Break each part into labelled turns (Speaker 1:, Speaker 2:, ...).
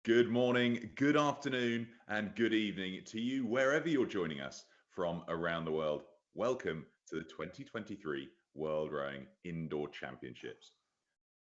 Speaker 1: Good morning, good afternoon, and good evening to you, wherever you're joining us from around the world. Welcome to the 2023 World Rowing Indoor Championships.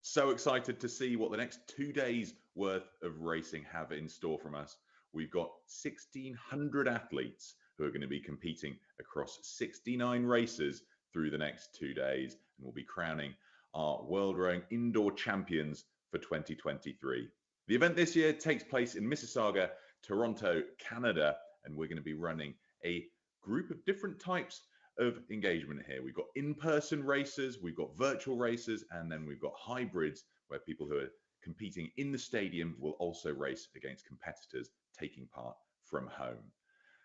Speaker 1: So excited to see what the next 2 days worth of racing have in store from us. We've got 1,600 athletes who are going to be competing across 69 races through the next 2 days, and we'll be crowning our World Rowing Indoor Champions for 2023. The event this year takes place in Mississauga, Toronto, Canada, and we're going to be running a group of different types of engagement here. We've got in-person races, we've got virtual races, and then we've got hybrids where people who are competing in the stadium will also race against competitors taking part from home.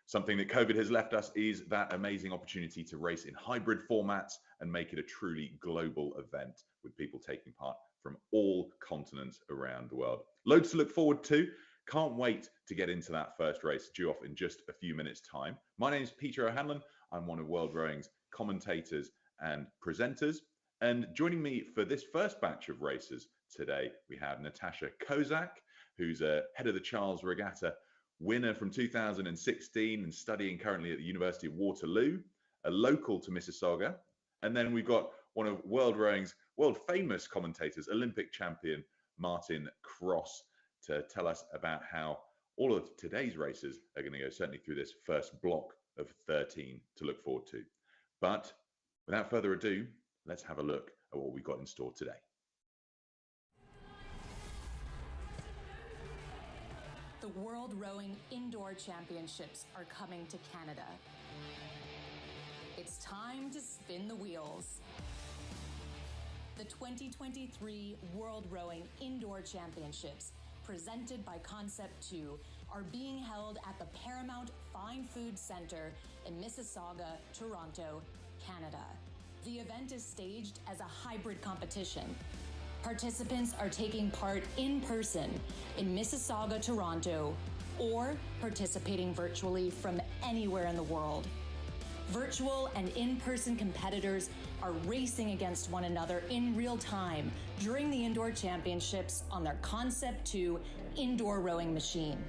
Speaker 1: Something that COVID has left us is that amazing opportunity to race in hybrid formats and make it a truly global event with people taking part from all continents around the world. Loads to look forward to. Can't wait to get into that first race due off in just a few minutes' time. My name is Peter O'Hanlon. I'm one of World Rowing's commentators and presenters. And joining me for this first batch of races today, we have Natasha Kozak, who's a head of the Charles Regatta winner from 2016 and studying currently at the University of Waterloo, a local to Mississauga. And then we've got one of World Rowing's world famous commentators, Olympic champion Martin Cross, to tell us about how all of today's races are going to go, certainly through this first block of 13 to look forward to. But without further ado, let's have a look at what we've got in store today.
Speaker 2: The World Rowing Indoor Championships are coming to Canada. It's time to spin the wheels. The 2023 World Rowing Indoor Championships, presented by Concept 2, are being held at the Paramount Fine Food Centre in Mississauga, Toronto, Canada. The event is staged as a hybrid competition. Participants are taking part in person in Mississauga, Toronto, or participating virtually from anywhere in the world. Virtual and in-person competitors are racing against one another in real time during the Indoor Championships on their Concept 2 indoor rowing machine.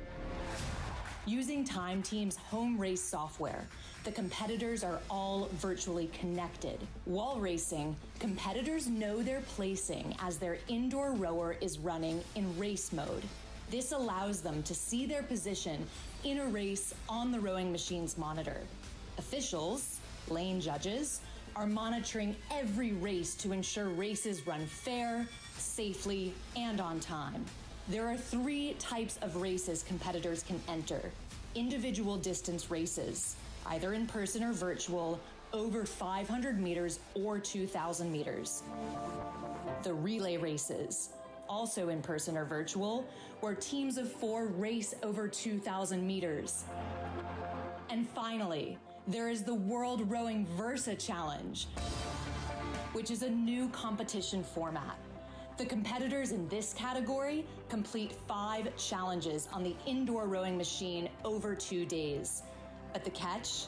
Speaker 2: Using Time Team's home race software, the competitors are all virtually connected. While racing, competitors know their placing as their indoor rower is running in race mode. This allows them to see their position in a race on the rowing machine's monitor. Officials, lane judges, are monitoring every race to ensure races run fair, safely, and on time. There are 3 types of races competitors can enter. Individual distance races, either in person or virtual, over 500 meters or 2,000 meters. The relay races, also in person or virtual, where teams of 4 race over 2,000 meters. And finally, there is the World Rowing Versa Challenge, which is a new competition format. The competitors in this category complete 5 challenges on the indoor rowing machine over 2 days. But the catch?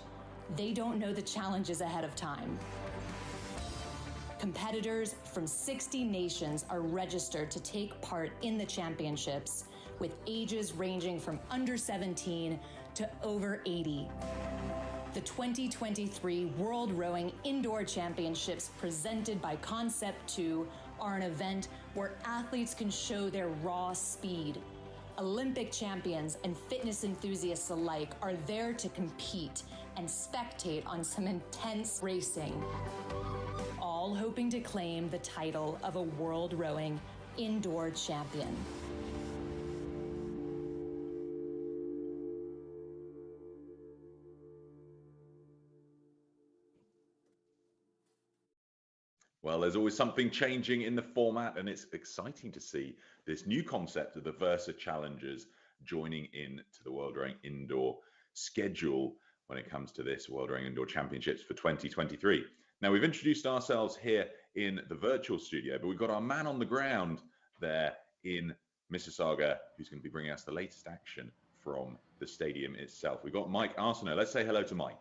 Speaker 2: They don't know the challenges ahead of time. Competitors from 60 nations are registered to take part in the championships, with ages ranging from under 17 to over 80. The 2023 World Rowing Indoor Championships, presented by Concept 2, are an event where athletes can show their raw speed. Olympic champions and fitness enthusiasts alike are there to compete and spectate on some intense racing, all hoping to claim the title of a World Rowing Indoor Champion.
Speaker 1: Well, there's always something changing in the format, and it's exciting to see this new concept of the Versa Challengers joining in to the World Rowing Indoor schedule when it comes to this World Rowing Indoor Championships for 2023. Now, we've introduced ourselves here in the virtual studio, but we've got our man on the ground there in Mississauga who's going to be bringing us the latest action from the stadium itself. We've got Mike Arsenault. Let's say hello to Mike.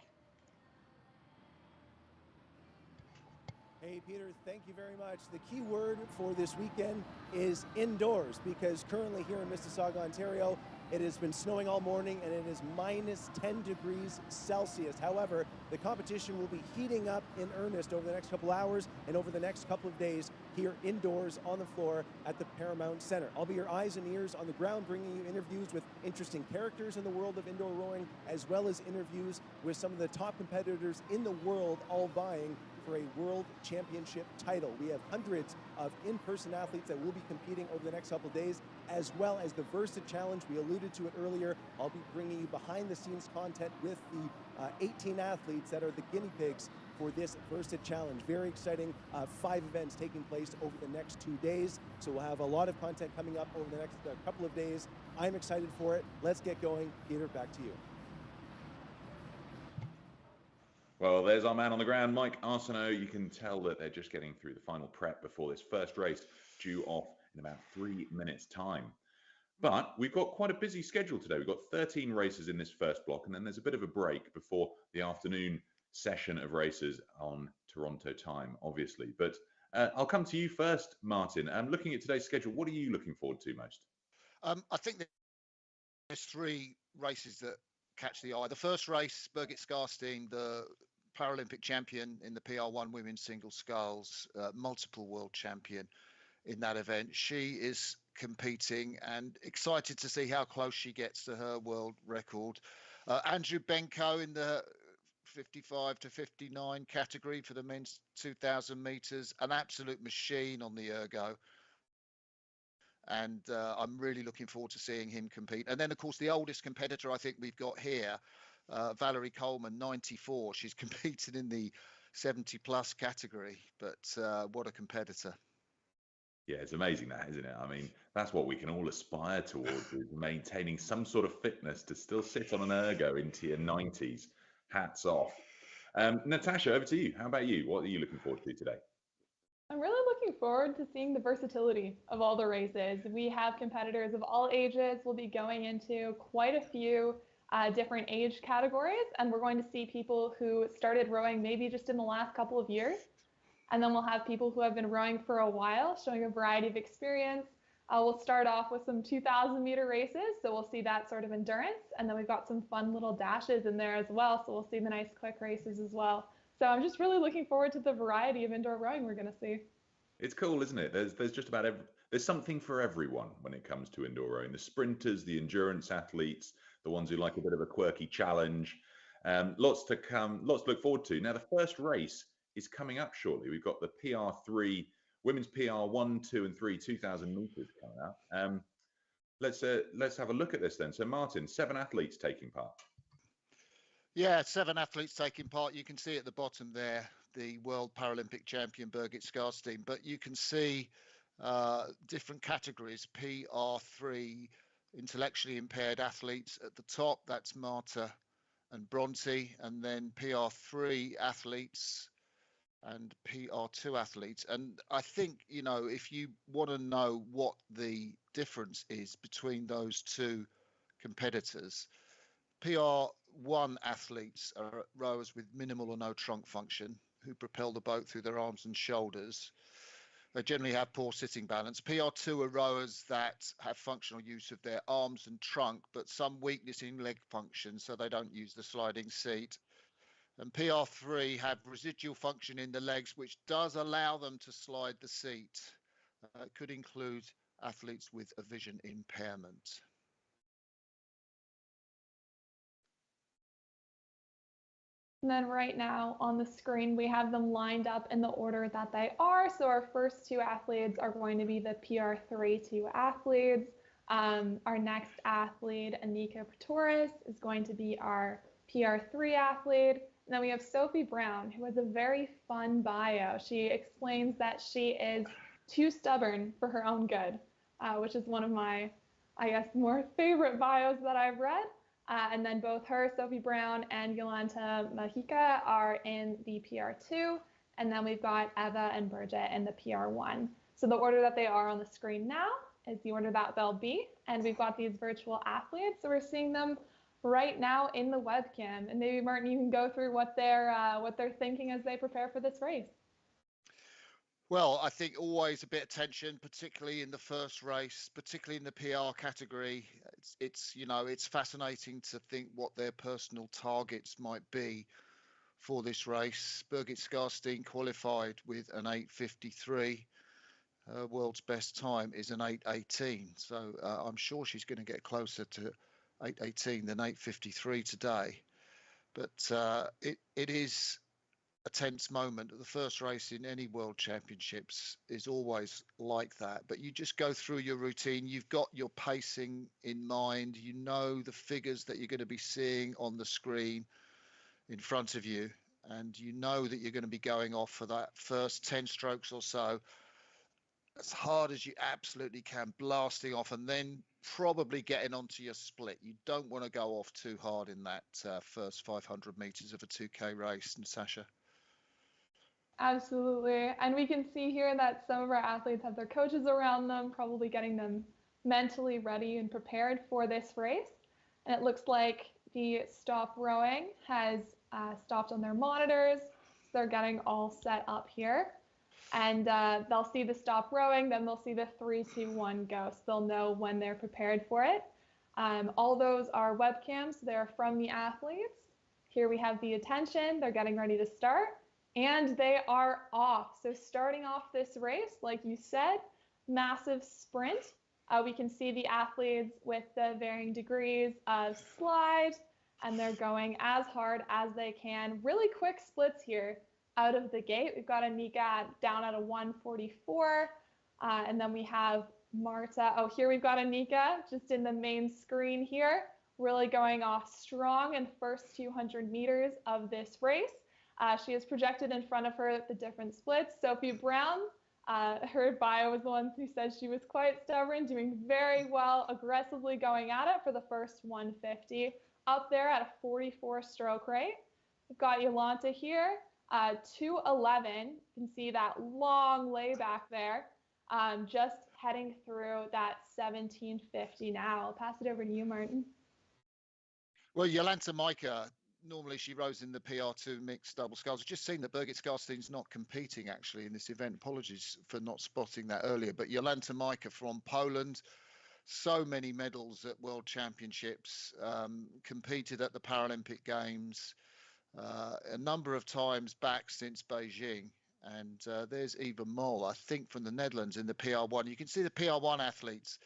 Speaker 3: Hey, Peter, thank you very much. The key word for this weekend is indoors, because currently here in Mississauga, Ontario, it has been snowing all morning and it is minus 10 degrees Celsius. However, the competition will be heating up in earnest over the next couple hours and over the next couple of days here indoors on the floor at the Paramount Centre. I'll be your eyes and ears on the ground, bringing you interviews with interesting characters in the world of indoor rowing, as well as interviews with some of the top competitors in the world, all vying for a world championship title. We have hundreds of in-person athletes that will be competing over the next couple of days, as well as the Versa Challenge. We alluded to it earlier. I'll be bringing you behind-the-scenes content with the 18 athletes that are the guinea pigs for this Versa Challenge. Very exciting 5 events taking place over the next 2 days. So we'll have a lot of content coming up over the next couple of days. I'm excited for it. Let's get going. Peter, back to you.
Speaker 1: Well, there's our man on the ground, Mike Arsenault. You can tell that they're just getting through the final prep before this first race, due off in about 3 minutes' time. But we've got quite a busy schedule today. We've got 13 races in this first block, and then there's a bit of a break before the afternoon session of races on Toronto time, obviously. But I'll come to you first, Martin. Looking at today's schedule, what are you looking forward to most?
Speaker 4: I think there's 3 races that catch the eye. The first race, Birgit Skarstein, the Paralympic champion in the PR1 women's single sculls, multiple world champion in that event. She is competing and excited to see how close she gets to her world record. Andrew Benko in the 55 to 59 category for the men's 2,000 meters, an absolute machine on the ergo. And I'm really looking forward to seeing him compete. And then, of course, the oldest competitor I think we've got here, Valerie Coleman, 94. She's competed in the 70-plus category, but what a competitor.
Speaker 1: Yeah, it's amazing that, isn't it? I mean, that's what we can all aspire towards, is maintaining some sort of fitness to still sit on an ergo into your 90s. Hats off. Natasha, over to you. How about you? What are you looking forward to today?
Speaker 5: I'm really looking forward to seeing the versatility of all the races. We have competitors of all ages. We'll be going into quite a few different age categories, and we're going to see people who started rowing maybe just in the last couple of years. And then we'll have people who have been rowing for a while, showing a variety of experience. We'll start off with some 2,000-meter races, so we'll see that sort of endurance. And then we've got some fun little dashes in there as well, so we'll see the nice quick races as well. So I'm just really looking forward to the variety of indoor rowing we're going to see.
Speaker 1: It's cool, isn't it? There's just about there's something for everyone when it comes to indoor rowing. The sprinters, the endurance athletes, the ones who like a bit of a quirky challenge. Lots to come, lots to look forward to. Now, the first race is coming up shortly. We've got the PR3, women's PR1, 2, and 3, 2,000 meters coming up. Let's have a look at this then. So, Martin, 7 athletes taking part.
Speaker 4: Yeah, 7 athletes taking part. You can see at the bottom there the World Paralympic champion Birgit Skarstein, but you can see different categories. PR3, intellectually impaired athletes at the top. That's Marta and Bronte, and then PR3 athletes and PR2 athletes. And I think, you know, if you want to know what the difference is between those 2 competitors, PR1 athletes are rowers with minimal or no trunk function who propel the boat through their arms and shoulders. They generally have poor sitting balance. PR2 are rowers that have functional use of their arms and trunk, but some weakness in leg function, so they don't use the sliding seat. And PR3 have residual function in the legs, which does allow them to slide the seat. It could include athletes with a vision impairment.
Speaker 5: And then right now on the screen, we have them lined up in the order that they are. So our first 2 athletes are going to be the PR3 2 athletes. Our next athlete, Anika Pretorius, is going to be our PR3 athlete. And then we have Sophie Brown, who has a very fun bio. She explains that she is too stubborn for her own good, which is one of my, I guess, more favorite bios that I've read. And then both her, Sophie Brown, and Yolanta Mahika are in the PR2. And then we've got Eva and Bridget in the PR1. So the order that they are on the screen now is the order that they'll be. And we've got these virtual athletes. So we're seeing them right now in the webcam. And maybe, Martin, you can go through what they're thinking as they prepare for this race.
Speaker 4: Well, I think always a bit of tension, particularly in the first race, particularly in the PR category. It's fascinating to think what their personal targets might be for this race. Birgit Skarstein qualified with an 8:53. Her world's best time is an 8:18. So I'm sure she's going to get closer to 8:18 than 8:53 today. But it is a tense moment. The first race in any world championships is always like that. But you just go through your routine. You've got your pacing in mind. You know the figures that you're going to be seeing on the screen in front of you. And you know that you're going to be going off for that first 10 strokes or so as hard as you absolutely can, blasting off, and then probably getting onto your split. You don't want to go off too hard in that first 500 meters of a 2K race, Natasha.
Speaker 5: Absolutely. And we can see here that some of our athletes have their coaches around them, probably getting them mentally ready and prepared for this race. And it looks like the stop rowing has stopped on their monitors. So they're getting all set up here. And they'll see the stop rowing, then they'll see the 3, 2, 1 go. So they'll know when they're prepared for it. All those are webcams. They're from the athletes. Here we have the attention. They're getting ready to start. And they are off. So starting off this race, like you said, massive sprint. We can see the athletes with the varying degrees of slide, and they're going as hard as they can. Really quick splits here out of the gate. We've got Anika down at a 1:44, and then we have Marta. Oh, here we've got Anika just in the main screen here, really going off strong in first 200 meters of this race. She is projected in front of her the different splits. Sophie Brown, her bio was the one who said she was quite stubborn, doing very well, aggressively going at it for the first 150, up there at a 44 stroke rate. We've got Yolanta here, 2:11. You can see that long layback there, just heading through that 17:50 now. I'll pass it over to you, Martin.
Speaker 4: Well, Jolanta Micah, normally she rows in the PR2 mixed double sculls. I've just seen that Birgit Skarstein's not competing actually in this event. Apologies for not spotting that earlier. But Jolanta Micah from Poland, so many medals at World Championships, competed at the Paralympic Games a number of times back since Beijing. And there's Eva Mol, I think, from the Netherlands in the PR1. You can see the PR1 athletes,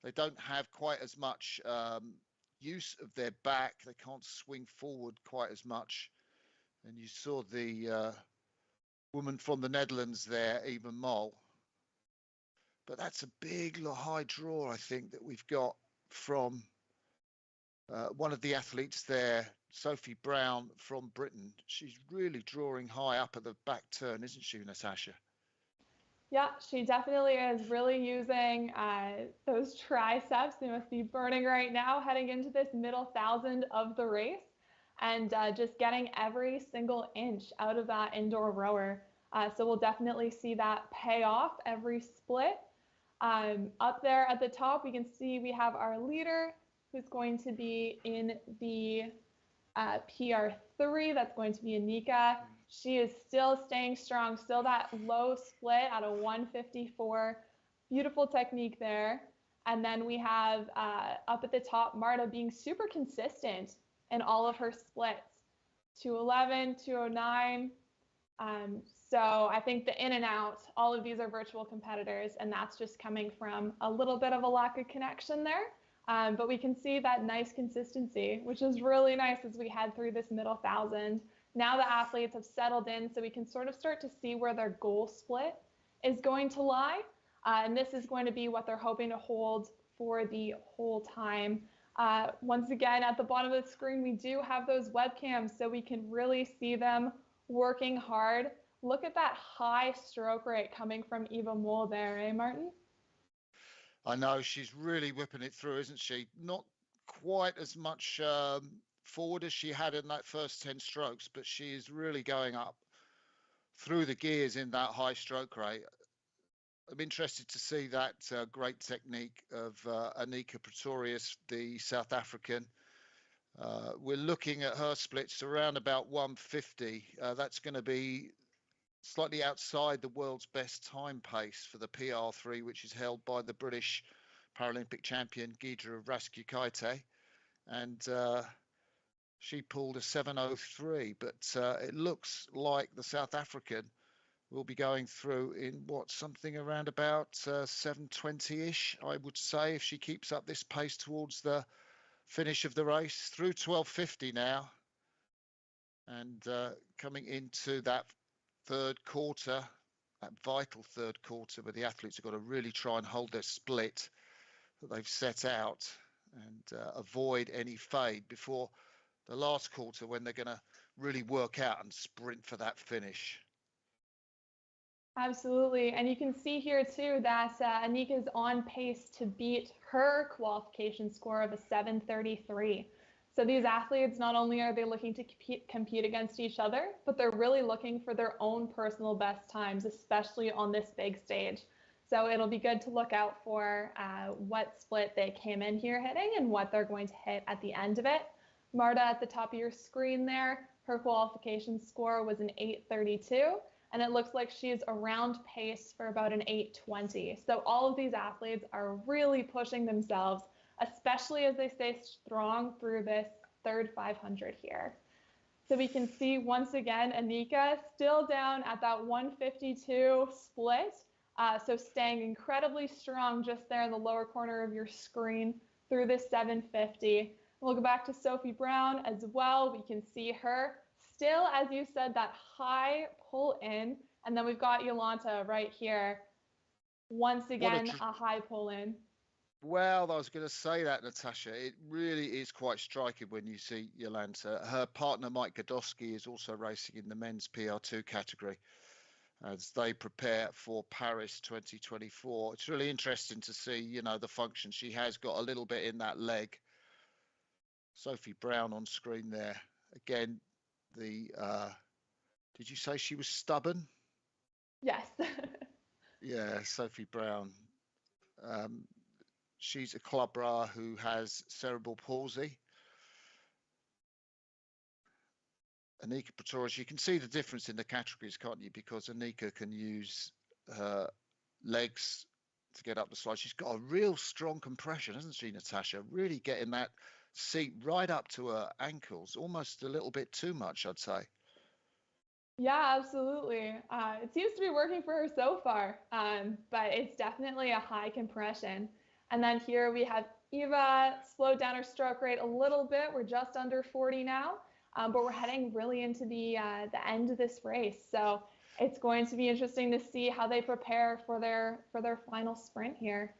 Speaker 4: they don't have quite as much use of their back. They can't swing forward quite as much. And you saw the woman from the Netherlands there, Eva Mol. But that's a big high draw, I think, that we've got from one of the athletes there, Sophie Brown from Britain. She's really drawing high up at the back turn, isn't she, Natasha?
Speaker 5: Yeah, she definitely is really using those triceps. They must be burning right now heading into this middle 1,000 of the race, and just getting every single inch out of that indoor rower. So we'll definitely see that pay off every split. Up there at the top, we can see we have our leader who's going to be in the PR3. That's going to be Anika. She is still staying strong, still that low split at a 154. Beautiful technique there. And then we have up at the top, Marta being super consistent in all of her splits. 211, 209. So I think the in and out, all of these are virtual competitors, and that's just coming from a little bit of a lack of connection there. But we can see that nice consistency, which is really nice as we head through this middle 1,000. Now the athletes have settled in, so we can sort of start to see where their goal split is going to lie. And this is going to be what they're hoping to hold for the whole time. Once again, at the bottom of the screen, we do have those webcams, so we can really see them working hard. Look at that high stroke rate coming from Eva Mol there, eh, Martin?
Speaker 4: I know, she's really whipping it through, isn't she? Not quite as much forward as she had in that first 10 strokes, but she is really going up through the gears in that high stroke rate. I'm interested to see that great technique of Anika Pretorius, the South African. We're looking at her splits around about 150. That's going to be slightly outside the world's best time pace for the PR3, which is held by the British Paralympic champion Gidra Raskukaite. And she pulled a 7:03, but it looks like the South African will be going through in something around about 7:20-ish, I would say, if she keeps up this pace towards the finish of the race. Through 12:50 now, and coming into that third quarter, that vital third quarter, where the athletes have got to really try and hold their split that they've set out and avoid any fade before the last quarter, when they're going to really work out and sprint for that finish.
Speaker 5: Absolutely. And you can see here too that Anika is on pace to beat her qualification score of a 7:33. So these athletes, not only are they looking to compete against each other, but they're really looking for their own personal best times, especially on this big stage. So it'll be good to look out for what split they came in here hitting and what they're going to hit at the end of it. Marta, at the top of your screen there, her qualification score was an 8:32, and it looks like she's around pace for about an 8:20. So all of these athletes are really pushing themselves, especially as they stay strong through this third 500 here. So we can see once again, Anika still down at that 152 split. So staying incredibly strong just there in the lower corner of your screen through this 750. We'll go back to Sophie Brown as well. We can see her still, as you said, that high pull in. And then we've got Jolanta right here. Once again, a high pull in.
Speaker 4: Well, I was going to say that, Natasha. It really is quite striking when you see Jolanta. Her partner, Mike Godowski, is also racing in the men's PR2 category as they prepare for Paris 2024. It's really interesting to see, you know, the function. She has got a little bit in that leg. Sophie Brown on screen there. Again, did you say she was stubborn?
Speaker 5: Yes.
Speaker 4: Yeah, Sophie Brown. She's a club bra who has cerebral palsy. Anika Pretorius, you can see the difference in the categories, can't you? Because Anika can use her legs to get up the slide. She's got a real strong compression, hasn't she, Natasha? Really getting that seat right up to her ankles, almost a little bit too much, I'd say.
Speaker 5: Yeah, absolutely. It seems to be working for her so far, but it's definitely a high compression. And then here we have Eva slowed down her stroke rate a little bit. We're just under 40 now, but we're heading really into the end of this race. So it's going to be interesting to see how they prepare for their final sprint here.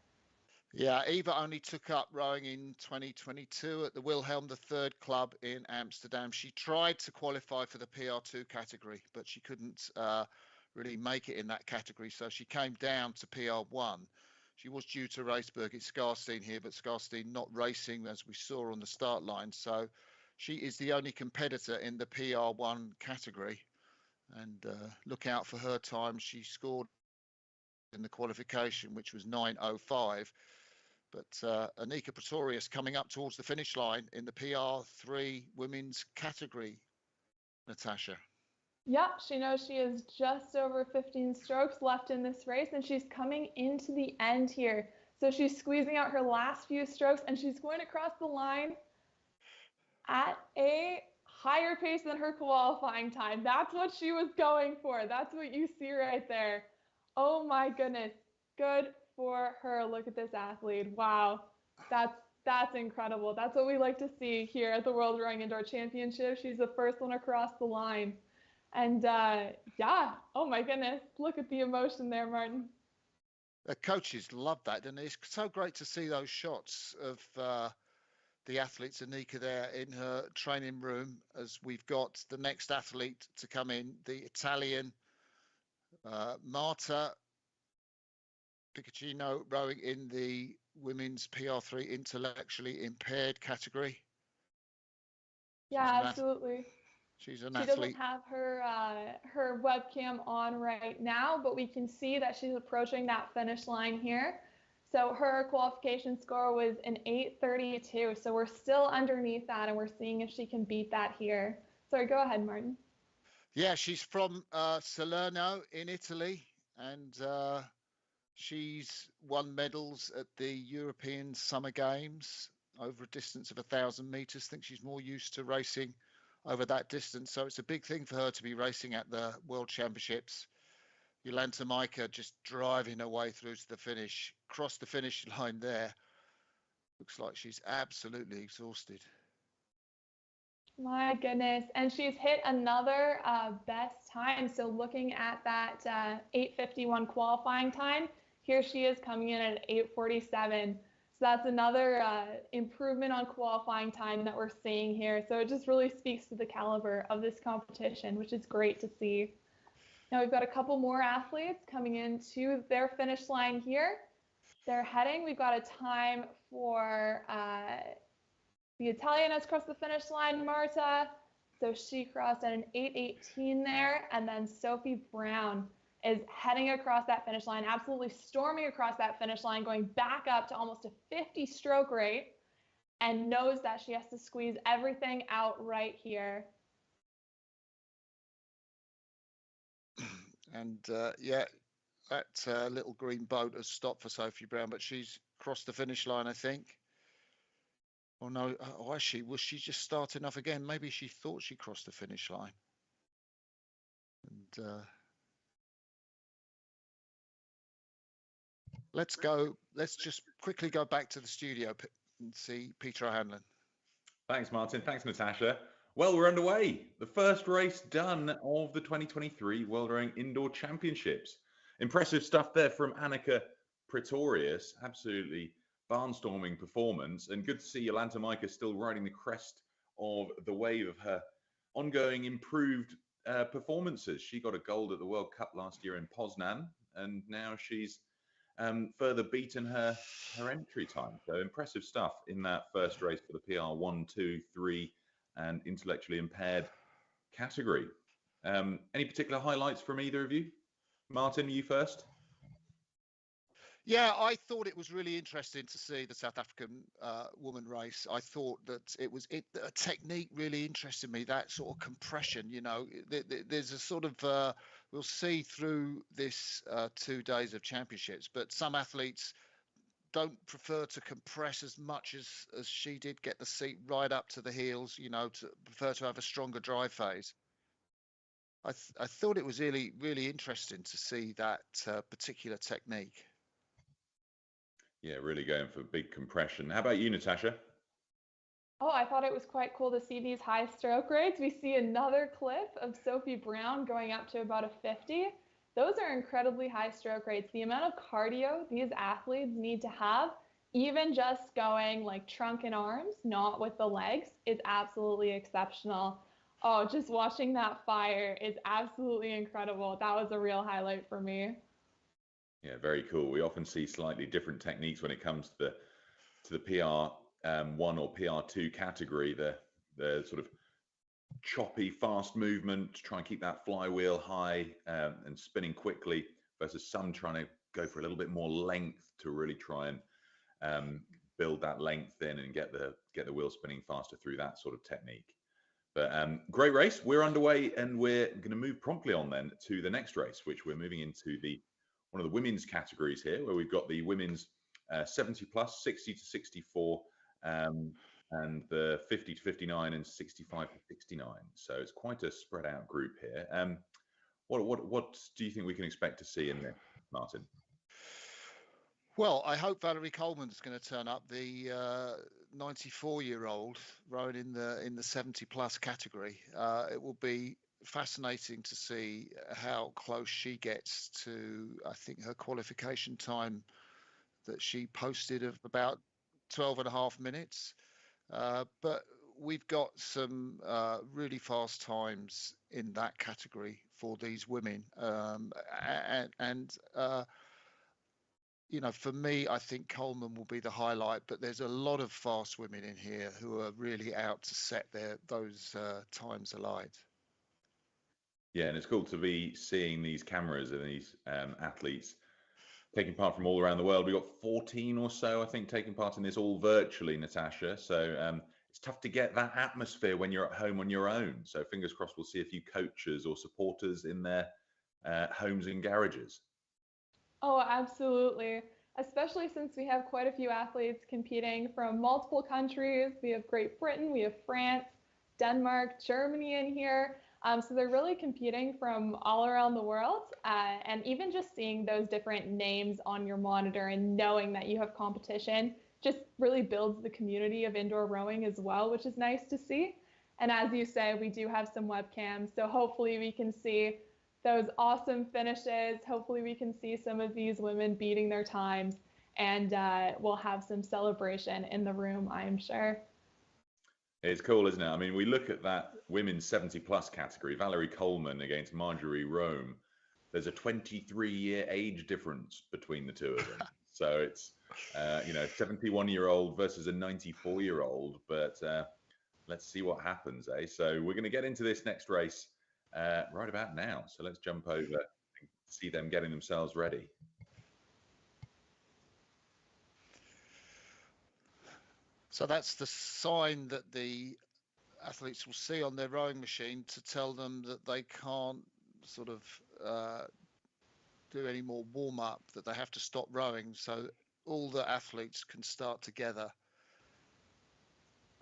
Speaker 4: Yeah, Eva only took up rowing in 2022 at the Wilhelm III Club in Amsterdam. She tried to qualify for the PR2 category, but she couldn't really make it in that category. So she came down to PR1. She was due to race Birgit Skarstein here, but Skarstein not racing as we saw on the start line. So she is the only competitor in the PR1 category. And look out for her time. She scored in the qualification, which was 9:05. But Anika Pretorius coming up towards the finish line in the PR3 women's category, Natasha.
Speaker 5: Yep, she knows she has just over 15 strokes left in this race, and she's coming into the end here. So she's squeezing out her last few strokes, and she's going to cross the line at a higher pace than her qualifying time. That's what she was going for. That's what you see right there. Oh my goodness. Good for her. Look at this athlete. Wow. That's incredible. That's what we like to see here at the World Rowing Indoor Championship. She's the first one across the line. And yeah, oh my goodness. Look at the emotion there, Martin.
Speaker 4: The coaches love that, and it's so great to see those shots of the athletes, Anika there in her training room, as we've got the next athlete to come in, the Italian Marta Piccoccino, rowing in the women's PR3 intellectually impaired category.
Speaker 5: Yeah, absolutely.
Speaker 4: She's an
Speaker 5: athlete. She doesn't have her webcam on right now, but we can see that she's approaching that finish line here. So her qualification score was an 8:32. So we're still underneath that, and we're seeing if she can beat that here. Sorry, go ahead, Martin.
Speaker 4: Yeah, she's from Salerno in Italy, and she's won medals at the European Summer Games over a distance of 1,000 meters. I think she's more used to racing over that distance, so it's a big thing for her to be racing at the World Championships. Jolanta Maika just driving her way through to the finish, crossed the finish line there. Looks like she's absolutely exhausted.
Speaker 5: My goodness. And she's hit another best time. So looking at that 8:51 qualifying time, here she is coming in at 8:47. So that's another improvement on qualifying time that we're seeing here. So it just really speaks to the caliber of this competition, which is great to see. Now we've got a couple more athletes coming into their finish line here. They're heading. We've got a time for the Italian has crossed the finish line, Marta. So she crossed at an 8:18 there. And then Sophie Brown is heading across that finish line, absolutely storming across that finish line, going back up to almost a 50 stroke rate, and knows that she has to squeeze everything out right here.
Speaker 4: And yeah, that little green boat has stopped for Sophie Brown, but she's crossed the finish line, I think. Oh no, was she just starting off again? Maybe she thought she crossed the finish line. And let's just quickly go back to the studio and see Peter O'Hanlon.
Speaker 1: Thanks, Martin. Thanks, Natasha. Well, we're underway. The first race done of the 2023 World Rowing Indoor Championships. Impressive stuff there from Annika Pretorius. Absolutely barnstorming performance, and good to see Jolanta Maika still riding the crest of the wave of her ongoing improved performances. She got a gold at the World Cup last year in Poznan, and now she's further beaten her entry time. So impressive stuff in that first race for the PR 1, 2, 3 and intellectually impaired category. Any particular highlights from either of you? Martin, you first.
Speaker 4: Yeah, I thought it was really interesting to see the South African woman race. I thought that a technique really interested me, that sort of compression, there's a sort of, we'll see through this 2 days of championships, but some athletes don't prefer to compress as much as she did, get the seat right up to the heels, to prefer to have a stronger drive phase. I thought it was really, really interesting to see that particular technique.
Speaker 1: Yeah, really going for big compression. How about you, Natasha?
Speaker 5: Oh, I thought it was quite cool to see these high stroke rates. We see another clip of Sophie Brown going up to about a 50. Those are incredibly high stroke rates. The amount of cardio these athletes need to have, even just going like trunk and arms, not with the legs, is absolutely exceptional. Oh, just watching that fire is absolutely incredible. That was a real highlight for me.
Speaker 1: Yeah, very cool. We often see slightly different techniques when it comes to the PR 1 or PR 2 category. The sort of choppy, fast movement to try and keep that flywheel high and spinning quickly, versus some trying to go for a little bit more length to really try and build that length in and get the wheel spinning faster through that sort of technique. But great race. We're underway, and we're going to move promptly on then to the next race, which we're moving into one of the women's categories here, where we've got the women's 70 plus, 60 to 64, and the 50 to 59 and 65 to 69. So it's quite a spread out group here. What do you think we can expect to see in there, Martin?
Speaker 4: Well, I hope Valerie Coleman's going to turn up, the 94-year-old rowing in the 70 plus category. It will be fascinating to see how close she gets to, I think, her qualification time that she posted of about 12.5 minutes. But we've got some really fast times in that category for these women. For me, I think Coleman will be the highlight, but there's a lot of fast women in here who are really out to set those times alight.
Speaker 1: Yeah, and it's cool to be seeing these cameras and these athletes taking part from all around the world. We've got 14 or so, I think, taking part in this all virtually, Natasha. So it's tough to get that atmosphere when you're at home on your own. So fingers crossed, we'll see a few coaches or supporters in their homes and garages.
Speaker 5: Oh, absolutely. Especially since we have quite a few athletes competing from multiple countries. We have Great Britain, we have France, Denmark, Germany in here. So they're really competing from all around the world. And even just seeing those different names on your monitor and knowing that you have competition just really builds the community of indoor rowing as well, which is nice to see. And as you say, we do have some webcams. So hopefully we can see those awesome finishes. Hopefully we can see some of these women beating their times, and we'll have some celebration in the room, I'm sure.
Speaker 1: It's cool, isn't it? I mean, we look at that women's 70+ category, Valerie Coleman against Marjorie Rome. There's a 23-year age difference between the two of them. So it's, 71-year-old versus a 94-year-old. But let's see what happens, eh? So we're going to get into this next race right about now. So let's jump over and see them getting themselves ready.
Speaker 4: So that's the sign that the athletes will see on their rowing machine to tell them that they can't sort of do any more warm-up, that they have to stop rowing, so all the athletes can start together.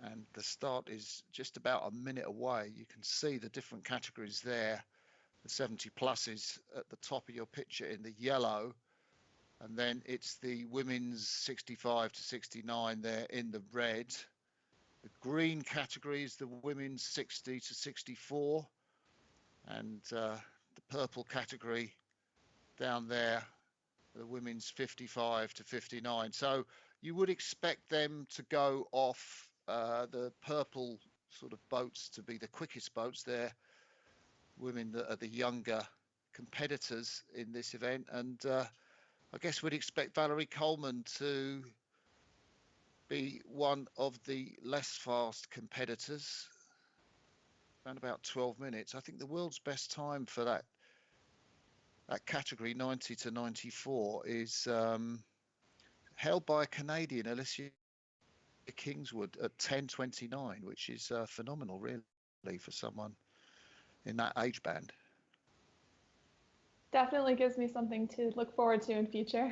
Speaker 4: And the start is just about a minute away. You can see the different categories there. The 70 pluses at the top of your picture in the yellow, and then it's the women's 65 to 69 there in the red. The green category is the women's 60 to 64, and the purple category down there, the women's 55 to 59. So you would expect them to go off the purple sort of boats to be the quickest boats. They're women that are the younger competitors in this event, and I guess we'd expect Valerie Coleman to be one of the less fast competitors, around about 12 minutes. I think the world's best time for that category, 90 to 94, is held by a Canadian, Alicia Kingswood, at 10:29, which is phenomenal, really, for someone in that age band.
Speaker 5: Definitely gives me something to look forward to in future.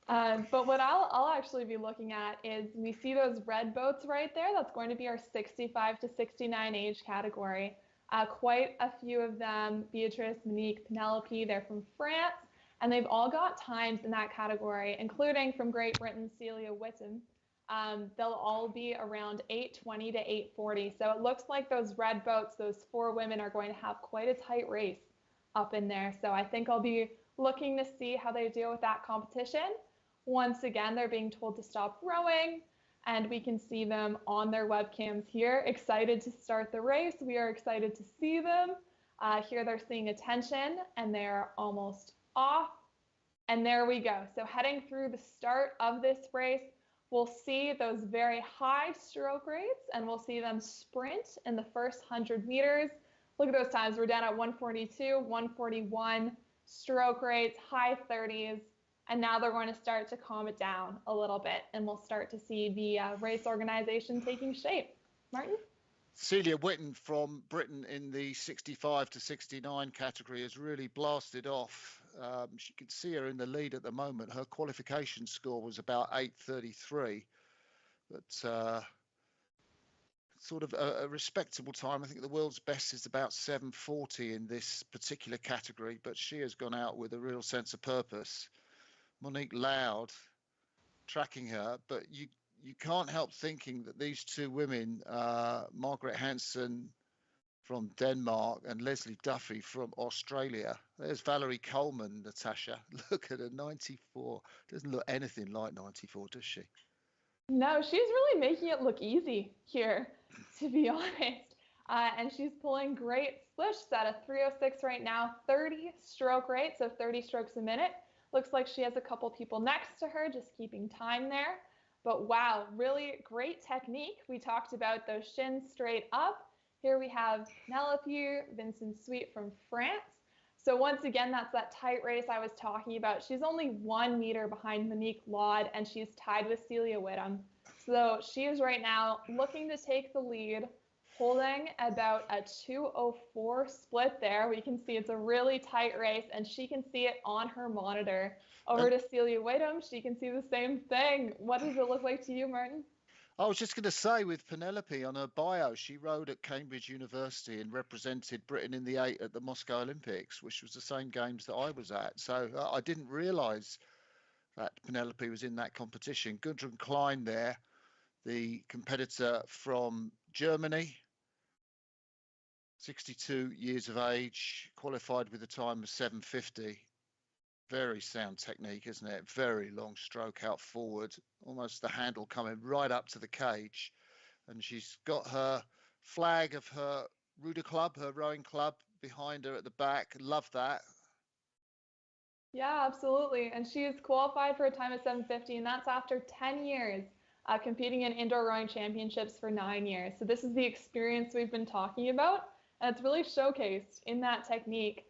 Speaker 5: But what I'll actually be looking at is, we see those red boats right there. That's going to be our 65 to 69 age category. Quite a few of them, Beatrice, Monique, Penelope, they're from France, and they've all got times in that category, including from Great Britain, Celia Whittam. They'll all be around 8:20 to 8:40. So it looks like those red boats, those 4 women, are going to have quite a tight race up in there. So I think I'll be looking to see how they deal with that competition. Once again, they're being told to stop rowing, and we can see them on their webcams here, excited to start the race. We are excited to see them. Here they're seeing attention, and they're almost off. And there we go. So heading through the start of this race, we'll see those very high stroke rates, and we'll see them sprint in the first 100 meters. Look at those times. We're down at 142, 141 stroke rates, high 30s. And now they're going to start to calm it down a little bit, and we'll start to see the race organization taking shape. Martin?
Speaker 4: Celia Whittam from Britain in the 65 to 69 category has really blasted off. You can see her in the lead at the moment. Her qualification score was about 8:33, but sort of a respectable time. I think the world's best is about 7:40 in this particular category, but she has gone out with a real sense of purpose. Monique Loud tracking her, but you can't help thinking that these two women, Margaret Hansen from Denmark and Leslie Duffy from Australia. There's Valerie Coleman, Natasha. Look at her, 94. Doesn't look anything like 94, does she?
Speaker 5: No, she's really making it look easy here, to be honest. And she's pulling great splish. She's at a 3:06 right now, 30 stroke rate, so 30 strokes a minute. Looks like she has a couple people next to her just keeping time there. But wow, really great technique. We talked about those shins straight up. Here we have Penelope Vincent Sweet from France. So once again, that's that tight race I was talking about. She's only 1 meter behind Monique Loud, and she's tied with Celia Whittam. So So she is right now looking to take the lead, holding about a 2:04 split there. We can see it's a really tight race, and she can see it on her monitor. Over to Celia Whiteham. She can see the same thing. What does it look like to you, Martin?
Speaker 4: I was just going to say, with Penelope on her bio, she rode at Cambridge University and represented Britain in the 8 at the Moscow Olympics, which was the same games that I was at. So I didn't realise that Penelope was in that competition. Gudrun Klein there, the competitor from Germany, 62 years of age, qualified with a time of 7:50. Very sound technique, isn't it? Very long stroke out forward, almost the handle coming right up to the cage. And she's got her flag of her Ruder club, her rowing club, behind her at the back. Love that.
Speaker 5: Yeah, absolutely. And she is qualified for a time of 7:50, and that's after 10 years competing in indoor rowing championships for 9 years. So this is the experience we've been talking about, and it's really showcased in that technique.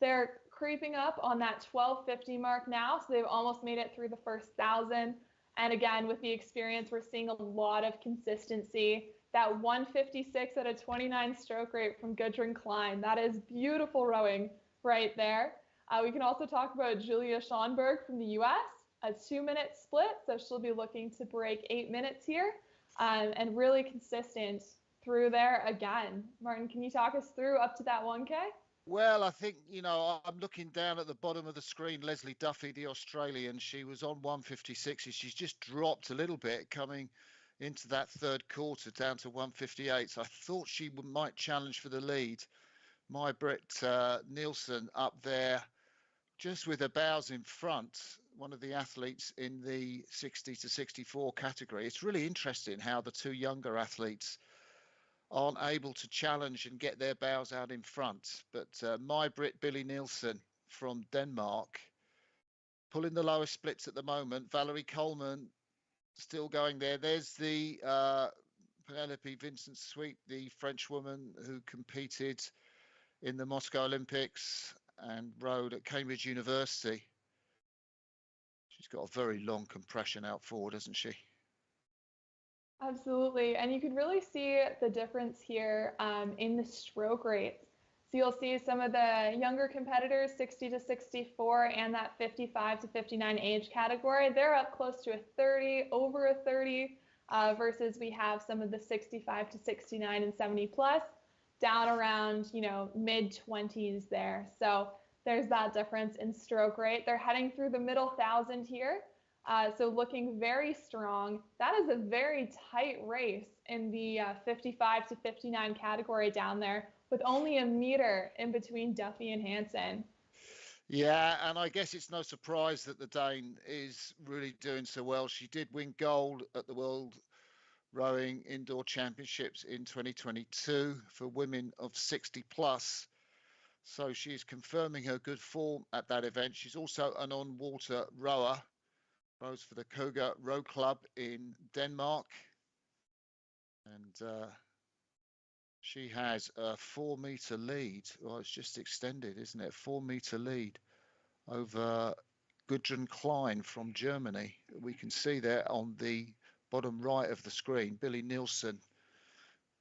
Speaker 5: They're creeping up on that 12:50 mark now, so they've almost made it through the first 1,000. And again, with the experience, we're seeing a lot of consistency. That 1:56 at a 29 stroke rate from Gudrun Klein, that is beautiful rowing right there. We can also talk about Julia Schonberg from the US, a 2-minute split, so she'll be looking to break 8 minutes here, and really consistent through there again. Martin, can you talk us through up to that 1K?
Speaker 4: Well, I think, I'm looking down at the bottom of the screen. Leslie Duffy, the Australian, she was on 1:56. She's just dropped a little bit coming into that third quarter down to 1:58. So I thought she might challenge for the lead. Britt Nielsen up there, just with her bows in front, one of the athletes in the 60 to 64 category. It's really interesting how the two younger athletes aren't able to challenge and get their bows out in front. But Britt Billy Nielsen from Denmark, pulling the lowest splits at the moment. Valerie Coleman still going there. There's the Penelope Vincent Sweet, the French woman who competed in the Moscow Olympics and rode at Cambridge University. She's got a very long compression out forward, hasn't she?
Speaker 5: Absolutely. And you can really see the difference here in the stroke rates. So you'll see some of the younger competitors, 60 to 64, and that 55 to 59 age category, they're up close to a 30, over a 30, versus we have some of the 65 to 69 and 70 plus down around, mid 20s there. So there's that difference in stroke rate. They're heading through the middle 1,000 here. So looking very strong. That is a very tight race in the 55 to 59 category down there, with only a meter in between Duffy and Hansen.
Speaker 4: Yeah, and I guess it's no surprise that the Dane is really doing so well. She did win gold at the World Rowing Indoor Championships in 2022 for women of 60 plus. So she's confirming her good form at that event. She's also an on-water rower. Rows for the Koga Row Club in Denmark. And she has a 4-meter lead. Well, it's just extended, isn't it? 4-meter lead over Gudrun Klein from Germany. We can see there on the bottom right of the screen, Billy Nielsen.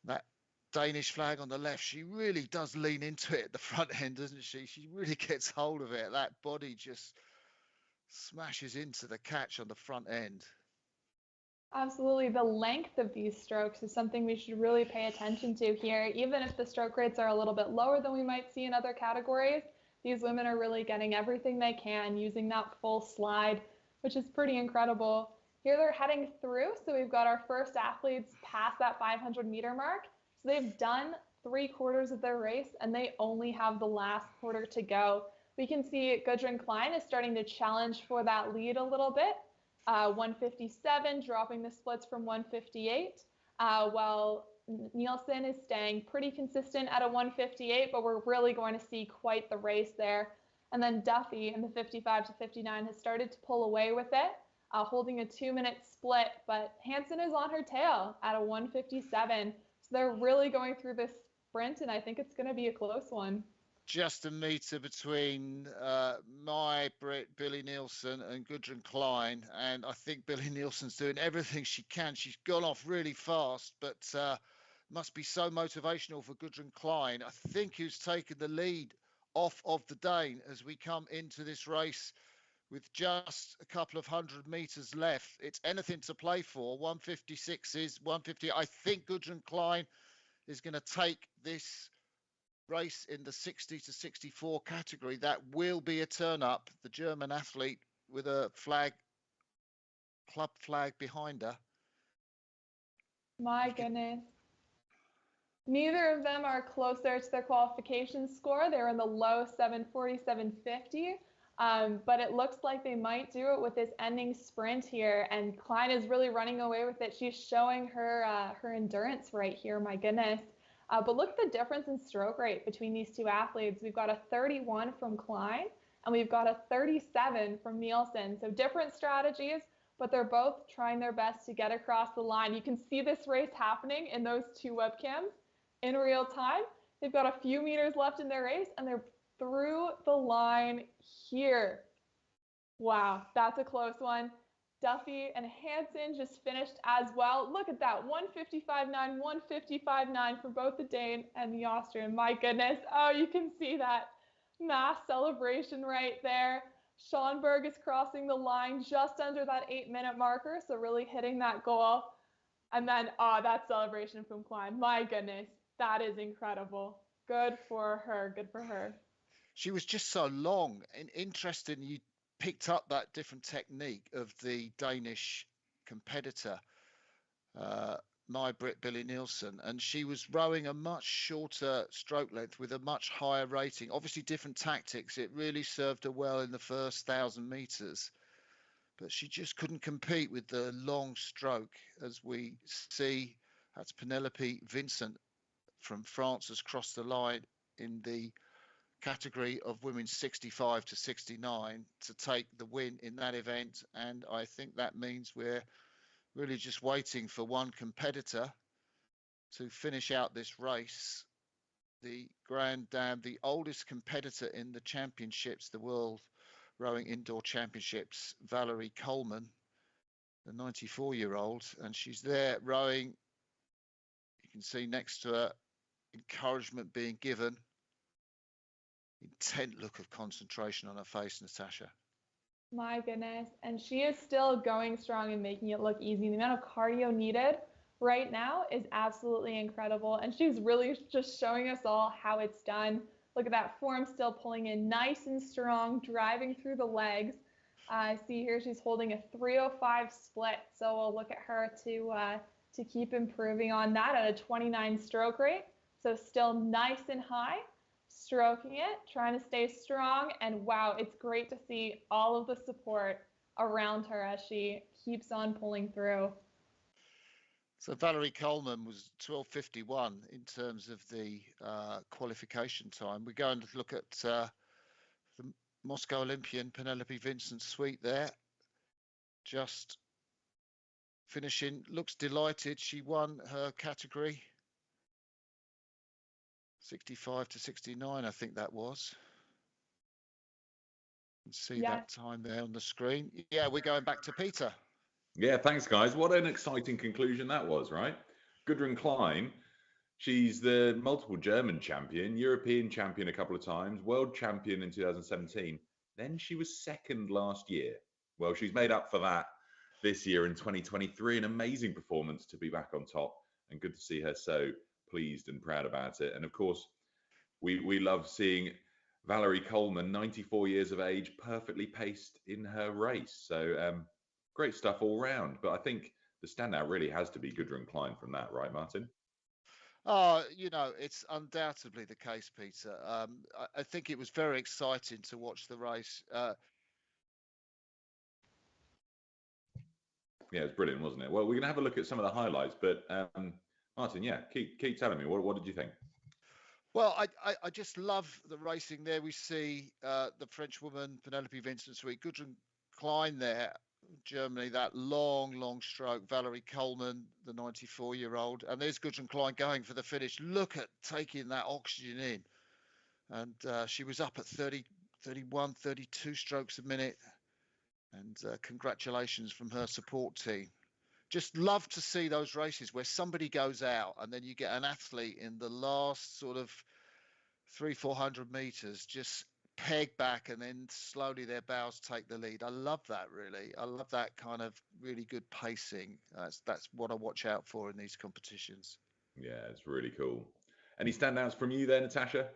Speaker 4: That Danish flag on the left, she really does lean into it at the front end, doesn't she? She really gets hold of it. That body just smashes into the catch on the front end.
Speaker 5: Absolutely. The length of these strokes is something we should really pay attention to here. Even if the stroke rates are a little bit lower than we might see in other categories, these women are really getting everything they can using that full slide, which is pretty incredible. Here they're heading through. So we've got our first athletes past that 500-meter mark. So they've done 3/4 of their race, and they only have the last quarter to go. We can see Gudrun Klein is starting to challenge for that lead a little bit. 1:57, dropping the splits from 1:58, while Nielsen is staying pretty consistent at a 1:58, but we're really going to see quite the race there. And then Duffy in the 55 to 59 has started to pull away with it, holding a 2-minute split, but Hansen is on her tail at a 1:57. So they're really going through this sprint, and I think it's going to be a close one.
Speaker 4: just a metre between my Brit, Billy Nielsen, and Gudrun Klein. And I think Billy Nielsen's doing everything she can. She's gone off really fast, but must be so motivational for Gudrun Klein, I think, who's taken the lead off of the Dane as we come into this race with just a couple of 100 metres left. It's anything to play for. 156 is 150. I think Gudrun Klein is going to take this race in the 60 to 64 category. That will be a turn up. The German athlete with a flag, club flag behind her.
Speaker 5: My goodness. Neither of them are closer to their qualification score. They're in the low 740, 750. But it looks like they might do it with this ending sprint here. And Klein is really running away with it. She's showing her her endurance right here. My goodness. But look at the difference in stroke rate between these two athletes. We've got a 31 from Klein, and we've got a 37 from Nielsen. So different strategies, but they're both trying their best to get across the line. You can see this race happening in those two webcams in real time. They've got a few meters left in their race, and they're through the line here. Wow, that's a close one. Duffy and Hansen just finished as well. Look at that, 155.9, 155.9 for both the Dane and the Austrian. My goodness. Oh, you can see that mass celebration right there. Schonberg is crossing the line just under that 8-minute marker, so really hitting that goal. And then, that celebration from Klein. My goodness, that is incredible. Good for her. Good for her.
Speaker 4: She was just so long. And interesting, you picked up that different technique of the Danish competitor, my Brit Billy Nielsen, and she was rowing a much shorter stroke length with a much higher rating. Obviously different tactics. It really served her well in the first 1,000 meters, but she just couldn't compete with the long stroke. As we see, that's Penelope Vincent from France has crossed the line in the category of women 65 to 69 to take the win in that event. And I think that means we're really just waiting for one competitor to finish out this race. The Grand Dam, the oldest competitor in the championships, the World Rowing Indoor Championships, Valerie Coleman, the 94-year-old, and she's there rowing. You can see next to her, encouragement being given. Intent look of concentration on her face, Natasha.
Speaker 5: My goodness. And she is still going strong and making it look easy. The amount of cardio needed right now is absolutely incredible. And she's really just showing us all how it's done. Look at that form still pulling in nice and strong, driving through the legs. I see here she's holding a 305 split. So we'll look at her to keep improving on that at a 29 stroke rate. So still nice and high. Stroking it, trying to stay strong, and wow, it's great to see all of the support around her as she keeps on pulling through.
Speaker 4: So Valerie Coleman was 12:51 in terms of the qualification time. We're going to look at the Moscow Olympian Penelope Vincent Sweet there, just finishing, looks delighted. She won her category. 65 to 69, I think that was. You can see that time there on the screen. Yeah, we're going back to Peter.
Speaker 1: Yeah, thanks, guys. What an exciting conclusion that was, right? Gudrun Klein, she's the multiple German champion, European champion a couple of times, world champion in 2017. Then she was second last year. Well, she's made up for that this year in 2023. An amazing performance to be back on top, and good to see her so pleased and proud about it. And of course, we love seeing Valerie Coleman, 94 years of age, perfectly paced in her race. So great stuff all round. But I think the standout really has to be Gudrun Klein from that, right, Martin?
Speaker 4: You know, it's undoubtedly the case, Peter. I think it was very exciting to watch the race.
Speaker 1: Yeah, it's brilliant, wasn't it? Well, we're going to have a look at some of the highlights, but Martin, yeah, keep telling me. What did you think?
Speaker 4: Well, I just love the racing there. We see the French woman, Penelope Vincent Sweet, Gudrun Klein there, Germany, that long stroke, Valerie Coleman, the 94-year-old. And there's Gudrun Klein going for the finish. Look at taking that oxygen in And she was up at 30, 31, 32 strokes a minute. And congratulations from her support team. Just love to see those races where somebody goes out and then you get an athlete in the last sort of 300-400 meters just peg back and then slowly their bows take the lead. I love that, really. I love that kind of really good pacing. That's what I watch out for in these competitions.
Speaker 1: Yeah, it's really cool. Any standouts from you there, Natasha?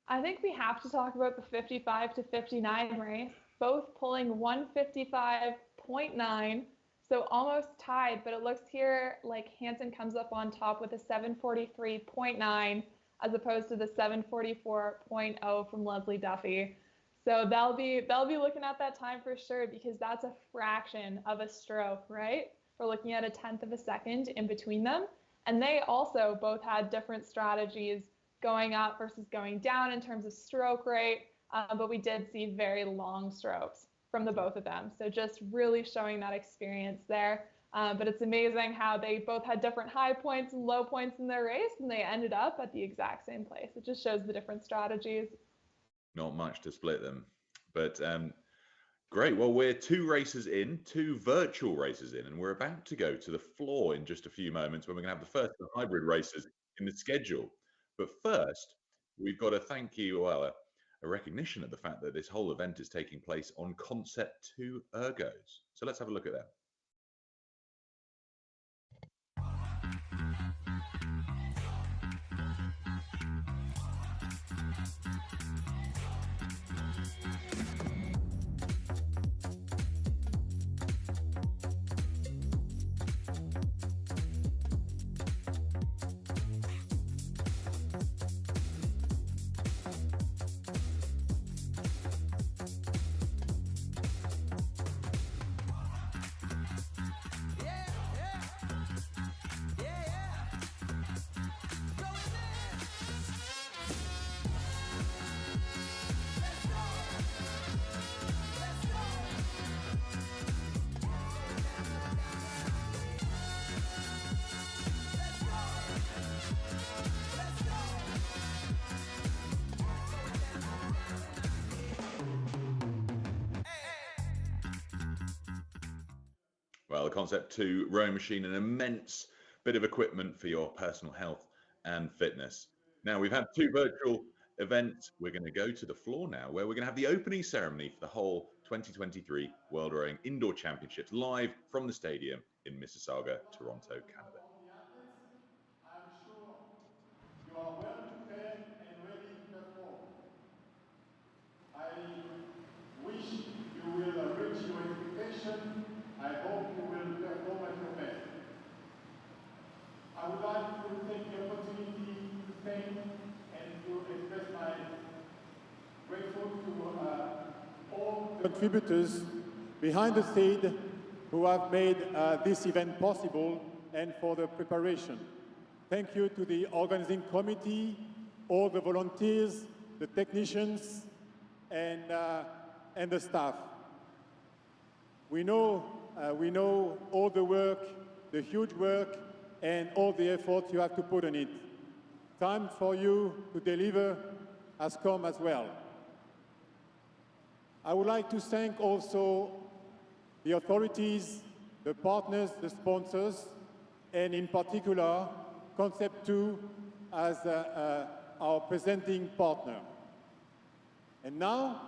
Speaker 5: I think we have to talk about the 55 to 59 race, both pulling 155.9, so almost tied, but it looks here like Hansen comes up on top with a 743.9 as opposed to the 744.0 from Leslie Duffy. So they'll be looking at that time for sure, because that's a fraction of a stroke, right? We're looking at a 1/10 of a second in between them. And they also both had different strategies going up versus going down in terms of stroke rate, but we did see very long strokes from the both of them. So just really showing that experience there. But it's amazing how they both had different high points and low points in their race, and they ended up at the exact same place. It just shows the different strategies.
Speaker 1: Not much to split them, but great. Well, we're 2 races in, 2 virtual races in, and we're about to go to the floor in just a few moments when we're going to have the first of the hybrid races in the schedule. But first, we've got a thank you, well, a recognition of the fact that this whole event is taking place on Concept 2 ergos. So let's have a look at that. Well, the Concept 2 rowing machine, an immense bit of equipment for your personal health and fitness. Now, we've had 2 virtual events. We're going to go to the floor now, where we're going to have the opening ceremony for the whole 2023 World Rowing Indoor Championships live from the stadium in Mississauga, Toronto, Canada.
Speaker 6: I'm sure you are well prepared and ready to perform. I wish you will reach your expectation. I hope you will perform at your best. I would like to take the opportunity to thank and to express my grateful to all contributors behind the scene who have made this event possible and for the preparation. Thank you to the organizing committee, all the volunteers, the technicians, and the staff. We know all the work, the huge work, and all the effort you have to put on it. Time for you to deliver has come as well. I would like to thank also the authorities, the partners, the sponsors, and in particular, Concept 2 as our presenting partner. And now,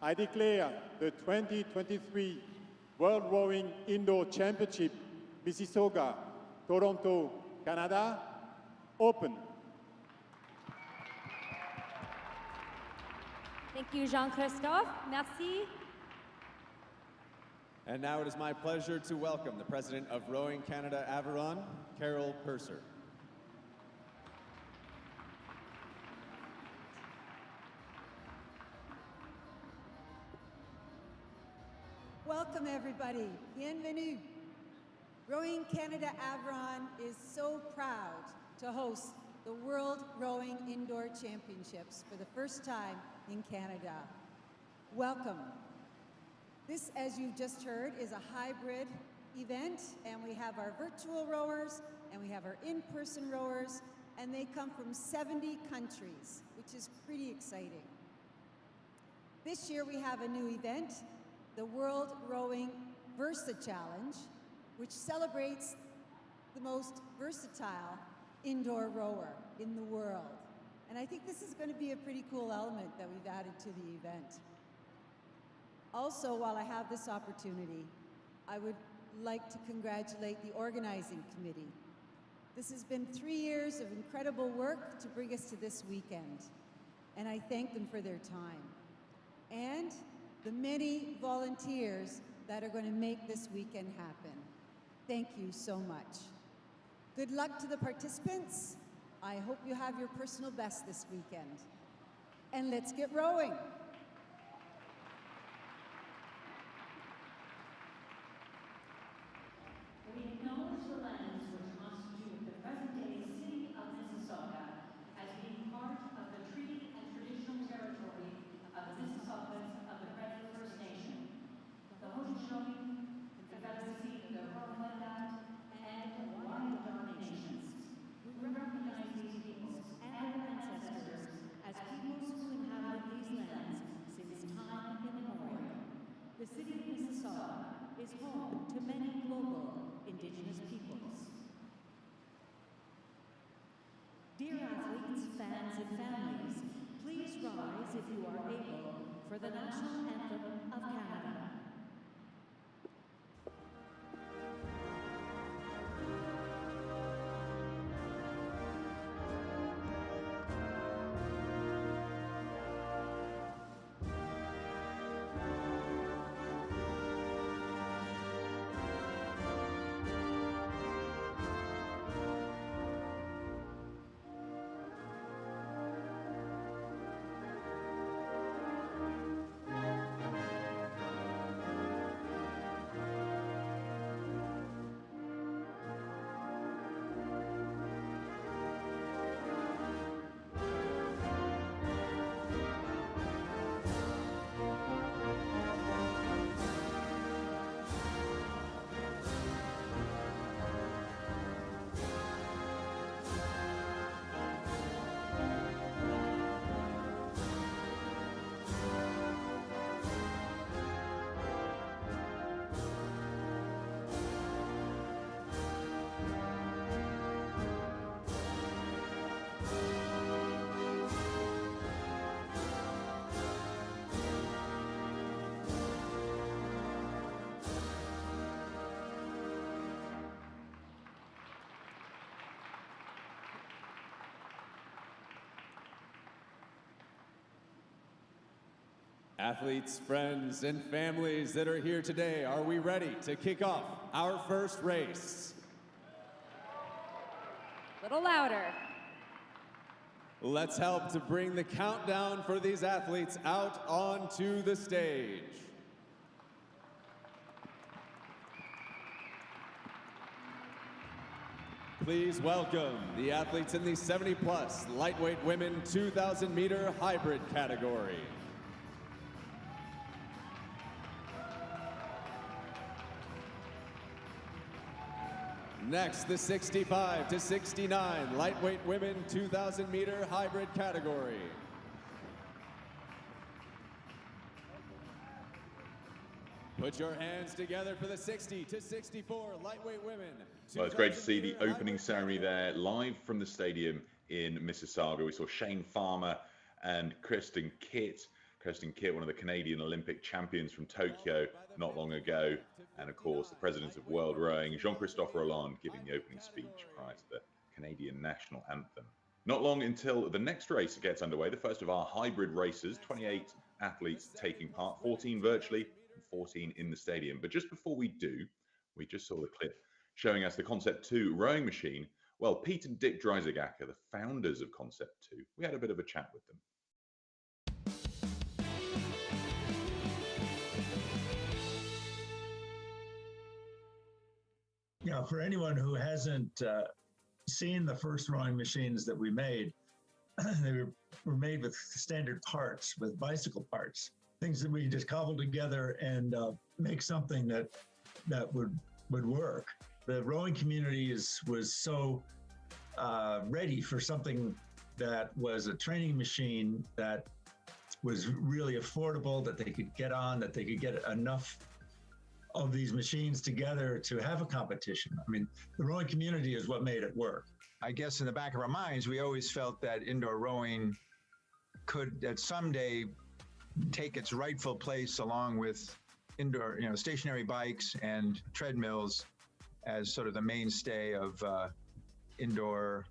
Speaker 6: I declare the 2023 World Rowing Indoor Championship, Mississauga, Toronto, Canada, open.
Speaker 7: Thank you, Jean-Christophe. Merci.
Speaker 8: And now it is my pleasure to welcome the President of Rowing Canada Aviron, Carol Purser.
Speaker 9: Welcome, everybody. Bienvenue. Rowing Canada Aviron is so proud to host the World Rowing Indoor Championships for the first time in Canada. Welcome. This, as you just heard, is a hybrid event, and we have our virtual rowers, and we have our in-person rowers, and they come from 70 countries, which is pretty exciting. This year we have a new event, the World Rowing Versa Challenge, which celebrates the most versatile indoor rower in the world. And I think this is going to be a pretty cool element that we've added to the event. Also, while I have this opportunity, I would like to congratulate the organizing committee. This has been 3 years of incredible work to bring us to this weekend, and I thank them for their time. And the many volunteers that are going to make this weekend happen. Thank you so much. Good luck to the participants. I hope you have your personal best this weekend. And let's get rowing.
Speaker 10: We acknowledge the lands which constitute the present-day city of Mississauga as being part of the treaty and traditional territory of the Mississaugas of the Credit First Nation, the Haudenosaunee, Confederacy, the Rwanda, and Wyandot nations. We recognize these peoples and their ancestors as peoples who inhabit these lands since time immemorial.
Speaker 11: The city of Mississauga is home to many global Indigenous peoples. Dear athletes, fans, and families, please rise if you are able for the national anthem of Canada.
Speaker 8: Athletes, friends, and families that are here today, are we ready to kick off our first race?
Speaker 7: Little louder.
Speaker 8: Let's help to bring the countdown for these athletes out onto the stage. Please welcome the athletes in the 70-plus lightweight women 2,000-meter hybrid category. Next, the 65 to 69 lightweight women 2,000-meter hybrid category. Put your hands together for the 60 to 64 lightweight women.
Speaker 1: Well, it's great to see the opening ceremony there live from the stadium in Mississauga. We saw Shane Farmer and Kirsten Kitt. Kirsten Kitt, one of the Canadian Olympic champions from Tokyo not long ago. And of course, the president of World Rowing, Jean-Christophe Rolland, giving the opening speech prior to the Canadian national anthem. Not long until the next race gets underway, the first of our hybrid races, 28 athletes taking part, 14 virtually and 14 in the stadium. But just before we do, we just saw the clip showing us the Concept 2 rowing machine. Well, Pete and Dick Dreisegach are the founders of Concept 2. We had a bit of a chat with them.
Speaker 12: You know, for anyone who hasn't seen the first rowing machines that we made, they were made with standard parts, with bicycle parts, things that we just cobbled together and make something that would work. The rowing community was so ready for something that was a training machine that was really affordable, that they could get on, that they could get enough of these machines together to have a competition. I mean, the rowing community is what made it work.
Speaker 13: I guess in the back of our minds, we always felt that indoor rowing could at someday take its rightful place along with indoor, stationary bikes and treadmills as sort of the mainstay of indoor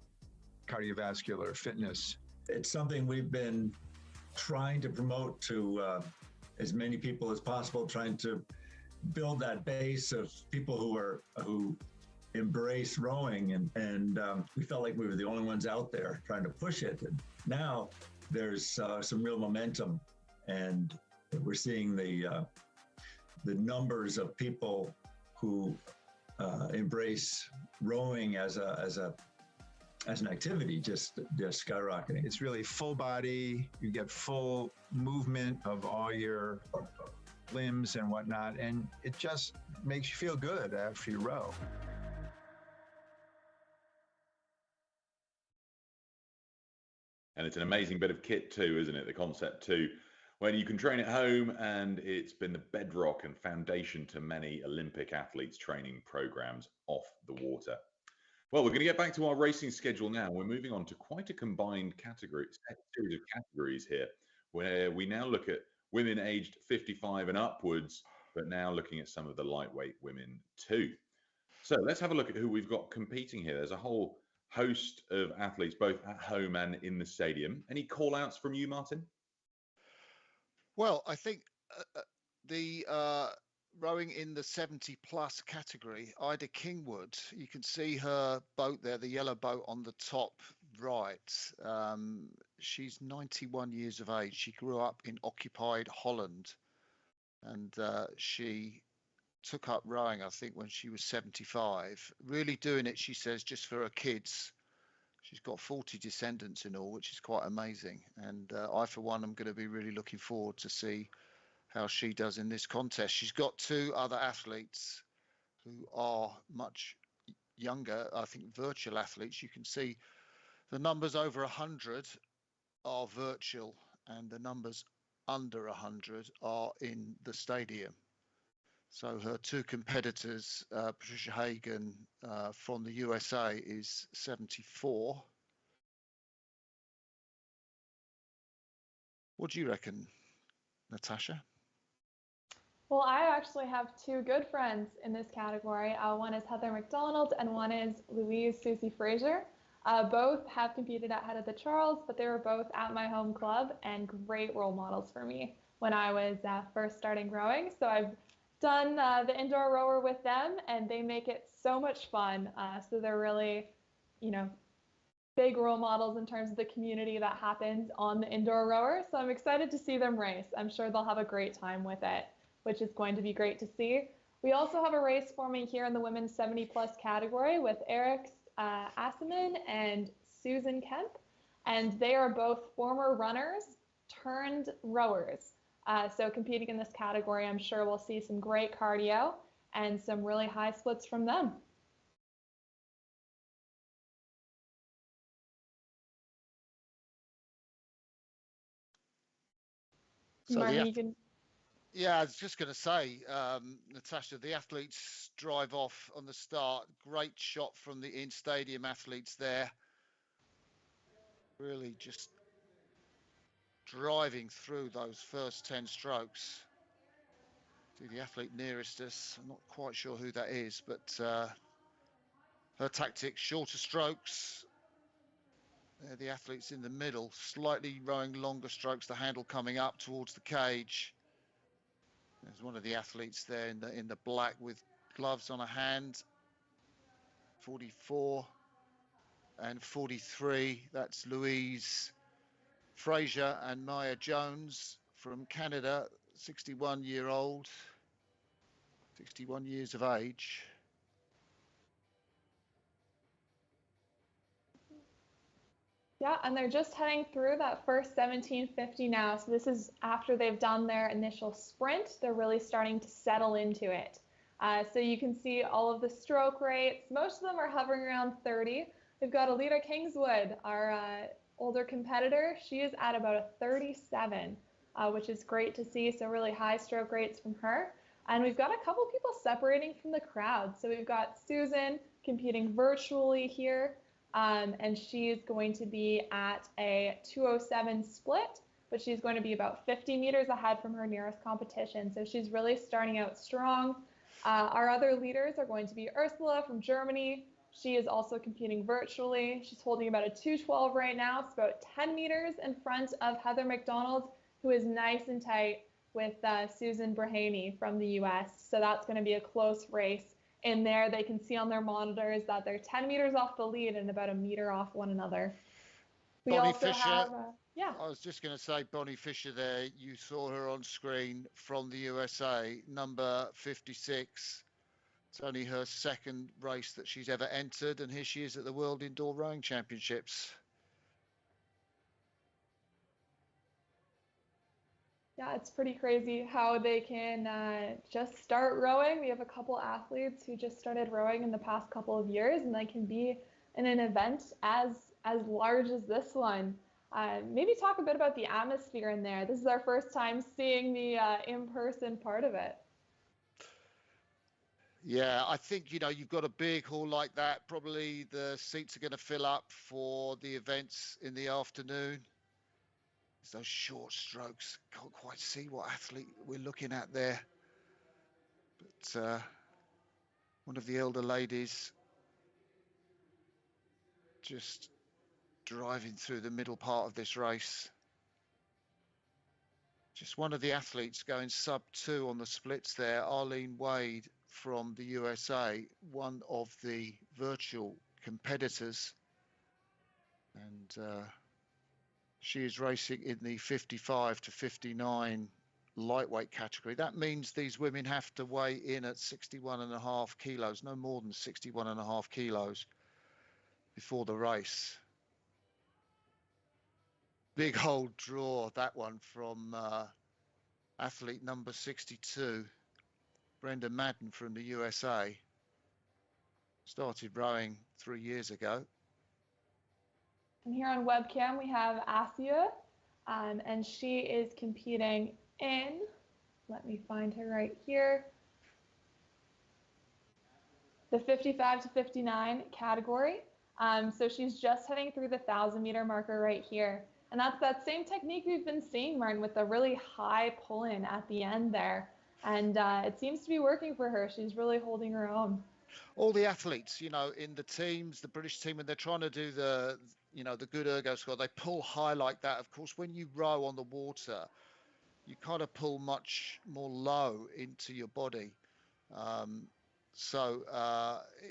Speaker 13: cardiovascular fitness.
Speaker 12: It's something we've been trying to promote to as many people as possible, trying to build that base of people who embrace rowing, and we felt like we were the only ones out there trying to push it. And now there's some real momentum, and we're seeing the numbers of people who embrace rowing as an activity just skyrocketing.
Speaker 13: It's really full body. You get full movement of all your limbs and whatnot, and it just makes you feel good after you row.
Speaker 1: And it's an amazing bit of kit too, isn't it? The concept too, when you can train at home, and it's been the bedrock and foundation to many Olympic athletes' training programs off the water. Well, we're going to get back to our racing schedule now. We're moving on to quite a combined series of categories here, where we now look at women aged 55 and upwards, but now looking at some of the lightweight women too. So let's have a look at who we've got competing here. There's a whole host of athletes, both at home and in the stadium. Any call outs from you, Martin?
Speaker 4: Well, I think the rowing in the 70 plus category, Ida Kingwood, you can see her boat there, the yellow boat on the top right. She's 91 years of age. She grew up in occupied Holland, and she took up rowing, I think, when she was 75. Really doing it, she says, just for her kids. She's got 40 descendants in all, which is quite amazing. And I, for one, am going to be really looking forward to see how she does in this contest. She's got two other athletes who are much younger, I think virtual athletes. You can see the numbers over 100 are virtual, and the numbers under 100 are in the stadium. So her two competitors, Patricia Hagan from the USA is 74. What do you reckon, Natasha?
Speaker 5: Well, I actually have two good friends in this category. One is Heather McDonald and one is Louise Susie Fraser. Both have competed at Head of the Charles, but they were both at my home club and great role models for me when I was first starting rowing. So I've done the indoor rower with them, and they make it so much fun. So they're really, big role models in terms of the community that happens on the indoor rower. So I'm excited to see them race. I'm sure they'll have a great time with it, which is going to be great to see. We also have a race forming here in the women's 70 plus category with Eric Asseman and Susan Kemp, and they are both former runners turned rowers. So competing in this category, I'm sure we'll see some great cardio and some really high splits from them.
Speaker 4: So
Speaker 5: Martin,
Speaker 4: yeah, I was just going to say, Natasha, the athletes drive off on the start. Great shot from the in-stadium athletes there. Really just driving through those first 10 strokes. See the athlete nearest us. I'm not quite sure who that is, but her tactics, shorter strokes. The athletes in the middle, slightly rowing longer strokes, the handle coming up towards the cage. There's one of the athletes there in the black with gloves on a hand. 44 and 43. That's Louise Fraser and Maya Jones from Canada, 61 years of age.
Speaker 5: Yeah, and they're just heading through that first 1750 now. So this is after they've done their initial sprint. They're really starting to settle into it. So you can see all of the stroke rates. Most of them are hovering around 30. We've got Alita Kingswood, our older competitor. She is at about a 37, which is great to see. So really high stroke rates from her. And we've got a couple people separating from the crowd. So we've got Susan competing virtually here, and she's going to be at a 2:07 split, but she's going to be about 50 meters ahead from her nearest competition. So she's really starting out strong. Our other leaders are going to be Ursula from Germany. She is also competing virtually. She's holding about a 2:12 right now. It's about 10 meters in front of Heather McDonald, who is nice and tight with Susan Brahaney from the US. So that's going to be a close race. In there, they can see on their monitors that they're 10 meters off the lead and about a meter off one another. We
Speaker 4: Bonnie
Speaker 5: also
Speaker 4: Fisher,
Speaker 5: have, yeah.
Speaker 4: I was just going to say, Bonnie Fisher there, you saw her on screen from the USA, number 56. It's only her second race that she's ever entered, and here she is at the World Indoor Rowing Championships.
Speaker 5: Yeah, it's pretty crazy how they can just start rowing. We have a couple athletes who just started rowing in the past couple of years, and they can be in an event as large as this one. Maybe talk a bit about the atmosphere in there. This is our first time seeing the in-person part of it.
Speaker 4: Yeah, I think, you've got a big hall like that. Probably the seats are going to fill up for the events in the afternoon. It's those short strokes. Can't quite see what athlete we're looking at there. But one of the elder ladies just driving through the middle part of this race. Just one of the athletes going sub-2 on the splits there, Arlene Wade from the USA, one of the virtual competitors. And she is racing in the 55 to 59 lightweight category. That means these women have to weigh in at 61.5 kilos, no more than 61.5 kilos before the race. Big old draw, that one, from athlete number 62, Brenda Madden from the USA. Started rowing 3 years ago.
Speaker 5: And here on webcam, we have Asia, and she is competing in, let me find her right here, the 55 to 59 category. So she's just heading through the 1,000-meter marker right here. And that's that same technique we've been seeing, Martin, with the really high pull-in at the end there. And it seems to be working for her. She's really holding her own.
Speaker 4: All the athletes, in the teams, the British team, when they're trying to do the good ergo score, they pull high like that. Of course, when you row on the water, you kind of pull much more low into your body. So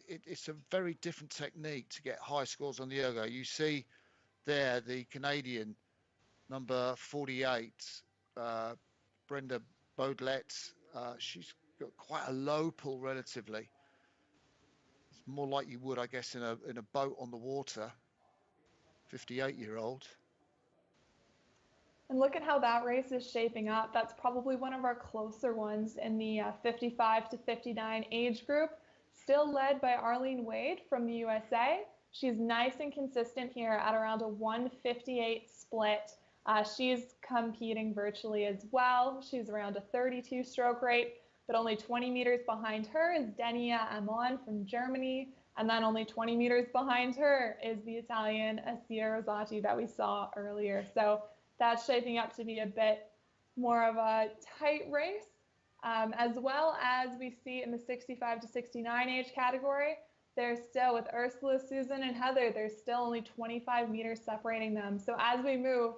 Speaker 4: it's a very different technique to get high scores on the ergo. You see there the Canadian number 48, Brenda Baudlet. She's got quite a low pull relatively. It's more like you would, I guess, in a boat on the water. 58-year-old.
Speaker 5: And look at how that race is shaping up. That's probably one of our closer ones in the 55 to 59 age group, still led by Arlene Wade from the USA. She's nice and consistent here at around a 1:58 split. She's competing virtually as well. She's around a 32 stroke rate, but only 20 meters behind her is Denia Amon from Germany. And then only 20 meters behind her is the Italian Asia Rosati that we saw earlier. So that's shaping up to be a bit more of a tight race, as well as we see in the 65 to 69 age category. There's still, with Ursula, Susan, and Heather, there's still only 25 meters separating them. So as we move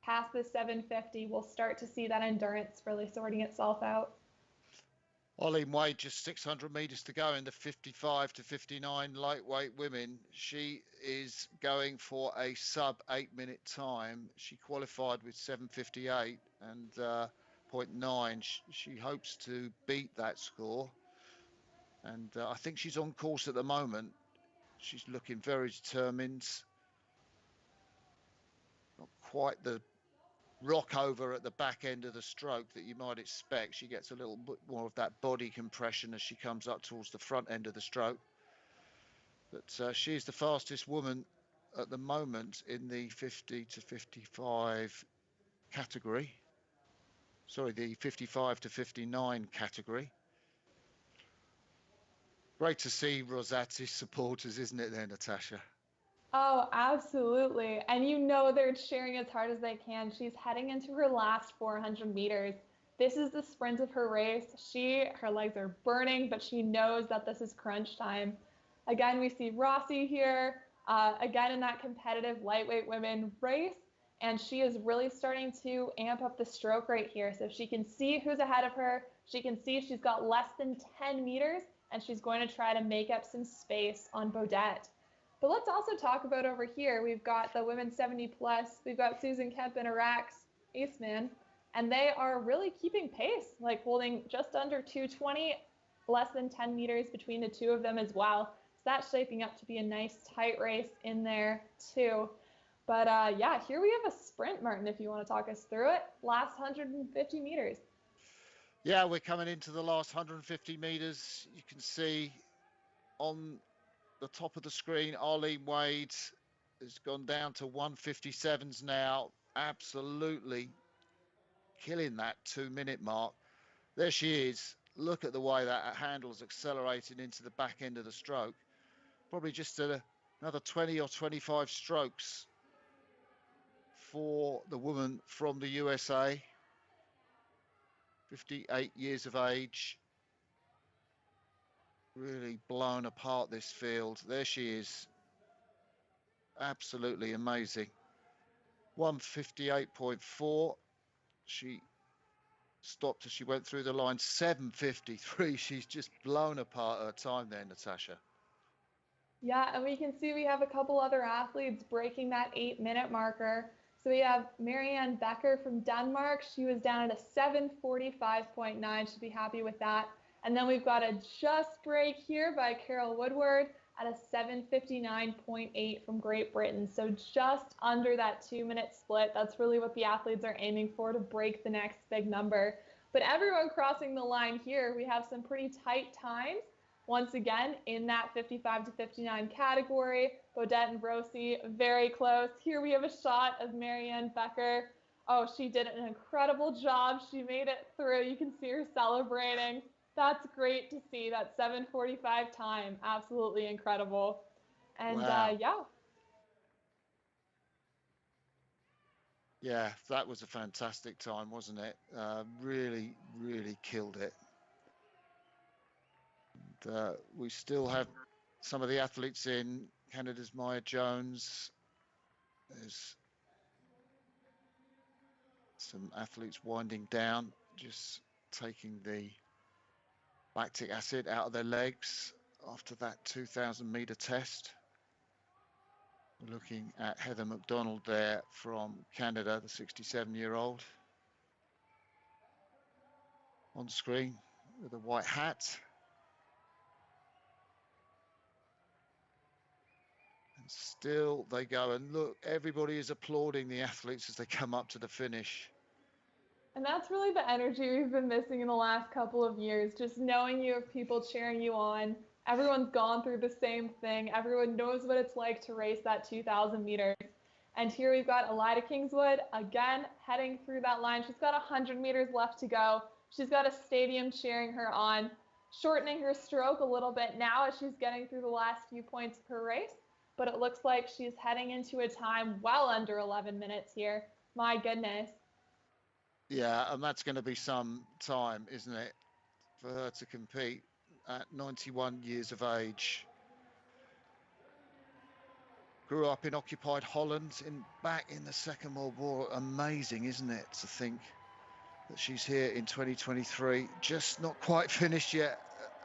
Speaker 5: past the 750, we'll start to see that endurance really sorting itself out.
Speaker 4: Arlene Wade, just 600 meters to go in the 55 to 59 lightweight women. She is going for a sub 8-minute time. She qualified with 7:58 and 0.9. She hopes to beat that score. And I think she's on course at the moment. She's looking very determined. Not quite the rock over at the back end of the stroke that you might expect. She gets a little bit more of that body compression as she comes up towards the front end of the stroke. But she is the fastest woman at the moment in the 50 to 55 category. Sorry, the 55 to 59 category. Great to see Rosati's supporters, isn't it there, Natasha?
Speaker 5: Oh, absolutely. And you know they're cheering as hard as they can. She's heading into her last 400 meters. This is the sprint of her race. Her legs are burning, but she knows that this is crunch time. Again, we see Rossi here, again in that competitive lightweight women race. And she is really starting to amp up the stroke right here. So she can see who's ahead of her. She can see she's got less than 10 meters, and she's going to try to make up some space on Baudette. But let's also talk about over here. We've got the women 70 plus. We've got Susan Kemp and Iraq's Eastman, and they are really keeping pace, like holding just under 220, less than 10 meters between the two of them as well. So that's shaping up to be a nice tight race in there too. But yeah, here we have a sprint, Martin, if you want to talk us through it. Last 150 meters.
Speaker 4: Yeah, we're coming into the last 150 meters. You can see on the top of the screen, Arlene Wade has gone down to 157s now. Absolutely killing that 2-minute mark. There she is. Look at the way that handle's accelerating into the back end of the stroke. Probably just another 20 or 25 strokes for the woman from the USA. 58 years of age. Really blown apart this field. There she is. Absolutely amazing. 158.4. She stopped as she went through the line. 7:53. She's just blown apart her time there, Natasha.
Speaker 5: Yeah, and we can see we have a couple other athletes breaking that 8-minute marker. So we have Marianne Becker from Denmark. She was down at a 7:45.9. She'd be happy with that. And then we've got a just break here by Carol Woodward at a 7:59.8 from Great Britain. So just under that 2-minute split. That's really what the athletes are aiming for, to break the next big number. But everyone crossing the line here, we have some pretty tight times. Once again, in that 55 to 59 category, Baudette and Rossi very close. Here we have a shot of Marianne Becker. Oh, she did an incredible job. She made it through. You can see her celebrating. That's great to see, that 7:45 time. Absolutely incredible. And
Speaker 4: wow.
Speaker 5: Yeah.
Speaker 4: Yeah, that was a fantastic time, wasn't it? Really, really killed it. And, we still have some of the athletes in. Canada's Maya Jones. There's some athletes winding down, just taking the lactic acid out of their legs after that 2,000 meter test. We're looking at Heather McDonald there from Canada, the 67-year-old. On screen with a white hat. And still they go, and look, everybody is applauding the athletes as they come up to the finish.
Speaker 5: And that's really the energy we've been missing in the last couple of years, just knowing you have people cheering you on. Everyone's gone through the same thing. Everyone knows what it's like to race that 2,000 meters. And here we've got Elida Kingswood, again, heading through that line. She's got 100 meters left to go. She's got a stadium cheering her on, shortening her stroke a little bit now as she's getting through the last few points of her race. But it looks like she's heading into a time well under 11 minutes here. My goodness.
Speaker 4: Yeah, and that's going to be some time, isn't it, for her to compete at 91 years of age. Grew up in occupied Holland, back in the Second World War. Amazing, isn't it, to think that she's here in 2023. Just not quite finished yet,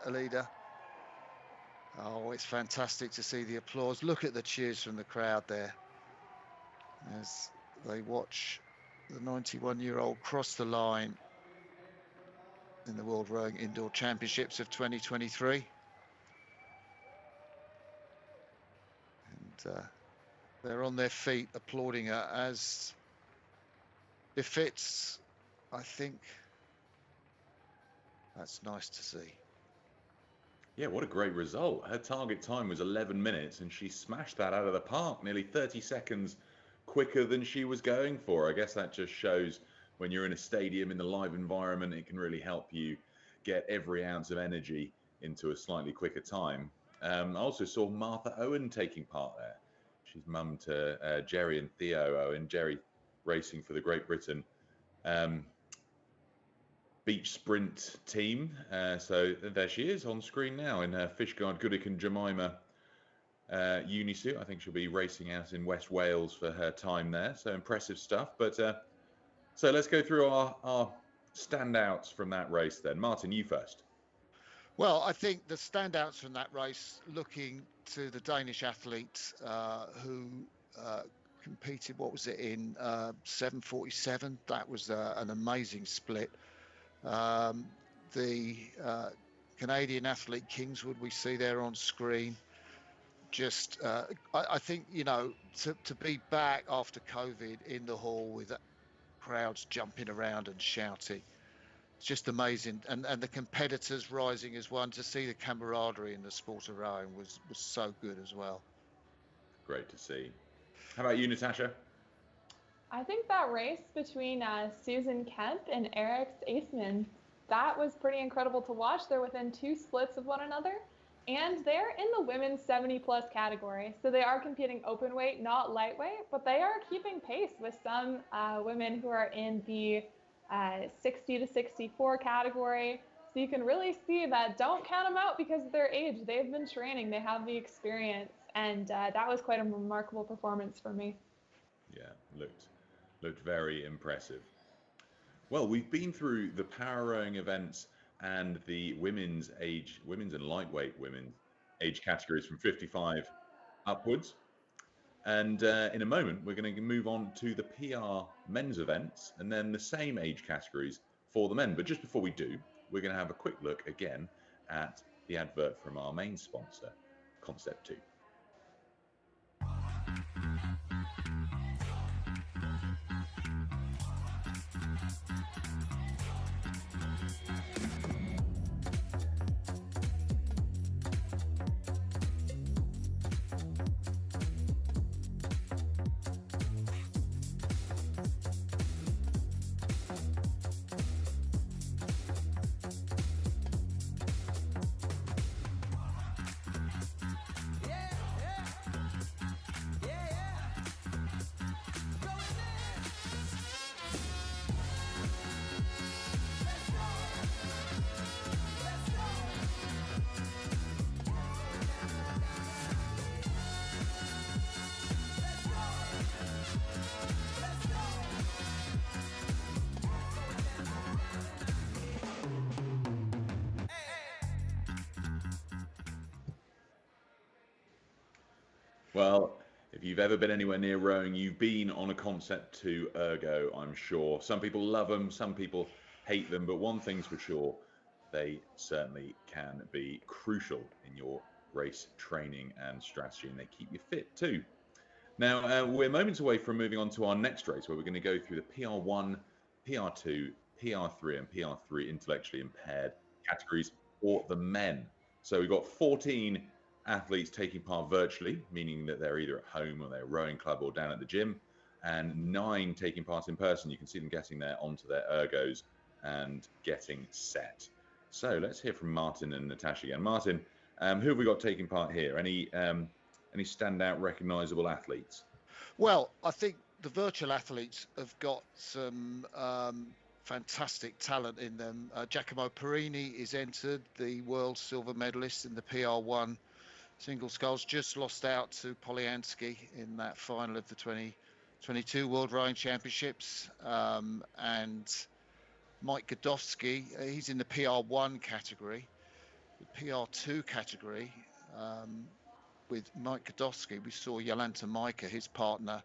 Speaker 4: Elida. Oh, it's fantastic to see the applause. Look at the cheers from the crowd there as they watch the 91-year-old cross the line in the World Rowing Indoor Championships of 2023. And they're on their feet applauding her as befits, I think. That's nice to see.
Speaker 1: Yeah, what a great result. Her target time was 11 minutes and she smashed that out of the park, nearly 30 seconds quicker than she was going for. I guess that just shows when you're in a stadium in the live environment, it can really help you get every ounce of energy into a slightly quicker time. I also saw Martha Owen taking part there. She's mum to Jerry and Theo Owen. Jerry racing for the Great Britain um, beach sprint team. So there she is on screen now in her Fishguard, Goodwick and Jemima unisuit. I think she'll be racing out in West Wales for her time there. So impressive stuff. But so let's go through our standouts from that race then. Martin, you first.
Speaker 4: Well, I think the standouts from that race, looking to the Danish athletes who competed, what was it, in 7:47? That was an amazing split. The Canadian athlete Kingswood, we see there on screen. Just, I think, you know, to be back after COVID in the hall with crowds jumping around and shouting, it's just amazing. And the competitors rising as one, to see the camaraderie in the sport of rowing was so good as well.
Speaker 1: Great to see. How about you, Natasha?
Speaker 5: I think that race between Susan Kemp and Eric Aceman, that was pretty incredible to watch. They're within 2 splits of one another, and they're in the women's 70-plus category. So they are competing open weight, not lightweight, but they are keeping pace with some women who are in the 60 to 64 category. So you can really see that don't count them out because of their age. They've been training, they have the experience, and that was quite a remarkable performance for me.
Speaker 1: Yeah, looked very impressive. Well, we've been through the power rowing events and the women's and lightweight women's age categories from 55 upwards. And in a moment, we're going to move on to the PR men's events and then the same age categories for the men. But just before we do, we're going to have a quick look again at the advert from our main sponsor, Concept 2. Well, if you've ever been anywhere near rowing, you've been on a Concept 2 ergo, I'm sure. Some people love them, some people hate them, but one thing's for sure, they certainly can be crucial in your race training and strategy, and they keep you fit too. Now, we're moments away from moving on to our next race, where we're going to go through the PR1, PR2, PR3, and PR3 intellectually impaired categories for the men. So we've got 14 athletes taking part virtually, meaning that they're either at home or their rowing club or down at the gym, and 9 taking part in person. You can see them getting there onto their ergos and getting set. So let's hear from Martin and Natasha again. Martin, who have we got taking part here? Any standout recognisable athletes?
Speaker 4: Well, I think the virtual athletes have got some fantastic talent in them. Giacomo Perini is entered, the world silver medalist in the PR1 single sculls, just lost out to Polyansky in that final of the 2022 World Rowing Championships. And Mike Godowski, he's in the PR1 category. The PR2 category, with Mike Godowski, we saw Jolanta Mika, his partner,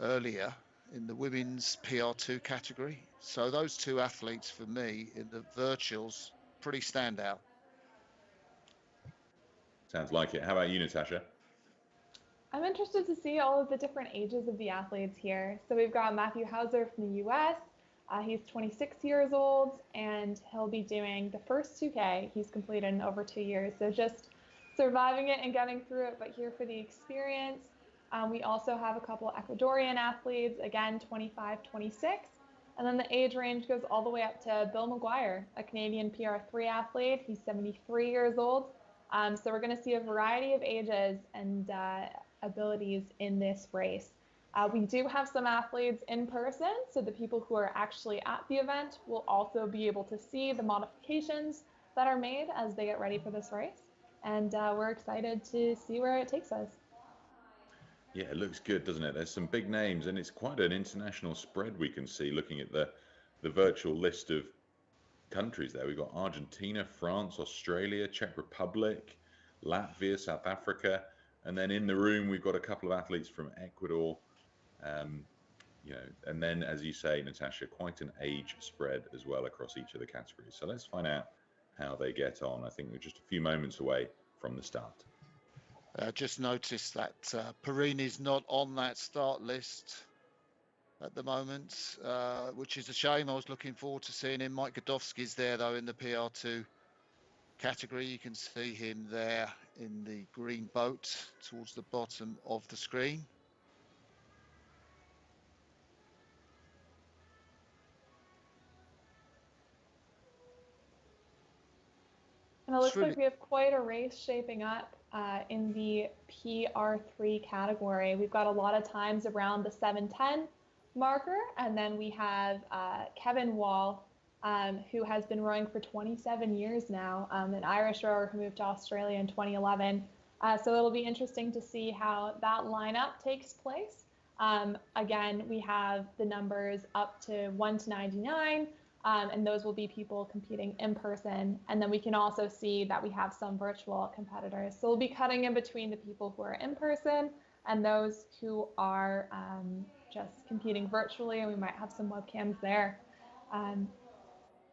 Speaker 4: earlier in the women's PR2 category. So those 2 athletes for me in the virtuals, pretty standout.
Speaker 1: Sounds like it. How about you, Natasha?
Speaker 5: I'm interested to see all of the different ages of the athletes here. So we've got Matthew Hauser from the US, He's 26 years old, and he'll be doing the first 2K he's completed in over 2 years. So just surviving it and getting through it, but here for the experience. We also have a couple Ecuadorian athletes, again, 25, 26. And then the age range goes all the way up to Bill McGuire, a Canadian PR3 athlete. He's 73 years old. So we're going to see a variety of ages and abilities in this race. We do have some athletes in person, so the people who are actually at the event will also be able to see the modifications that are made as they get ready for this race. And we're excited to see where it takes us.
Speaker 1: Yeah, it looks good, doesn't it? There's some big names, and it's quite an international spread we can see looking at the virtual list of countries there. We've got Argentina, France, Australia, Czech Republic, Latvia, South Africa, and then in the room we've got a couple of athletes from Ecuador. And then, as you say, Natasha, quite an age spread as well across each of the categories. So let's find out how they get on. I think we're just a few moments away from the start.
Speaker 4: Just noticed that Perini's not on that start list at the moment, which is a shame. I was looking forward to seeing him. Mike Godowski's there, though, in the PR2 category. You can see him there in the green boat towards the bottom of the screen.
Speaker 5: And it looks like we have quite a race shaping up in the PR3 category. We've got a lot of times around the 7:10 marker, and then we have Kevin Wall, who has been rowing for 27 years now, an Irish rower who moved to Australia in 2011. So it'll be interesting to see how that lineup takes place. Again, we have the numbers up to 1 to 99. And those will be people competing in person. And then we can also see that we have some virtual competitors. So we'll be cutting in between the people who are in person and those who are just competing virtually, and we might have some webcams there.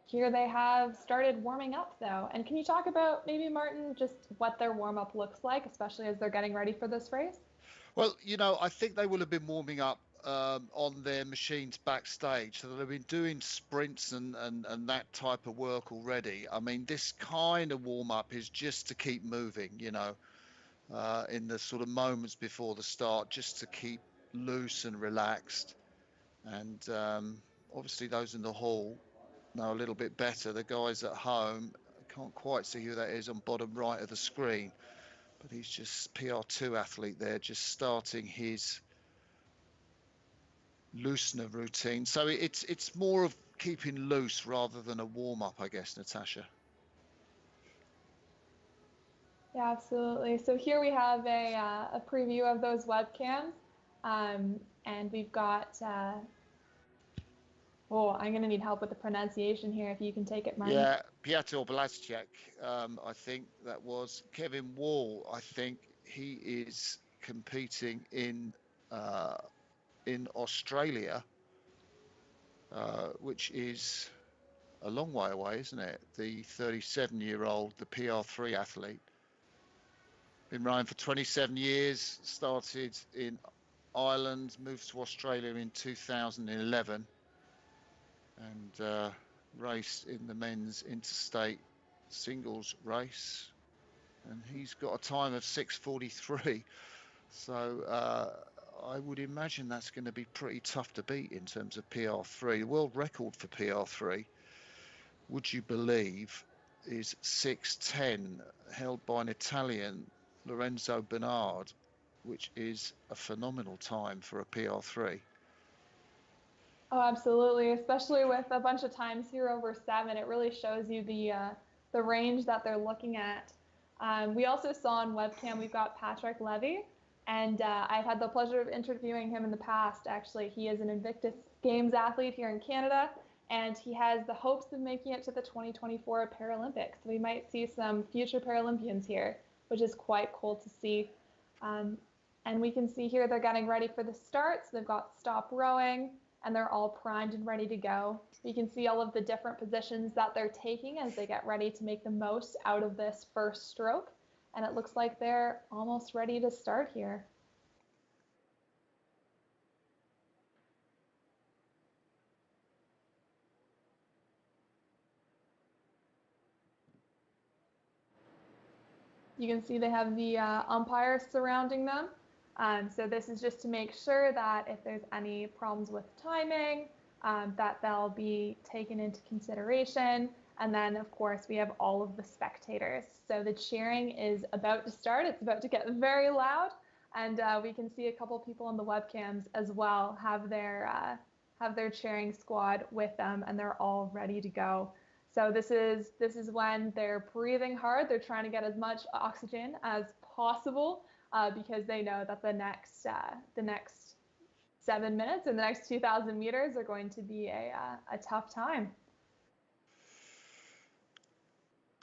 Speaker 5: Here they have started warming up, though. And can you talk about, maybe, Martin, just what their warm-up looks like, especially as they're getting ready for this race?
Speaker 4: Well, I think they will have been warming up on their machines backstage, so they've been doing sprints and that type of work already. I mean, this kind of warm-up is just to keep moving, in the sort of moments before the start, just to keep loose and relaxed. And obviously those in the hall know a little bit better. The guys at home, I can't quite see who that is on bottom right of the screen, but he's just PR2 athlete there, just starting his loosener routine. So it's more of keeping loose rather than a warm-up, I guess, Natasha.
Speaker 5: Yeah, absolutely. So here we have a preview of those webcams, and we've got I'm going to need help with the pronunciation here, if you can take it, Martin.
Speaker 4: Yeah, Piotr Blazczak, I think that was Kevin Wall. I think he is competing in Australia, which is a long way away, isn't it? The 37-year-old, the PR3 athlete, been rowing for 27 years, started in Ireland, moved to Australia in 2011, and raced in the men's interstate singles race, and he's got a time of 6:43. So I would imagine that's going to be pretty tough to beat in terms of PR3. The world record for PR3, would you believe, is 6:10, held by an Italian, Lorenzo Bernard, which is a phenomenal time for a PR3.
Speaker 5: Oh, absolutely, especially with a bunch of times here over 7. It really shows you the range that they're looking at. We also saw on webcam, we've got Patrick Levy, and I've had the pleasure of interviewing him in the past. Actually, he is an Invictus Games athlete here in Canada, and he has the hopes of making it to the 2024 Paralympics. So we might see some future Paralympians here, which is quite cool to see. And we can see here they're getting ready for the start. So they've got stop rowing, and they're all primed and ready to go. You can see all of the different positions that they're taking as they get ready to make the most out of this first stroke. And it looks like they're almost ready to start here. You can see they have the umpires surrounding them. So this is just to make sure that if there's any problems with timing, that they'll be taken into consideration. And then, of course, we have all of the spectators. So the cheering is about to start. It's about to get very loud. And we can see a couple people on the webcams as well have their cheering squad with them, and they're all ready to go. So this is when they're breathing hard. They're trying to get as much oxygen as possible because they know that the next 7 minutes and the next 2,000 meters are going to be a tough time.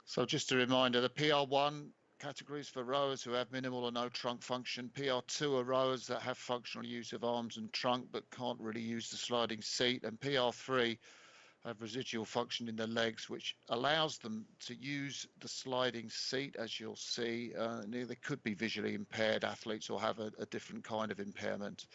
Speaker 4: So just a reminder, the PR1 categories for rowers who have minimal or no trunk function. PR2 are rowers that have functional use of arms and trunk but can't really use the sliding seat. And PR3 have residual function in their legs, which allows them to use the sliding seat, as you'll see. They could be visually impaired athletes or have a different kind of impairment.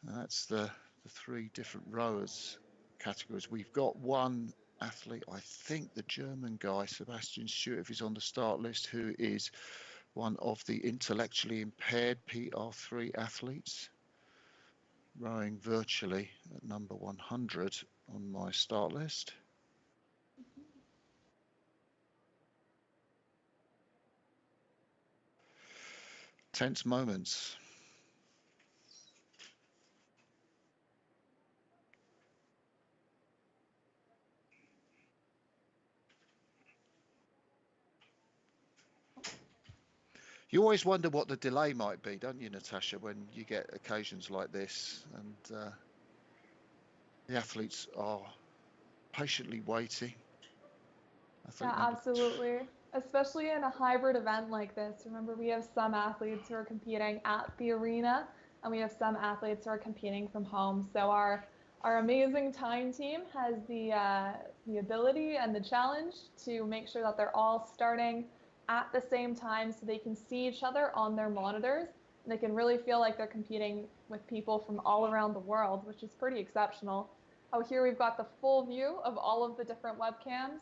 Speaker 4: That's the three different rowers categories. We've got one athlete, I think the German guy, Sebastian Stewart, if he's on the start list, who is one of the intellectually impaired PR3 athletes, rowing virtually at number 100 on my start list. Tense moments. You always wonder what the delay might be, don't you, Natasha, when you get occasions like this, and the athletes are patiently waiting.
Speaker 5: Yeah, absolutely. Especially in a hybrid event like this. Remember, we have some athletes who are competing at the arena, and we have some athletes who are competing from home. So our amazing time team has the ability and the challenge to make sure that they're all starting at the same time so they can see each other on their monitors. And they can really feel like they're competing with people from all around the world, which is pretty exceptional. Oh, here we've got the full view of all of the different webcams.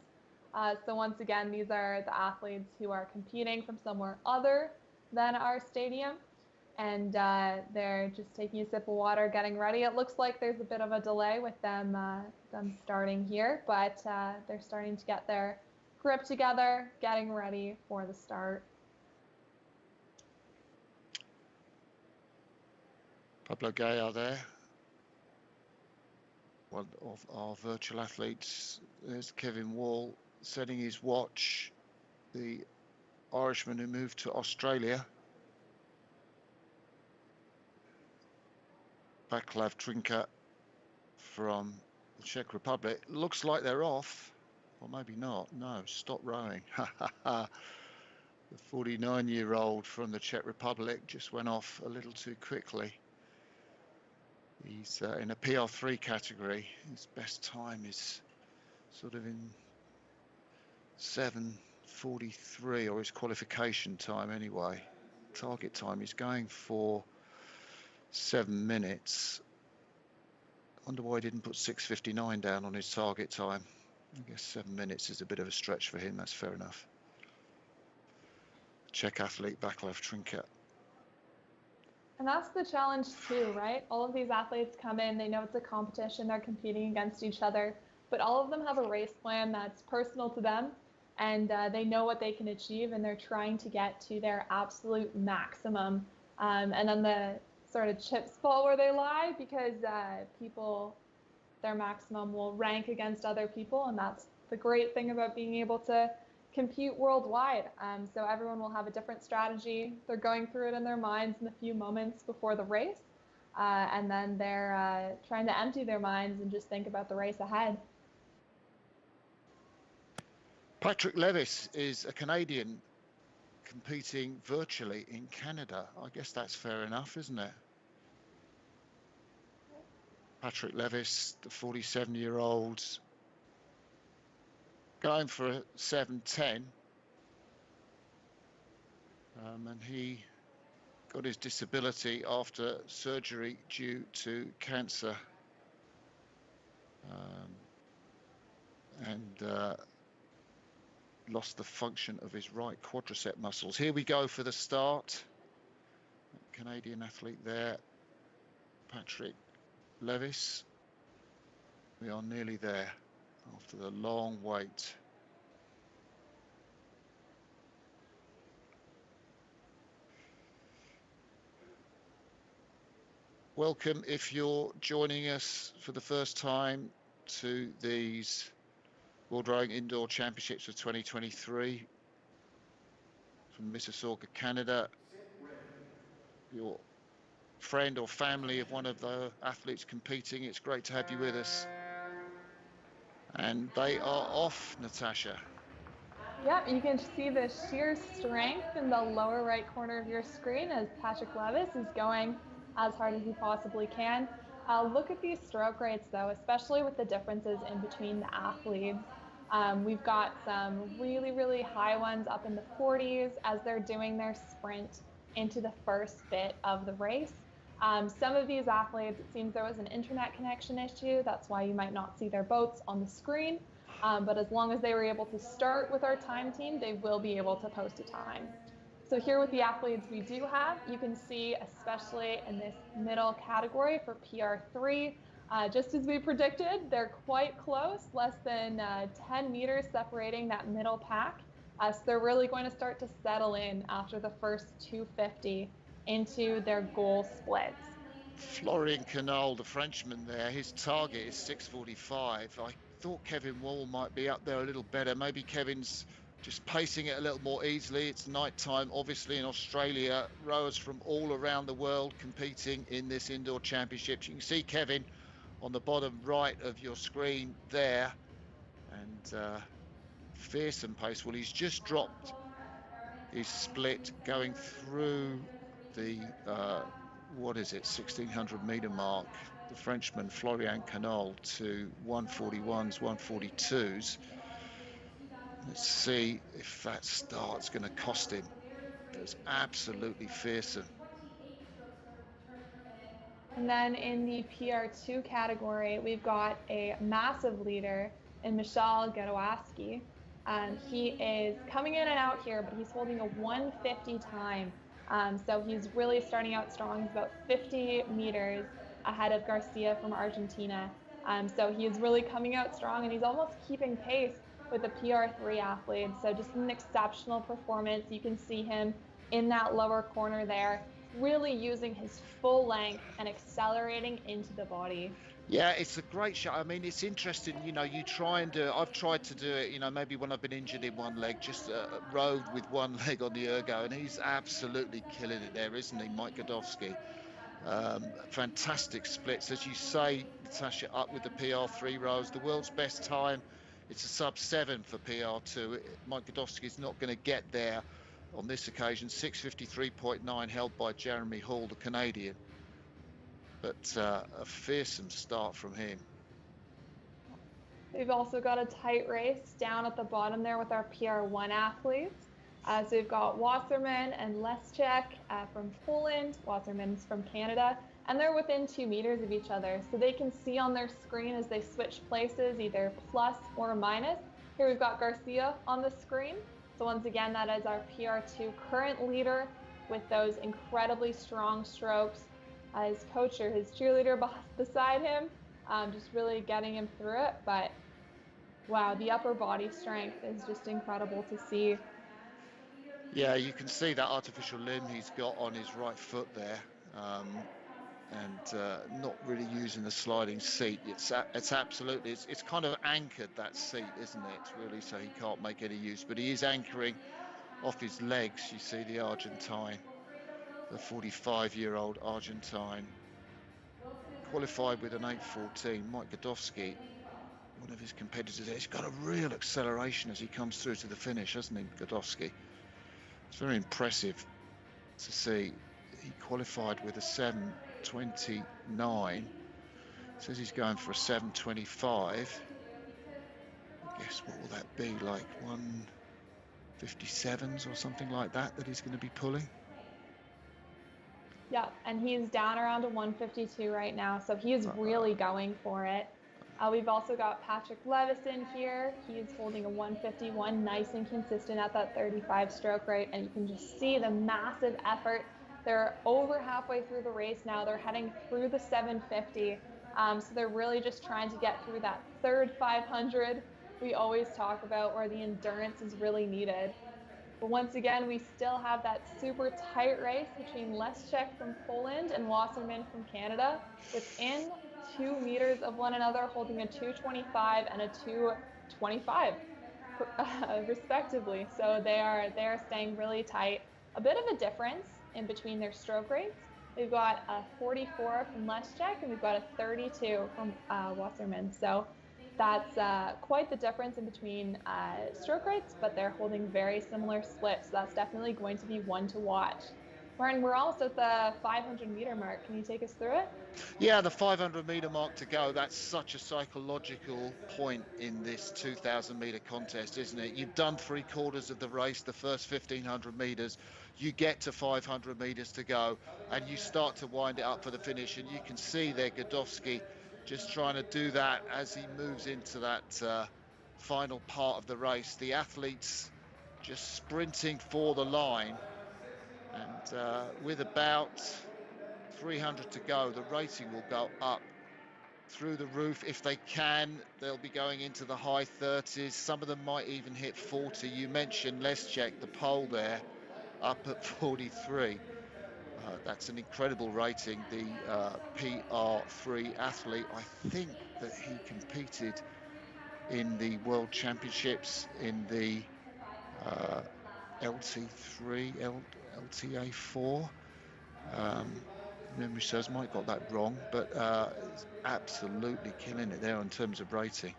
Speaker 5: So once again, these are the athletes who are competing from somewhere other than our stadium. And they're just taking a sip of water, getting ready. It looks like there's a bit of a delay with them starting here, but they're starting to get their grip together, getting ready for the start.
Speaker 4: Pablo Gaya there, one of our virtual athletes. There's Kevin Wall setting his watch, the Irishman who moved to Australia. Václav Trinka from the Czech Republic. Looks like they're off, or maybe not. No, stop rowing. The 49-year-old from the Czech Republic just went off a little too quickly. He's in a PR3 category. His best time is sort of in 7:43, or his qualification time anyway. Target time, he's going for 7 minutes. Wonder why he didn't put 6:59 down on his target time. I guess 7 minutes is a bit of a stretch for him. That's fair enough. Czech athlete Václav Trinka.
Speaker 5: And that's the challenge too, right? All of these athletes come in, they know it's a competition, they're competing against each other, but all of them have a race plan that's personal to them, and they know what they can achieve, and they're trying to get to their absolute maximum. And then the sort of chips fall where they lie, because their maximum will rank against other people, and that's the great thing about being able to compete worldwide. So everyone will have a different strategy. They're going through it in their minds in the few moments before the race, and then they're trying to empty their minds and just think about the race ahead.
Speaker 4: Patrick Levis is a Canadian competing virtually in Canada. I guess that's fair enough, isn't it? Patrick Levis, the 47-year-old, going for a 7:10, and he got his disability after surgery due to cancer, and lost the function of his right quadricep muscles. Here we go for the start. Canadian athlete there, Patrick Levis. We are nearly there after the long wait. Welcome if you're joining us for the first time to these World Rowing Indoor Championships of 2023 from Mississauga, Canada. Your friend or family of one of the athletes competing, it's great to have you with us. And they are off, Natasha.
Speaker 5: Yep, you can see the sheer strength in the lower right corner of your screen as Patrick Levis is going as hard as he possibly can. Look at these stroke rates though, especially with the differences in between the athletes. We've got some really, really high ones up in the 40s as they're doing their sprint into the first bit of the race. Some of these athletes, it seems there was an internet connection issue. That's why you might not see their boats on the screen. But as long as they were able to start with our time team, they will be able to post a time. So here with the athletes we do have, you can see, especially in this middle category for PR3, just as we predicted, they're quite close, less than 10 meters separating that middle pack. So they're really going to start to settle in after the first 250 into their goal splits.
Speaker 4: Florian Canol, the Frenchman there, his target is 6:45. I thought Kevin Wall might be up there a little better. Maybe Kevin's just pacing it a little more easily. It's night time, obviously, in Australia. Rowers from all around the world competing in this indoor championships. You can see Kevin on the bottom right of your screen there. And fearsome pace. Well, he's just dropped his split going through the, 1600 meter mark. The Frenchman Florian Canol to 141s, 142s. Let's see if that start's going to cost him. It's absolutely fearsome.
Speaker 5: And then in the PR2 category, we've got a massive leader in Michal Garowaski. He is coming in and out here, but he's holding a 150 time. So he's really starting out strong. He's about 50 meters ahead of Garcia from Argentina. So he is really coming out strong, and he's almost keeping pace with the PR3 athletes. So just an exceptional performance. You can see him in that lower corner there, really using his full length and accelerating into the body.
Speaker 4: Yeah, it's a great shot. I mean, it's interesting, you know, you try and do it. I've tried to do it, you know, maybe when I've been injured in one leg, just rode with one leg on the ergo, and he's absolutely killing it there, isn't he, Mike Godowski? Fantastic splits, as you say, Natasha, up with the PR3 rows. The world's best time, it's a sub-7 for PR2. Mike Godowski is not going to get there on this occasion. 6:53.9 held by Jeremy Hall, the Canadian. But a fearsome start from him.
Speaker 5: We've also got a tight race down at the bottom there with our PR1 athletes. So we've got Wasserman and Leschek from Poland. Wasserman's from Canada. And they're within 2 meters of each other. So they can see on their screen as they switch places, either plus or minus. Here we've got Garcia on the screen. So once again, that is our PR2 current leader with those incredibly strong strokes. His coach or his cheerleader beside him, just really getting him through it. But wow, the upper body strength is just incredible to see.
Speaker 4: Yeah, you can see that artificial limb he's got on his right foot there, and not really using the sliding seat. It's absolutely, it's kind of anchored, that seat, isn't it? Really, so he can't make any use, but he is anchoring off his legs. You see the Argentine, the 45-year-old Argentine, qualified with an 8:14. Mike Godowski, one of his competitors there, he's got a real acceleration as he comes through to the finish, hasn't he, Godowski? It's very impressive to see. He qualified with a 7:29. Says he's going for a 7:25. I guess what will that be, like 1:57s or something like that he's going to be pulling?
Speaker 5: Yeah, and he's down around a 152 right now, so he is really going for it. We've also got Patrick Levison here. He's holding a 151, nice and consistent at that 35 stroke rate, and you can just see the massive effort. They're over halfway through the race now. They're heading through the 750, so they're really just trying to get through that third 500 we always talk about, where the endurance is really needed. But once again, we still have that super tight race between Leszczyk from Poland and Wasserman from Canada, within 2 meters of one another, holding a 225 and a 225 respectively. So they are staying really tight. A bit of a difference in between their stroke rates. We've got a 44 from Leszczyk and we've got a 32 from Wasserman. So that's quite the difference in between stroke rates, but they're holding very similar splits. So that's definitely going to be one to watch. Martin, we're almost at the 500-meter mark. Can you take us through it?
Speaker 4: Yeah, the 500-meter mark to go. That's such a psychological point in this 2,000-meter contest, isn't it? You've done 3/4 of the race, the first 1,500 meters. You get to 500 meters to go, and you start to wind it up for the finish. And you can see there Godowski just trying to do that as he moves into that final part of the race. The athletes just sprinting for the line. And with about 300 to go, the rating will go up through the roof. If they can, they'll be going into the high 30s. Some of them might even hit 40. You mentioned Leszczyk, the pole there, up at 43. That's an incredible rating. The PR3 athlete, I think that he competed in the World Championships in the LT3, LTA4. Memory serves, might got that wrong, but it's absolutely killing it there in terms of rating.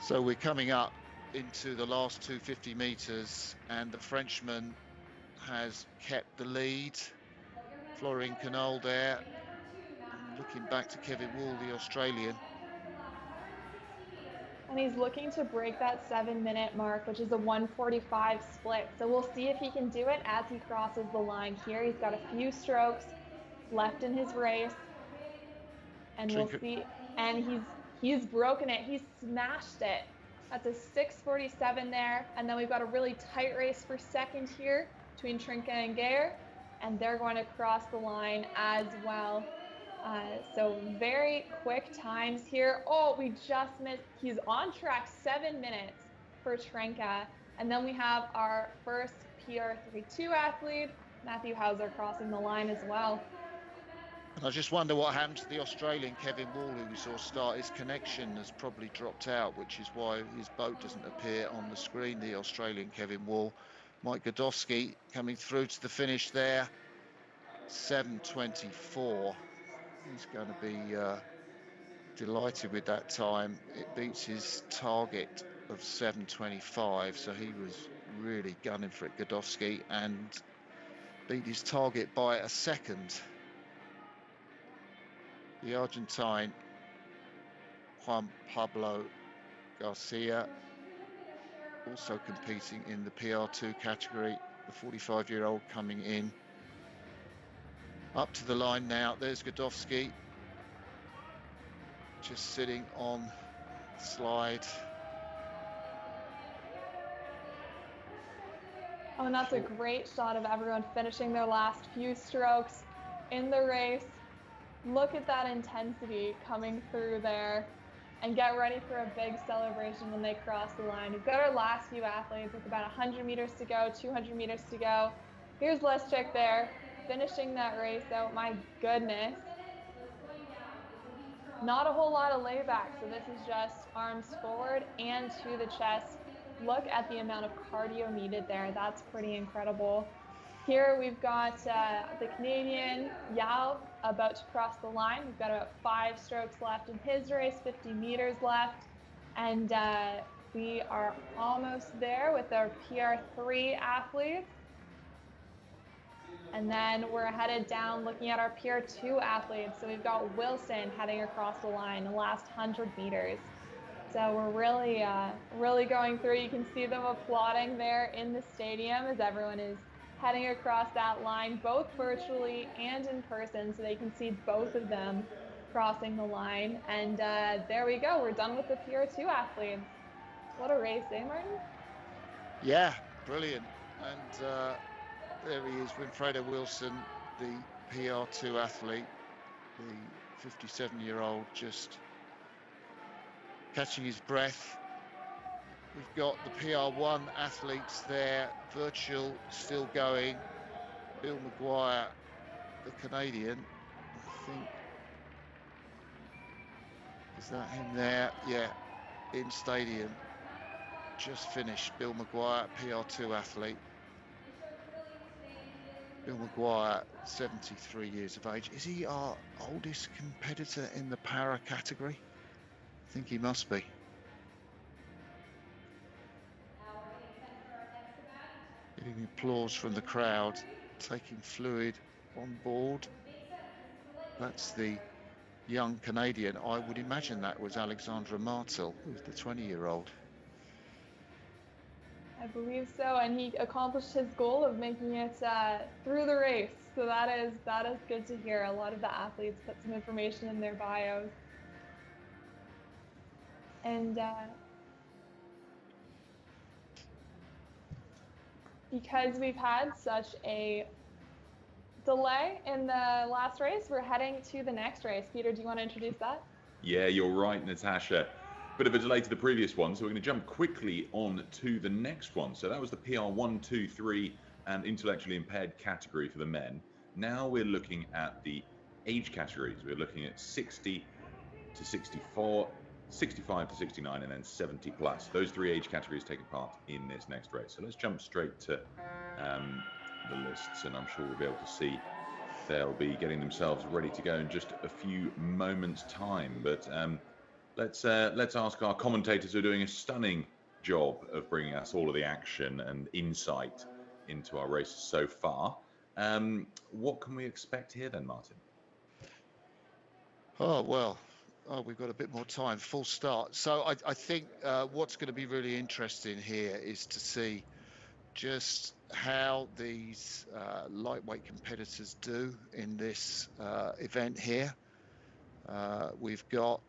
Speaker 4: So we're coming up into the last 250 meters, and the Frenchman has kept the lead. Florian Canol there, looking back to Kevin Wall, the Australian.
Speaker 5: And he's looking to break that 7-minute mark, which is a 145 split. So we'll see if he can do it as he crosses the line here. He's got a few strokes left in his race. And we'll see. And he's broken it. He's smashed it. That's a 6:47 there. And then we've got a really tight race for second here between Trinka and Geyer. And they're going to cross the line as well. So very quick times here. Oh, we just missed. He's on track, 7 minutes for Trenka. And then we have our first PR32 athlete, Matthew Hauser, crossing the line as well.
Speaker 4: And I just wonder what happened to the Australian Kevin Wall, who we saw start. His connection has probably dropped out, which is why his boat doesn't appear on the screen, the Australian Kevin Wall. Mike Godowski coming through to the finish there, 7:24. He's going to be delighted with that time. It beats his target of 7:25, so he was really gunning for it, Godowski, and beat his target by a second. The Argentine Juan Pablo Garcia also competing in the PR2 category, the 45-year-old coming in. Up to the line now, there's Godowski, just sitting on the slide.
Speaker 5: Oh, and that's a great shot of everyone finishing their last few strokes in the race. Look at that intensity coming through there, and get ready for a big celebration when they cross the line. We've got our last few athletes with about 100 meters to go, 200 meters to go. Here's Leszczyk there, finishing that race out. My goodness. Not a whole lot of layback, so this is just arms forward and to the chest. Look at the amount of cardio needed there. That's pretty incredible. Here we've got the Canadian Yao about to cross the line. We've got about 5 strokes left in his race, 50 meters left. And we are almost there with our PR3 athletes. And then we're headed down looking at our PR2 athletes. So we've got Wilson heading across the line, the last 100 meters. So we're really going through. You can see them applauding there in the stadium as everyone is heading across that line, both virtually and in person, so they can see both of them crossing the line. And there we go. We're done with the PR2 athletes. What a race, eh, Martin?
Speaker 4: Yeah, brilliant. And there he is, Winfredo Wilson, the PR2 athlete, the 57-year-old, just catching his breath. We've got the PR1 athletes there, virtual still going. Bill Maguire, the Canadian, I think. Is that him there? Yeah, in stadium. Just finished. Bill Maguire, PR2 athlete. Bill Maguire, 73 years of age. Is he our oldest competitor in the para category? I think he must be. Getting applause from the crowd, taking fluid on board. That's the young Canadian. I would imagine that was Alexandra Martel, who's the 20-year-old.
Speaker 5: I believe so, and he accomplished his goal of making it through the race. So that is good to hear. A lot of the athletes put some information in their bios. And because we've had such a delay in the last race, we're heading to the next race. Peter, do you want to introduce that?
Speaker 1: Yeah, you're right, Natasha. Bit of a delay to the previous one, so we're going to jump quickly on to the next one. So that was the PR1, 2, 3 and intellectually impaired category for the men. Now we're looking at the age categories. We're looking at 60 to 64, 65 to 69, and then 70 plus. Those three age categories taking part in this next race. So let's jump straight to the lists, and I'm sure we'll be able to see they'll be getting themselves ready to go in just a few moments' time. But let's ask our commentators who are doing a stunning job of bringing us all of the action and insight into our races so far. What can we expect here then, Martin?
Speaker 4: Oh, well, we've got a bit more time. Full start. So I think what's going to be really interesting here is to see just how these lightweight competitors do in this event here. We've got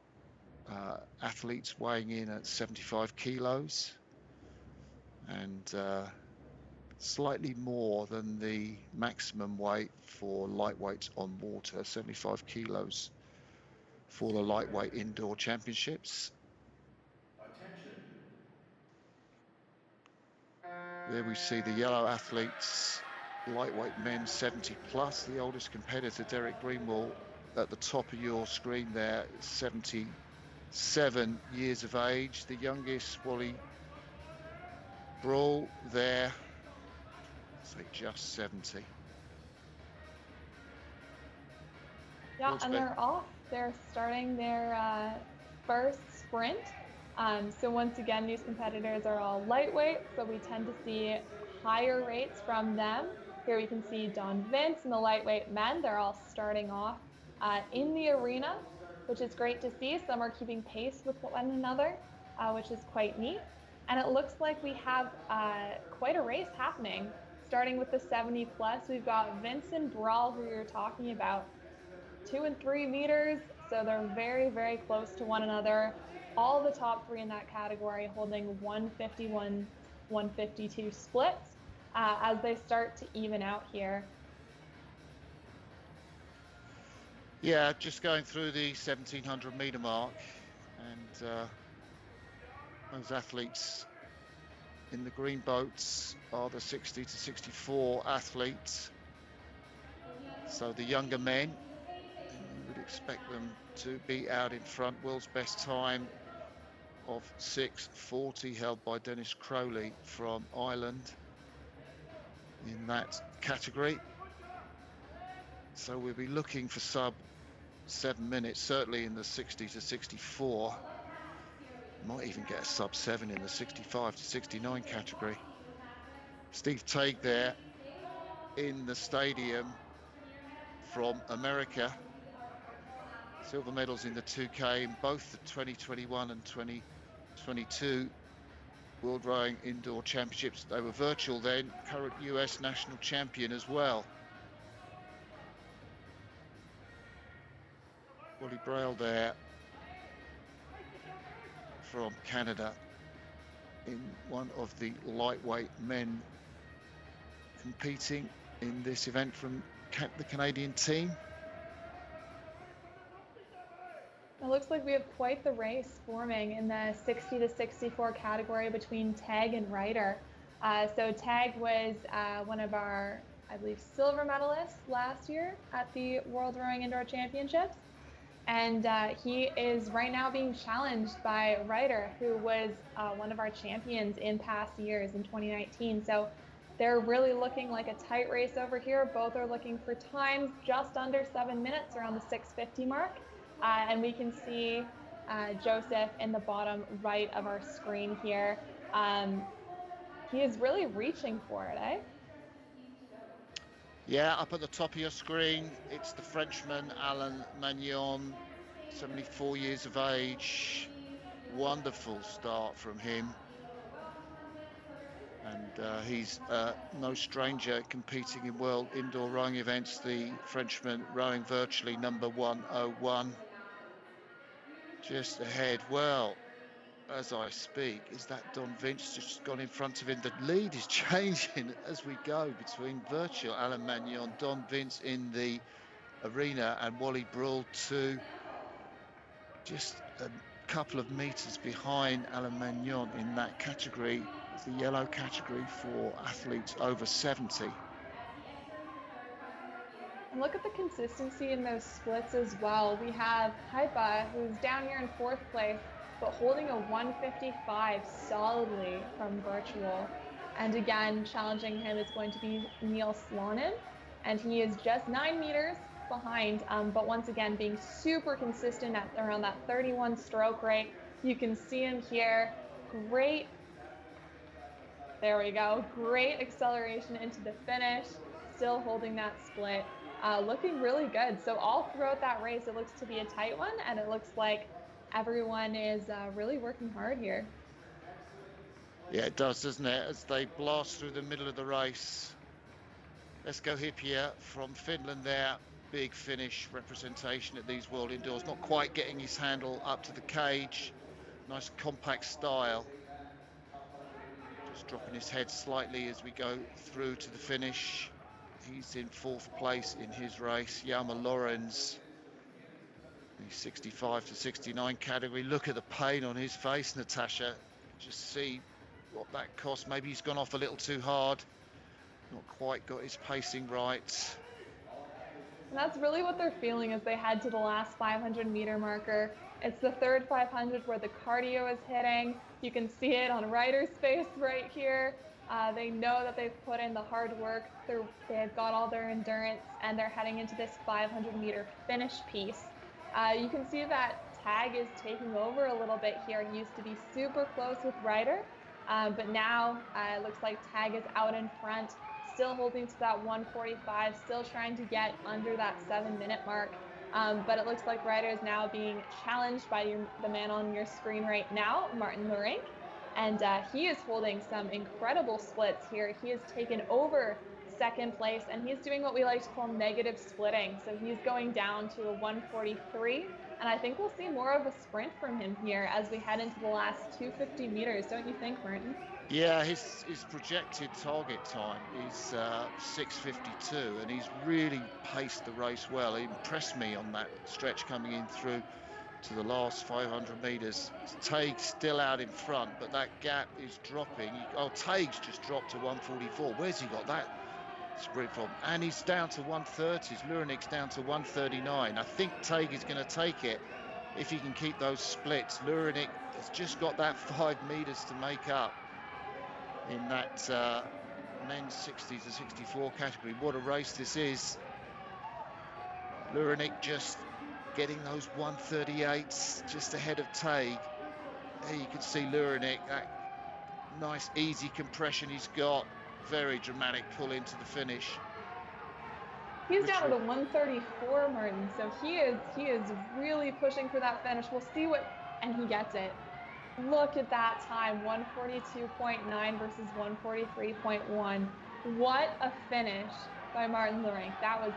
Speaker 4: athletes weighing in at 75 kilos and slightly more than the maximum weight for lightweights on water, 75 kilos for the lightweight indoor championships. There we see the yellow athletes, lightweight men 70 plus. The oldest competitor, Derek Greenwald, at the top of your screen there, 77 years of age. The youngest, Wally Brawl, there, say just 70.
Speaker 5: Yeah, and they're off. They're starting their first sprint. So once again, these competitors are all lightweight, so we tend to see higher rates from them. Here we can see Don Vince and the lightweight men. They're all starting off in the arena, which is great to see. Some are keeping pace with one another, which is quite neat. And it looks like we have quite a race happening. Starting with the 70 plus, we've got Vincent Brawl, who you're talking about, 2 and 3 meters. So they're very, very close to one another. All the top three in that category holding 151, 152 splits as they start to even out here.
Speaker 4: Yeah, just going through the 1700 meter mark, and those athletes in the green boats are the 60 to 64 athletes. So the younger men, you would expect them to be out in front. World's best time of 6:40 held by Dennis Crowley from Ireland in that category. So we'll be looking for sub 7 minutes, certainly in the 60 to 64. Might even get a sub 7 in the 65 to 69 category. Steve Teague there in the stadium from America. Silver medals in the 2K in both the 2021 and 2022 World Rowing Indoor Championships. They were virtual then, current US national champion as well. Wally Braille there from Canada in one of the lightweight men competing in this event from the Canadian team.
Speaker 5: It looks like we have quite the race forming in the 60 to 64 category between Tag and Ryder. So Tag was one of our, I believe, silver medalists last year at the World Rowing Indoor Championships. And he is right now being challenged by Ryder, who was one of our champions in past years in 2019. So they're really looking like a tight race over here. Both are looking for times just under 7 minutes, around the 6:50 mark. And we can see Joseph in the bottom right of our screen here. He is really reaching for it, eh?
Speaker 4: Yeah, up at the top of your screen, it's the Frenchman, Alain Magnon, 74 years of age. Wonderful start from him. And he's no stranger competing in world indoor rowing events. The Frenchman rowing virtually number 101. Just ahead. Well, as I speak, is that Don Vince just gone in front of him? The lead is changing as we go between virtual Alain Magnon, Don Vince in the arena, and Wally Braille too. Just a couple of meters behind Alain Magnon in that category, the yellow category for athletes over 70.
Speaker 5: And look at the consistency in those splits as well. We have Haipa, who's down here in 4th place, but holding a 155 solidly from virtual. And again, challenging him is going to be Neil Slonin, and he is just 9 meters behind, but once again being super consistent at around that 31 stroke rate. You can see him here. Great, there we go, great acceleration into the finish, still holding that split. Looking really good. So all throughout that race, it looks to be a tight one, and it looks like everyone is really working hard here.
Speaker 4: Yeah, it does, doesn't it? As they blast through the middle of the race. Let's go Hippiä from Finland there. Big finish representation at these World Indoors. Not quite getting his handle up to the cage. Nice compact style. Just dropping his head slightly as we go through to the finish. He's in 4th place in his race. Jalmar Lorenz, the 65 to 69 category. Look at the pain on his face, Natasha. Just see what that cost. Maybe he's gone off a little too hard. Not quite got his pacing right.
Speaker 5: And that's really what they're feeling as they head to the last 500 meter marker. It's the 3rd 500 where the cardio is hitting. You can see it on Ryder's face right here. They know that they've put in the hard work. They've got all their endurance, and they're heading into this 500 meter finish piece. You can see that Tag is taking over a little bit here. He used to be super close with Ryder, but now it looks like Tag is out in front, still holding to that 145, still trying to get under that 7-minute mark. But it looks like Ryder is now being challenged by the man on your screen right now, Martin Lurink. And he is holding some incredible splits here. He has taken over 2nd place, and he's doing what we like to call negative splitting. So he's going down to a 143, and I think we'll see more of a sprint from him here as we head into the last 250 meters, don't you think, Martin?
Speaker 4: Yeah, his projected target time is 6:52, and he's really paced the race well. He impressed me on that stretch coming in through to the last 500 meters. Taig's still out in front, but that gap is dropping. Taig's just dropped to 144. Where's he got that sprint from? And he's down to 130s. Luranik's down to 139. I think Taig is going to take it if he can keep those splits. Luranik has just got that 5 meters to make up in that men's 60 to 64 category. What a race this is. Luranik just getting those 138s just ahead of Taig. There you can see Luranik, that nice easy compression he's got. Very dramatic pull into the finish.
Speaker 5: He's down to the 134, Martin, so he is really pushing for that finish. We'll see what, and he gets it. Look at that time, 142.9 versus 143.1. What a finish by Martin Luring. That was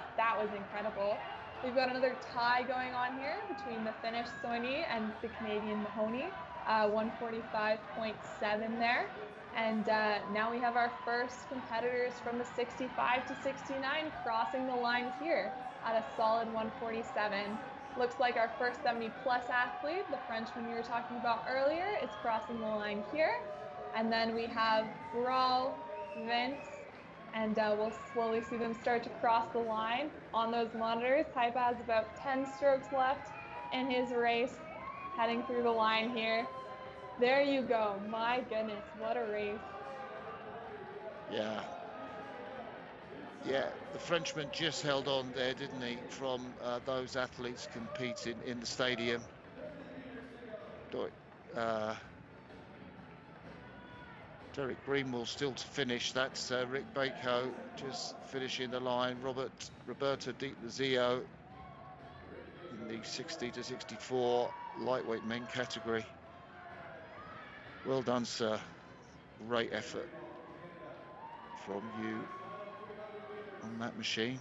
Speaker 5: incredible. We've got another tie going on here between the Finnish Soini and the Canadian Mahoney, 145.7 there. And now we have our first competitors from the 65 to 69 crossing the line here at a solid 147. Looks like our first 70-plus athlete, the Frenchman we were talking about earlier, is crossing the line here. And then we have Brawl, Vince, and we'll slowly see them start to cross the line on those monitors. Hype has about 10 strokes left in his race, heading through the line here. There you go. My goodness, what a race.
Speaker 4: Yeah. Yeah, the Frenchman just held on there, didn't he, from those athletes competing in the stadium. Derek Greenwell still to finish. That's Rick Bako just finishing the line. Roberto Di Lazio in the 60 to 64 lightweight men category. Well done, sir. Great effort from you on that machine.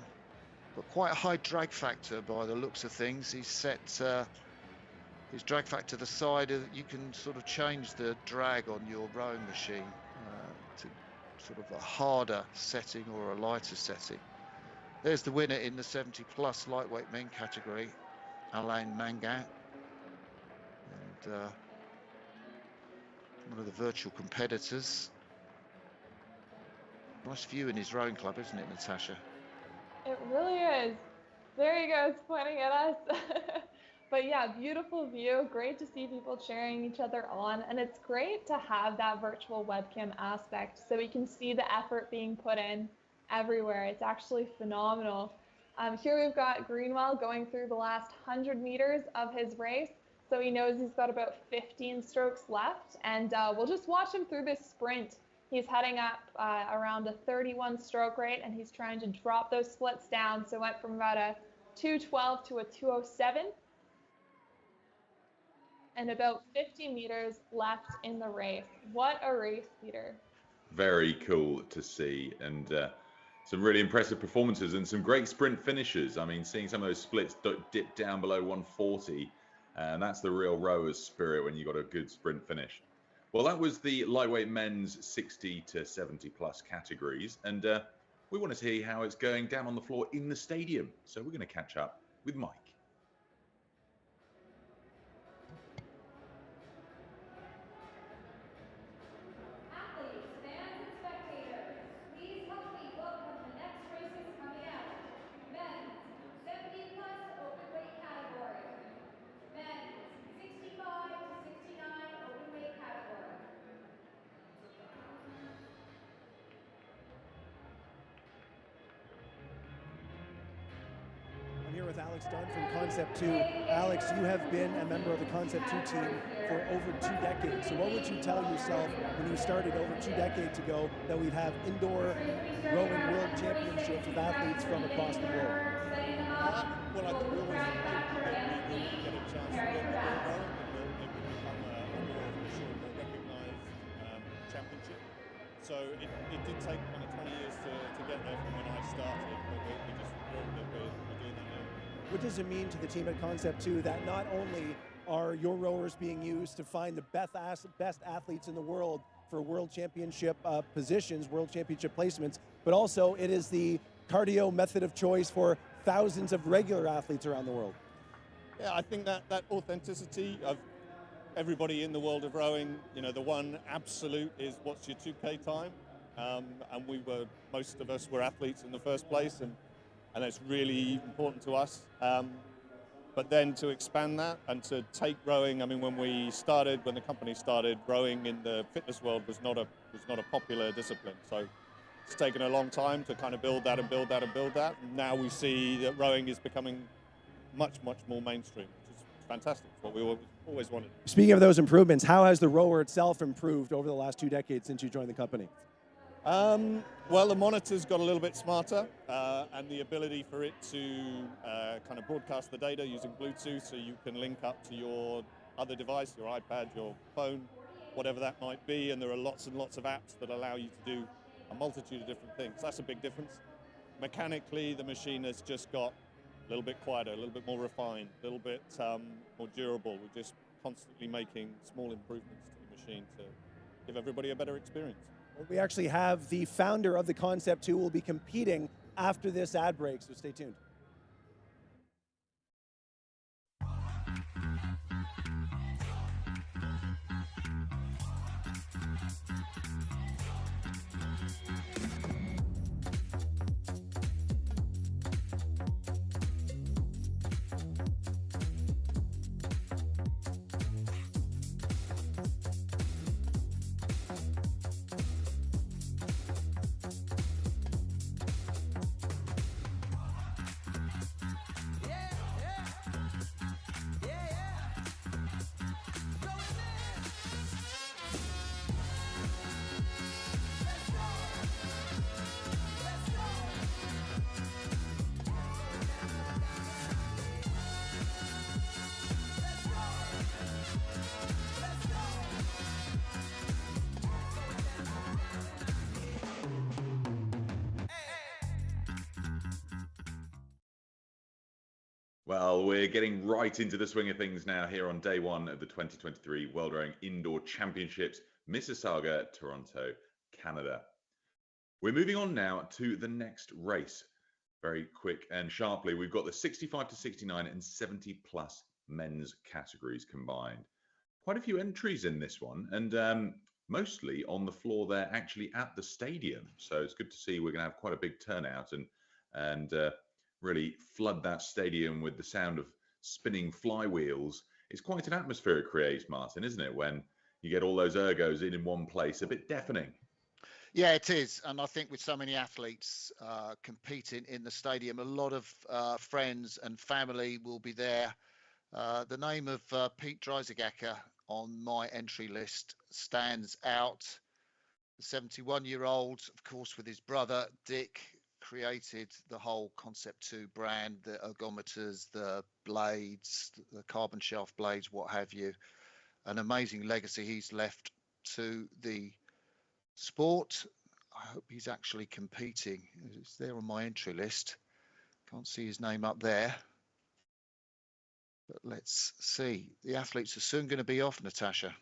Speaker 4: But quite a high drag factor by the looks of things. He's set his drag factor to the side. You can sort of change the drag on your rowing machine to sort of a harder setting or a lighter setting. There's the winner in the 70-plus lightweight men category, Alain Mangan. And one of the virtual competitors. Nice view in his rowing club, isn't it, Natasha?
Speaker 5: It really is. There he goes, pointing at us. But yeah, beautiful view. Great to see people cheering each other on. And it's great to have that virtual webcam aspect so we can see the effort being put in everywhere. It's actually phenomenal. Here we've got Greenwell going through the last 100 meters of his race. So he knows he's got about 15 strokes left. And we'll just watch him through this sprint. He's heading up around a 31 stroke rate, and he's trying to drop those splits down. So went from about a 212 to a 207. And about 50 meters left in the race. What a race, Peter.
Speaker 1: Very cool to see. And some really impressive performances and some great sprint finishes. I mean, seeing some of those splits dip down below 140. And that's the real rower's spirit when you've got a good sprint finish. Well, that was the lightweight men's 60 to 70 plus categories. And we want to see how it's going down on the floor in the stadium. So we're going to catch up with Mike.
Speaker 10: Athletes, fans, and spectators, please help me welcome the next races coming out. Men's 70-plus open weight category. Men's 65 to 69 open weight category.
Speaker 3: I'm here with Alex Dunn from Concept 2. Alex, you have been a member of the Concept 2 team for over 2 decades. So what would you tell yourself when you started over 2 decades ago that we'd have indoor rowing world championships with athletes from across the globe?
Speaker 14: Well, I think we always hoped that we would get a chance to get the indoor rowing and that it would become a more sort of recognised championship. So it did take kind of 20 years to get there from when I started, but we just thrilled that we're doing that now.
Speaker 3: What does it mean to the team at Concept 2 that not only are your rowers being used to find the best athletes in the world for world championship positions, world championship placements, but also it is the cardio method of choice for thousands of regular athletes around the world?
Speaker 14: Yeah, I think that authenticity of everybody in the world of rowing, you know, the one absolute is what's your 2K time, and most of us were athletes in the first place, and it's really important to us. But then to expand that and to take rowing, I mean, when the company started, rowing in the fitness world was not a popular discipline. So it's taken a long time to kind of build that and build that and build that. And now we see that rowing is becoming much, much more mainstream, which is fantastic. It's what we always wanted.
Speaker 3: Speaking of those improvements, how has the rower itself improved over the last 2 decades since you joined the company?
Speaker 14: Well, the monitor's got a little bit smarter, and the ability for it to kind of broadcast the data using Bluetooth, so you can link up to your other device, your iPad, your phone, whatever that might be, and there are lots and lots of apps that allow you to do a multitude of different things. That's a big difference. Mechanically, the machine has just got a little bit quieter, a little bit more refined, a little bit more durable. We're just constantly making small improvements to the machine to give everybody a better experience.
Speaker 3: Well, we actually have the founder of the Concept 2 will be competing after this ad break, so stay tuned.
Speaker 1: Well, we're getting right into the swing of things now here on day one of the 2023 World Rowing Indoor Championships, Mississauga, Toronto, Canada. We're moving on now to the next race. Very quick and sharply, we've got the 65 to 69 and 70 plus men's categories combined. Quite a few entries in this one, and mostly on the floor there, actually at the stadium. So it's good to see we're going to have quite a big turnout and really flood that stadium with the sound of spinning flywheels. It's quite an atmosphere it creates, Martin, isn't it? When you get all those ergos in one place, a bit deafening.
Speaker 4: Yeah, it is. And I think with so many athletes competing in the stadium, a lot of friends and family will be there. The name of Pete Dreisegger on my entry list stands out. The 71-year-old, of course, with his brother, Dick, created the whole Concept 2 brand, the ergometers, the blades, the carbon shaft blades, what have you. An amazing legacy he's left to the sport. I hope he's actually competing. It's there on my entry list. Can't see his name up there. But let's see. The athletes are soon going to be off, Natasha.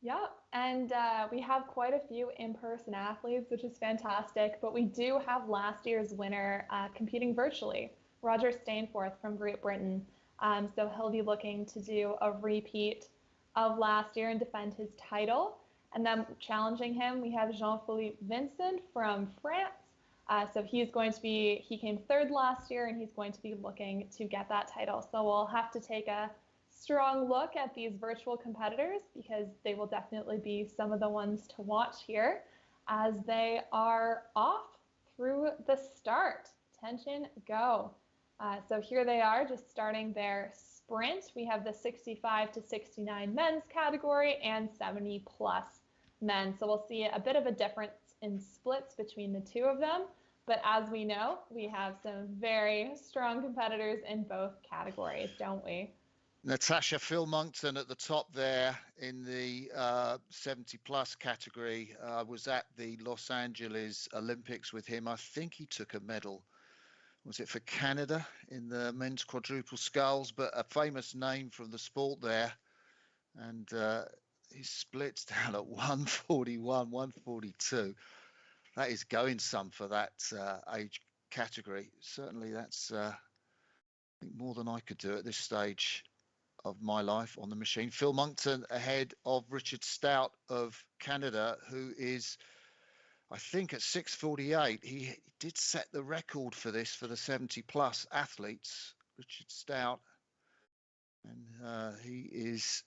Speaker 5: Yeah, and we have quite a few in-person athletes, which is fantastic, but we do have last year's winner competing virtually, Roger Stainforth from Great Britain. So he'll be looking to do a repeat of last year and defend his title. And then challenging him, we have Jean-Philippe Vincent from France. So he came third last year, and he's going to be looking to get that title. So we'll have to take a strong look at these virtual competitors because they will definitely be some of the ones to watch here as they are off through the start. Attention, go. So here they are just starting their sprint. We have the 65 to 69 men's category and 70 plus men. So we'll see a bit of a difference in splits between the two of them. But as we know, we have some very strong competitors in both categories, don't we?
Speaker 4: Natasha, Phil Monkton at the top there in the 70 plus category. I was at the Los Angeles Olympics with him. I think he took a medal. Was it for Canada in the men's quadruple sculls? But a famous name from the sport there. And his splits down at 141, 142. That is going some for that age category. Certainly that's I think more than I could do at this stage of my life on the machine. Phil Monkton ahead of Richard Stout of Canada, who is, I think, at 6:48. He did set the record for this for the 70 plus athletes, Richard Stout, and he is,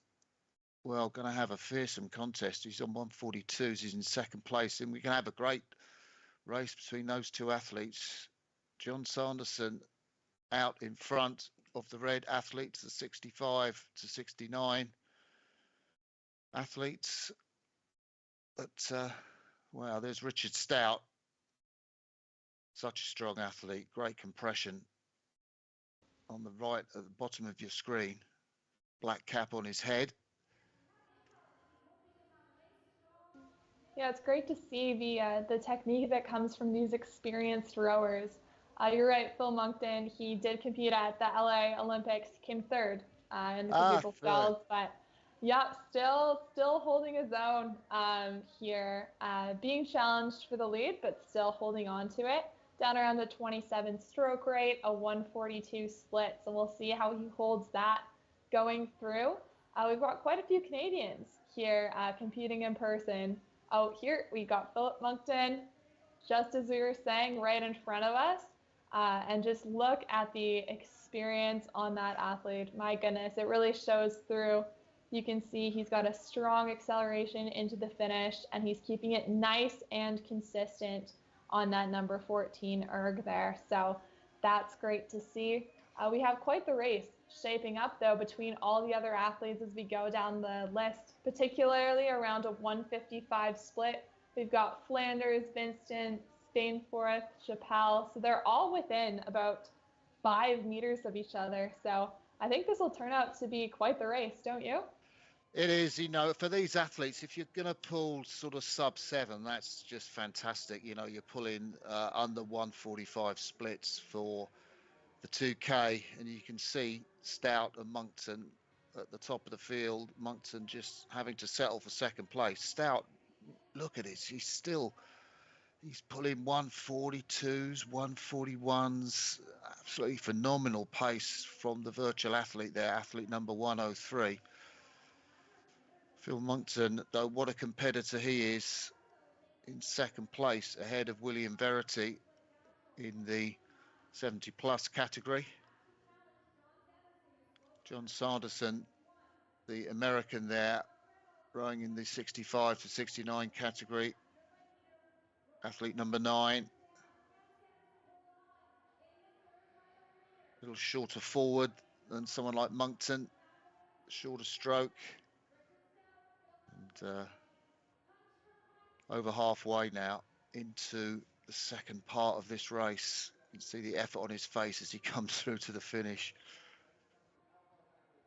Speaker 4: well, going to have a fearsome contest. He's on 142s. He's in second place, and we can have a great race between those two athletes. John Sanderson out in front of the red athletes, the 65 to 69 athletes. But wow, there's Richard Stout, such a strong athlete, great compression on the right at the bottom of your screen. black cap on his head.
Speaker 5: Yeah, it's great to see the technique that comes from these experienced rowers. You're right, Phil Monkton, he did compete at the LA Olympics, came third in the quadruple sculls, but yeah, still holding his own here, being challenged for the lead, but still holding on to it. Down around a 27 stroke rate, a 142 split, so we'll see how he holds that going through. We've got quite a few Canadians here competing in person. Oh, here we got Philip Monkton, just as we were saying, right in front of us. And just look at the experience on that athlete. My goodness, it really shows through. You can see he's got a strong acceleration into the finish, and he's keeping it nice and consistent on that number 14 erg there. So that's great to see. We have quite the race shaping up, though, between all the other athletes as we go down the list, particularly around a 155 split. We've got Flanders, Vincent, Stainforth, Chappelle. So they're all within about 5 meters of each other. So I think this will turn out to be quite the race, don't you?
Speaker 4: It is, for these athletes, if you're going to pull sort of sub 7, that's just fantastic. You're pulling under 145 splits for the 2K, and you can see Stout and Monkton at the top of the field. Monkton just having to settle for second place. Stout, look at this, he's pulling 142s, 141s, absolutely phenomenal pace from the virtual athlete there, athlete number 103. Phil Monkton, though, what a competitor he is, in second place ahead of William Verity in the 70 plus category. John Sanderson, the American there, rowing in the 65 to 69 category, athlete number 9. A little shorter forward than someone like Monkton, shorter stroke, and over halfway now into the second part of this race. You can see the effort on his face as he comes through to the finish.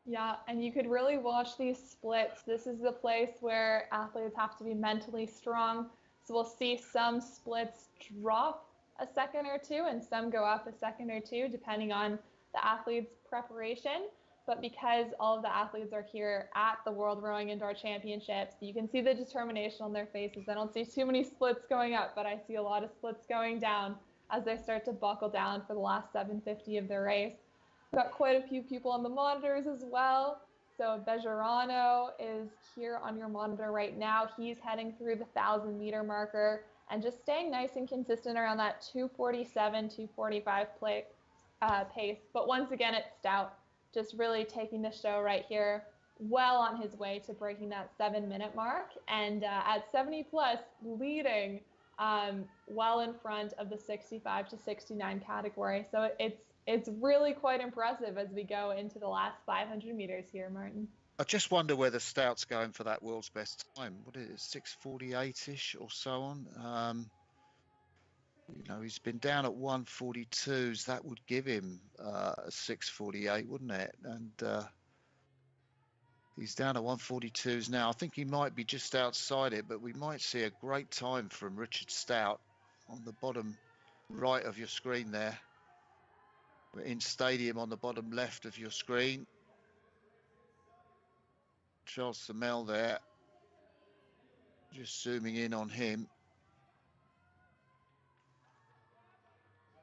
Speaker 5: Yeah, and you could really watch these splits. This is the place where athletes have to be mentally strong. So we'll see some splits drop a second or two and some go up a second or two, depending on the athlete's preparation. But because all of the athletes are here at the World Rowing Indoor Championships, you can see the determination on their faces. I don't see too many splits going up, but I see a lot of splits going down as they start to buckle down for the last 750 of their race. We've got quite a few people on the monitors as well. So Bejarano is here on your monitor right now. He's heading through the 1,000-meter marker and just staying nice and consistent around that 247, 245 pace. But once again, it's Stout, just really taking the show right here, well on his way to breaking that 7-minute mark. And at 70 plus, leading well in front of the 65 to 69 category. So it's really quite impressive as we go into the last 500 meters here, Martin.
Speaker 4: I just wonder whether Stout's going for that world's best time. What is it, 6:48-ish or so on? He's been down at 142s. That would give him a 6:48, wouldn't it? And he's down at 142s now. I think he might be just outside it, but we might see a great time from Richard Stout on the bottom right of your screen there. We're in stadium on the bottom left of your screen. Charles Samel there, just zooming in on him.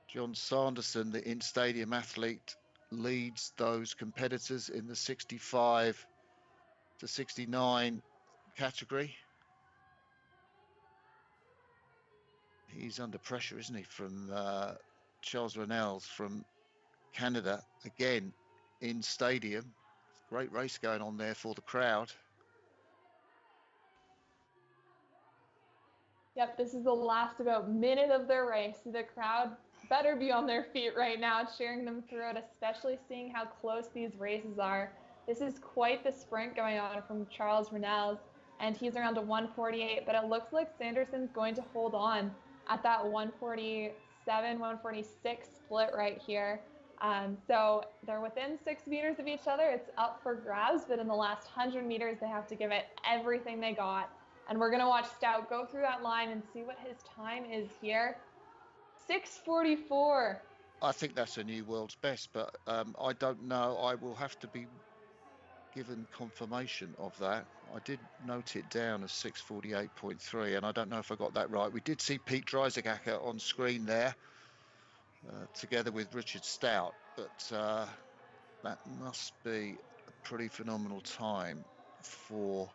Speaker 4: John Sanderson, the in-stadium athlete, leads those competitors in the 65 to 69 category. He's under pressure, isn't he, from Charles Renels from Canada, again in stadium. Great race going on there for the crowd.
Speaker 5: Yep, this is the last about minute of their race. The crowd better be on their feet right now, cheering them through it, especially seeing how close these races are. This is quite the sprint going on from Charles Renels, and he's around a 148, but it looks like Sanderson's going to hold on at that 147, 146 split right here. So they're within 6 meters of each other. It's up for grabs, but in the last 100 meters, they have to give it everything they got. And we're going to watch Stout go through that line and see what his time is here. 6:44.
Speaker 4: I think that's a new world's best, but I don't know. I will have to be given confirmation of that. I did note it down as 6:48.3, and I don't know if I got that right. We did see Pete Dreisagacker on screen there, together with Richard Stout, but that must be a pretty phenomenal time for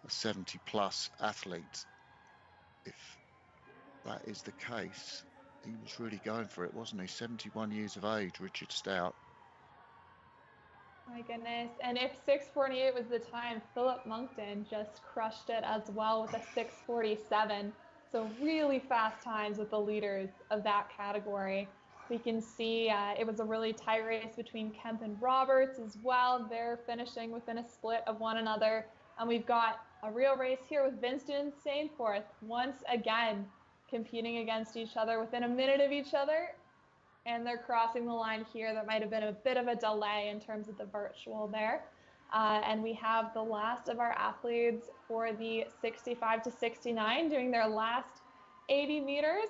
Speaker 4: a 70-plus athlete. If that is the case, he was really going for it, wasn't he? 71 years of age, Richard Stout.
Speaker 5: My goodness. And if 6:48 was the time, Philip Moncton just crushed it as well with a 6:47. So really fast times with the leaders of that category. We can see it was a really tight race between Kemp and Roberts as well. They're finishing within a split of one another. And we've got a real race here with Vinston and Sainforth once again competing against each other within a minute of each other. And they're crossing the line here. That might have been a bit of a delay in terms of the virtual there. And we have the last of our athletes for the 65 to 69 doing their last 80 meters.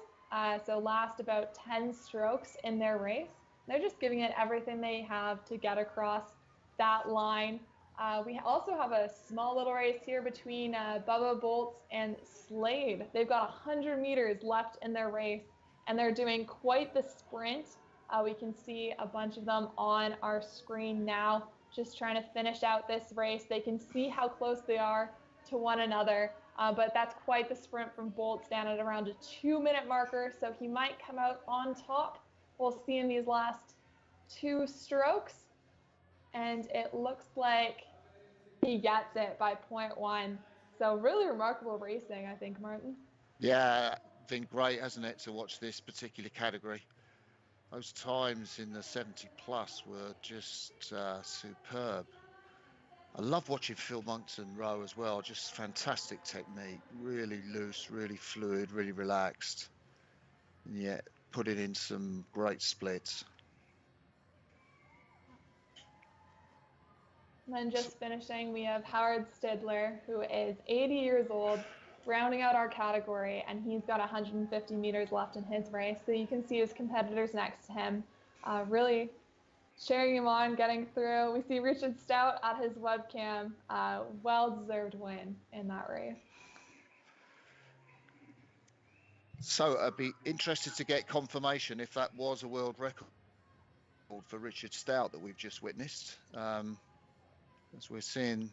Speaker 5: So last about 10 strokes in their race. They're just giving it everything they have to get across that line. We also have a small little race here between Bubba Boltz and Slade. They've got 100 meters left in their race, and they're doing quite the sprint. We can see a bunch of them on our screen now, just trying to finish out this race. They can see how close they are to one another, but that's quite the sprint from Boltz down at around a 2-minute marker, so he might come out on top. We'll see in these last 2 strokes, and it looks like he gets it by 0.1. So really remarkable racing, I think, Martin.
Speaker 4: Yeah, been great, hasn't it, to watch this particular category. Those times in the 70 plus were just superb. I love watching Phil Moncton row as well. Just fantastic technique, really loose, really fluid, really relaxed, and yet putting in some great splits.
Speaker 5: And then just finishing, we have Howard Stidler, who is 80 years old, rounding out our category, and he's got 150 meters left in his race. So you can see his competitors next to him, really cheering him on, getting through. We see Richard Stout at his webcam. Well-deserved win in that race.
Speaker 4: So I'd be interested to get confirmation if that was a world record for Richard Stout that we've just witnessed. As we're seeing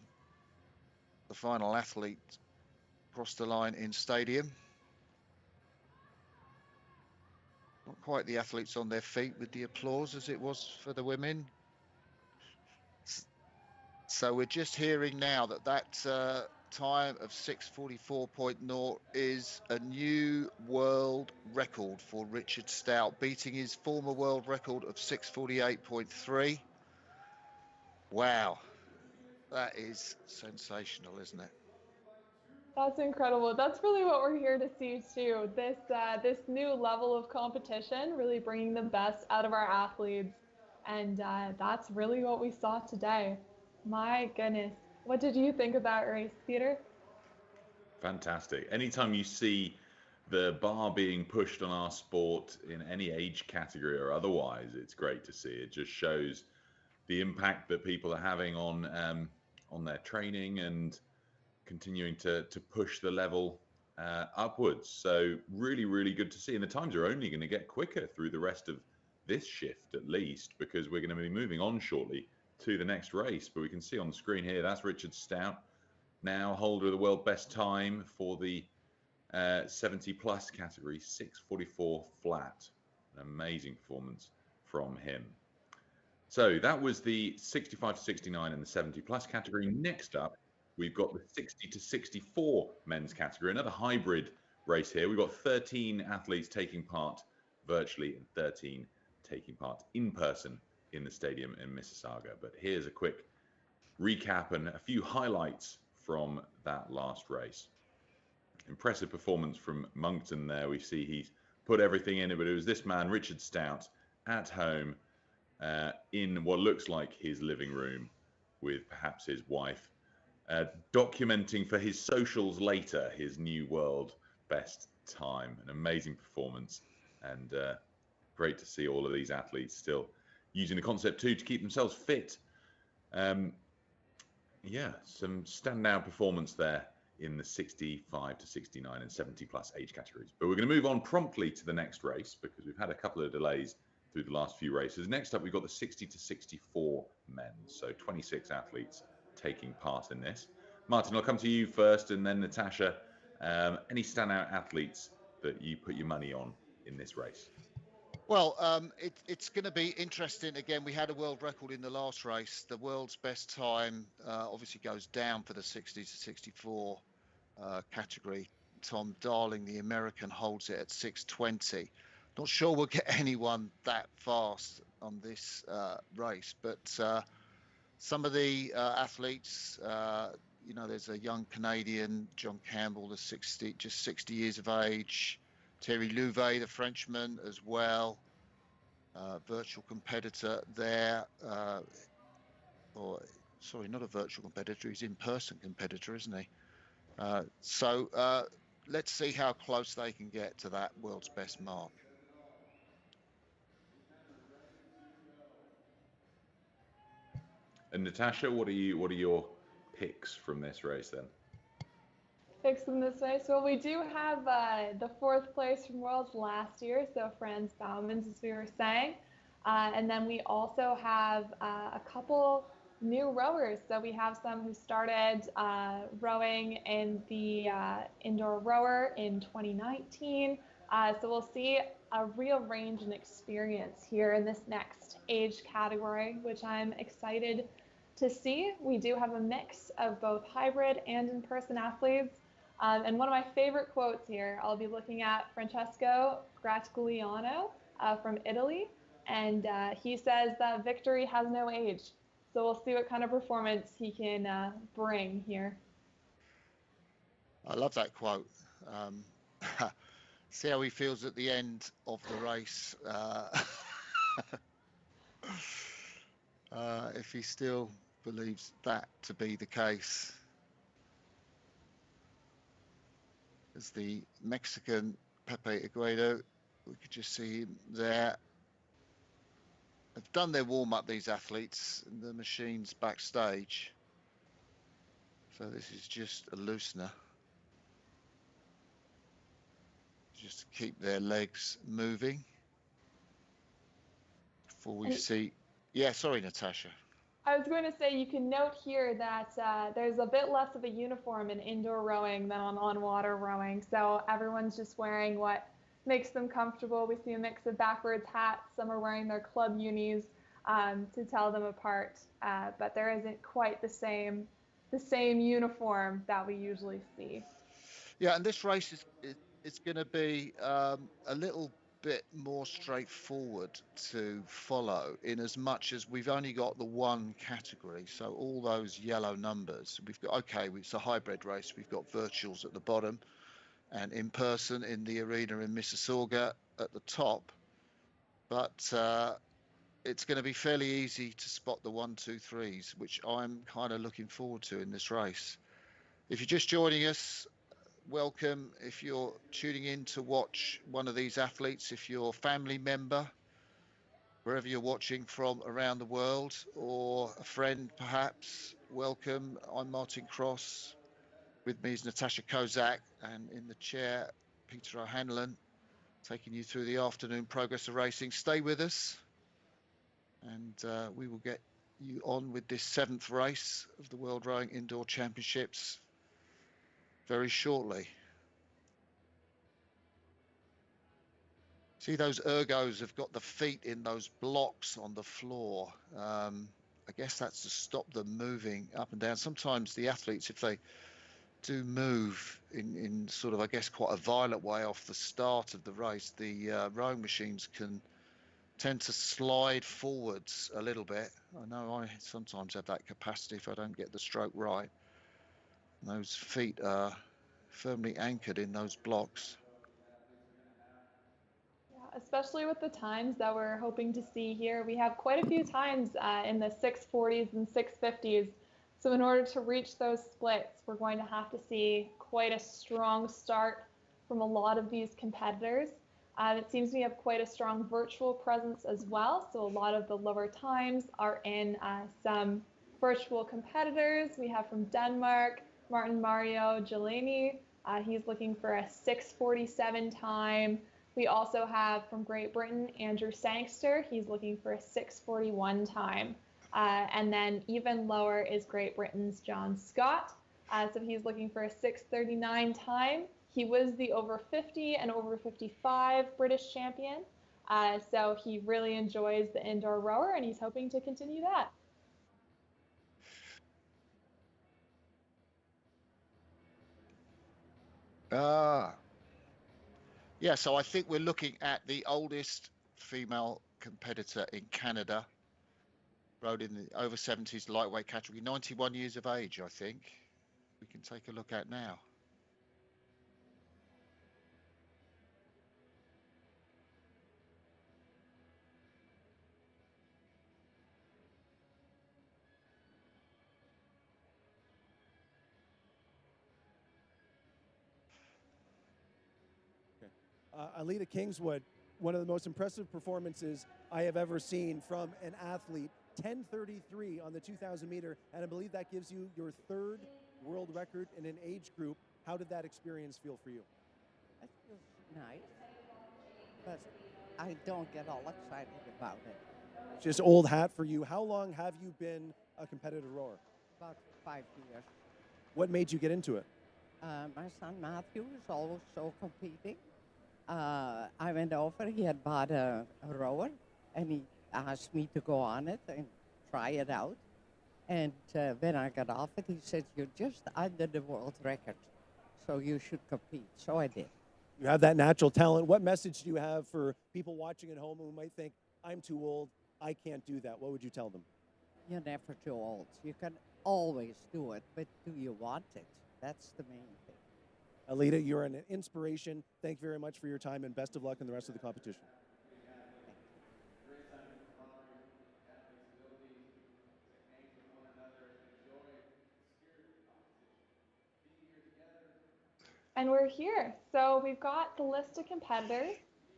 Speaker 4: the final athlete cross the line in stadium. Not quite the athletes on their feet with the applause as it was for the women. So we're just hearing now that time of 6:44.0 is a new world record for Richard Stout, beating his former world record of 6:48.3. Wow, that is sensational, isn't it?
Speaker 5: That's incredible. That's really what we're here to see too. This new level of competition, really bringing the best out of our athletes, and that's really what we saw today. My goodness, what did you think of that race, Peter?
Speaker 1: Fantastic. Anytime you see the bar being pushed on our sport in any age category or otherwise, it's great to see. It just shows the impact that people are having on their training and continuing to push the level upwards. So really, really good to see. And the times are only going to get quicker through the rest of this shift, at least, because we're going to be moving on shortly to the next race. But we can see on the screen here, that's Richard Stout, now holder of the world best time for the 70 plus category, 6:44 flat. An amazing performance from him. So that was the 65 to 69 in the 70 plus category. Next up, we've got the 60 to 64 men's category, another hybrid race here. We've got 13 athletes taking part virtually and 13 taking part in person in the stadium in Mississauga. But here's a quick recap and a few highlights from that last race. Impressive performance from Moncton there. We see he's put everything in it, but it was this man, Richard Stout, at home, in what looks like his living room with perhaps his wife, documenting for his socials later his new world best time. An amazing performance, and great to see all of these athletes still using the Concept 2 to keep themselves fit. Yeah, some standout performance there in the 65 to 69 and 70 plus age categories. But we're going to move on promptly to the next race because we've had a couple of delays through the last few races. Next up, we've got the 60 to 64 men. So 26 athletes taking part in this. Martin, I'll come to you first and then Natasha. Any standout athletes that you put your money on in this race?
Speaker 4: Well, it's going to be interesting. Again, we had a world record in the last race. The world's best time obviously goes down for the 60 to 64 category. Tom Darling, the American, holds it at 6:20. Not sure we'll get anyone that fast on this race, but some of the athletes, you know, there's a young Canadian, John Campbell, just 60 years of age. Thierry Louvet, the Frenchman, as well. Virtual competitor there. Or, sorry, not a virtual competitor. He's in-person competitor, isn't he? So let's see how close they can get to that world's best mark.
Speaker 1: And Natasha, what are your picks from this race then?
Speaker 5: Picks from this race. Well, we do have the fourth place from Worlds last year, so Franz Bauman's, as we were saying. And then we also have a couple new rowers. So we have some who started rowing in the indoor rower in 2019. So we'll see a real range and experience here in this next age category, which I'm excited to see. We do have a mix of both hybrid and in-person athletes. And one of my favorite quotes here, I'll be looking at Francesco Gratigliano from Italy. And he says that victory has no age. So we'll see what kind of performance he can bring here.
Speaker 4: I love that quote. See how he feels at the end of the race. If he still believes that to be the case. As the Mexican Pepe Aguedo, we could just see him there. They've done their warm-up, these athletes, and the machine's backstage. So this is just a loosener. Just to keep their legs moving. Before we see... Yeah, sorry, Natasha.
Speaker 5: I was going to say, you can note here that there's a bit less of a uniform in indoor rowing than on water rowing. So everyone's just wearing what makes them comfortable. We see a mix of backwards hats. Some are wearing their club unis to tell them apart. But there isn't quite the same uniform that we usually see.
Speaker 4: Yeah, and this race is going to be a little bit more straightforward to follow, in as much as we've only got the one category. So all those yellow numbers, we've got, okay, it's a hybrid race. We've got virtuals at the bottom and in person in the arena in Mississauga at the top. But it's going to be fairly easy to spot the 1, 2, 3s, which I'm kind of looking forward to in this race. If you're just joining us, welcome. If you're tuning in to watch one of these athletes, if you're a family member, wherever you're watching from around the world, or a friend perhaps, welcome. I'm Martin Cross. With me is Natasha Kozak, and in the chair, Peter O'Hanlon, taking you through the afternoon progress of racing. Stay with us, and we will get you on with this 7th race of the World Rowing Indoor Championships very shortly. See, those ergos have got the feet in those blocks on the floor. I guess that's to stop them moving up and down. Sometimes the athletes, if they do move in sort of, I guess, quite a violent way off the start of the race, the rowing machines can tend to slide forwards a little bit. I know I sometimes have that capacity if I don't get the stroke right. And those feet are firmly anchored in those blocks.
Speaker 5: Yeah, especially with the times that we're hoping to see here. We have quite a few times in the 640s and 650s. So in order to reach those splits, we're going to have to see quite a strong start from a lot of these competitors. It seems we have quite a strong virtual presence as well. So a lot of the lower times are in some virtual competitors. We have from Denmark, Martin Mario Jelani. He's looking for a 6:47 time. We also have from Great Britain, Andrew Sangster. He's looking for a 6:41 time. And then even lower is Great Britain's John Scott. So he's looking for a 6:39 time. He was the over 50 and over 55 British champion. So he really enjoys the indoor rower and he's hoping to continue that.
Speaker 4: Yeah, so I think we're looking at the oldest female competitor in Canada, rode in the over 70s lightweight category, 91 years of age, I think. We can take a look at now.
Speaker 3: Alita Kingswood, one of the most impressive performances I have ever seen from an athlete. 10:33 on the 2,000 meter, and I believe that gives you your third world record in an age group. How did that experience feel for you?
Speaker 15: It feels nice, but I don't get all excited about it.
Speaker 3: Just old hat for you. How long have you been a competitive rower?
Speaker 15: About 5 years.
Speaker 3: What made you get into it?
Speaker 15: My son Matthew is also competing. I went over, he had bought a rower, and he asked me to go on it and try it out. And when I got off it, he said, "You're just under the world record, so you should compete." So I did.
Speaker 3: You have that natural talent. What message do you have for people watching at home who might think, I'm too old, I can't do that? What would you tell them?
Speaker 15: You're never too old. You can always do it, but do you want it? That's the main thing.
Speaker 3: Alita, you're an inspiration. Thank you very much for your time, and best of luck in the rest of the competition.
Speaker 5: And we're here. So we've got the list of competitors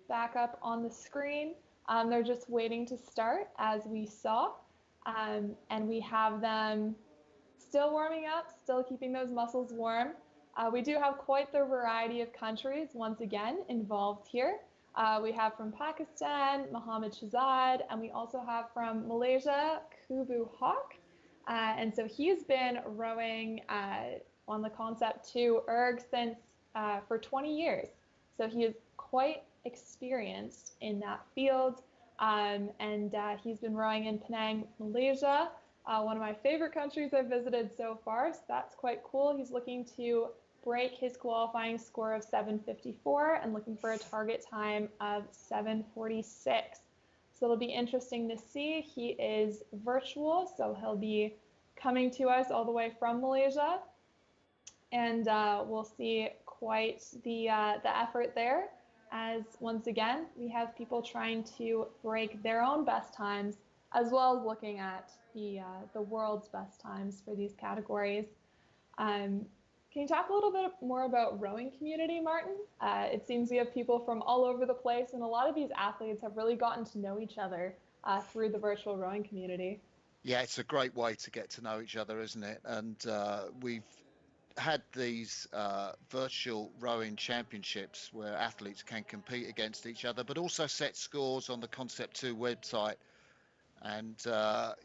Speaker 5: back up on the screen. They're just waiting to start, as we saw. And we have them still warming up, still keeping those muscles warm. We do have quite the variety of countries, once again, involved here. We have from Pakistan, Mohammed Shahzad, and we also have from Malaysia, Kubu Hawk. And so he's been rowing on the Concept 2 erg since for 20 years. So he is quite experienced in that field. And he's been rowing in Penang, Malaysia, one of my favorite countries I've visited so far. So that's quite cool. He's looking to break his qualifying score of 7:54 and looking for a target time of 7:46. So it'll be interesting to see. He is virtual, so he'll be coming to us all the way from Malaysia. And we'll see quite the effort there, as once again, we have people trying to break their own best times, as well as looking at the world's best times for these categories. Can you talk a little bit more about rowing community, Martin? It seems we have people from all over the place, and a lot of these athletes have really gotten to know each other through the virtual rowing community.
Speaker 4: Yeah, it's a great way to get to know each other, isn't it? And we've had these virtual rowing championships where athletes can compete against each other, but also set scores on the Concept 2 website. And,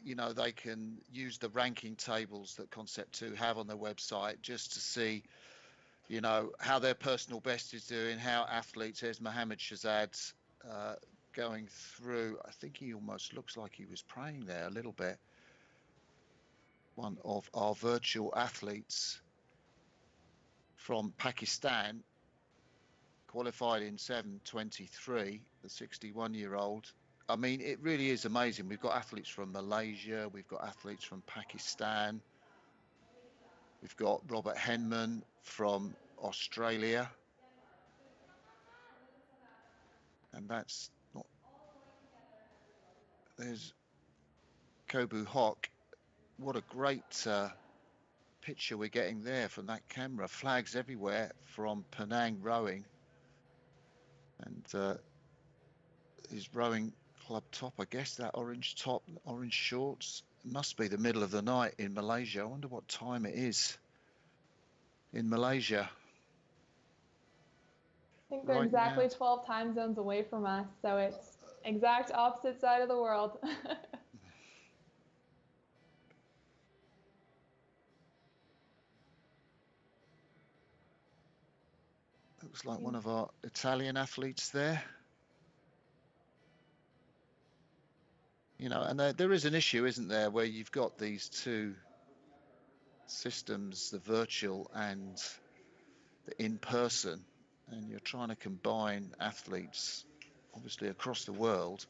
Speaker 4: you know, they can use the ranking tables that Concept 2 have on their website just to see, you know, how their personal best is doing, how athletes, there's Mohammed Shahzad's going through. I think he almost looks like he was praying there a little bit. One of our virtual athletes from Pakistan, qualified in 7:23, the 61-year-old. I mean, it really is amazing. We've got athletes from Malaysia, we've got athletes from Pakistan, we've got Robert Henman from Australia. and that's not. There's Kobu Hock. What a great picture we're getting there from that camera. Flags everywhere from Penang Rowing, and his rowing club top, I guess, that orange top, orange shorts. It must be the middle of the night in Malaysia. I wonder what time it is in Malaysia.
Speaker 5: I think they're exactly 12 time zones away from us, so it's exact opposite side of the world.
Speaker 4: Looks like one of our Italian athletes there. You know, and there is an issue, isn't there, where you've got these two systems, the virtual and the in-person, and you're trying to combine athletes, obviously across the world,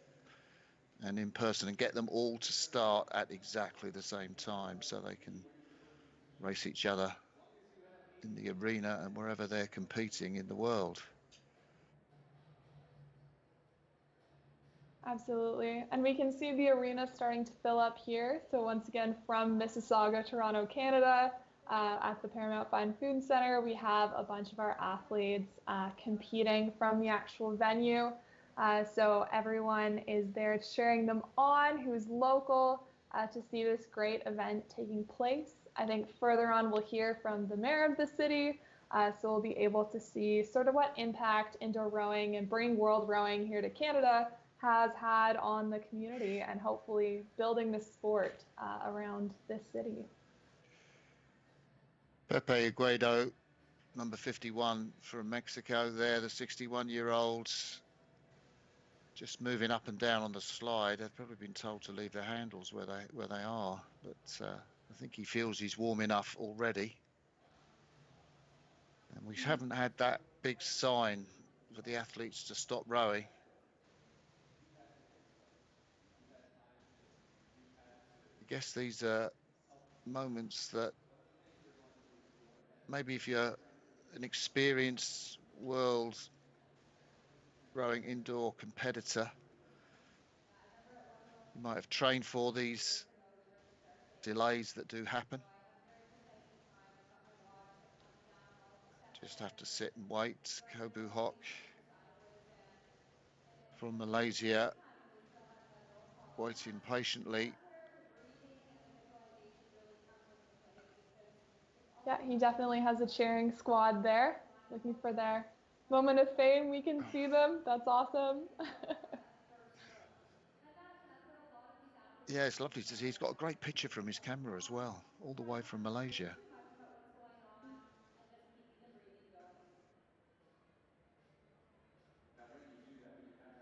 Speaker 4: and in person, and get them all to start at exactly the same time so they can race each other in the arena and wherever they're competing in the world.
Speaker 5: Absolutely. And we can see the arena starting to fill up here. So once again, from Mississauga, Toronto, Canada, at the Paramount Fine Food Center, we have a bunch of our athletes competing from the actual venue. So everyone is there cheering them on who's local to see this great event taking place. I think further on we'll hear from the mayor of the city, so we'll be able to see sort of what impact indoor rowing and bringing world rowing here to Canada has had on the community, and hopefully building the sport around this city.
Speaker 4: Pepe Aguedo, number 51 from Mexico there, the 61-year-olds, just moving up and down on the slide. They've probably been told to leave their handles where they are, but I think he feels he's warm enough already. And we haven't had that big sign for the athletes to stop rowing. I guess these are moments that maybe if you're an experienced world rowing indoor competitor, you might have trained for these delays that do happen. Just have to sit and wait. Kobu Hock from Malaysia, waiting patiently.
Speaker 5: Yeah, he definitely has a cheering squad there, looking for their moment of fame. We can see them. That's awesome.
Speaker 4: Yeah, it's lovely to see. He's got a great picture from his camera as well, all the way from Malaysia.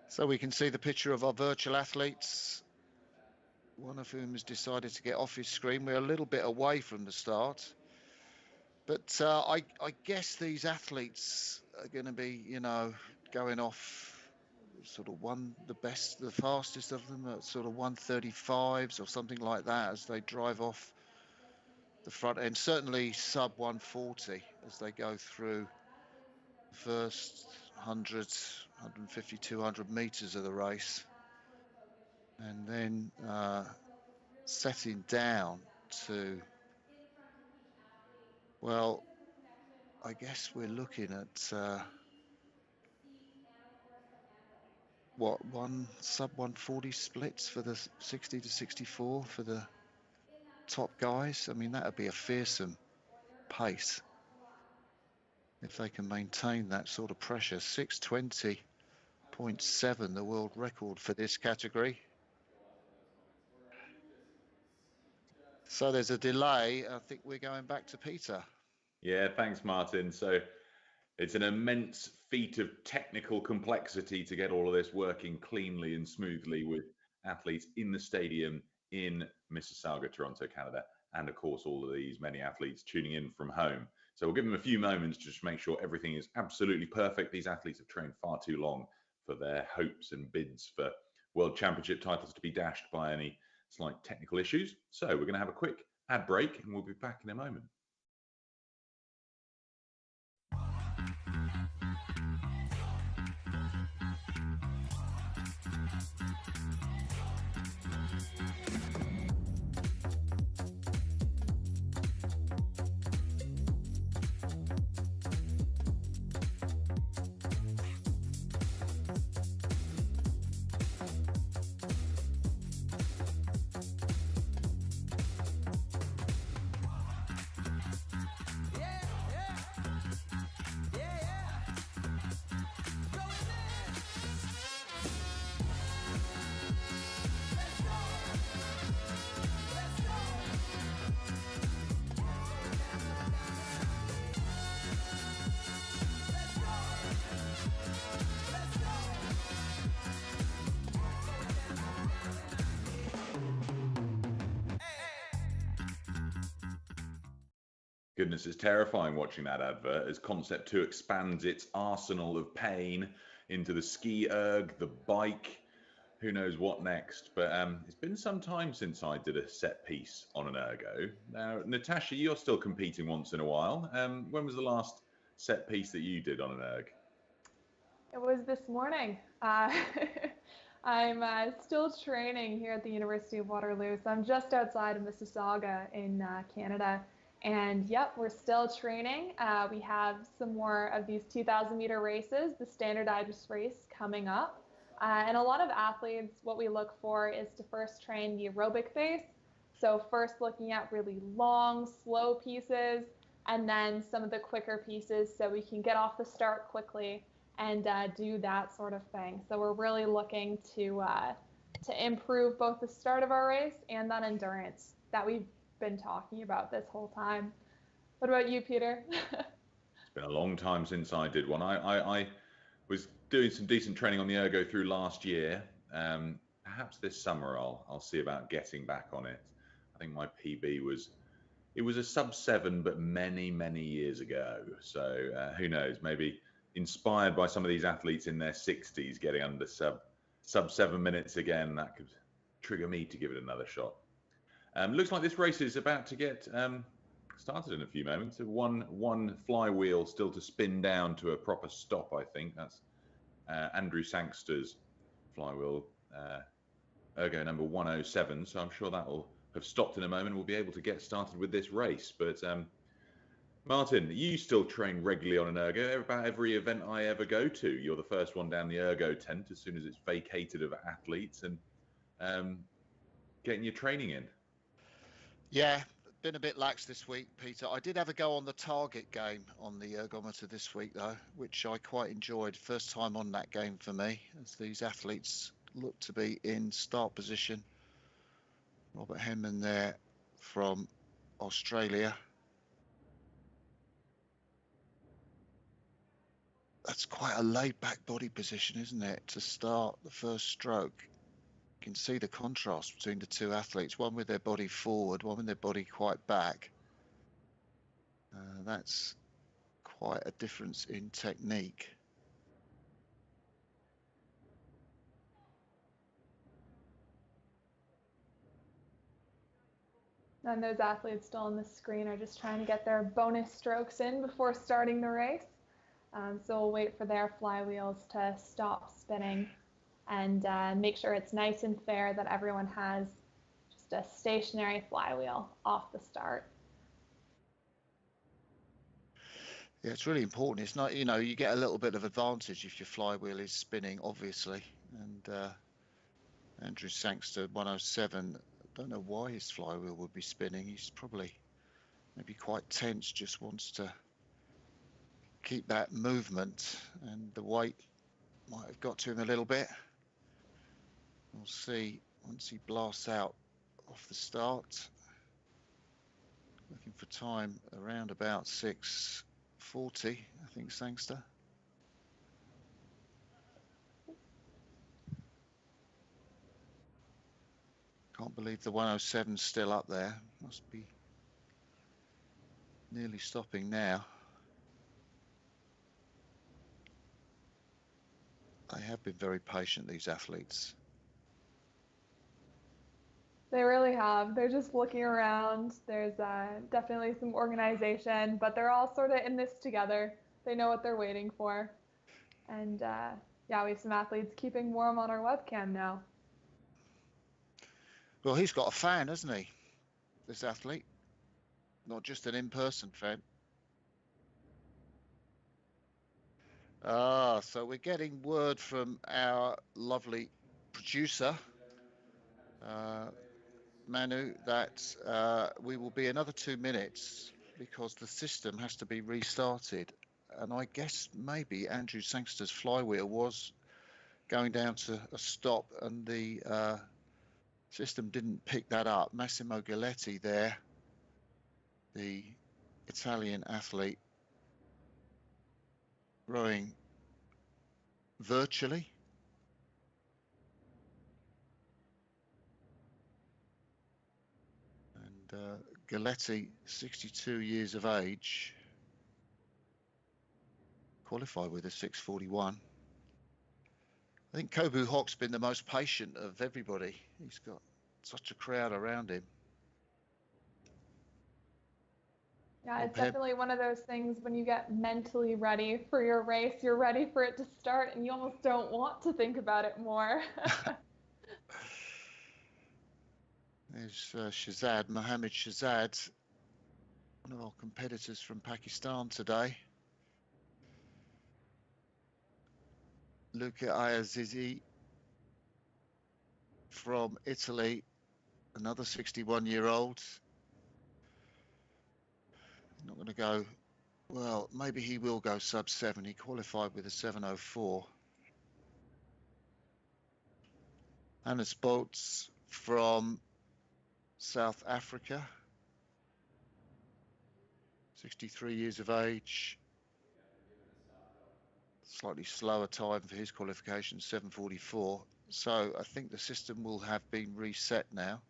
Speaker 4: So we can see the picture of our virtual athletes, one of whom has decided to get off his screen. We're a little bit away from the start, but I guess these athletes are going to be, you know, going off sort of the fastest of them at sort of 135s or something like that as they drive off the front end, certainly sub 140 as they go through the first 100, 150, 200 meters of the race, and then setting down to, well, I guess we're looking at sub 140 splits for the 60 to 64 for the top guys. I mean, that would be a fearsome pace if they can maintain that sort of pressure. 6:20.7, the world record for this category. So there's a delay. I think we're going back to Peter.
Speaker 1: Yeah, thanks, Martin. So it's an immense feat of technical complexity to get all of this working cleanly and smoothly with athletes in the stadium in Mississauga, Toronto, Canada, and of course all of these many athletes tuning in from home. So we'll give them a few moments to just make sure everything is absolutely perfect. These athletes have trained far too long for their hopes and bids for World Championship titles to be dashed by any slight technical issues. So we're going to have a quick ad break and we'll be back in a moment. Goodness, it's terrifying watching that advert as Concept 2 expands its arsenal of pain into the ski erg, the bike, who knows what next. But it's been some time since I did a set piece on an ergo. Now, Natasha, you're still competing once in a while. When was the last set piece that you did on an erg?
Speaker 5: It was this morning. I'm still training here at the University of Waterloo, so I'm just outside of Mississauga in Canada. And yep, we're still training. We have some more of these 2,000-meter races, the standardized race coming up. And a lot of athletes, what we look for is to first train the aerobic phase. So first looking at really long, slow pieces, and then some of the quicker pieces so we can get off the start quickly and do that sort of thing. So we're really looking to improve both the start of our race and that endurance that we've been talking about this whole time. What about you, Peter?
Speaker 1: It's been a long time since I did one. I was doing some decent training on the ergo through last year. Perhaps this summer I'll see about getting back on it. I think my PB was a sub-7, but many years ago. So who knows? Maybe inspired by some of these athletes in their 60s getting under sub 7 minutes again, that could trigger me to give it another shot. Looks like this race is about to get started in a few moments. One flywheel still to spin down to a proper stop, I think. That's Andrew Sangster's flywheel, ergo number 107. So I'm sure that will have stopped in a moment. We'll be able to get started with this race. But Martin, you still train regularly on an ergo. About every event I ever go to, you're the first one down the ergo tent as soon as it's vacated of athletes and getting your training in.
Speaker 4: Yeah, been a bit lax this week, Peter. I did have a go on the target game on the ergometer this week, though, which I quite enjoyed. First time on that game for me, as these athletes look to be in start position. Robert Henman there from Australia. That's quite a laid-back body position, isn't it, to start the first stroke? You can see the contrast between the two athletes, one with their body forward, one with their body quite back. That's quite a difference in technique.
Speaker 5: And those athletes still on the screen are just trying to get their bonus strokes in before starting the race. So we'll wait for their flywheels to stop spinning and make sure it's nice and fair that everyone has just a stationary flywheel off the start.
Speaker 4: Yeah, it's really important. It's not, you get a little bit of advantage if your flywheel is spinning, obviously. And Andrew Sangster, 107, I don't know why his flywheel would be spinning. He's probably maybe quite tense, just wants to keep that movement, and the weight might have got to him a little bit. We'll see once he blasts out off the start. Looking for time around about 6:40, I think, Sangster. Can't believe the 107's still up there. Must be nearly stopping now. They have been very patient, these athletes.
Speaker 5: They really have. They're just looking around. There's definitely some organization, but they're all sort of in this together. They know what they're waiting for. And yeah, we have some athletes keeping warm on our webcam now.
Speaker 4: Well, he's got a fan, hasn't he, this athlete? Not just an in-person fan. So we're getting word from our lovely producer, Manu, that we will be another 2 minutes because the system has to be restarted. And I guess maybe Andrew Sangster's flywheel was going down to a stop and the system didn't pick that up. Massimo Galetti there, the Italian athlete, rowing virtually. And Galetti, 62 years of age, qualified with a 6:41. I think Kobu Hock's been the most patient of everybody. He's got such a crowd around him.
Speaker 5: Yeah, it's definitely one of those things when you get mentally ready for your race, you're ready for it to start and you almost don't want to think about it more.
Speaker 4: There's Shahzad, Mohammed Shahzad, one of our competitors from Pakistan today. Luca Ayazizi from Italy, another 61-year-old. Not going to go, well, maybe he will go sub-7. He qualified with a 7:04. Hannes Boltz from South Africa, 63 years of age. Slightly slower time for his qualification, 7:44. So I think the system will have been reset now.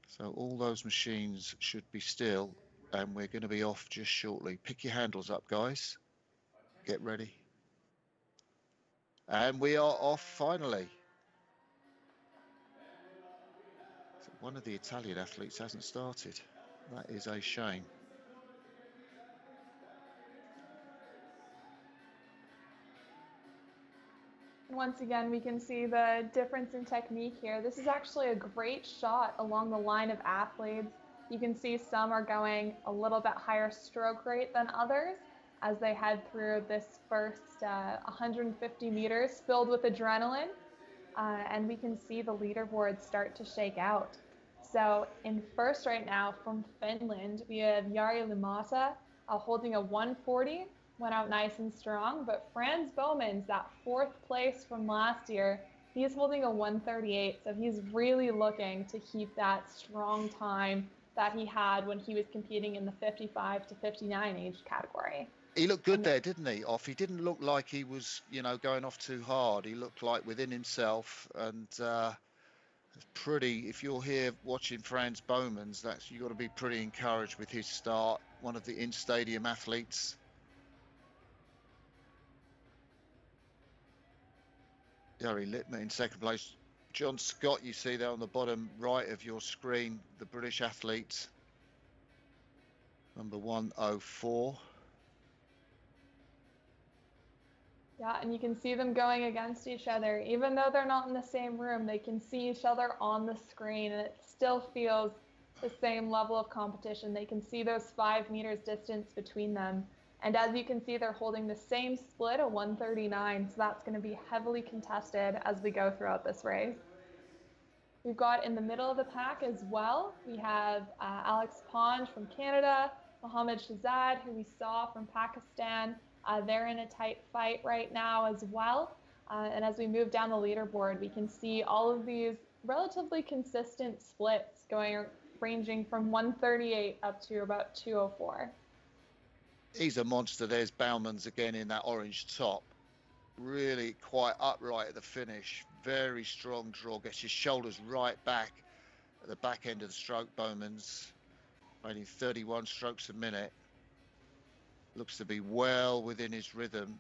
Speaker 4: So all those machines should be still, and we're going to be off just shortly. Pick your handles up, guys. Get ready. And we are off finally. So one of the Italian athletes hasn't started. That is a shame.
Speaker 5: Once again, we can see the difference in technique here. This is actually a great shot along the line of athletes. You can see some are going a little bit higher stroke rate than others as they head through this first 150 meters filled with adrenaline. And we can see the leaderboard start to shake out. So in first right now from Finland, we have Jari Limata holding a 140. Went out nice and strong, but Frans Bowman's that 4th place from last year, he's holding a 138, so he's really looking to keep that strong time that he had when he was competing in the 55 to 59 age category.
Speaker 4: He looked good there, didn't he? He didn't look like he was, going off too hard. He looked like within himself, and it's pretty. If you're here watching Frans Bowman's, you've got to be pretty encouraged with his start. One of the in-stadium athletes. Jari Litma in second place. John Scott, you see there on the bottom right of your screen, the British athlete, number 104.
Speaker 5: Yeah, and you can see them going against each other. Even though they're not in the same room, they can see each other on the screen, and it still feels the same level of competition. They can see those 5 meters distance between them. And as you can see, they're holding the same split, a 139, so that's going to be heavily contested as we go throughout this race. We've got in the middle of the pack as well, we have Alex Pond from Canada, Mohammed Shahzad, who we saw from Pakistan. They're in a tight fight right now as well. And as we move down the leaderboard, we can see all of these relatively consistent splits ranging from 138 up to about 204.
Speaker 4: He's a monster. There's Bauman's again in that orange top. Really quite upright at the finish. Very strong draw. Gets his shoulders right back at the back end of the stroke. Bowman's making 31 strokes a minute. Looks to be well within his rhythm.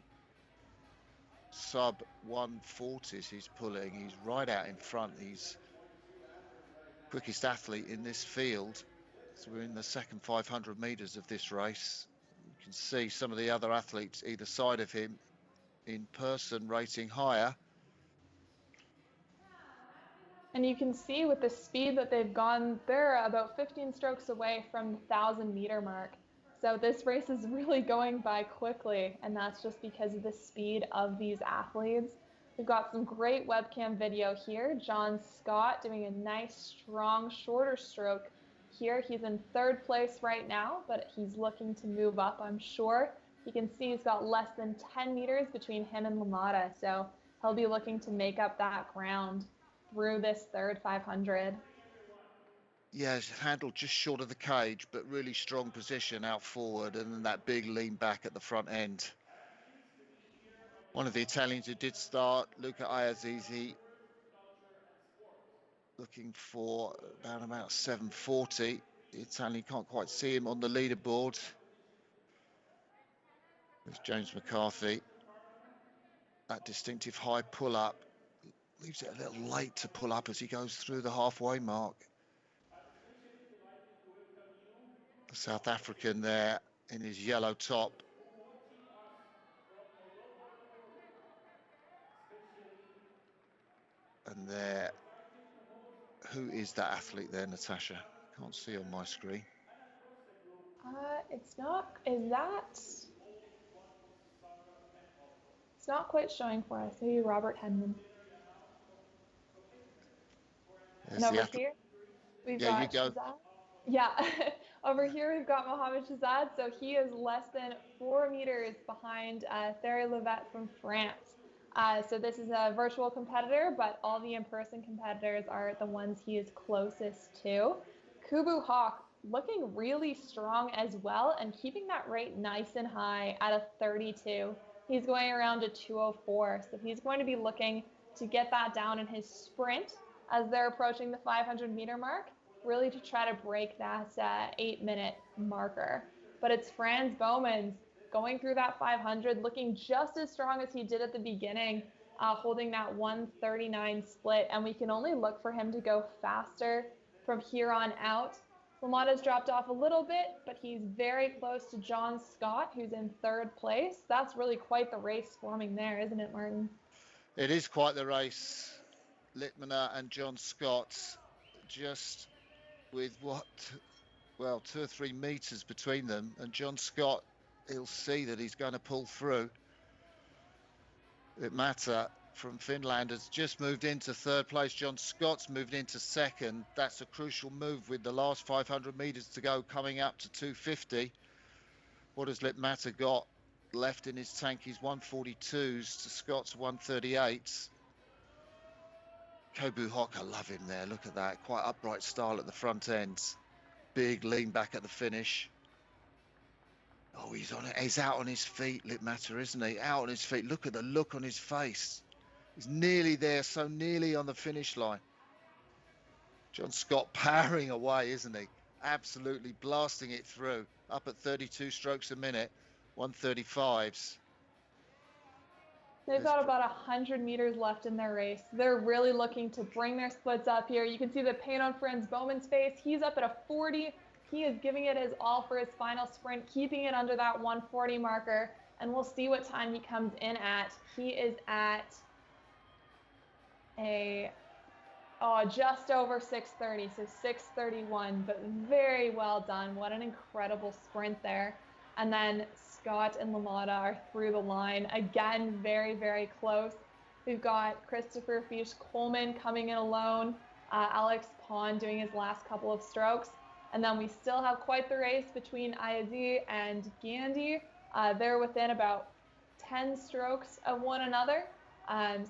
Speaker 4: Sub 140s he's pulling. He's right out in front. He's quickest athlete in this field. So we're in the second 500 meters of this race. You can see some of the other athletes either side of him in person rating higher.
Speaker 5: And you can see with the speed that they've gone, they're about 15 strokes away from the 1,000-meter mark. So this race is really going by quickly, and that's just because of the speed of these athletes. We've got some great webcam video here. John Scott doing a nice, strong, shorter stroke here. He's in 3rd place right now, but he's looking to move up, I'm sure. You can see he's got less than 10 meters between him and Lamata, so he'll be looking to make up that ground through this 3rd 500.
Speaker 4: Yeah, it's handled just short of the cage, but really strong position out forward, and then that big lean back at the front end. One of the Italians who did start, Luca Ayazizi, looking for about 740. The Italian can't quite see him on the leaderboard. There's James McCarthy. That distinctive high pull-up leaves it a little late to pull up as he goes through the halfway mark. The South African there in his yellow top. And there, who is that athlete there, Natasha? Can't see on my screen.
Speaker 5: It's not, is that? It's not quite showing for us. Maybe Robert Henman. And over here, we've got Shazad. Yeah, over here we've got Mohamed Shazad. So he is less than 4 meters behind Thierry Levette from France. So this is a virtual competitor, but all the in-person competitors are the ones he is closest to. Kubu Hawk looking really strong as well and keeping that rate nice and high at a 32. He's going around a 204, so he's going to be looking to get that down in his sprint as they're approaching the 500-meter mark, really to try to break that 8-minute marker. But it's Frans Bowmans going through that 500, looking just as strong as he did at the beginning, holding that 139 split, and we can only look for him to go faster from here on out. Lamada's dropped off a little bit, but he's very close to John Scott, who's in 3rd place. That's really quite the race forming there, isn't it, Martin?
Speaker 4: It is quite the race. Littmaner and John Scott, just with 2 or 3 meters between them, and John Scott, he'll see that he's going to pull through. Littmaner from Finland has just moved into 3rd place. John Scott's moved into 2nd. That's a crucial move with the last 500 meters to go, coming up to 250. What has Littmaner got left in his tank? He's 142s to Scott's 138s. Kobu Hawk, I love him there. Look at that. Quite upright style at the front end. Big lean back at the finish. Oh, he's on it. He's out on his feet, Littmaner, isn't he? Out on his feet. Look at the look on his face. He's nearly there, so nearly on the finish line. John Scott powering away, isn't he? Absolutely blasting it through. Up at 32 strokes a minute, 135s.
Speaker 5: They've got about 100 meters left in their race. They're really looking to bring their splits up here. You can see the pain on Frans Bowman's face. He's up at a 40. He is giving it his all for his final sprint, keeping it under that 140 marker. And we'll see what time he comes in at. He is at just over 6:30, so 6:31, but very well done. What an incredible sprint there. And then Scott and Lamada are through the line. Again, very, very close. We've got Christopher Fish-Coleman coming in alone. Alex Pond doing his last couple of strokes. And then we still have quite the race between Ayazi and Gandhi. They're within about 10 strokes of one another.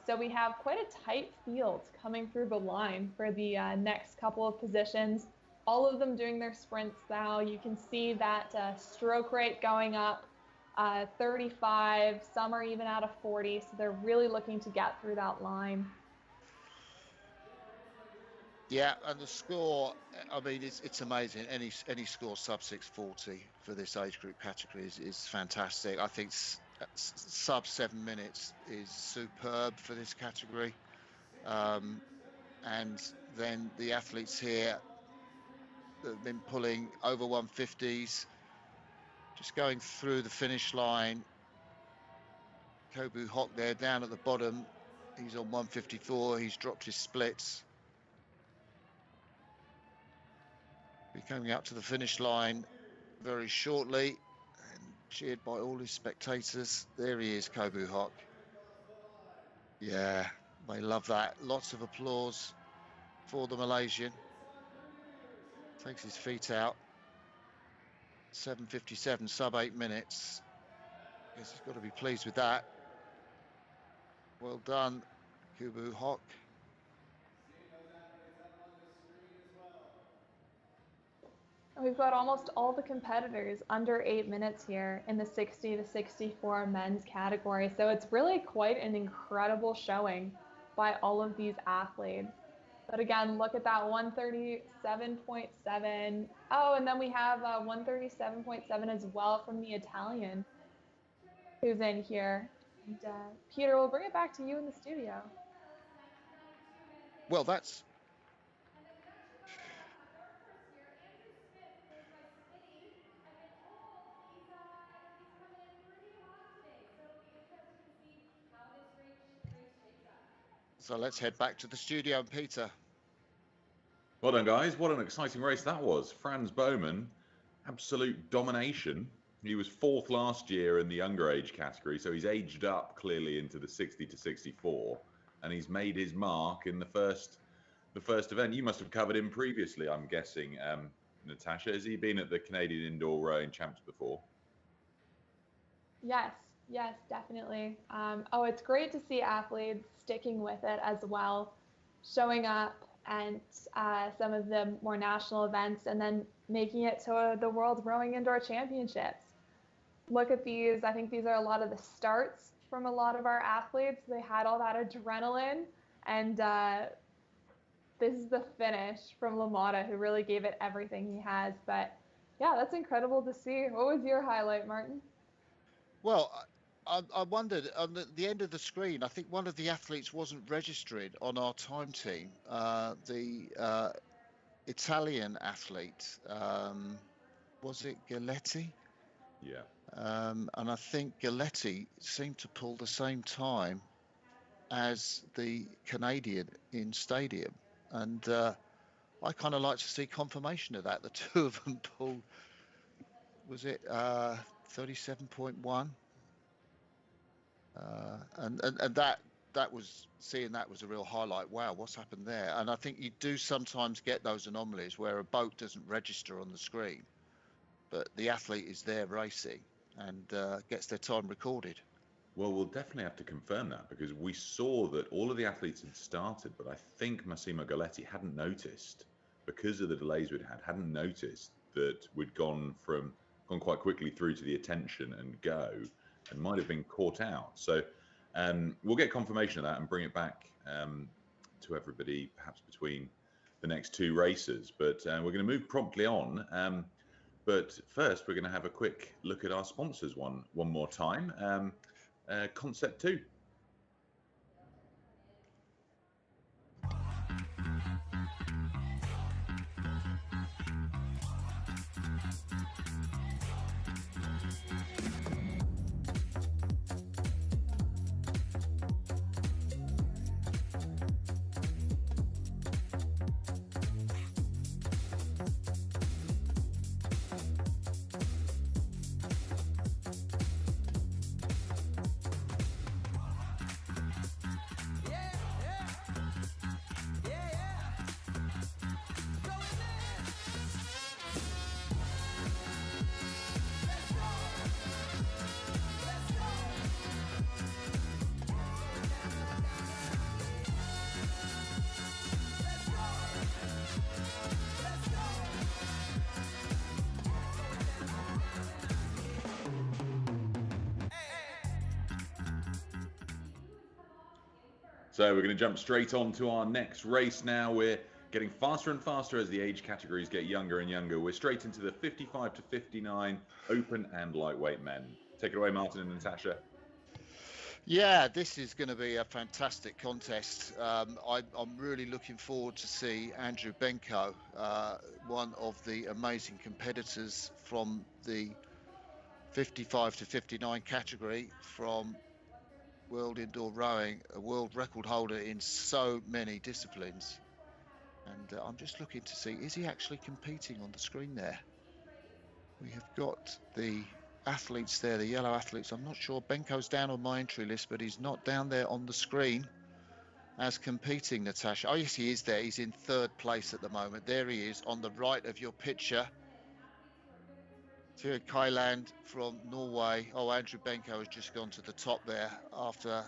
Speaker 5: So we have quite a tight field coming through the line for the next couple of positions. All of them doing their sprints now. You can see that stroke rate going up, 35. Some are even out of 40. So they're really looking to get through that line.
Speaker 4: Yeah, and the score, I mean, it's amazing. Any score sub 640 for this age group category is fantastic. I think sub 7 minutes is superb for this category. And then the athletes here that have been pulling over 150s, just going through the finish line. Kobu Hawk there down at the bottom. He's on 154. He's dropped his splits. Be coming up to the finish line very shortly and cheered by all his spectators. There he is, Kobu Hawk. Yeah, they love that. Lots of applause for the Malaysian. Takes his feet out. 7:57, sub 8 minutes. Guess he's got to be pleased with that. Well done, Kobu Hawk.
Speaker 5: We've got almost all the competitors under 8 minutes here in the 60 to 64 men's category. So it's really quite an incredible showing by all of these athletes. But again, look at that 137.7. Oh, and then we have 137.7 as well from the Italian who's in here. And, Peter, we'll bring it back to you in the studio.
Speaker 4: Well, that's so let's head back to the studio and Peter.
Speaker 1: Well done, guys. What an exciting race that was. Franz Bowman, absolute domination. He was fourth last year in the younger age category, so he's aged up clearly into the 60 to 64, and he's made his mark in the first event. You must have covered him previously, I'm guessing, Natasha. Has he been at the Canadian Indoor Rowing Champs before?
Speaker 5: Yes, definitely. Oh, it's great to see athletes sticking with it as well, showing up and some of the more national events and then making it to the World Rowing Indoor Championships. Look at these. I think these are a lot of the starts from a lot of our athletes. They had all that adrenaline, and this is the finish from LaMotta, who really gave it everything he has. But yeah, that's incredible to see. What was your highlight, Martin?
Speaker 4: Well, I wondered on the end of the screen, I think one of the athletes wasn't registered on our time team. The Italian athlete, was it Galetti?
Speaker 1: Yeah.
Speaker 4: And I think Galetti seemed to pull the same time as the Canadian in stadium. And I kind of like to see confirmation of that. The two of them pulled, was it 37.1? And that was, seeing that was a real highlight. Wow, what's happened there? And I think you do sometimes get those anomalies where a boat doesn't register on the screen, but the athlete is there racing and gets their time recorded.
Speaker 1: Well, we'll definitely have to confirm that, because we saw that all of the athletes had started, but I think Massimo Galetti hadn't noticed, because of the delays we'd had, hadn't noticed that we'd gone quite quickly through to the attention and go, and might have been caught out. So we'll get confirmation of that and bring it back to everybody, perhaps between the next two races. But we're going to move promptly on. But first, we're going to have a quick look at our sponsors one more time. Concept 2. So we're going to jump straight on to our next race now. We're getting faster and faster as the age categories get younger and younger. We're straight into the 55 to 59 open and lightweight men. Take it away, Martin and Natasha.
Speaker 4: Yeah, this is going to be a fantastic contest. I'm really looking forward to see Andrew Benko, one of the amazing competitors from the 55 to 59 category from World Indoor Rowing, a world record holder in so many disciplines. And I'm just looking to see, is he actually competing on the screen there? We have got the athletes there, the yellow athletes. I'm not sure. Benko's down on my entry list, but he's not down there on the screen as competing, Natasha. Oh, yes, he is there. He's in third place at the moment. There he is on the right of your picture. To Kailand from Norway. Oh, Andrew Benko has just gone to the top there after,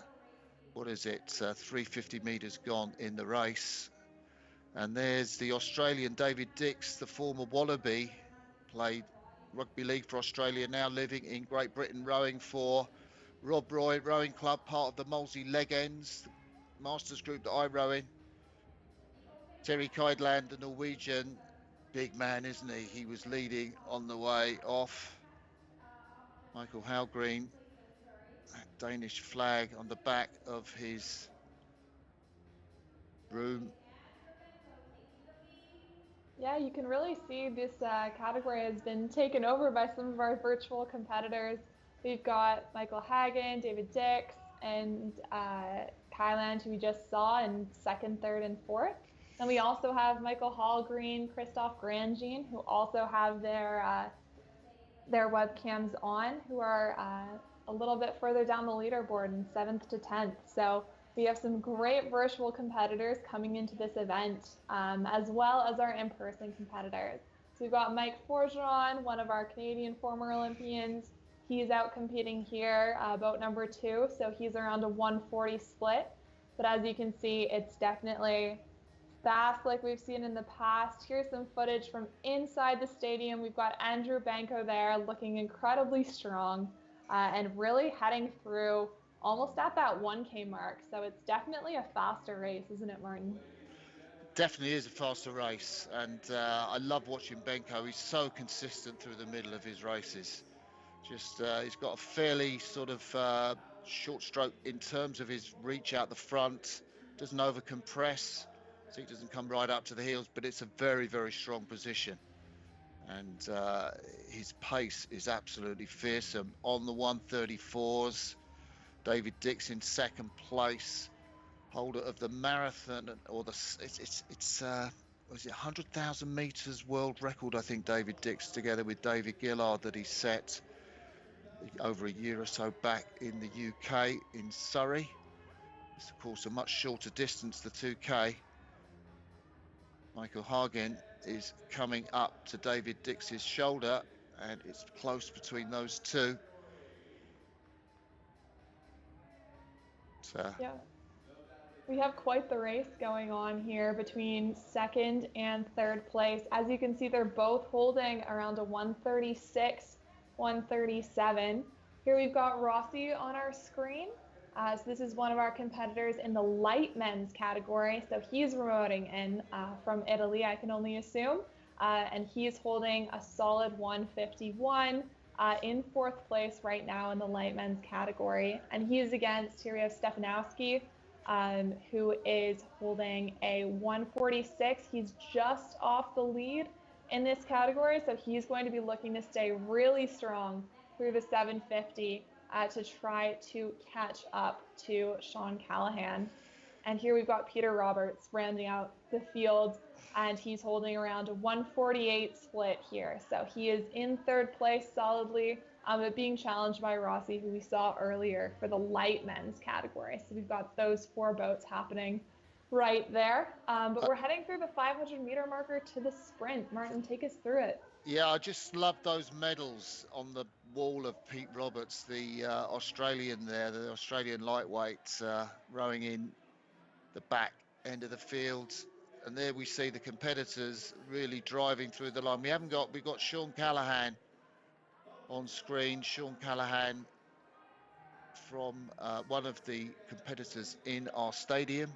Speaker 4: what is it, 350 metres gone in the race. And there's the Australian David Dix, the former Wallaby, played rugby league for Australia, now living in Great Britain, rowing for Rob Roy Rowing Club, part of the Molesey Leg Ends, Masters group that I row in. Terry Keidland, the Norwegian, big man, isn't he? He was leading on the way off. Michael Halgreen, that Danish flag on the back of his broom.
Speaker 5: Yeah, you can really see this category has been taken over by some of our virtual competitors. We've got Michael Hagen, David Dix, and Kyland, who we just saw in second, third, and fourth. Then we also have Michael Hallgreen, Christophe Grandjean, who also have their webcams on, who are a little bit further down the leaderboard in 7th to 10th. So we have some great virtual competitors coming into this event, as well as our in-person competitors. So we've got Mike Forgeron, one of our Canadian former Olympians. He's out competing here, boat number 2, so he's around a 140 split. But as you can see, it's definitely fast like we've seen in the past. Here's some footage from inside the stadium. We've got Andrew Benko there looking incredibly strong and really heading through almost at that 1K mark. So it's definitely a faster race, isn't it, Martin?
Speaker 4: Definitely is a faster race, and I love watching Benko. He's so consistent through the middle of his races. Just he's got a fairly sort of short stroke in terms of his reach out the front. Doesn't over compress, so he doesn't come right up to the heels, but it's a very, very strong position. And his pace is absolutely fearsome. On the 134s, David Dix in second place, holder of the marathon, or the was it 100,000 meters world record? I think David Dix, together with David Gillard, that he set over a year or so back in the UK in Surrey. It's of course a much shorter distance, the 2K. Michael Hagen is coming up to David Dix's shoulder, and it's close between those two.
Speaker 5: Yeah, we have quite the race going on here between second and third place. As you can see, they're both holding around a 136, 137. Here we've got Rossi on our screen. So this is one of our competitors in the light men's category. So he's remoting in from Italy, I can only assume. And he's holding a solid 151 in fourth place right now in the light men's category. And he's against Tyrio Stefanowski, who is holding a 146. He's just off the lead in this category, so he's going to be looking to stay really strong through the 750 to try to catch up to Sean Callahan. And here we've got Peter Roberts rounding out the field, and he's holding around a 148 split here. So he is in third place solidly, but being challenged by Rossi, who we saw earlier for the light men's category. So we've got those 4 boats happening right there. But we're heading through the 500-meter marker to the sprint. Martin, take us through it.
Speaker 4: Yeah, I just love those medals on the wall of Pete Roberts, the Australian there, the Australian lightweight rowing in the back end of the field. And there we see the competitors really driving through the line. We've got Sean Callahan on screen. Sean Callahan from one of the competitors in our stadium.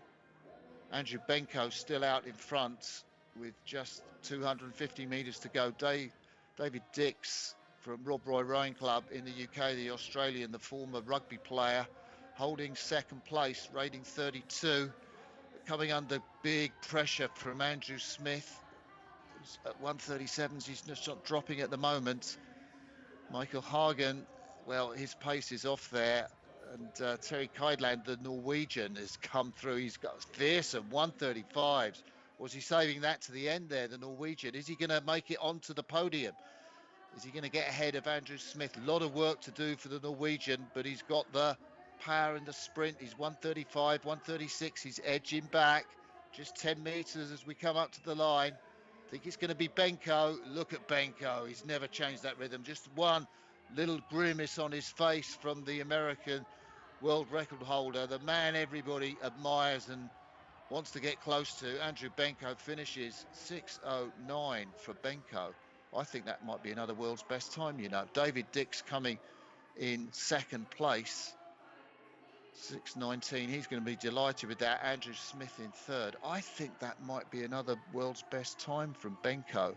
Speaker 4: Andrew Benko still out in front with just 250 meters to go. David Dix from Rob Roy Rowing Club in the UK, the Australian, the former rugby player, holding second place, rating 32, coming under big pressure from Andrew Smith, who's at 137s. He's just not dropping at the moment. Michael Hagen, well, his pace is off there. And Terry Keidland, the Norwegian, has come through. He's got fearsome 135s. Was he saving that to the end there, the Norwegian? Is he going to make it onto the podium? Is he going to get ahead of Andrew Smith? A lot of work to do for the Norwegian, but he's got the power in the sprint. He's 135, 136. He's edging back. Just 10 meters as we come up to the line. I think it's going to be Benko. Look at Benko. He's never changed that rhythm. Just one little grimace on his face from the American world record holder, the man everybody admires and wants to get close to. Andrew Benko finishes 6:09 for Benko. I think that might be another world's best time, you know. David Dix coming in second place. 6:19. He's going to be delighted with that. Andrew Smith in third. I think that might be another world's best time from Benko.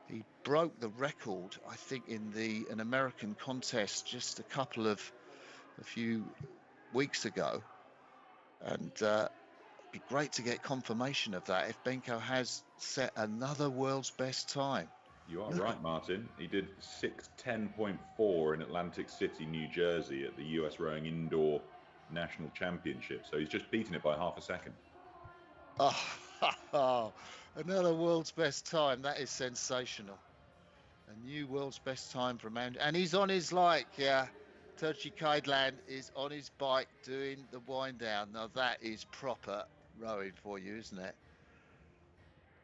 Speaker 4: He broke the record, I think, in an American contest just a few weeks ago, and it'd be great to get confirmation of that if Benko has set another world's best time.
Speaker 1: You are right, Martin. He did 6:10.4 in Atlantic City, New Jersey at the US Rowing Indoor National Championship. So he's just beaten it by half a second.
Speaker 4: Oh, another world's best time. That is sensational. A new world's best time from Andrew. And he's on his Turchi Kaidlan is on his bike doing the wind down. Now that is proper rowing for you, isn't it?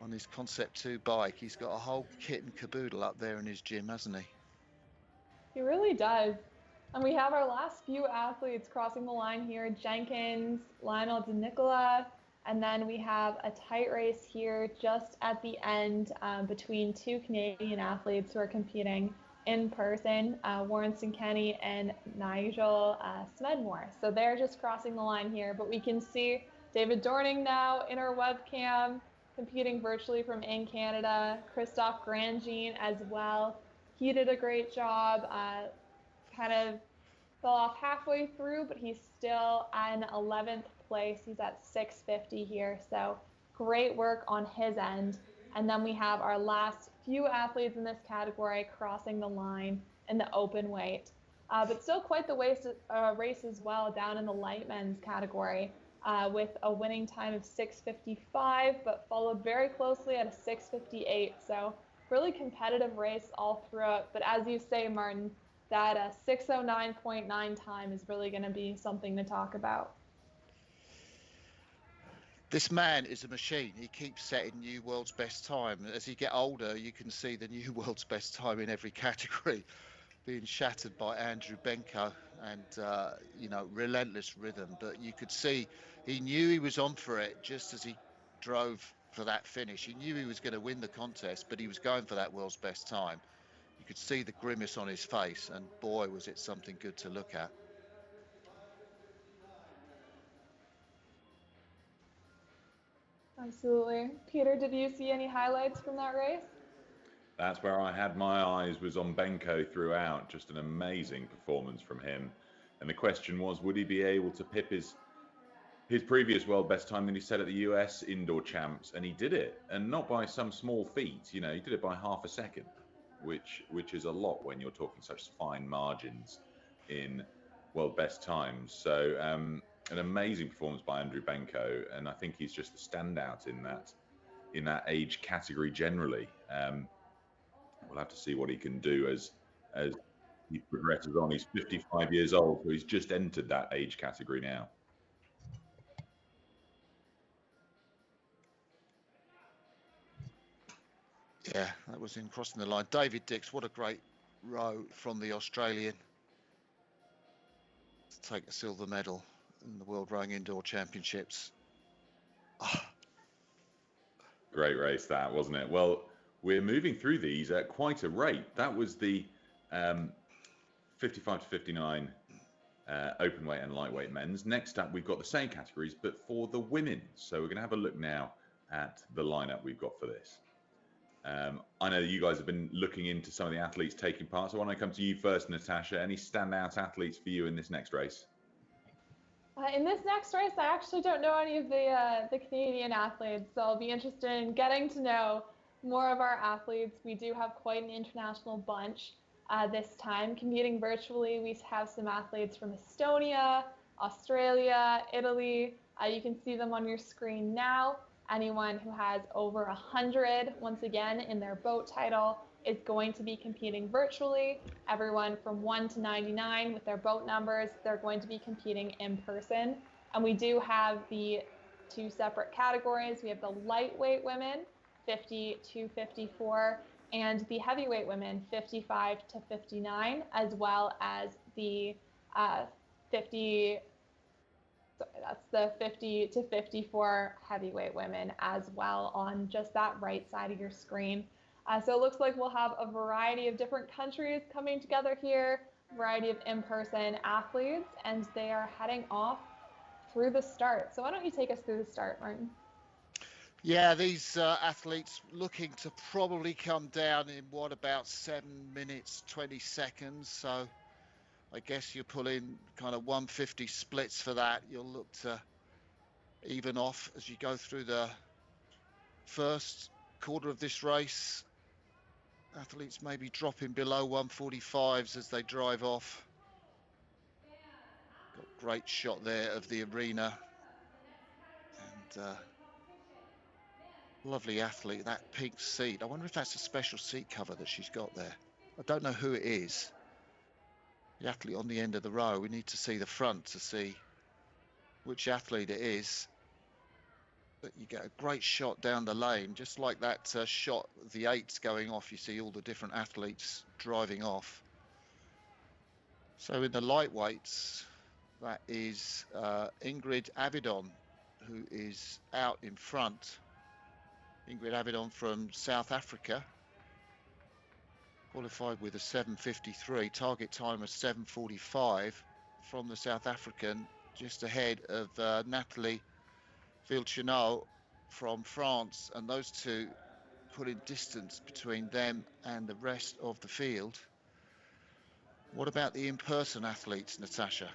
Speaker 4: On his Concept 2 bike. He's got a whole kit and caboodle up there in his gym, hasn't he?
Speaker 5: He really does. And we have our last few athletes crossing the line here. Jenkins, Lionel De Nicola, and then we have a tight race here just at the end between two Canadian athletes who are competing in person, Warren Kenny and Nigel Smedmore. So they're just crossing the line here, but we can see David Dorning now in our webcam, competing virtually from in Canada. Christophe Grandjean as well. He did a great job, kind of fell off halfway through, but he's still in 11th place. He's at 650 here, so great work on his end. And then we have our last few athletes in this category crossing the line in the open weight. But still quite the race as well down in the light men's category with a winning time of 6:55, but followed very closely at a 6:58. So really competitive race all throughout. But as you say, Martin, that 6:09.9 time is really going to be something to talk about.
Speaker 4: This man is a machine. He keeps setting new world's best time. As he get older, you can see the new world's best time in every category being shattered by Andrew Benko, and relentless rhythm. But you could see he knew he was on for it just as he drove for that finish. He knew he was going to win the contest, but he was going for that world's best time. You could see the grimace on his face, and boy, was it something good to look at.
Speaker 5: Absolutely. Peter, did you see any highlights from that race?
Speaker 1: That's where I had my eyes, was on Benko throughout. Just an amazing performance from him. And the question was, would he be able to pip his previous world best time that he set at the US Indoor Champs? And he did it, and not by some small feat. He did it by half a second, which is a lot when you're talking such fine margins in world best times. So an amazing performance by Andrew Benko, and I think he's just the standout in that age category generally. We'll have to see what he can do as he progresses on. He's 55 years old, so he's just entered that age category now.
Speaker 4: Yeah, that was him crossing the line. David Dix, what a great row from the Australian to take a silver medal in the World Rowing Indoor Championships.
Speaker 1: Great race that, wasn't it? Well, we're moving through these at quite a rate. That was the 55 to 59 open weight and lightweight men's. Next up, we've got the same categories, but for the women. So we're going to have a look now at the lineup we've got for this. I know that you guys have been looking into some of the athletes taking part. So I want to come to you first, Natasha. Any standout athletes for you in this next race?
Speaker 5: In this next race, I actually don't know any of the Canadian athletes, so I'll be interested in getting to know more of our athletes. We do have quite an international bunch this time. Competing virtually, we have some athletes from Estonia, Australia, Italy. You can see them on your screen now. Anyone who has over 100, once again, in their boat title is going to be competing virtually. Everyone from 1 to 99 with their boat numbers, they're going to be competing in person. And we do have the two separate categories. We have the lightweight women, 50 to 54, and the heavyweight women, 55 to 59, as well as the 50 to 54 heavyweight women as well on just that right side of your screen. So it looks like we'll have a variety of different countries coming together here. variety of in-person athletes, and they are heading off through the start. So why don't you take us through the start, Martin?
Speaker 4: Yeah, these athletes looking to probably come down in what, about 7 minutes 20 seconds. So I guess you pull in kind of 150 splits for that. You'll look to even off as you go through the first quarter of this race. Athletes maybe dropping below 145s as they drive off. Got a great shot there of the arena. And lovely athlete, that pink seat. I wonder if that's a special seat cover that she's got there. I don't know who it is. The athlete on the end of the row. We need to see the front to see which athlete it is. But you get a great shot down the lane, just like that shot of the 8s going off. You see all the different athletes driving off. So in the lightweights, that is Ingrid Avedon, who is out in front. Ingrid Avedon from South Africa, qualified with a 7:53, target time of 7:45 from the South African, just ahead of Natalie Vilchenot from France, and those two putting distance between them and the rest of the field. What about the in-person athletes, Natasha?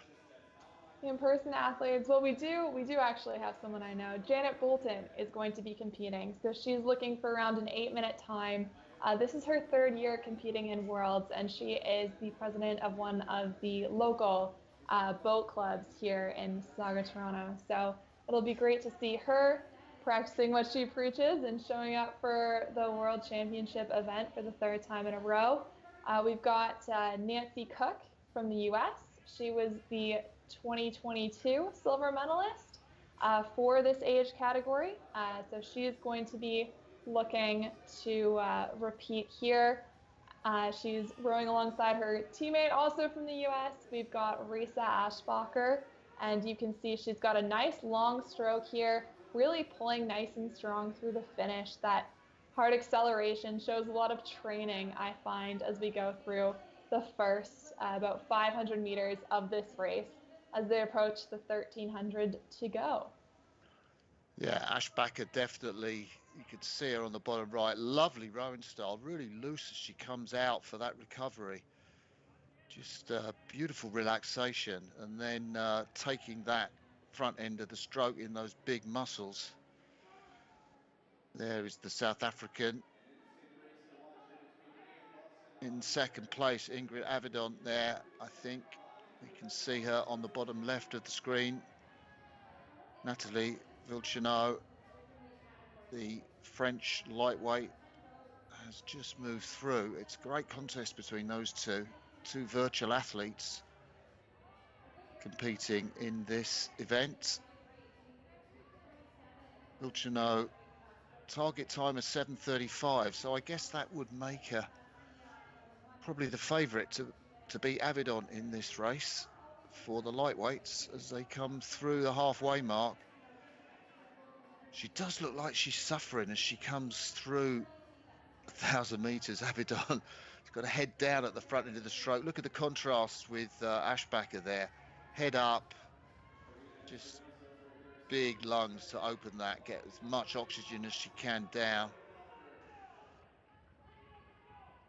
Speaker 5: In-person athletes, well, we do actually have someone I know. Janet Bolton is going to be competing, so she's looking for around an 8-minute time. This is her 3rd year competing in Worlds, and she is the president of one of the local boat clubs here in Mississauga, Toronto. So it'll be great to see her practicing what she preaches and showing up for the World Championship event for the 3rd time in a row. We've got Nancy Cook from the U.S. She was the 2022 silver medalist for this age category. So she is going to be looking to repeat here. She's rowing alongside her teammate also from the US. We've got Risa Ashbacher, and you can see she's got a nice long stroke here, really pulling nice and strong through the finish. That hard acceleration shows a lot of training, I find, as we go through the first about 500 meters of this race as they approach the 1,300 to go.
Speaker 4: Yeah, Ashbacher definitely, you could see her on the bottom right. Lovely rowing style, really loose as she comes out for that recovery. Just beautiful relaxation, and then taking that front end of the stroke in those big muscles. There is the South African. In 2nd place, Ingrid Avedon there, I think. You can see her on the bottom left of the screen. Natalie Vilchenot, the French lightweight, has just moved through. It's a great contest between those two virtual athletes competing in this event. Vilchenot, target time of 7:35, so I guess that would make her probably the favourite to beat Avedon in this race for the lightweights as they come through the halfway mark. She does look like she's suffering as she comes through 1,000 meters. Avedon has got a head down at the front end of the stroke. Look at the contrast with Ashbacher there. Head up, just big lungs to open that, get as much oxygen as she can down.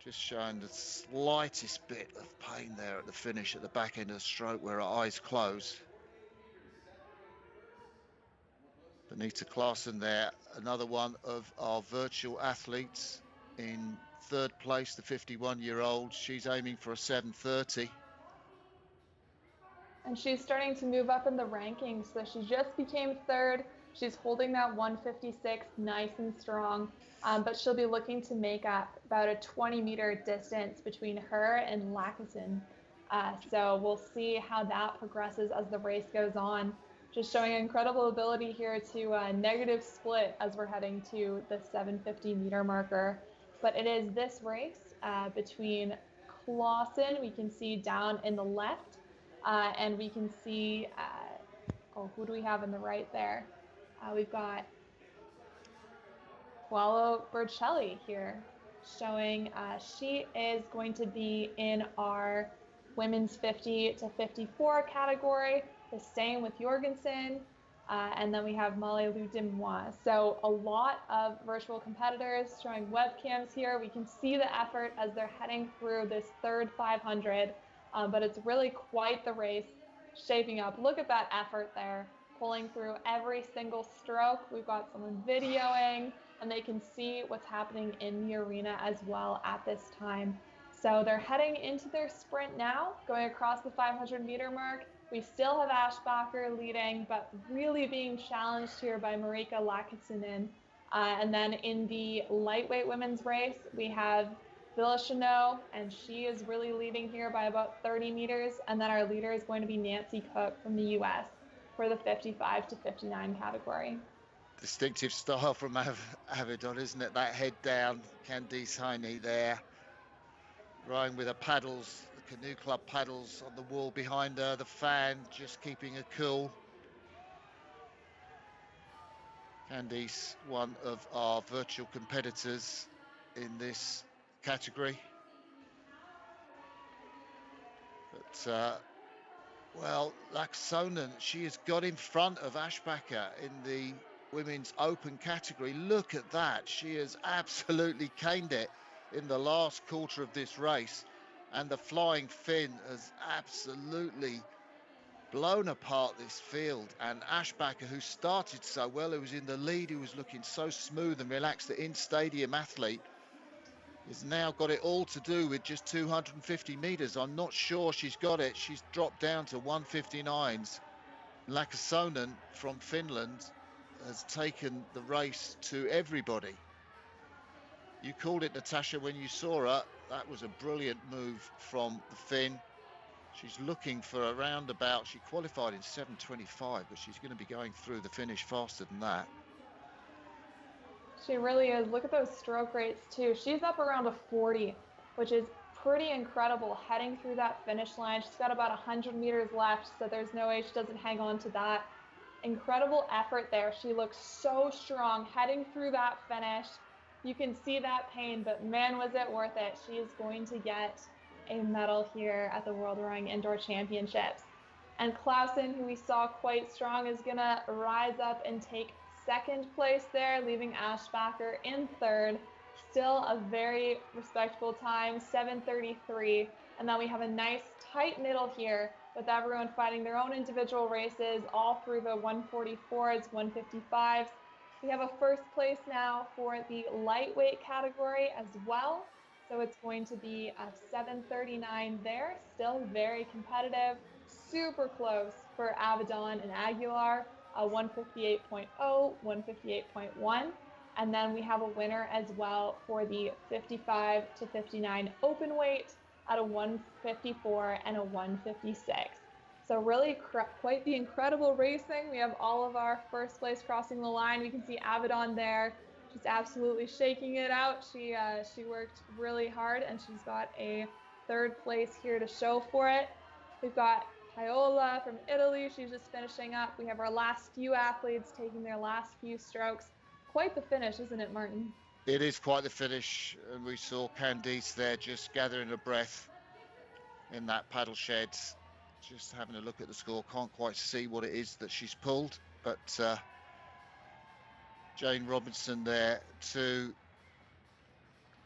Speaker 4: Just showing the slightest bit of pain there at the finish, at the back end of the stroke where her eyes close. Benita Klaassen there, another one of our virtual athletes in 3rd place, the 51-year-old. She's aiming for a 7:30.
Speaker 5: And she's starting to move up in the rankings. So she just became 3rd. She's holding that 156 nice and strong. But she'll be looking to make up about a 20-meter distance between her and Lacaton. So we'll see how that progresses as the race goes on. Just showing incredible ability here to negative split as we're heading to the 750-meter marker. But it is this race between Klaassen, we can see down in the left, and we can see, who do we have in the right there? We've got Paolo Bercelli here, showing she is going to be in our women's 50 to 54 category, the same with Jorgensen. And then we have Molly-Lou Demois. So a lot of virtual competitors showing webcams here. We can see the effort as they're heading through this third 500, but it's really quite the race shaping up. Look at that effort there, pulling through every single stroke. We've got someone videoing, and they can see what's happening in the arena as well at this time. So they're heading into their sprint now, going across the 500-meter mark. We still have Ashbacher leading, but really being challenged here by Marika Lakitsinen. And then in the lightweight women's race, we have Villachenot, and she is really leading here by about 30 meters. And then our leader is going to be Nancy Cook from the US for the 55 to 59 category.
Speaker 4: Distinctive style from Avedon, isn't it? That head down, Candice Heine there, rowing with her paddles, the canoe club paddles on the wall behind her, the fan just keeping her cool. Candice, one of our virtual competitors in this category. But, well, Laaksonen, she has got in front of Ashbacher in the women's open category. Look at that. She has absolutely caned it in the last quarter of this race. And the flying Finn has absolutely blown apart this field. And Ashbacher, who started so well, who was in the lead, who was looking so smooth and relaxed, the in-stadium athlete, has now got it all to do with just 250 meters. I'm not sure she's got it. She's dropped down to 159s. Laaksonen from Finland has taken the race to everybody. You called it, Natasha, when you saw her. That was a brilliant move from the Finn. She's looking for around about, she qualified in 7:25, but she's going to be going through the finish faster than that.
Speaker 5: She really is. Look at those stroke rates too. She's up around a 40, which is pretty incredible heading through that finish line. She's got about 100 meters left, so there's no way she doesn't hang on to that. Incredible effort there. She looks so strong heading through that finish. You can see that pain, but man, was it worth it. She is going to get a medal here at the World Rowing Indoor Championships. And Clausen, who we saw quite strong, is going to rise up and take second place there, leaving Ashbacher in third. Still a very respectable time, 7:33. And then we have a nice tight middle here with everyone fighting their own individual races all through the 144s, 155s. We have a first place now for the lightweight category as well. So it's going to be a 7:39 there, still very competitive, super close for Avedon and Aguilar, 158.0, 158.1. And then we have a winner as well for the 55 to 59 open weight at a 154 and a 156. So really quite the incredible racing. We have all of our first place crossing the line. We can see Avedon there. She's absolutely shaking it out. She worked really hard, and she's got a third place here to show for it. We've got Paola from Italy. She's just finishing up. We have our last few athletes taking their last few strokes. Quite the finish, isn't it, Martin?
Speaker 4: It is quite the finish, and we saw Candice there just gathering her breath in that paddle shed, just having a look at the score. Can't quite see what it is that she's pulled, but Jane Robinson there too.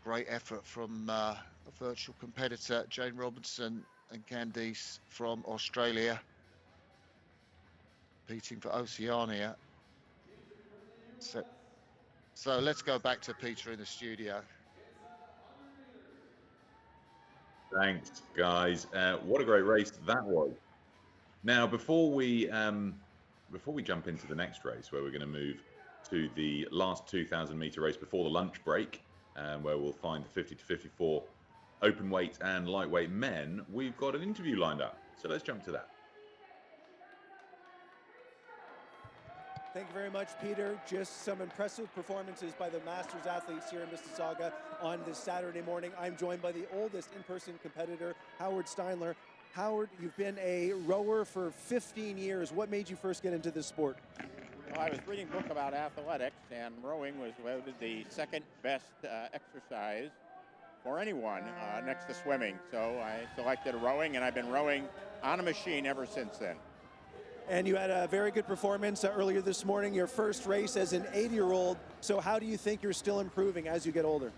Speaker 4: Great effort from a virtual competitor, Jane Robinson and Candice from Australia, competing for Oceania. So let's go back to Peter in the studio.
Speaker 1: Thanks, guys. What a great race that was. Now, before we jump into the next race, where we're going to move to the last 2,000 meter race before the lunch break, where we'll find the 50 to 54 open weight and lightweight men, we've got an interview lined up. So let's jump to that.
Speaker 3: Thank you very much, Peter. Just some impressive performances by the Masters athletes here in Mississauga on this Saturday morning. I'm joined by the oldest in-person competitor, Howard Steinler. Howard, you've been a rower for 15 years. What made you first get into this sport?
Speaker 16: Well, I was reading a book about athletics, and rowing was voted the second best exercise for anyone next to swimming. So I selected rowing, and I've been rowing on a machine ever since then.
Speaker 3: And you had a very good performance earlier this morning, your first race as an 80-year-old. So how do you think you're still improving as you get older?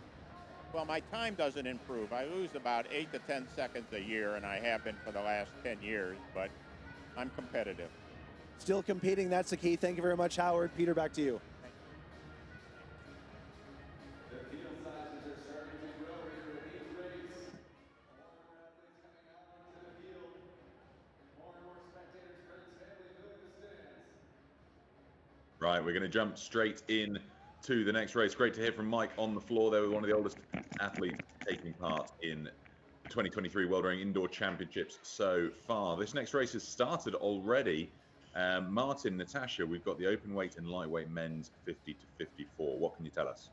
Speaker 16: Well, my time doesn't improve. I lose about 8 to 10 seconds a year, and I have been for the last 10 years, but I'm competitive.
Speaker 3: Still competing, that's the key. Thank you very much, Howard. Peter, back to you.
Speaker 1: Right, we're going to jump straight in to the next race. Great to hear from Mike on the floor. They were one of the oldest athletes taking part in the 2023 World Rowing Indoor Championships so far. This next race has started already. Martin, Natasha, we've got the open weight and lightweight men's 50 to 54. What can you tell us?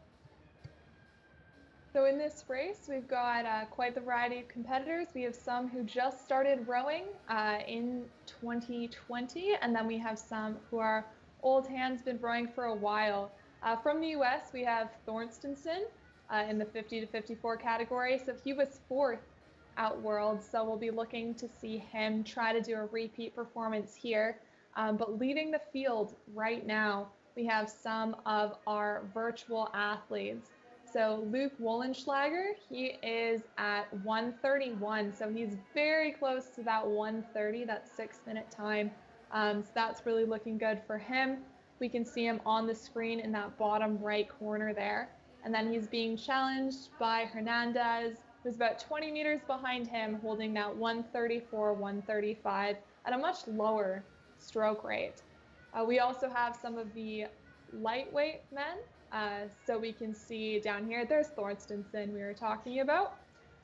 Speaker 5: So in this race, we've got quite the variety of competitors. We have some who just started rowing in 2020, and then we have some who are old hands, been rowing for a while. From the US, we have Thorstenson in the 50 to 54 category. So he was 4th at Worlds, so we'll be looking to see him try to do a repeat performance here. But leading the field right now, we have some of our virtual athletes. So Luke Wollenschlager, he is at 1:31, so he's very close to that 1:30, that 6-minute time. So that's really looking good for him. We can see him on the screen in that bottom right corner there. And then he's being challenged by Hernandez, who's about 20 meters behind him, holding that 1:34, 1:35 at a much lower stroke rate. We also have some of the lightweight men. So we can see down here, there's Thorstenson we were talking about.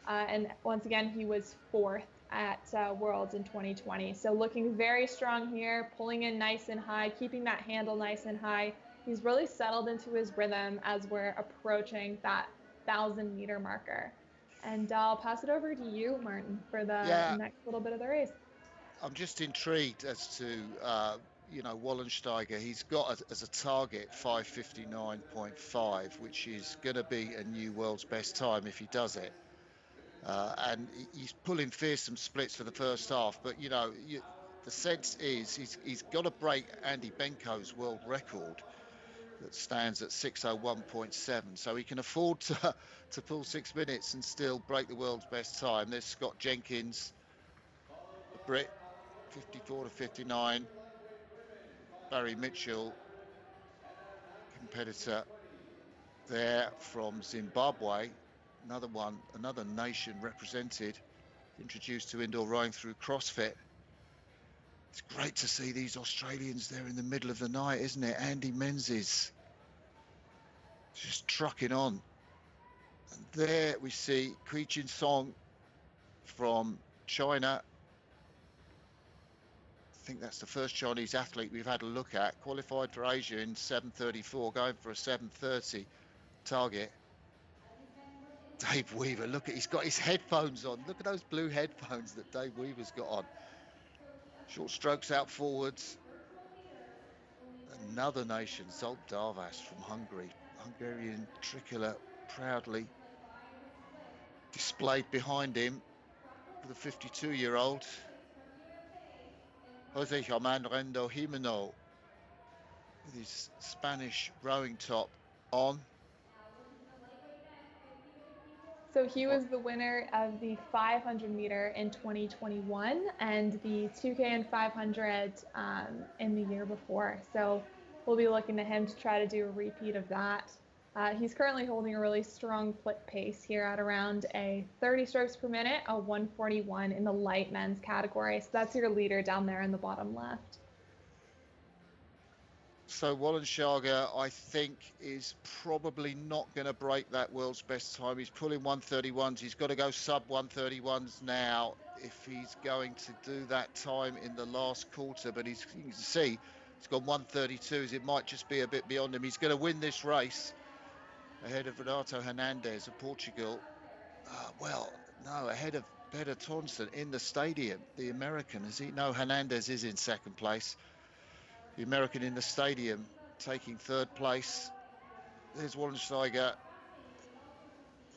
Speaker 5: And once again, he was 4th at Worlds in 2020. So looking very strong here, pulling in nice and high, keeping that handle nice and high. He's really settled into his rhythm as we're approaching that 1,000-meter marker. And I'll pass it over to you, Martin, for the next little bit of the race.
Speaker 4: I'm just intrigued as to, Wollensteiger. He's got as a target 5:59.5, which is going to be a new world's best time if he does it. And he's pulling fearsome splits for the first half. But, the sense is he's got to break Andy Benko's world record that stands at 6:01.7. So he can afford to pull 6 minutes and still break the world's best time. There's Scott Jenkins, the Brit, 54 to 59. Barry Mitchell, competitor there from Zimbabwe, another nation represented, introduced to indoor rowing through CrossFit. It's great to see these Australians there in the middle of the night, isn't it? Andy Menzies just trucking on. And there we see Kui Chin Song from China. I think that's the first Chinese athlete we've had a look at. Qualified for Asia in 7:34, going for a 7:30 target. Dave Weaver, he's got his headphones on. Look at those blue headphones that Dave Weaver's got on. Short strokes out forwards. Another nation, Zolt Darvas from Hungary. Hungarian tricolour proudly displayed behind him for the 52-year-old. Jose Germán Rendo Jimeno with his Spanish rowing top on.
Speaker 5: So he was the winner of the 500 meter in 2021 and the 2K and 500 in the year before. So we'll be looking to him to try to do a repeat of that. He's currently holding a really strong flip pace here at around a 30 strokes per minute, a 141 in the light men's category. So that's your leader down there in the bottom left.
Speaker 4: So Wollenschlager, I think, is probably not going to break that world's best time. He's pulling 131s. He's got to go sub 131s now if he's going to do that time in the last quarter. But you can see he's got 132s. It might just be a bit beyond him. He's going to win this race ahead of Renato Hernandez of Portugal. Ahead of Peter Thompson in the stadium, the American. Hernandez is in second place. The American in the stadium taking third place. There's Wollensteiger.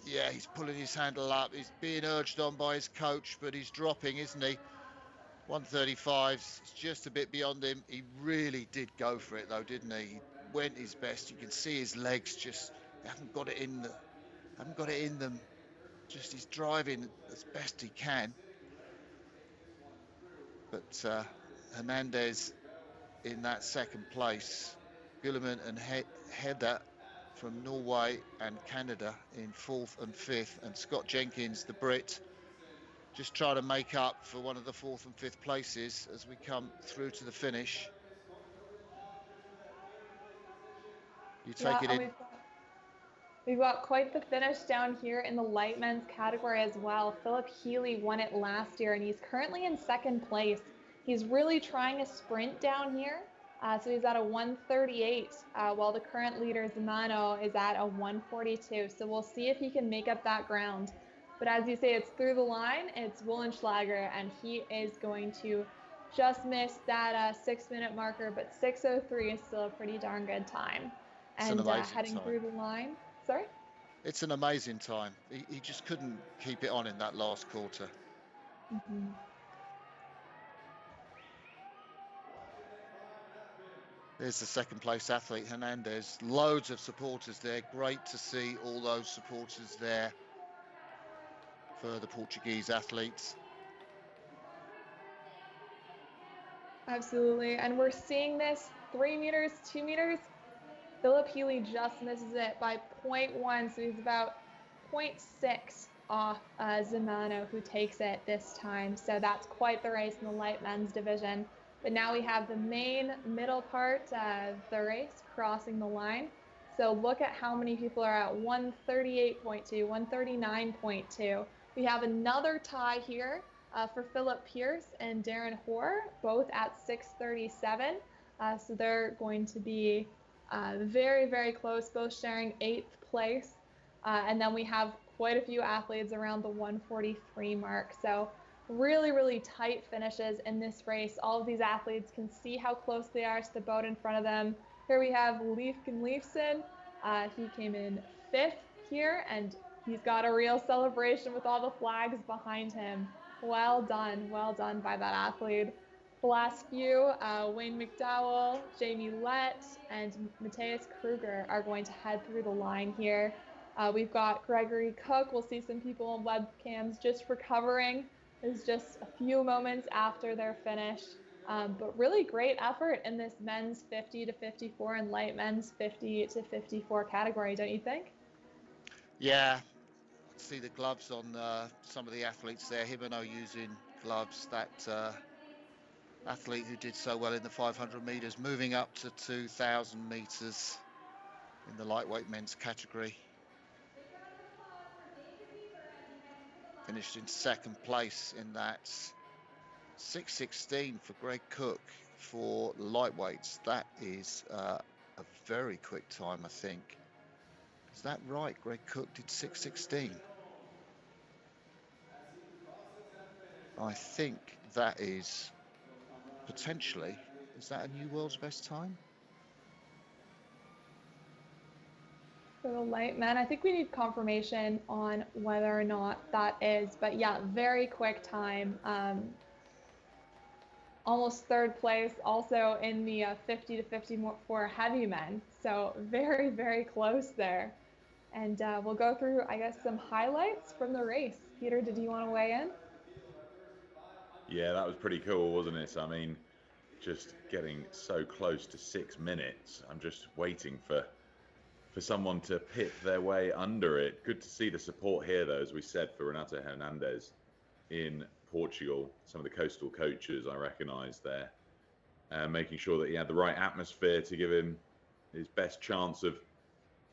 Speaker 4: Yeah, he's pulling his handle up. He's being urged on by his coach, but he's dropping, isn't he? 135, it's just a bit beyond him. He really did go for it, though, didn't he? He went his best. You can see his legs just haven't got it in them. Just he's driving as best he can. But Hernandez in that second place. Guillermin and Hedda from Norway and Canada in 4th and 5th, and Scott Jenkins, the Brit, just trying to make up for one of the 4th and 5th places as we come through to the finish. You take it in.
Speaker 5: We've got quite the finish down here in the light men's category as well. Philip Healy won it last year, and he's currently in 2nd place. He's really trying a sprint down here. So he's at a 138, while the current leader, Zamano, is at a 142. So we'll see if he can make up that ground. But as you say, it's through the line. It's Wollenschlager, and he is going to just miss that 6-minute marker. But 6:03 is still a pretty darn good time. And heading through the line. Sorry?
Speaker 4: It's an amazing time. He just couldn't keep it on in that last quarter.
Speaker 5: Mm-hmm.
Speaker 4: There's the 2nd place athlete, Hernandez. Loads of supporters there. Great to see all those supporters there for the Portuguese athletes.
Speaker 5: Absolutely. And we're seeing this 3 meters, 2 meters. Philip Healy just misses it by 0.1, so he's about 0.6 off Zamano, who takes it this time. So that's quite the race in the light men's division. But now we have the main middle part of the race crossing the line. So look at how many people are at 138.2, 139.2. We have another tie here for Philip Pierce and Darren Hoare, both at 6:37. So they're going to be very, very close, both sharing 8th place. And then we have quite a few athletes around the 143 mark. So really, really tight finishes in this race. All of these athletes can see how close they are to the boat in front of them. Here we have Leifson. He came in 5th here, and he's got a real celebration with all the flags behind him. Well done by that athlete. The last few, Wayne McDowell, Jamie Lett, and Matthias Kruger are going to head through the line here. We've got Gregory Cook. We'll see some people on webcams just recovering. It's just a few moments after their finish. But really great effort in this men's 50 to 54 and light men's 50 to 54 category, don't you think?
Speaker 4: Yeah, see the gloves on some of the athletes there. Himeno using gloves. That athlete who did so well in the 500 meters, moving up to 2,000 meters in the lightweight men's category. Finished in 2nd place in that. 6:16 for Greg Cook for lightweights. That is a very quick time, I think. Is that right? Greg Cook did 6:16. I think that is potentially, is that a new world's best time?
Speaker 5: For the light men, I think we need confirmation on whether or not that is, but yeah, very quick time. Almost 3rd place, also in the 50 to 54 heavy men. So very, very close there. And we'll go through, I guess, some highlights from the race. Peter, did you want to weigh in?
Speaker 1: Yeah, that was pretty cool, wasn't it? I mean, just getting so close to 6 minutes. I'm just waiting for someone to pit their way under it. Good to see the support here, though, as we said, for Renato Hernandez in Portugal. Some of the coastal coaches I recognised there, making sure that he had the right atmosphere to give him his best chance of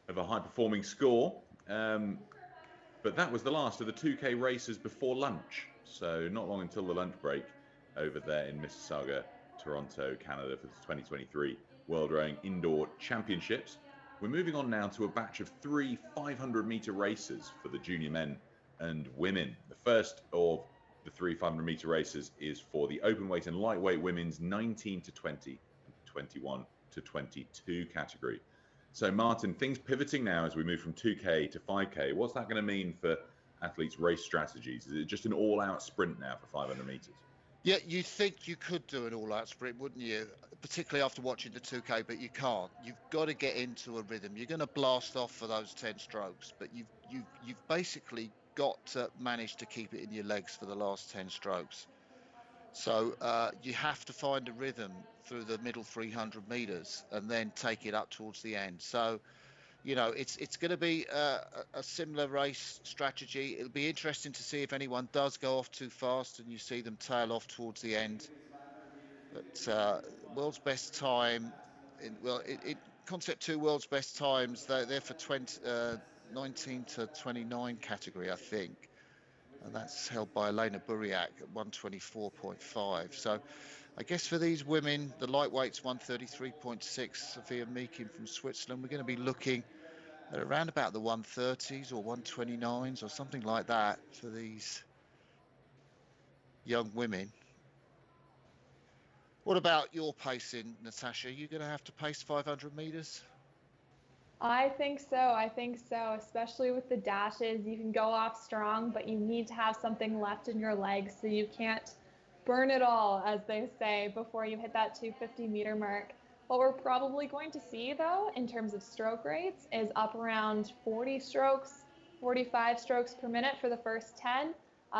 Speaker 1: a high-performing score. But that was the last of the 2K races before lunch. So not long until the lunch break over there in Mississauga, Toronto, Canada, for the 2023 World Rowing Indoor Championships. We're moving on now to a batch of 3 500-meter races for the junior men and women. The first of the 3 500-meter races is for the open weight and lightweight women's 19 to 20 and 21 to 22 category. So, Martin, things pivoting now as we move from 2K to 5K. What's that going to mean for athletes' race strategies? Is it just an all-out sprint now for 500 meters?
Speaker 4: Yeah, you'd think you could do an all-out sprint, wouldn't you? Particularly after watching the 2K, but you can't. You've got to get into a rhythm. You're going to blast off for those 10 strokes, but you've basically got to manage to keep it in your legs for the last 10 strokes. So you have to find a rhythm through the middle 300 meters and then take it up towards the end. So, you know, it's going to be a similar race strategy. It'll be interesting to see if anyone does go off too fast and you see them tail off towards the end. But world's best time, Concept 2 world's best times, they're for 19 to 29 category, I think. And that's held by Elena Buriak at 124.5. So I guess for these women, the lightweight's 133.6, Sophia Meekin from Switzerland. We're going to be looking at around about the 130s or 129s or something like that for these young women. What about your pacing, Natasha? Are you going to have to pace 500 meters?
Speaker 5: I think so, especially with the dashes. You can go off strong, but you need to have something left in your legs so you can't burn it all, as they say, before you hit that 250-meter mark. What we're probably going to see, though, in terms of stroke rates, is up around 40 strokes, 45 strokes per minute for the first 10.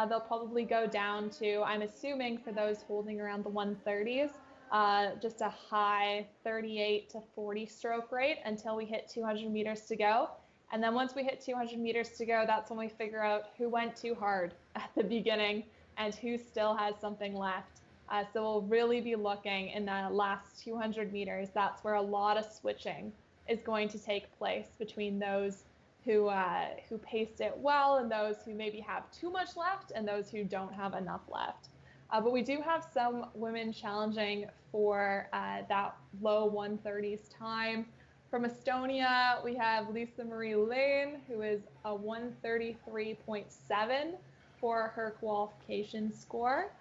Speaker 5: They'll probably go down to, I'm assuming, for those holding around the 130s, just a high 38 to 40 stroke rate until we hit 200 meters to go. And then once we hit 200 meters to go, that's when we figure out who went too hard at the beginning and who still has something left. So we'll really be looking in the last 200 meters. That's where a lot of switching is going to take place between those who paced it well and those who maybe have too much left and those who don't have enough left. But we do have some women challenging for that low 130s time. From Estonia, we have Lisa Marie Lane, who is a 133.7 for her qualification score.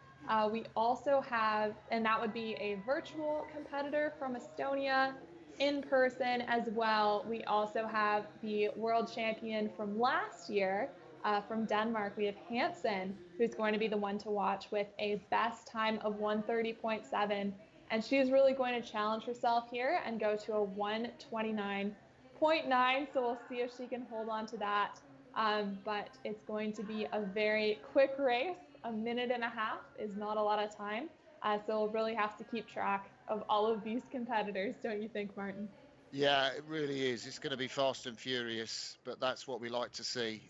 Speaker 5: We also have, and that would be a virtual competitor from Estonia. In person as well, we also have the world champion from last year, from Denmark. We have Hansen, who's going to be the one to watch with a best time of 130.7. And she's really going to challenge herself here and go to a 129.9. So we'll see if she can hold on to that. But it's going to be a very quick race. A minute and a half is not a lot of time. So we'll really have to keep track of all of these competitors, don't you think, Martin?
Speaker 4: Yeah, it really is. It's going to be fast and furious, but that's what we like to see.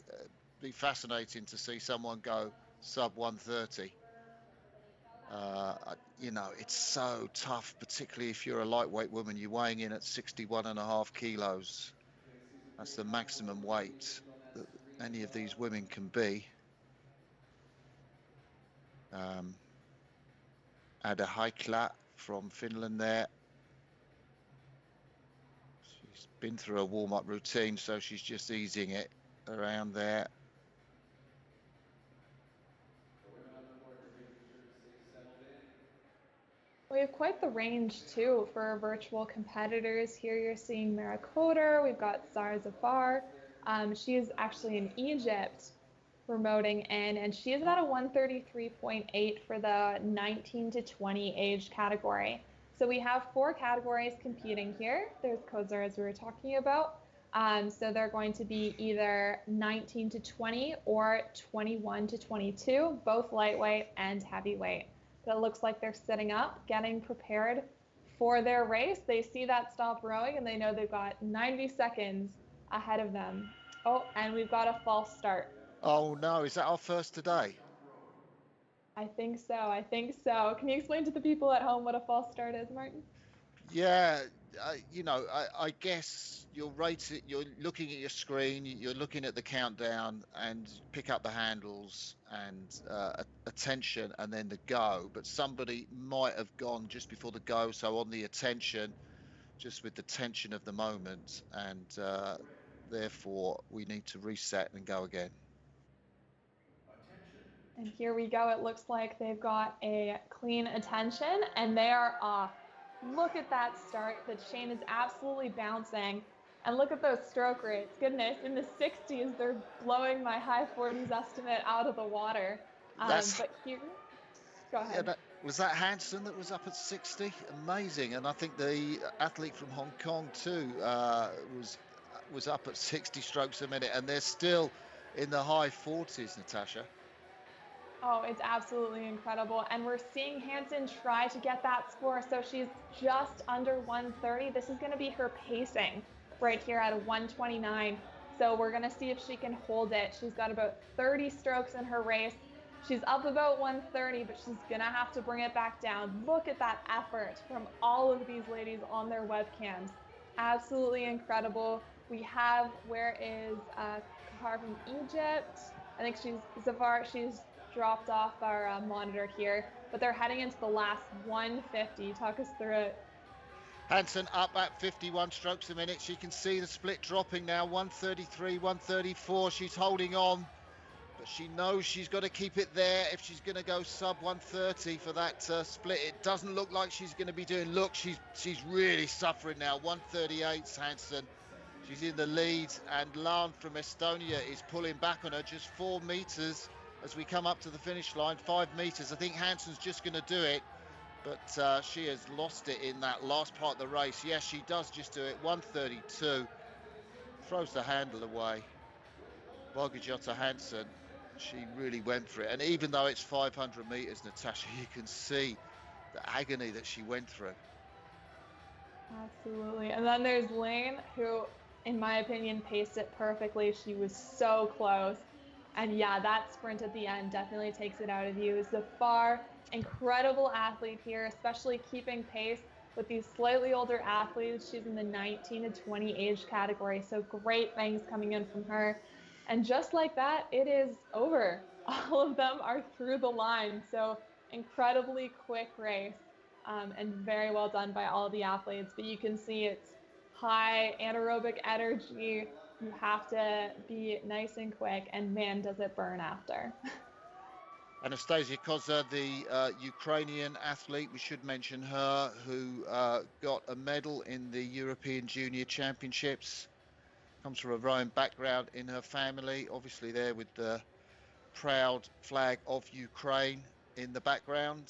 Speaker 4: Be fascinating to see someone go sub 130. You know, it's so tough, particularly if you're a lightweight woman. You're weighing in at 61.5 kilos. That's the maximum weight that any of these women can be. Ada Haikla from Finland there. She's been through a warm-up routine, so she's just easing it around there.
Speaker 5: We have quite the range too for virtual competitors. Here you're seeing Mara Koder. We've got Zara Zafar. She is actually in Egypt promoting in, and she is at a 133.8 for the 19 to 20 age category. So we have 4 categories competing here. There's Kozer, as we were talking about. So they're going to be either 19 to 20 or 21 to 22, both lightweight and heavyweight. But it looks like they're sitting up, getting prepared for their race. They see that stop rowing and they know they've got 90 seconds ahead of them. Oh, and we've got a false start.
Speaker 4: Oh no, is that our first today?
Speaker 5: I think so. Can you explain to the people at home what a false start is, Martin?
Speaker 4: Yeah, you know, I guess you're looking at your screen, you're looking at the countdown and pick up the handles and attention and then the go, but somebody might have gone just before the go, so on the attention, just with the tension of the moment, and therefore we need to reset and go again.
Speaker 5: And here we go. It looks like they've got a clean attention and they are off. Look at that start. The chain is absolutely bouncing. And look at those stroke rates. Goodness, in the 60s, they're blowing my high 40s estimate out of the water. But here, go ahead.
Speaker 4: Yeah, was that Hansen that was up at 60? Amazing. And I think the athlete from Hong Kong too was up at 60 strokes a minute, and they're still in the high 40s, Natasha.
Speaker 5: Oh, it's absolutely incredible. And we're seeing Hansen try to get that score. So she's just under 130. This is going to be her pacing right here at a 129. So we're going to see if she can hold it. She's got about 30 strokes in her race. She's up about 130, but she's going to have to bring it back down. Look at that effort from all of these ladies on their webcams. Absolutely incredible. We have, where is Kahar from Egypt? I think she's dropped off our monitor here, but they're heading into the last 150. Talk us through it.
Speaker 4: Hansen up at 51 strokes a minute. She can see the split dropping now, 133, 134. She's holding on, but she knows she's got to keep it there if she's going to go sub 130 for that split. It doesn't look like she's going to be doing. Look, she's really suffering now. 138's Hansen. She's in the lead, and Lan from Estonia is pulling back on her just 4 meters as we come up to the finish line. 5 meters. I think Hansen's just going to do it, but she has lost it in that last part of the race. Yes, she does just do it. 132. Throws the handle away. Margit Hansen, she really went for it. And even though it's 500 meters, Natasha, you can see the agony that she went through.
Speaker 5: Absolutely. And then there's Lane, who, in my opinion, paced it perfectly. She was so close. And yeah, that sprint at the end definitely takes it out of you. Zafar, incredible athlete here, especially keeping pace with these slightly older athletes. She's in the 19 to 20 age category, so great things coming in from her. And just like that, it is over. All of them are through the line, so incredibly quick race, and very well done by all of the athletes. But you can see it's high anaerobic energy. You have to be nice and quick, and man, does it burn after.
Speaker 4: Anastasia Koza, the Ukrainian athlete, we should mention her, who got a medal in the European Junior Championships. Comes from a rowing background in her family, obviously there with the proud flag of Ukraine in the background.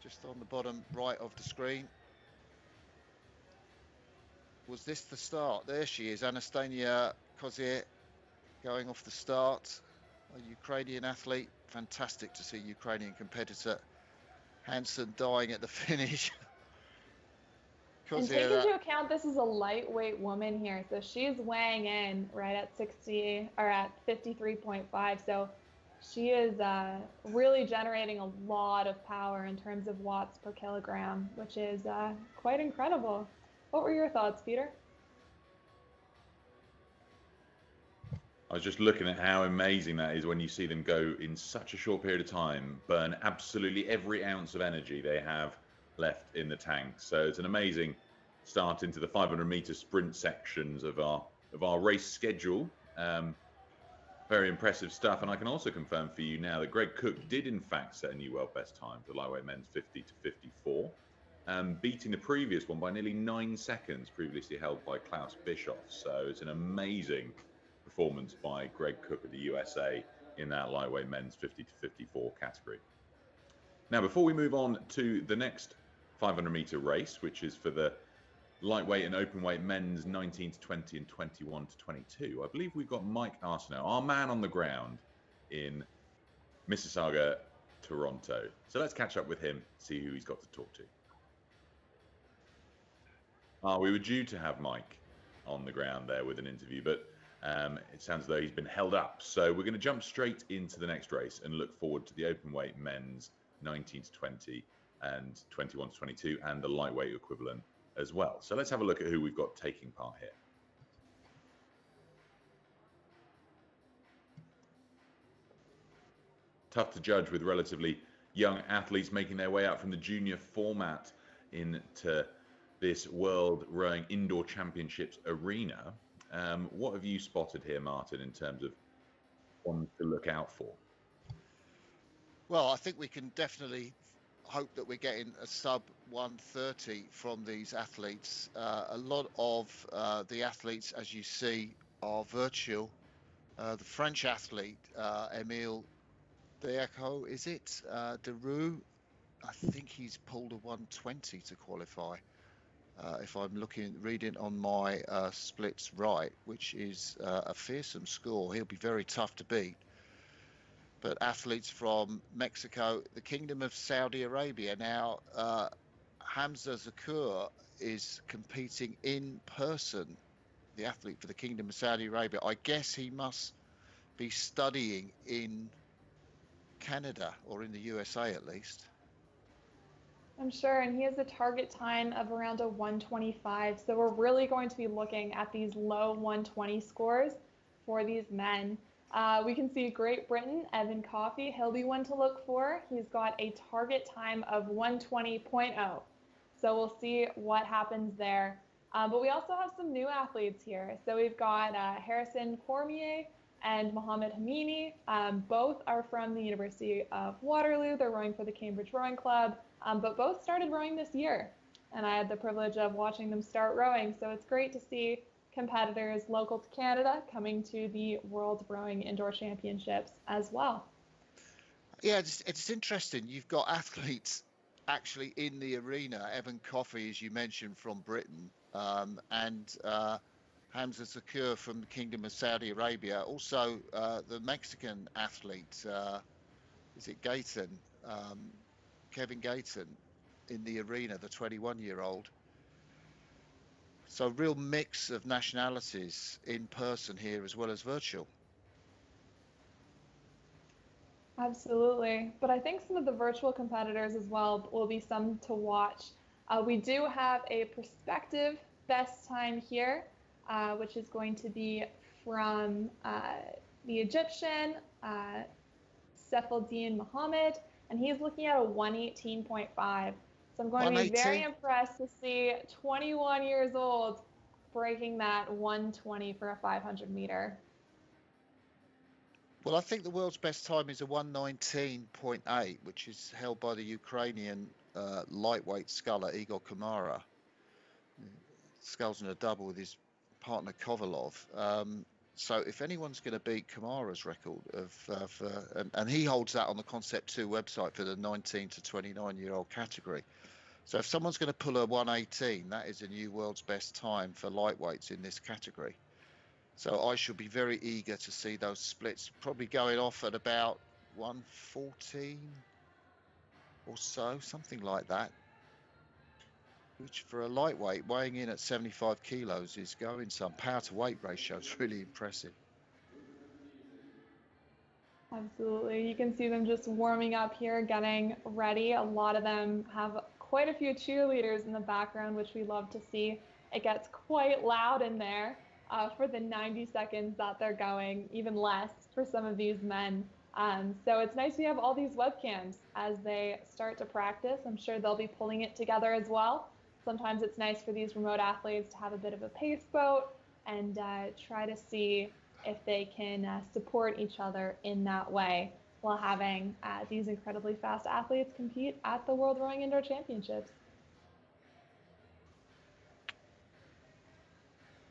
Speaker 4: Just on the bottom right of the screen. Was this the start? There she is, Anastasia Kozier going off the start. A Ukrainian athlete. Fantastic to see Ukrainian competitor. Hansen dying at the finish.
Speaker 5: And take into account this is a lightweight woman here, so she's weighing in right at 60 or at 53.5. So she is really generating a lot of power in terms of watts per kilogram, which is quite incredible. What were your thoughts, Peter?
Speaker 1: I was just looking at how amazing that is when you see them go in such a short period of time, burn absolutely every ounce of energy they have left in the tank. So it's an amazing start into the 500-meter sprint sections of our race schedule. Very impressive stuff. And I can also confirm for you now that Greg Cook did in fact set a new world best time for the lightweight men's 50 to 54, beating the previous one by nearly 9 seconds, previously held by Klaus Bischoff. So it's an amazing performance by Greg Cook of the USA in that lightweight men's 50 to 54 category. Now, before we move on to the next 500-meter race, which is for the lightweight and open weight men's 19 to 20 and 21 to 22, I believe we've got Mike Arsenault, our man on the ground in Mississauga, Toronto. So let's catch up with him, see who he's got to talk to. We were due to have Mike on the ground there with an interview, but it sounds as though he's been held up. So we're going to jump straight into the next race and look forward to the open weight men's 19 to 20 and 21 to 22 and the lightweight equivalent as well. So let's have a look at who we've got taking part here. Tough to judge with relatively young athletes making their way out from the junior format into this World Rowing Indoor Championships arena. What have you spotted here, Martin, in terms of ones to look out for?
Speaker 4: Well, I think we can definitely hope that we're getting a sub 130 from these athletes. A lot of the athletes, as you see, are virtual. The French athlete, Emile Deaco, is it? Deroux, I think he's pulled a 120 to qualify. If I'm reading on my splits right, which is a fearsome score. He'll be very tough to beat. But athletes from Mexico, the Kingdom of Saudi Arabia. Now, Hamza Zakur is competing in person, the athlete for the Kingdom of Saudi Arabia. I guess he must be studying in Canada or in the USA at least.
Speaker 5: I'm sure, and he has a target time of around a 125. So we're really going to be looking at these low 120 scores for these men. We can see Great Britain, Evan Coffey, he'll be one to look for. He's got a target time of 120.0. So we'll see what happens there. But we also have some new athletes here. So we've got Harrison Cormier and Mohamed Hamini. Both are from the University of Waterloo. They're rowing for the Cambridge Rowing Club, but both started rowing this year. And I had the privilege of watching them start rowing. So it's great to see competitors local to Canada coming to the World Rowing Indoor Championships as well.
Speaker 4: Yeah, it's interesting. You've got athletes actually in the arena. Evan Coffey, as you mentioned, from Britain, and Hamza Zakur from the Kingdom of Saudi Arabia. Also, the Mexican athlete, is it Gayton? Kevin Gayton in the arena, the 21-year-old. So real mix of nationalities in person here as well as virtual.
Speaker 5: Absolutely. But I think some of the virtual competitors as well will be some to watch. We do have a prospective best time here, which is going to be from the Egyptian, Sefaldin Mohammed, and he's looking at a 118.5. So I'm going to be very impressed to see 21 years old breaking that 120 for a 500 meter.
Speaker 4: Well, I think the world's best time is a 119.8, which is held by the Ukrainian lightweight sculler Igor Kamara. Sculls in a double with his partner Kovalov. So if anyone's going to beat Kamara's record and he holds that on the Concept 2 website for the 19 to 29-year-old category. So if someone's going to pull a 118, that is a new world's best time for lightweights in this category. So I should be very eager to see those splits probably going off at about 114 or so, something like that. Which for a lightweight weighing in at 75 kilos is going some. Power to weight ratio is really impressive.
Speaker 5: Absolutely. You can see them just warming up here, getting ready. A lot of them have quite a few cheerleaders in the background, which we love to see. It gets quite loud in there for the 90 seconds that they're going, even less for some of these men. So it's nice we have all these webcams as they start to practice. I'm sure they'll be pulling it together as well. Sometimes it's nice for these remote athletes to have a bit of a pace boat and try to see if they can support each other in that way while having these incredibly fast athletes compete at the World Rowing Indoor Championships.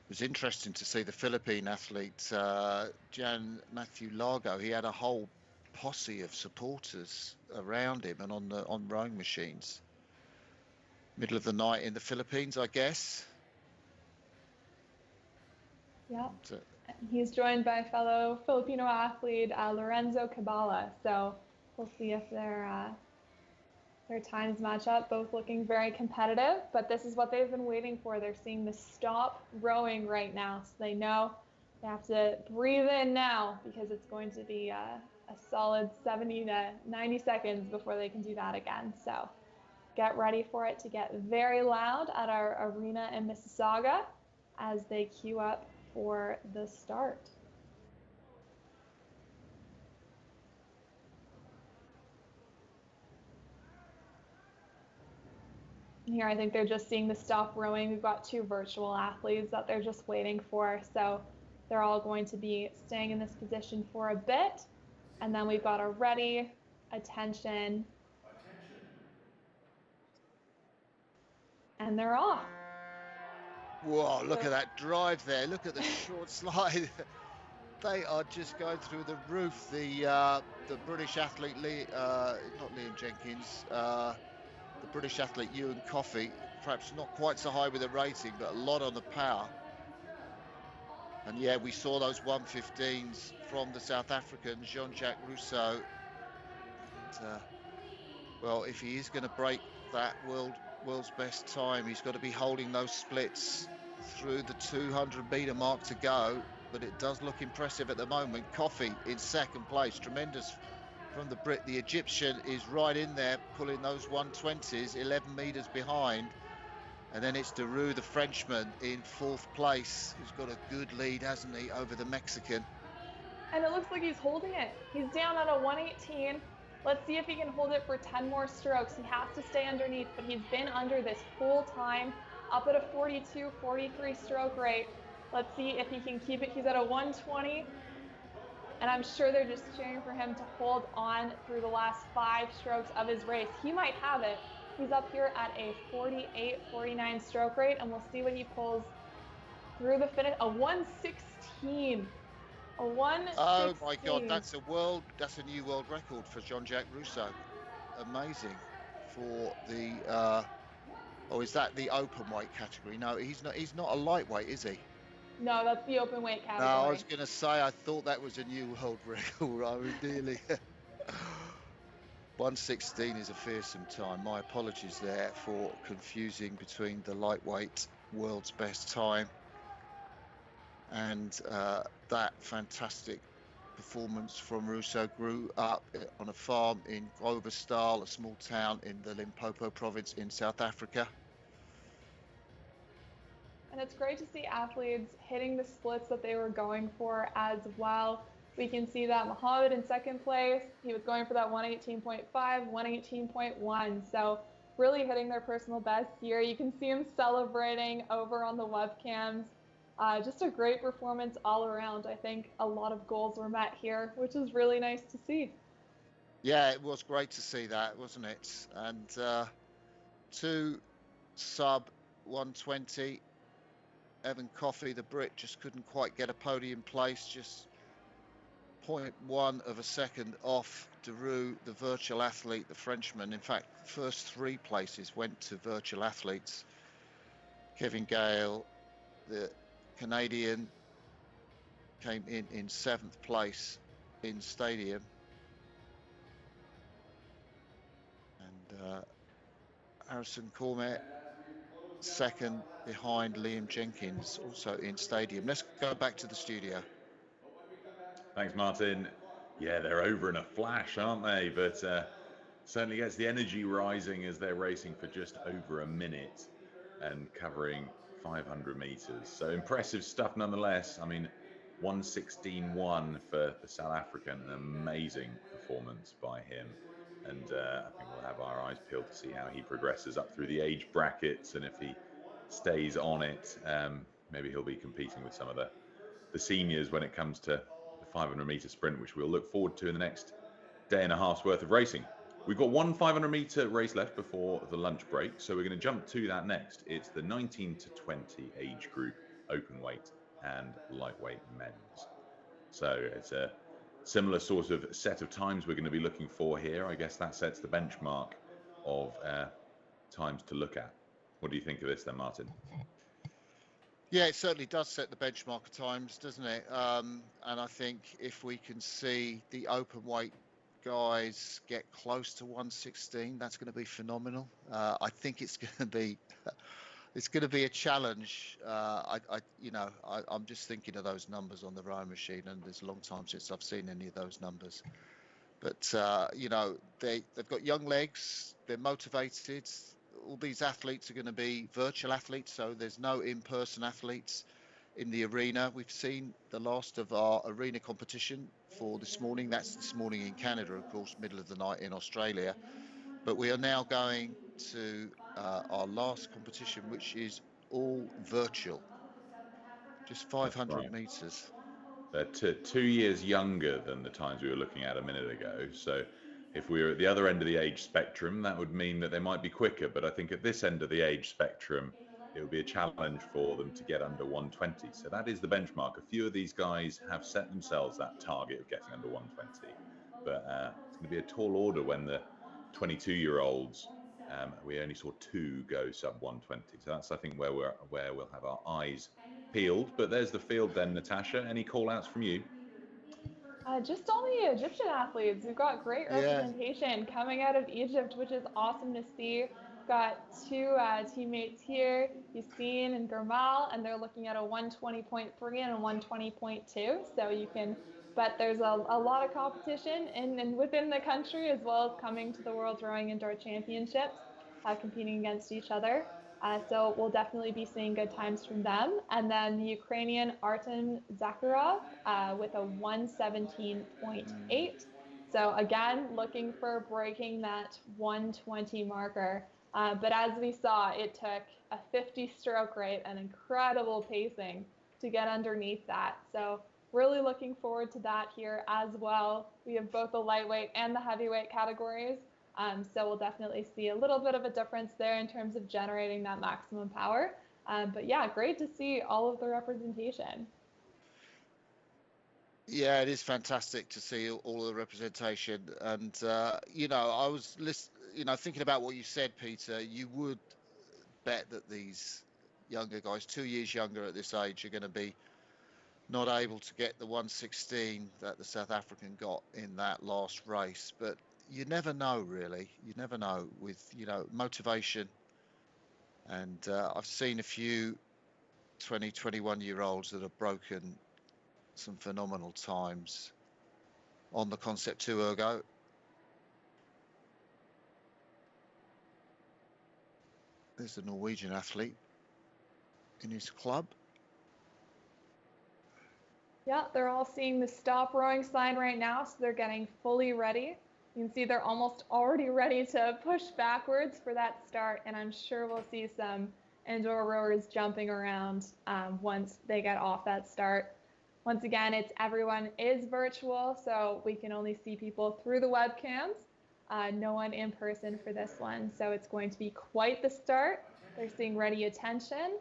Speaker 4: It was interesting to see the Philippine athlete, Jan Matthew Largo. He had a whole posse of supporters around him and on rowing machines. Middle of the night in the Philippines, I guess.
Speaker 5: Yeah. He's joined by fellow Filipino athlete Lorenzo Cabala. So we'll see if their times match up, both looking very competitive, but this is what they've been waiting for. They're seeing the stop rowing right now, so they know they have to breathe in now because it's going to be a solid 70 to 90 seconds before they can do that again. So get ready for it to get very loud at our arena in Mississauga as they queue up for the start. Here, I think they're just seeing the stop rowing. We've got two virtual athletes that they're just waiting for. So they're all going to be staying in this position for a bit. And then we've got a ready, attention. And they're off.
Speaker 4: Whoa, look at that drive there. Look at the short slide. They are just going through the roof. The British athlete, not Liam Jenkins, the British athlete Ewan Coffey, perhaps not quite so high with the rating, but a lot on the power. And yeah, we saw those 1:15s from the South African, Jean-Jacques Rousseau. And, well, if he is going to break that world's best time, he's got to be holding those splits through the 200-meter mark to go. But it does look impressive at the moment. Coffey in second place, tremendous from the Brit. The Egyptian is right in there, pulling those 120s, 11 meters behind. And then it's Deroux, the Frenchman, in fourth place, who's got a good lead, hasn't he, over the Mexican.
Speaker 5: And it looks like he's holding it. He's down at a 118. Let's see if he can hold it for 10 more strokes. He has to stay underneath, but he's been under this whole time, up at a 42, 43 stroke rate. Let's see if he can keep it. He's at a 120. And I'm sure they're just cheering for him to hold on through the last 5 strokes of his race. He might have it. He's up here at a 48, 49 stroke rate, and we'll see what he pulls through the finish. A 116. A 116.
Speaker 4: Oh my God, that's a new world record for Jean-Jacques Rousseau. Amazing for the is that the open weight category? No, he's not a lightweight, is he?
Speaker 5: No, that's the open weight category.
Speaker 4: No, I was going to say, I thought that was a new world record. I mean, nearly. 116 is a fearsome time. My apologies there for confusing between the lightweight world's best time and that fantastic performance from Rousseau. Grew up on a farm in Groblersdal, a small town in the Limpopo province in South Africa.
Speaker 5: And it's great to see athletes hitting the splits that they were going for as well. We can see that Mohammed in second place, he was going for that 118.5, 118.1. So really hitting their personal best here. You can see him celebrating over on the webcams. Just a great performance all around. I think a lot of goals were met here, which is really nice to see.
Speaker 4: Yeah, it was great to see that, wasn't it? And 2 sub 120. Evan Coffey, the Brit, just couldn't quite get a podium place, just 0.1 of a second off Deroux, the virtual athlete, the Frenchman. In fact, the first 3 places went to virtual athletes. Kevin Gale, the Canadian, came in 7th place in stadium. And Harrison Cormet, second behind Liam Jenkins, also in stadium. Let's go back to the studio.
Speaker 1: Thanks, Martin. Yeah, they're over in a flash, aren't they? But certainly gets the energy rising as they're racing for just over a minute and covering 500 meters. So impressive stuff nonetheless. I mean, 116.1 for the South African, an amazing performance by him. And I think we'll have our eyes peeled to see how he progresses up through the age brackets, and if he stays on it, maybe he'll be competing with some of the seniors when it comes to the 500-meter sprint, which we'll look forward to in the next day and a half's worth of racing. We've got one 500-meter race left before the lunch break, so we're going to jump to that next. It's the 19 to 20 age group, open weight and lightweight men's. So it's a similar sort of set of times we're going to be looking for here. I guess that sets the benchmark of times to look at. What do you think of this then, Martin?
Speaker 4: Yeah, it certainly does set the benchmark of times, doesn't it? And I think if we can see the open weight guys get close to 116, that's going to be phenomenal. I think it's going to be a challenge. I'm just thinking of those numbers on the rowing machine, and there's a long time since I've seen any of those numbers. But they've got young legs, they're motivated. All these athletes are going to be virtual athletes, so there's no in-person athletes in the arena. We've seen the last of our arena competition for this morning. That's this morning in Canada, of course, middle of the night in Australia. But we are now going to our last competition, which is all virtual. Just 500 meters.
Speaker 1: They're 2 years younger than the times we were looking at a minute ago. So If we were at the other end of the age spectrum, that would mean that they might be quicker. But I think at this end of the age spectrum, it would be a challenge for them to get under 120. So that is the benchmark. A few of these guys have set themselves that target of getting under 120. But it's going to be a tall order when the 22-year-olds, we only saw 2 go sub 120. So that's, I think, where we'll have our eyes peeled. But there's the field then, Natasha. Any call-outs from you?
Speaker 5: Just all the Egyptian athletes. We've got great representation coming out of Egypt, which is awesome to see. We've got 2 teammates here, Yassine and Germal, and they're looking at a 120.3 and a 120.2. So you can bet there's a lot of competition and within the country, as well as coming to the World Rowing Indoor Championships, competing against each other. So we'll definitely be seeing good times from them. And then the Ukrainian Artem Zakharov with a 117.8. So again, looking for breaking that 120 marker. But as we saw, it took a 50 stroke rate and incredible pacing to get underneath that. So really looking forward to that here as well. We have both the lightweight and the heavyweight categories. So we'll definitely see a little bit of a difference there in terms of generating that maximum power. But yeah, great to see all of the representation.
Speaker 4: Yeah, it is fantastic to see all of the representation. And, you know, I was thinking about what you said, Peter. You would bet that these younger guys, 2 years younger at this age, are going to be not able to get the 116 that the South African got in that last race. But you never know, really. You never know with, you know, motivation. And I've seen a few 20, 21-year-olds that have broken some phenomenal times on the Concept 2 ergo. There's the Norwegian athlete in his club.
Speaker 5: Yeah, they're all seeing the stop rowing sign right now, so they're getting fully ready. You can see they're almost already ready to push backwards for that start, and I'm sure we'll see some indoor rowers jumping around once they get off that start. Once again, everyone is virtual, so we can only see people through the webcams, no one in person for this one. So it's going to be quite the start. They're seeing ready attention.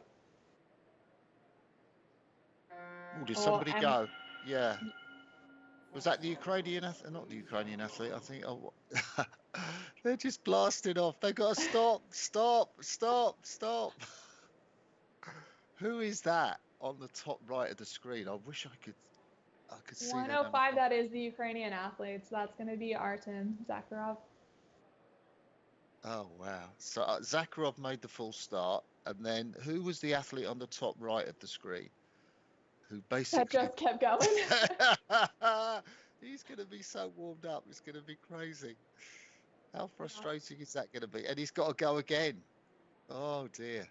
Speaker 4: Oh, did somebody go? Yeah. Was that the Ukrainian athlete? Not the Ukrainian athlete, I think. Oh, they're just blasting off. They got to stop, stop, stop, stop. Who is that on the top right of the screen? I wish I could see that.
Speaker 5: 105, that is the Ukrainian athlete. So that's going to be Artem Zakharov.
Speaker 4: Oh, wow. So Zakharov made the full start. And then who was the athlete on the top right of the screen? Who basically...
Speaker 5: That just kept going.
Speaker 4: He's going to be so warmed up. It's going to be crazy. How frustrating is that going to be? And he's got to go again. Oh, dear.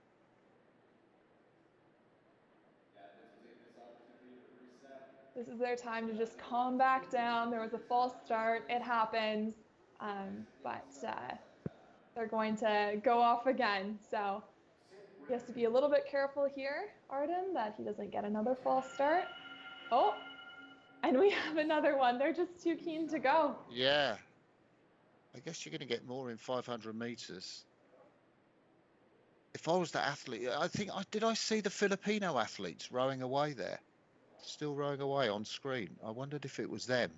Speaker 5: This is their time to just calm back down. There was a false start. It happens. But they're going to go off again. So he has to be a little bit careful here, Artem, that he doesn't get another false start. Oh, and we have another one. They're just too keen to go.
Speaker 4: Yeah. I guess you're going to get more in 500 meters. If I was the athlete, did I see the Filipino athletes rowing away there? Still rowing away on screen. I wondered if it was them.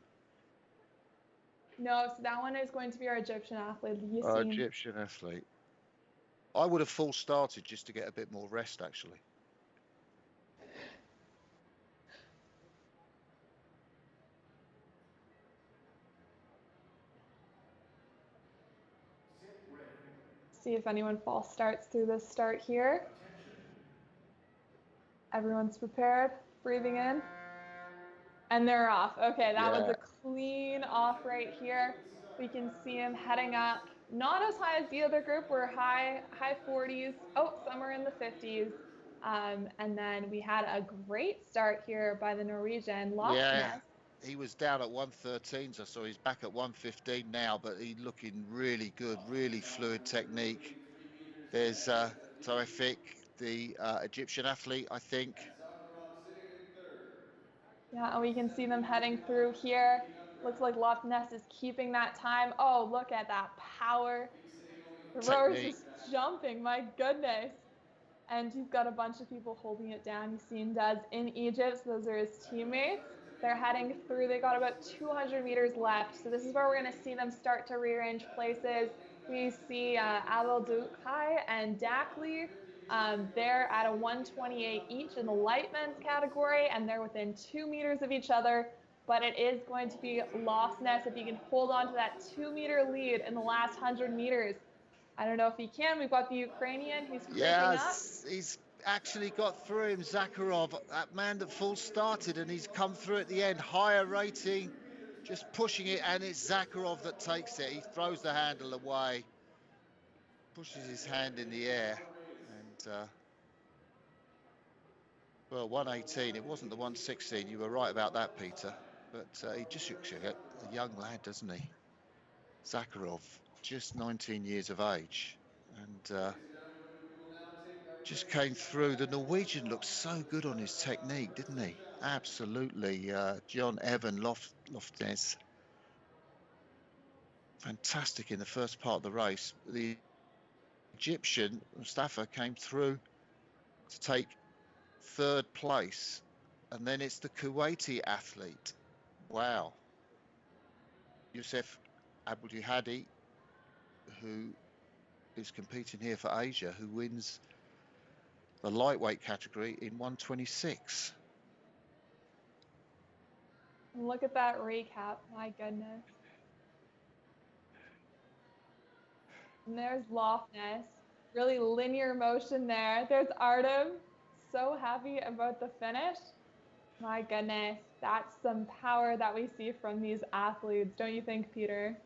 Speaker 5: No, so that one is going to be our Egyptian athlete, Yassine.
Speaker 4: Our Egyptian athlete. I would have full started just to get a bit more rest, actually.
Speaker 5: See if anyone false starts through this start here. Everyone's prepared, breathing in. And they're off. Okay, that was a clean off right here. We can see him heading up. Not as high as the other group. We're high 40s. Oh, somewhere in the 50s. And then we had a great start here by the Norwegian Loftness.
Speaker 4: Yeah, he was down at 113, so I saw he's back at 115 now, but he's looking really good, really fluid technique. There's terrific, the Egyptian athlete, I think.
Speaker 5: Yeah, and we can see them heading through here. Looks like Loch Ness is keeping that time. Oh, look at that power. The rower's just jumping, my goodness. And he's got a bunch of people holding it down. You've seen Daz in Egypt, so those are his teammates. They're heading through. They got about 200 meters left. So this is where we're going to see them start to rearrange places. We see Abel Dukai and Dackley. They're at a 128 each in the light men's category, and they're within 2 meters of each other. But it is going to be Loch Ness if he can hold on to that 2-meter lead in the last 100 meters. I don't know if he can. We've got the Ukrainian who's creeping up.
Speaker 4: He's actually got through him, Zakharov, that man that full started, and he's come through at the end. Higher rating, just pushing it, and it's Zakharov that takes it. He throws the handle away, pushes his hand in the air, and well, 118. It wasn't the 116. You were right about that, Peter. But he just looks like a young lad, doesn't he? Zakharov, just 19 years of age, and just came through. The Norwegian looked so good on his technique, didn't he? Absolutely. John Evan Loftes. Fantastic in the first part of the race. The Egyptian, Mustafa, came through to take 3rd place. And then it's the Kuwaiti athlete. Wow. Youssef Abdulhadi, who is competing here for Asia, who wins the lightweight category in 126.
Speaker 5: Look at that recap, my goodness. And there's Loch Ness, really linear motion there. There's Artem, so happy about the finish. My goodness, that's some power that we see from these athletes, don't you think, Peter?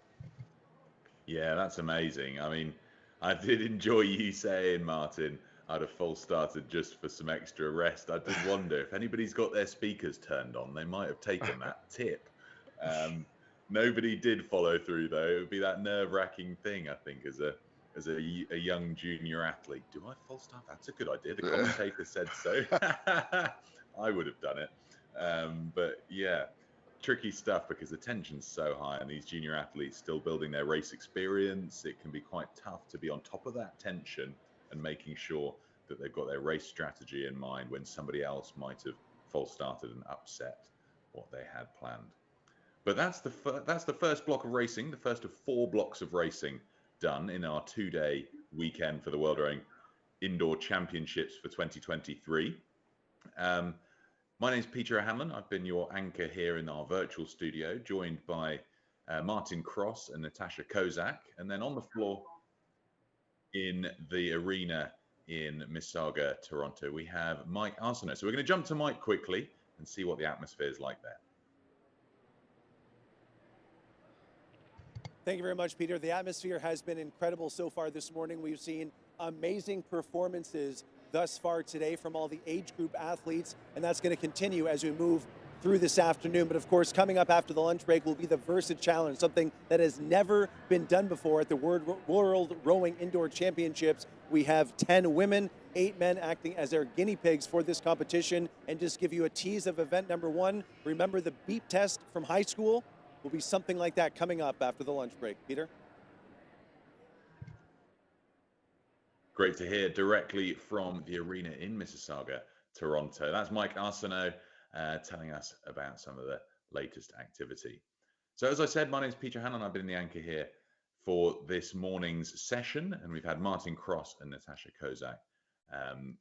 Speaker 1: Yeah, that's amazing. I mean, I did enjoy you saying, Martin, I'd have false started just for some extra rest. I did wonder if anybody's got their speakers turned on, they might have taken that tip. Nobody did follow through, though. It would be that nerve-wracking thing, I think, as a young junior athlete. Do I false start? That's a good idea. The commentator said so. I would have done it. But yeah, tricky stuff because the tension's so high and these junior athletes still building their race experience. It can be quite tough to be on top of that tension and making sure that they've got their race strategy in mind when somebody else might have false started and upset what they had planned. But that's the first block of racing, the first of 4 blocks of racing done in our 2-day weekend for the World Rowing Indoor Championships for 2023. My name's Peter O'Hanlon. I've been your anchor here in our virtual studio, joined by Martin Cross and Natasha Kozak. And then on the floor in the arena in Mississauga, Toronto, we have Mike Arsenault. So we're going to jump to Mike quickly and see what the atmosphere is like there.
Speaker 3: Thank you very much, Peter. The atmosphere has been incredible so far this morning. We've seen amazing performances thus far today from all the age group athletes, and that's going to continue as we move through this afternoon. But of course, coming up after the lunch break will be the Versa Challenge, something that has never been done before at the World Rowing Indoor Championships. We have 10 women, 8 men acting as their guinea pigs for this competition. And just give you a tease of event number 1, remember the beep test from high school? Will be something like that coming up after the lunch break. Peter?
Speaker 1: Great to hear directly from the arena in Mississauga, Toronto. That's Mike Arsenault telling us about some of the latest activity. So as I said, my name is Peter Hannon. I've been the anchor here for this morning's session, and we've had Martin Cross and Natasha Kozak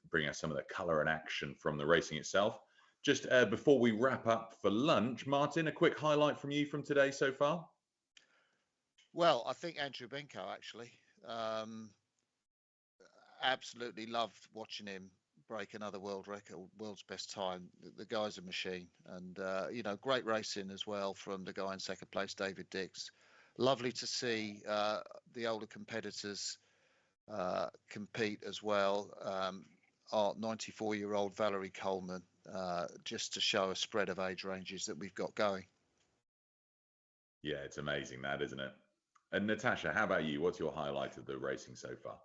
Speaker 1: bring us some of the colour and action from the racing itself. Just before we wrap up for lunch, Martin, a quick highlight from you from today so far?
Speaker 4: Well, I think Andrew Benko, actually. Absolutely loved watching him break another world record, world's best time. The guy's a machine. And, you know, great racing as well from the guy in second place, David Dix. Lovely to see the older competitors compete as well. Our 94-year-old Valerie Coleman, just to show a spread of age ranges that we've got going.
Speaker 1: Yeah, it's amazing that, isn't it? And Natasha, how about you? What's your highlight of the racing so far?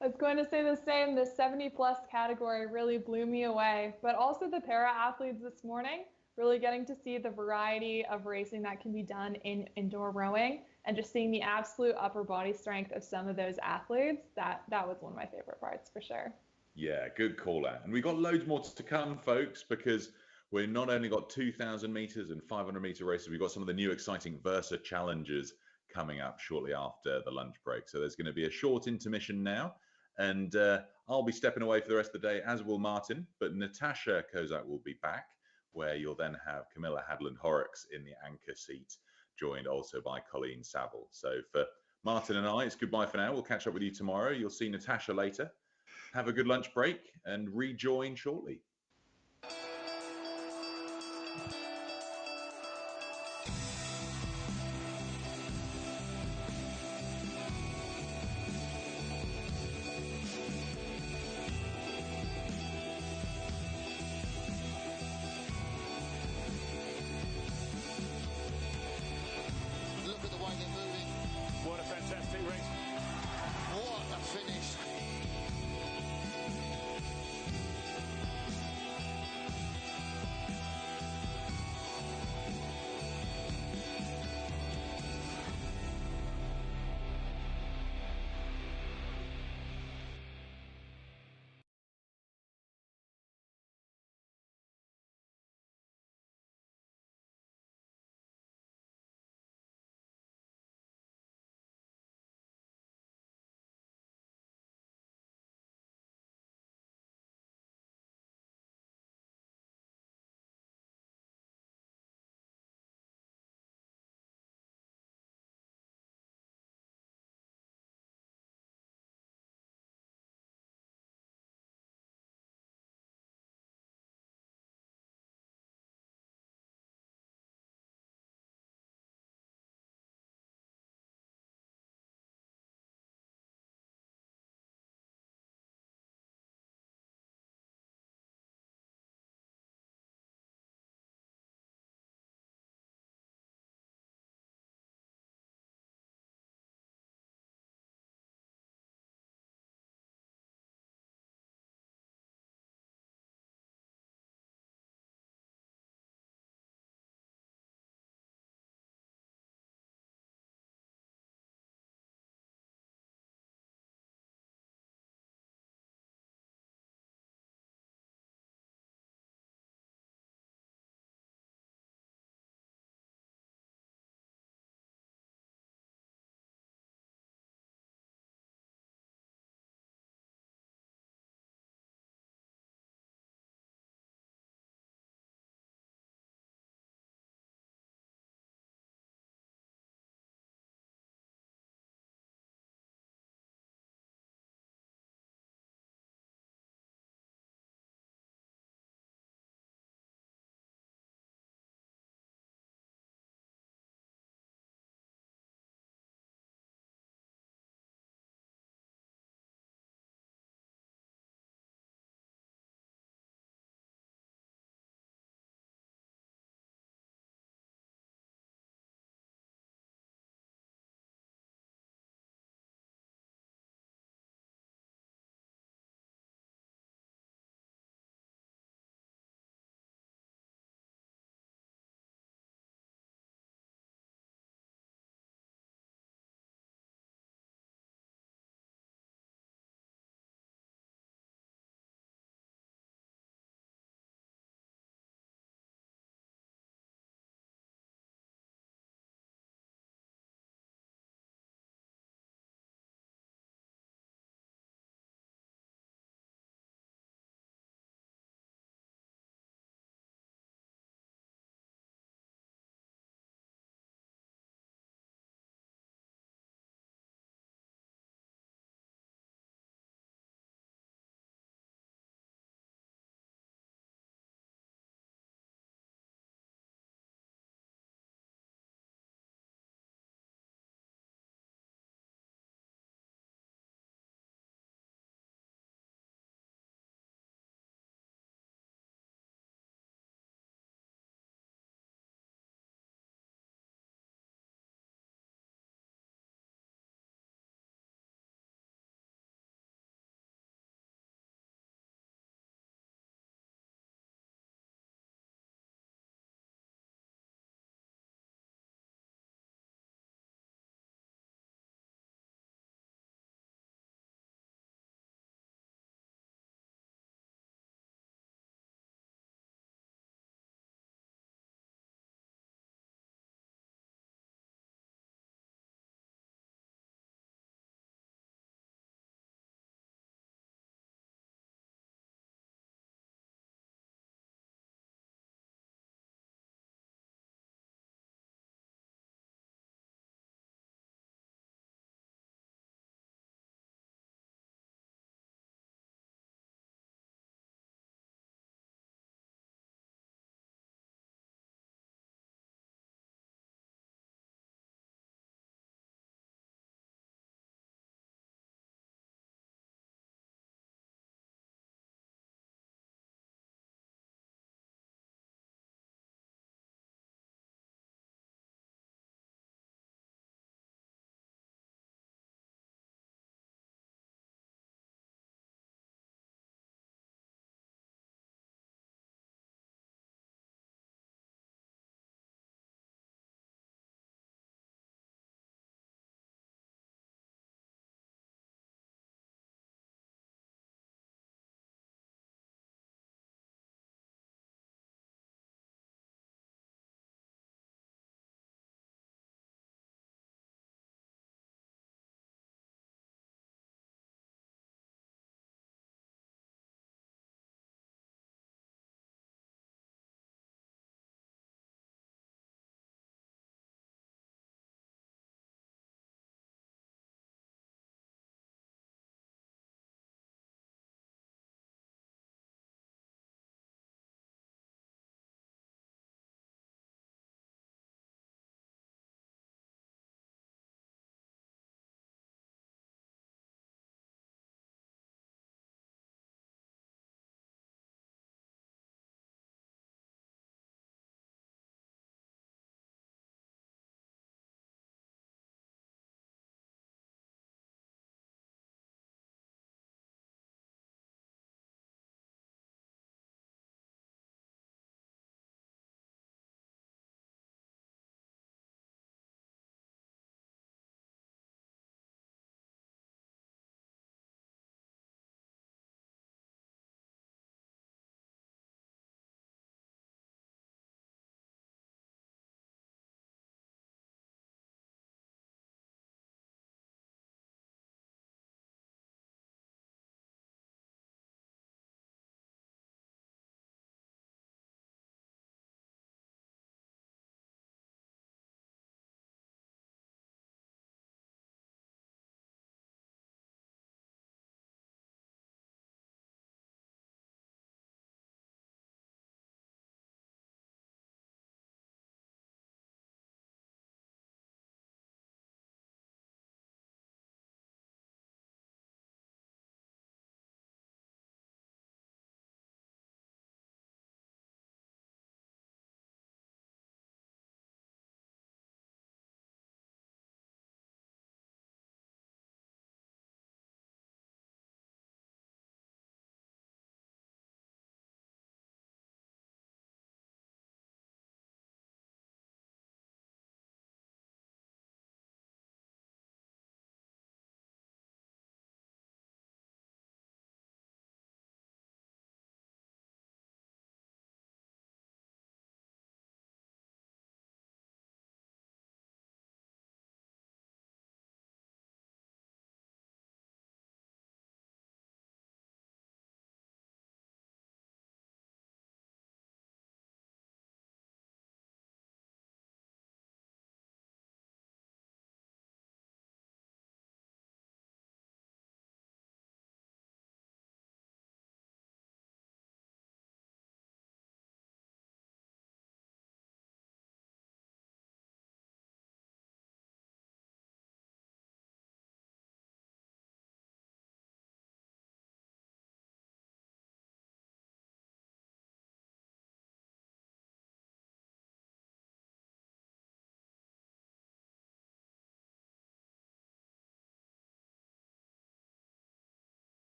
Speaker 5: I was going to say the same. The 70+ category really blew me away, but also the para athletes this morning. really getting to see the variety of racing that can be done in indoor rowing and just seeing the absolute upper body strength of some of those athletes, that was one of my favorite parts for sure.
Speaker 1: Yeah, good call out. And we've got loads more to come, folks, because we've not only got 2,000 meters and 500 meter races, we've got some of the new exciting Versa challenges coming up shortly after the lunch break. So there's going to be a short intermission now, and I'll be stepping away for the rest of the day, as will Martin, but Natasha Kozak will be back, where you'll then have Camilla Hadland-Horrocks in the anchor seat, joined also by Colleen Saville. So for Martin and I, it's goodbye for now. We'll catch up with you tomorrow. You'll see Natasha later. Have a good lunch break and rejoin shortly.
Speaker 4: Look at the way they're moving.
Speaker 17: What a fantastic race.
Speaker 4: What a finish.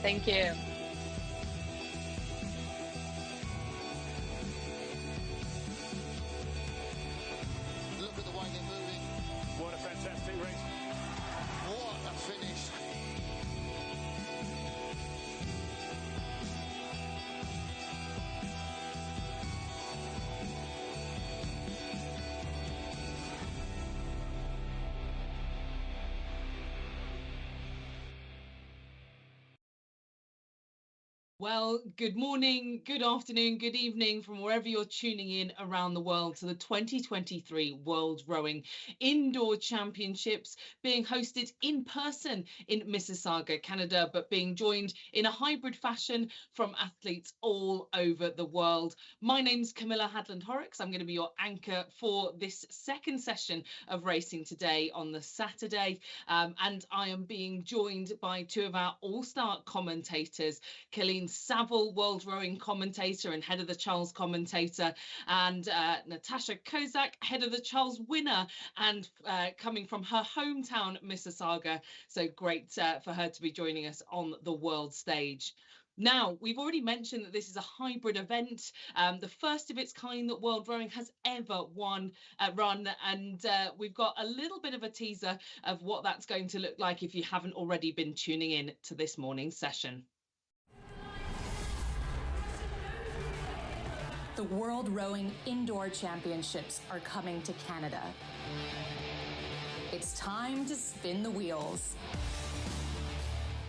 Speaker 18: Thank you.
Speaker 4: Look at the way they're moving.
Speaker 17: What a fantastic race.
Speaker 4: What a finish.
Speaker 19: Well, good morning, good afternoon, good evening from wherever you're tuning in around the world to the 2023 World Rowing Indoor Championships being hosted in person in Mississauga, Canada, but being joined in a hybrid fashion from athletes all over the world. My name's Camilla Hadland-Horrocks. I'm going to be your anchor for this second session of racing today on the Saturday. And I am being joined by two of our all-star commentators, Colleen Saville, World Rowing commentator and head of the Charles commentator, and Natasha Kozak, head of the Charles winner, and coming from her hometown, Mississauga. So great for her to be joining us on the world stage. Now, we've already mentioned that this is a hybrid event, the first of its kind that World Rowing has ever run, and we've got a little bit of a teaser of what that's going to look like if you haven't already been tuning in to this morning's session.
Speaker 2: The World Rowing Indoor Championships are coming to Canada. It's time to spin the wheels.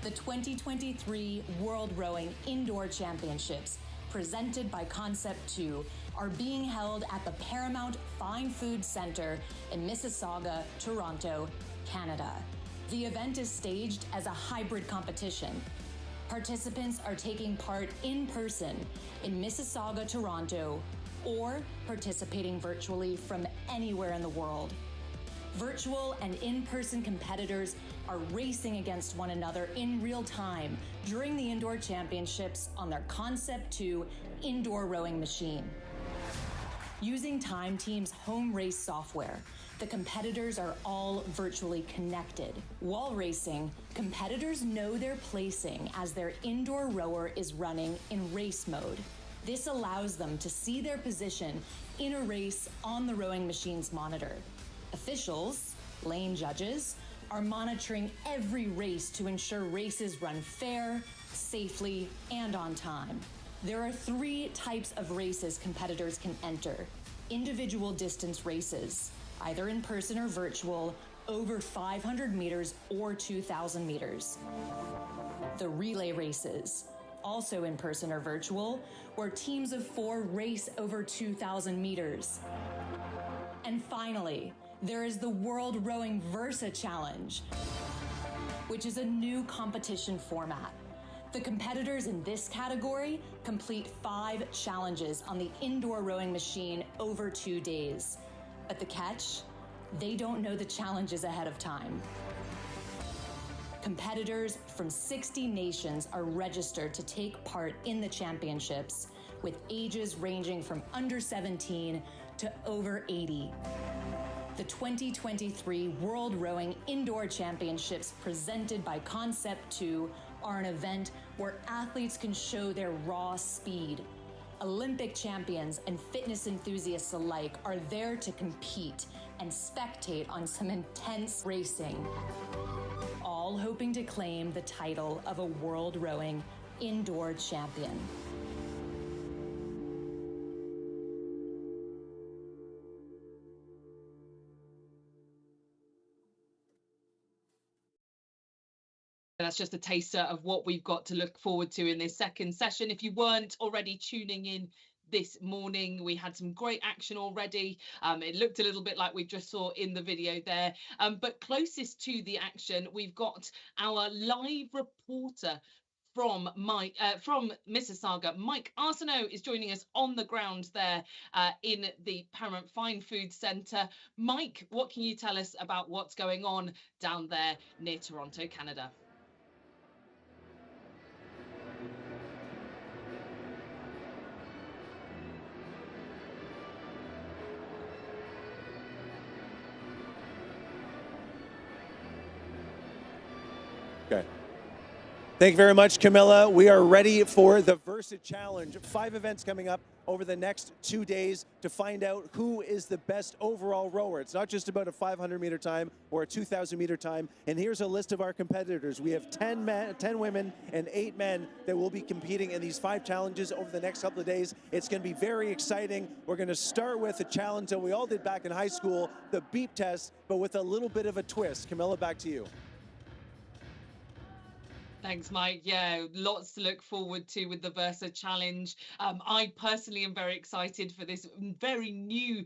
Speaker 2: The 2023 World Rowing Indoor Championships, presented by Concept 2, are being held at the Paramount Fine Food Centre in Mississauga, Toronto, Canada. The event is staged as a hybrid competition. Participants are taking part in person in Mississauga, Toronto, or participating virtually from anywhere in the world. Virtual and in-person competitors are racing against one another in real time during the Indoor Championships on their Concept 2 indoor rowing machine. Using Time Team's home race software, the competitors are all virtually connected. While racing, competitors know their placing as their indoor rower is running in race mode. This allows them to see their position in a race on the rowing machine's monitor. Officials, lane judges, are monitoring every race to ensure races run fair, safely, and on time. There are 3 types of races competitors can enter. Individual distance races, either in person or virtual, over 500 meters or 2,000 meters. The relay races, also in person or virtual, where teams of 4 race over 2,000 meters. And finally, there is the World Rowing Versa Challenge, which is a new competition format. The competitors in this category complete 5 challenges on the indoor rowing machine over 2 days. But the catch? They don't know the challenges ahead of time. Competitors from 60 nations are registered to take part in the championships, with ages ranging from under 17 to over 80. The 2023 World Rowing Indoor Championships, presented by Concept 2, are an event where athletes can show their raw speed. Olympic champions and fitness enthusiasts alike are there to compete and spectate on some intense racing, all hoping to claim the title of a World Rowing Indoor Champion.
Speaker 19: That's just a taster of what we've got to look forward to in this second session. If you weren't already tuning in this morning, we had some great action already. It looked a little bit like we just saw in the video there. But closest to the action, we've got our live reporter from Mississauga. Mike Arsenault is joining us on the ground there in the Paramount Fine Food Centre. Mike, what can you tell us about what's going on down there near Toronto, Canada?
Speaker 14: Okay.
Speaker 3: Thank you very much, Camilla. We are ready for the Versa Challenge. 5 events coming up over the next 2 days to find out who is the best overall rower. It's not just about a 500-meter time or a 2,000-meter time. And here's a list of our competitors. We have 10 women and 8 men that will be competing in these 5 challenges over the next couple of days. It's going to be very exciting. We're going to start with a challenge that we all did back in high school, the beep test, but with a little bit of a twist. Camilla, back to you.
Speaker 19: Thanks, Mike. Yeah, lots to look forward to with the Versa Challenge. I personally am very excited for this very new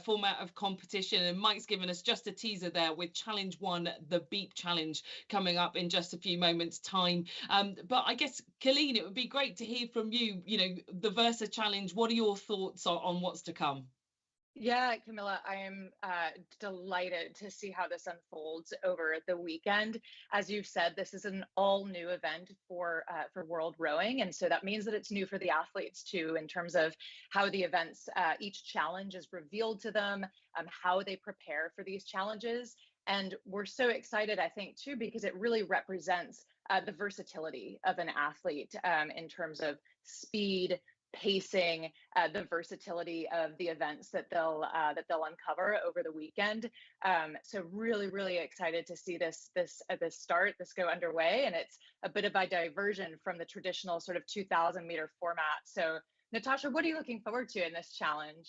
Speaker 19: format of competition. And Mike's given us just a teaser there with Challenge 1, the Beep Challenge, coming up in just a few moments' time. But I guess, Colleen, it would be great to hear from you. You know, the Versa Challenge, what are your thoughts on what's to come?
Speaker 18: Yeah, Camilla, I am delighted to see how this unfolds over the weekend. As you've said, this is an all-new event for World Rowing, and so that means that it's new for the athletes too, in terms of how the events, each challenge is revealed to them, how they prepare for these challenges. And we're so excited, I think, too, because it really represents the versatility of an athlete in terms of speed, pacing, the versatility of the events that they'll uncover over the weekend. So really excited to see this go underway, and it's a bit of a diversion from the traditional sort of 2,000-meter format. So Natasha, what are you looking forward to in this challenge?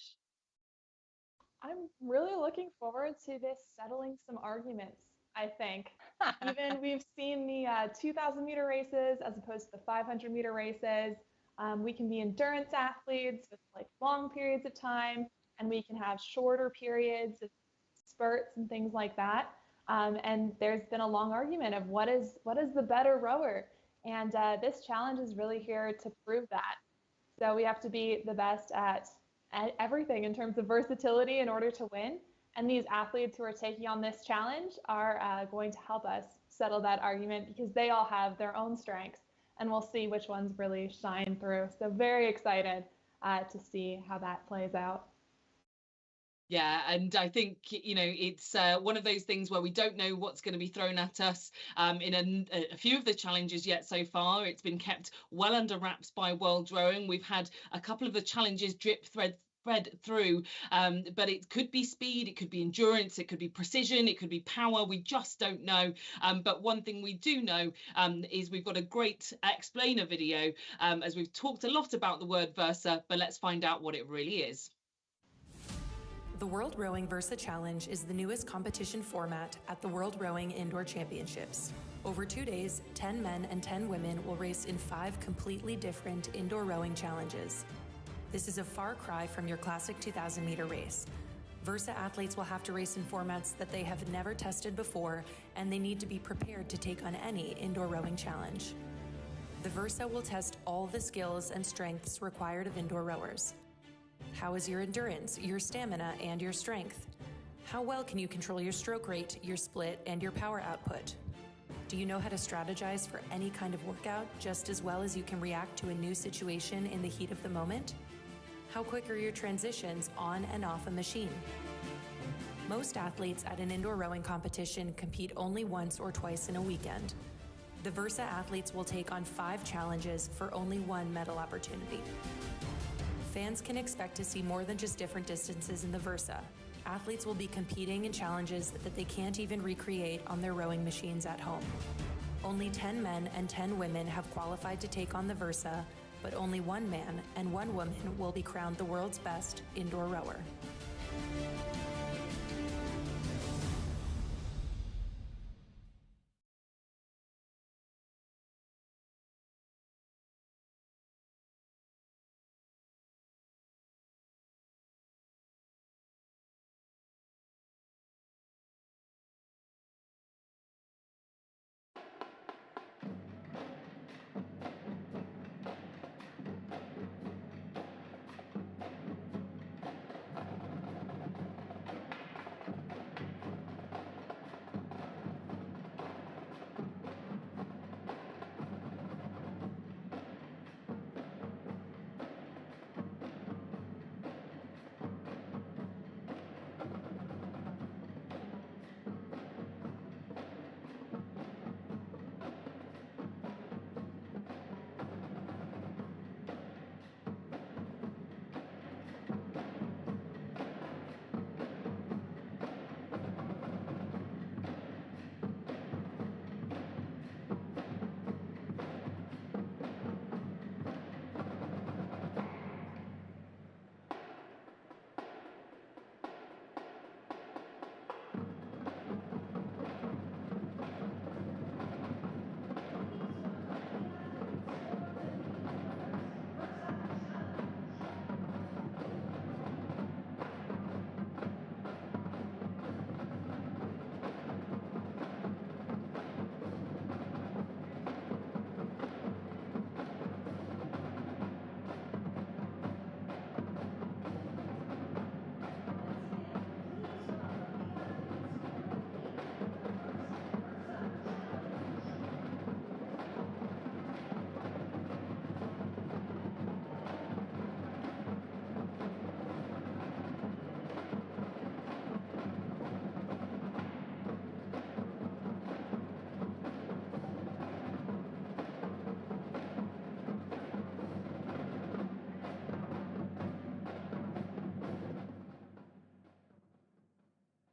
Speaker 5: I'm really looking forward to this settling some arguments, I think. Even we've seen the 2,000-meter races as opposed to the 500-meter races. We can be endurance athletes with like long periods of time, and we can have shorter periods of spurts and things like that. And there's been a long argument of what is the better rower, and this challenge is really here to prove that. So we have to be the best at everything in terms of versatility in order to win. And these athletes who are taking on this challenge are going to help us settle that argument, because they all have their own strengths, and we'll see which ones really shine through. So very excited to see how that plays out.
Speaker 19: Yeah, and I think, you know, it's one of those things where we don't know what's going to be thrown at us in a few of the challenges yet so far. It's been kept well under wraps by World Rowing. We've had a couple of the challenges thread through, but it could be speed, it could be endurance, it could be precision, it could be power. We just don't know. But one thing we do know is we've got a great explainer video, as we've talked a lot about the word Versa, but let's find out what it really is.
Speaker 20: The World Rowing Versa Challenge is the newest competition format at the World Rowing Indoor Championships. Over 2 days, 10 men and 10 women will race in 5 completely different indoor rowing challenges. This is a far cry from your classic 2,000-meter race. Versa athletes will have to race in formats that they have never tested before, and they need to be prepared to take on any indoor rowing challenge. The Versa will test all the skills and strengths required of indoor rowers. How is your endurance, your stamina, and your strength? How well can you control your stroke rate, your split, and your power output? Do you know how to strategize for any kind of workout just as well as you can react to a new situation in the heat of the moment? How quick are your transitions on and off a machine? Most athletes at an indoor rowing competition compete only once or twice in a weekend. The Versa athletes will take on 5 challenges for only 1 medal opportunity. Fans can expect to see more than just different distances in the Versa. Athletes will be competing in challenges that they can't even recreate on their rowing machines at home. Only 10 men and 10 women have qualified to take on the Versa, but only 1 man and 1 woman will be crowned the world's best indoor rower.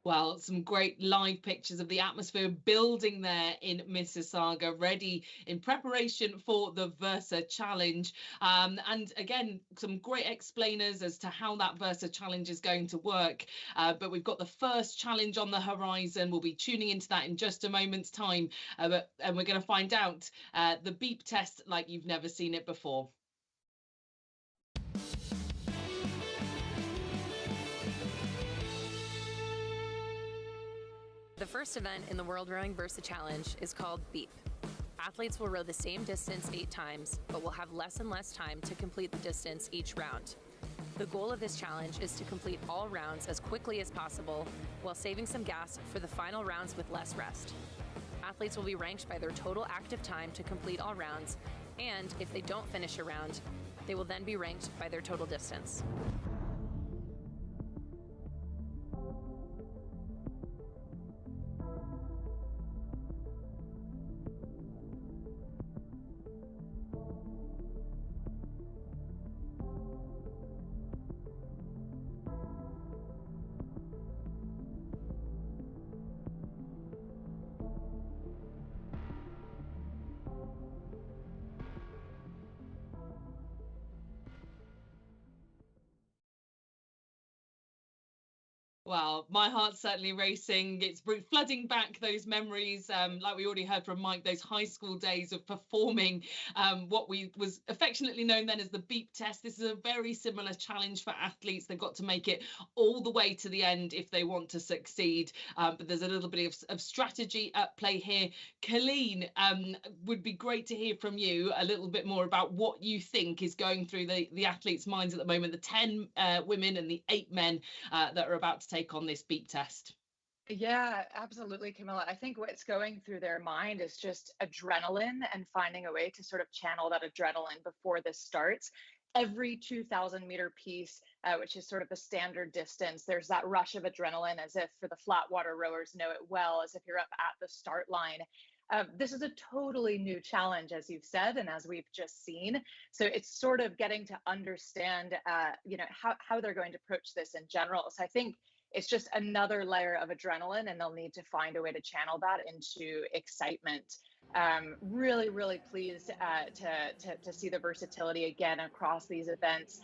Speaker 19: Well, some great live pictures of the atmosphere building there in Mississauga, ready in preparation for the Versa Challenge. And again, some great explainers as to how that Versa Challenge is going to work. But we've got the first challenge on the horizon. We'll be tuning into that in just a moment's time. And we're going to find out the beep test like you've never seen it before.
Speaker 21: The first event in the World Rowing Versa Challenge is called Beep. Athletes will row the same distance 8 times, but will have less and less time to complete the distance each round. The goal of this challenge is to complete all rounds as quickly as possible while saving some gas for the final rounds with less rest. Athletes will be ranked by their total active time to complete all rounds, and if they don't finish a round, they will then be ranked by their total distance.
Speaker 19: Well, my heart's certainly racing. It's flooding back those memories, like we already heard from Mike, those high school days of performing what was affectionately known then as the beep test. This is a very similar challenge for athletes. They've got to make it all the way to the end if they want to succeed. But there's a little bit of strategy at play here. Colleen, would be great to hear from you a little bit more about what you think is going through the athletes' minds at the moment, the 10 women and the 8 men that are about to take on this beep test.
Speaker 18: Yeah, absolutely, Camilla. I think what's going through their mind is just adrenaline and finding a way to sort of channel that adrenaline before this starts. Every 2,000-meter piece, which is sort of the standard distance, there's that rush of adrenaline, as if, for the flat water rowers know it well, as if you're up at the start line. This is a totally new challenge, as you've said, and as we've just seen. So it's sort of getting to understand, how they're going to approach this in general. So I think it's just another layer of adrenaline, and they'll need to find a way to channel that into excitement. Really, really pleased to see the versatility again across these events.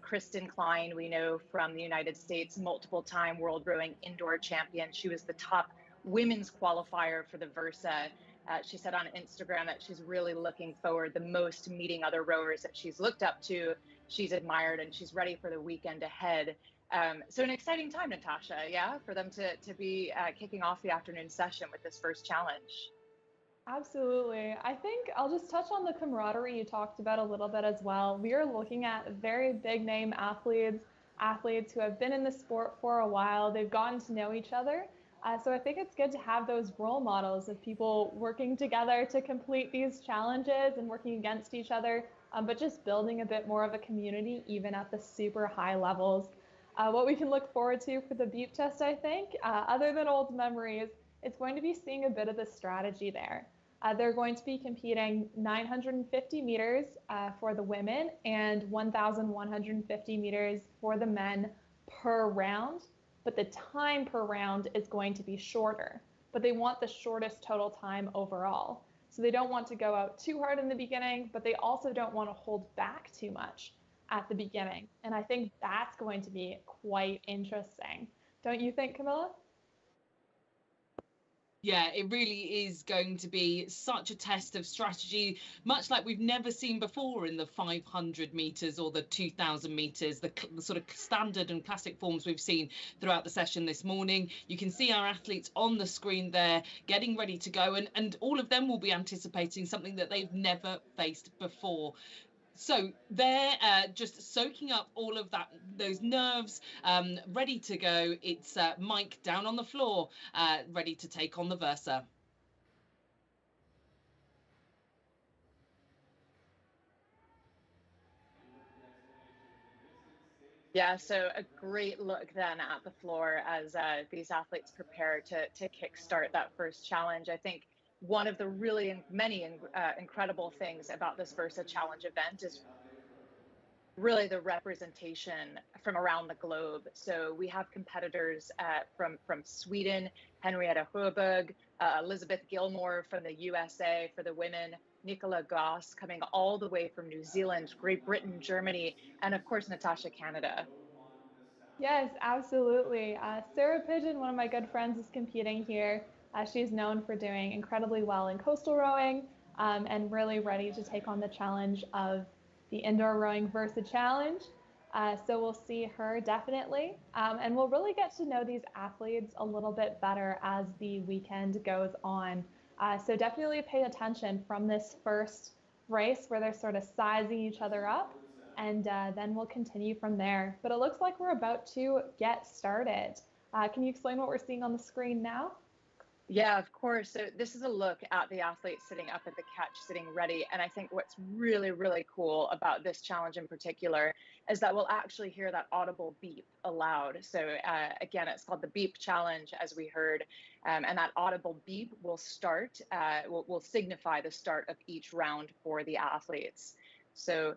Speaker 18: Kristen Klein, we know from the United States, multiple-time World Rowing Indoor Champion. She was the top women's qualifier for the Versa. She said on Instagram that she's really looking forward the most to meeting other rowers that she's looked up to, she's admired, and she's ready for the weekend ahead. So an exciting time, Natasha, yeah, for them to be kicking off the afternoon session with this first challenge.
Speaker 5: Absolutely. I think I'll just touch on the camaraderie you talked about a little bit as well. We are looking at very big name athletes who have been in the sport for a while. They've gotten to know each other. So I think it's good to have those role models of people working together to complete these challenges and working against each other, but just building a bit more of a community, even at the super high levels. What we can look forward to for the beep test, I think, other than old memories, it's going to be seeing a bit of the strategy there. They're going to be competing 950 meters for the women and 1,150 meters for the men per round, but the time per round is going to be shorter, but they want the shortest total time overall. So they don't want to go out too hard in the beginning, but they also don't want to hold back too much at the beginning. And I think that's going to be quite interesting. Don't you think, Camilla?
Speaker 19: Yeah, it really is going to be such a test of strategy, much like we've never seen before in the 500 meters or the 2,000 meters, the sort of standard and classic forms we've seen throughout the session this morning. You can see our athletes on the screen there getting ready to go, and all of them will be anticipating something that they've never faced before. So they're just soaking up all of those nerves, ready to go. It's Mike down on the floor, ready to take on the Versa.
Speaker 18: Yeah, so a great look then at the floor as these athletes prepare to kickstart that first challenge. I think one of the really many incredible things about this Versa Challenge event is really the representation from around the globe. So we have competitors from Sweden, Henrietta Höberg, Elizabeth Gilmore from the USA for the women, Nicola Goss coming all the way from New Zealand, Great Britain, Germany, and of course, Natasha, Canada.
Speaker 5: Yes, absolutely. Sarah Pigeon, one of my good friends, is competing here. She's known for doing incredibly well in coastal rowing and really ready to take on the challenge of the indoor rowing Versa Challenge. So we'll see her definitely. And we'll really get to know these athletes a little bit better as the weekend goes on. So definitely pay attention from this first race where they're sort of sizing each other up. And then we'll continue from there. But it looks like we're about to get started. Can you explain what we're seeing on the screen now?
Speaker 18: Yeah, of course. So this is a look at the athletes sitting up at the catch, sitting ready. And I think what's really, really cool about this challenge in particular is that we'll actually hear that audible beep aloud. So again, it's called the beep challenge, as we heard. And that audible beep will start, will signify the start of each round for the athletes. So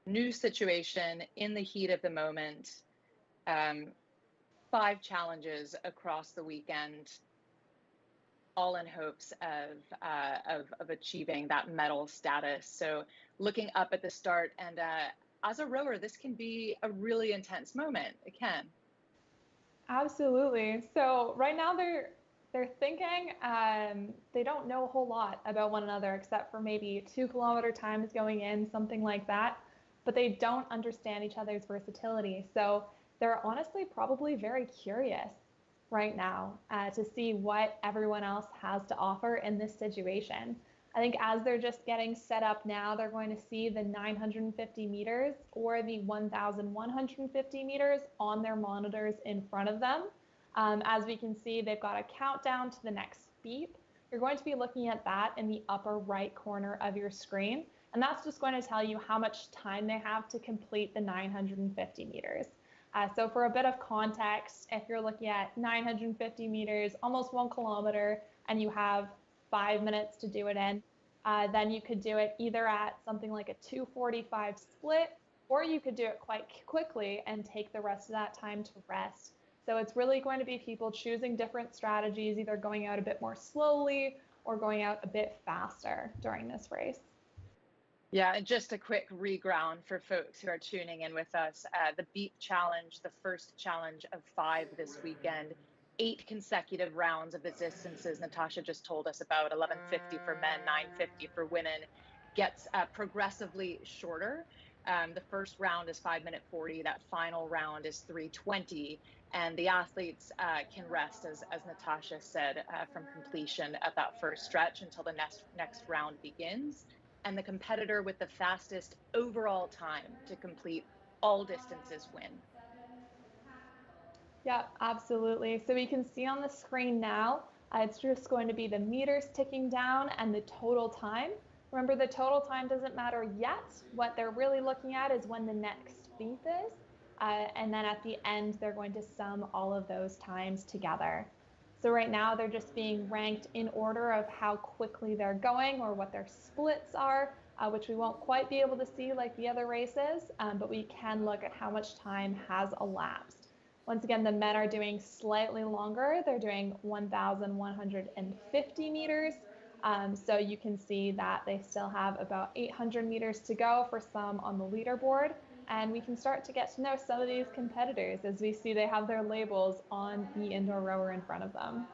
Speaker 18: new situation in the heat of the moment, 5 challenges across the weekend, all in hopes of achieving that medal status. So looking up at the start, and as a rower, this can be a really intense moment. It can.
Speaker 5: Absolutely. So right now they're thinking they don't know a whole lot about one another except for maybe 2-kilometer times going in, something like that. But they don't understand each other's versatility. So they're honestly probably very curious right now to see what everyone else has to offer in this situation. I think as they're just getting set up now, they're going to see the 950 meters or the 1,150 meters on their monitors in front of them. As we can see, they've got a countdown to the next beep. You're going to be looking at that in the upper right corner of your screen. And that's just going to tell you how much time they have to complete the 950 meters. So for a bit of context, if you're looking at 950 meters, almost 1 kilometer, and you have 5 minutes to do it in, then you could do it either at something like a 2:45 split, or you could do it quite quickly and take the rest of that time to rest. So it's really going to be people choosing different strategies, either going out a bit more slowly or going out a bit faster during this race.
Speaker 18: Yeah, and just a quick reground for folks who are tuning in with us. The Beep Challenge, the first challenge of 5 this weekend, 8 consecutive rounds of the distances Natasha just told us about, 1150 for men, 950 for women, gets progressively shorter. The first round is 5:40. That final round is 3:20. And the athletes can rest, as Natasha said, from completion of that first stretch until the next round begins. And the competitor with the fastest overall time to complete all distances win.
Speaker 5: Yeah, absolutely. So we can see on the screen now, it's just going to be the meters ticking down and the total time. Remember, the total time doesn't matter yet. What they're really looking at is when the next beep is. And then at the end, they're going to sum all of those times together. So right now, they're just being ranked in order of how quickly they're going or what their splits are, which we won't quite be able to see like the other races, but we can look at how much time has elapsed. Once again, the men are doing slightly longer. They're doing 1,150 meters. So you can see that they still have about 800 meters to go for some on the leaderboard. And we can start to get to know some of these competitors as we see they have their labels on the indoor rower in front of them.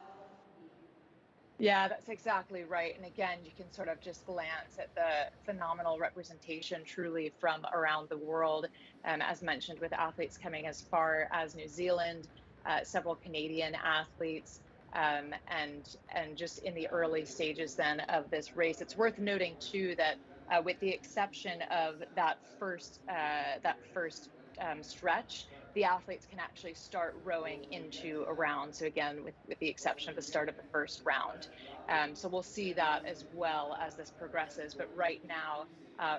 Speaker 18: Yeah, that's exactly right. And again, you can sort of just glance at the phenomenal representation truly from around the world. As mentioned, with athletes coming as far as New Zealand, several Canadian athletes, and just in the early stages then of this race. It's worth noting too that with the exception of that first stretch, the athletes can actually start rowing into a round. So again, with the exception of the start of the first round. So we'll see that as well as this progresses. But right now,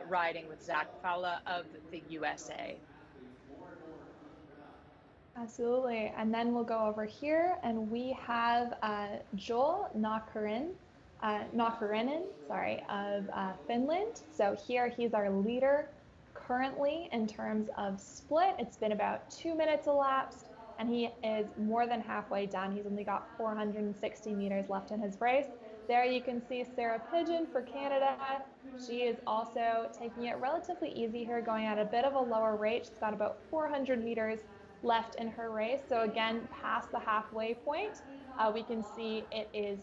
Speaker 18: riding with Zach Fowler of the USA.
Speaker 5: Absolutely. And then we'll go over here and we have Joel Nakarinen, of Finland. So here he's our leader Currently, in terms of split, it's been about 2 minutes elapsed, and he is more than halfway done. He's only got 460 meters left in his race. There you can see Sarah Pigeon for Canada. She is also taking it relatively easy here, going at a bit of a lower rate. She's got about 400 meters left in her race. So again, past the halfway point, we can see it is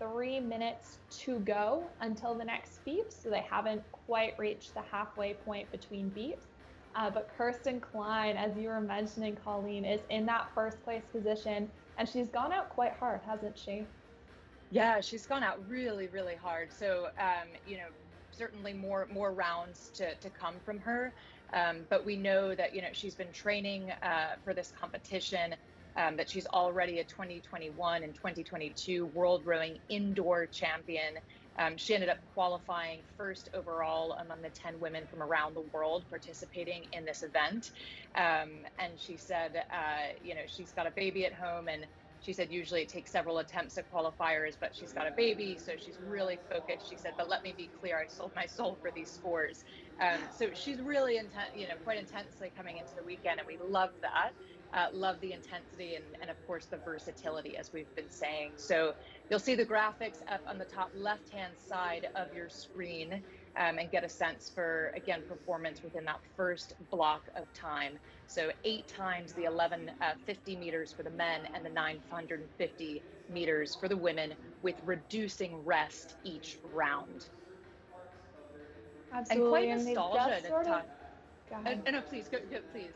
Speaker 5: 3 minutes to go until the next beep. So they haven't quite reached the halfway point between beeps. But Kirsten Klein, as you were mentioning, Colleen, is in that first place position, and she's gone out quite hard, hasn't she?
Speaker 18: Yeah, she's gone out really, really hard. So, certainly more rounds to come from her. But we know that, she's been training for this competition, that she's already a 2021 and 2022 World Rowing Indoor Champion. She ended up qualifying first overall among the 10 women from around the world participating in this event. And she said, she's got a baby at home, and she said usually it takes several attempts at qualifiers, but she's got a baby, so she's really focused. She said, but let me be clear, I sold my soul for these scores. So she's really quite intensely coming into the weekend, and we love that. Love the intensity and of course the versatility, as we've been saying. So you'll see the graphics up on the top left-hand side of your screen, and get a sense for, again, performance within that first block of time. So 8 times the 1150 meters for the men and the 950 meters for the women, with reducing rest each round.
Speaker 5: Absolutely,
Speaker 18: and quite
Speaker 5: they've
Speaker 18: nostalgia
Speaker 5: just sort of. Go ahead.
Speaker 18: No, please, go, please.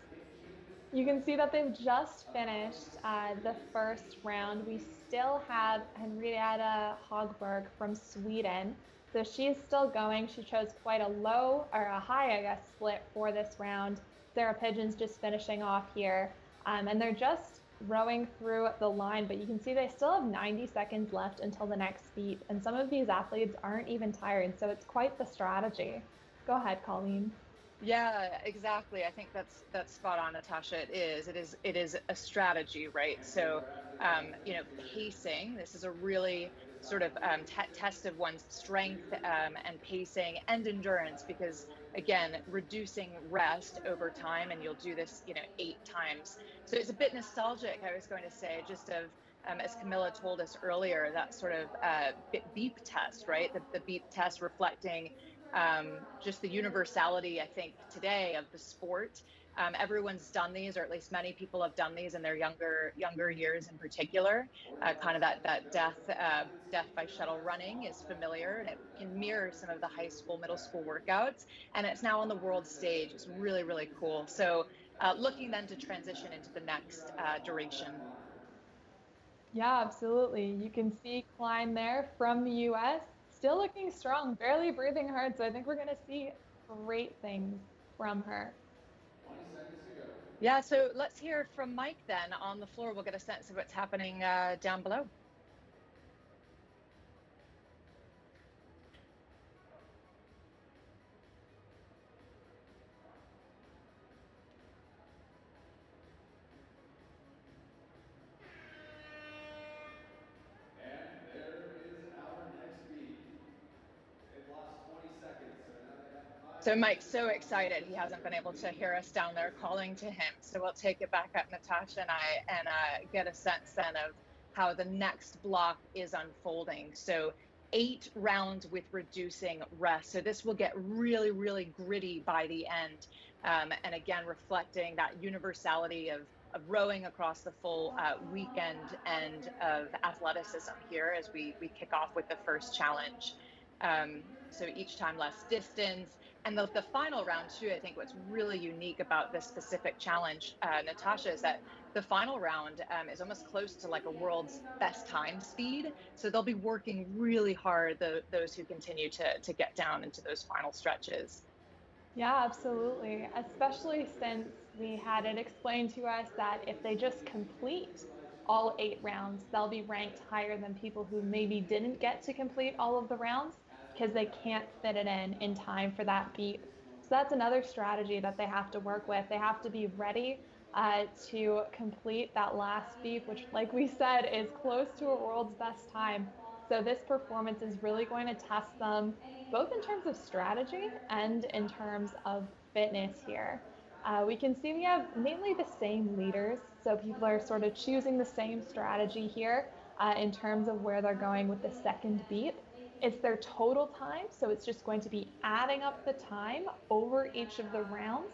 Speaker 5: You can see that they've just finished the first round. We still have Henrietta Hagberg from Sweden. So she's still going. She chose quite a low, or a high, I guess, split for this round. Sarah Pigeon's just finishing off here. And they're just rowing through the line, but you can see they still have 90 seconds left until the next beat. And some of these athletes aren't even tired, so it's quite the strategy. Go ahead, Colleen.
Speaker 18: Yeah, exactly. I think that's spot on, Natasha. It is a strategy, right? So, pacing. This is a really sort of test of one's strength, and pacing and endurance, because again, reducing rest over time, and you'll do this, 8 times. So it's a bit nostalgic, I was going to say, just of, as Camilla told us earlier, that sort of beep test, right? The beep test reflecting just the universality, I think, today of the sport. Everyone's done these, or at least many people have done these in their younger years in particular. Kind of that death by shuttle running is familiar, and it can mirror some of the high school, middle school workouts. And it's now on the world stage. It's really, really cool. So looking then to transition into the next duration.
Speaker 5: Yeah, absolutely. You can see Klein there from the US, still looking strong, barely breathing hard. So I think we're going to see great things from her.
Speaker 8: 20 seconds to go.
Speaker 18: Yeah, so let's hear from Mike then on the floor. We'll get a sense of what's happening down below. So Mike's so excited he hasn't been able to hear us down there calling to him. So we'll take it back up, Natasha and I, and get a sense then of how the next block is unfolding. So 8 rounds with reducing rest. So this will get really, really gritty by the end. And again, reflecting that universality of rowing across the full weekend and of athleticism here as we kick off with the first challenge. So each time less distance. And the final round too, I think what's really unique about this specific challenge, Natasha, is that the final round is almost close to like a world's best time speed. So they'll be working really hard, those who continue to get down into those final stretches.
Speaker 5: Yeah, absolutely. Especially since we had it explained to us that if they just complete all 8 rounds, they'll be ranked higher than people who maybe didn't get to complete all of the rounds because they can't fit it in time for that beep. So that's another strategy that they have to work with. They have to be ready to complete that last beep, which, like we said, is close to a world's best time. So this performance is really going to test them both in terms of strategy and in terms of fitness here. We can see we have mainly the same leaders, so people are sort of choosing the same strategy here in terms of where they're going with the second beep. It's their total time, so it's just going to be adding up the time over each of the rounds.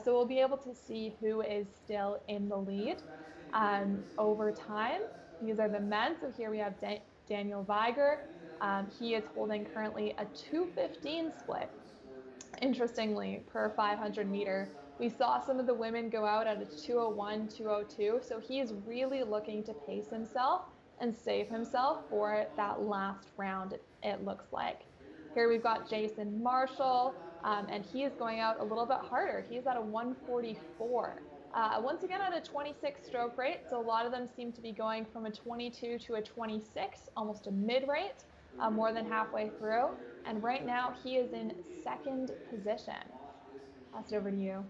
Speaker 5: So we'll be able to see who is still in the lead over time. These are the men. So here we have Daniel Viger. He is holding currently a 2:15 split. Interestingly, per 500 meter, we saw some of the women go out at a 2:01, 2:02. So he is really looking to pace himself and save himself for that last round, it looks like. Here we've got Jason Marshall, and he is going out a little bit harder. He's at a 1:44. Once again at a 26 stroke rate, so a lot of them seem to be going from a 22 to a 26, almost a mid rate, more than halfway through. And right now he is in second position. Pass it over to you.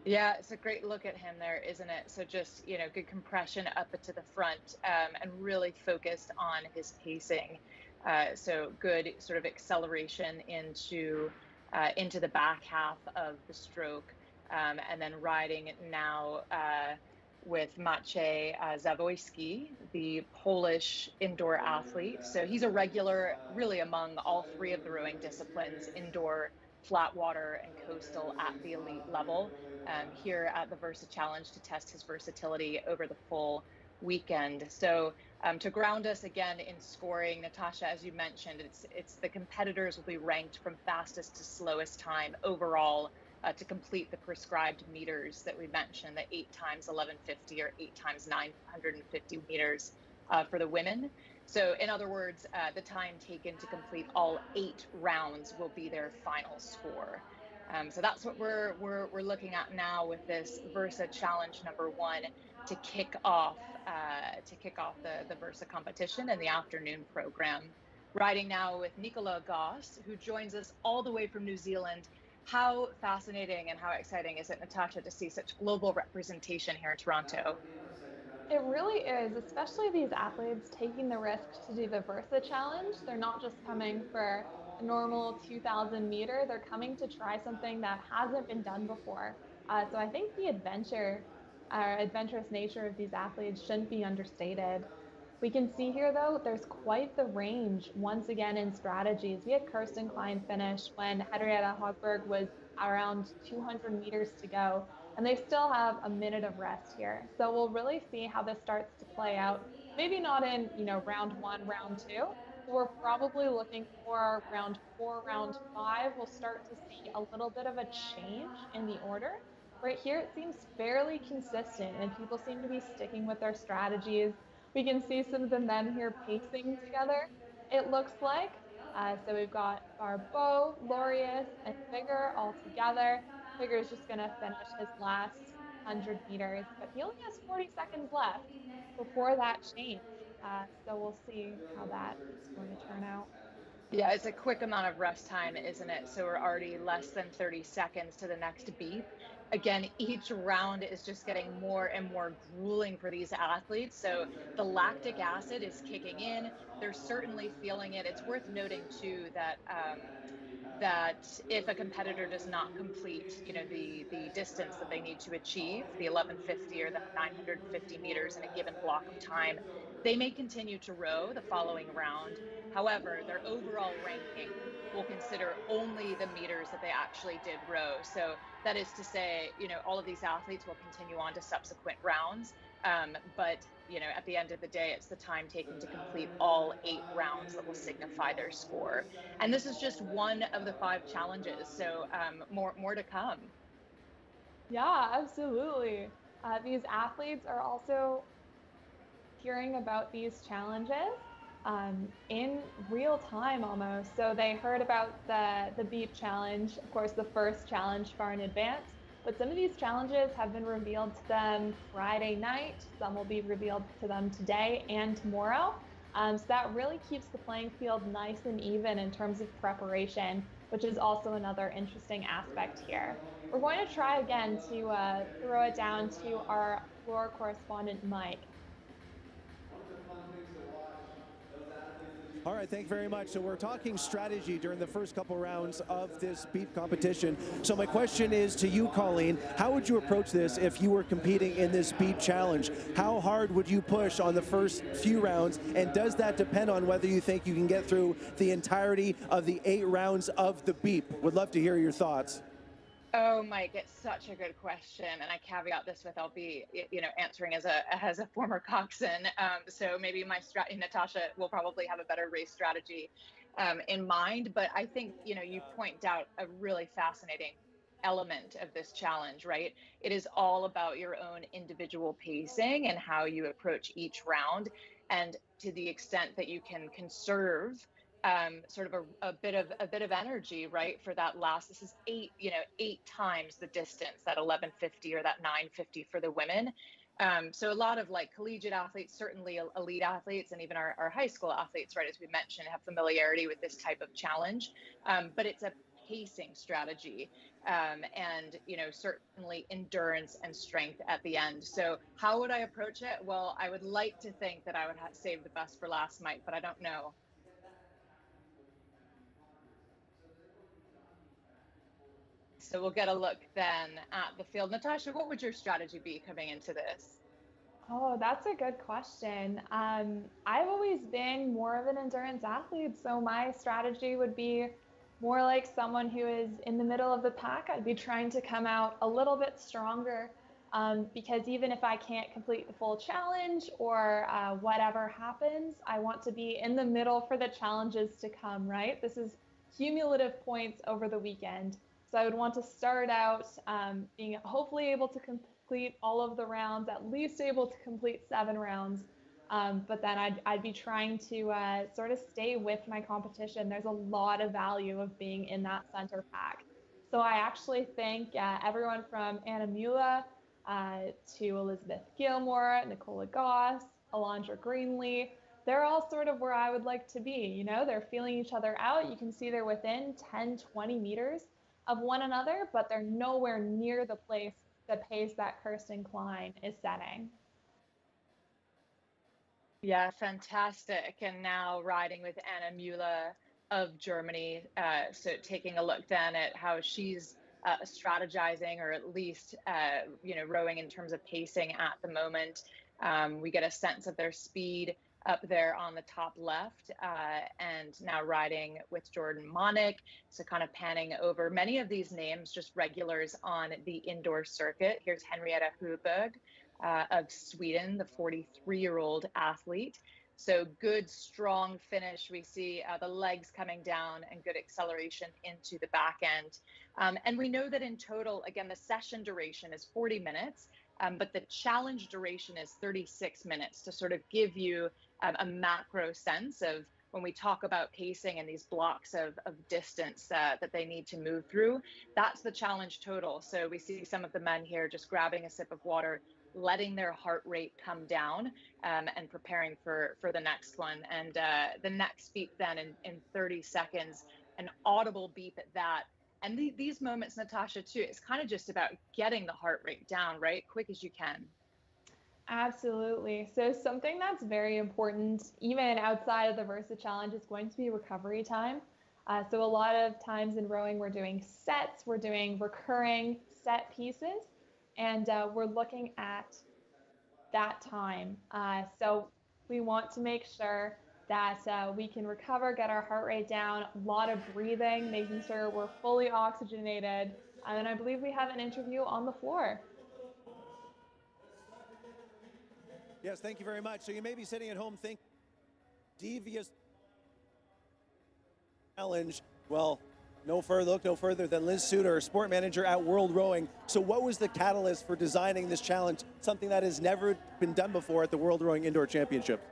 Speaker 18: Yeah, it's a great look at him there, isn't it? So just, good compression up to the front and really focused on his pacing. So good sort of acceleration into the back half of the stroke, and then riding now with Maciej Zawojski, the Polish indoor athlete. So he's a regular really among all three of the rowing disciplines, indoor, flat water, and coastal at the elite level, here at the Versa Challenge to test his versatility over the full weekend. So to ground us again in scoring, Natasha, as you mentioned, it's the competitors will be ranked from fastest to slowest time overall to complete the prescribed meters that we mentioned, the 8 times 1150 or 8 times 950 meters for the women. So in other words, the time taken to complete all 8 rounds will be their final score. So that's what we're looking at now with this Versa Challenge number 1 to kick off the Versa competition and the afternoon program. Riding now with Nicola Goss, who joins us all the way from New Zealand. How fascinating and how exciting is it, Natasha, to see such global representation here in Toronto?
Speaker 5: It really is, especially these athletes taking the risk to do the Versa Challenge. They're not just coming for a normal 2,000 meter, they're coming to try something that hasn't been done before. So I think the adventurous nature of these athletes shouldn't be understated. We can see here, though, there's quite the range once again in strategies. We had Kirsten Klein finish when Henrietta Hogberg was around 200 meters to go, and they still have a minute of rest here. So we'll really see how this starts to play out. Maybe not in, round 1, round 2. But we're probably looking for round 4, round 5. We'll start to see a little bit of a change in the order. Right here, it seems fairly consistent, and people seem to be sticking with their strategies. We can see some of the men here pacing together, it looks like. So we've got Barbeau, Laureus, and Figure all together. Figure is just going to finish his last 100 meters, but he only has 40 seconds left before that change. So we'll see how that is going to turn out.
Speaker 18: Yeah, it's a quick amount of rest time, isn't it? So we're already less than 30 seconds to the next beep. Again, each round is just getting more and more grueling for these athletes. So the lactic acid is kicking in. They're certainly feeling it. It's worth noting too that if a competitor does not complete, the distance that they need to achieve, the 1150 or the 950 meters in a given block of time, they may continue to row the following round. However, their overall ranking will consider only the meters that they actually did row. So that is to say, all of these athletes will continue on to subsequent rounds. But at the end of the day, it's the time taken to complete all 8 rounds that will signify their score. And this is just one of the 5 challenges. So more to come.
Speaker 5: Yeah, absolutely. These athletes are also hearing about these challenges in real time almost. So they heard about the beep challenge, of course, the first challenge far in advance. But some of these challenges have been revealed to them Friday night. Some will be revealed to them today and tomorrow. So that really keeps the playing field nice and even in terms of preparation, which is also another interesting aspect here. We're going to try again to throw it down to our floor correspondent, Mike.
Speaker 8: One of the fun things to watch those athletes that you
Speaker 3: All right, thank you very much. So we're talking strategy during the first couple rounds of this beep competition. So my question is to you, Colleen, how would you approach this if you were competing in this beep challenge? How hard would you push on the first few rounds? And does that depend on whether you think you can get through the entirety of the 8 rounds of the beep? Would love to hear your thoughts.
Speaker 18: Oh, Mike, it's such a good question, and I caveat this with I'll be, answering as a former coxswain. So maybe Natasha will probably have a better race strategy in mind. But I think you point out a really fascinating element of this challenge, right? It is all about your own individual pacing and how you approach each round, and to the extent that you can conserve sort of a bit of energy, right, for that last. This is 8 times the distance, that 1150 or that 950 for the women. So a lot of like collegiate athletes, certainly elite athletes, and even our high school athletes, right, as we mentioned, have familiarity with this type of challenge. But it's a pacing strategy, and certainly endurance and strength at the end. So how would I approach it? Well, I would like to think that I would save the best for last, Mike, but I don't know. So we'll get a look then at the field. Natasha, what would your strategy be coming into this?
Speaker 5: Oh, that's a good question. I've always been more of an endurance athlete, so my strategy would be more like someone who is in the middle of the pack. I'd be trying to come out a little bit stronger, because even if I can't complete the full challenge or whatever happens, I want to be in the middle for the challenges to come, right? This is cumulative points over the weekend. So I would want to start out being hopefully able to complete all of the rounds, at least able to complete 7 rounds. But then I'd be trying to sort of stay with my competition. There's a lot of value of being in that center pack. So I actually think everyone from Anna Mula to Elizabeth Gilmore, Nicola Goss, Alondra Greenlee, they're all sort of where I would like to be. They're feeling each other out. You can see they're within 10, 20 meters of one another, but they're nowhere near the pace that Kirsten Klein is setting.
Speaker 18: Yeah, fantastic. And now riding with Anna Müller of Germany. So taking a look then at how she's strategizing, or at least, rowing in terms of pacing at the moment. We get a sense of their speed up there on the top left, and now riding with Jordan Monick. So kind of panning over many of these names, just regulars on the indoor circuit. Here's Henrietta Höberg of Sweden, the 43-year-old athlete. So good, strong finish. We see the legs coming down and good acceleration into the back end. And we know that in total, again, the session duration is 40 minutes, but the challenge duration is 36 minutes, to sort of give you a macro sense of when we talk about pacing and these blocks of distance that they need to move through. That's the challenge total. So we see some of the men here just grabbing a sip of water, letting their heart rate come down, and preparing for the next one. And the next beep then in 30 seconds, an audible beep at that. And these moments, Natasha, too, it's kind of just about getting the heart rate down, right? Quick as you can.
Speaker 5: Absolutely. So something that's very important, even outside of the Versa Challenge, is going to be recovery time. So a lot of times in rowing, we're doing sets, we're doing recurring set pieces, and we're looking at that time. So we want to make sure that we can recover, get our heart rate down, a lot of breathing, making sure we're fully oxygenated. And I believe we have an interview on the floor.
Speaker 3: Yes, thank you very much. So you may be sitting at home thinking, devious challenge. Well, look no further than Liz Suter, sport manager at World Rowing. So what was the catalyst for designing this challenge, something that has never been done before at the World Rowing Indoor Championship?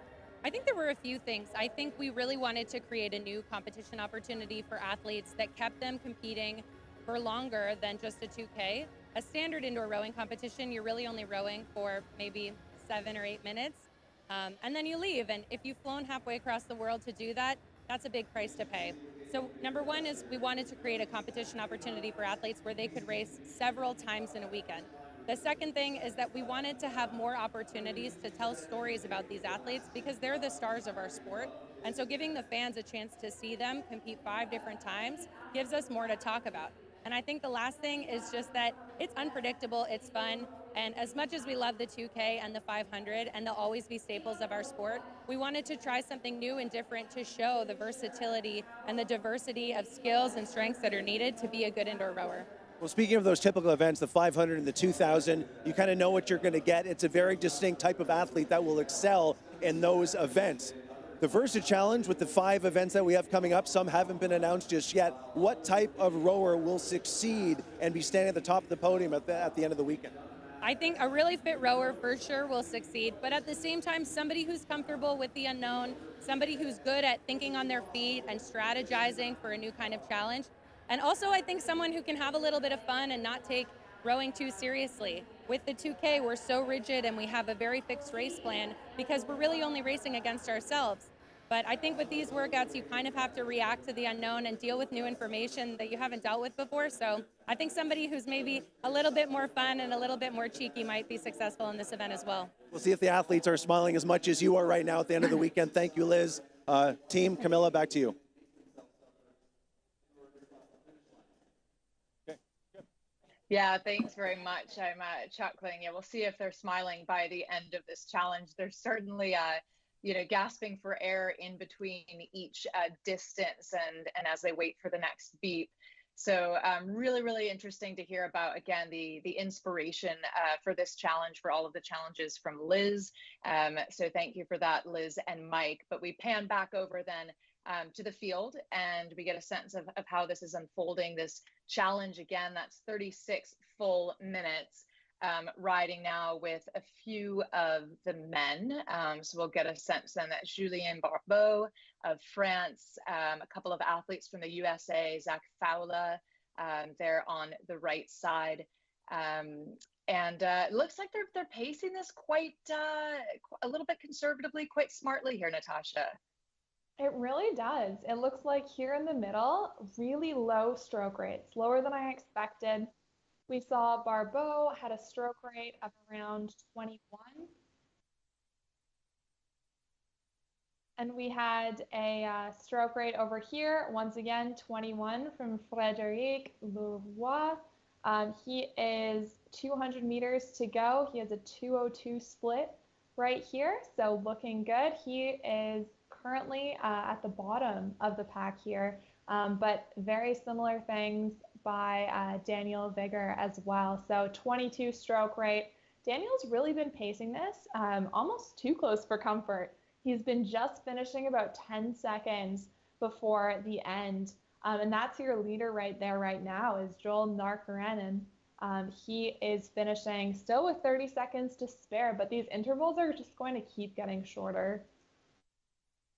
Speaker 6: I think there were a few things. I think we really wanted to create a new competition opportunity for athletes that kept them competing for longer than just a 2K. A standard indoor rowing competition, you're really only rowing for maybe 7 or 8 minutes, and then you leave. And if you've flown halfway across the world to do that, that's a big price to pay. So number one is we wanted to create a competition opportunity for athletes where they could race several times in a weekend. The second thing is that we wanted to have more opportunities to tell stories about these athletes because they're the stars of our sport. And so giving the fans a chance to see them compete 5 different times gives us more to talk about. And I think the last thing is just that it's unpredictable, it's fun, and as much as we love the 2K and the 500, and they'll always be staples of our sport, we wanted to try something new and different to show the versatility and the diversity of skills and strengths that are needed to be a good indoor rower.
Speaker 3: Well, speaking of those typical events, the 500 and the 2000, you kind of know what you're going to get. It's a very distinct type of athlete that will excel in those events. The Versa Challenge, with the 5 events that we have coming up, some haven't been announced just yet. What type of rower will succeed and be standing at the top of the podium at the end of the weekend?
Speaker 6: I think a really fit rower for sure will succeed, but at the same time, somebody who's comfortable with the unknown, somebody who's good at thinking on their feet and strategizing for a new kind of challenge. And also, I think someone who can have a little bit of fun and not take rowing too seriously. With the 2K, we're so rigid and we have a very fixed race plan because we're really only racing against ourselves. But I think with these workouts, you kind of have to react to the unknown and deal with new information that you haven't dealt with before. So I think somebody who's maybe a little bit more fun and a little bit more cheeky might be successful in this event as well.
Speaker 3: We'll see if the athletes are smiling as much as you are right now at the end of the weekend. Thank you, Liz. Team, Camilla, back to you.
Speaker 18: Yeah, thanks very much. I'm chuckling. Yeah, we'll see if they're smiling by the end of this challenge. There's certainly gasping for air in between each distance and as they wait for the next beep. So really, really interesting to hear about, again, the inspiration for this challenge, for all of the challenges from Liz. So thank you for that, Liz and Mike. But we pan back over then to the field and we get a sense of how this is unfolding. This challenge, again, that's 36 full minutes. Riding now with a few of the men. So we'll get a sense then that Julien Barbeau of France, a couple of athletes from the USA, Zach Fowler, there on the right side. And it looks like they're pacing this quite a little bit conservatively, quite smartly here, Natasha.
Speaker 5: It really does. It looks like here in the middle, really low stroke rates, lower than I expected. We saw Barbeau had a stroke rate of around 21. And we had a stroke rate over here, once again, 21 from Frédéric Leroy. He is 200 meters to go. He has a 2:02 split right here, so looking good. He is currently at the bottom of the pack here, but very similar things by Daniel Vigor as well. So 22 stroke rate. Daniel's really been pacing this almost too close for comfort. He's been just finishing about 10 seconds before the end. And that's your leader right there right now is Joel Narkaranen. He is finishing still with 30 seconds to spare, but these intervals are just going to keep getting shorter.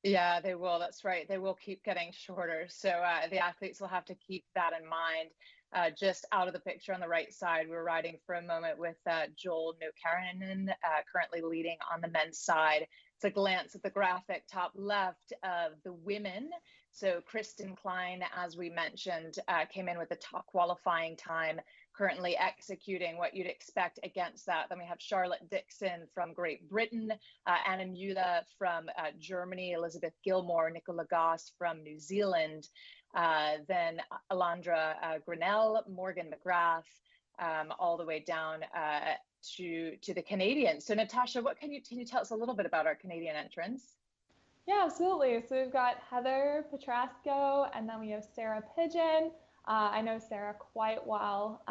Speaker 18: Yeah, they will. That's right. They will keep getting shorter. So the athletes will have to keep that in mind. Just out of the picture on the right side, we're riding for a moment with Joel Narkaranen, currently leading on the men's side. It's a glance at the graphic top left of the women. So Kristen Klein, as we mentioned, came in with the top qualifying time, currently executing what you'd expect against that. Then we have Charlotte Dixon from Great Britain, Anna Müller from Germany, Elizabeth Gilmore, Nicola Goss from New Zealand, then Alandra Grinnell, Morgan McGrath, all the way down to the Canadians. So Natasha, what can you tell us a little bit about our Canadian entrants?
Speaker 5: Yeah, absolutely. So we've got Heather Petrasco, and then we have Sarah Pigeon. I know Sarah quite well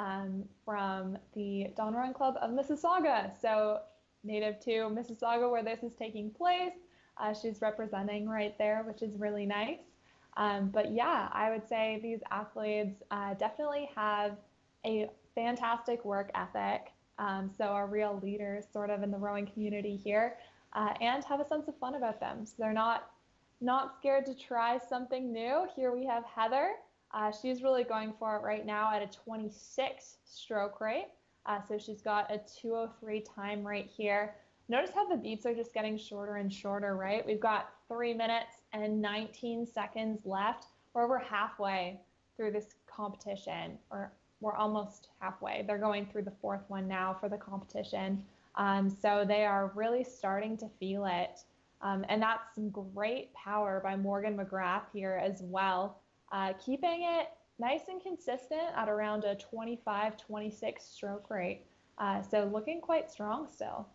Speaker 5: from the Dawn Rowing Club of Mississauga, so native to Mississauga where this is taking place. She's representing right there, which is really nice. But yeah, I would say these athletes definitely have a fantastic work ethic, so are real leaders sort of in the rowing community here, and have a sense of fun about them. So they're not scared to try something new. Here we have Heather. She's really going for it right now at a 26 stroke rate. So she's got a 2:03 time right here. Notice how the beats are just getting shorter and shorter, right? We've got 3 minutes and 19 seconds left. We're over halfway through this competition, or we're almost halfway. They're going through the fourth one now for the competition. So they are really starting to feel it. And that's some great power by Morgan McGrath here as well, keeping it nice and consistent at around a 25-26 stroke rate. So looking quite strong still.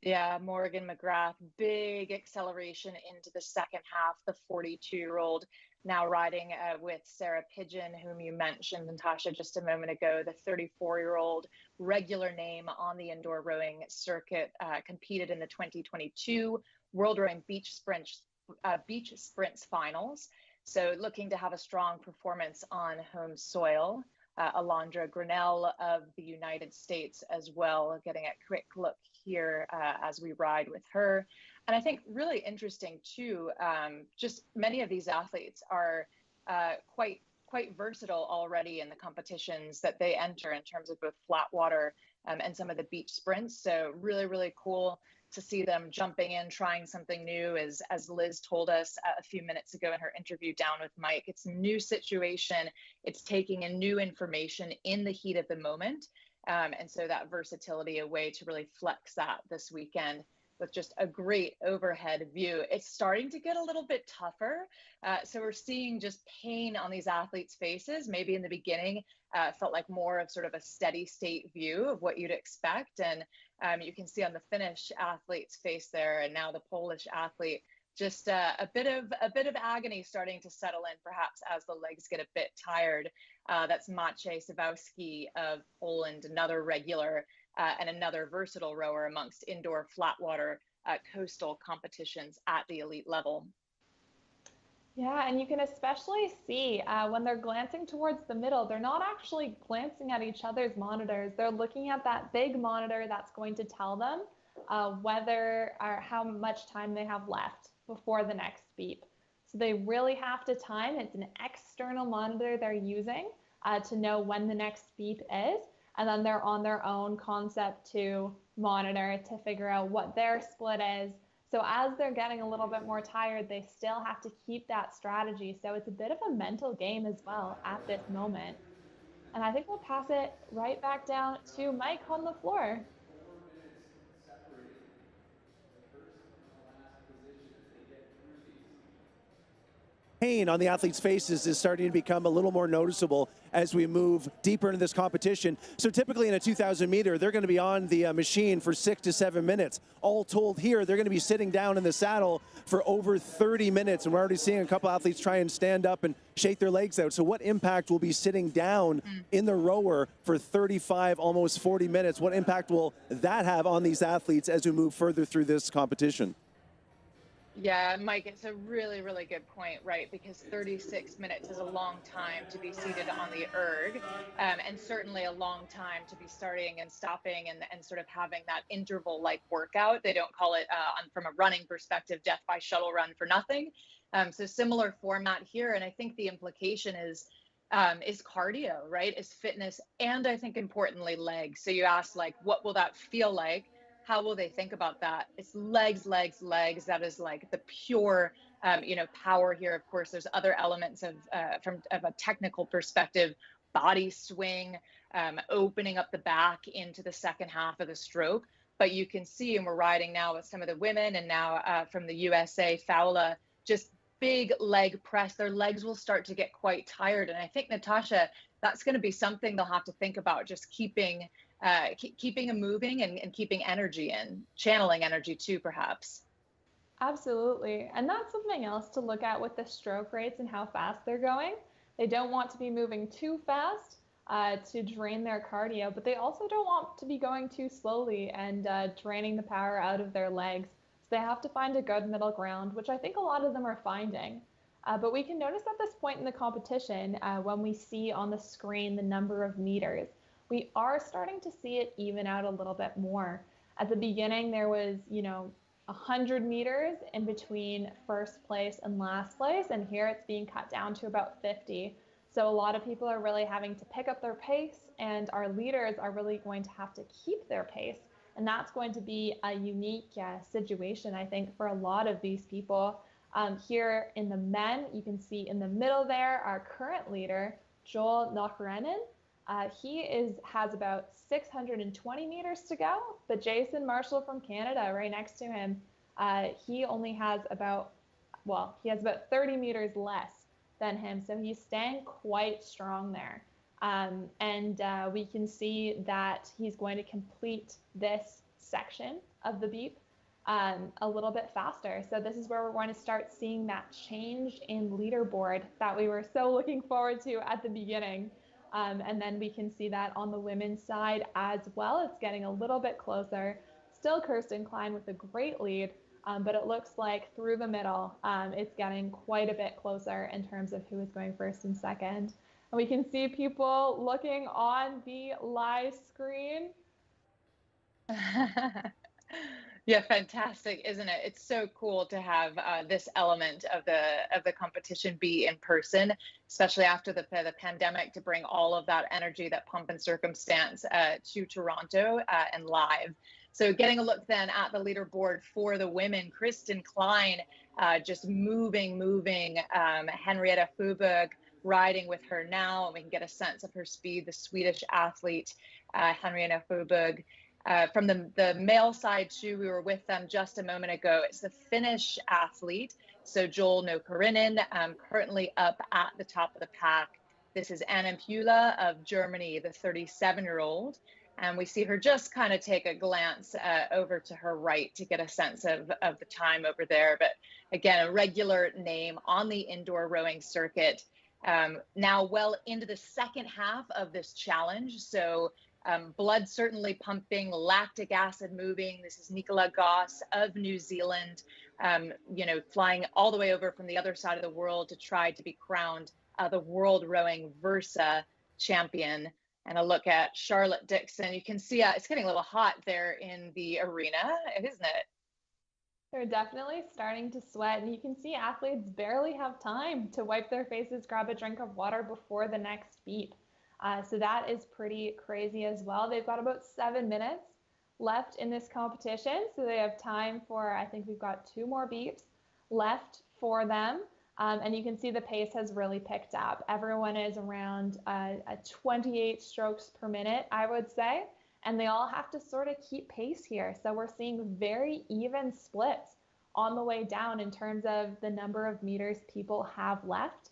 Speaker 18: Yeah, Morgan McGrath, big acceleration into the second half, the 42-year-old now riding with Sarah Pigeon, whom you mentioned, Natasha, just a moment ago, the 34-year-old regular name on the indoor rowing circuit, competed in the 2022 World Rowing Beach Sprints Finals. So looking to have a strong performance on home soil. Alondra Grinnell of the United States as well, getting a quick look here as we ride with her. And I think really interesting too, just many of these athletes are quite versatile already in the competitions that they enter in terms of both flat water and some of the beach sprints. So really, really cool to see them jumping in, trying something new. As Liz told us a few minutes ago in her interview down with Mike, it's a new situation. It's taking in new information in the heat of the moment. And so that versatility, a way to really flex that this weekend with just a great overhead view. It's starting to get a little bit tougher. So we're seeing just pain on these athletes' faces. Maybe in the beginning, felt like more of sort of a steady state view of what you'd expect. And you can see on the Finnish athlete's face there, and now the Polish athlete, just a bit of agony starting to settle in, perhaps as the legs get a bit tired. That's Maciej Sawowski of Poland, another regular and another versatile rower amongst indoor flat water coastal competitions at the elite level.
Speaker 5: Yeah, and you can especially see when they're glancing towards the middle, they're not actually glancing at each other's monitors. They're looking at that big monitor that's going to tell them whether or how much time they have left before the next beep. So they really have to time. It's an external monitor they're using to know when the next beep is. And then they're on their own Concept 2 monitor to figure out what their split is. So as they're getting a little bit more tired, they still have to keep that strategy. So it's a bit of a mental game as well at this moment. And I think we'll pass it right back down to Mike on the floor.
Speaker 3: Pain on the athletes' faces is starting to become a little more noticeable as we move deeper into this competition. So typically in a 2,000 meter, they're going to be on the machine for 6 to 7 minutes. All told here, they're going to be sitting down in the saddle for over 30 minutes. And we're already seeing a couple athletes try and stand up and shake their legs out. So what impact will be sitting down in the rower for 35, almost 40 minutes? What impact will that have on these athletes as we move further through this competition?
Speaker 18: Yeah, Mike, it's a really, really good point, right? Because 36 minutes is a long time to be seated on the erg, and certainly a long time to be starting and stopping and sort of having that interval-like workout. They don't call it, from a running perspective, death by shuttle run for nothing. So similar format here, and I think the implication is cardio, right? Is fitness, and I think importantly, legs. So you asked, like, what will that feel like? How will they think about that? It's legs, legs, legs. That is like the pure, power here. Of course, there's other elements of a technical perspective, body swing, opening up the back into the second half of the stroke. But you can see, and we're riding now with some of the women, and now from the USA, Fowla, just big leg press. Their legs will start to get quite tired. And I think, Natasha, that's going to be something they'll have to think about, just keeping them moving and keeping energy in, channeling energy too, perhaps.
Speaker 5: Absolutely. And that's something else to look at with the stroke rates and how fast they're going. They don't want to be moving too fast to drain their cardio, but they also don't want to be going too slowly and draining the power out of their legs. So they have to find a good middle ground, which I think a lot of them are finding. But we can notice at this point in the competition, when we see on the screen the number of meters, we are starting to see it even out a little bit more. At the beginning, there was, 100 meters in between first place and last place, and here it's being cut down to about 50. So a lot of people are really having to pick up their pace, and our leaders are really going to have to keep their pace. And that's going to be a unique situation, I think, for a lot of these people. Here in the men, you can see in the middle there, our current leader, Joel Nochrennen. He has about 620 meters to go, but Jason Marshall from Canada right next to him, he only has about 30 meters less than him, so he's staying quite strong there. We can see that he's going to complete this section of the beep a little bit faster. So this is where we're going to start seeing that change in leaderboard that we were so looking forward to at the beginning. And then we can see that on the women's side as well. It's getting a little bit closer. Still Kirsten Klein with a great lead, but it looks like through the middle, it's getting quite a bit closer in terms of who is going first and second. And we can see people looking on the live screen.
Speaker 18: Yeah, fantastic, isn't it? It's so cool to have this element of the competition be in person, especially after the pandemic, to bring all of that energy, that pump and circumstance to Toronto and live. So getting a look then at the leaderboard for the women, Kirsten Klein just moving, Henrietta Fuberg riding with her now, and we can get a sense of her speed, the Swedish athlete, Henrietta Fuberg. From the male side too, we were with them just a moment ago. It's the Finnish athlete, so Joel Nokarinen, currently up at the top of the pack. This is Anna Pula of Germany, the 37-year-old. And we see her just kind of take a glance over to her right to get a sense of the time over there. But again, a regular name on the indoor rowing circuit. Now well into the second half of this challenge. So blood certainly pumping, lactic acid moving. This is Nicola Goss of New Zealand, flying all the way over from the other side of the world to try to be crowned the World Rowing Versa champion. And a look at Charlotte Dixon. You can see it's getting a little hot there in the arena, isn't it?
Speaker 5: They're definitely starting to sweat, and you can see athletes barely have time to wipe their faces, grab a drink of water before the next beep. So that is pretty crazy as well. They've got about 7 minutes left in this competition, so they have time for, I think we've got 2 more beeps left for them. And you can see the pace has really picked up. Everyone is around 28 strokes per minute, I would say, and they all have to sort of keep pace here. So we're seeing very even splits on the way down in terms of the number of meters people have left.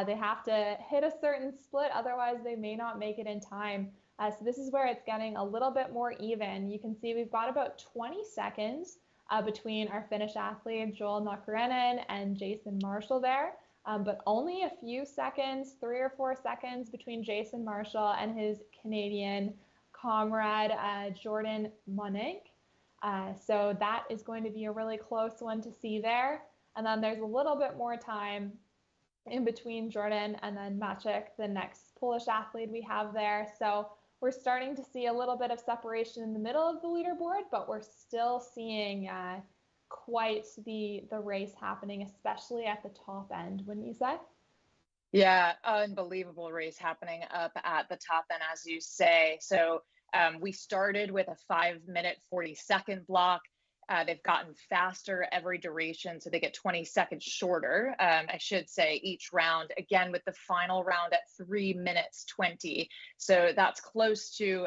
Speaker 5: They have to hit a certain split, otherwise they may not make it in time. So this is where it's getting a little bit more even. You can see we've got about 20 seconds between our Finnish athlete Joel Nokarinen and Jason Marshall there, but only a few seconds, 3 or 4 seconds between Jason Marshall and his Canadian comrade Jordan Monik. So that is going to be a really close one to see there. And then there's a little bit more time in between Jordan and then Maciek, the next Polish athlete we have there. So we're starting to see a little bit of separation in the middle of the leaderboard, but we're still seeing quite the race happening, especially at the top end, wouldn't you say?
Speaker 18: Yeah, unbelievable race happening up at the top end, as you say. So we started with a 5-minute, 40-second block. They've gotten faster every duration, so they get 20 seconds shorter, I should say, each round, again, with the final round at 3 minutes 20. So that's close to,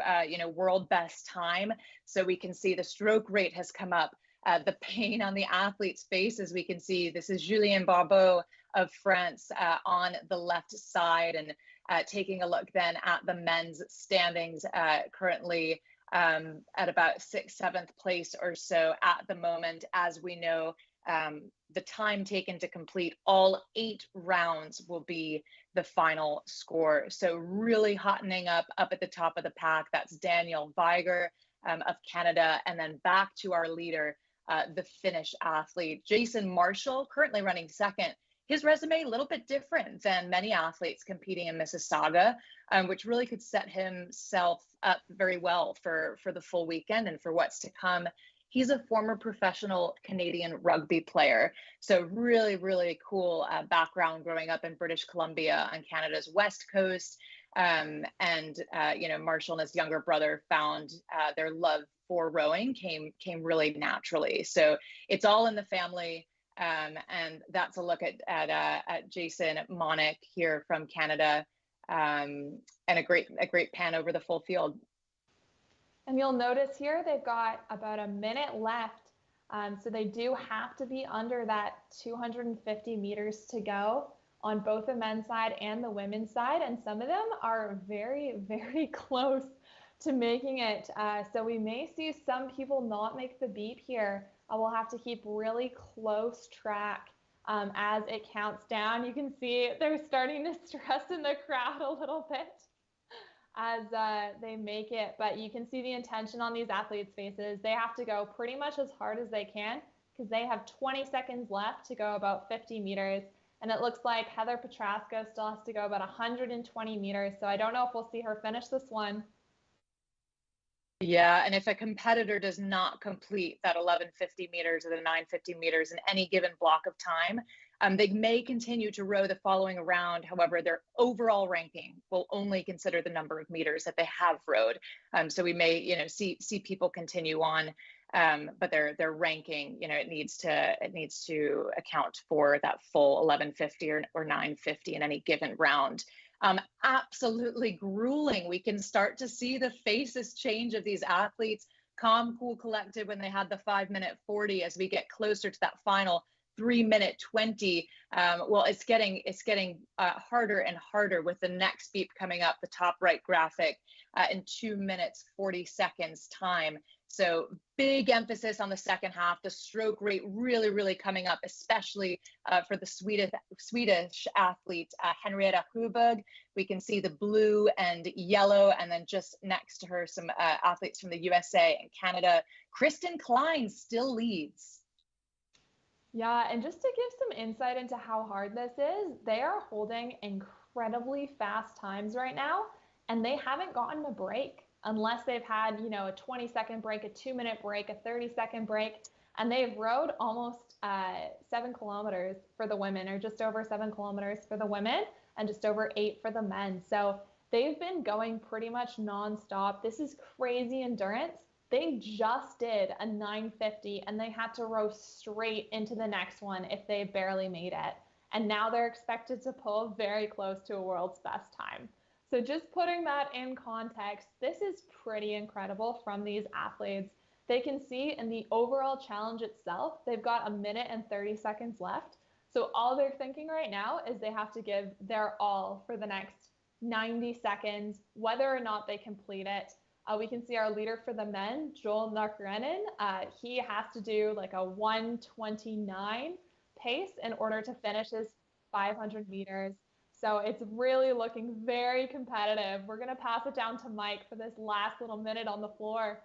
Speaker 18: world best time. So we can see the stroke rate has come up. The pain on the athlete's face, as we can see, this is Julien Barbeau of France on the left side. And taking a look then at the men's standings currently, at about 6th, 7th place or so at the moment. As we know, the time taken to complete all 8 rounds will be the final score. So really hottening up at the top of the pack. That's Daniel Weiger of Canada, and then back to our leader, the Finnish athlete, Jason Marshall, currently running second. His resume a little bit different than many athletes competing in Mississauga, which really could set himself up very well for the full weekend and for what's to come. He's a former professional Canadian rugby player. So really, really cool background growing up in British Columbia on Canada's West Coast. Marshall and his younger brother found their love for rowing came really naturally. So it's all in the family. And that's a look at Jason Monik here from Canada. and a great pan over the full field.
Speaker 5: And you'll notice here they've got about a minute left. So they do have to be under that 250 meters to go on both the men's side and the women's side. And some of them are very, very close to making it. So we may see some people not make the beep here. We'll have to keep really close track as it counts down. You can see they're starting to stress in the crowd a little bit as they make it. But you can see the intention on these athletes' faces. They have to go pretty much as hard as they can because they have 20 seconds left to go about 50 meters. And it looks like Heather Petrasco still has to go about 120 meters. So I don't know if we'll see her finish this one.
Speaker 18: Yeah, and if a competitor does not complete that 1150 meters or the 950 meters in any given block of time, they may continue to row the following round. However, their overall ranking will only consider the number of meters that they have rowed. So we may, see people continue on, but their ranking, it needs to account for that full 1150 or 950 in any given round. Absolutely grueling. We can start to see the faces change of these athletes. Calm, cool, collected when they had the 5-minute 40. As we get closer to that final 3-minute 20, well, it's getting harder and harder with the next beep coming up, the top right graphic, in 2 minutes 40 seconds time. So big emphasis on the second half, the stroke rate really, really coming up, especially for the Swedish athlete, Henrietta Huberg. We can see the blue and yellow, and then just next to her, some athletes from the USA and Canada. Kristen Klein still leads.
Speaker 5: Yeah, and just to give some insight into how hard this is, they are holding incredibly fast times right now, and they haven't gotten a break unless they've had, a 20-second break, a 2-minute break, a 30-second break, and they've rowed almost 7 kilometers for the women, or just over 7 kilometers for the women, and just over 8 for the men. So they've been going pretty much nonstop. This is crazy endurance. They just did a 950 and they had to row straight into the next one if they barely made it. And now they're expected to pull very close to a world's best time. So just putting that in context, this is pretty incredible from these athletes. They can see in the overall challenge itself, they've got 1 minute and 30 seconds left. So all they're thinking right now is they have to give their all for the next 90 seconds, whether or not they complete it. We can see our leader for the men, Joel Narkrennen. He has to do like a 1:29 pace in order to finish his 500 meters. So it's really looking very competitive. We're going to pass it down to Mike for this last little minute on the floor.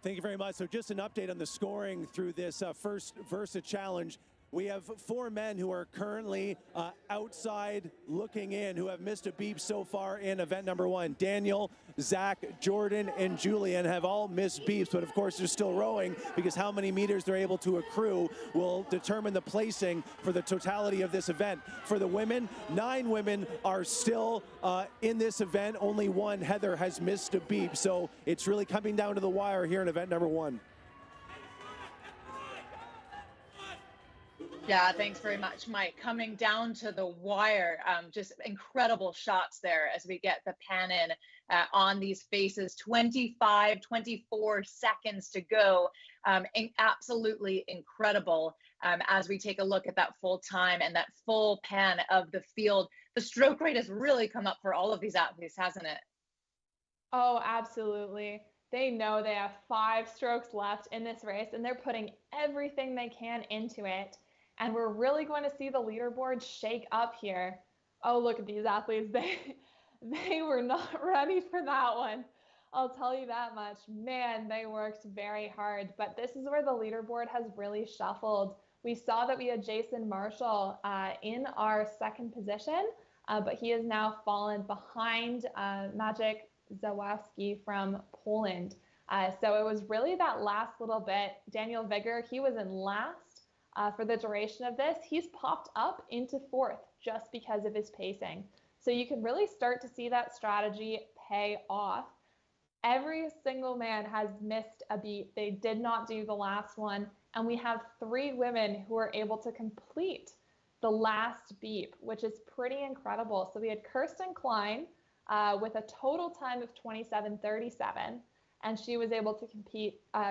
Speaker 3: Thank you very much. So just an update on the scoring through this first Versa Challenge. We have 4 men who are currently outside looking in, who have missed a beep so far in event number 1. Daniel, Zach, Jordan, and Julian have all missed beeps, but of course they're still rowing because how many meters they're able to accrue will determine the placing for the totality of this event. For the women, 9 women are still in this event. Only 1, Heather, has missed a beep. So it's really coming down to the wire here in event number 1.
Speaker 18: Yeah, thanks very much, Mike. Coming down to the wire, just incredible shots there as we get the pan in on these faces. 25, 24 seconds to go. Absolutely incredible as we take a look at that full time and that full pan of the field. The stroke rate has really come up for all of these athletes, hasn't it?
Speaker 5: Oh, absolutely. They know they have 5 strokes left in this race, and they're putting everything they can into it. And we're really going to see the leaderboard shake up here. Oh, look at these athletes. They were not ready for that one. I'll tell you that much. Man, they worked very hard. But this is where the leaderboard has really shuffled. We saw that we had Jason Marshall in our 2nd position, but he has now fallen behind Maciej Zawadzki from Poland. So it was really that last little bit. Daniel Vigor, he was in last. For the duration of this, he's popped up into 4th just because of his pacing. So you can really start to see that strategy pay off. Every single man has missed a beat. They did not do the last one. And we have 3 women who are able to complete the last beep, which is pretty incredible. So we had Kirsten Klein with a total time of 27:37, and she was able to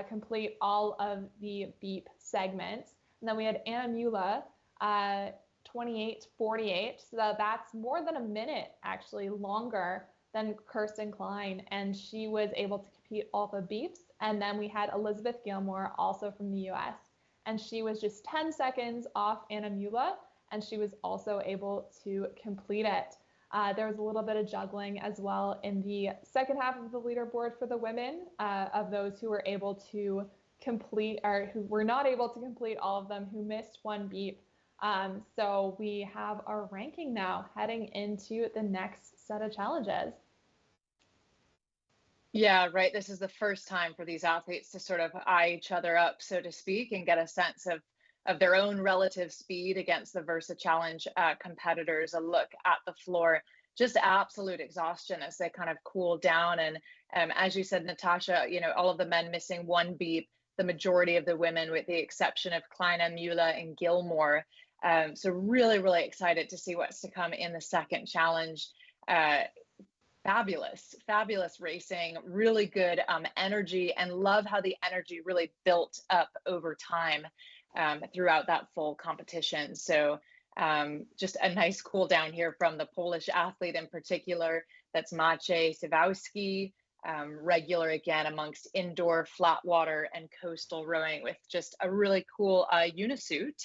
Speaker 5: complete all of the beep segments. And then we had Anna Mula, 28:48. So that's more than a minute actually longer than Kirsten Klein, and she was able to compete all the beeps. And then we had Elizabeth Gilmore, also from the US, and she was just 10 seconds off Anna Mula, and she was also able to complete it. There was a little bit of juggling as well in the second half of the leaderboard for the women, of those who were able to complete, or who were not able to complete all of them, who missed one beep. So we have our ranking now heading into the next set of challenges.
Speaker 18: Yeah, right. This is the first time for these athletes to sort of eye each other up, so to speak, and get a sense of their own relative speed against the Versa Challenge competitors. A look at the floor, just absolute exhaustion as they kind of cool down. And as you said, Natasha, you know, all of the men missing one beep, the majority of the women, with the exception of Klein, Mula, and Gilmore. So really, really excited to see what's to come in the second challenge. Fabulous racing, really good energy, and love how the energy really built up over time throughout that full competition. So just a nice cool down here from the Polish athlete in particular. That's Maciej Sawowski, regular again amongst indoor, flat water, and coastal rowing, with just a really cool unisuit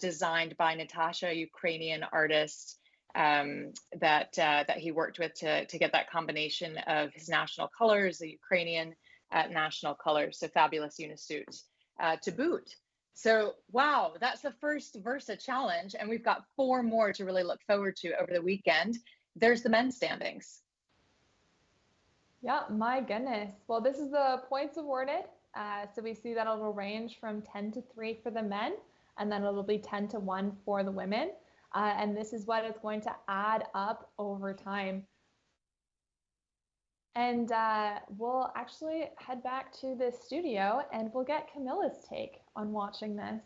Speaker 18: designed by Natasha, Ukrainian artist. That he worked with to get that combination of his national colors, the Ukrainian national colors. So fabulous unisuit to boot. So wow, that's the first Versa Challenge, and we've got 4 more to really look forward to over the weekend. There's the men's standings.
Speaker 5: Yeah, my goodness. Well, this is the points awarded. So we see that it'll range from 10-3 for the men, and then it'll be 10-1 for the women. And this is what it's going to add up over time. And we'll actually head back to the studio and we'll get Camilla's take on watching this.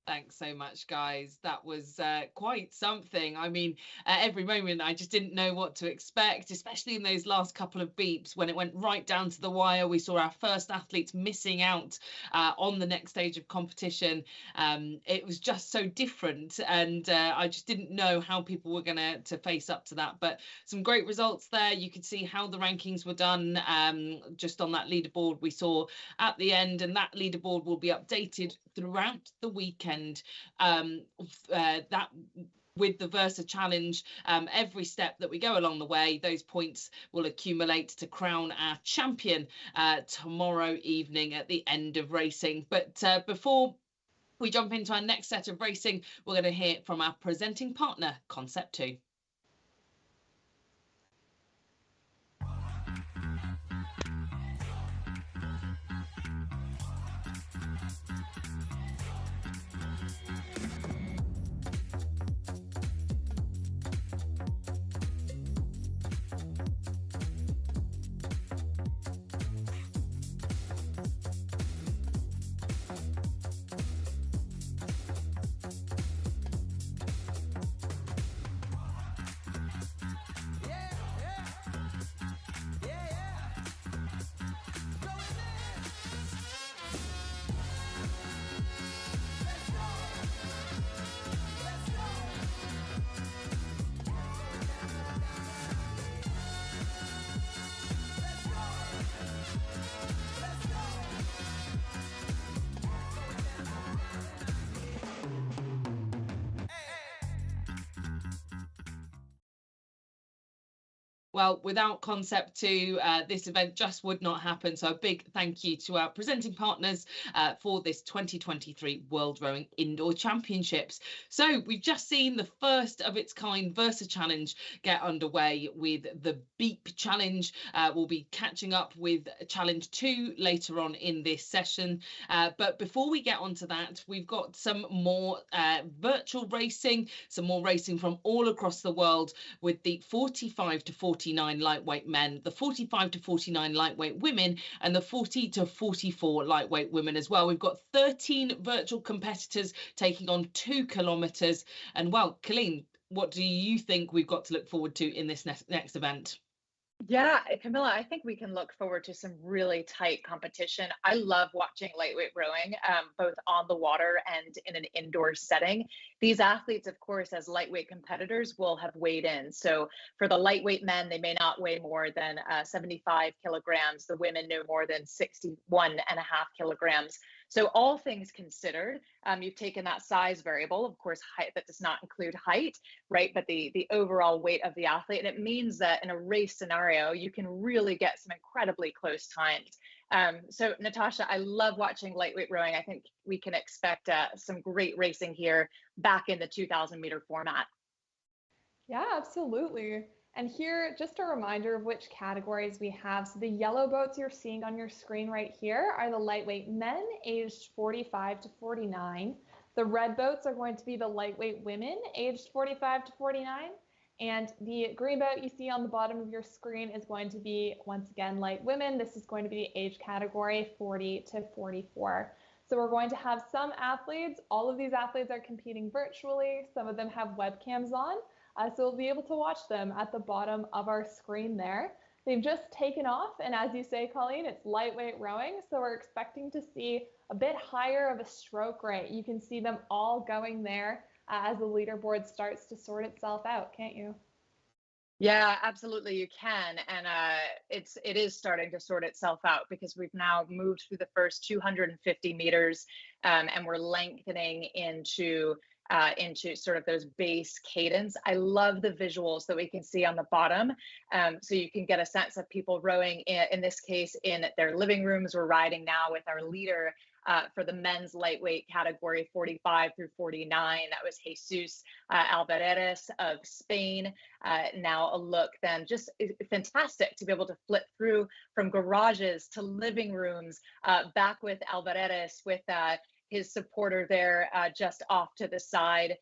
Speaker 19: Thanks so much, guys. That was quite something. I mean, at every moment, I just didn't know what to expect, especially in those last couple of beeps when it went right down to the wire. We saw our first athletes missing out on the next stage of competition. It was just so different, and I just didn't know how people were going to face up to that. But some great results there. You could see how the rankings were done just on that leaderboard we saw at the end, and that leaderboard will be updated throughout the weekend. That with the Versa Challenge, every step that we go along the way, those points will accumulate to crown our champion tomorrow evening at the end of racing. But before we jump into our next set of racing, we're going to hear from our presenting partner, Concept 2. Well, without Concept 2, this event just would not happen. So a big thank you to our presenting partners for this 2023 World Rowing Indoor Championships. So we've just seen the first of its kind Versa Challenge get underway with the Beep Challenge. We'll be catching up with Challenge 2 later on in this session. But before we get onto that, we've got some more virtual racing, some more racing from all across the world with the 45 to 40 49 lightweight men, the 45 to 49 lightweight women, and the 40 to 44 lightweight women as well. We've got 13 virtual competitors taking on 2 kilometres. And well, Colleen, what do you think we've got to look forward to in this next event?
Speaker 18: Yeah, Camilla, I think we can look forward to some really tight competition. I love watching lightweight rowing, both on the water and in an indoor setting. These athletes, of course, as lightweight competitors, will have weighed in. So for the lightweight men, they may not weigh more than 75 kilograms. The women no more than 61.5 kilograms. So all things considered, you've taken that size variable, of course, height, that does not include height, right? But the overall weight of the athlete. And it means that in a race scenario, you can really get some incredibly close times. So Natasha, I love watching lightweight rowing. I think we can expect some great racing here back in the 2,000 meter format.
Speaker 5: Yeah, absolutely. And here, just a reminder of which categories we have. So the yellow boats you're seeing on your screen right here are the lightweight men aged 45 to 49. The red boats are going to be the lightweight women aged 45 to 49. And the green boat you see on the bottom of your screen is going to be, once again, light women. This is going to be the age category 40 to 44. So we're going to have some athletes. All of these athletes are competing virtually. Some of them have webcams on. So we'll be able to watch them at the bottom of our screen there. They've just taken off, and as you say, Colleen, it's lightweight rowing, so we're expecting to see a bit higher of a stroke rate. You can see them all going there as the leaderboard starts to sort itself out, can't you?
Speaker 18: Yeah, absolutely, you can, and it is starting to sort itself out because we've now moved through the first 250 meters, and we're lengthening into sort of those base cadence. I love the visuals that we can see on the bottom. So you can get a sense of people rowing, in this case, in their living rooms. We're riding now with our leader for the men's lightweight category 45 through 49. That was Jesus Alvarez of Spain. Now a look then, just fantastic to be able to flip through from garages to living rooms, back with Alvarez with his supporter there just off to the side.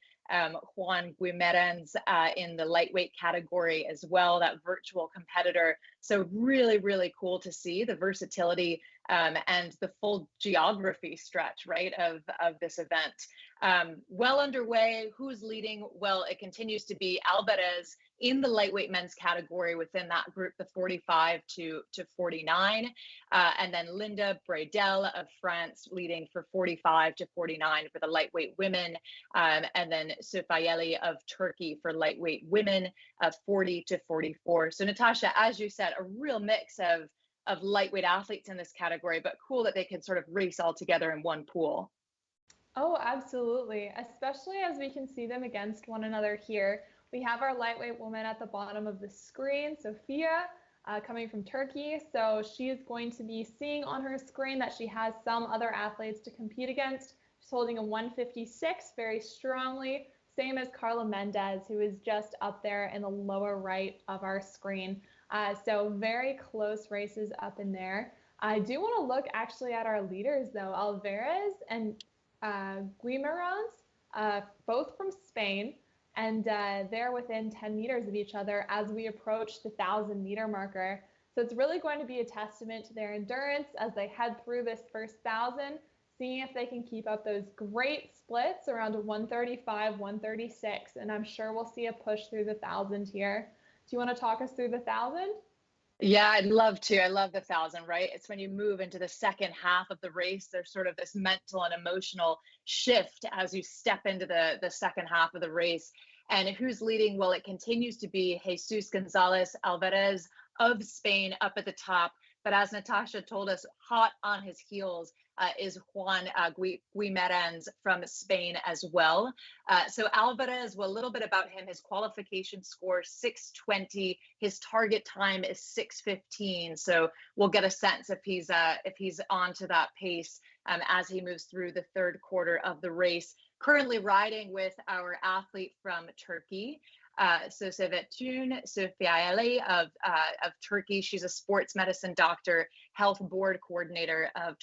Speaker 18: Juan Guimerans in the lightweight category as well, that virtual competitor. So really, really cool to see the versatility and the full geography stretch, right, of this event. Well underway. Who's leading? Well, it continues to be Alvarez in the lightweight men's category within that group, the 45 to 49. And then Linda Bradel of France leading for 45 to 49 for the lightweight women. And then Sufayeli of Turkey for lightweight women of 40 to 44. So Natasha, as you said, a real mix of lightweight athletes in this category, but cool that they can sort of race all together in one pool.
Speaker 5: Oh, absolutely. Especially as we can see them against one another here. We have our lightweight woman at the bottom of the screen, Sophia, coming from Turkey. So she is going to be seeing on her screen that she has some other athletes to compete against. She's holding a 156 very strongly, same as Carla Mendez, who is just up there in the lower right of our screen. So very close races up in there. I do want to look actually at our leaders though. Alvarez and Guimerans, both from Spain, and they're within 10 meters of each other as we approach the 1,000-meter marker. So it's really going to be a testament to their endurance as they head through this first 1,000, seeing if they can keep up those great splits around a 135, 136, and I'm sure we'll see a push through the 1,000 here. Do you want to talk us through the 1,000?
Speaker 18: Yeah, I'd love to. I love the 1,000, right? It's when you move into the second half of the race, there's sort of this mental and emotional shift as you step into the second half of the race. And who's leading? Well, it continues to be Jesus Gonzalez Alvarez of Spain up at the top. But as Natasha told us, hot on his heels is Juan Guimerans from Spain as well. So Alvarez, well, a little bit about him. His qualification score, 6:20. His target time is 6:15. So we'll get a sense if he's onto that pace as he moves through the third quarter of the race. Currently riding with our athlete from Turkey, so Sevetun Sufayeli of Turkey. She's a sports medicine doctor, health board coordinator of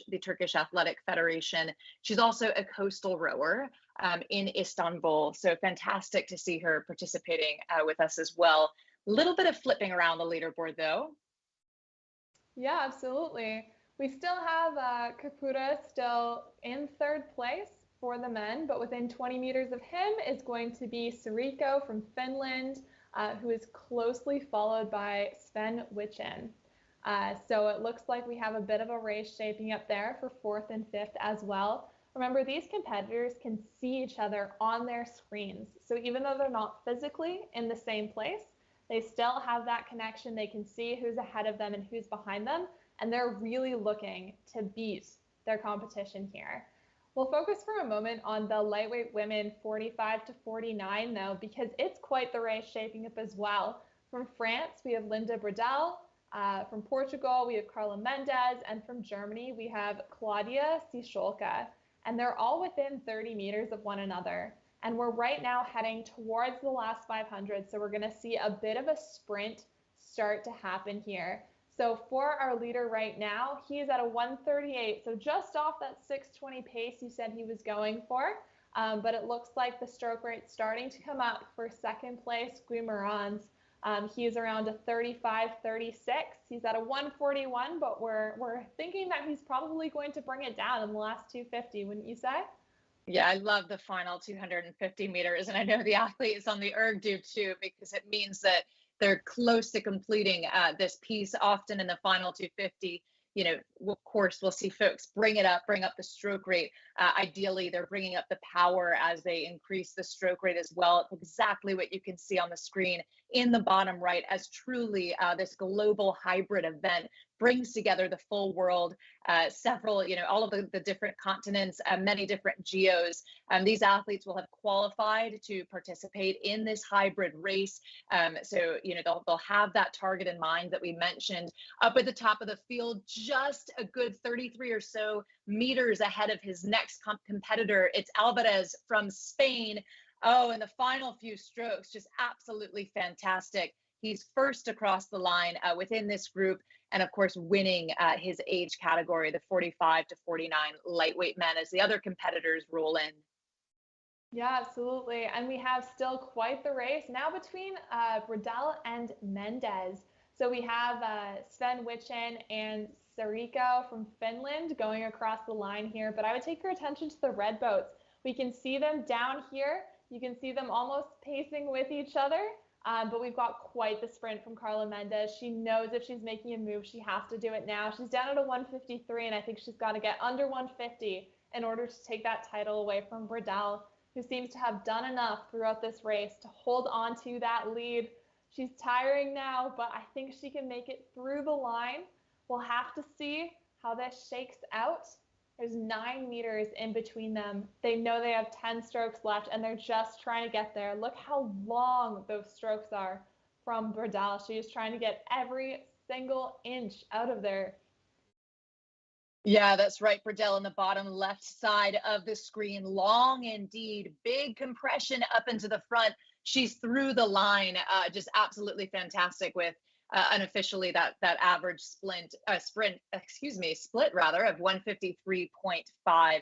Speaker 18: the Turkish Athletic Federation. She's also a coastal rower in Istanbul. So fantastic to see her participating with us as well. Little bit of flipping around the leaderboard though.
Speaker 5: Yeah, absolutely. We still have Kakura still in third place for the men, but within 20 meters of him is going to be Sariko from Finland, who is closely followed by Sven Wichen. So it looks like we have a bit of a race shaping up there for 4th and 5th as well. Remember, these competitors can see each other on their screens. So even though they're not physically in the same place, they still have that connection. They can see who's ahead of them and who's behind them, and they're really looking to beat their competition here. We'll focus for a moment on the lightweight women 45 to 49 though, because it's quite the race shaping up as well. From France, we have Linda Bredel. From Portugal, we have Carla Mendez, and from Germany, we have Claudia Sicholka. And they're all within 30 meters of one another. And we're right now heading towards the last 500, so we're going to see a bit of a sprint start to happen here. So for our leader right now, he's at a 1:38, so just off that 6:20 pace you said he was going for. But it looks like the stroke rate's starting to come up for second place, Guy Morans. He's around a 35-36. He's at a 1:41, but we're thinking that he's probably going to bring it down in the last 250, wouldn't you say?
Speaker 18: Yeah, I love the final 250 meters, and I know the athletes on the erg do too, because it means that they're close to completing this piece. Often in the final 250, you know, of course, we'll see folks bring up the stroke rate. Ideally, they're bringing up the power as they increase the stroke rate as well. Exactly what you can see on the screen in the bottom right, as truly this global hybrid event brings together the full world, several, you know, all of the different continents, many different geos. These athletes will have qualified to participate in this hybrid race. So, you know, they'll have that target in mind that we mentioned up at the top of the field, just a good 33 or so meters ahead of his next competitor. It's Alvarez from Spain. Oh, and the final few strokes, just absolutely fantastic. He's first across the line within this group, and of course, winning his age category, the 45 to 49 lightweight men, as the other competitors roll in.
Speaker 5: Yeah, absolutely. And we have still quite the race now between Bredel and Mendez. So we have Sven Wichen and Sariko from Finland going across the line here, but I would take your attention to the red boats. We can see them down here. You can see them almost pacing with each other, but we've got quite the sprint from Carla Mendez. She knows if she's making a move, she has to do it now. She's down at a 153, and I think she's got to get under 150 in order to take that title away from Bredel, who seems to have done enough throughout this race to hold on to that lead. She's tiring now, but I think she can make it through the line. We'll have to see how this shakes out. There's 9 meters in between them. They know they have 10 strokes left, and they're just trying to get there. Look how long those strokes are from Bredel. She is trying to get every single inch out of there.
Speaker 18: Yeah, that's right. Bredel in the bottom left side of the screen. Long indeed. Big compression up into the front. She's through the line. Just absolutely fantastic with unofficially that average split of 153.5.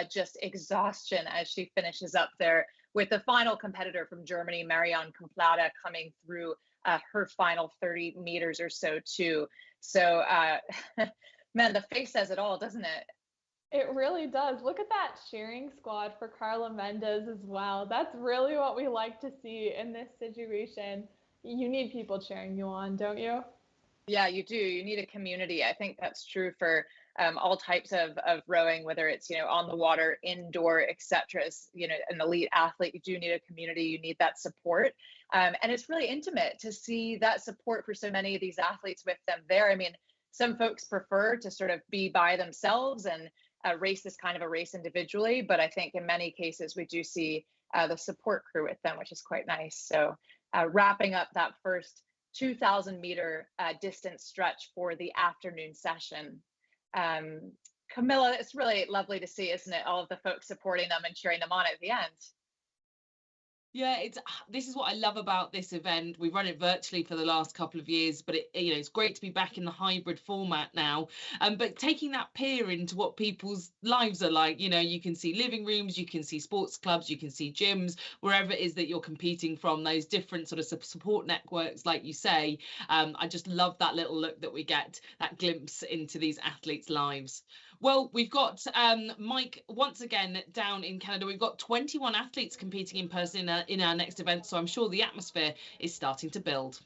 Speaker 18: Just exhaustion as she finishes up there, with the final competitor from Germany, Marion Kumplada, coming through her final 30 meters or so too. So man, the face says it all, doesn't it?
Speaker 5: It really does. Look at that cheering squad for Carla Mendez as well. That's really what we like to see in this situation. You need people cheering you on, don't you?
Speaker 18: Yeah, you do. You need a community. I think that's true for all types of rowing, whether it's, you know, on the water, indoor, etc. You know, an elite athlete, you do need a community. You need that support. And it's really intimate to see that support for so many of these athletes with them there. I mean, some folks prefer to sort of be by themselves and race this kind of a race individually, but I think in many cases we do see the support crew with them, which is quite nice. So wrapping up that first 2,000 meter distance stretch for the afternoon session. Camilla, it's really lovely to see, isn't it? All of the folks supporting them and cheering them on at the end.
Speaker 19: Yeah, this is what I love about this event. We've run it virtually for the last couple of years, but it's great to be back in the hybrid format now. But taking that peer into what people's lives are like, you can see living rooms, you can see sports clubs, you can see gyms, wherever it is that you're competing from, those different sort of support networks, like you say. I just love that little look that we get, that glimpse into these athletes' lives. Well, we've got Mike once again down in Canada. We've got 21 athletes competing in person in our next event, so I'm sure the atmosphere is starting to build.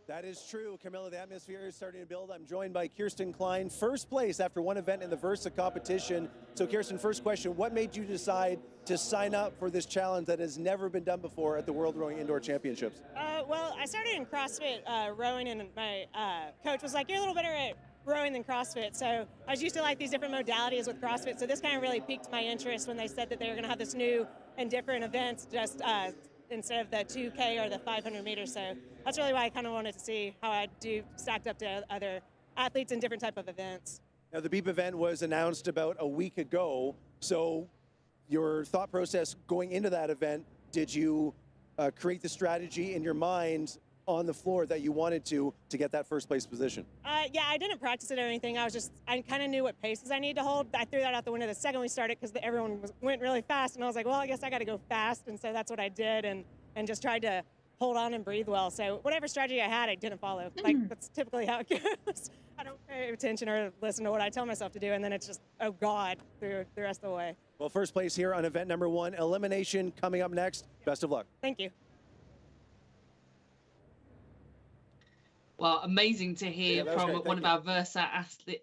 Speaker 3: That is true, Camilla. The atmosphere is starting to build. I'm joined by Kirsten Klein, first place after one event in the Versa competition. So, Kirsten, first question, what made you decide to sign up for this challenge that has never been done before at the World Rowing Indoor Championships?
Speaker 9: Well, I started in CrossFit rowing, and my coach was like, you're a little better at rowing than CrossFit. So I was used to like these different modalities with CrossFit. So this kind of really piqued my interest when they said that they were going to have this new and different events just instead of the 2K or the 500 meters. So that's really why I kind of wanted to see how I do stacked up to other athletes in different type of events.
Speaker 3: Now, the BEEP event was announced about a week ago. So your thought process going into that event, did you create the strategy in your mind on the floor that you wanted to get that first place position?
Speaker 9: Yeah, I didn't practice it or anything. I kind of knew what paces I needed to hold. I threw that out the window the second we started because everyone went really fast, and I was like, well, I guess I got to go fast, and so that's what I did, and just tried to hold on and breathe well. So whatever strategy I had, I didn't follow. Like, that's typically how it goes. I don't pay attention or listen to what I tell myself to do, and then it's just, oh God, through the rest of the way.
Speaker 3: Well, first place here on event number 1, Elimination, coming up next. Best of luck.
Speaker 9: Thank you.
Speaker 19: Well, amazing to hear from one of our Versa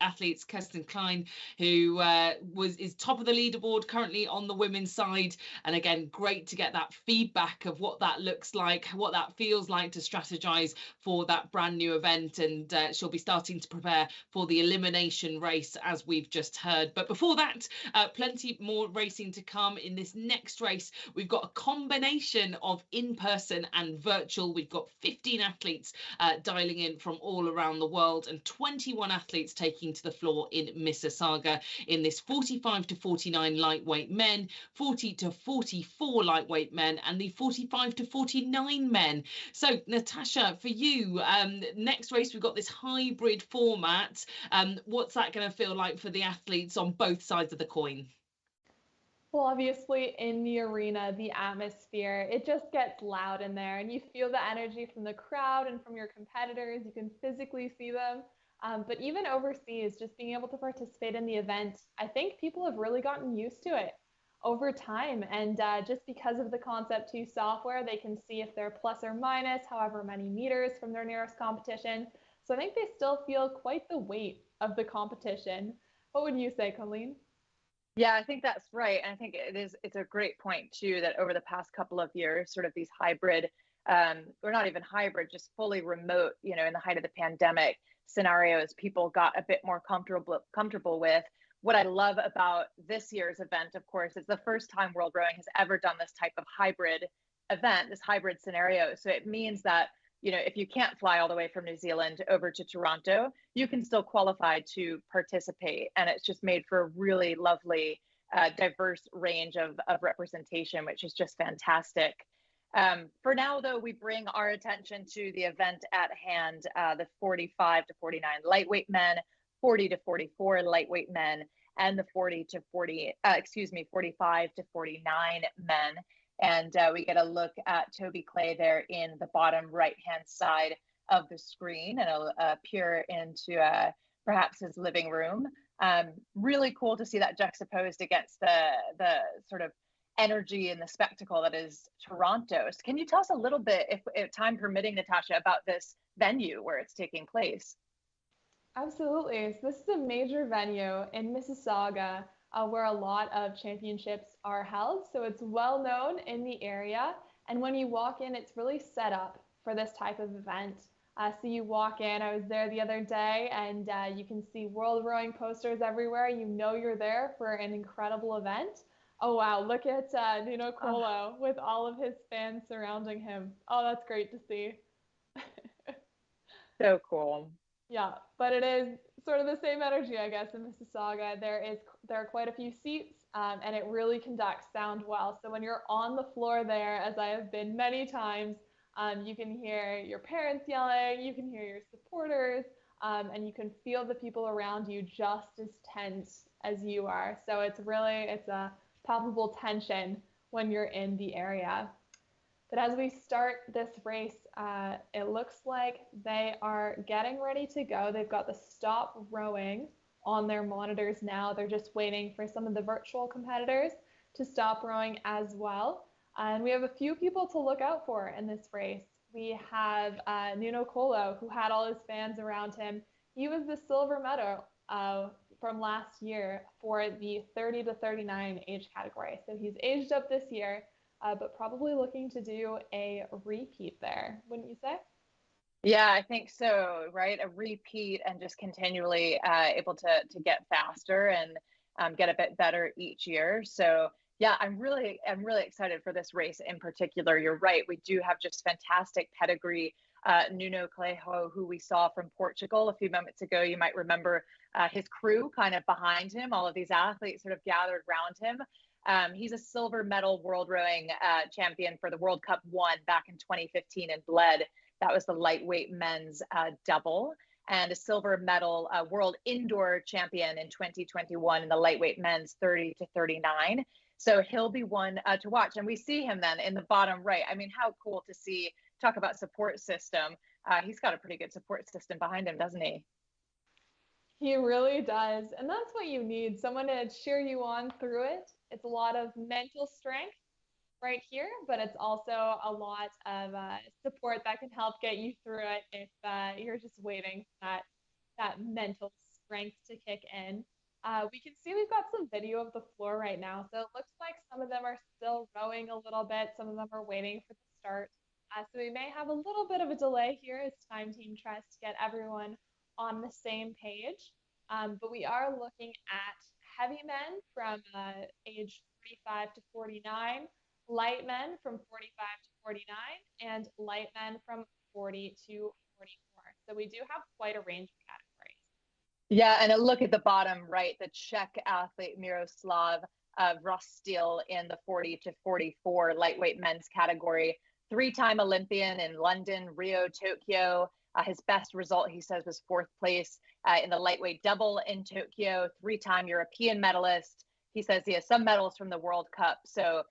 Speaker 19: athletes, Kirsten Klein, who is top of the leaderboard currently on the women's side. And again, great to get that feedback of what that looks like, what that feels like to strategize for that brand new event. And she'll be starting to prepare for the elimination race, as we've just heard. But before that, plenty more racing to come in this next race. We've got a combination of in-person and virtual. We've got 15 athletes dialing in from all around the world, and 21 athletes taking to the floor in Mississauga in this 45 to 49 lightweight men, 40 to 44 lightweight men, and the 45 to 49 men. So, Natasha, for you, next race we've got this hybrid format. What's that going to feel like for the athletes on both sides of the coin?
Speaker 5: Well, obviously in the arena, the atmosphere, it just gets loud in there, and you feel the energy from the crowd and from your competitors. You can physically see them. But even overseas, just being able to participate in the event, I think people have really gotten used to it over time. And just because of the Concept 2 software, they can see if they're plus or minus however many meters from their nearest competition. So I think they still feel quite the weight of the competition. What would you say, Colleen?
Speaker 18: Yeah, I think that's right. And I think it's a great point too, that over the past couple of years, sort of these hybrid, or not even hybrid, just fully remote, in the height of the pandemic scenarios, people got a bit more comfortable with. What I love about this year's event, of course, is the first time World Rowing has ever done this type of hybrid event, this hybrid scenario. So it means that, if you can't fly all the way from New Zealand over to Toronto, you can still qualify to participate. And it's just made for a really lovely, diverse range of representation, which is just fantastic. For now, though, we bring our attention to the event at hand, the 45 to 49 lightweight men, 40 to 44 lightweight men, and the 45 to 49 men. And we get a look at Toby Clay there in the bottom right-hand side of the screen, and it'll appear into perhaps his living room. Really cool to see that juxtaposed against the sort of energy and the spectacle that is Toronto. So can you tell us a little bit, if time permitting, Natasha, about this venue where it's taking place?
Speaker 5: Absolutely. So this is a major venue in Mississauga, where a lot of championships are held. So it's well known in the area. And when you walk in, it's really set up for this type of event. So you walk in, I was there the other day, and you can see World Rowing posters everywhere. You know you're there for an incredible event. Oh, wow. Look at Nuno Colo with all of his fans surrounding him. Oh, that's great to see.
Speaker 18: So cool.
Speaker 5: Yeah, but it is sort of the same energy, I guess, in Mississauga. There are quite a few seats, and it really conducts sound well. So when you're on the floor there, as I have been many times, you can hear your parents yelling, you can hear your supporters, and you can feel the people around you just as tense as you are. So it's a palpable tension when you're in the area. But as we start this race, it looks like they are getting ready to go. They've got the stop rowing on their monitors now. They're just waiting for some of the virtual competitors to stop rowing as well. And we have a few people to look out for in this race. We have Nuno Colo, who had all his fans around him. He was the silver medal from last year for the 30 to 39 age category. So he's aged up this year, but probably looking to do a repeat there, wouldn't you say?
Speaker 18: Yeah, I think so, right? A repeat and just continually able to get faster and get a bit better each year. So yeah, I'm really excited for this race in particular. You're right. We do have just fantastic pedigree. Nuno Clejo, who we saw from Portugal a few moments ago, you might remember his crew kind of behind him, all of these athletes sort of gathered around him. He's a silver medal world rowing champion for the World Cup 1 back in 2015 in Bled. That was the lightweight men's double, and a silver medal world indoor champion in 2021 in the lightweight men's 30 to 39. So he'll be one to watch. And we see him then in the bottom right. I mean, how cool to see, talk about support system. He's got a pretty good support system behind him, doesn't he?
Speaker 5: He really does. And that's what you need, someone to cheer you on through it. It's a lot of mental strength right here, but it's also a lot of support that can help get you through it if you're just waiting for that mental strength to kick in. We can see we've got some video of the floor right now. So it looks like some of them are still rowing a little bit. Some of them are waiting for the start. So we may have a little bit of a delay here as Time Team tries to get everyone on the same page. But we are looking at heavy men from age 45 to 49, light men from 45 to 49, and light men from 40 to 44. So we do have quite a range of categories.
Speaker 18: Yeah, and a look at the bottom right, the Czech athlete Miroslav Rostil in the 40 to 44 lightweight men's category. Three-time Olympian in London, Rio, Tokyo. His best result, he says, was 4th place in the lightweight double in Tokyo. Three-time European medalist. He says he has some medals from the World Cup. So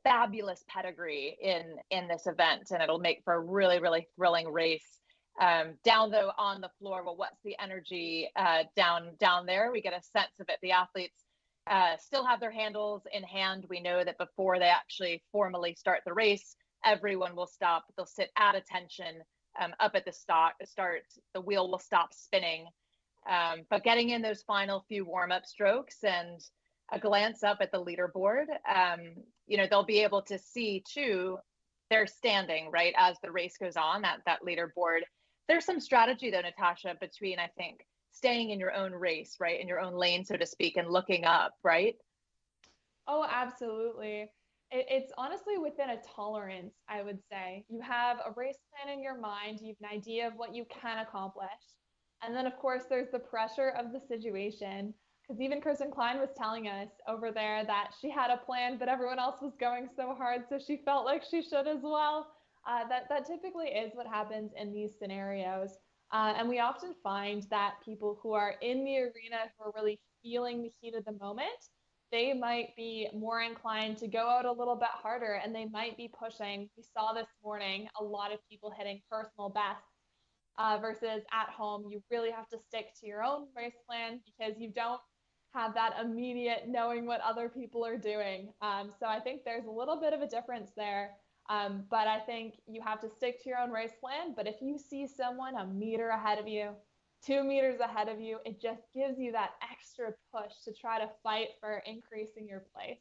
Speaker 18: fabulous pedigree in this event, and it'll make for a really, really thrilling race. Down though on the floor, well, what's the energy down there? We get a sense of it. The athletes still have their handles in hand. We know that before they actually formally start the race, everyone will stop. They'll sit at attention up at the start. The wheel will stop spinning. But getting in those final few warm-up strokes and a glance up at the leaderboard, they'll be able to see too their standing, right, as the race goes on, that leaderboard. There's some strategy though, Natasha, between, I think, staying in your own race, right, in your own lane, so to speak, and looking up, right?
Speaker 5: Oh, absolutely. It's honestly within a tolerance, I would say. You have a race plan in your mind, you have an idea of what you can accomplish. And then, of course, there's the pressure of the situation. Because even Kirsten Klein was telling us over there that she had a plan, but everyone else was going so hard, so she felt like she should as well. That typically is what happens in these scenarios. And we often find that people who are in the arena, who are really feeling the heat of the moment, they might be more inclined to go out a little bit harder, and they might be pushing. We saw this morning a lot of people hitting personal bests versus at home. You really have to stick to your own race plan because you don't have that immediate knowing what other people are doing. So I think there's a little bit of a difference there. But I think you have to stick to your own race plan. But if you see someone a meter ahead of you, 2 meters ahead of you, it just gives you that extra push to try to fight for increasing your place,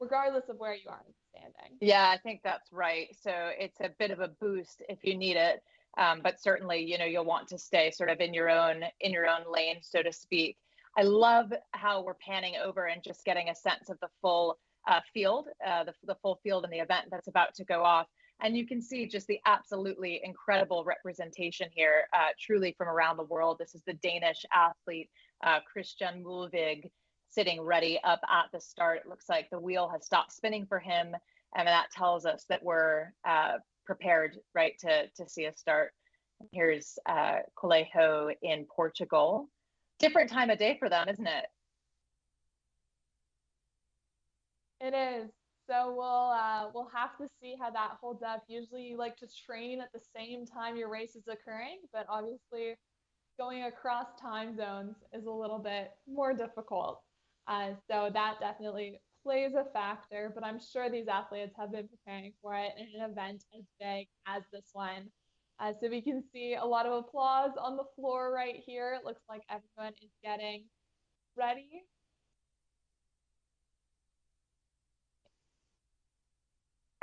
Speaker 5: regardless of where you are in the standing.
Speaker 18: Yeah, I think that's right. So it's a bit of a boost if you need it. But certainly, you'll want to stay sort of in your own lane, so to speak. I love how we're panning over and just getting a sense of the full field, the full field in the event that's about to go off. And you can see just the absolutely incredible representation here, truly from around the world. This is the Danish athlete, Christian Mulvig, sitting ready up at the start. It looks like the wheel has stopped spinning for him, and that tells us that we're prepared, right, to see a start. Here's Coelho in Portugal. Different time of day for them, isn't it?
Speaker 5: It is. So we'll have to see how that holds up. Usually you like to train at the same time your race is occurring, but obviously going across time zones is a little bit more difficult. So that definitely plays a factor, but I'm sure these athletes have been preparing for it in an event as big as this one. So we can see a lot of applause on the floor right here. It looks like everyone is getting ready.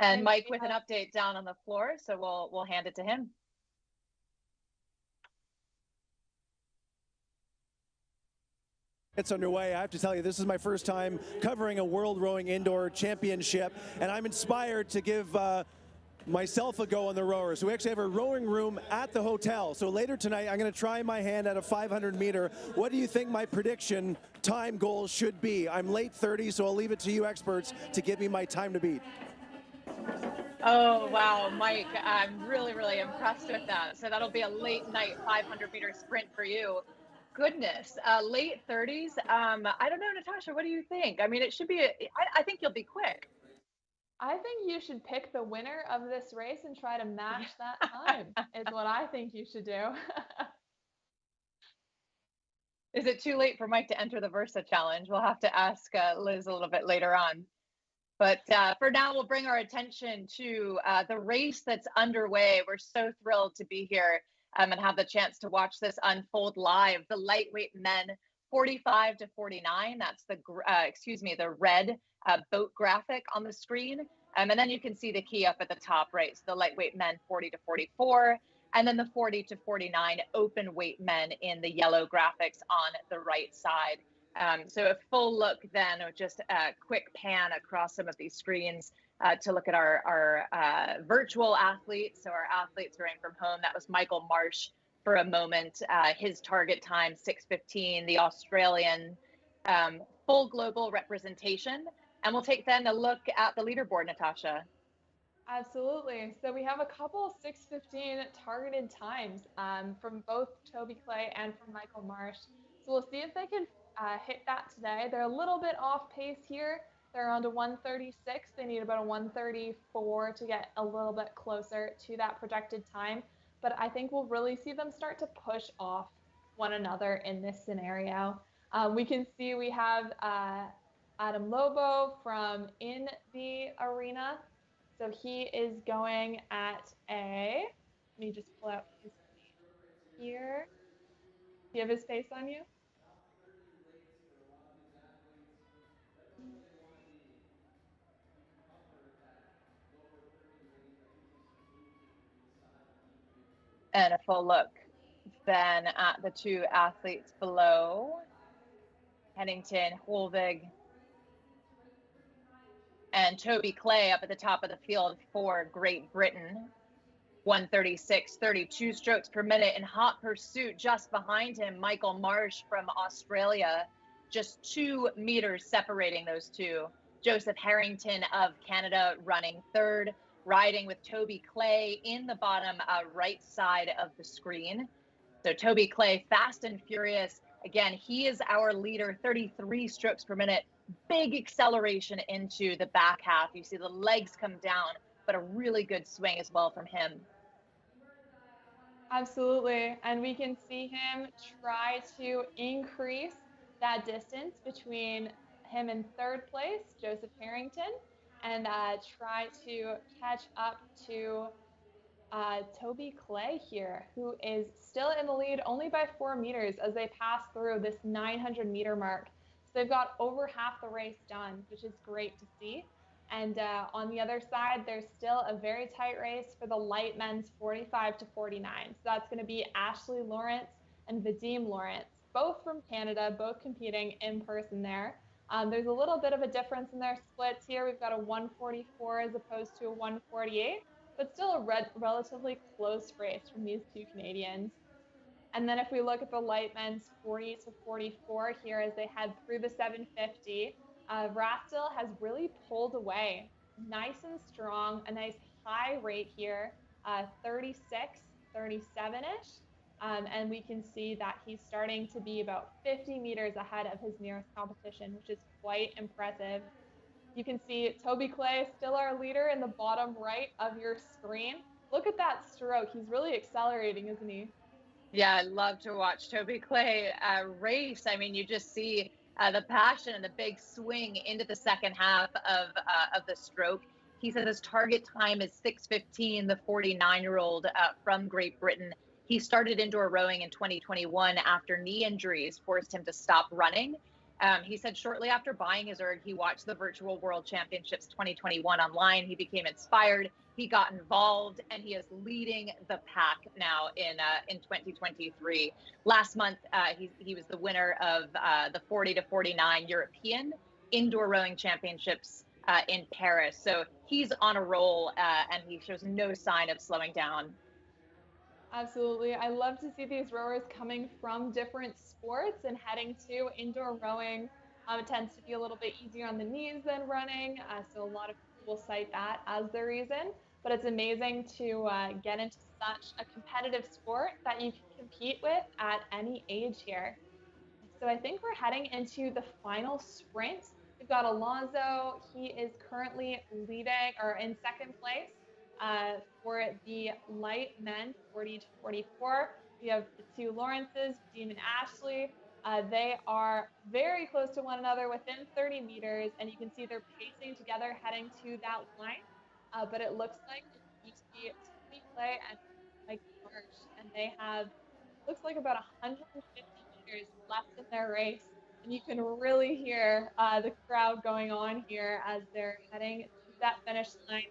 Speaker 18: And Mike with an update down on the floor, so we'll hand it to him.
Speaker 3: It's underway. I have to tell you, this is my first time covering a World Rowing Indoor Championship, and I'm inspired to give myself a go on the rowers. We actually have a rowing room at the hotel. So later tonight, I'm going to try my hand at a 500 meter. What do you think my prediction time goal should be? I'm late 30, so I'll leave it to you experts to give me my time to beat.
Speaker 18: Oh, wow, Mike, I'm really, really impressed with that. So that'll be a late night 500 meter sprint for you. Goodness, late 30s. I don't know, Natasha, what do you think? I mean, it should be, I think you'll be quick.
Speaker 5: I think you should pick the winner of this race and try to match that time is what I think you should do.
Speaker 18: Is it too late for Mike to enter the Versa Challenge? We'll have to ask Liz a little bit later on. But for now, we'll bring our attention to the race that's underway. We're so thrilled to be here and have the chance to watch this unfold live. The lightweight men, 45 to 49. That's the red boat graphic on the screen. And then you can see the key up at the top, right? So the lightweight men, 40 to 44. And then the 40 to 49 open weight men in the yellow graphics on the right side. So a full look then, or just a quick pan across some of these screens to look at our virtual athletes. So our athletes rowing from home. That was Michael Marsh for a moment. His target time, 6:15, the Australian, full global representation. And we'll take then a look at the leaderboard, Natasha.
Speaker 5: Absolutely. So we have a couple 6:15 targeted times from both Toby Clay and from Michael Marsh. So we'll see if they can hit that today. They're a little bit off pace here. They're on to 1:36. They need about a 1:34 to get a little bit closer to that projected time. But I think we'll really see them start to push off one another in this scenario. We can see we have Adam Lobo from in the arena. So he is going at let me just pull out his face here. Do you have his face on you?
Speaker 18: And a full look then at the two athletes below. Pennington, Holvig, and Toby Clay up at the top of the field for Great Britain. 1:36.32 strokes per minute in hot pursuit. Just behind him, Michael Marsh from Australia, just 2 meters separating those two. Joseph Harrington of Canada running third, riding with Toby Clay in the bottom right side of the screen. So Toby Clay, fast and furious. Again, he is our leader, 33 strokes per minute. Big acceleration into the back half. You see the legs come down, but a really good swing as well from him.
Speaker 5: Absolutely. And we can see him try to increase that distance between him in third place, Joseph Harrington, and try to catch up to Toby Clay here, who is still in the lead only by 4 meters as they pass through this 900 meter mark. So they've got over half the race done, which is great to see. And on the other side, there's still a very tight race for the light men's 45 to 49. So that's going to be Ashley Lawrence and Vadim Lawrence, both from Canada, both competing in person there. There's a little bit of a difference in their splits here. We've got a 144 as opposed to a 148. but still a relatively close race from these two Canadians. And then if we look at the light men's 40 to 44 here as they head through the 750, Rastil has really pulled away nice and strong, a nice high rate here, 36, 37-ish. And we can see that he's starting to be about 50 meters ahead of his nearest competition, which is quite impressive. You can see Toby Clay, still our leader in the bottom right of your screen. Look at that stroke. He's really accelerating, isn't he?
Speaker 18: Yeah, I love to watch Toby Clay race. I mean, you just see the passion and the big swing into the second half of the stroke. He said his target time is 6:15. The 49-year-old from Great Britain. He started indoor rowing in 2021 after knee injuries forced him to stop running. He said shortly after buying his erg, he watched the Virtual World Championships 2021 online. He became inspired. He got involved, and he is leading the pack now in 2023. Last month, he was the winner of the 40 to 49 European Indoor Rowing Championships in Paris. So he's on a roll, and he shows no sign of slowing down.
Speaker 5: Absolutely. I love to see these rowers coming from different sports and heading to indoor rowing. It tends to be a little bit easier on the knees than running, so a lot of people will cite that as the reason. But it's amazing to get into such a competitive sport that you can compete with at any age here. So I think we're heading into the final sprint. We've got Alonso. He is currently leading or in second place for the light men 40 to 44. We have the two Lawrences, Dean and Ashley. They are very close to one another within 30 meters, and you can see they're pacing together heading to that line. But it looks like it's going to be Toby Clay and Mike Marsh, and they have, looks like about 150 meters left in their race. And you can really hear the crowd going on here as they're heading to that finish line.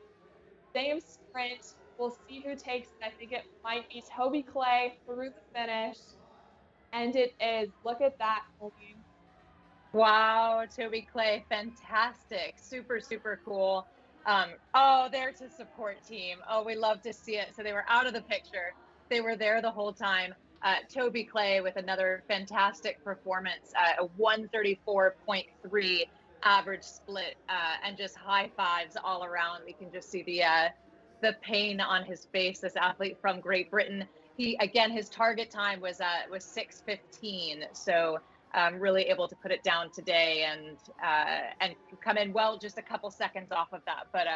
Speaker 5: Same sprint. We'll see who takes it. I think it might be Toby Clay through the finish. And it is. Look at that, Colleen.
Speaker 18: Wow, Toby Clay, fantastic. Super, super cool. Oh, there's his support team. Oh, we love to see it. So they were out of the picture. They were there the whole time. Toby Clay with another fantastic performance, a 134.3 average split, and just high fives all around. We can just see the pain on his face. This athlete from Great Britain. His target time was 6:15. So really able to put it down today and come in well, just a couple seconds off of that, but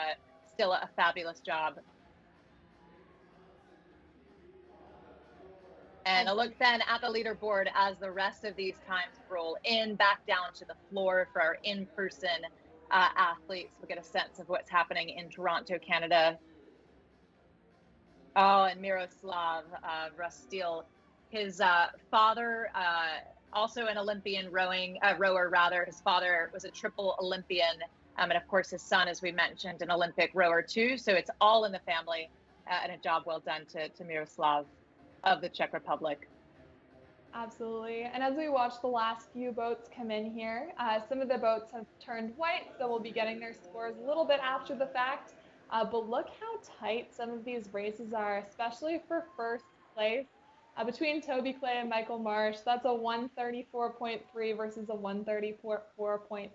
Speaker 18: still a fabulous job. And a look then at the leaderboard as the rest of these times roll in, back down to the floor for our in-person athletes. We'll get a sense of what's happening in Toronto, Canada. Oh, and Miroslav Rastil, his father, also an Olympian rower rather. His father was a triple Olympian. And of course, his son, as we mentioned, an Olympic rower too. So it's all in the family, and a job well done to Miroslav of the Czech Republic.
Speaker 5: Absolutely. And as we watch the last few boats come in here, some of the boats have turned white, so we'll be getting their scores a little bit after the fact. But look how tight some of these races are, especially for first place. Between Toby Clay and Michael Marsh, that's a 134.3 versus a 134.6.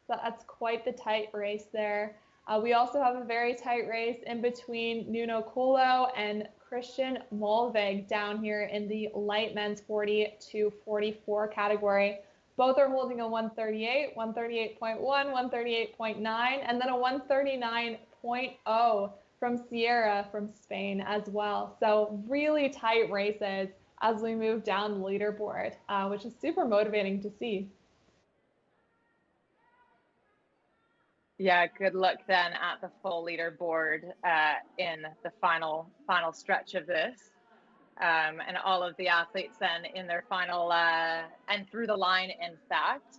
Speaker 5: So that's quite the tight race there. We also have a very tight race in between Nuno Colo and Christian Molvig down here in the light men's 40 to 44 category. Both are holding a 138, 138.1, 138.9, and then a 139.0 from Sierra from Spain as well. So really tight races as we move down the leaderboard, which is super motivating to see.
Speaker 18: Yeah, good luck then at the full leaderboard in the final stretch of this. And all of the athletes then in their final and through the line, in fact.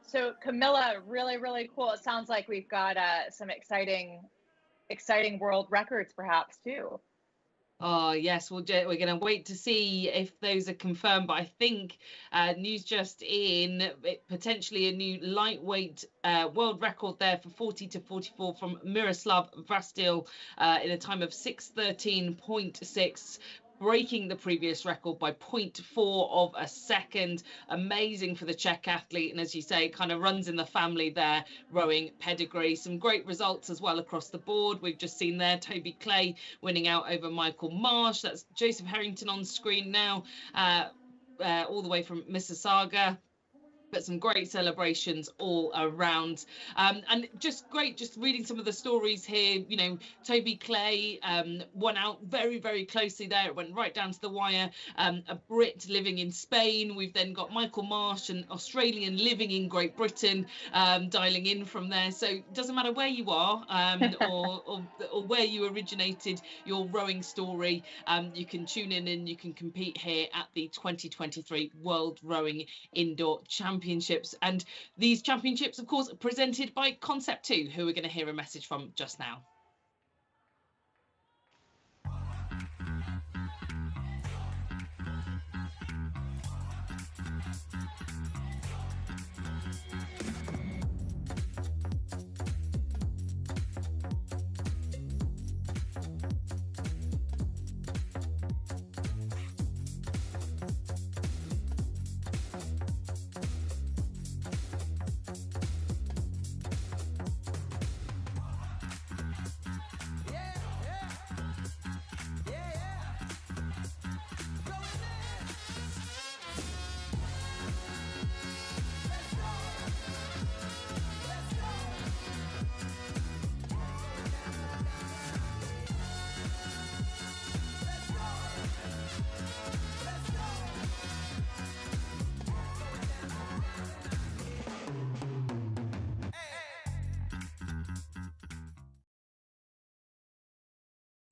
Speaker 18: So Camilla, really, really cool. It sounds like we've got some exciting world records perhaps too.
Speaker 19: Oh, yes, we're going to wait to see if those are confirmed. But I think news just in, potentially a new lightweight world record there for 40 to 44 from Miroslav Vrastil in a time of 6:13.6. Breaking the previous record by 0.4 of a second. Amazing for the Czech athlete. And as you say, it kind of runs in the family there, rowing pedigree. Some great results as well across the board. We've just seen there Toby Clay winning out over Michael Marsh. That's Joseph Harrington on screen now, all the way from Mississauga. But some great celebrations all around, and just great. Just reading some of the stories here, you know, Toby Clay won out very, very closely there. It went right down to the wire. A Brit living in Spain. We've then got Michael Marsh, an Australian living in Great Britain, dialing in from there. So it doesn't matter where you are or where you originated your rowing story. You can tune in and you can compete here at the 2023 World Rowing Indoor Championships. And these championships, of course, are presented by Concept 2, who we're going to hear a message from just now.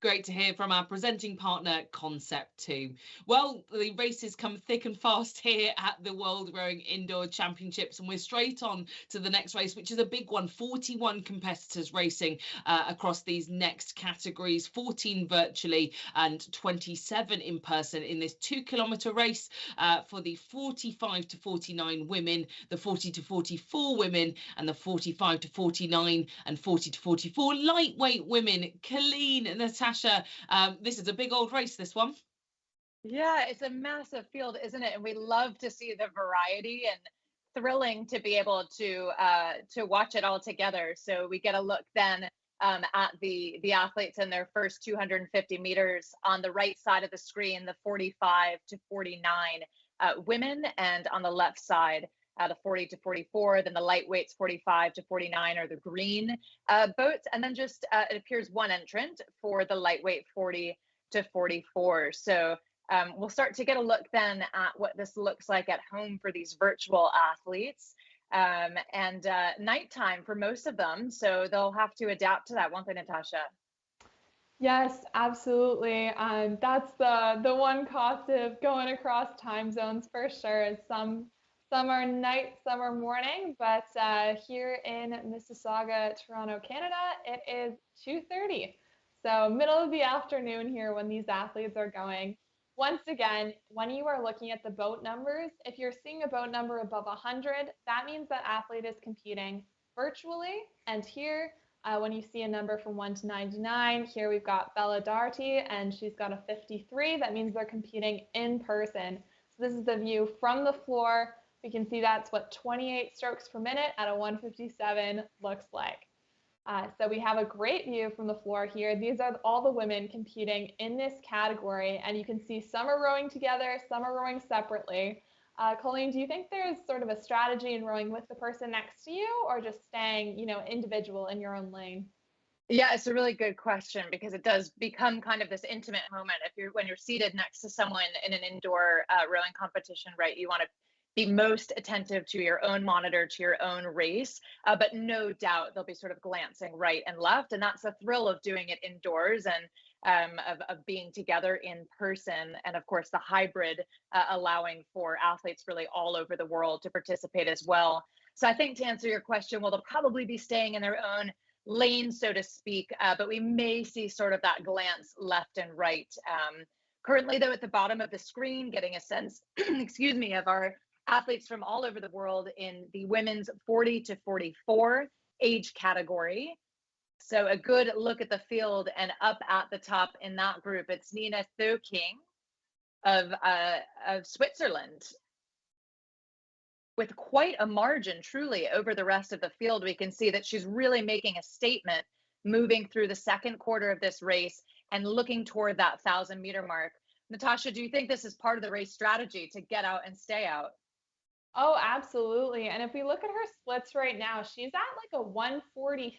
Speaker 19: Great to hear from our presenting partner, Concept 2. Well, the races come thick and fast here at the World Rowing Indoor Championships, and we're straight on to the next race, which is a big one. 41 competitors racing across these next categories, 14 virtually and 27 in person in this 2-kilometre race for the 45 to 49 women, the 40 to 44 women, and the 45 to 49 and 40 to 44 lightweight women. Colleen and Natasha, this is a big old race, this one.
Speaker 18: Yeah, it's a massive field, isn't it? And we love to see the variety, and thrilling to be able to watch it all together. So we get a look then at the athletes in their first 250 meters. On the right side of the screen, the 45 to 49 women, and on the left side, the 40 to 44, then the lightweights 45 to 49 are the green boats, and then just it appears one entrant for the lightweight 40 to 44. So we'll start to get a look then at what this looks like at home for these virtual athletes, and nighttime for most of them, so they'll have to adapt to that, won't they, Natasha?
Speaker 5: Yes, absolutely. That's the one cost of going across time zones for sure. Is some are night, some are morning, but here in Mississauga, Toronto, Canada, it is 2:30. So middle of the afternoon here when these athletes are going. Once again, when you are looking at the boat numbers, if you're seeing a boat number above 100, that means that athlete is competing virtually. And here, when you see a number from 1 to 99, here we've got Bella Darty, and she's got a 53. That means they're competing in person. So this is the view from the floor. We can see that's what 28 strokes per minute at a 157 looks like. So we have a great view from the floor here. These are all the women competing in this category, and you can see some are rowing together, some are rowing separately. Colleen, do you think there's sort of a strategy in rowing with the person next to you, or just staying, individual in your own lane?
Speaker 18: Yeah, it's a really good question, because it does become kind of this intimate moment when you're seated next to someone in an indoor rowing competition, right? You want to be most attentive to your own monitor, to your own race, but no doubt they'll be sort of glancing right and left, and that's the thrill of doing it indoors, and of being together in person, and of course the hybrid allowing for athletes really all over the world to participate as well. So I think, to answer your question, well, they'll probably be staying in their own lane, so to speak, but we may see sort of that glance left and right. Currently, though, at the bottom of the screen, getting a sense, excuse me, of our athletes from all over the world in the women's 40 to 44 age category. So a good look at the field, and up at the top in that group, it's Nina Thoking of Switzerland, with quite a margin truly over the rest of the field. We can see that she's really making a statement moving through the second quarter of this race and looking toward that 1,000-meter mark. Natasha, do you think this is part of the race strategy to get out and stay out?
Speaker 5: Oh, absolutely. And if we look at her splits right now, she's at like a 143-ish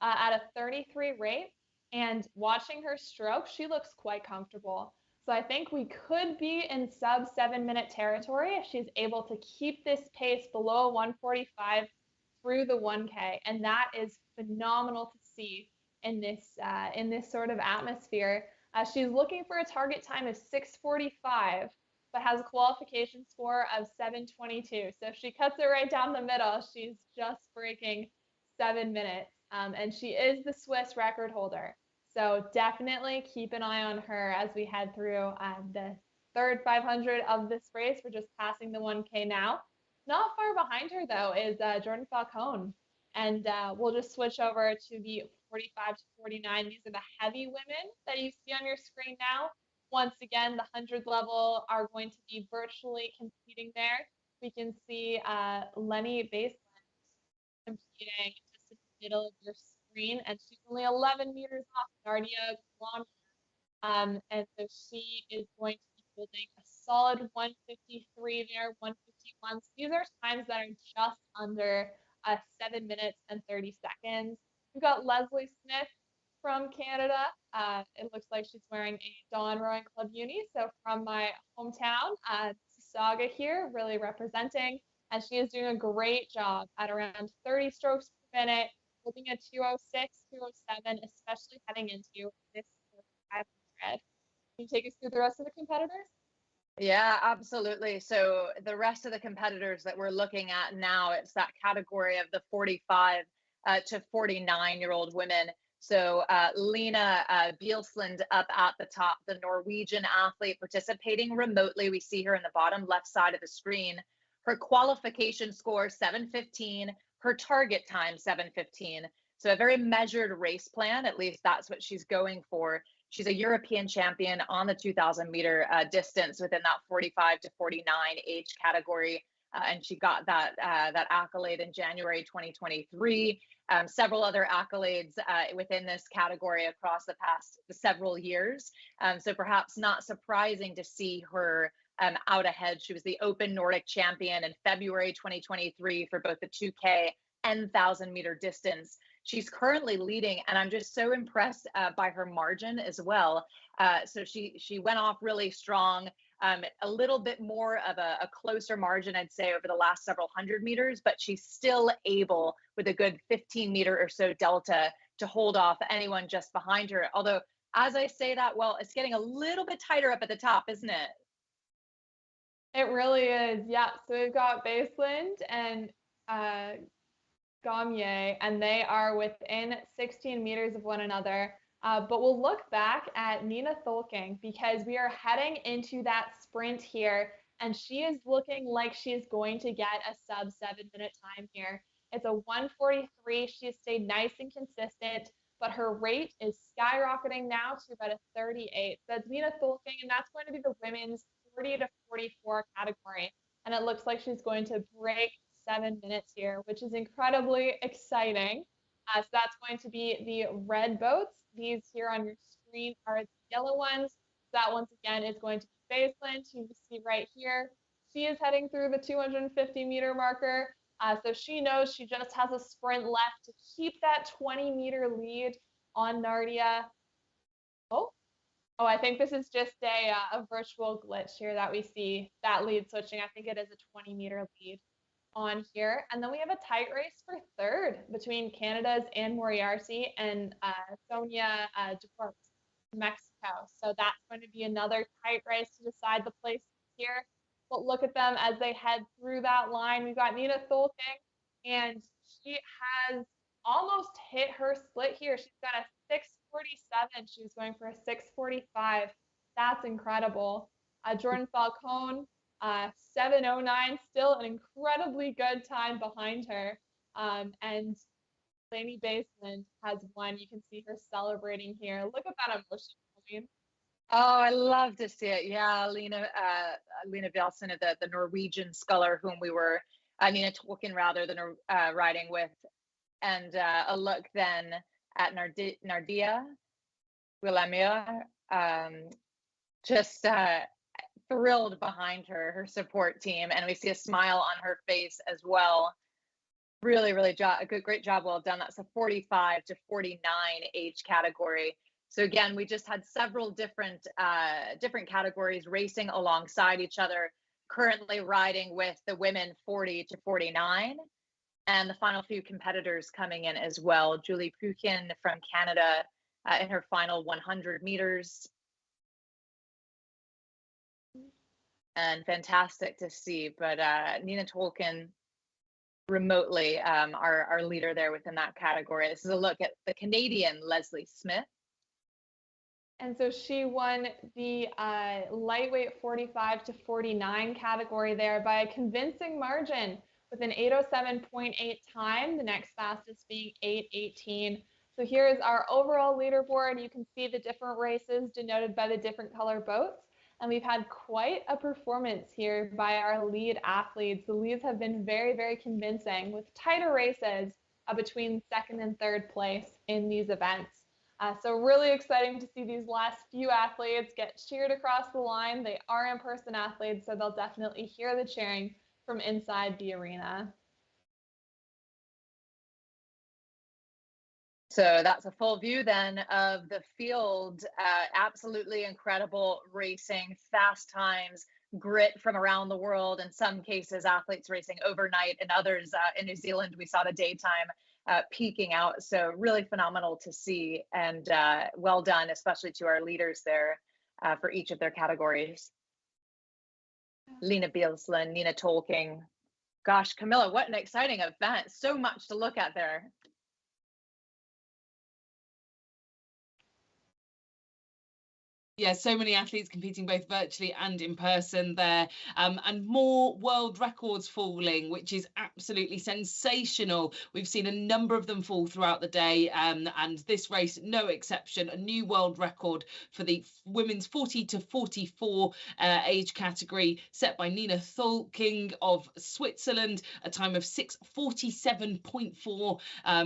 Speaker 5: at a 33 rate. And watching her stroke, she looks quite comfortable. So I think we could be in sub 7-minute territory if she's able to keep this pace below 145 through the 1K. And that is phenomenal to see in this sort of atmosphere. She's looking for a target time of 6:45, but has a qualification score of 7:22. So if she cuts it right down the middle, she's just breaking 7 minutes. And she is the Swiss record holder. So definitely keep an eye on her as we head through the third 500 of this race. We're just passing the 1K now. Not far behind her, though, is Jordan Falcone. And we'll just switch over to the 45 to 49. These are the heavy women that you see on your screen now. Once again, the 100 level are going to be virtually competing there. We can see Lenny Baseland competing just in the middle of your screen, and she's only 11 meters off Nardia Guam. And so she is going to be holding a solid 153 there, 151. So these are times that are just under 7 minutes and 30 seconds. We've got Leslie Smith from Canada. It looks like she's wearing a Dawn Rowing Club uni, so from my hometown, Mississauga here, really representing. And she is doing a great job at around 30 strokes per minute, holding a 206, 207, especially heading into this 500. Can you take us through the rest of the competitors?
Speaker 18: Yeah, absolutely. So the rest of the competitors that we're looking at now, it's that category of the 45 to 49-year-old women. So Lena Bielsland up at the top, the Norwegian athlete participating remotely. We see her in the bottom left side of the screen. Her qualification score, 7:15. Her target time, 7:15. So a very measured race plan. At least that's what she's going for. She's a European champion on the 2,000-meter distance within that 45 to 49 age category. And she got that accolade in January 2023. Several other accolades within this category across the past several years. So perhaps not surprising to see her out ahead. She was the Open Nordic champion in February 2023 for both the 2K and 1,000-meter distance. She's currently leading, and I'm just so impressed by her margin as well. So she went off really strong, a little bit more of a closer margin, I'd say, over the last several hundred meters, but she's still able, with a good 15-meter or so delta, to hold off anyone just behind her. Although, as I say that, well, it's getting a little bit tighter up at the top, isn't it?
Speaker 5: It really is, yeah. So we've got Baseland and Gaumier, and they are within 16 meters of one another. But we'll look back at Nina Thoking, because we are heading into that sprint here, and she is looking like she's going to get a sub 7-minute time here. It's a 143. She has stayed nice and consistent, but her rate is skyrocketing now to about a 38. So that's Nina Thoking, and that's going to be the women's 40 to 44 category. And it looks like she's going to break 7 minutes here, which is incredibly exciting. So that's going to be the red boats. These here on your screen are the yellow ones. That once again is going to be Baseland, who you see right here. She is heading through the 250-meter marker. So she knows she just has a sprint left to keep that 20-meter lead on Nardia. Oh, I think this is just a virtual glitch here that we see that lead switching. I think it is a 20-meter lead on here. And then we have a tight race for third between Canada's Anne Moriarty and Sonia Duport from Mexico. So that's going to be another tight race to decide the place here. But look at them as they head through that line. We've got Nina Thoking, and she has almost hit her split here. She's got a 6:47. She was going for a 6:45. That's incredible. Jordan Falcone, 7:09, still an incredibly good time behind her. And Lainey Baseman has won. You can see her celebrating here. Look at that emotion, Colleen.
Speaker 18: Oh, I love to see it. Yeah, Lena Bjelsen, the Norwegian sculler whom we were, Nina Tolkien rather than riding with, and a look then at Nardia Willamir, just thrilled behind her support team, and we see a smile on her face as well. Really, great job, well done. That's a 45 to 49 age category. So again, we just had several different categories racing alongside each other. Currently riding with the women 40 to 49, and the final few competitors coming in as well. Julie Pukin from Canada in her final 100 meters. And fantastic to see, but Nina Tolkien remotely our leader there within that category. This is a look at the Canadian Leslie Smith.
Speaker 5: And so she won the lightweight 45 to 49 category there by a convincing margin with an 8:07.8 time, the next fastest being 8:18. So here is our overall leaderboard. You can see the different races denoted by the different color boats. And we've had quite a performance here by our lead athletes. The leads have been very, very convincing with tighter races between second and third place in these events. So really exciting to see these last few athletes get cheered across the line. They are in-person athletes, so they'll definitely hear the cheering from inside the arena.
Speaker 18: So that's a full view then of the field. Absolutely incredible racing, fast times, grit from around the world. In some cases, athletes racing overnight, and others in New Zealand, we saw the daytime peaking out. So really phenomenal to see, and well done, especially to our leaders there for each of their categories. Lena Bjelsen, Nina Tolkien. Gosh, Camilla, what an exciting event. So much to look at there.
Speaker 19: Yeah, so many athletes competing both virtually and in person there, and more world records falling, which is absolutely sensational. We've seen a number of them fall throughout the day, and this race, no exception. A new world record for the women's 40 to 44 age category set by Nina Tolkien of Switzerland, a time of 6:47.4.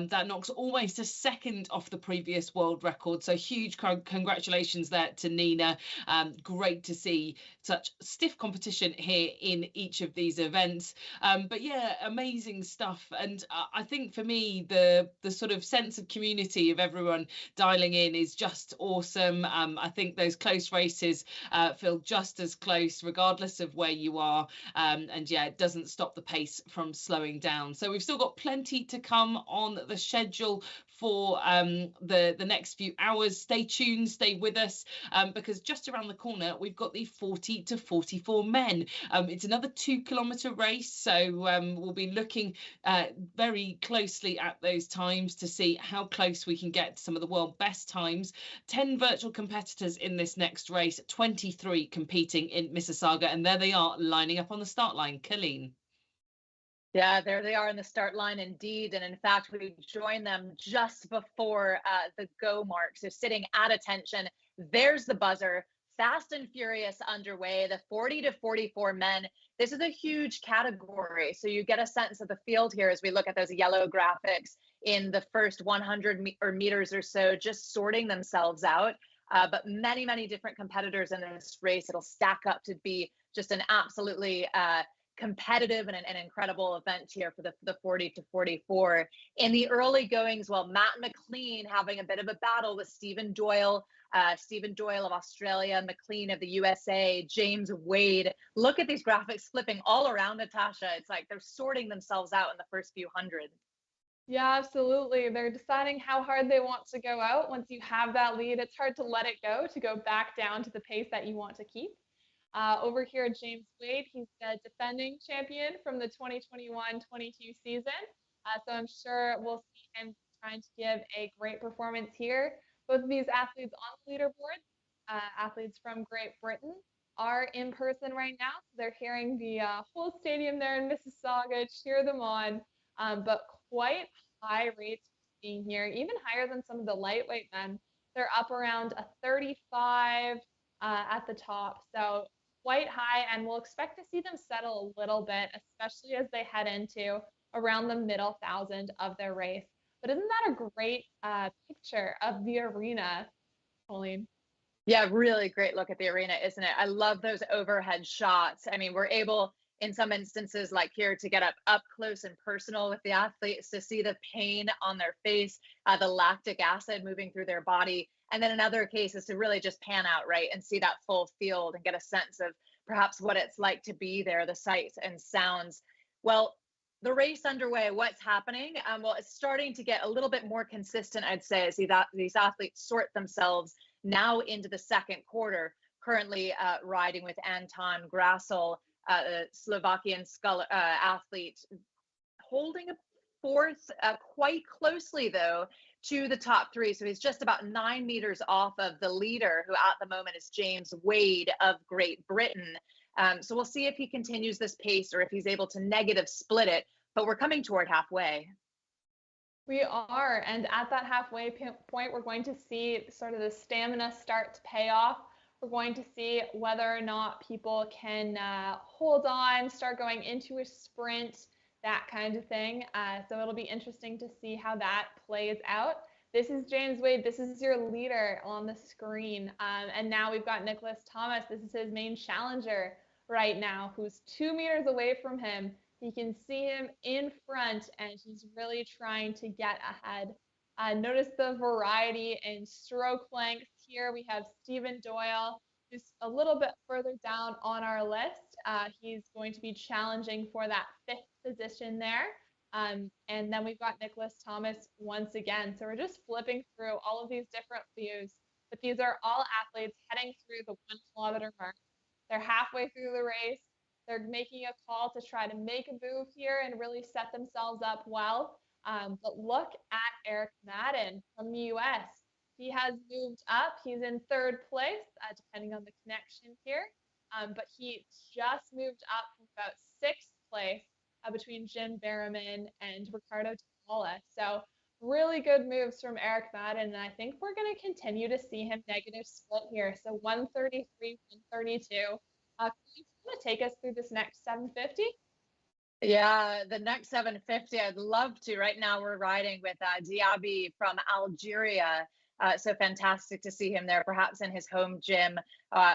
Speaker 19: That knocks almost a second off the previous world record. So huge congratulations there to Nina. Great to see such stiff competition here in each of these events. But yeah, amazing stuff. And I think for me, the sort of sense of community of everyone dialing in is just awesome. I think those close races feel just as close regardless of where you are. And yeah, it doesn't stop the pace from slowing down. So we've still got plenty to come on the schedule for the next few hours. Stay tuned, stay with us, because just around the corner we've got the 40 to 44 men. It's another 2-kilometer race, so we'll be looking very closely at those times to see how close we can get to some of the world best times. 10 virtual competitors in this next race, 23 competing in Mississauga, and there they are lining up on the start line. Colleen.
Speaker 18: Yeah, there they are in the start line indeed. And in fact, we joined them just before the go mark. So sitting at attention, there's the buzzer. Fast and furious underway, the 40 to 44 men. This is a huge category. So you get a sense of the field here as we look at those yellow graphics in the first 100 meters or so, just sorting themselves out. But many, many different competitors in this race. It'll stack up to be just an absolutely competitive and an incredible event here for the 40 to 44. In the early goings, well, Matt McLean having a bit of a battle with Stephen Doyle of Australia, McLean of the USA, James Wade. Look at these graphics flipping all around, Natasha. It's like they're sorting themselves out in the first few hundred.
Speaker 5: Yeah, absolutely. They're deciding how hard they want to go out. Once you have that lead, it's hard to let it go, to go back down to the pace that you want to keep. Over here, James Wade, he's the defending champion from the 2021-22 season. So I'm sure we'll see him trying to give a great performance here. Both of these athletes on the leaderboard, athletes from Great Britain, are in person right now. So they're hearing the whole stadium there in Mississauga cheer them on, but quite high rates being here, even higher than some of the lightweight men. They're up around a 35 at the top. So quite high, and we'll expect to see them settle a little bit, especially as they head into around the middle 1,000 of their race. But isn't that a great picture of the arena, Colleen?
Speaker 18: Yeah, really great look at the arena, isn't it? I love those overhead shots. I mean, we're able, in some instances like here, to get up close and personal with the athletes, to see the pain on their face, the lactic acid moving through their body. And then in other cases to really just pan out, right, and see that full field and get a sense of perhaps what it's like to be there, the sights and sounds. Well, the race underway, what's happening? Well, it's starting to get a little bit more consistent, I'd say, as these athletes sort themselves now into the second quarter, currently riding with Anton Grasel, a Slovakian athlete, holding a fourth quite closely, though, to the top three. So he's just about 9 meters off of the leader, who at the moment is James Wade of Great Britain. So we'll see if he continues this pace or if he's able to negative split it, but we're coming toward halfway.
Speaker 5: We are, and at that halfway point, we're going to see sort of the stamina start to pay off. We're going to see whether or not people can hold on, start going into a sprint, that kind of thing. So it'll be interesting to see how that plays out. This is James Wade. This is your leader on the screen. And now we've got Nicholas Thomas. This is his main challenger right now, who's 2 meters away from him. You can see him in front, and he's really trying to get ahead. Notice the variety in stroke lengths here. We have Stephen Doyle, who's a little bit further down on our list. He's going to be challenging for that 5th position there. And then we've got Nicholas Thomas once again. So we're just flipping through all of these different views. But these are all athletes heading through the 1 kilometer mark. They're halfway through the race. They're making a call to try to make a move here and really set themselves up well. But look at Eric Madden from the US. He has moved up. He's in 3rd place, depending on the connection here. But he just moved up from about 6th place between Jim Berriman and Ricardo Tamala. So really good moves from Eric Madden. And I think we're going to continue to see him negative split here. So 133, 132. Can you want to take us through this next 750?
Speaker 18: Yeah, the next 750, I'd love to. Right now we're riding with Diaby from Algeria. So fantastic to see him there, perhaps in his home gym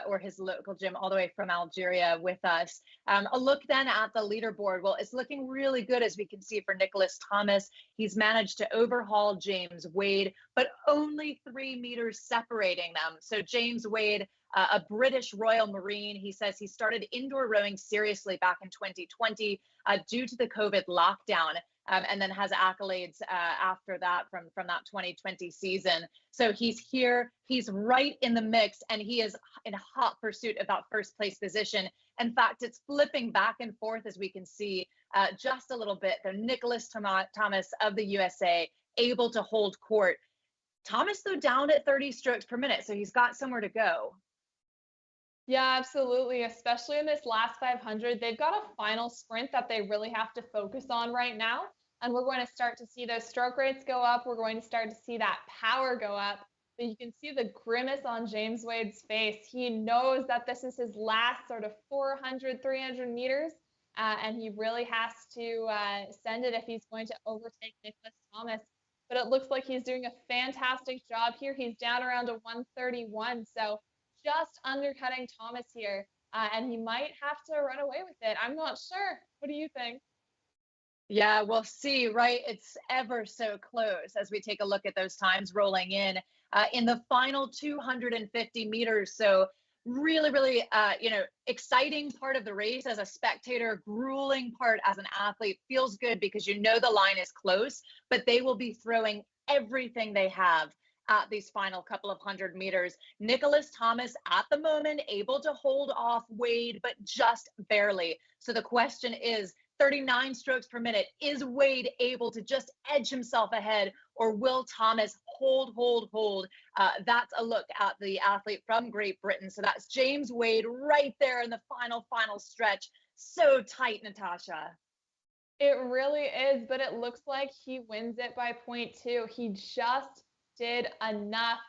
Speaker 18: or his local gym all the way from Algeria with us. A look then at the leaderboard. Well, it's looking really good, as we can see, for Nicholas Thomas. He's managed to overhaul James Wade, but only 3 meters separating them. So James Wade, a British Royal Marine, he says he started indoor rowing seriously back in 2020 due to the COVID lockdown. And then has accolades after that from that 2020 season. So he's here, he's right in the mix, and he is in hot pursuit of that 1st place position. In fact, it's flipping back and forth, as we can see just a little bit. The Nicholas Thomas of the USA able to hold court. Thomas, though, down at 30 strokes per minute, so he's got somewhere to go.
Speaker 5: Yeah, absolutely. Especially in this last 500, they've got a final sprint that they really have to focus on right now. And we're going to start to see those stroke rates go up. We're going to start to see that power go up. But you can see the grimace on James Wade's face. He knows that this is his last sort of 400, 300 meters. And he really has to send it if he's going to overtake Nicholas Thomas. But it looks like he's doing a fantastic job here. He's down around a 131. So just undercutting Thomas here, and he might have to run away with it. I'm not sure. What do you think?
Speaker 18: Yeah, we'll see, right? It's ever so close as we take a look at those times rolling in the final 250 meters. So really, really, exciting part of the race as a spectator, grueling part as an athlete. Feels good because you know the line is close, but they will be throwing everything they have at these final couple of 100 meters. Nicholas Thomas at the moment able to hold off Wade, but just barely. So the question is, 39 strokes per minute, is Wade able to just edge himself ahead or will Thomas hold? That's a look at the athlete from Great Britain. So that's James Wade right there in the final stretch. So tight, Natasha.
Speaker 5: It really is, but it looks like he wins it by 0.2. He just did enough.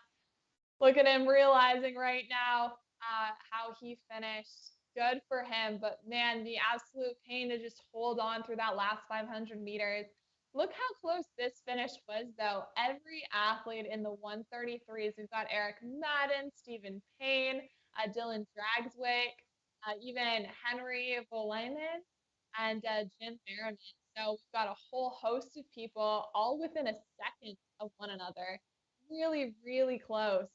Speaker 5: Look at him realizing right now how he finished. Good for him, but man, the absolute pain to just hold on through that last 500 meters. Look how close this finish was, though. Every athlete in the 133s, we've got Eric Madden, Stephen Payne, Dylan Dragswick, even Henry Volainen, and Jim Merriman. So we've got a whole host of people all within a second of one another. Really, really close.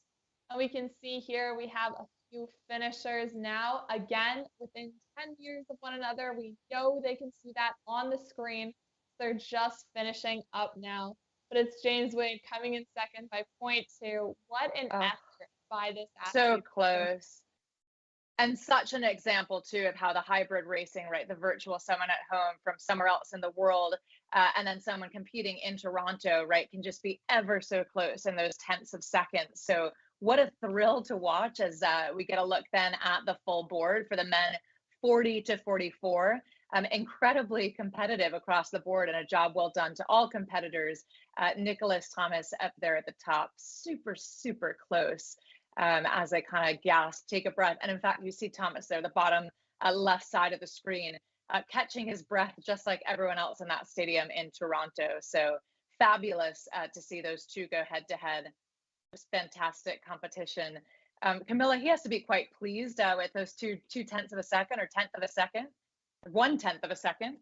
Speaker 5: And we can see here we have a few finishers now, again, within 10 meters of one another. We know they can see that on the screen. They're just finishing up now. But it's James Wade coming in second by 0.2. What an effort by this athlete.
Speaker 18: So close. And such an example, too, of how the hybrid racing, right, the virtual someone at home from somewhere else in the world, and then someone competing in Toronto, right, can just be ever so close in those tenths of seconds. So what a thrill to watch as we get a look then at the full board for the men 40 to 44. Incredibly competitive across the board, and a job well done to all competitors. Nicholas Thomas up there at the top, super, super close. As I kind of gasp, take a breath. And in fact, you see Thomas there, the bottom left side of the screen, catching his breath just like everyone else in that stadium in Toronto. So fabulous to see those two go head to head. Just fantastic competition. Camilla, he has to be quite pleased with those two tenths of a second, or 1/10 of a second, 1/10 of a second.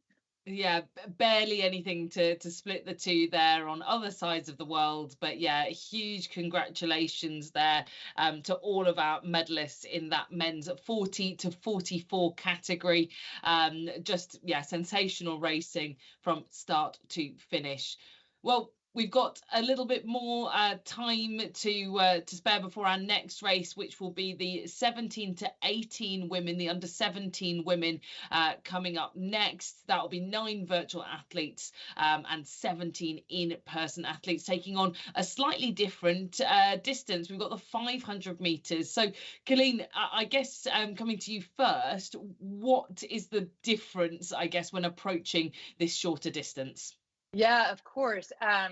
Speaker 19: Yeah, barely anything to split the two there on other sides of the world. But yeah, huge congratulations there to all of our medalists in that men's 40 to 44 category. Just, yeah, sensational racing from start to finish. Well, we've got a little bit more time to spare before our next race, which will be the 17 to 18 women, the under 17 women coming up next. That will be 9 virtual athletes and 17 in-person athletes taking on a slightly different distance. We've got the 500 meters. So, Colleen, I guess coming to you first, what is the difference, I guess, when approaching this shorter distance?
Speaker 18: Yeah, of course.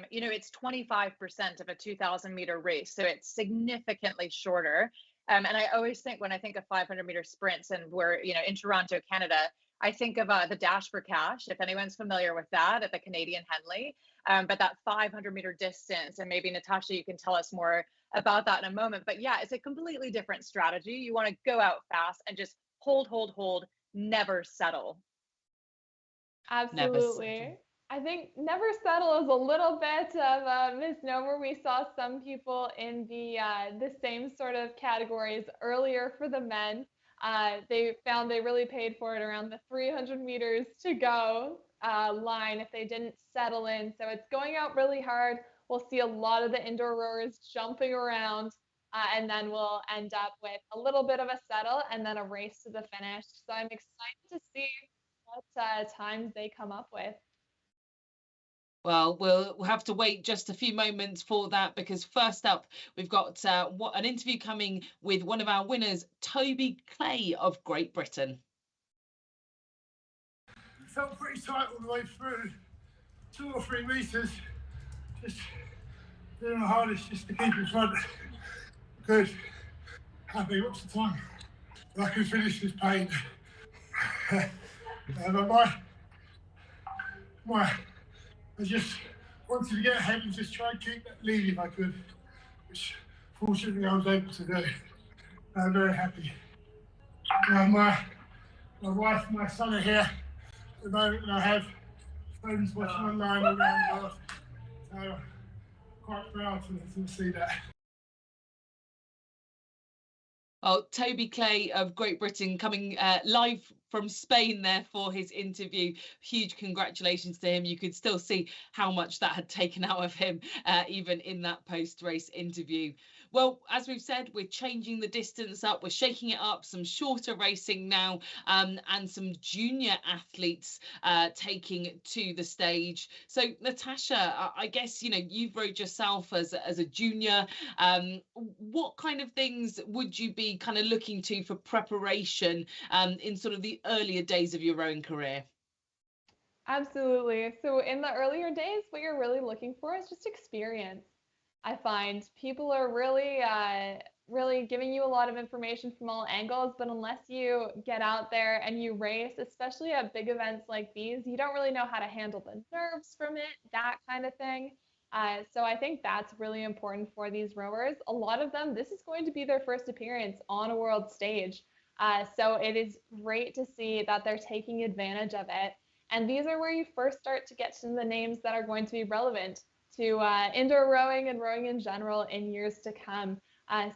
Speaker 18: You know, it's 25% of a 2,000 meter race, so it's significantly shorter. And I always think, when I think of 500 meter sprints, and we're, you know, in Toronto, Canada, I think of the Dash for Cash, if anyone's familiar with that, at the Canadian Henley. But that 500 meter distance, and maybe Natasha, you can tell us more about that in a moment. But yeah, it's a completely different strategy. You want to go out fast and just hold, never settle.
Speaker 5: Absolutely. I think never settle is a little bit of a misnomer. We saw some people in the same sort of categories earlier for the men. They found they really paid for it around the 300 meters to go line if they didn't settle in. So it's going out really hard. We'll see a lot of the indoor rowers jumping around, and then we'll end up with a little bit of a settle and then a race to the finish. So I'm excited to see what times they come up with.
Speaker 19: Well, we'll have to wait just a few moments for that, because first up, we've got an interview coming with one of our winners, Toby Clay of Great Britain.
Speaker 11: It felt pretty tight all the way through, 2 or 3 meters, just doing my hardest just to keep in front. Good. Happy. What's the time? I can finish this pain. I just wanted to get ahead and just try and keep that lead if I could, which fortunately I was able to do. I'm very happy. My wife and my son are here at the moment, and I have friends watching online all around the world. So I'm quite proud to see that.
Speaker 19: Oh, Toby Clay of Great Britain coming live from Spain there for his interview. Huge congratulations to him. You could still see how much that had taken out of him, even in that post-race interview. Well, as we've said, we're changing the distance up. We're shaking it up. Some shorter racing now, and some junior athletes taking to the stage. So, Natasha, I guess, you know, you've rode yourself as a junior. What kind of things would you be kind of looking to for preparation in sort of the earlier days of your rowing career?
Speaker 5: Absolutely. So in the earlier days, what you're really looking for is just experience. I find people are really giving you a lot of information from all angles, but unless you get out there and you race, especially at big events like these, you don't really know how to handle the nerves from it, that kind of thing. So I think that's really important for these rowers. A lot of them, this is going to be their first appearance on a world stage. So it is great to see that they're taking advantage of it. And these are where you first start to get to the names that are going to be relevant to indoor rowing and rowing in general in years to come.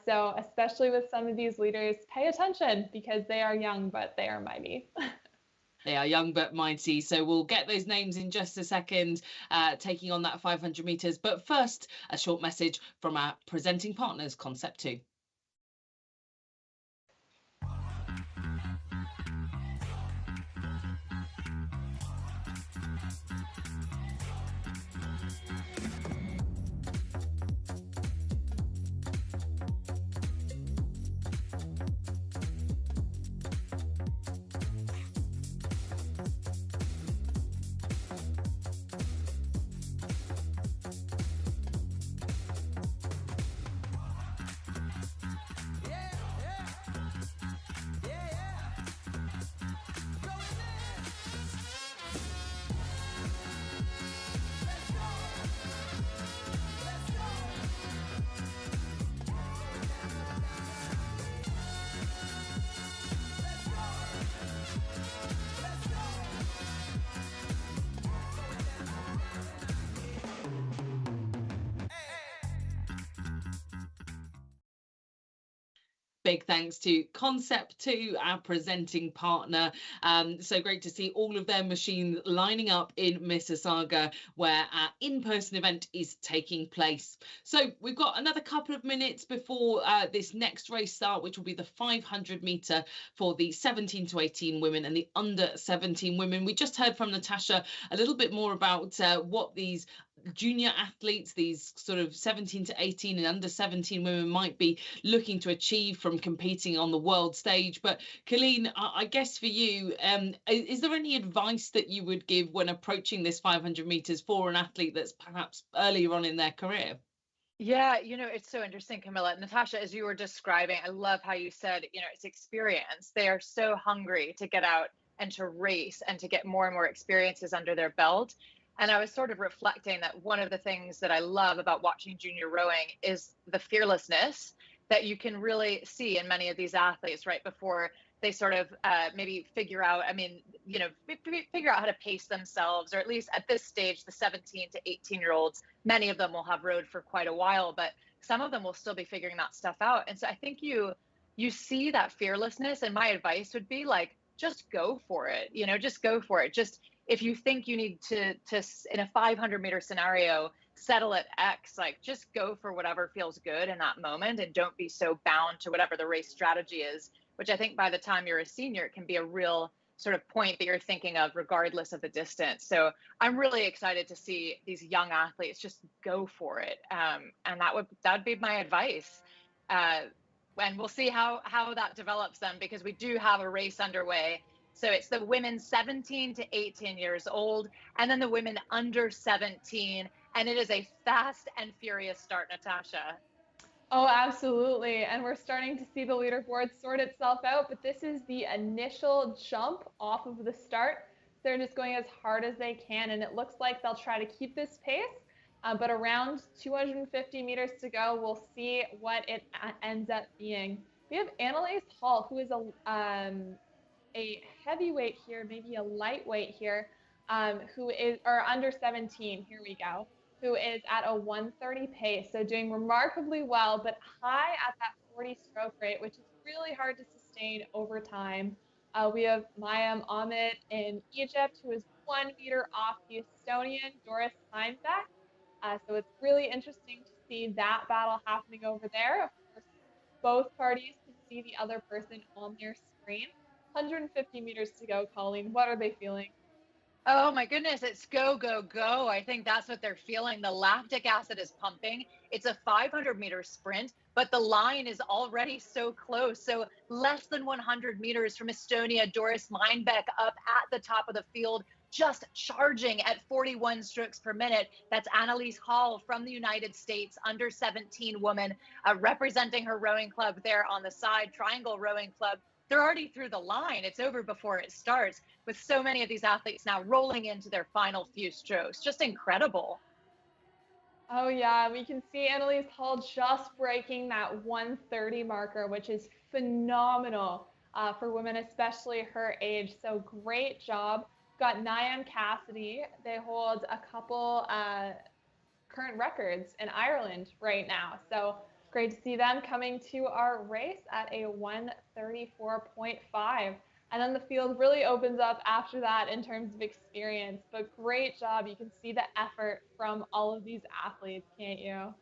Speaker 5: So especially with some of these leaders, pay attention because they are young, but they are mighty.
Speaker 19: They are young but mighty. So we'll get those names in just a second, taking on that 500 metres. But first, a short message from our presenting partners, Concept 2. Big thanks to Concept 2, our presenting partner. So great to see all of their machines lining up in Mississauga, where our in-person event is taking place. So we've got another couple of minutes before this next race start, which will be the 500 metre for the 17 to 18 women and the under 17 women. We just heard from Natasha a little bit more about what these junior athletes, these sort of 17 to 18 and under 17 women might be looking to achieve from competing on the world stage. But Colleen, I guess for you, is there any advice that you would give when approaching this 500 metres for an athlete that's perhaps earlier on in their career?
Speaker 18: Yeah, you know, it's so interesting, Camilla. Natasha, as you were describing, I love how you said, you know, it's experience. They are so hungry to get out and to race and to get more and more experiences under their belt. And I was sort of reflecting that one of the things that I love about watching junior rowing is the fearlessness that you can really see in many of these athletes right before they sort of maybe figure out, I mean, you know, figure out how to pace themselves, or at least at this stage, the 17 to 18-year-olds, many of them will have rowed for quite a while, but some of them will still be figuring that stuff out. And so I think you see that fearlessness, and my advice would be like, just go for it, you know, just go for it. Just if you think you need to in a 500 meter scenario, settle at X, like just go for whatever feels good in that moment, and don't be so bound to whatever the race strategy is, which I think by the time you're a senior, it can be a real sort of point that you're thinking of regardless of the distance. So I'm really excited to see these young athletes just go for it. And that would be my advice. And we'll see how that develops then, because we do have a race underway. So it's the women 17 to 18 years old, and then the women under 17. And it is a fast and furious start, Natasha.
Speaker 5: Oh, absolutely. And we're starting to see the leaderboard sort itself out, but this is the initial jump off of the start. They're just going as hard as they can, and it looks like they'll try to keep this pace. But around 250 meters to go, we'll see what it ends up being. We have Annalise Hall, who is a heavyweight here, maybe a lightweight here, who is, or under 17, here we go, who is at a 130 pace, so doing remarkably well, but high at that 40 stroke rate, which is really hard to sustain over time. We have Mayam Ahmed in Egypt, who is 1 meter off the Estonian Doris Heimbeck. So it's really interesting to see that battle happening over there. Of course, both parties can see the other person on their screen. 150 meters to go, Colleen. What are they feeling?
Speaker 18: Oh my goodness, it's go, go, go. I think that's what they're feeling. The lactic acid is pumping. It's a 500-meter sprint, but the line is already so close. So less than 100 meters from Estonia, Doris Meinbeck up at the top of the field, just charging at 41 strokes per minute. That's Annalise Hall from the United States, under 17 woman, representing her rowing club there on the side, Triangle Rowing Club. They're already through the line. It's over before it starts, with so many of these athletes now rolling into their final few strokes. Just incredible.
Speaker 5: Oh yeah, we can see Annalise Hall just breaking that 130 marker, which is phenomenal for women, especially her age. So great job. Got Niamh Cassidy. They hold a couple current records in Ireland right now. So great to see them coming to our race at a 134.5. And then the field really opens up after that in terms of experience. But great job. You can see the effort from all of these athletes, can't you?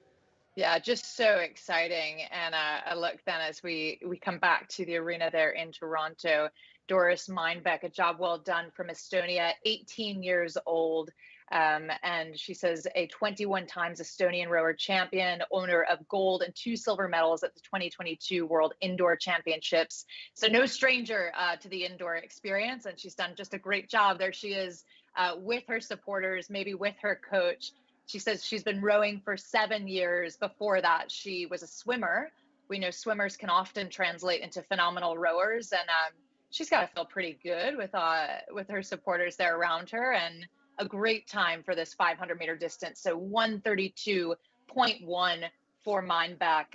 Speaker 18: Yeah, just so exciting. And a look then as we come back to the arena there in Toronto. Doris Meinbeck, a job well done from Estonia, 18 years old. And she says a 21 times Estonian rower champion, owner of gold and 2 silver medals at the 2022 World Indoor Championships. So no stranger to the indoor experience. And she's done just a great job. There she is with her supporters, maybe with her coach. She says she's been rowing for 7 years. Before that, she was a swimmer. We know swimmers can often translate into phenomenal rowers. And she's got to feel pretty good with her supporters there around her. And a great time for this 500-meter distance. So 132.1 for Meinbeck.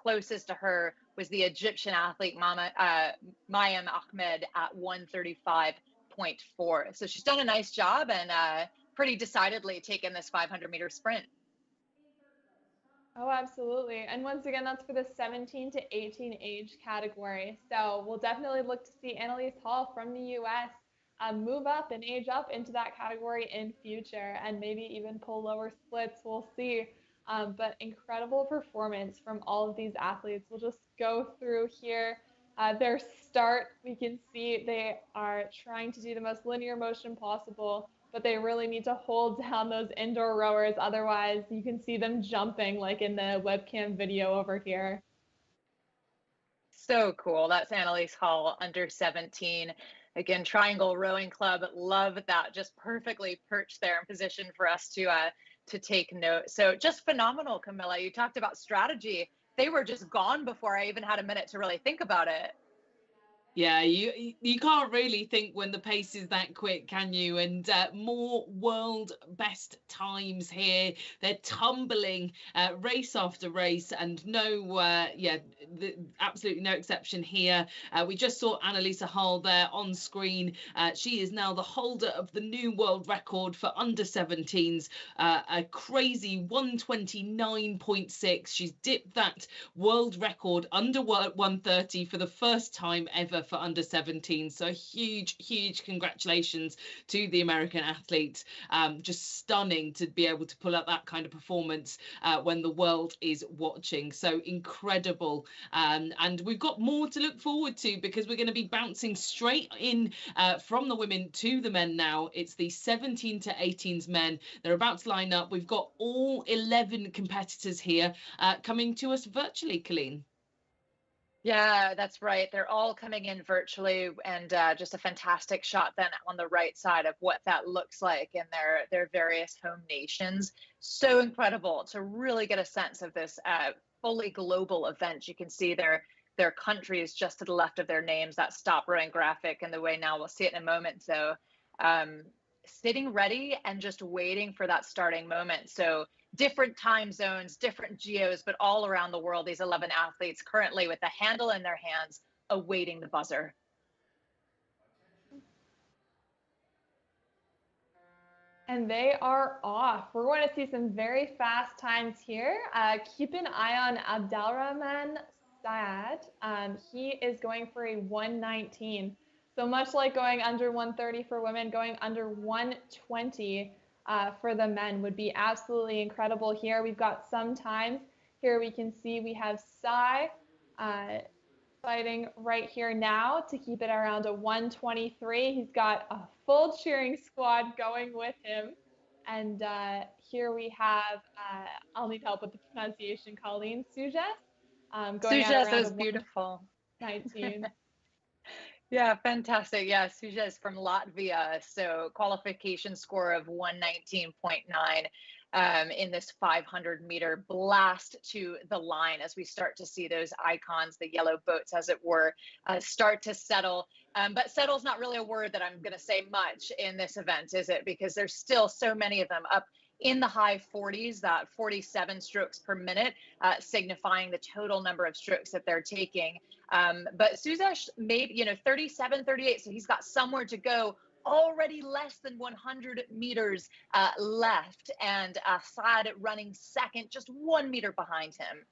Speaker 18: Closest to her was the Egyptian athlete Mayam Ahmed at 135.4. So she's done a nice job and pretty decidedly taken this 500-meter sprint.
Speaker 5: Oh, absolutely. And once again, that's for the 17 to 18 age category. So we'll definitely look to see Annalise Hall from the U.S. Move up and age up into that category in future, and maybe even pull lower splits. We'll see. But incredible performance from all of these athletes. We'll just go through here. Their start, we can see they are trying to do the most linear motion possible, but they really need to hold down those indoor rowers. Otherwise, you can see them jumping like in the webcam video over here.
Speaker 18: So cool. That's Annalise Hall, under 17. Again, Triangle Rowing Club. Love that. Just perfectly perched there in position for us to take note. So just phenomenal, Camilla. You talked about strategy. They were just gone before I even had a minute to really think about it.
Speaker 19: Yeah, you can't really think when the pace is that quick, can you? And more world best times here. They're tumbling race after race, and absolutely no exception here. We just saw Annalisa Hall there on screen. She is now the holder of the new world record for under 17s, a crazy 129.6. She's dipped that world record under 130 for the first time ever for under 17. So huge congratulations to the American athlete. Just stunning to be able to pull out that kind of performance when the world is watching. So incredible. And we've got more to look forward to, because we're going to be bouncing straight in from the women to the men now. It's the 17 to 18s men. They're about to line up. We've got all 11 competitors here coming to us virtually, Colleen.
Speaker 18: Yeah, that's right. They're all coming in virtually, and just a fantastic shot then on the right side of what that looks like in their various home nations. So incredible to really get a sense of this fully global event. You can see their countries just to the left of their names, that stop rowing graphic, and the way now we'll see it in a moment. So sitting ready and just waiting for that starting moment. So different time zones, different geos, but all around the world, these 11 athletes currently with the handle in their hands, awaiting the buzzer.
Speaker 5: And they are off. We're going to see some very fast times here. Keep an eye on Abdelrahman Sayed. He is going for a 119. So So much like going under 130 for women, going under 120 for the men would be absolutely incredible here. We've got some times. Here we can see we have Sai fighting right here now to keep it around a 123. He's got a full cheering squad going with him. And here we have, I'll need help with the pronunciation, Colleen, Sujes. Going
Speaker 18: Sujes,
Speaker 5: at
Speaker 18: that was
Speaker 5: around
Speaker 18: beautiful.
Speaker 5: 19.
Speaker 18: Yeah, fantastic. Yeah, Suja is from Latvia, so qualification score of 119.9 in this 500-meter blast to the line as we start to see those icons, the yellow boats, as it were, start to settle. But settle is not really a word that I'm going to say much in this event, is it? Because there's still so many of them up in the high 40s, that 47 strokes per minute, signifying the total number of strokes that they're taking. But Suzesh, maybe, 37, 38, so he's got somewhere to go. Already less than 100 meters left, and Assad running second, just 1 meter behind him.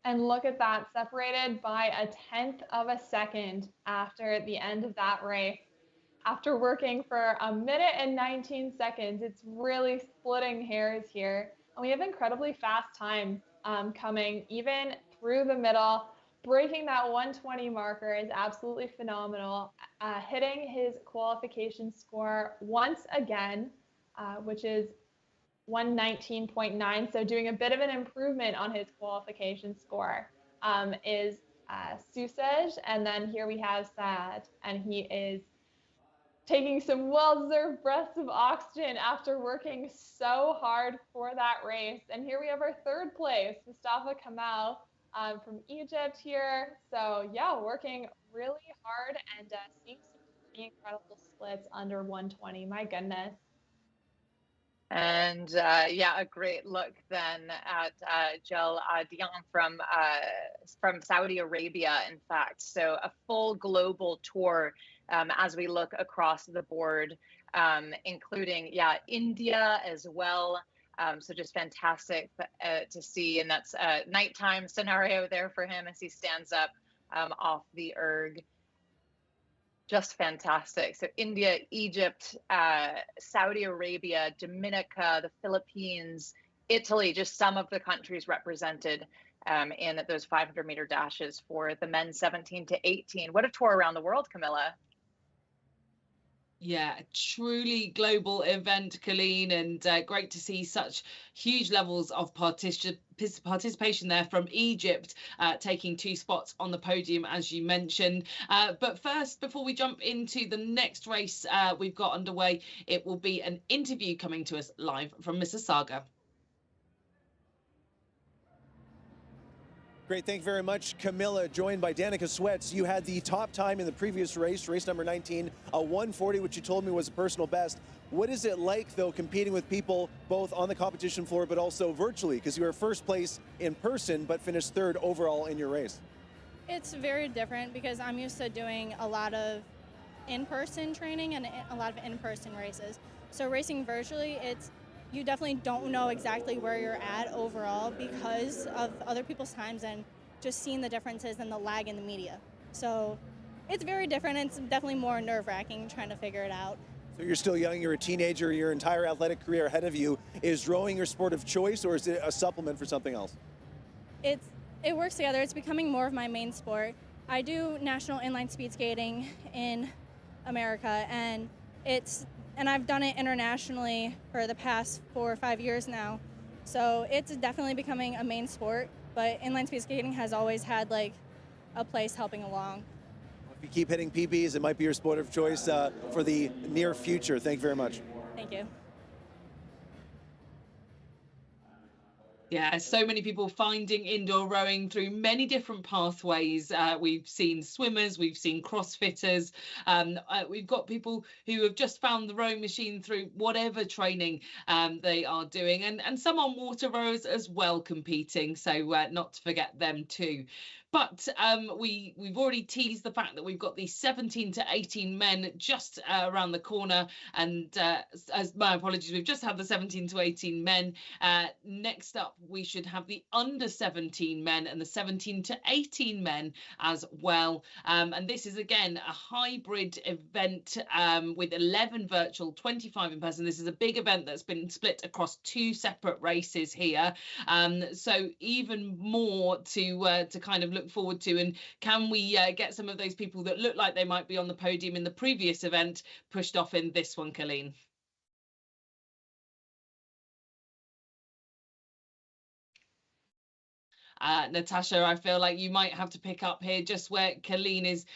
Speaker 5: And look at that, separated by a 1/10 of a second after the end of that race. After working for 1 minute and 19 seconds, it's really splitting hairs here. And we have incredibly fast times coming even through the middle. Breaking that 120 marker is absolutely phenomenal. Hitting his qualification score once again, which is 119.9. So doing a bit of an improvement on his qualification score is Susej. And then here we have Sad, and he is taking some well-deserved breaths of oxygen after working so hard for that race. And here we have our third place, Mustafa Kamal from Egypt here. So yeah, working really hard and seeing some pretty incredible splits under 120. My goodness.
Speaker 18: And yeah, a great look then at Jel Dion from Saudi Arabia, in fact. So a full global tour as we look across the board, including, India as well. So just fantastic to see. And that's a nighttime scenario there for him as he stands up off the erg. Just fantastic. So India, Egypt, Saudi Arabia, Dominica, the Philippines, Italy, just some of the countries represented in those 500-meter dashes for the men 17 to 18. What a tour around the world, Camilla.
Speaker 19: Yeah, truly global event, Colleen, and great to see such huge levels of participation there from Egypt, taking 2 spots on the podium, as you mentioned. But first, before we jump into the next race we've got underway, it will be an interview coming to us live from Mississauga.
Speaker 3: Great, thank you very much, Camilla, joined by Danica Sweats. You had the top time in the previous race, race number 19, a 140, which you told me was a personal best. What is it like, though, competing with people both on the competition floor but also virtually? Because you were first place in person but finished third overall in your race.
Speaker 7: It's very different because I'm used to doing a lot of in-person training and a lot of in-person races. So racing virtually, you definitely don't know exactly where you're at overall because of other people's times and just seeing the differences and the lag in the media. So it's very different. It's definitely more nerve-wracking trying to figure it out.
Speaker 3: So you're still young, you're a teenager, your entire athletic career ahead of you. Is rowing your sport of choice, or is it a supplement for something else?
Speaker 7: It works together. It's becoming more of my main sport. I do national inline speed skating in America, and I've done it internationally for the past 4 or 5 years now. So it's definitely becoming a main sport, but inline speed skating has always had like a place helping along.
Speaker 3: If you keep hitting PBs, it might be your sport of choice for the near future. Thank you very much.
Speaker 7: Thank you.
Speaker 19: Yeah, so many people finding indoor rowing through many different pathways. We've seen swimmers, we've seen crossfitters, we've got people who have just found the rowing machine through whatever training they are doing, and some on water rowers as well competing, so not to forget them too. But we've already teased the fact that we've got the 17 to 18 men just around the corner, and as my apologies, we've just had the 17 to 18 men. Next up, we should have the under 17 men and the 17 to 18 men as well. And this is again a hybrid event with 11 virtual, 25 in person. This is a big event that's been split across 2 separate races here. So even more to kind of look forward to. And can we get some of those people that look like they might be on the podium in the previous event pushed off in this one, Colleen? Natasha, I feel like you might have to pick up here just where Colleen is.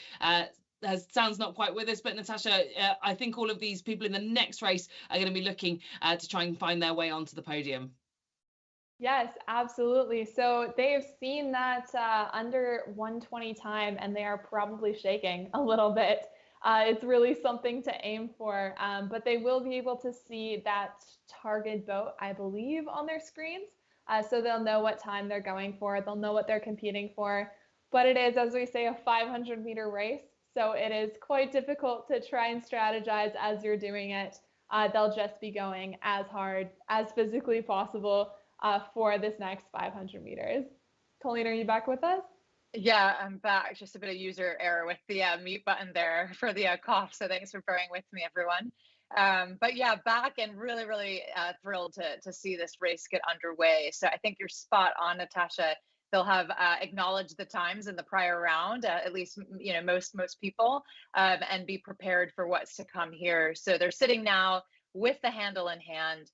Speaker 19: Sounds not quite with us, but Natasha, I think all of these people in the next race are going to be looking to try and find their way onto the podium.
Speaker 5: Yes, absolutely. So they have seen that under 120 time, and they are probably shaking a little bit. It's really something to aim for, but they will be able to see that target boat, I believe, on their screens. So they'll know what time they're going for. They'll know what they're competing for. But it is, as we say, a 500-meter race. So it is quite difficult to try and strategize as you're doing it. They'll just be going as hard as physically possible for this next 500 meters. Colleen, are you back with us?
Speaker 18: Yeah, I'm back. Just a bit of user error with the mute button there for the cough. So thanks for bearing with me, everyone. But yeah, back and really, really thrilled to see this race get underway. So I think you're spot on, Natasha. They'll have acknowledged the times in the prior round, at least most people, and be prepared for what's to come here. So they're sitting now with the handle in hand,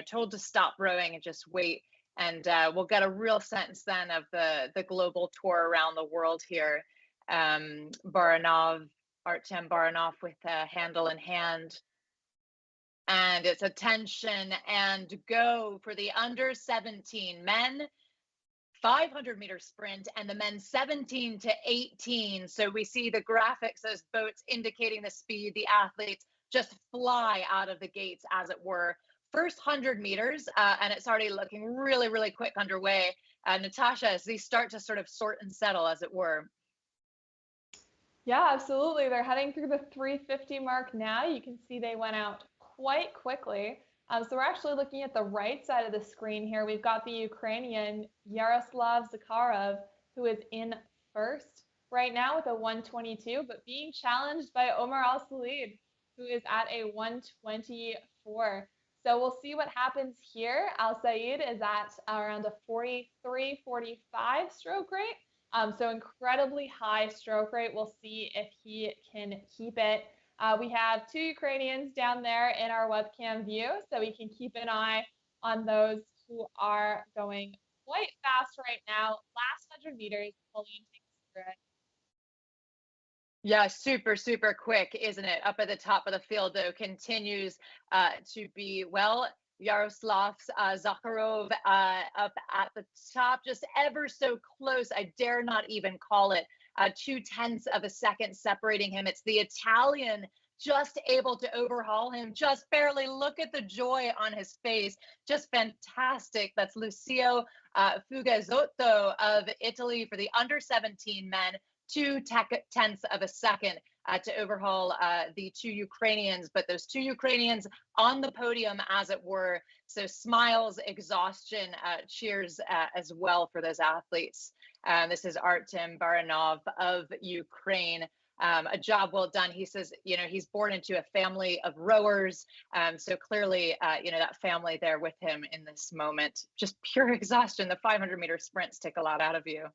Speaker 18: told to stop rowing and just wait. And we'll get a real sense then of the global tour around the world here. Artem Baranov with a handle in hand. And it's attention and go for the under 17 men. 500-meter sprint and the men 17 to 18. So we see the graphics, those boats indicating the speed. The athletes just fly out of the gates, as it were. First 100 meters, and it's already looking really, really quick underway. Natasha, as these start to sort of sort and settle, as it were.
Speaker 5: Yeah, absolutely. They're heading through the 350 mark now. You can see they went out quite quickly. So we're actually looking at the right side of the screen here. We've got the Ukrainian Yaroslav Zakharov, who is in first right now with a 122, but being challenged by Omar Al-Salid, who is at a 124. So we'll see what happens here. Al-Said is at around a 43, 45 stroke rate. So incredibly high stroke rate. We'll see if he can keep it. We have 2 Ukrainians down there in our webcam view, so we can keep an eye on those who are going quite fast right now. Last 100 meters, Colleen, take us through it.
Speaker 18: Yeah, super, super quick, isn't it? Up at the top of the field, though, continues to be, well, Yaroslav Zakharov up at the top, just ever so close. I dare not even call it 0.2 of a second separating him. It's the Italian just able to overhaul him, just barely. Look at the joy on his face, just fantastic. That's Lucio Fugazzotto of Italy for the under 17 men, 0.2 of a second to overhaul the 2 Ukrainians, but those 2 Ukrainians on the podium, as it were. So smiles, exhaustion, cheers as well for those athletes. This is Artem Baranov of Ukraine. A job well done. He says, he's born into a family of rowers. So clearly, that family there with him in this moment. Just pure exhaustion. The 500-meter sprints take a lot out of you.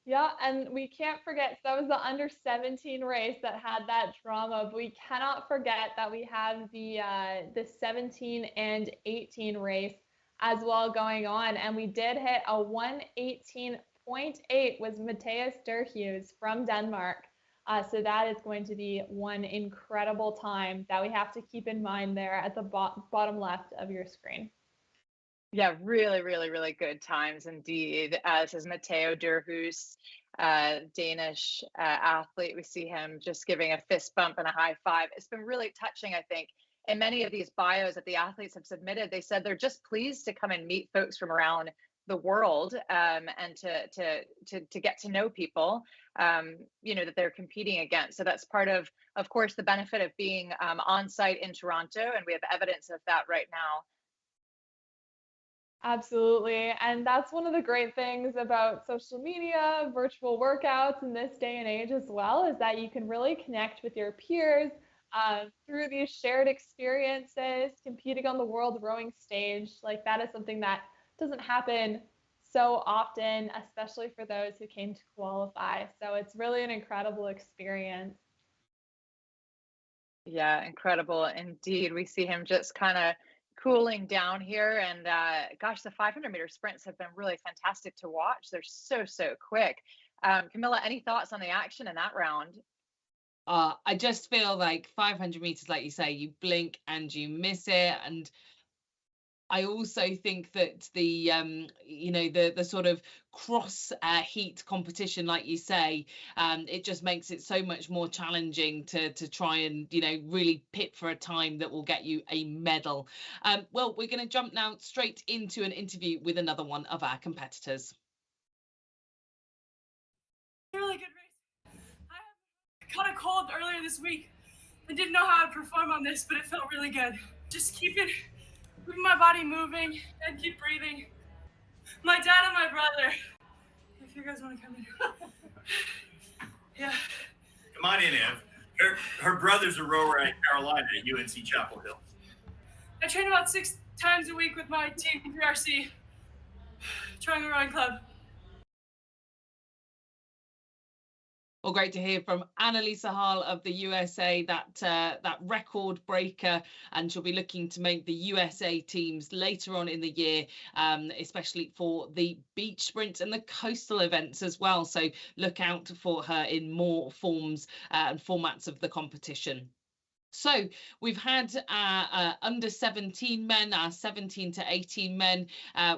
Speaker 5: Yeah, and we can't forget, so that was the under 17 race that had that drama, but we cannot forget that we have the 17 and 18 race as well going on, and we did hit a 118.8 with Mathias Derhus from Denmark. So that is going to be one incredible time that we have to keep in mind there at the bottom left of your screen.
Speaker 18: Yeah, really, really, really good times indeed. This is Matteo Derhus, Danish athlete. We see him just giving a fist bump and a high five. It's been really touching, I think. In many of these bios that the athletes have submitted, they said they're just pleased to come and meet folks from around the world, and to get to know people, that they're competing against. So that's part of course, the benefit of being on site in Toronto, and we have evidence of that right now.
Speaker 5: Absolutely. And that's one of the great things about social media, virtual workouts in this day and age as well, is that you can really connect with your peers through these shared experiences, competing on the world rowing stage. Like, that is something that doesn't happen so often, especially for those who came to qualify. So it's really an incredible experience.
Speaker 18: Yeah, incredible indeed. We see him just kind of cooling down here. And gosh, the 500-meter sprints have been really fantastic to watch. They're so quick. Camilla, any thoughts on the action in that round?
Speaker 19: I just feel like 500 meters, like you say, you blink and you miss it. And I also think that the the sort of cross heat competition, like you say, it just makes it so much more challenging to try and really pit for a time that will get you a medal. Well, we're going to jump now straight into an interview with another one of our competitors.
Speaker 12: Really good race. I caught a cold earlier this week. I didn't know how I'd perform on this, but it felt really good. Just keeping my body moving and keep breathing. My dad and my brother, if you guys want to come in. Yeah.
Speaker 22: Come on in, Ev. Her brother's a rower at Carolina at UNC Chapel Hill.
Speaker 12: I train about 6 times a week with my team, PRC, Triangle Rowing Club.
Speaker 19: Well, great to hear from Annalisa Hall of the USA, that record breaker, and she'll be looking to make the USA teams later on in the year, especially for the beach sprints and the coastal events as well. So look out for her in more forms and formats of the competition. So we've had under 17 men, our 17 to 18 men.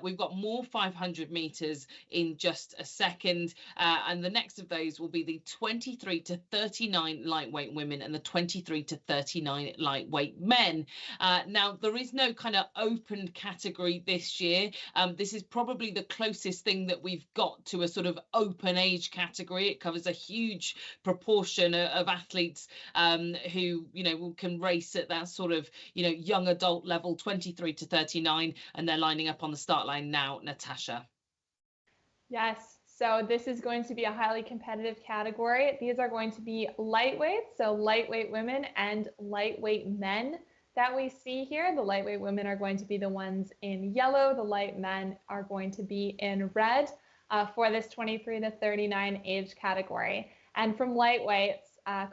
Speaker 19: We've got more 500 meters in just a second. And the next of those will be the 23 to 39 lightweight women and the 23 to 39 lightweight men. Now, there is no kind of open category this year. This is probably the closest thing that we've got to a sort of open age category. It covers a huge proportion of athletes who, can race at that sort of, young adult level, 23 to 39, and they're lining up on the start line now, Natasha.
Speaker 5: Yes, so this is going to be a highly competitive category. These are going to be lightweight, so lightweight women and lightweight men that we see here. The lightweight women are going to be the ones in yellow. The light men are going to be in red for this 23 to 39 age category. And from lightweights,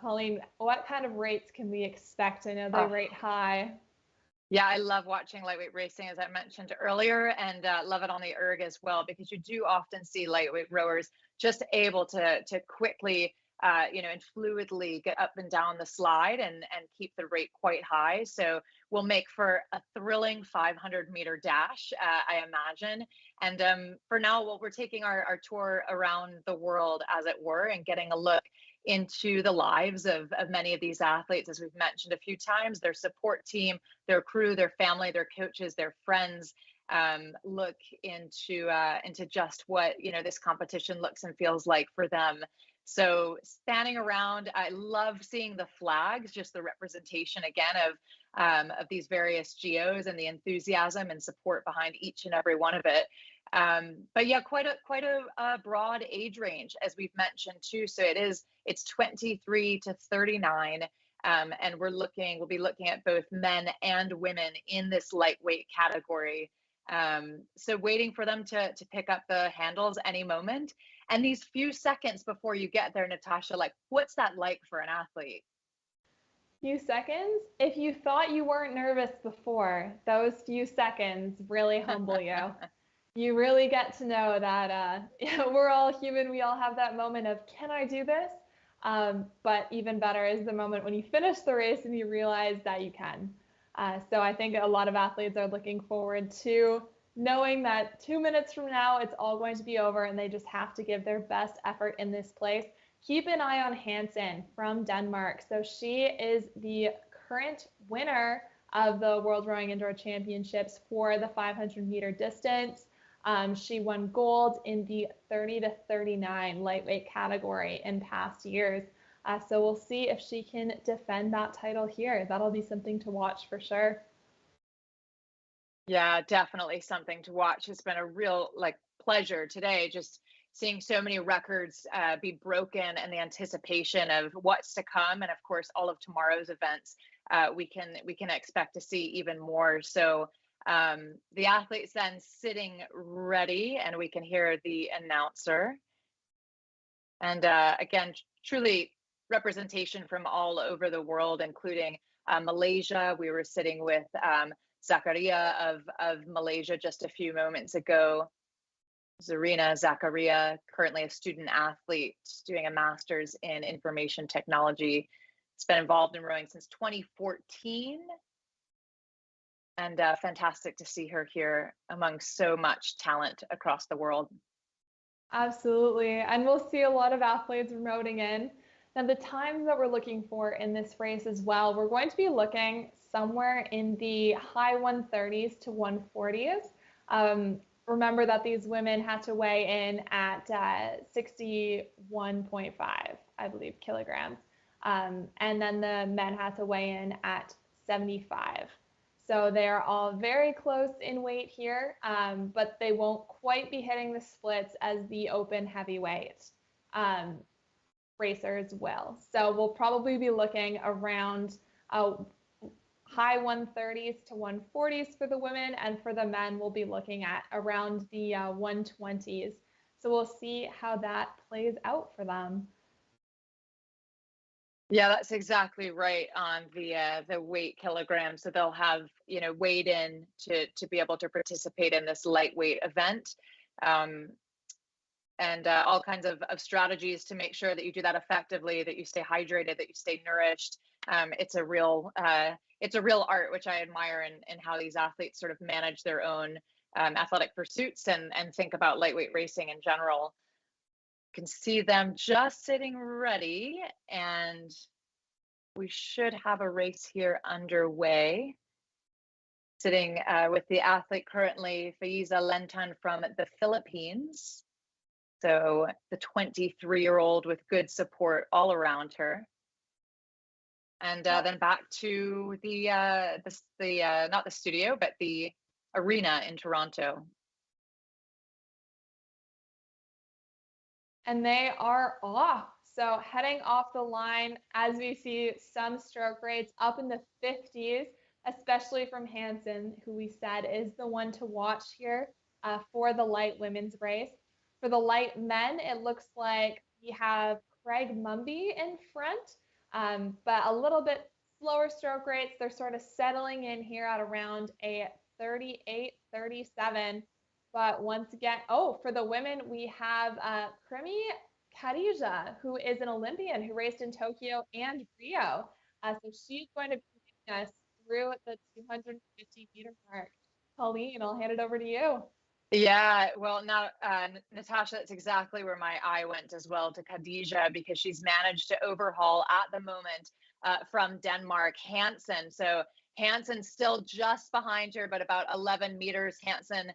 Speaker 5: Colleen, what kind of rates can we expect? I know they rate high.
Speaker 18: Yeah, I love watching lightweight racing, as I mentioned earlier, and love it on the erg as well, because you do often see lightweight rowers just able to quickly, and fluidly get up and down the slide and keep the rate quite high. So we'll make for a thrilling 500-meter dash, I imagine. And for now, we're taking our tour around the world, as it were, and getting a look into the lives of many of these athletes, as we've mentioned a few times, their support team, their crew, their family, their coaches, their friends. Look into just what this competition looks and feels like for them. So spanning around, I love seeing the flags, just the representation again of these various geos and the enthusiasm and support behind each and every one of it. But yeah, quite a broad age range, as we've mentioned too. So it's 23 to 39, and we'll be looking at both men and women in this lightweight category. So waiting for them to pick up the handles any moment. And these few seconds before you get there, Natasha, like, what's that like for an athlete?
Speaker 5: Few seconds? If you thought you weren't nervous before, those few seconds really humble you. You really get to know that we're all human. We all have that moment of, can I do this? But even better is the moment when you finish the race and you realize that you can. So I think a lot of athletes are looking forward to knowing that 2 minutes from now, it's all going to be over and they just have to give their best effort in this place. Keep an eye on Hansen from Denmark. So she is the current winner of the World Rowing Indoor Championships for the 500-meter distance. She won gold in the 30 to 39 lightweight category in past years. So we'll see if she can defend that title here. That'll be something to watch for sure.
Speaker 18: Yeah, definitely something to watch. It's been a real pleasure today, just seeing so many records be broken and the anticipation of what's to come, and of course all of tomorrow's events. We can expect to see even more. So the athletes then sitting ready, and we can hear the announcer. And again, truly representation from all over the world, including Malaysia. We were sitting with Zakaria of Malaysia just a few moments ago. Zarina Zakaria, currently a student athlete doing a master's in information technology. It's been involved in rowing since 2014. And fantastic to see her here among so much talent across the world.
Speaker 5: Absolutely. And we'll see a lot of athletes promoting in. Now, the times that we're looking for in this race as well, we're going to be looking somewhere in the high 130s to 140s. Remember that these women had to weigh in at 61.5, I believe, kilograms. And then the men had to weigh in at 75. So they're all very close in weight here, but they won't quite be hitting the splits as the open heavyweight racers will. So we'll probably be looking around high 130s to 140s for the women, and for the men we'll be looking at around the 120s. So we'll see how that plays out for them.
Speaker 18: Yeah, that's exactly right on the weight kilograms. So they'll have, weighed in to be able to participate in this lightweight event. And all kinds of strategies to make sure that you do that effectively, that you stay hydrated, that you stay nourished. It's a real art, which I admire in how these athletes sort of manage their own athletic pursuits and think about lightweight racing in general. You can see them just sitting ready, and we should have a race here underway. Sitting with the athlete currently, Faiza Lentan from the Philippines. So the 23-year-old with good support all around her. And then back to the not the studio, but the arena in Toronto.
Speaker 5: And they are off. So heading off the line, as we see some stroke rates up in the 50s, especially from Hansen, who we said is the one to watch here for the light women's race. For the light men, it looks like we have Craig Mumby in front, but a little bit slower stroke rates. They're sort of settling in here at around a 38, 37. But once again, for the women, we have Krimi Khadija, who is an Olympian who raced in Tokyo and Rio. So she's going to be taking us through the 250-meter mark. Colleen, I'll hand it over to you.
Speaker 18: Yeah, well, now, Natasha, that's exactly where my eye went as well, to Khadija, because she's managed to overhaul at the moment from Denmark, Hansen. So Hansen's still just behind her, but about 11 meters. Hansen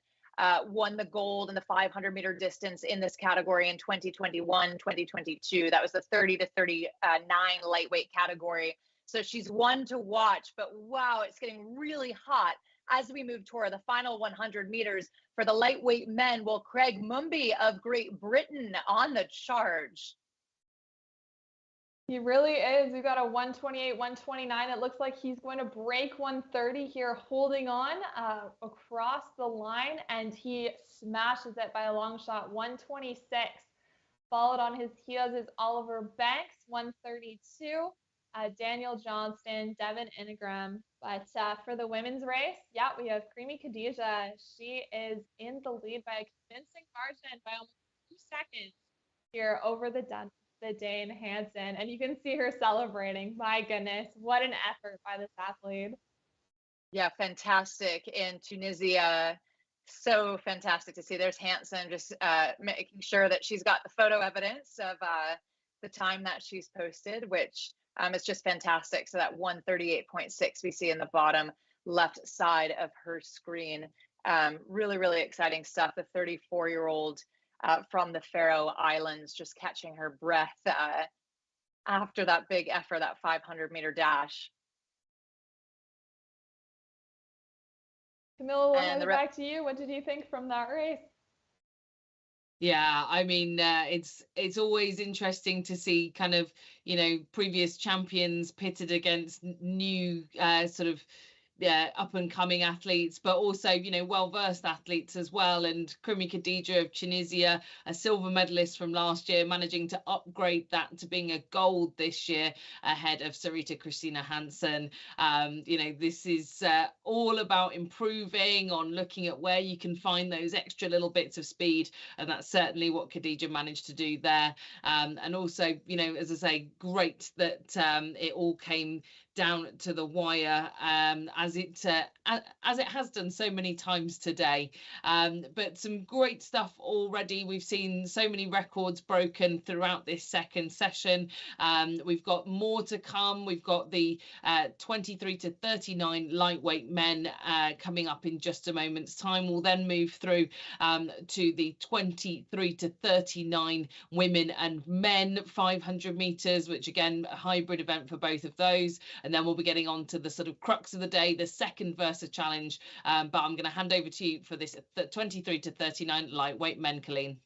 Speaker 18: won the gold in the 500-meter distance in this category in 2021, 2022. That was the 30 to 39 lightweight category. So she's one to watch, but wow, it's getting really hot as we move toward the final 100 meters. For the lightweight men, well, Craig Mumby of Great Britain on the charge.
Speaker 5: He really is. We've got a 128, 129. It looks like he's going to break 130 here, holding on across the line, and he smashes it by a long shot, 126. Followed on his heels is Oliver Banks, 132. Daniel Johnston, Devin Ingram. But for the women's race, yeah, we have Krimi Khadija. She is in the lead by a convincing margin by almost 2 seconds here over the Dane Hansen. And you can see her celebrating. My goodness, what an effort by this athlete.
Speaker 18: Yeah, fantastic in Tunisia. So fantastic to see. There's Hansen just making sure that she's got the photo evidence of the time that she's posted, which is just fantastic. So that 138.6 we see in the bottom left side of her screen. Really, really exciting stuff. The 34-year-old from the Faroe Islands just catching her breath after that big effort, that 500-meter dash.
Speaker 5: Camilla, we'll
Speaker 18: And
Speaker 5: hand
Speaker 18: the
Speaker 5: it back to you. What did you think from that race?
Speaker 19: Yeah, I mean, it's always interesting to see kind of, you know, previous champions pitted against new sort of up and coming athletes, but also, you know, well-versed athletes as well. And Krimi Khadija of Tunisia, a silver medalist from last year, managing to upgrade that to being a gold this year ahead of Sarita Christina Hansen. You know, this is all about improving on looking at where you can find those extra little bits of speed. And that's certainly what Khadija managed to do there. And also, you know, as I say, great that it all came down to the wire, as it has done so many times today. But some great stuff already. We've seen so many records broken throughout this second session. We've got more to come. We've got the 23 to 39 lightweight men coming up in just a moment's time. We'll then move through to the 23 to 39 women and men 500 meters, which again, a hybrid event for both of those. And then we'll be getting on to the sort of crux of the day, the second Versa challenge. But I'm going to hand over to you for this 23 to 39 lightweight men, Colleen.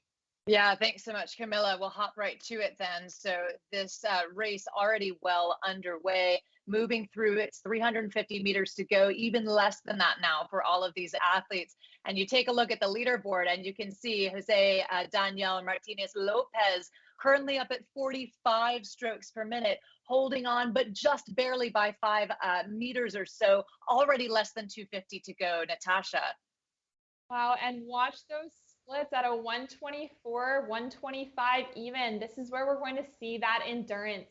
Speaker 18: Yeah, thanks so much, Camilla. We'll hop right to it then. So this race already well underway, moving through its 350 meters to go, even less than that now for all of these athletes. And you take a look at the leaderboard and you can see Jose Daniel Martinez Lopez currently up at 45 strokes per minute, holding on, but just barely by 5 meters or so, already less than 250 to go, Natasha.
Speaker 5: Wow, and watch those splits at a 124, 125 even. This is where we're going to see that endurance.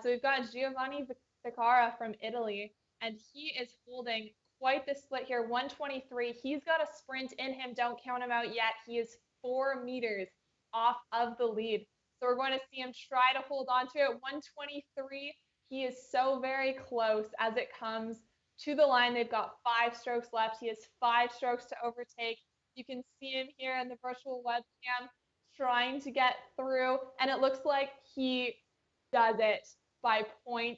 Speaker 5: So we've got Giovanni Vicara from Italy, and he is holding quite the split here, 123. He's got a sprint in him. Don't count him out yet. He is 4 meters off of the lead. So we're going to see him try to hold on to it. 123. He is so very close as it comes to the line. They've got 5 strokes left. He has 5 strokes to overtake. You can see him here in the virtual webcam trying to get through, and it looks like he does it by 0.2.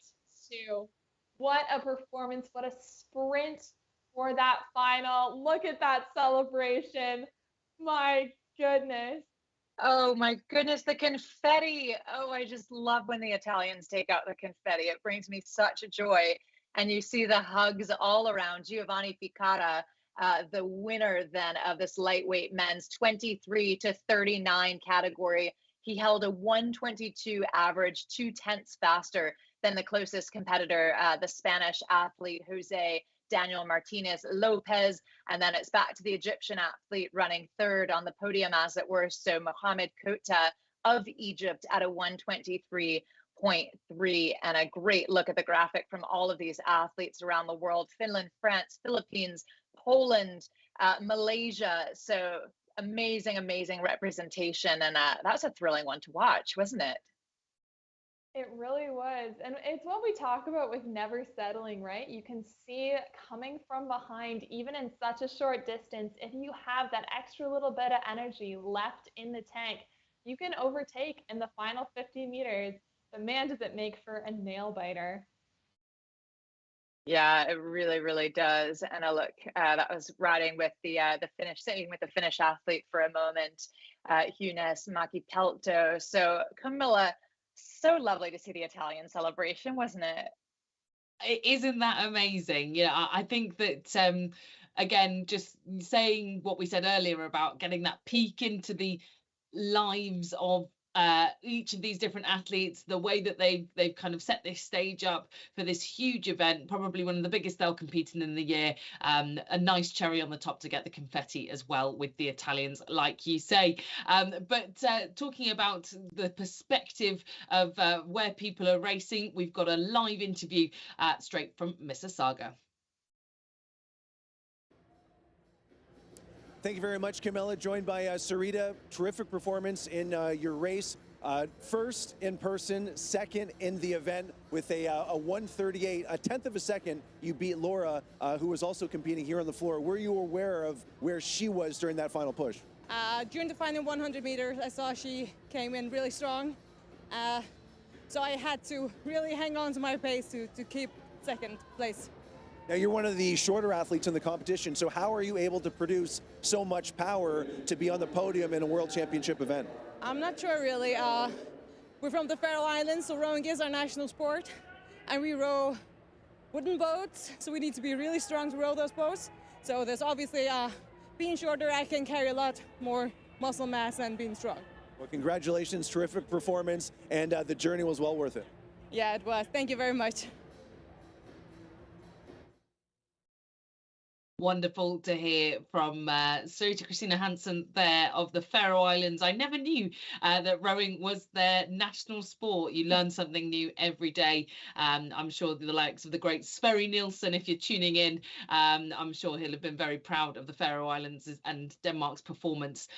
Speaker 5: What a performance. What a sprint for that final. Look at that celebration. My goodness.
Speaker 18: Oh my goodness, the confetti. Oh, I just love when the Italians take out the confetti. It brings me such joy. And you see the hugs all around. Giovanni Ficara, the winner then of this lightweight men's 23 to 39 category. He held a 122 average, 0.2 faster than the closest competitor, the Spanish athlete, Jose Daniel Martinez Lopez. And then it's back to the Egyptian athlete running third on the podium, as it were. So Mohamed Kouta of Egypt at a 123.3. And a great look at the graphic from all of these athletes around the world: Finland, France, Philippines, Poland, Malaysia. So amazing, amazing representation. And that's a thrilling one to watch, wasn't it?
Speaker 5: It really was. And it's what we talk about with never settling, right? You can see coming from behind, even in such a short distance, if you have that extra little bit of energy left in the tank, you can overtake in the final 50 meters. But man, does it make for a nail biter.
Speaker 18: Yeah, it really, really does. And a look, that was riding with the Finnish, sitting with the Finnish athlete for a moment, Hunes Mäkipelto. So Camilla, so lovely to see the Italian celebration, wasn't it?
Speaker 19: Isn't that amazing? Yeah, I think that, again, just saying what we said earlier about getting that peek into the lives of each of these different athletes, the way that they've kind of set this stage up for this huge event, probably one of the biggest they'll compete in the year. A nice cherry on the top to get the confetti as well with the Italians, like you say. But talking about the perspective of where people are racing, we've got a live interview straight from Mississauga.
Speaker 3: Thank you very much, Camilla. Joined by Sarita. Terrific performance in your race. First in person, second in the event with a 1:38, a tenth of a second. You beat Laura, who was also competing here on the floor. Were you aware of where she was during that final push?
Speaker 10: During the final 100 meters, I saw she came in really strong. So I had to really hang on to my pace to keep second place.
Speaker 3: Now, you're one of the shorter athletes in the competition, so how are you able to produce so much power to be on the podium in a world championship event?
Speaker 10: I'm not sure really. We're from the Faroe Islands, so rowing is our national sport, and we row wooden boats, so we need to be really strong to row those boats. So there's obviously, being shorter, I can carry a lot more muscle mass than being strong.
Speaker 3: Well, congratulations, terrific performance, and the journey was well worth it.
Speaker 10: Yeah, it was. Thank you very much.
Speaker 19: Wonderful to hear from Sarita Christina Hansen there of the Faroe Islands. I never knew that rowing was their national sport. You learn something new every day. I'm sure the likes of the great Sverre Nielsen, if you're tuning in, I'm sure he'll have been very proud of the Faroe Islands and Denmark's performance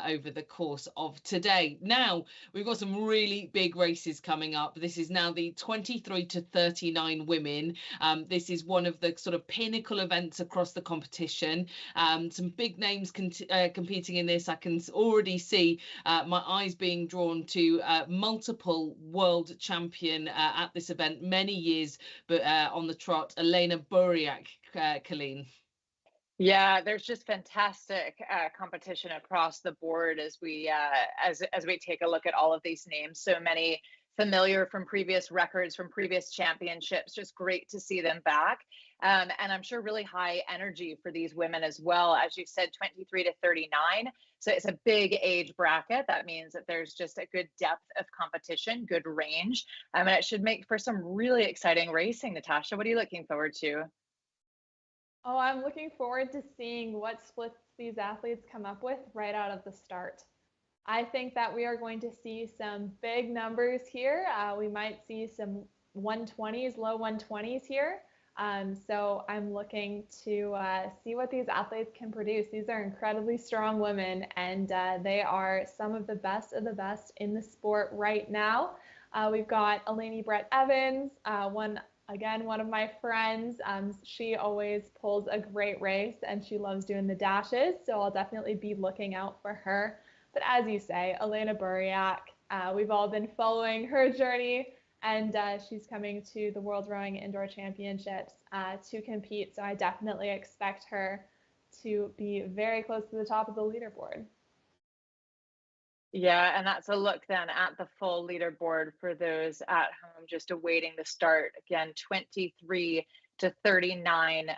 Speaker 19: over the course of today. Now, we've got some really big races coming up. This is now the 23 to 39 women. This is one of the sort of pinnacle events across the competition. Some big names competing in this. I can already see my eyes being drawn to multiple world champion at this event, many years, but on the trot, Elena Buriak, Colleen.
Speaker 18: Yeah, there's just fantastic competition across the board as we take a look at all of these names. So many familiar from previous records, from previous championships. Just great to see them back. And I'm sure really high energy for these women as well. As you said, 23 to 39. So it's a big age bracket. That means that there's just a good depth of competition, good range. And it should make for some really exciting racing. Natasha, what are you looking forward to?
Speaker 5: Oh, I'm looking forward to seeing what splits these athletes come up with right out of the start. I think that we are going to see some big numbers here. We might see some 120s, low 120s here. So I'm looking to see what these athletes can produce. These are incredibly strong women, and they are some of the best in the sport right now. We've got Eleni Brett Evans, one of my friends. She always pulls a great race, and she loves doing the dashes, so I'll definitely be looking out for her. But as you say, Elena Buriak, we've all been following her journey, and she's coming to the World Rowing Indoor Championships to compete. So I definitely expect her to be very close to the top of the leaderboard.
Speaker 18: Yeah, and that's a look then at the full leaderboard for those at home just awaiting the start. Again, 23 to 39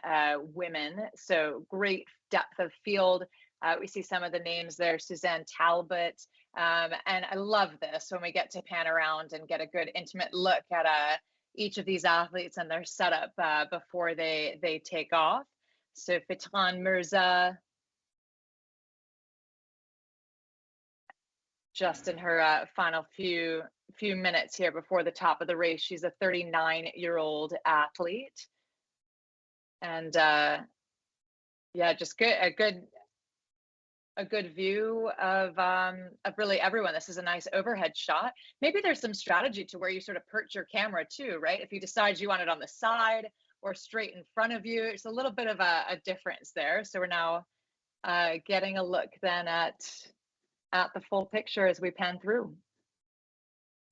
Speaker 18: women. So great depth of field. We see some of the names there, Suzanne Talbot. And I love this when we get to pan around and get a good intimate look at each of these athletes and their setup before they take off. So Fitran Mirza, just in her final few minutes here before the top of the race. She's a 39-year-old athlete. And yeah, just a good view of really everyone. This is a nice overhead shot. Maybe there's some strategy to where you sort of perch your camera too, right? If you decide you want it on the side or straight in front of you, it's a little bit of a difference there. So we're now getting a look then at the full picture as we pan through.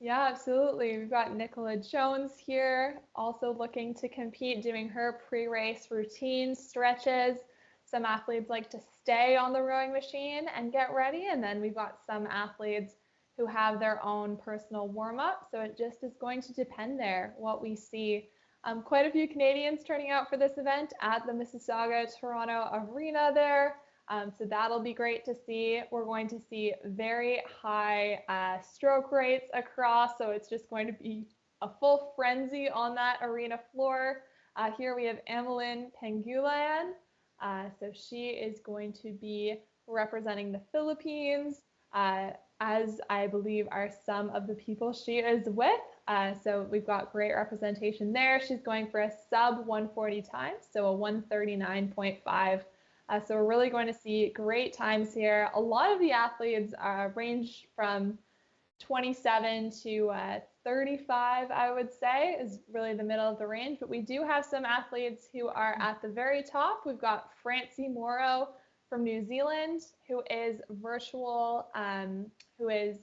Speaker 5: Yeah, absolutely. We've got Nicola Jones here, also looking to compete, doing her pre-race routine stretches. Some athletes like to stay on the rowing machine and get ready, and then we've got some athletes who have their own personal warm-up, so it just is going to depend there what we see. Quite a few Canadians turning out for this event at the Mississauga Toronto Arena there, so that'll be great to see. We're going to see very high stroke rates across, so it's just going to be a full frenzy on that arena floor. Here we have Amelin Pengulan. So she is going to be representing the Philippines, as I believe are some of the people she is with. So we've got great representation there. She's going for a sub 140 time, so a 139.5. So we're really going to see great times here. A lot of the athletes range from 27 to 35, I would say, is really the middle of the range. But we do have some athletes who are at the very top. We've got Francie Morrow from New Zealand, who is virtual, who is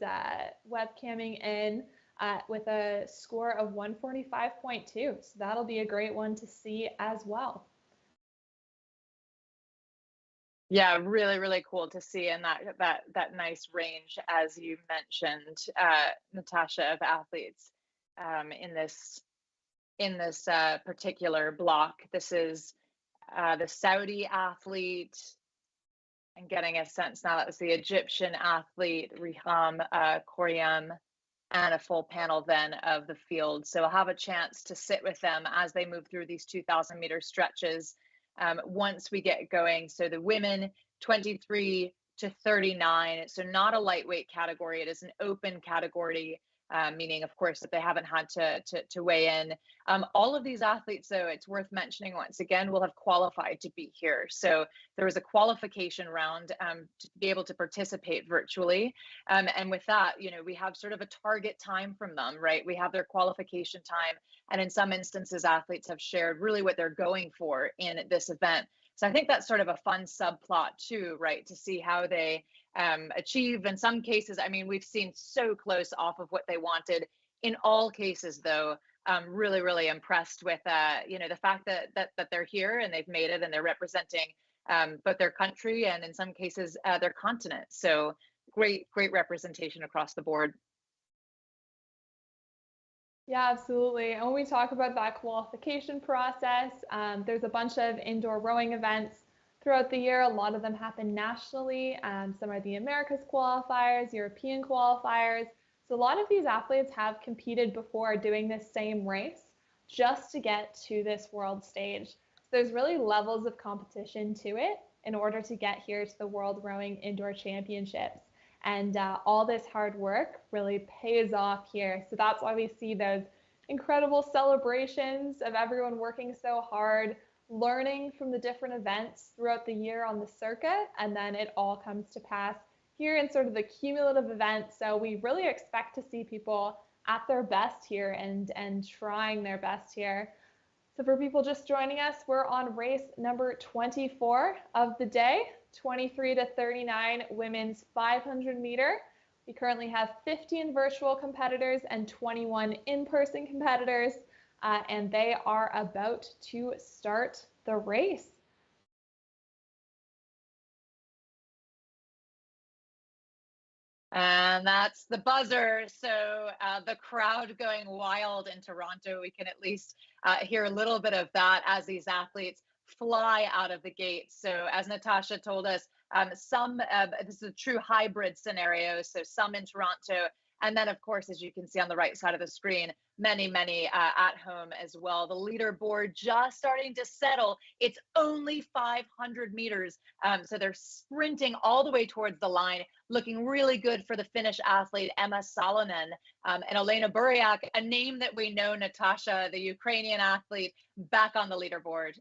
Speaker 5: webcamming in with a score of 145.2. So that'll be a great one to see as well.
Speaker 18: Yeah, really, really cool to see, and that nice range, as you mentioned, Natasha, of athletes in this particular block. This is the Saudi athlete, and getting a sense now that was the Egyptian athlete Riham Koryem, and a full panel then of the field. So I'll have a chance to sit with them as they move through these 2,000 meter stretches. Once we get going. So the women 23 to 39, so not a lightweight category. It is an open category, meaning of course that they haven't had to weigh in. All of these athletes, though, it's worth mentioning once again, will have qualified to be here. So there was a qualification round to be able to participate virtually. And with that, we have sort of a target time from them, right? We have their qualification time. And in some instances, athletes have shared really what they're going for in this event. So I think that's sort of a fun subplot too, right? To see how they achieve. In some cases, I mean, we've seen so close off of what they wanted. In all cases, though, really, really impressed with, the fact that they're here and they've made it and they're representing both their country and in some cases their continent. So great representation across the board.
Speaker 5: Yeah, absolutely. And when we talk about that qualification process, there's a bunch of indoor rowing events throughout the year. A lot of them happen nationally. Some are the Americas qualifiers, European qualifiers. So a lot of these athletes have competed before doing this same race just to get to this world stage. So there's really levels of competition to it in order to get here to the World Rowing Indoor Championships. And all this hard work really pays off here. So that's why we see those incredible celebrations of everyone working so hard, learning from the different events throughout the year on the circuit, and then it all comes to pass here in sort of the cumulative event. So we really expect to see people at their best here and trying their best here. So for people just joining us, we're on race number 24 of the day. 23 to 39 women's 500 meter. We currently have 15 virtual competitors and 21 in-person competitors, and they are about to start the race.
Speaker 18: And that's the buzzer. So the crowd going wild in Toronto. We can at least hear a little bit of that as these athletes fly out of the gates. So as Natasha told us, this is a true hybrid scenario. So some in Toronto, and then of course, as you can see on the right side of the screen, many at home as well. The leaderboard just starting to settle. It's only 500 meters. So they're sprinting all the way towards the line, looking really good for the Finnish athlete, Emma Salonen, and Elena Buryak, a name that we know, Natasha, the Ukrainian athlete, back on the leaderboard.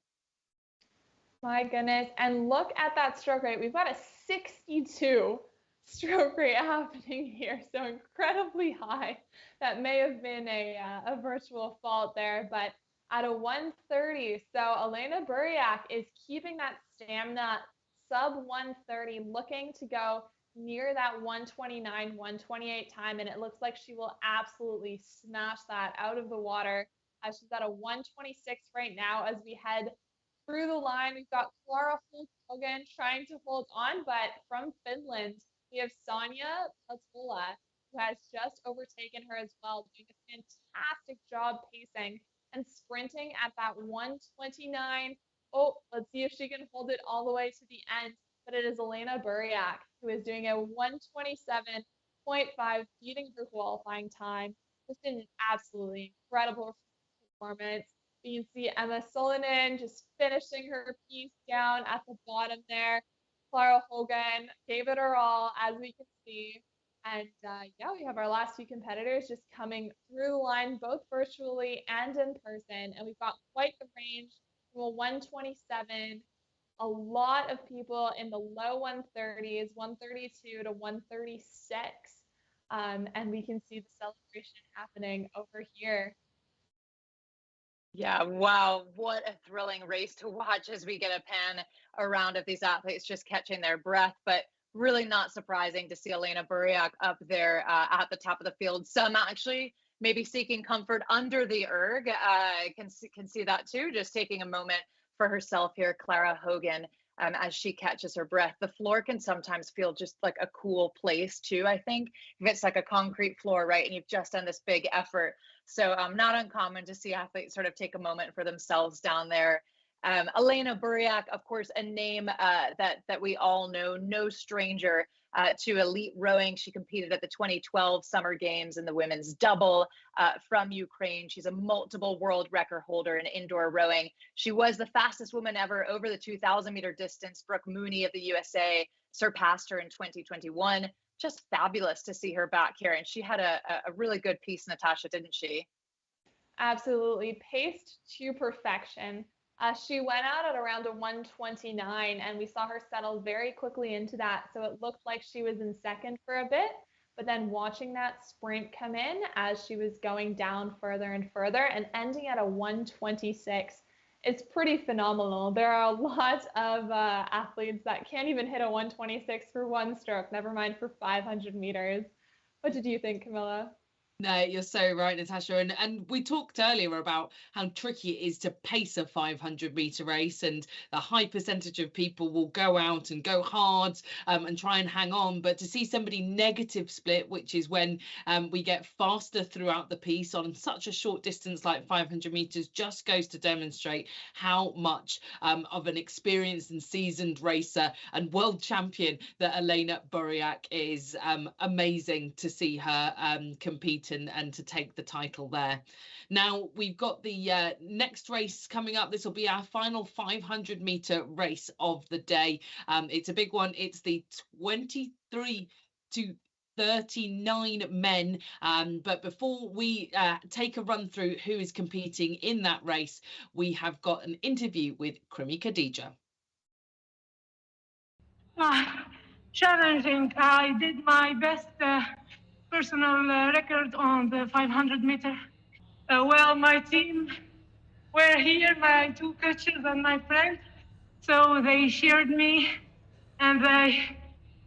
Speaker 5: My goodness. And look at that stroke rate. We've got a 62 stroke rate happening here. So incredibly high. That may have been a virtual fault there, but at a 130. So Elena Buryak is keeping that stamina sub 130, looking to go near that 129, 128 time. And it looks like she will absolutely smash that out of the water. She's at a 126 right now as we head through the line. We've got Clara Hogan trying to hold on, but from Finland, we have Sonia Patola, who has just overtaken her as well, doing a fantastic job pacing and sprinting at that 129. Oh, let's see if she can hold it all the way to the end. But it is Elena Buryak, who is doing a 127.5, beating her qualifying time. Just an absolutely incredible performance. You can see Emma Salonen just finishing her piece down at the bottom there. Clara Hogan gave it her all, as we can see. And yeah, we have our last few competitors just coming through the line, both virtually and in person. And we've got quite the range from a 127, a lot of people in the low 130s, 132 to 136. And we can see the celebration happening over here.
Speaker 18: Yeah, wow, what a thrilling race to watch as we get a pan around of these athletes just catching their breath, but really not surprising to see Elena Buriak up there at the top of the field. Some actually maybe seeking comfort under the erg. Can see that too, just taking a moment for herself here, Clara Hogan, as she catches her breath. The floor can sometimes feel just like a cool place too, I think, if it's like a concrete floor, right, and you've just done this big effort. So not uncommon to see athletes sort of take a moment for themselves down there. Elena Buriak, of course, a name that we all know, no stranger to elite rowing. She competed at the 2012 Summer Games in the women's double from Ukraine. She's a multiple world record holder in indoor rowing. She was the fastest woman ever over the 2,000-meter distance. Brooke Mooney of the USA surpassed her in 2021. Just fabulous to see her back here. And she had a really good piece, Natasha, didn't she?
Speaker 5: Absolutely, paced to perfection. She went out at around a 129, and we saw her settle very quickly into that. So it looked like she was in second for a bit, but then watching that sprint come in as she was going down further and further and ending at a 126, it's pretty phenomenal. There are a lot of athletes that can't even hit a 126 for one stroke, never mind for 500 meters. What did you think, Camilla?
Speaker 19: No, you're so right, Natasha. And we talked earlier about how tricky it is to pace a 500-meter race, and the high percentage of people will go out and go hard and try and hang on. But to see somebody negative split, which is when we get faster throughout the piece on such a short distance like 500 meters, just goes to demonstrate how much of an experienced and seasoned racer and world champion that Elena Buriak is. Amazing to see her compete and to take the title there. Now we've got the next race coming up. This will be our final 500-meter race of the day. It's a big one. It's the 23 to 39 men. But before we take a run through who is competing in that race, we have got an interview with Krimi Khadija.
Speaker 13: Challenging. I did my best personal record on the 500 meter. Well, my team were here, my two coaches and my friend. So they cheered me and they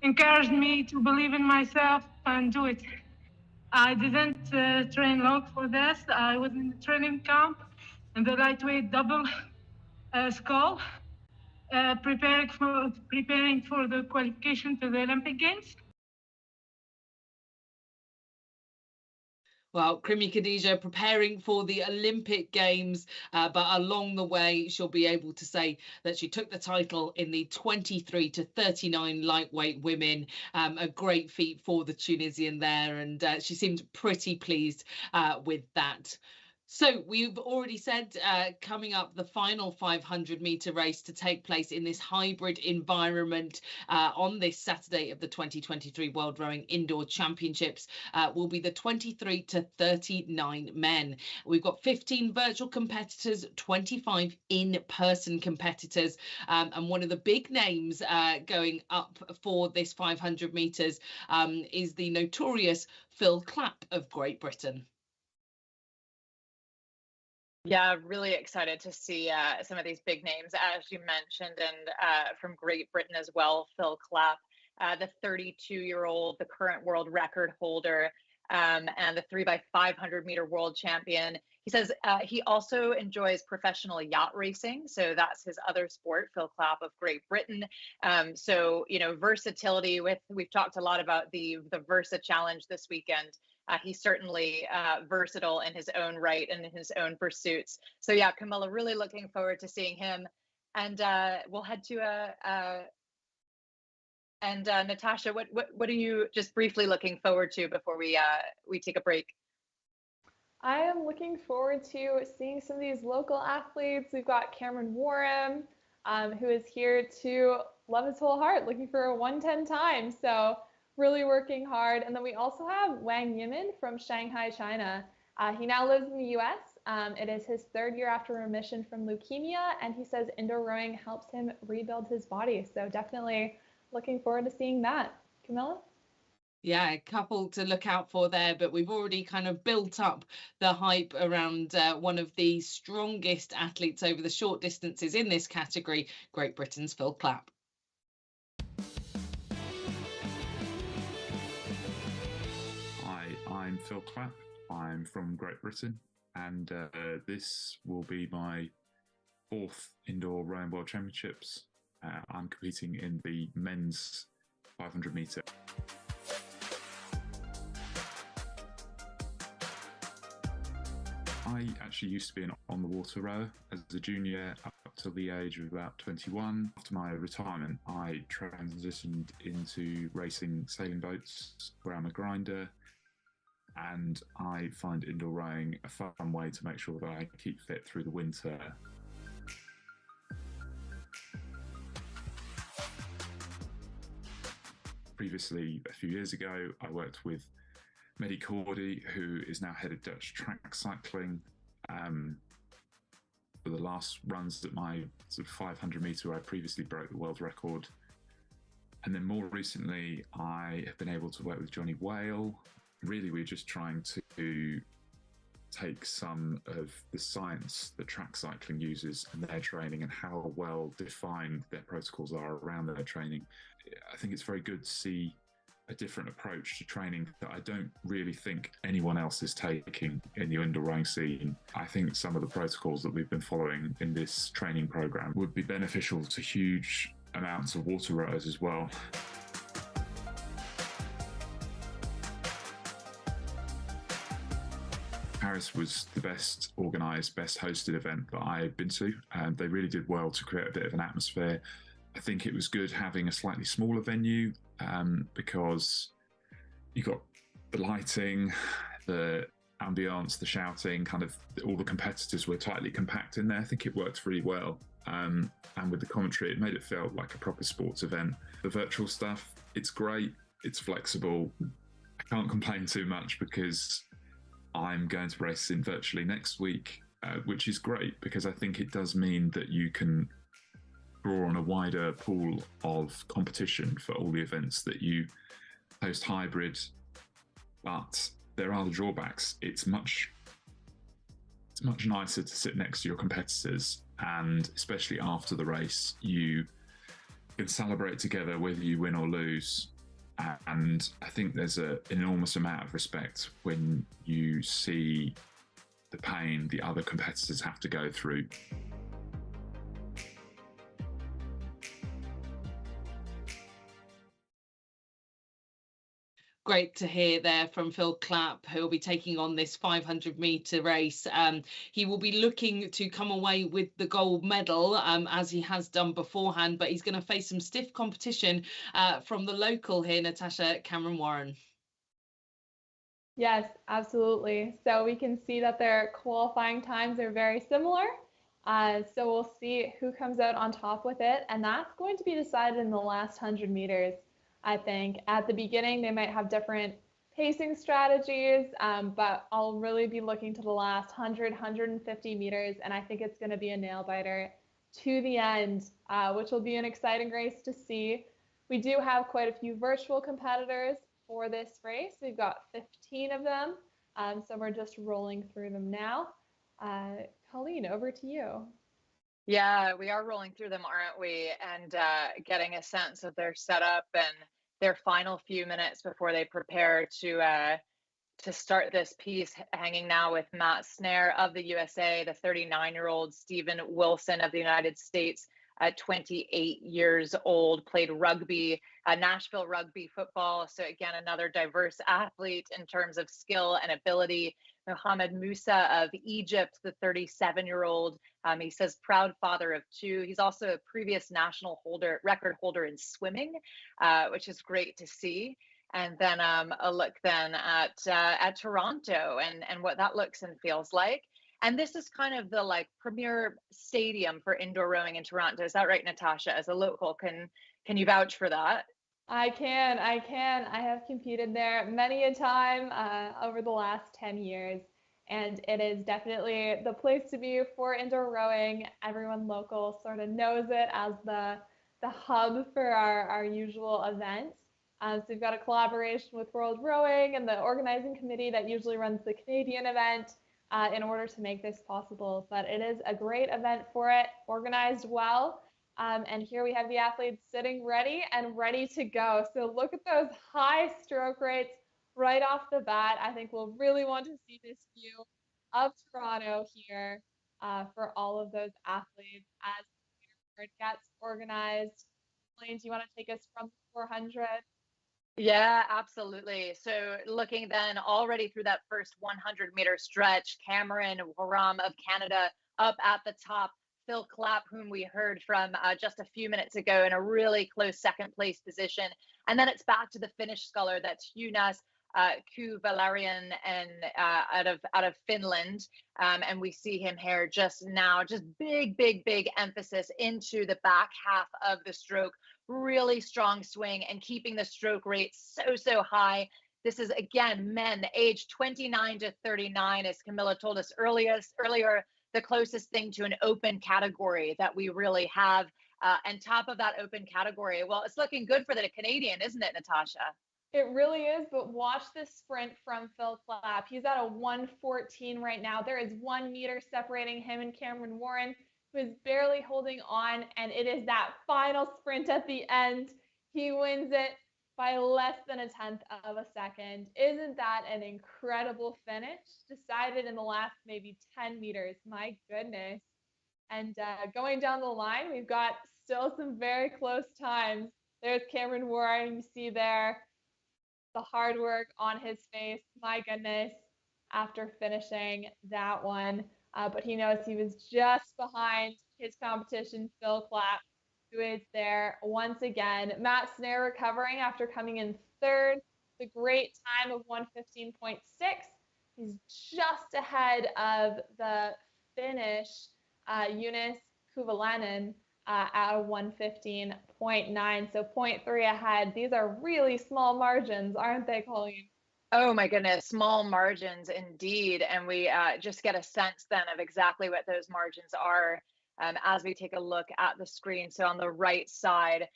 Speaker 13: encouraged me to believe in myself and do it. I didn't train long for this. I was in the training camp in the lightweight double scull, preparing for the qualification to the Olympic Games.
Speaker 19: Well, Krimi Khadija preparing for the Olympic Games, but along the way, she'll be able to say that she took the title in the 23 to 39 lightweight women. A great feat for the Tunisian there, and she seemed pretty pleased with that. So we've already said coming up the final 500-meter race to take place in this hybrid environment on this Saturday of the 2023 World Rowing Indoor Championships will be the 23 to 39 men. We've got 15 virtual competitors, 25 in-person competitors, and one of the big names going up for this 500 meters is the notorious Phil Clapp of Great Britain.
Speaker 18: Yeah, really excited to see some of these big names, as you mentioned, and from Great Britain as well, Phil Clapp, the 32-year-old, the current world record holder, and the 3x500 meter world champion. He says he also enjoys professional yacht racing. So that's his other sport, Phil Clapp of Great Britain. So, you know, versatility we've talked a lot about the Versa Challenge this weekend. He's certainly versatile in his own right and in his own pursuits. So yeah, Camilla, really looking forward to seeing him. And we'll head to Natasha, what are you just briefly looking forward to before we take a break?
Speaker 5: I am looking forward to seeing some of these local athletes. We've got Cameron Warham, who is here to love his whole heart, looking for a 110 time. So really working hard. And then we also have Wang Yimin from Shanghai, China. He now lives in the US. It is his third year after remission from leukemia, and he says indoor rowing helps him rebuild his body. So definitely looking forward to seeing that. Camilla?
Speaker 19: Yeah, a couple to look out for there, but we've already kind of built up the hype around one of the strongest athletes over the short distances in this category, Great Britain's Phil Clapp.
Speaker 15: Hi, I'm Phil Clapp. I'm from Great Britain, and this will be my 4th Indoor Rowing World Championships. I'm competing in the men's 500 metre. I actually used to be an on-the-water rower as a junior up to the age of about 21. After my retirement, I transitioned into racing sailing boats where I'm a grinder, and I find indoor rowing a fun way to make sure that I keep fit through the winter. Previously, a few years ago, I worked with Mehdi Cordy, who is now head of Dutch track cycling. For the last runs at my sort of 500 metre, I previously broke the world record. And then more recently, I have been able to work with Johnny Whale. Really, we're just trying to take some of the science that track cycling uses and their training and how well defined their protocols are around their training. I think it's very good to see a different approach to training that I don't really think anyone else is taking in the indoor rowing scene. I think some of the protocols that we've been following in this training program would be beneficial to huge amounts of water rowers as well. Paris was the best organised, best hosted event that I've been to, and they really did well to create a bit of an atmosphere. I think it was good having a slightly smaller venue because you got the lighting, the ambience, the shouting, kind of all the competitors were tightly compact in there. I think it worked really well. And with the commentary, it made it feel like a proper sports event. The virtual stuff, it's great, it's flexible. I can't complain too much because I'm going to race in virtually next week, which is great because I think it does mean that you can draw on a wider pool of competition for all the events that you host hybrid, but there are the drawbacks. It's much nicer to sit next to your competitors, and especially after the race, you can celebrate together whether you win or lose. And I think there's an enormous amount of respect when you see the pain the other competitors have to go through.
Speaker 19: Great to hear there from Phil Clapp, who will be taking on this 500 metre race. He will be looking to come away with the gold medal, as he has done beforehand, but he's going to face some stiff competition from the local here, Natasha Cameron Warren.
Speaker 5: Yes, absolutely. So we can see that their qualifying times are very similar. So we'll see who comes out on top with it, and that's going to be decided in the last 100 meters. I think at the beginning they might have different pacing strategies, but I'll really be looking to the last 100, 150 meters, and I think it's going to be a nail biter to the end, which will be an exciting race to see. We do have quite a few virtual competitors for this race. We've got 15 of them, so we're just rolling through them now. Colleen, over to you.
Speaker 18: Yeah, we are rolling through them, aren't we? And getting a sense of their setup and their final few minutes before they prepare to start this piece, hanging now with Matt Snare of the USA, the 39-year-old Stephen Wilson of the United States, at 28 years old, played rugby, Nashville rugby football. So again, another diverse athlete in terms of skill and ability. Mohamed Musa of Egypt, the 37-year-old. He says proud father of two. He's also a previous national record holder in swimming, which is great to see. And then a look then at Toronto and what that looks and feels like. And this is kind of the premier stadium for indoor rowing in Toronto. Is that right, Natasha? As a local, can you vouch for that?
Speaker 5: I can. I have competed there many a time over the last 10 years, and it is definitely the place to be for indoor rowing. Everyone local sort of knows it as the hub for our usual events. So we've got a collaboration with World Rowing and the organizing committee that usually runs the Canadian event in order to make this possible. But it is a great event for it, organized well. And here we have the athletes sitting ready and ready to go. So look at those high stroke rates right off the bat. I think we'll really want to see this view of Toronto here for all of those athletes as it gets organized. Elaine, do you want to take us from 400?
Speaker 18: Yeah, absolutely. So looking then already through that first 100-meter stretch, Cameron Waram of Canada up at the top. Phil Clapp, whom we heard from just a few minutes ago, in a really close second place position. And then it's back to the Finnish sculler. That's Jonas Kuvalarian and out of Finland. And we see him here just now, just big emphasis into the back half of the stroke. Really strong swing and keeping the stroke rate so high. This is, again, men age 29 to 39, as Camilla told us earlier, the closest thing to an open category that we really have. And top of that open category, well, it's looking good for the Canadian, isn't it, Natasha?
Speaker 5: It really is, but watch this sprint from Phil Clapp. He's at a 1:14 right now. There is 1 meter separating him and Cameron Warren, who is barely holding on, and it is that final sprint at the end. He wins it by less than 1/10 of a second. Isn't that an incredible finish? Decided in the last maybe 10 meters. My goodness. And going down the line, we've got still some very close times. There's Cameron Warren. You see there the hard work on his face. My goodness, after finishing that one. But he knows he was just behind his competition, Phil Clapp, who is there once again. Matt Snare recovering after coming in third. The great time of 1:15.6. He's just ahead of the Finnish Jonas Kuvalainen at a 1:15.9. So 0.3 ahead. These are really small margins, aren't they, Colleen?
Speaker 18: Oh my goodness, small margins indeed. And we just get a sense then of exactly what those margins are as we take a look at the screen. So on the right side,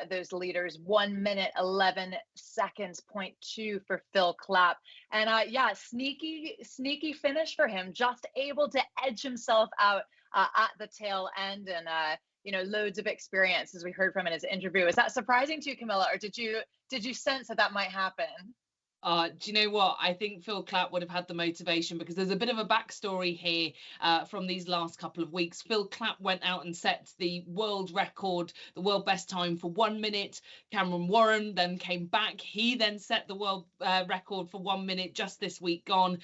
Speaker 18: those leaders, 1 minute, 11 seconds, 0.2 for Phil Clapp. And yeah, sneaky finish for him, just able to edge himself out at the tail end. And, you know, loads of experience, as we heard from in his interview. Is that surprising to you, Camilla, or did you sense that might happen?
Speaker 19: Do you know what? I think Phil Clapp would have had the motivation, because there's a bit of a backstory here from these last couple of weeks. Phil Clapp went out and set the world record, the world best time for 1 minute. Cameron Warren then came back. He then set the world record for 1 minute just this week gone.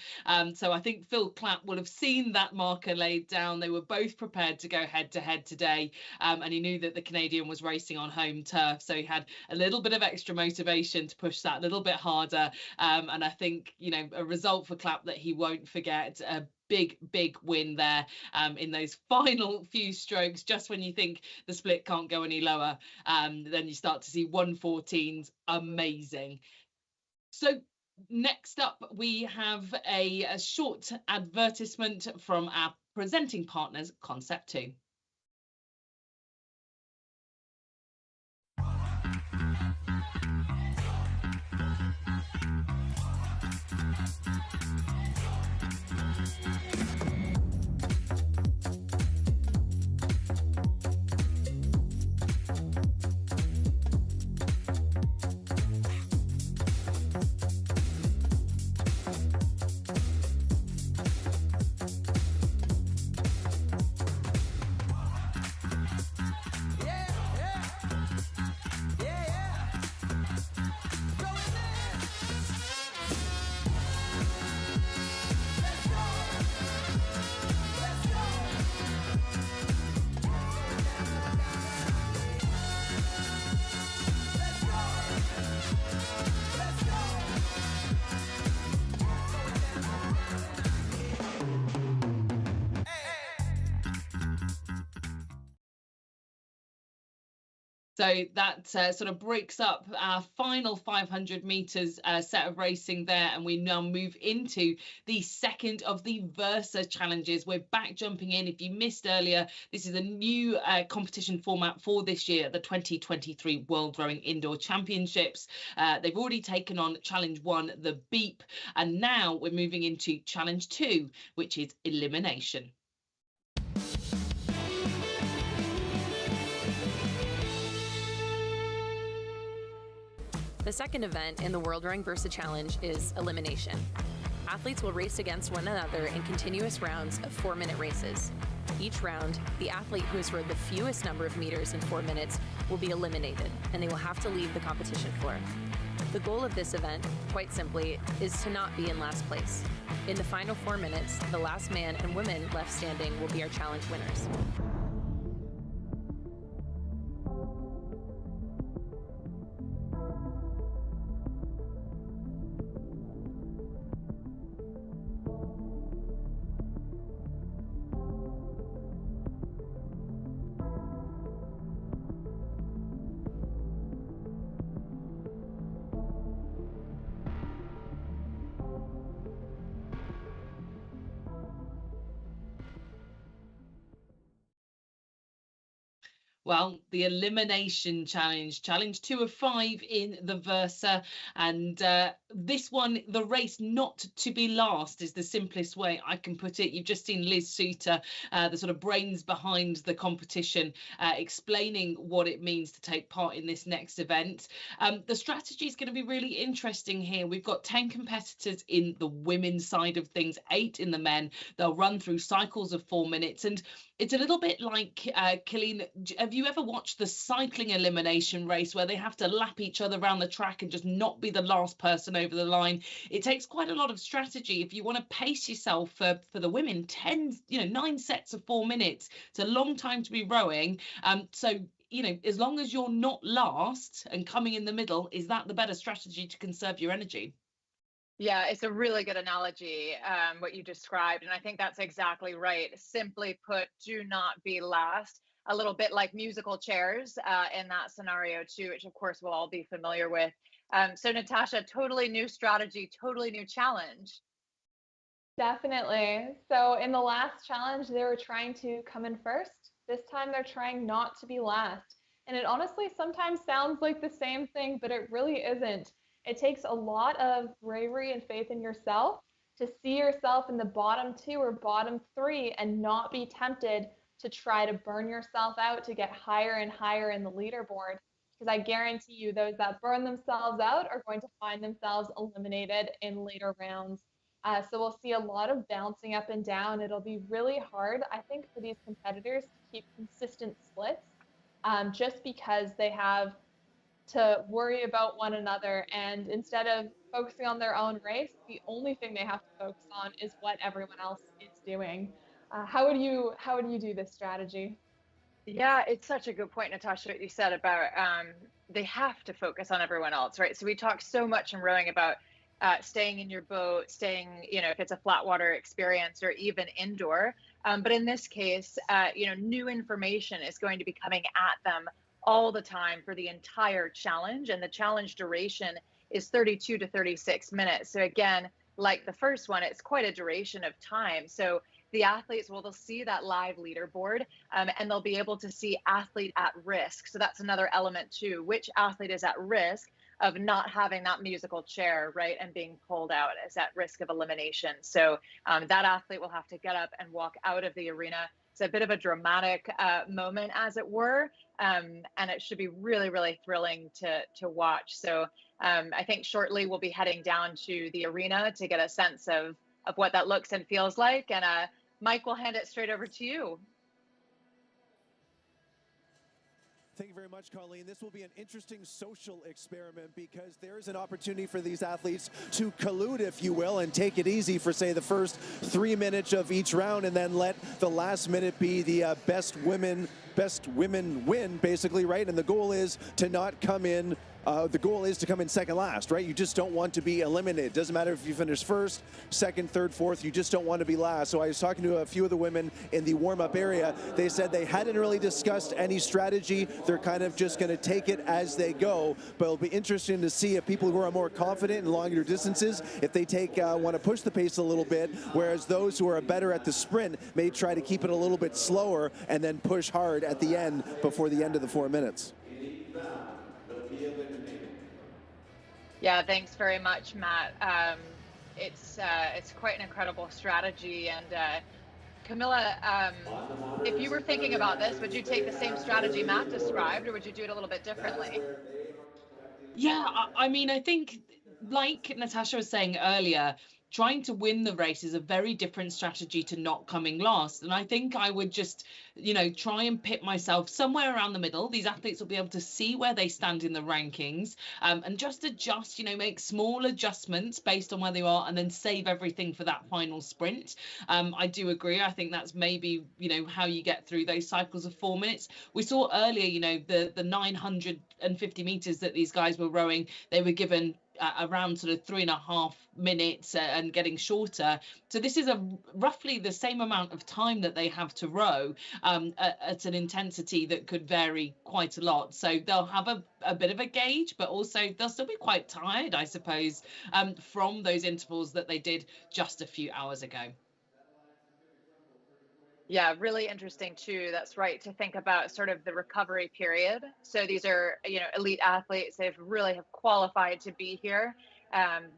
Speaker 19: So I think Phil Clapp would have seen that marker laid down. They were both prepared to go head to head today. And he knew that the Canadian was racing on home turf. So he had a little bit of extra motivation to push that a little bit harder. And I think, you know, a result for Clapp that he won't forget. A big win there in those final few strokes. Just when you think the split can't go any lower, then you start to see 1:14s. Amazing. So next up, we have a short advertisement from our presenting partners, Concept 2. So that sort of breaks up our final 500 meters set of racing there, and we now move into the second of the Versa challenges. We're back jumping in. If you missed earlier, this is a new competition format for this year, the 2023 World Rowing Indoor Championships. They've already taken on Challenge 1, the Beep, and now we're moving into Challenge 2, which is Elimination.
Speaker 21: The second event in the World Rowing Versa Challenge is Elimination. Athletes will race against one another in continuous rounds of 4-minute races. Each round, the athlete who has rowed the fewest number of meters in 4 minutes will be eliminated, and they will have to leave the competition floor. The goal of this event, quite simply, is to not be in last place. In the final 4 minutes, the last man and woman left standing will be our challenge winners.
Speaker 19: Well, the Elimination Challenge, Challenge 2 of 5 in the Versa. And this one, the race not to be last is the simplest way I can put it. You've just seen Liz Suter, the sort of brains behind the competition, explaining what it means to take part in this next event. The strategy is going to be really interesting here. We've got 10 competitors in the women's side of things, 8 in the men. They'll run through cycles of 4 minutes. And it's a little bit like, Colleen, have you ever watched the cycling elimination race where they have to lap each other around the track and just not be the last person over the line? It takes quite a lot of strategy if you want to pace yourself for the women. 9 sets of 4 minutes. It's a long time to be rowing. So, as long as you're not last and coming in the middle, is that the better strategy to conserve your energy?
Speaker 18: Yeah, it's a really good analogy, what you described. And I think that's exactly right. Simply put, do not be last. A little bit like musical chairs in that scenario too, which of course we'll all be familiar with. So Natasha, totally new strategy, totally new challenge.
Speaker 5: Definitely. So in the last challenge, they were trying to come in first. This time they're trying not to be last. And it honestly sometimes sounds like the same thing, but it really isn't. It takes a lot of bravery and faith in yourself to see yourself in the bottom 2 or bottom 3 and not be tempted to try to burn yourself out to get higher and higher in the leaderboard. Because I guarantee you those that burn themselves out are going to find themselves eliminated in later rounds. So we'll see a lot of bouncing up and down. It'll be really hard, I think, for these competitors to keep consistent splits just because they have to worry about one another, and instead of focusing on their own race, the only thing they have to focus on is what everyone else is doing. How would you do this strategy?
Speaker 18: Yeah, it's such a good point, Natasha, what you said about they have to focus on everyone else, right? So we talk so much in rowing about staying in your boat, staying, if it's a flat water experience or even indoor. But in this case, new information is going to be coming at them all the time for the entire challenge, and the challenge duration is 32 to 36 minutes. So again, like the first one, it's quite a duration of time. So the athletes, they'll see that live leaderboard and they'll be able to see athlete at risk. So that's another element too. Which athlete is at risk of not having that musical chair, right, and being pulled out, is at risk of elimination. So that athlete will have to get up and walk out of the arena. It's a bit of a dramatic moment, as it were, and it should be really, really thrilling to watch. So I think shortly we'll be heading down to the arena to get a sense of what that looks and feels like. And Mike, we'll hand it straight over to you.
Speaker 3: Thank you very much, Colleen. This will be an interesting social experiment because there's an opportunity for these athletes to collude, if you will, and take it easy for, say, the first 3 minutes of each round, and then let the last minute be the best women best women win, basically, right? And the goal is to not come in. The goal is to come in second last, right? You just don't want to be eliminated. Doesn't matter if you finish first, second, third, fourth, you just don't want to be last. So I was talking to a few of the women in the warm-up area. They said they hadn't really discussed any strategy. They're kind of just going to take it as they go. But it'll be interesting to see if people who are more confident in longer distances, if they want to push the pace a little bit, whereas those who are better at the sprint may try to keep it a little bit slower and then push hard at the end before the end of the 4 minutes.
Speaker 18: Yeah, thanks very much, Matt. It's quite an incredible strategy. And Camilla, if you were thinking about this, would you take the same strategy Matt described, or would you do it a little bit differently?
Speaker 19: Yeah, I mean, I think, like Natasha was saying earlier, trying to win the race is a very different strategy to not coming last. And I think I would just, try and pit myself somewhere around the middle. These athletes will be able to see where they stand in the rankings, and just adjust, make small adjustments based on where they are, and then save everything for that final sprint. I do agree. I think that's maybe, how you get through those cycles of 4 minutes. We saw earlier, the 950 meters that these guys were rowing, they were given around sort of 3.5 minutes and getting shorter. So this is roughly the same amount of time that they have to row at an intensity that could vary quite a lot. So they'll have a bit of a gauge, but also they'll still be quite tired, I suppose, from those intervals that they did just a few hours ago.
Speaker 18: Yeah, really interesting too. That's right, to think about sort of the recovery period. So these are, elite athletes. They've really have qualified to be here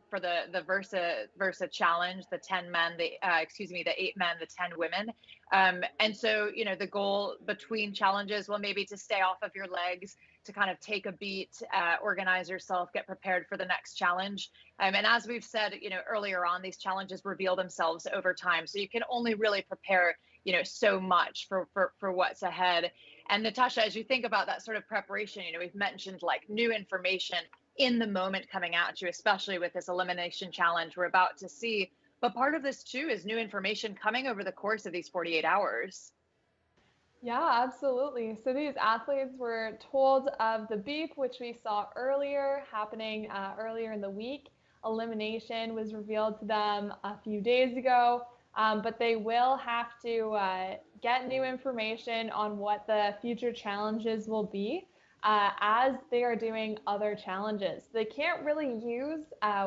Speaker 18: for the Versa challenge, the 10 men, the 8 men, the 10 women. And so, the goal between challenges, well, maybe to stay off of your legs, to kind of take a beat, organize yourself, get prepared for the next challenge. And as we've said, earlier on, these challenges reveal themselves over time. So you can only really prepare so much for what's ahead. And Natasha, as you think about that sort of preparation, we've mentioned like new information in the moment coming at you, especially with this elimination challenge we're about to see. But part of this too is new information coming over the course of these 48 hours.
Speaker 5: Yeah, absolutely. So these athletes were told of the beep, which we saw earlier, happening earlier in the week. Elimination was revealed to them a few days ago. But they will have to get new information on what the future challenges will be as they are doing other challenges. They can't really use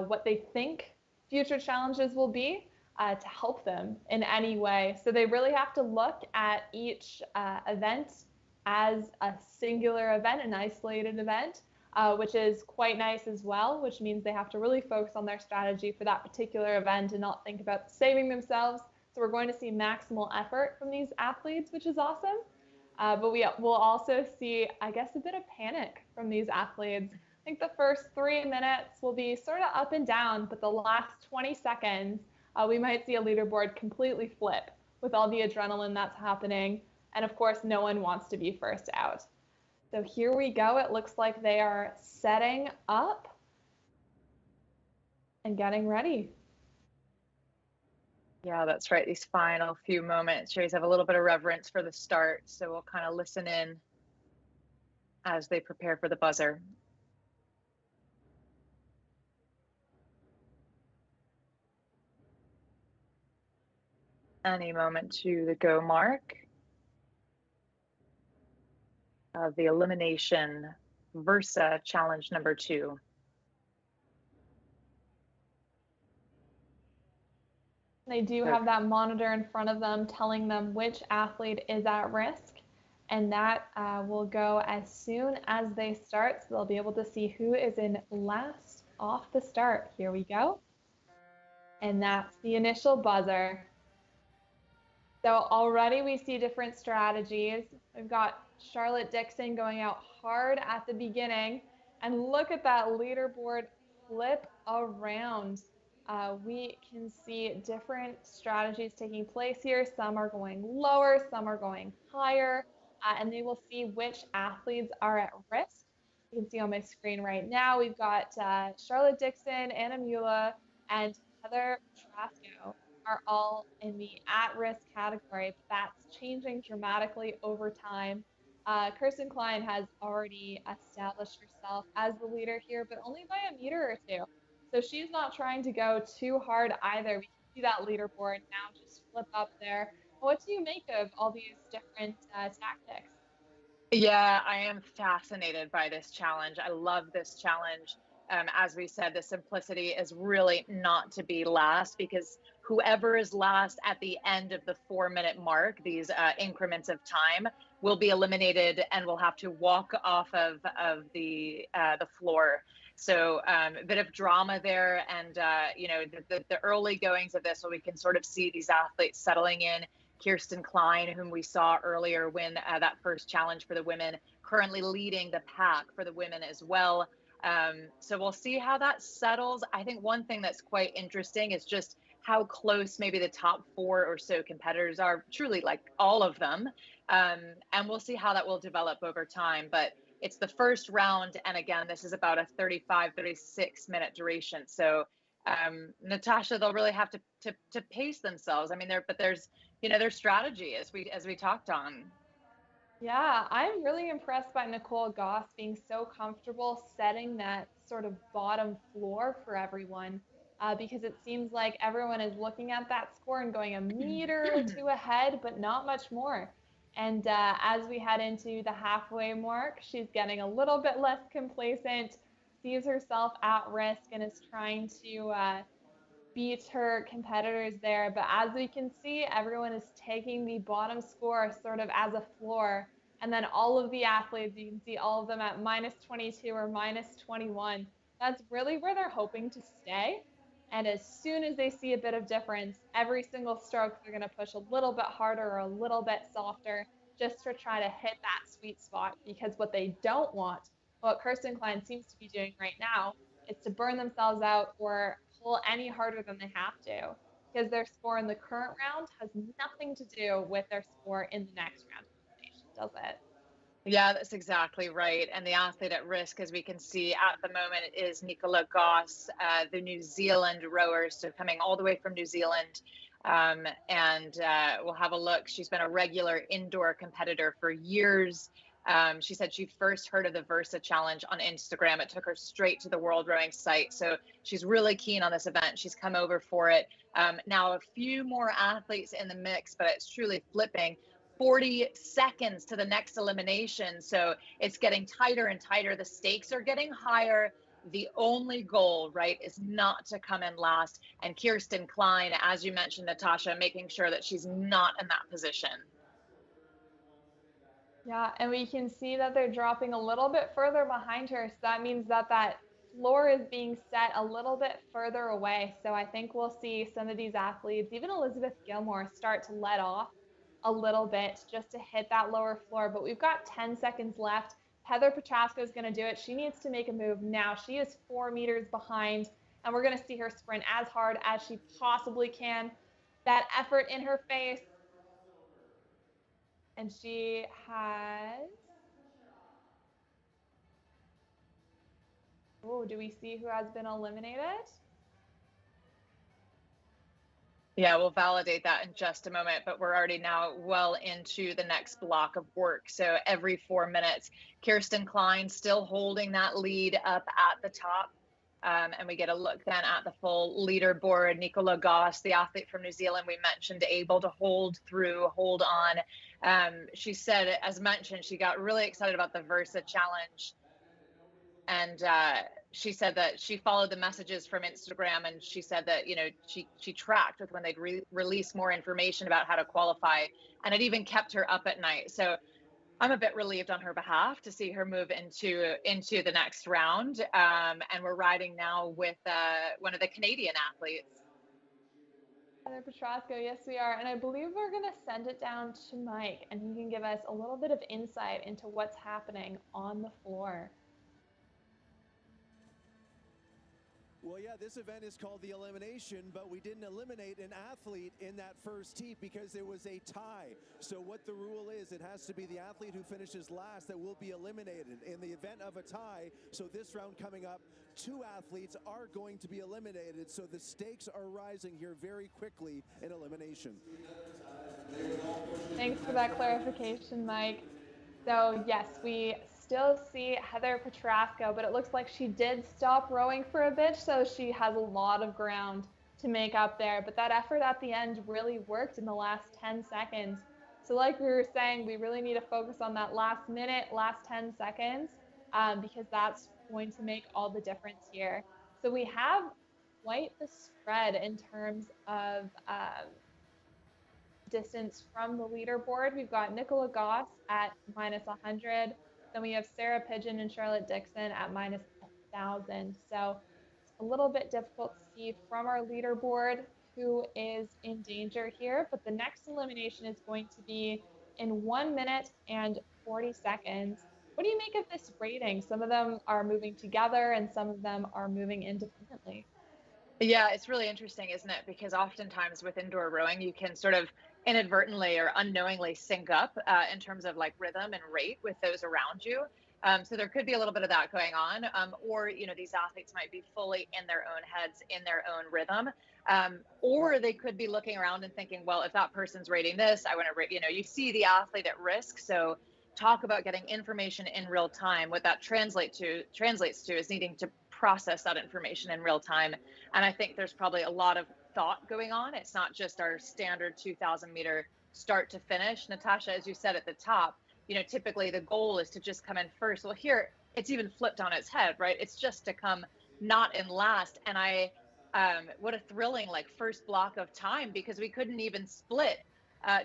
Speaker 5: what they think future challenges will be to help them in any way. So they really have to look at each event as a singular event, an isolated event, which is quite nice as well, which means they have to really focus on their strategy for that particular event and not think about saving themselves. So we're going to see maximal effort from these athletes, which is awesome. But we will also see, I guess, a bit of panic from these athletes. I think the first 3 minutes will be sort of up and down, but the last 20 seconds, we might see a leaderboard completely flip with all the adrenaline that's happening. And of course, no one wants to be first out. So here we go. It looks like they are setting up and getting ready.
Speaker 18: Yeah, that's right. These final few moments, Jays have a little bit of reverence for the start. So we'll kind of listen in as they prepare for the buzzer. Any moment to the go mark of the elimination Versa challenge number 2.
Speaker 5: They do have that monitor in front of them telling them which athlete is at risk, and that will go as soon as they start, so they'll be able to see who is in last off the start. Here we go. And that's the initial buzzer. So already we see different strategies. We've got Charlotte Dixon going out hard at the beginning, and look at that leaderboard flip around. We can see different strategies taking place here. Some are going lower, some are going higher, and they will see which athletes are at risk. You can see on my screen right now, we've got Charlotte Dixon, Anna Mula, and Heather Trasco are all in the at-risk category, but that's changing dramatically over time. Kirsten Klein has already established herself as the leader here, but only by a meter or two. So she's not trying to go too hard either. We can see that leaderboard now just flip up there. What do you make of all these different tactics?
Speaker 18: Yeah, I am fascinated by this challenge. I love this challenge. As we said, the simplicity is really not to be last, because whoever is last at the end of the 4-minute mark, these increments of time, will be eliminated and will have to walk off of the floor. So a bit of drama there, and you know, the early goings of this, where we can sort of see these athletes settling in. Kirsten Klein, whom we saw earlier win that first challenge for the women, currently leading the pack for the women as well. So we'll see how that settles. I think one thing that's quite interesting is just how close maybe the top 4 or so competitors are, truly, like all of them. And we'll see how that will develop over time. But it's the first round. And again, this is about a 36 minute duration. So Natasha, they'll really have to pace themselves. I mean, there's, you know, their strategy, as we talked on.
Speaker 5: Yeah, I'm really impressed by Nicole Goss being so comfortable setting that sort of bottom floor for everyone, because it seems like everyone is looking at that score and going a meter or two ahead, but not much more. And as we head into the halfway mark, she's getting a little bit less complacent, sees herself at risk, and is trying to beat her competitors there. But as we can see, everyone is taking the bottom score sort of as a floor. And then all of the athletes, you can see all of them at -22 or -21. That's really where they're hoping to stay. And as soon as they see a bit of difference, every single stroke, they're going to push a little bit harder or a little bit softer, just to try to hit that sweet spot. Because what they don't want, what Kirsten Klein seems to be doing right now, is to burn themselves out or pull any harder than they have to, because their score in the current round has nothing to do with their score in the next round of elimination, does it?
Speaker 18: Yeah, that's exactly right. And the athlete at risk, as we can see at the moment, is Nicola Goss, the New Zealand rower, so coming all the way from New Zealand. And we'll have a look. She's been a regular indoor competitor for years. She said she first heard of the Versa Challenge on Instagram. It took her straight to the World Rowing site. So she's really keen on this event. She's come over for it. Now, a few more athletes in the mix, but it's truly flipping. 40 seconds to the next elimination. So it's getting tighter and tighter. The stakes are getting higher. The only goal, right, is not to come in last. And Kirsten Klein, as you mentioned, Natasha, making sure that she's not in that position.
Speaker 5: Yeah, and we can see that they're dropping a little bit further behind her. So that means that that floor is being set a little bit further away. So I think we'll see some of these athletes, even Elizabeth Gilmore, start to let off a little bit just to hit that lower floor. But we've got 10 seconds left. Heather Petrasco is going to do it. She needs to make a move now. She is 4 meters behind, and we're going to see her sprint as hard as she possibly can. That effort in her face. And she has... Oh, do we see who has been eliminated?
Speaker 18: Yeah, we'll validate that in just a moment, but we're already now well into the next block of work. So every 4 minutes, Kirsten Klein still holding that lead up at the top. And we get a look then at the full leaderboard. Nicola Goss, the athlete from New Zealand we mentioned, able to hold through, hold on. She said, as mentioned, she got really excited about the Versa Challenge. And she said that she followed the messages from Instagram, and she said that, you know, she tracked with when they'd release more information about how to qualify, and it even kept her up at night. So I'm a bit relieved on her behalf to see her move into the next round. And we're riding now with one of the Canadian athletes.
Speaker 5: Heather Petrasco, yes, we are. And I believe we're going to send it down to Mike, and he can give us a little bit of insight into what's happening on the floor.
Speaker 3: Well, yeah, this event is called the Elimination, but we didn't eliminate an athlete in that first heat because there was a tie. So what the rule is, it has to be the athlete who finishes last that will be eliminated in the event of a tie. So this round coming up, 2 athletes are going to be eliminated. So the stakes are rising here very quickly in elimination.
Speaker 5: Thanks for that clarification, Mike. So yes, we still see Heather Petrasco, but it looks like she did stop rowing for a bit, so she has a lot of ground to make up there. But that effort at the end really worked in the last 10 seconds. So like we were saying, we really need to focus on that last minute, last 10 seconds, because that's going to make all the difference here. So we have quite the spread in terms of distance from the leaderboard. We've got Nicola Goss at minus 100. Then we have Sarah Pigeon and Charlotte Dixon at minus 1,000. So it's a little bit difficult to see from our leaderboard who is in danger here. But the next elimination is going to be in 1 minute and 40 seconds. What do you make of this rating? Some of them are moving together and some of them are moving independently.
Speaker 18: Yeah, it's really interesting, isn't it? Because oftentimes with indoor rowing, you can sort of inadvertently or unknowingly sync up in terms of like rhythm and rate with those around you. So there could be a little bit of that going on, or these athletes might be fully in their own heads, in their own rhythm, or they could be looking around and thinking, well, if that person's rating this, I want to rate. You see the athlete at risk. So talk about getting information in real time. What that translates to is needing to process that information in real time. And I think there's probably a lot of thought going on. It's not just our standard 2,000 meter start to finish. Natasha, as you said at the top, typically the goal is to just come in first. Well, here it's even flipped on its head, right? It's just to come not in last. And what a thrilling first block of time, because we couldn't even split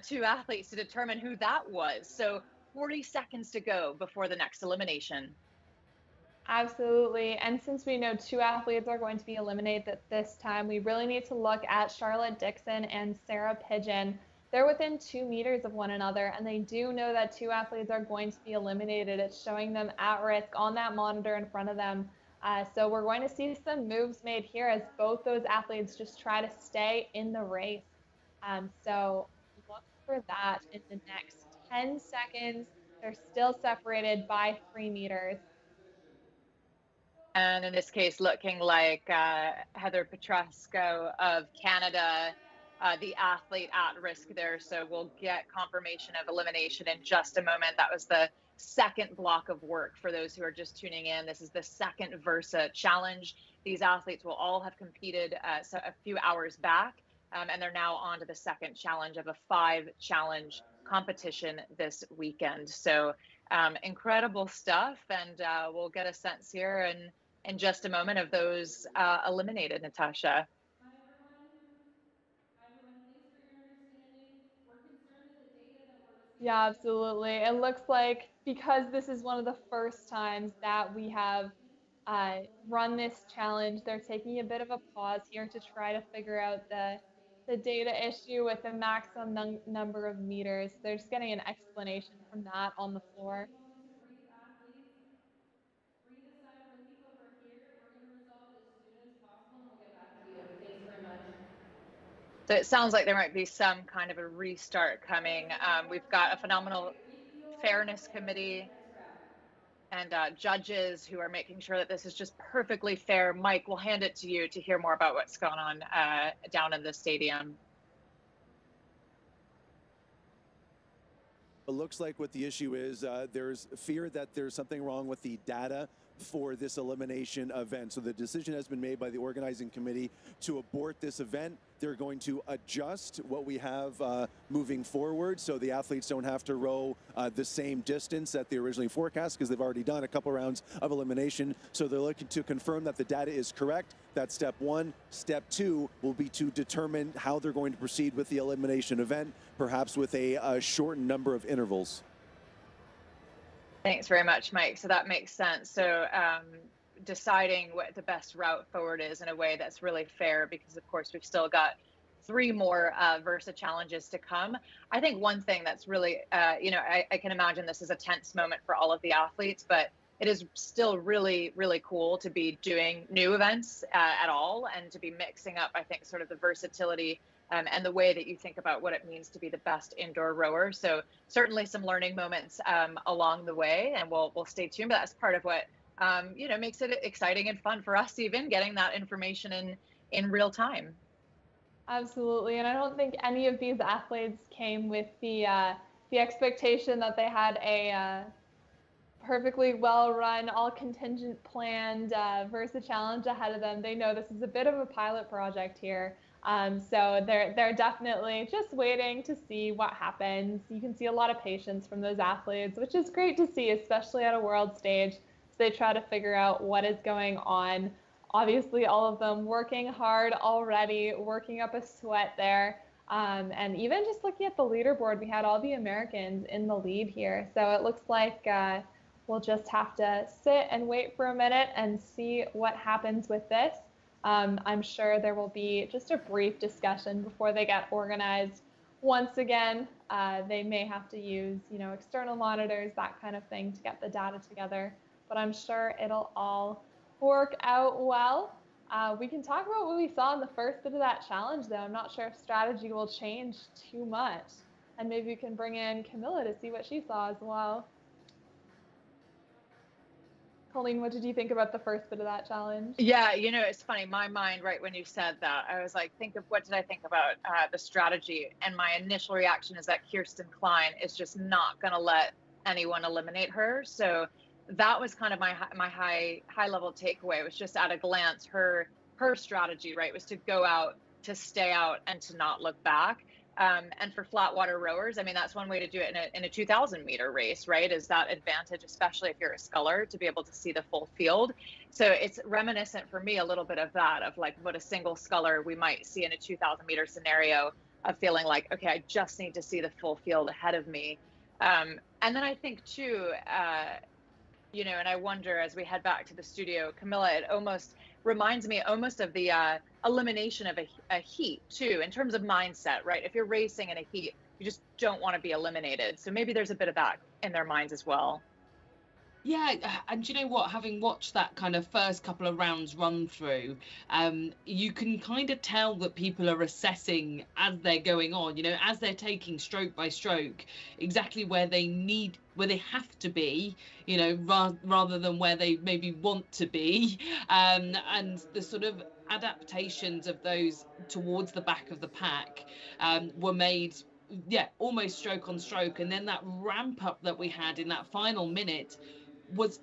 Speaker 18: two athletes to determine who that was. So 40 seconds to go before the next elimination.
Speaker 5: Absolutely. And since we know two athletes are going to be eliminated at this time, we really need to look at Charlotte Dixon and Sarah Pigeon. They're within 2 meters of one another, and they do know that two athletes are going to be eliminated. It's showing them at risk on that monitor in front of them. So we're going to see some moves made here as both those athletes just try to stay in the race. So look for that in the next 10 seconds. They're still separated by 3 meters.
Speaker 18: And in this case, looking like Heather Petrasco of Canada, the athlete at risk there. So we'll get confirmation of elimination in just a moment. That was the second block of work for those who are just tuning in. This is the second Versa challenge. These athletes will all have competed a few hours back, and they're now on to the second challenge of a 5-challenge competition this weekend. So incredible stuff, and we'll get a sense here in just a moment of those eliminated, Natasha.
Speaker 6: Hi, everyone. Thanks for your understanding. We're concerned that the data that we're receiving...
Speaker 5: Yeah, absolutely. It looks like because this is one of the first times that we have run this challenge, they're taking a bit of a pause here to try to figure out the data issue with the maximum number of meters. They're just getting an explanation from that on the floor.
Speaker 6: Breathe a sigh of relief over here. We're going to resolve it as soon as possible, and we'll get back to you. Thanks very much.
Speaker 18: So it sounds like there might be some kind of a restart coming. We've got a phenomenal fairness committee and judges who are making sure that this is just perfectly fair. Mike, we'll hand it to you to hear more about what's going on down in the stadium.
Speaker 3: It looks like what the issue is, there's fear that there's something wrong with the data for this elimination event. So the decision has been made by the organizing committee to abort this event. They're going to adjust what we have moving forward, so the athletes don't have to row the same distance that they originally forecast, because they've already done a couple rounds of elimination. So they're looking to confirm that the data is correct. That's step one. Step two will be to determine how they're going to proceed with the elimination event, perhaps with a shortened number of intervals.
Speaker 18: Thanks very much, Mike. So that makes sense. So deciding what the best route forward is in a way that's really fair, because of course we've still got 3 more Versa challenges to come. I think one thing that's really, I can imagine this is a tense moment for all of the athletes, but it is still really, really cool to be doing new events at all, and to be mixing up, I think, sort of the versatility and the way that you think about what it means to be the best indoor rower. So certainly some learning moments along the way, and we'll stay tuned. But that's part of what makes it exciting and fun for us, even getting that information in real time.
Speaker 5: Absolutely, and I don't think any of these athletes came with the the expectation that they had a perfectly well-run, all contingent planned Versa challenge ahead of them. They know this is a bit of a pilot project here. So they're definitely just waiting to see what happens. You can see a lot of patience from those athletes, which is great to see, especially at a world stage. So they try to figure out what is going on. Obviously, all of them working hard already, working up a sweat there. And even just looking at the leaderboard, we had all the Americans in the lead here. So it looks like we'll just have to sit and wait for a minute and see what happens with this. I'm sure there will be just a brief discussion before they get organized. Once again, they may have to use, external monitors, that kind of thing, to get the data together. But I'm sure it'll all work out well. We can talk about what we saw in the first bit of that challenge, though. I'm not sure if strategy will change too much. And maybe we can bring in Camilla to see what she saw as well. Colleen, what did you think about the first bit of that challenge?
Speaker 18: Yeah, it's funny. My mind, right when you said that, I was like, what did I think about the strategy? And my initial reaction is that Kirsten Klein is just not going to let anyone eliminate her. So that was kind of my high level takeaway. It was just at a glance, her strategy, right, was to go out, to stay out, and to not look back. And for flat water rowers, I mean, that's one way to do it in a 2,000 meter race, right? Is that advantage, especially if you're a sculler, to be able to see the full field. So it's reminiscent for me a little bit of that, of like what a single sculler we might see in a 2,000 meter scenario, of feeling like, okay, I just need to see the full field ahead of me. And then I think too, and I wonder, as we head back to the studio, Camilla, it almost reminds me almost of the elimination of a heat too, in terms of mindset, right? If you're racing in a heat, you just don't want to be eliminated. So maybe there's a bit of that in their minds as well.
Speaker 19: Yeah, and you know what? Having watched that kind of first couple of rounds run through, you can kind of tell that people are assessing as they're going on, as they're taking stroke by stroke, exactly where they have to be, rather than where they maybe want to be, and the sort of adaptations of those towards the back of the pack were made, almost stroke on stroke. And then that ramp up that we had in that final minute was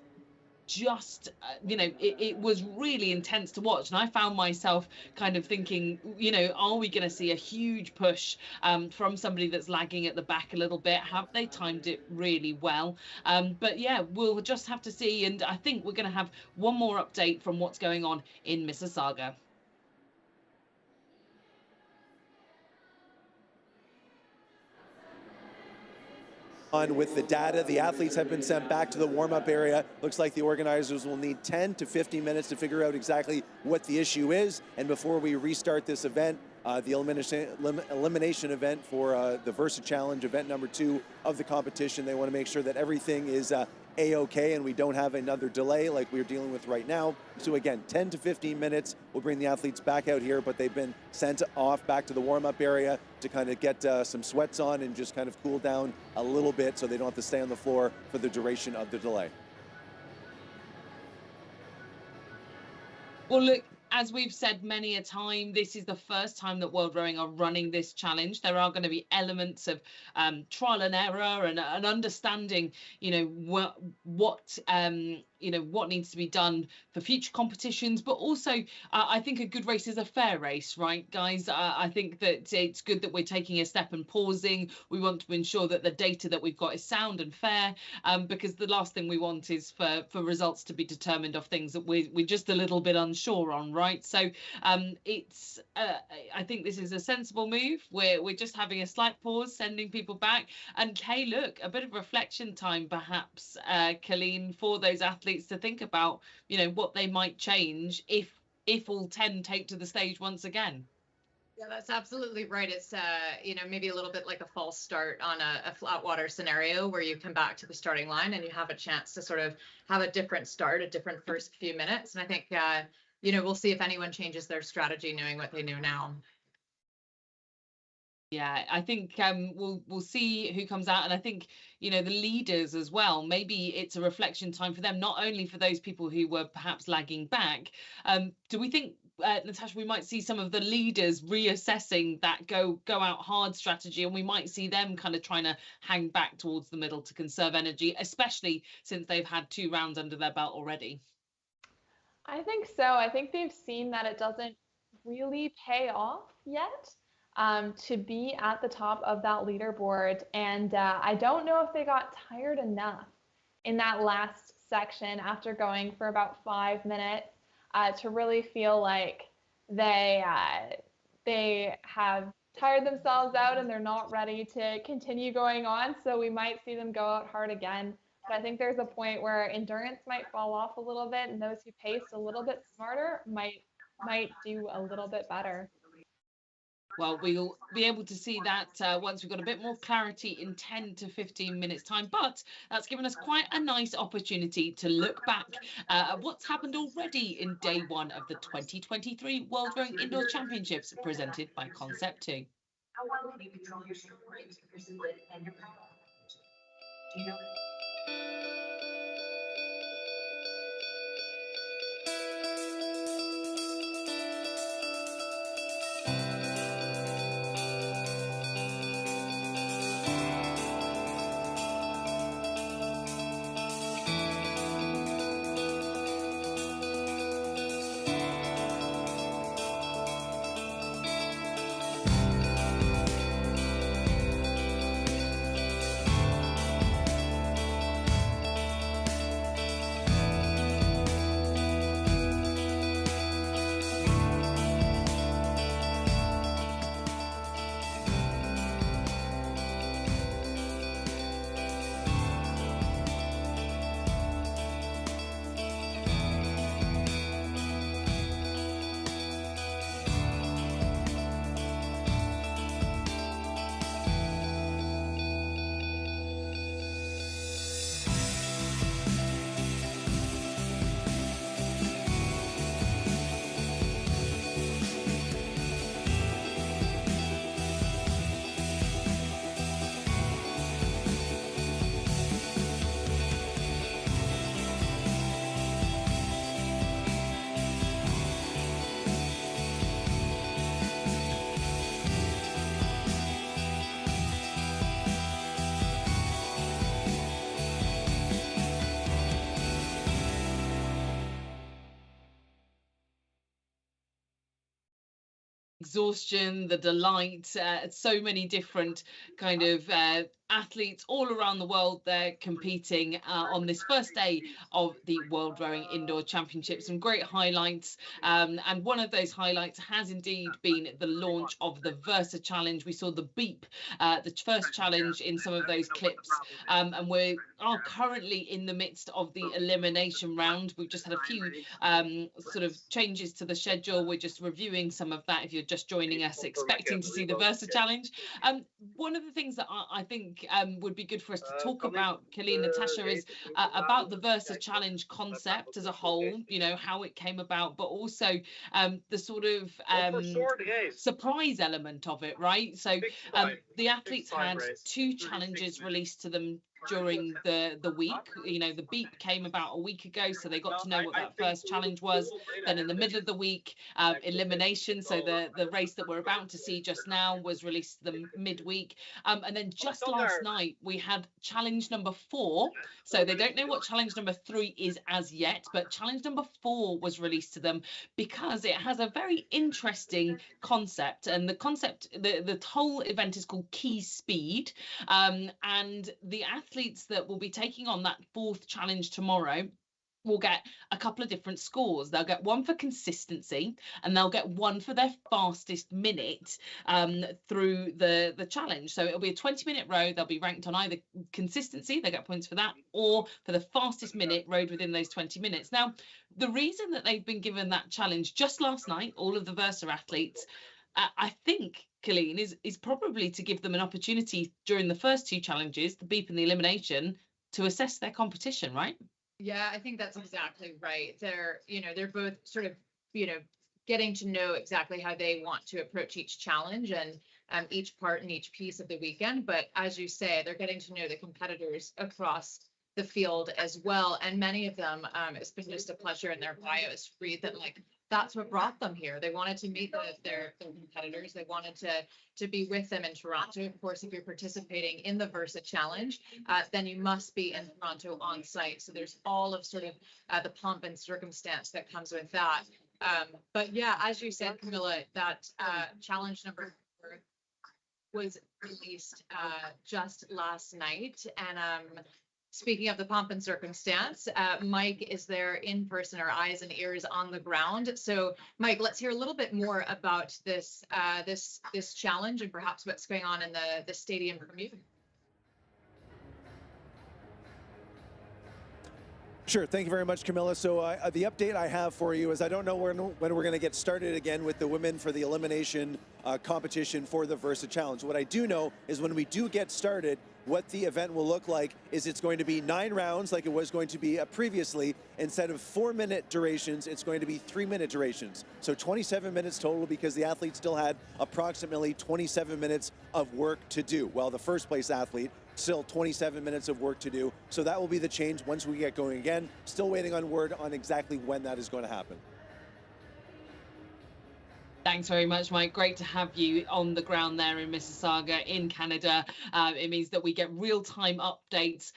Speaker 19: just it was really intense to watch, and I found myself kind of thinking, are we going to see a huge push from somebody that's lagging at the back a little bit? Have they timed it really well? But yeah, we'll just have to see, and I think we're going to have one more update from what's going on in Mississauga.
Speaker 3: On with the data, the athletes have been sent back to the warm-up area. Looks like the organizers will need 10 to 15 minutes to figure out exactly what the issue is. And before we restart this event, the elimination event for the Versa Challenge, event number 2 of the competition, they want to make sure that everything is A-OK and we don't have another delay like we're dealing with right now. So again, 10 to 15 minutes, we'll bring the athletes back out here, but they've been sent off back to the warm-up area to kind of get some sweats on and just kind of cool down a little bit so they don't have to stay on the floor for the duration of the delay.
Speaker 19: Well, look, as we've said many a time, this is the first time that World Rowing are running this challenge. There are going to be elements of trial and error and understanding, what needs to be done for future competitions. But also, I think a good race is a fair race, right, guys? I think that it's good that we're taking a step and pausing. We want to ensure that the data that we've got is sound and fair, because the last thing we want is for results to be determined of things that we're just a little bit unsure on, right? So it's I think this is a sensible move. We're just having a slight pause, sending people back, and hey, look, a bit of reflection time perhaps, Colleen, for those athletes to think about, what they might change if all 10 take to the stage once again.
Speaker 18: Yeah, that's absolutely right. It's maybe a little bit like a false start on a flat water scenario where you come back to the starting line and you have a chance to sort of have a different start, a different first few minutes. And I think we'll see if anyone changes their strategy knowing what they know now.
Speaker 19: Yeah, I think we'll see who comes out, and I think the leaders as well. Maybe it's a reflection time for them, not only for those people who were perhaps lagging back. Do we think Natasha, we might see some of the leaders reassessing that go out hard strategy, and we might see them kind of trying to hang back towards the middle to conserve energy, especially since they've had 2 rounds under their belt already.
Speaker 5: I think so. I think they've seen that it doesn't really pay off yet to be at the top of that leaderboard. And I don't know if they got tired enough in that last section after going for about 5 minutes to really feel like they have tired themselves out and they're not ready to continue going on. So we might see them go out hard again. But I think there's a point where endurance might fall off a little bit, and those who paced a little bit smarter might do a little bit better.
Speaker 19: Well, we'll be able to see that once we've got a bit more clarity in 10 to 15 minutes time. But that's given us quite a nice opportunity to look back at what's happened already in day 1 of the 2023 World Rowing Indoor Championships presented by Concept 2.
Speaker 1: How well can you control your stroke rate, your split, and your power? Do you know?
Speaker 19: Exhaustion, the delight, so many different kind of athletes all around the world there competing on this first day of the World Rowing Indoor Championships. Some great highlights, and one of those highlights has indeed been the launch of the Versa Challenge. We saw the beep, the first challenge in some of those clips, and we are currently in the midst of the elimination round. We've just had a few sort of changes to the schedule. We're just reviewing some of that if you're just joining us expecting to see the Versa Challenge. One of the things that I think would be good for us to talk about, Colleen, Natasha, is about the Versa Challenge concept as a whole, you know, how it came about, but also the sort of surprise element of it, right? So the athletes had 2 challenges released to them during the week. You know, the beep came about a week ago, so they got to know what that first challenge was. Then in the middle of the week, Elimination, so the race that we're about to see just now, was released to them midweek. And then just last night we had challenge number 4. So they don't know what challenge number 3 is as yet, but challenge number 4 was released to them because it has a very interesting concept. And the concept, the whole event is called Key Speed, and the athletes that will be taking on that 4th challenge tomorrow will get a couple of different scores. They'll get one for consistency, and they'll get one for their fastest minute through the challenge. So it'll be a 20-minute row. They'll be ranked on either consistency, they get points for that, or for the fastest minute rowed within those 20 minutes. Now, the reason that they've been given that challenge just last night, all of the Versa athletes, I think, Colleen, is probably to give them an opportunity during the first 2 challenges, the beep and the elimination, to assess their competition, right?
Speaker 18: Yeah, I think that's exactly right. They're both sort of, getting to know exactly how they want to approach each challenge and each part and each piece of the weekend. But as you say, they're getting to know the competitors across the field as well. And many of them, it's been just a pleasure in their bios to read that, like, that's what brought them here. They wanted to meet their competitors. They wanted to be with them in Toronto. Of course, if you're participating in the Versa Challenge, then you must be in Toronto on site. So there's all of sort of the pomp and circumstance that comes with that. But yeah, as you said, Camilla, that challenge number 4 was released just last night. And speaking of the pomp and circumstance, Mike is there in person, our eyes and ears on the ground. So Mike, let's hear a little bit more about this this challenge and perhaps what's going on in the stadium from you.
Speaker 3: Sure. Thank you very much, Camilla. So the update I have for you is I don't know when we're going to get started again with the women for the elimination competition for the Versa Challenge. What I do know is when we do get started, what the event will look like is it's going to be 9 rounds like it was going to be previously. Instead of 4-minute durations, it's going to be 3-minute durations. So 27 minutes total because the athlete still had approximately 27 minutes of work to do. Well, the first place athlete still 27 minutes of work to do. So that will be the change once we get going again. Still waiting on word on exactly when that is going to happen.
Speaker 19: Thanks very much, Mike. Great to have you on the ground there in Mississauga in Canada. It means that we get real-time updates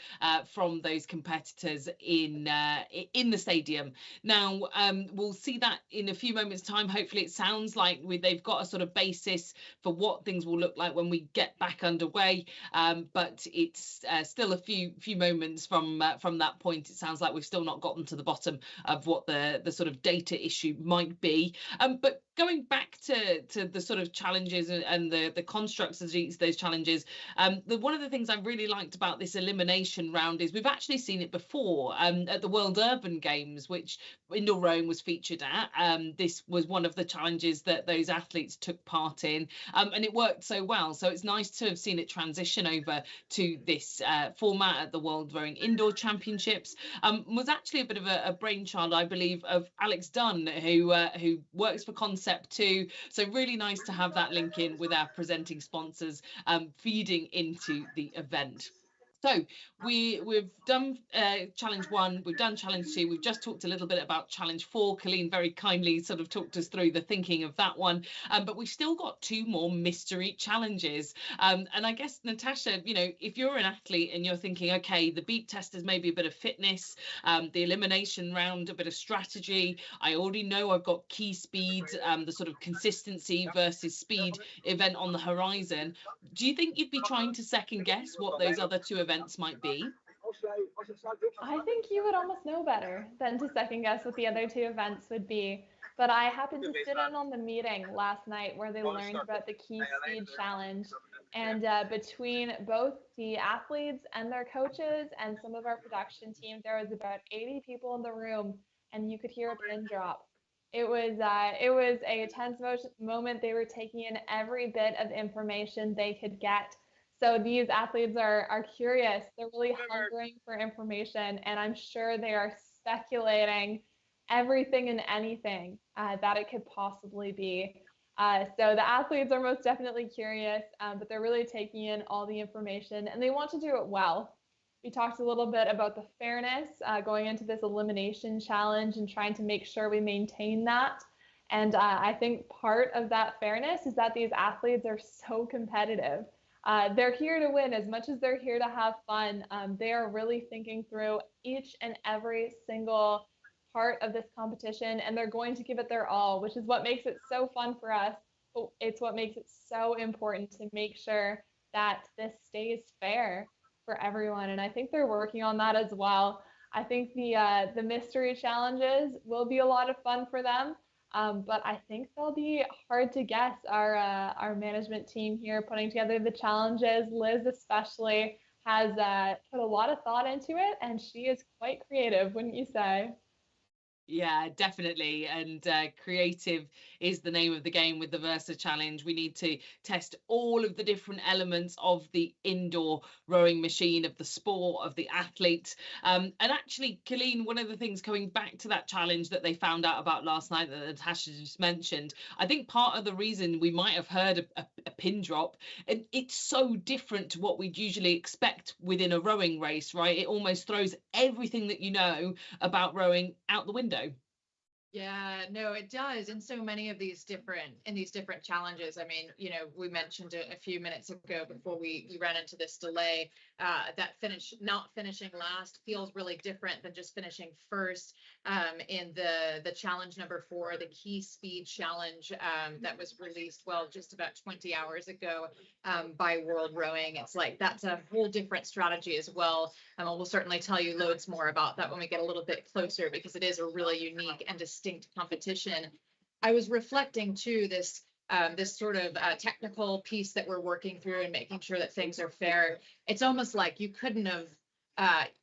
Speaker 19: from those competitors in the stadium. Now, we'll see that in a few moments' time. Hopefully, it sounds like they've got a sort of basis for what things will look like when we get back underway. But it's still a few moments from that point. It sounds like we've still not gotten to the bottom of what the sort of data issue might be. But going back to the sort of challenges and the constructs of those challenges, one of the things I really liked about this elimination round is we've actually seen it before at the World Urban Games, which indoor rowing was featured at. This was one of the challenges that those athletes took part in, and it worked so well. So it's nice to have seen it transition over to this format at the World Rowing Indoor Championships. Was actually a bit of a brainchild, I believe, of Alex Dunn, who works for Concept 2. So really nice to have that link in with our presenting sponsors feeding into the event. So we've done challenge 1, we've done challenge 2, we've just talked a little bit about challenge 4. Colleen very kindly sort of talked us through the thinking of that one, but we've still got 2 more mystery challenges. And I guess, Natasha, you know, if you're an athlete and you're thinking, okay, the beep test is maybe a bit of fitness, the elimination round, a bit of strategy, I already know I've got key speed, the sort of consistency versus speed event on the horizon. Do you think you'd be trying to second guess what those other 2 events might be?
Speaker 5: I think you would almost know better than to second guess what the other 2 events would be. But I happened to sit in on the meeting last night where they learned about the Key Speed Challenge. And between both the athletes and their coaches and some of our production team, there was about 80 people in the room, and you could hear a pin drop. It was a tense moment. They were taking in every bit of information they could get. So these athletes are curious. They're really hungering for information, and I'm sure they are speculating everything and anything that it could possibly be. So the athletes are most definitely curious, but they're really taking in all the information, and they want to do it well. We talked a little bit about the fairness going into this elimination challenge and trying to make sure we maintain that. And I think part of that fairness is that these athletes are so competitive. They're here to win as much as they're here to have fun. They are really thinking through each and every single part of this competition, and they're going to give it their all, which is what makes it so fun for us. But it's what makes it so important to make sure that this stays fair for everyone. And I think they're working on that as well. I think the mystery challenges will be a lot of fun for them. But I think they'll be hard to guess. Our management team here putting together the challenges, Liz especially, has put a lot of thought into it, and she is quite creative, wouldn't you say?
Speaker 19: Yeah, definitely. And creative is the name of the game with the Versa Challenge. We need to test all of the different elements of the indoor rowing machine, of the sport, of the athlete. And actually, Colleen, one of the things coming back to that challenge that they found out about last night that Natasha just mentioned, I think part of the reason we might have heard a pin drop, and it's so different to what we'd usually expect within a rowing race, right? It almost throws everything that you know about rowing out the window.
Speaker 18: Yeah, no, it does. In so many of these different challenges. I mean, you know, we mentioned it a few minutes ago before we ran into this delay, that not finishing last feels really different than just finishing first. In the challenge number 4, the Key Speed Challenge, that was released, well, just about 20 hours ago, by World Rowing. It's like, that's a whole different strategy as well. And we'll certainly tell you loads more about that when we get a little bit closer, because it is a really unique and distinct competition. I was reflecting too, this sort of technical piece that we're working through and making sure that things are fair. It's almost like you couldn't have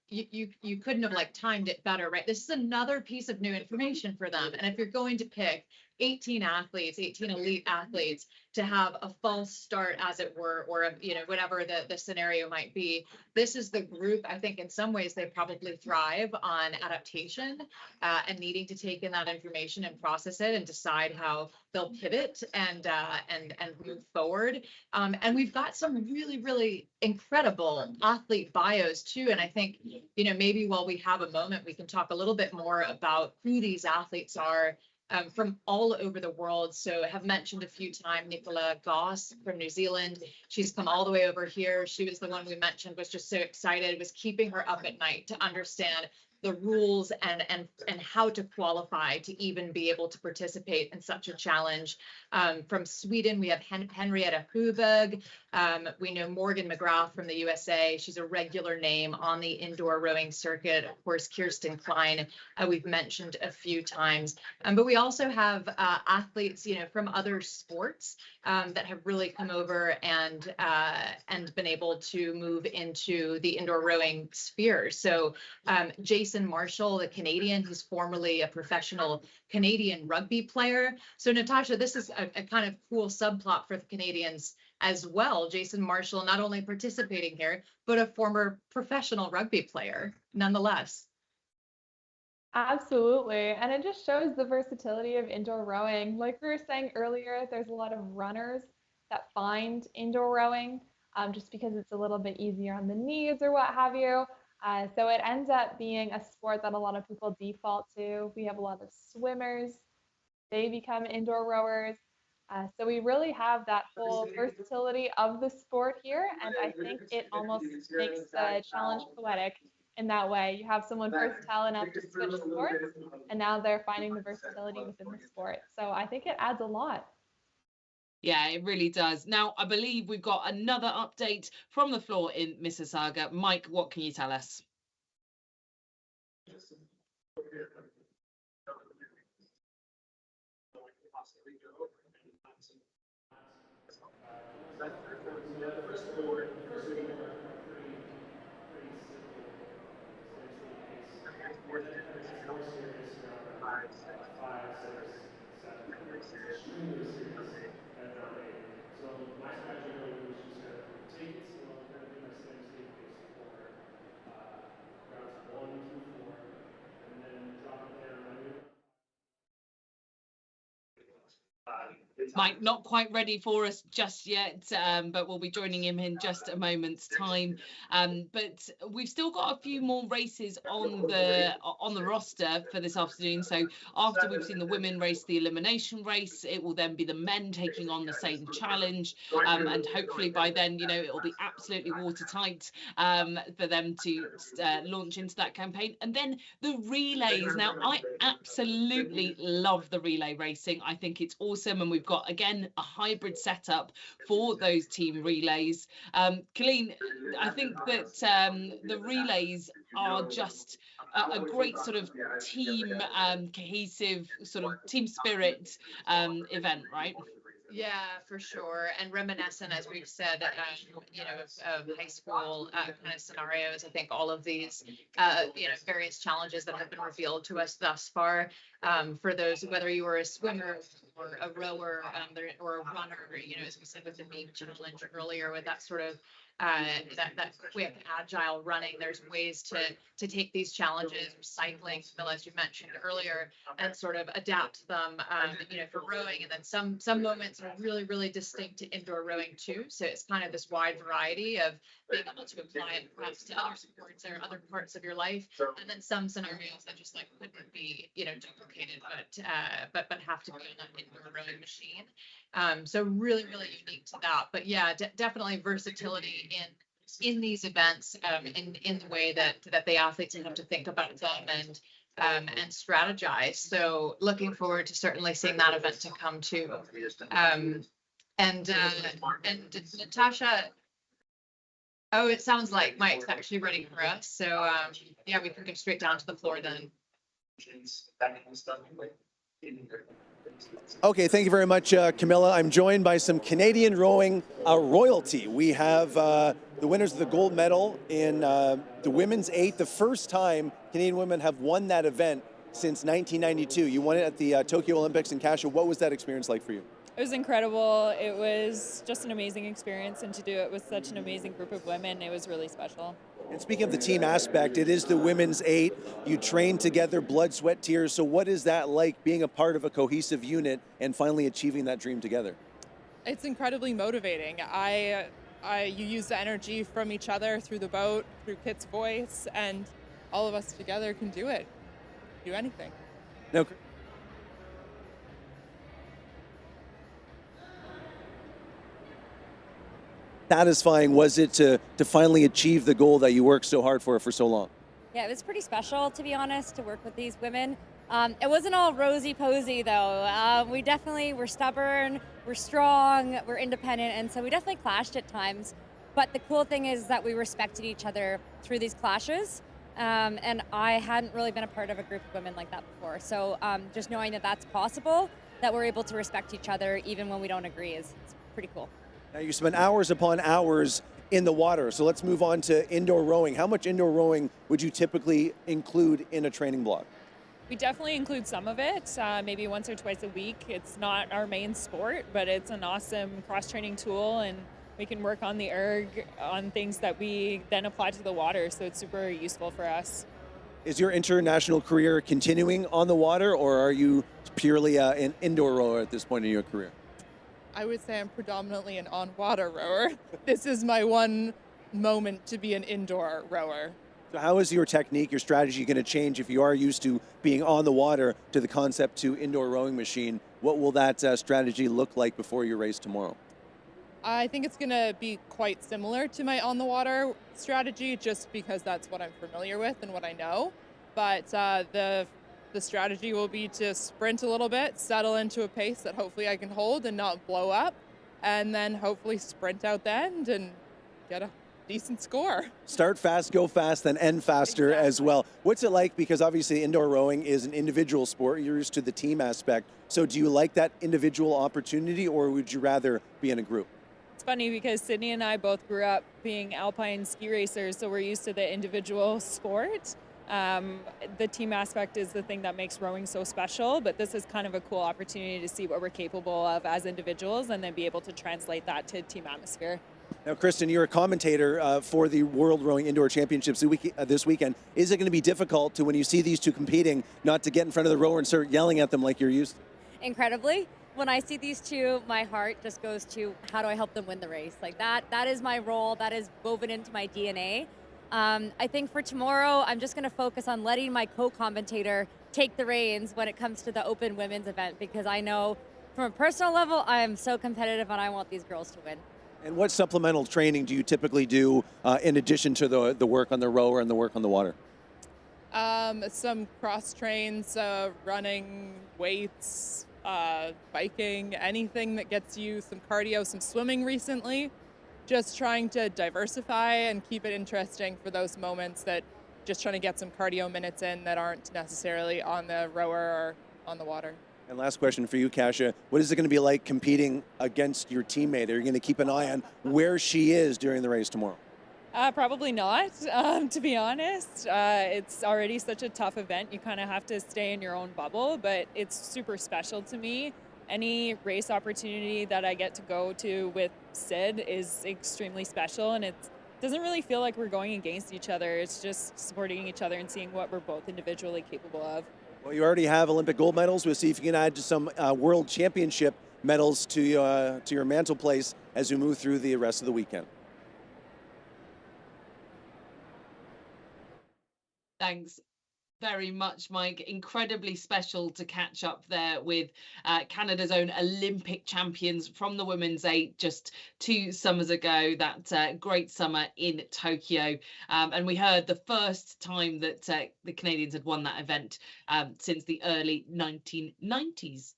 Speaker 18: you couldn't have like timed it better, right? This is another piece of new information for them. And if you're going to pick 18 elite athletes to have a false start, as it were, or you know, whatever the scenario might be, this is the group. I think in some ways they probably thrive on adaptation, and needing to take in that information and process it and decide how they'll pivot and move forward. And we've got some really incredible athlete bios too. And I think, you know, maybe while we have a moment, we can talk a little bit more about who these athletes are, from all over the world. So I have mentioned a few times Nicola Goss from New Zealand. She's come all the way over here. She was the one we mentioned, was just so excited, was keeping her up at night to understand the rules and how to qualify to even be able to participate in such a challenge. From Sweden, we have Henrietta Huberg. We know Morgan McGrath from the USA. She's a regular name on the indoor rowing circuit. Of course, Kirsten Klein, we've mentioned a few times. But we also have athletes, you know, from other sports that have really come over and been able to move into the indoor rowing sphere. So Jason Marshall, the Canadian, who's formerly a professional Canadian rugby player. So Natasha, this is a kind of cool subplot for the Canadians as well. Jason Marshall not only participating here, but a former professional rugby player nonetheless.
Speaker 5: Absolutely. And it just shows the versatility of indoor rowing. Like we were saying earlier, there's a lot of runners that find indoor rowing just because it's a little bit easier on the knees or what have you. So it ends up being a sport that a lot of people default to. We have a lot of swimmers. They become indoor rowers. So we really have that whole versatility of the sport here. And I think it almost makes the challenge poetic in that way. You have someone versatile enough to switch sports, and now they're finding the versatility within the sport. So I think it adds a lot.
Speaker 19: Yeah, it really does. Now, I believe we've got another update from the floor in Mississauga. Mike, what can you tell us? Mike, not quite ready for us just yet, but we'll be joining him in just a moment's time. But we've still got a few more races on the roster for this afternoon. So after we've seen the women race the elimination race, it will then be the men taking on the same challenge. And hopefully by then, you know, it will be absolutely watertight for them to launch into that campaign. And then the relays. Now, I absolutely love the relay racing. I think it's awesome. And we've got, again, a hybrid setup for those team relays. Colleen, I think that the relays are just a great sort of team cohesive sort of team spirit event, right?
Speaker 18: Yeah, for sure. And reminiscent, as we've said, you know, of high school kind of scenarios. I think all of these, you know, various challenges that have been revealed to us thus far, for those, whether you were a swimmer or a rower, or a runner, you know, as we said with the beam challenge earlier, with that sort of that quick, agile running. There's ways to take these challenges, cycling, Phil, as you mentioned earlier, and sort of adapt them, you know, for rowing. And then some moments are really, really distinct to indoor rowing too. So it's kind of this wide variety of being able to apply it perhaps to other sports or other parts of your life. And then some scenarios that just like couldn't be, you know, duplicated, but have to be on that indoor rowing machine. So really, really unique to that. But yeah, definitely versatility in these events, in the way that the athletes have to think about them and strategize. So looking forward to certainly seeing that event to come too. And Natasha. Oh, it sounds like Mike's actually ready for us. So yeah, we can go straight down to the floor then.
Speaker 3: Okay, thank you very much, Camilla. I'm joined by some Canadian rowing royalty. We have the winners of the gold medal in the women's 8, the first time Canadian women have won that event since 1992. You won it at the Tokyo Olympics in Kasha. What was that experience like for you?
Speaker 16: It was incredible. It was just an amazing experience, and to do it with such an amazing group of women, it was really special.
Speaker 3: And speaking of the team aspect, it is the women's 8. You train together, blood, sweat, tears. So what is that like, being a part of a cohesive unit and finally achieving that dream together?
Speaker 17: It's incredibly motivating. You use the energy from each other through the boat, through Kit's voice, and all of us together can do it. Do anything.
Speaker 3: Now, satisfying was it to finally achieve the goal that you worked so hard for so long?
Speaker 23: Yeah, it was pretty special, to be honest, to work with these women. It wasn't all rosy-posy, though. We're stubborn, we're strong, we're independent, and so we definitely clashed at times. But the cool thing is that we respected each other through these clashes, and I hadn't really been a part of a group of women like that before. So just knowing that that's possible, that we're able to respect each other even when we don't agree, is pretty cool.
Speaker 3: Now, you spend hours upon hours in the water, so let's move on to indoor rowing. How much indoor rowing would you typically include in a training block?
Speaker 16: We definitely include some of it, maybe once or twice a week. It's not our main sport, but it's an awesome cross-training tool, and we can work on the erg on things that we then apply to the water, so it's super useful for us.
Speaker 3: Is your international career continuing on the water, or are you purely an indoor rower at this point in your career?
Speaker 17: I would say I'm predominantly an on-water rower. This is my one moment to be an indoor rower.
Speaker 3: So how is your technique, your strategy going to change if you are used to being on the water to the concept to indoor rowing machine? What will that strategy look like before your race tomorrow?
Speaker 17: I think it's going to be quite similar to my on-the-water strategy, just because that's what I'm familiar with and what I know. But the strategy will be to sprint a little bit, settle into a pace that hopefully I can hold and not blow up, and then hopefully sprint out the end and get a decent score.
Speaker 3: Start fast, go fast, then end faster as well. What's it like? Because obviously indoor rowing is an individual sport. You're used to the team aspect. So do you like that individual opportunity, or would you rather be in a group?
Speaker 16: It's funny because Sydney and I both grew up being alpine ski racers, so we're used to the individual sport. The team aspect is the thing that makes rowing so special, but this is kind of a cool opportunity to see what we're capable of as individuals and then be able to translate that to team atmosphere.
Speaker 3: Now, Kristen, you're a commentator for the World Rowing Indoor Championships this weekend. Is it going to be difficult to, when you see these two competing, not to get in front of the rower and start yelling at them like you're used to?
Speaker 23: Incredibly. When I see these two, my heart just goes to, how do I help them win the race? Like that is my role. That is woven into my DNA. I think for tomorrow, I'm just going to focus on letting my co-commentator take the reins when it comes to the open women's event, because I know from a personal level, I am so competitive and I want these girls to win.
Speaker 3: And what supplemental training do you typically do in addition to the work on the rower and the work on the water?
Speaker 17: Some cross trains, running, weights, biking, anything that gets you some cardio, some swimming recently. Just trying to diversify and keep it interesting for those moments, that just trying to get some cardio minutes in that aren't necessarily on the rower or on the water.
Speaker 3: And last question for you, Kasia. What is it going to be like competing against your teammate? Are you going to keep an eye on where she is during the race tomorrow?
Speaker 16: Probably not, to be honest. It's already such a tough event. You kind of have to stay in your own bubble, but it's super special to me. Any race opportunity that I get to go to with Sid is extremely special, and it doesn't really feel like we're going against each other. It's just supporting each other and seeing what we're both individually capable of.
Speaker 3: Well, you already have Olympic gold medals. We'll see if you can add some World Championship medals to your mantle place as we move through the rest of the weekend.
Speaker 19: Thanks very much, Mike. Incredibly special to catch up there with Canada's own Olympic champions from the women's 8 just 2 summers ago, that great summer in Tokyo. And we heard the first time that the Canadians had won that event since the early 1990s.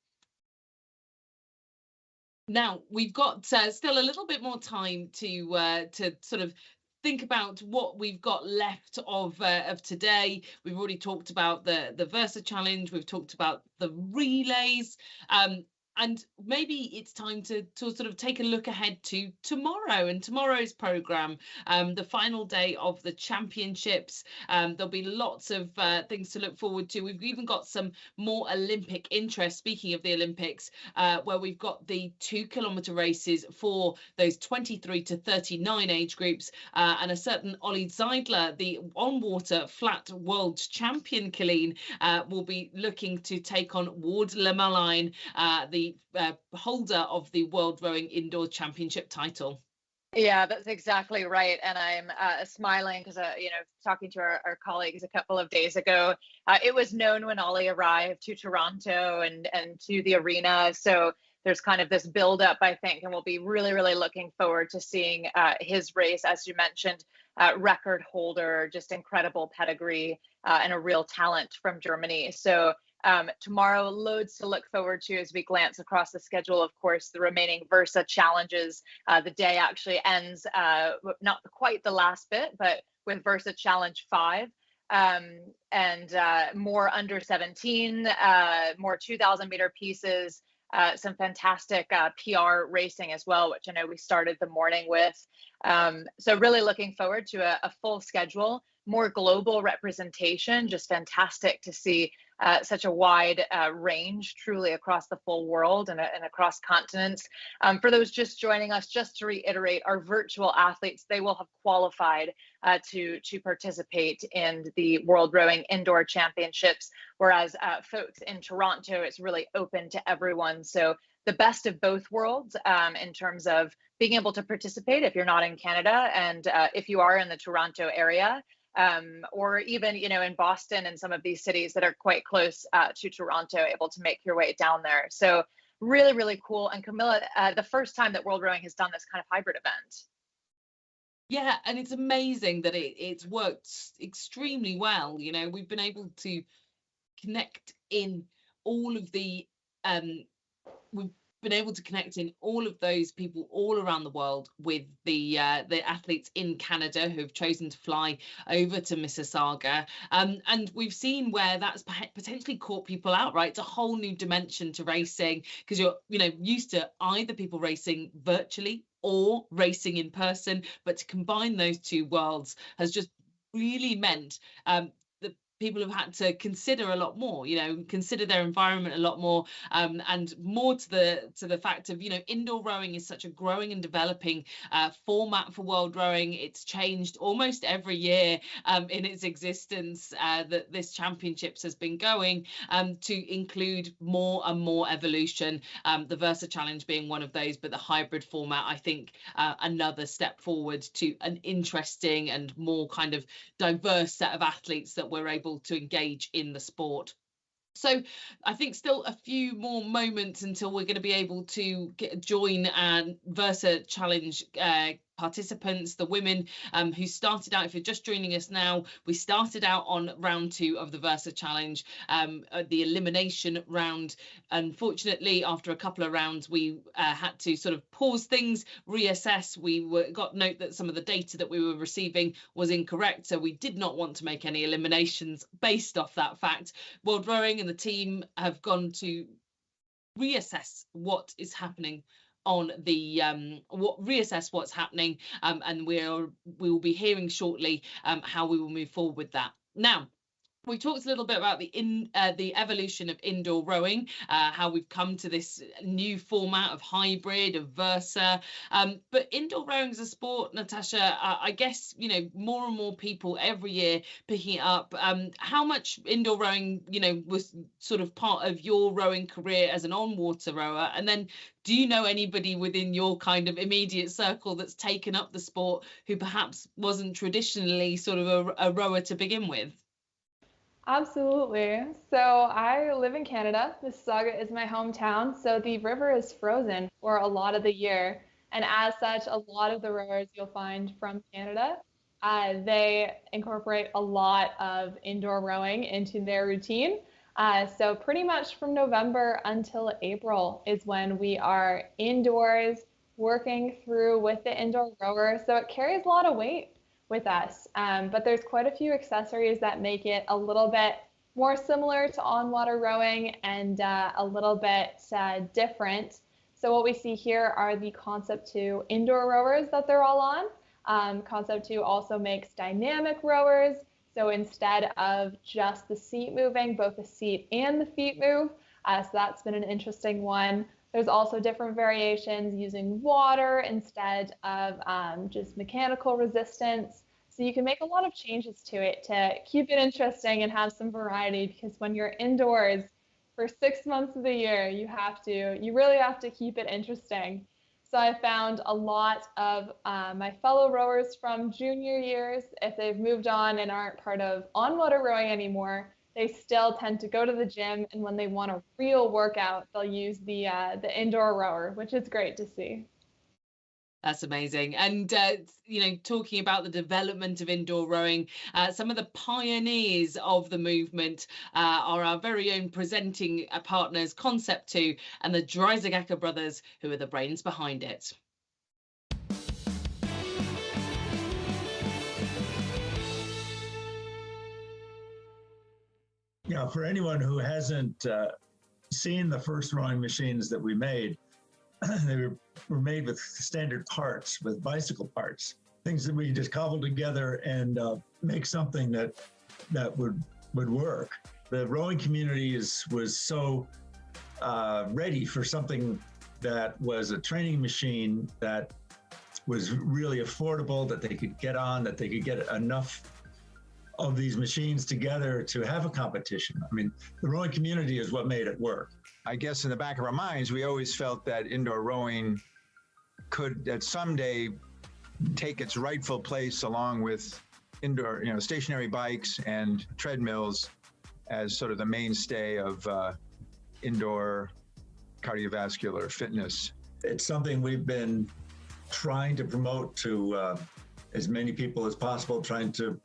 Speaker 19: Now, we've got still a little bit more time to sort of think about what we've got left of today. We've already talked about the Versa Challenge. We've talked about the relays. And maybe it's time to sort of take a look ahead to tomorrow and tomorrow's programme, the final day of the championships. There'll be lots of things to look forward to. We've even got some more Olympic interest, speaking of the Olympics, where we've got the 2-kilometre races for those 23 to 39 age groups, and a certain Ollie Zeidler, the on-water flat world champion, Colleen, will be looking to take on Ward Lemeline, the holder of the World Rowing Indoor Championship title.
Speaker 18: Yeah, that's exactly right. And I'm smiling because, talking to our colleagues a couple of days ago, it was known when Ollie arrived to Toronto and to the arena. So there's kind of this build up, I think, and we'll be really, really looking forward to seeing his race. As you mentioned, record holder, just incredible pedigree, and a real talent from Germany. So tomorrow, loads to look forward to as we glance across the schedule. Of course, the remaining Versa challenges. The day actually ends, not quite the last bit, but with Versa Challenge 5. And more under 17, more 2,000 meter pieces, some fantastic PR racing as well, which I know we started the morning with. So really looking forward to a full schedule, more global representation, just fantastic to see such a wide range truly across the full world and across continents. For those just joining us, just to reiterate, our virtual athletes, they will have qualified to participate in the World Rowing Indoor Championships, whereas folks in Toronto, it's really open to everyone. So the best of both worlds in terms of being able to participate if you're not in Canada, and if you are in the Toronto area, or even, in Boston and some of these cities that are quite close to Toronto, able to make your way down there. So really, really cool. And Camilla, the first time that World Rowing has done this kind of hybrid event.
Speaker 19: Yeah, and it's amazing that it's worked extremely well. We've been able to connect in all of the we've been able to connect in all of those people all around the world with the athletes in Canada who have chosen to fly over to Mississauga, and we've seen where that's potentially caught people out. Right, it's a whole new dimension to racing, because you're used to either people racing virtually or racing in person, but to combine those two worlds has just really meant people have had to consider a lot more, consider their environment a lot more, and more to the fact of, indoor rowing is such a growing and developing format for world rowing. It's changed almost every year in its existence that this championships has been going, to include more and more evolution, the Versa Challenge being one of those, but the hybrid format, I think, another step forward to an interesting and more kind of diverse set of athletes that we're able to engage in the sport. So I think still a few more moments until we're going to be able to join Versa Challenge participants, the women who started out. If you're just joining us now, we started out on round 2 of the Versa Challenge, the elimination round. Unfortunately, after a couple of rounds, we had to sort of pause things, reassess. We got note that some of the data that we were receiving was incorrect, so we did not want to make any eliminations based off that fact. World Rowing and the team have gone to reassess what is happening on the reassess what's happening, and we'll be hearing shortly how we will move forward with that. Now, we talked a little bit about the evolution of indoor rowing, how we've come to this new format of hybrid, of Versa. But indoor rowing as a sport, Natasha, I guess, you know, more and more people every year picking it up. How much indoor rowing, you know, was sort of part of your rowing career as an on-water rower? And then do you know anybody within your kind of immediate circle that's taken up the sport who perhaps wasn't traditionally sort of a rower to begin with?
Speaker 5: Absolutely. So I live in Canada. Mississauga is my hometown, so the river is frozen for a lot of the year. And as such, a lot of the rowers you'll find from Canada, they incorporate a lot of indoor rowing into their routine. So pretty much from November until April is when we are indoors working through with the indoor rower. So it carries a lot of weight with us. But there's quite a few accessories that make it a little bit more similar to on-water rowing and a little bit different. So what we see here are the Concept 2 indoor rowers that they're all on. Concept 2 also makes dynamic rowers. So instead of just the seat moving, both the seat and the feet move. So that's been an interesting one. There's also different variations using water instead of just mechanical resistance. So you can make a lot of changes to it to keep it interesting and have some variety, because when you're indoors for 6 months of the year, you really have to keep it interesting. So I found a lot of my fellow rowers from junior years, if they've moved on and aren't part of on-water rowing anymore, they still tend to go to the gym, and when they want a real workout, they'll use the indoor rower, which is great to see.
Speaker 19: That's amazing. And, you know, talking about the development of indoor rowing, some of the pioneers of the movement are our very own presenting partners, Concept 2 and the Dreisegger brothers, who are the brains behind it.
Speaker 2: You know, for anyone who hasn't seen the first rowing machines that we made, they were made with standard parts, with bicycle parts, things that we just cobbled together and make something that would work. The rowing community was so ready for something that was a training machine that was really affordable, that they could get on, that they could get enough of these machines together to have a competition. I mean, the rowing community is what made it work.
Speaker 4: I guess in the back of our minds, we always felt that indoor rowing could someday take its rightful place along with indoor, stationary bikes and treadmills as sort of the mainstay of indoor cardiovascular fitness.
Speaker 2: It's something we've been trying to promote to as many people as possible, trying to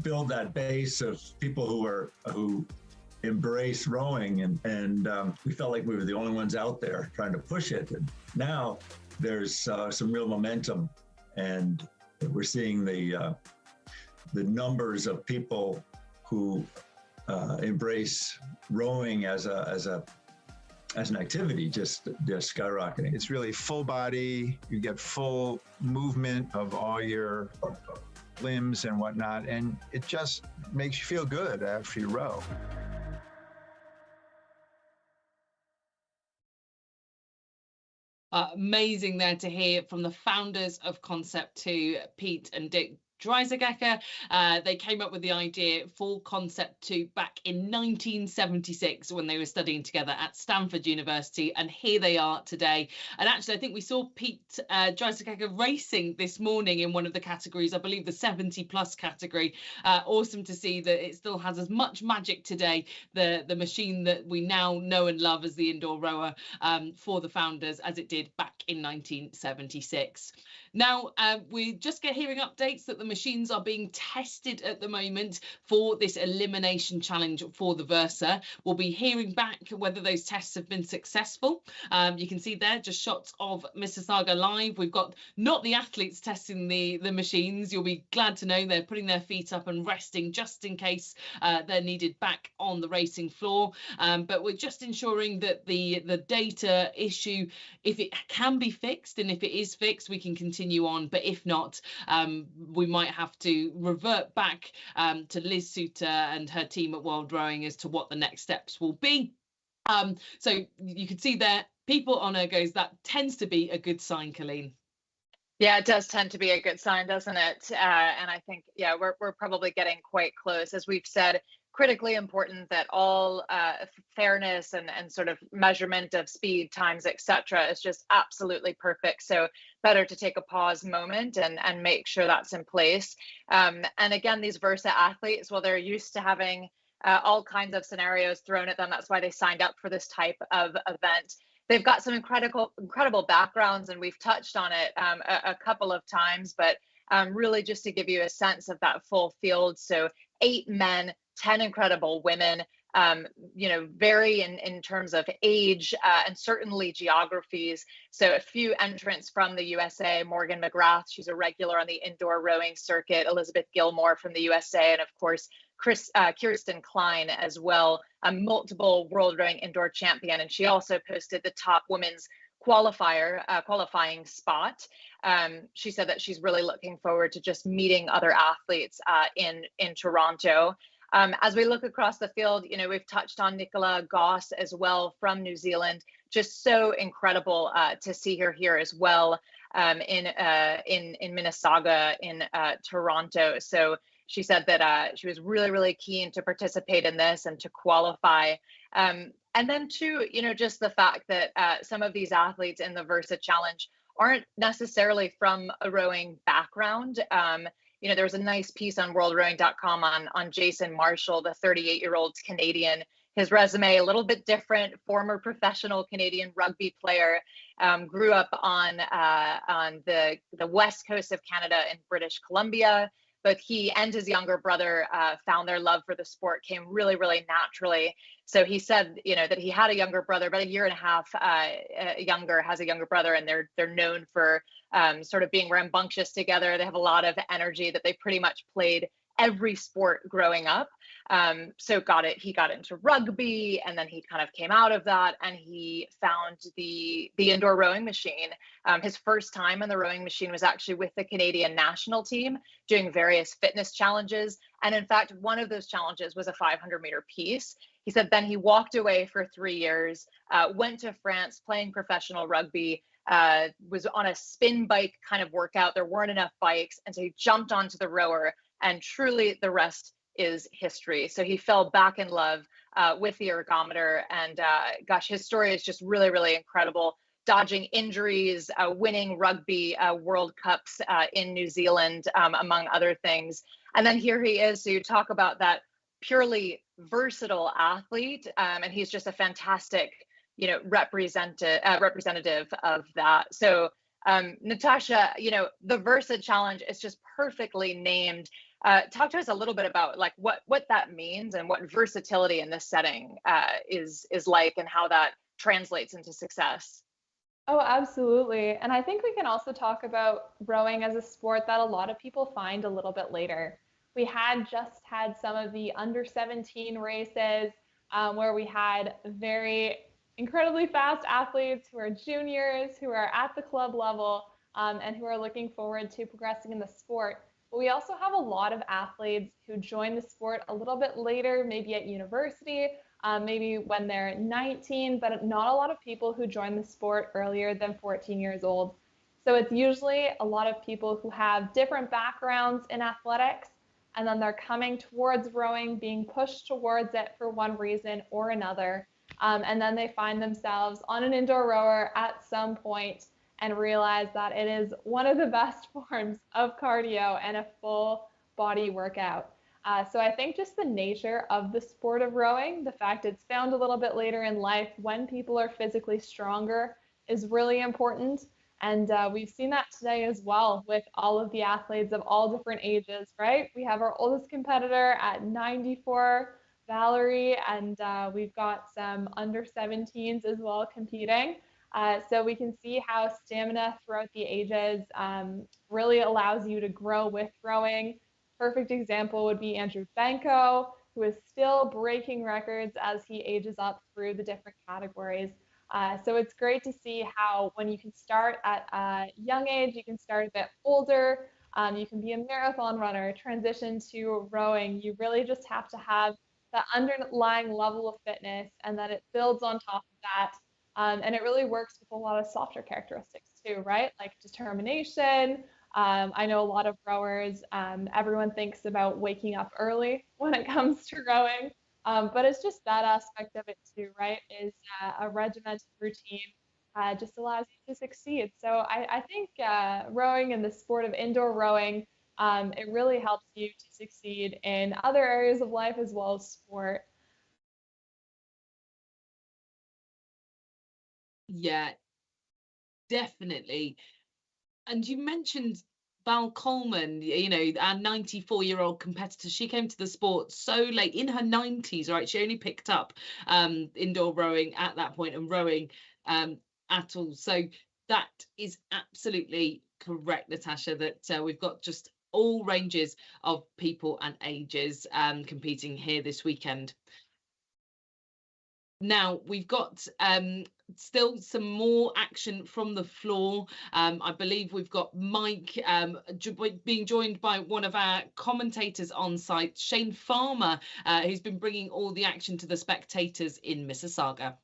Speaker 2: build that base of people who embrace rowing, and we felt like we were the only ones out there trying to push it. And now there's some real momentum, and we're seeing the numbers of people who embrace rowing as an activity just skyrocketing.
Speaker 4: It's really full body. You get full movement of all your limbs and whatnot, and it just makes you feel good after you row.
Speaker 19: Amazing there to hear from the founders of Concept 2, Pete and Dick Dreisegger. They came up with the idea for Concept 2 back in 1976 when they were studying together at Stanford University, and here they are today. And actually, I think we saw Pete Dreisegger racing this morning in one of the categories, I believe the 70+ category. Awesome to see that it still has as much magic today, the machine that we now know and love as the indoor rower, for the founders, as it did back in 1976. Now, we just get hearing updates that the machines are being tested at the moment for this elimination challenge for the Versa. We'll be hearing back whether those tests have been successful. You can see there just shots of Mississauga live. We've got not the athletes testing the machines. You'll be glad to know they're putting their feet up and resting just in case they're needed back on the racing floor. But we're just ensuring that the data issue, if it can be fixed, and if it is fixed, we can continue on. But if not, we might have to revert back to Liz Suter and her team at World Rowing as to what the next steps will be. So you can see there, people on ergos, that tends to be a good sign, Colleen.
Speaker 18: Yeah, it does tend to be a good sign, doesn't it? And I think, yeah, we're probably getting quite close. As we've said, critically important that all fairness and sort of measurement of speed, times, etc. is just absolutely perfect. So better to take a pause moment and make sure that's in place. And again, these Versa athletes, well, they're used to having all kinds of scenarios thrown at them. That's why they signed up for this type of event. They've got some incredible backgrounds, and we've touched on it a couple of times, but really just to give you a sense of that full field. So 8 men, 10 incredible women, vary in terms of age and certainly geographies. So a few entrants from the USA, Morgan McGrath, she's a regular on the indoor rowing circuit, Elizabeth Gilmore from the USA, and of course, Kirsten Klein as well, a multiple world rowing indoor champion. And she also posted the top women's qualifying spot. She said that she's really looking forward to just meeting other athletes in Toronto. As we look across the field, we've touched on Nicola Goss as well from New Zealand. Just so incredible to see her here as well in Mississauga in Toronto. So she said that she was really, really keen to participate in this and to qualify. And then too, just the fact that some of these athletes in the Versa Challenge aren't necessarily from a rowing background. There was a nice piece on worldrowing.com on Jason Marshall, the 38-year-old Canadian. His resume, a little bit different, former professional Canadian rugby player, grew up on the west coast of Canada in British Columbia. But he and his younger brother found their love for the sport came really, really naturally. So he said, that he had a younger brother, about a year and a half younger, has a younger brother, and they're known for sort of being rambunctious together. They have a lot of energy, that they pretty much played every sport growing up. So he got into rugby, and then he kind of came out of that, and he found the indoor rowing machine. His first time on the rowing machine was actually with the Canadian national team doing various fitness challenges. And in fact, one of those challenges was a 500-meter piece. He said then he walked away for 3 years, went to France playing professional rugby, was on a spin bike kind of workout. There weren't enough bikes. And so he jumped onto the rower, and truly the rest is history. So he fell back in love with the ergometer, and his story is just really, really incredible. Dodging injuries, winning rugby World Cups in New Zealand, among other things. And then here he is. So you talk about that purely versatile athlete, and he's just a fantastic, representative of that. So Natasha, the Versa Challenge is just perfectly named. Talk to us a little bit about like what that means and what versatility in this setting is like, and how that translates into success.
Speaker 5: Oh, absolutely. And I think we can also talk about rowing as a sport that a lot of people find a little bit later. We had some of the under 17 races where we had very incredibly fast athletes who are juniors, who are at the club level, and who are looking forward to progressing in the sport. But we also have a lot of athletes who join the sport a little bit later, maybe at university, maybe when they're 19, but not a lot of people who join the sport earlier than 14 years old. So it's usually a lot of people who have different backgrounds in athletics, and then they're coming towards rowing, being pushed towards it for one reason or another. And then they find themselves on an indoor rower at some point and realize that it is one of the best forms of cardio and a full body workout. So I think just the nature of the sport of rowing, the fact it's found a little bit later in life when people are physically stronger, is really important. And we've seen that today as well with all of the athletes of all different ages, right? We have our oldest competitor at 94, Valerie, and we've got some under 17s as well competing. So we can see how stamina throughout the ages really allows you to grow with rowing. Perfect example would be Andrew Benko, who is still breaking records as he ages up through the different categories. So it's great to see how when you can start at a young age, you can start a bit older, you can be a marathon runner, transition to rowing. You really just have to have the underlying level of fitness, and that it builds on top of that. And it really works with a lot of softer characteristics too, right? Like determination. I know a lot of rowers, everyone thinks about waking up early when it comes to rowing. But it's just that aspect of it too, right? Is a regimented routine just allows you to succeed. So I think rowing and the sport of indoor rowing, it really helps you to succeed in other areas of life as well as sport.
Speaker 19: Yeah, definitely. And you mentioned Val Coleman, you know, our 94-year-old competitor. She came to the sport so late, in her 90s, right? She only picked up indoor rowing at that point, and rowing at all. So that is absolutely correct, Natasha, that we've got just all ranges of people and ages competing here this weekend. Now we've got still some more action from the floor. I believe we've got Mike being joined by one of our commentators on site, Shane Farmer, who's been bringing all the action to the spectators in Mississauga.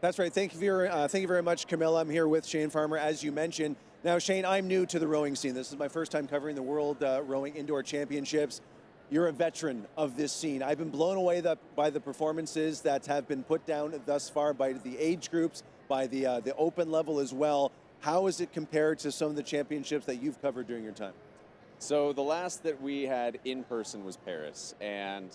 Speaker 3: That's right. Thank you very much, Camilla. I'm here with Shane Farmer, as you mentioned. Now, Shane, I'm new to the rowing scene. This is my first time covering the World Rowing Indoor Championships. You're a veteran of this scene. I've been blown away by the performances that have been put down thus far by the age groups, by the open level as well. How is it compared to some of the championships that you've covered during your time?
Speaker 8: So the last that we had in person was Paris, and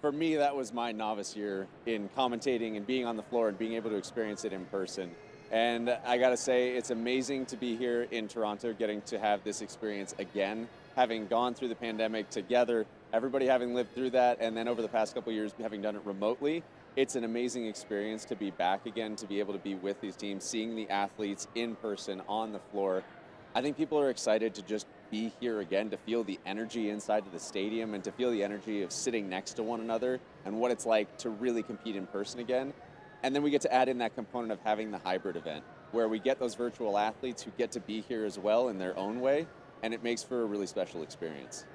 Speaker 8: for me that was my novice year in commentating and being on the floor and being able to experience it in person. And I gotta say, it's amazing to be here in Toronto, getting to have this experience again, having gone through the pandemic together, everybody having lived through that, and then over the past couple of years having done it remotely. It's an amazing experience to be back again, to be able to be with these teams, seeing the athletes in person on the floor. I think people are excited to just be here again, to feel the energy inside of the stadium and to feel the energy of sitting next to one another and what it's like to really compete in person again. And then we get to add in that component of having the hybrid event, where we get those virtual athletes who get to be here as well in their own way, and it makes for a really special experience.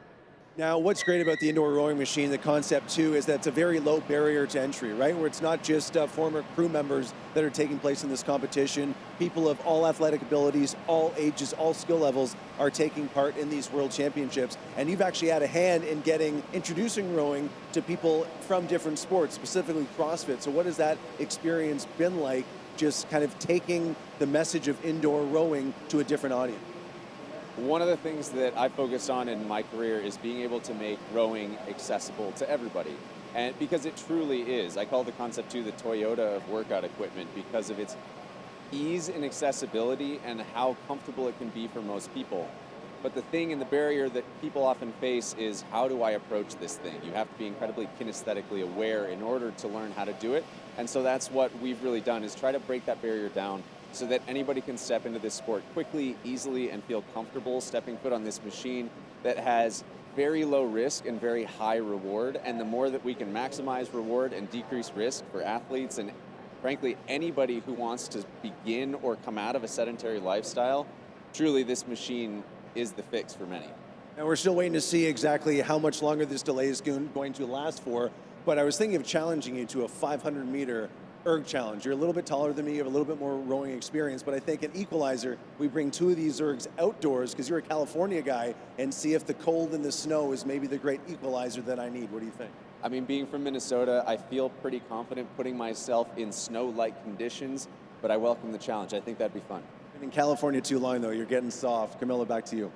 Speaker 3: Now, what's great about the indoor rowing machine, the concept too, is that it's a very low barrier to entry, right? Where it's not just former crew members that are taking place in this competition. People of all athletic abilities, all ages, all skill levels are taking part in these world championships. And you've actually had a hand in introducing rowing to people from different sports, specifically CrossFit. So what has that experience been like, just kind of taking the message of indoor rowing to a different audience?
Speaker 8: One of the things that I focused on in my career is being able to make rowing accessible to everybody. And because it truly is. I call the concept too the Toyota of workout equipment because of its ease and accessibility and how comfortable it can be for most people. But the thing and the barrier that people often face is, how do I approach this thing? You have to be incredibly kinesthetically aware in order to learn how to do it. And so that's what we've really done, is try to break that barrier down so that anybody can step into this sport quickly, easily, and feel comfortable stepping foot on this machine that has very low risk and very high reward. And the more that we can maximize reward and decrease risk for athletes and frankly anybody who wants to begin or come out of a sedentary lifestyle, truly this machine is the fix for many.
Speaker 3: And we're still waiting to see exactly how much longer this delay is going to last for, but I was thinking of challenging you to a 500-meter erg challenge. You're a little bit taller than me, you have a little bit more rowing experience, but I think an equalizer, we bring two of these ergs outdoors because you're a California guy, and see if the cold and the snow is maybe the great equalizer that I need. What do you think?
Speaker 8: I mean, being from Minnesota, I feel pretty confident putting myself in snow-like conditions, but I welcome the challenge. I think that'd be fun.
Speaker 3: And in California too long though, you're getting soft. Camilla, back to you.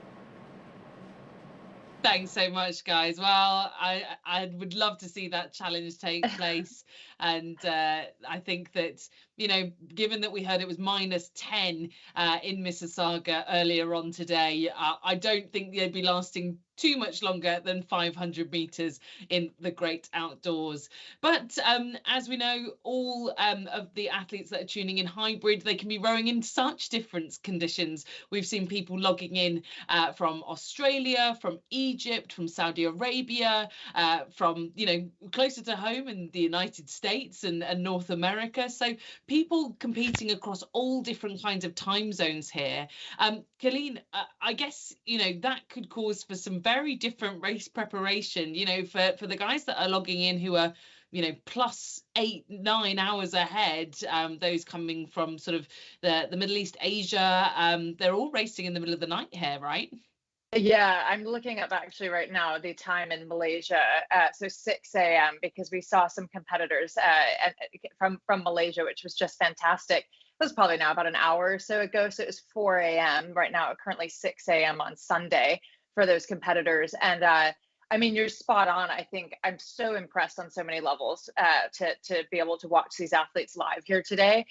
Speaker 19: Thanks so much, guys. Well, I would love to see that challenge take place. And I think that, you know, given that we heard it was -10 in Mississauga earlier on today, I don't think they'd be lasting too much longer than 500 meters in the great outdoors. But as we know, all of the athletes that are tuning in hybrid, they can be rowing in such different conditions. We've seen people logging in from Australia, from Egypt, from Saudi Arabia, from, you know, closer to home in the United States and North America. So people competing across all different kinds of time zones here. Colleen, I guess, you know, that could cause for some very different race preparation, you know, for the guys that are logging in who are, you know, plus 8-9 hours ahead, those coming from sort of the Middle East, Asia, they're all racing in the middle of the night here, right?
Speaker 18: Yeah, I'm looking up actually right now the time in Malaysia, so 6 a.m. because we saw some competitors from Malaysia, which was just fantastic. It was probably now about an hour or so ago, so it was 4 a.m. right now, currently 6 a.m. on Sunday for those competitors. And I mean, you're spot on. I think I'm so impressed on so many levels to be able to watch these athletes live here today,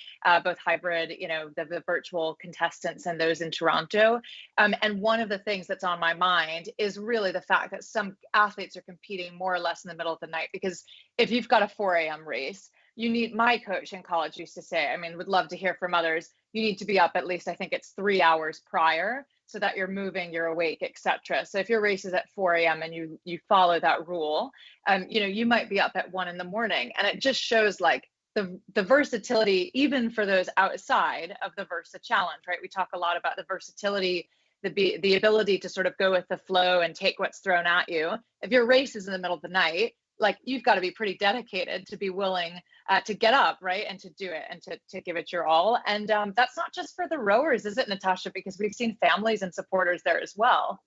Speaker 18: both hybrid, you know, the virtual contestants and those in Toronto. And one of the things that's on my mind is really the fact that some athletes are competing more or less in the middle of the night, because if you've got a 4 a.m. race, you need, my coach in college used to say, I mean, would love to hear from others, you need to be up at least, I think it's 3 hours prior, so that you're moving, you're awake, etc. So if your race is at 4 a.m. and you follow that rule, you know, you might be up at 1 in the morning. And it just shows like the versatility, even for those outside of the Versa Challenge, right? We talk a lot about the versatility, the ability to sort of go with the flow and take what's thrown at you. If your race is in the middle of the night, like, you've got to be pretty dedicated to be willing to get up, right, and to do it and to give it your all. And that's not just for the rowers, is it, Natasha? Because we've seen families and supporters there as well.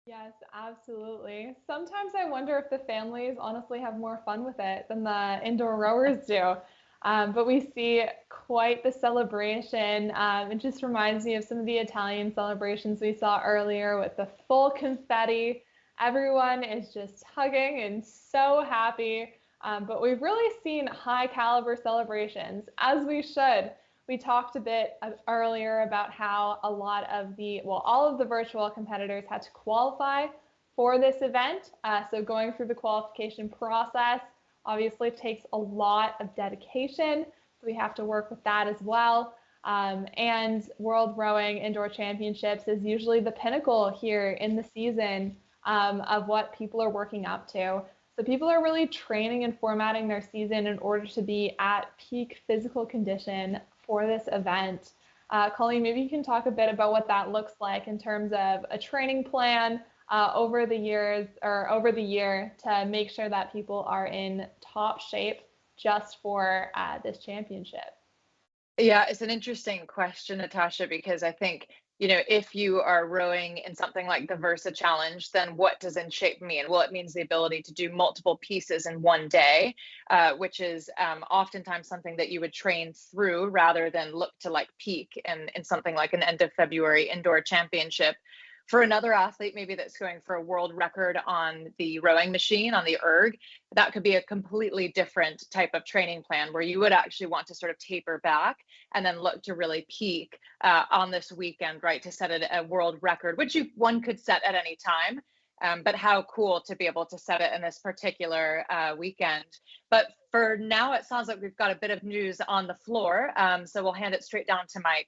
Speaker 5: Yes, absolutely. Sometimes I wonder if the families honestly have more fun with it than the indoor rowers do. But we see quite the celebration. It just reminds me of some of the Italian celebrations we saw earlier with the full confetti. Everyone is just hugging and so happy. But we've really seen high caliber celebrations, as we should. We talked a bit earlier about how a lot of all of the virtual competitors had to qualify for this event. So going through the qualification process obviously takes a lot of dedication. So we have to work with that as well. And World Rowing Indoor Championships is usually the pinnacle here in the season of what people are working up to. So people are really training and formatting their season in order to be at peak physical condition for this event. Colleen, maybe you can talk a bit about what that looks like in terms of a training plan over the year to make sure that people are in top shape just for this championship.
Speaker 18: Yeah, it's an interesting question, Natasha, because I think, you know, if you are rowing in something like the Versa Challenge, then what does in shape mean? Well, it means the ability to do multiple pieces in one day, which is oftentimes something that you would train through rather than look to like peak in something like an end of February indoor championship. For another athlete, maybe that's going for a world record on the rowing machine, on the erg, that could be a completely different type of training plan where you would actually want to sort of taper back and then look to really peak on this weekend, right, to set a world record, which one could set at any time. But how cool to be able to set it in this particular weekend. But for now, it sounds like we've got a bit of news on the floor. So we'll hand it straight down to Mike.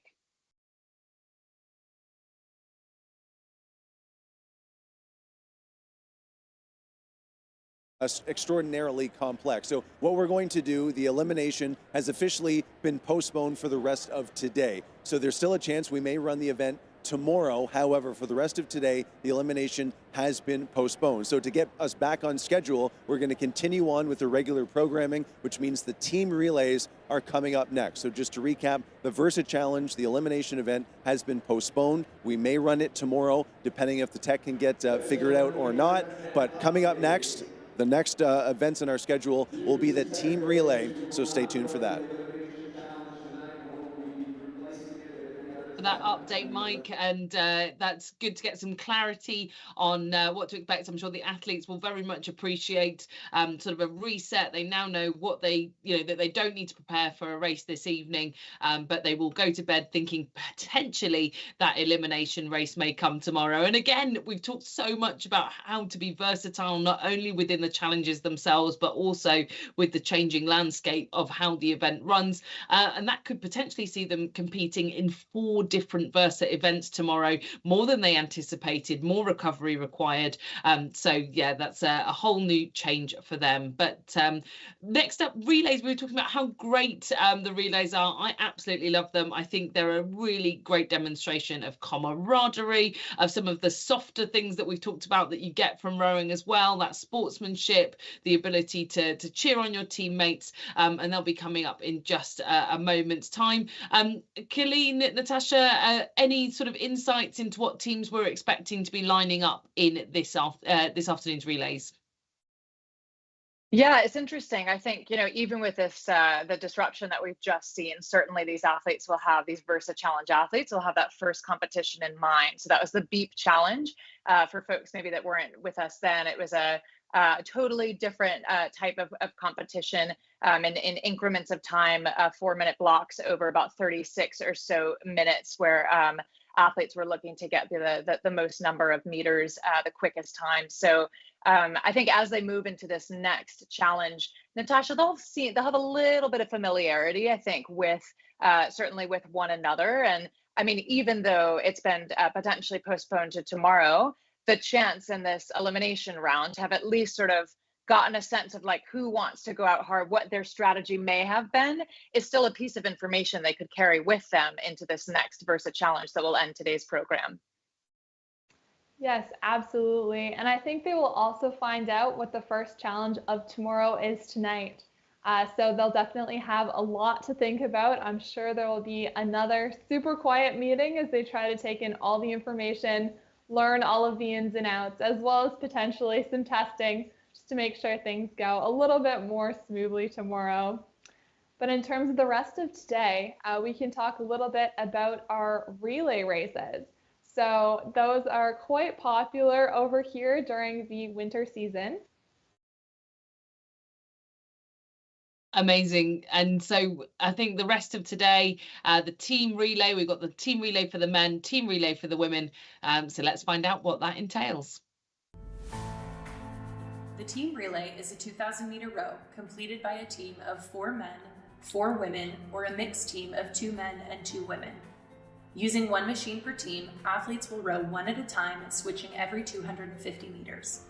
Speaker 3: Extraordinarily complex. So what we're going to do, the elimination has officially been postponed for the rest of today. So there's still a chance we may run the event tomorrow. However, for the rest of today, the elimination has been postponed. So to get us back on schedule, we're going to continue on with the regular programming, which means the team relays are coming up next. So just to recap, the Versa Challenge, the elimination event, has been postponed. We may run it tomorrow, depending if the tech can get figured out or not. But coming up next, the next events in our schedule will be the team relay, so stay tuned for that.
Speaker 19: for that update, Mike. And that's good to get some clarity on what to expect. I'm sure the athletes will very much appreciate sort of a reset. They now know what they, that they don't need to prepare for a race this evening, but they will go to bed thinking potentially that elimination race may come tomorrow. And again, we've talked so much about how to be versatile, not only within the challenges themselves, but also with the changing landscape of how the event runs. And that could potentially see them competing in 4 different Versa events tomorrow, more than they anticipated, more recovery required. So yeah, that's a whole new change for them. But next up, relays. We were talking about how great the relays are. I absolutely love them. I think they're a really great demonstration of camaraderie, of some of the softer things that we've talked about that you get from rowing as well, that sportsmanship, the ability to cheer on your teammates, and they'll be coming up in just a moment's time. Colleen, Natasha, any sort of insights into what teams we're expecting to be lining up in this afternoon's relays?
Speaker 18: Yeah, it's interesting. I think, even with this, the disruption that we've just seen, certainly these athletes will have, these Versa Challenge athletes will have that first competition in mind. So that was the Beep Challenge. For folks maybe that weren't with us then, it was a totally different type of competition in increments of time, 4-minute blocks over about 36 or so minutes, where athletes were looking to get the most number of meters, the quickest time. So I think as they move into this next challenge, Natasha, they'll have a little bit of familiarity, I think, with certainly with one another. And I mean, even though it's been potentially postponed to tomorrow, the chance in this elimination round to have at least sort of gotten a sense of like who wants to go out hard, what their strategy may have been, is still a piece of information they could carry with them into this next Versa Challenge that will end today's program.
Speaker 5: Yes, absolutely. And I think they will also find out what the first challenge of tomorrow is tonight. So they'll definitely have a lot to think about. I'm sure there will be another super quiet meeting as they try to take in all the information, learn all of the ins and outs, as well as potentially some testing just to make sure things go a little bit more smoothly tomorrow. But in terms of the rest of today, we can talk a little bit about our relay races. So those are quite popular over here during the winter season.
Speaker 19: Amazing. And so I think the rest of today, the team relay, we've got the team relay for the men, team relay for the women. So let's find out what that entails.
Speaker 21: The team relay is a 2,000-meter row completed by a team of 4 men, 4 women, or a mixed team of 2 men and 2 women. Using 1 machine per team, athletes will row 1 at a time, switching every 250 meters.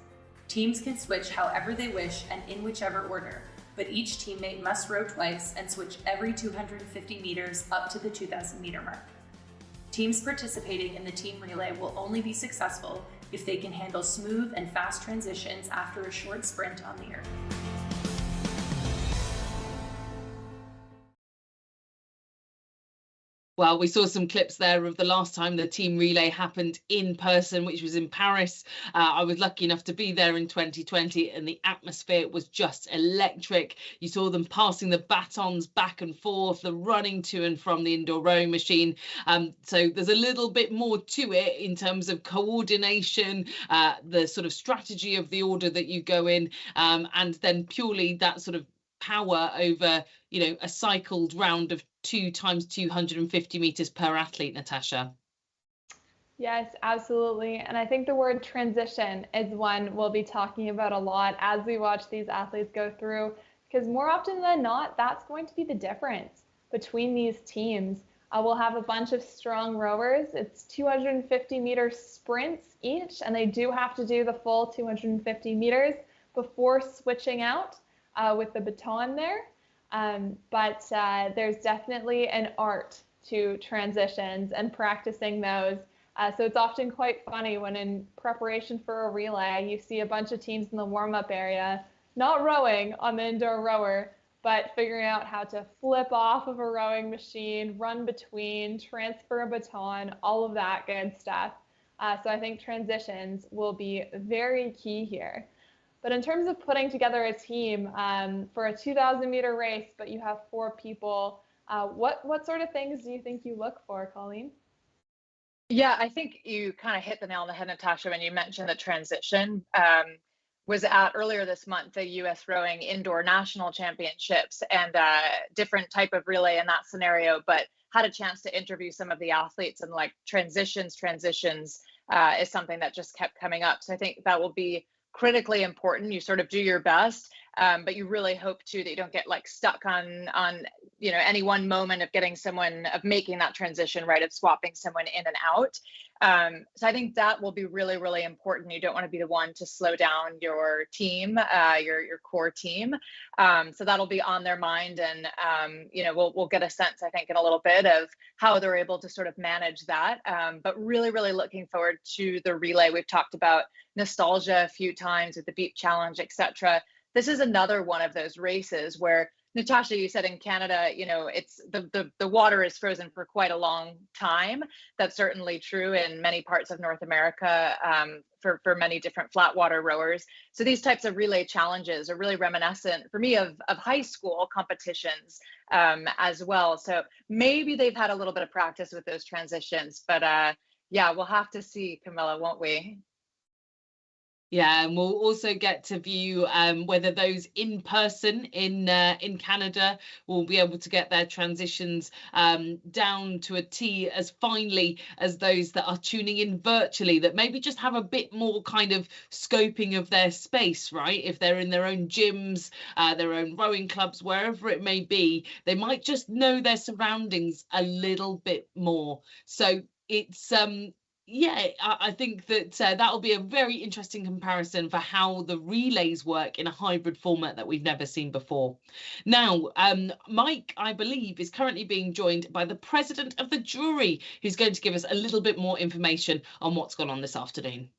Speaker 21: Teams can switch however they wish and in whichever order, but each teammate must row twice and switch every 250 meters up to the 2,000-meter mark. Teams participating in the team relay will only be successful if they can handle smooth and fast transitions after a short sprint on the earth.
Speaker 19: Well, we saw some clips there of the last time the team relay happened in person, which was in Paris. I was lucky enough to be there in 2020, and the atmosphere was just electric. You saw them passing the batons back and forth, the running to and from the indoor rowing machine. So there's a little bit more to it in terms of coordination, the sort of strategy of the order that you go in, and then purely that sort of power over, a cycled round of 2 times 250 meters per athlete, Natasha.
Speaker 5: Yes, absolutely. And I think the word transition is one we'll be talking about a lot as we watch these athletes go through, because more often than not, that's going to be the difference between these teams. We'll have a bunch of strong rowers. It's 250-meter sprints each, and they do have to do the full 250 meters before switching out with the baton there. But there's definitely an art to transitions and practicing those. So it's often quite funny when in preparation for a relay, you see a bunch of teams in the warm-up area, not rowing on the indoor rower, but figuring out how to flip off of a rowing machine, run between, transfer a baton, all of that good stuff. So I think transitions will be very key here. But in terms of putting together a team for a 2,000-meter race, but you have 4 people, what sort of things do you think you look for, Colleen?
Speaker 18: Yeah, I think you kind of hit the nail on the head, Natasha, when you mentioned the transition. Was at earlier this month the U.S. Rowing Indoor National Championships, and different type of relay in that scenario, but had a chance to interview some of the athletes, and like transitions is something that just kept coming up. So I think that will be critically important. You sort of do your best, but you really hope too that you don't get like stuck on any one moment of making that transition, right, of swapping someone in and out. So I think that will be really, really important. You don't want to be the one to slow down your team, your core team. So that'll be on their mind, and we'll get a sense, I think, in a little bit of how they're able to sort of manage that. But really, really looking forward to the relay. We've talked about nostalgia a few times with the Beep Challenge, etc. This is another one of those races where, Natasha, you said in Canada, it's the water is frozen for quite a long time. That's certainly true in many parts of North America, for many different flat water rowers. So these types of relay challenges are really reminiscent for me of high school competitions as well. So maybe they've had a little bit of practice with those transitions, but yeah, we'll have to see, Camilla, won't we?
Speaker 19: Yeah, and we'll also get to view whether those in person in Canada will be able to get their transitions down to a T as finely as those that are tuning in virtually, that maybe just have a bit more kind of scoping of their space, right? If they're in their own gyms, their own rowing clubs, wherever it may be, they might just know their surroundings a little bit more. So it's yeah, I think that that'll be a very interesting comparison for how the relays work in a hybrid format that we've never seen before. Now, Mike, I believe, is currently being joined by the president of the jury, who's going to give us a little bit more information on what's gone on this afternoon.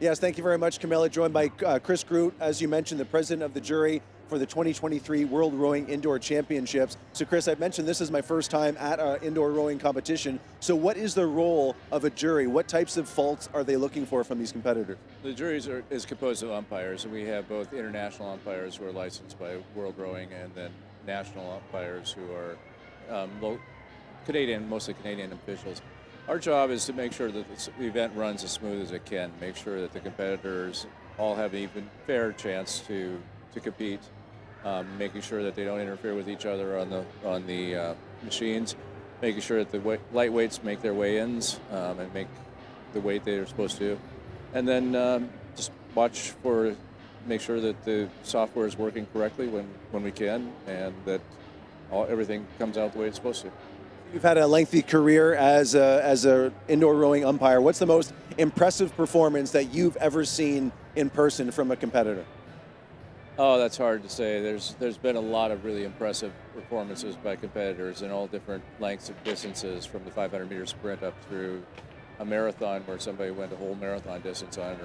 Speaker 3: Yes, thank you very much, Camilla. Joined by Chris Groot, as you mentioned, the president of the jury for the 2023 World Rowing Indoor Championships. So Chris, I mentioned this is my first time at an indoor rowing competition. So what is the role of a jury? What types of faults are they looking for from these competitors?
Speaker 9: The jury is composed of umpires, and we have both international umpires who are licensed by World Rowing, and then national umpires who are mostly Canadian officials. Our job is to make sure that the event runs as smooth as it can, make sure that the competitors all have an even fair chance to compete, making sure that they don't interfere with each other on the machines, making sure that the lightweights make their weigh-ins and make the weight they're supposed to, and then just make sure that the software is working correctly when we can, and that everything comes out the way it's supposed to.
Speaker 3: You've had a lengthy career as a indoor rowing umpire. What's the most impressive performance that you've ever seen in person from a competitor?
Speaker 9: Oh, that's hard to say. There's been a lot of really impressive performances by competitors in all different lengths of distances, from the 500-meter sprint up through a marathon where somebody went a whole marathon distance on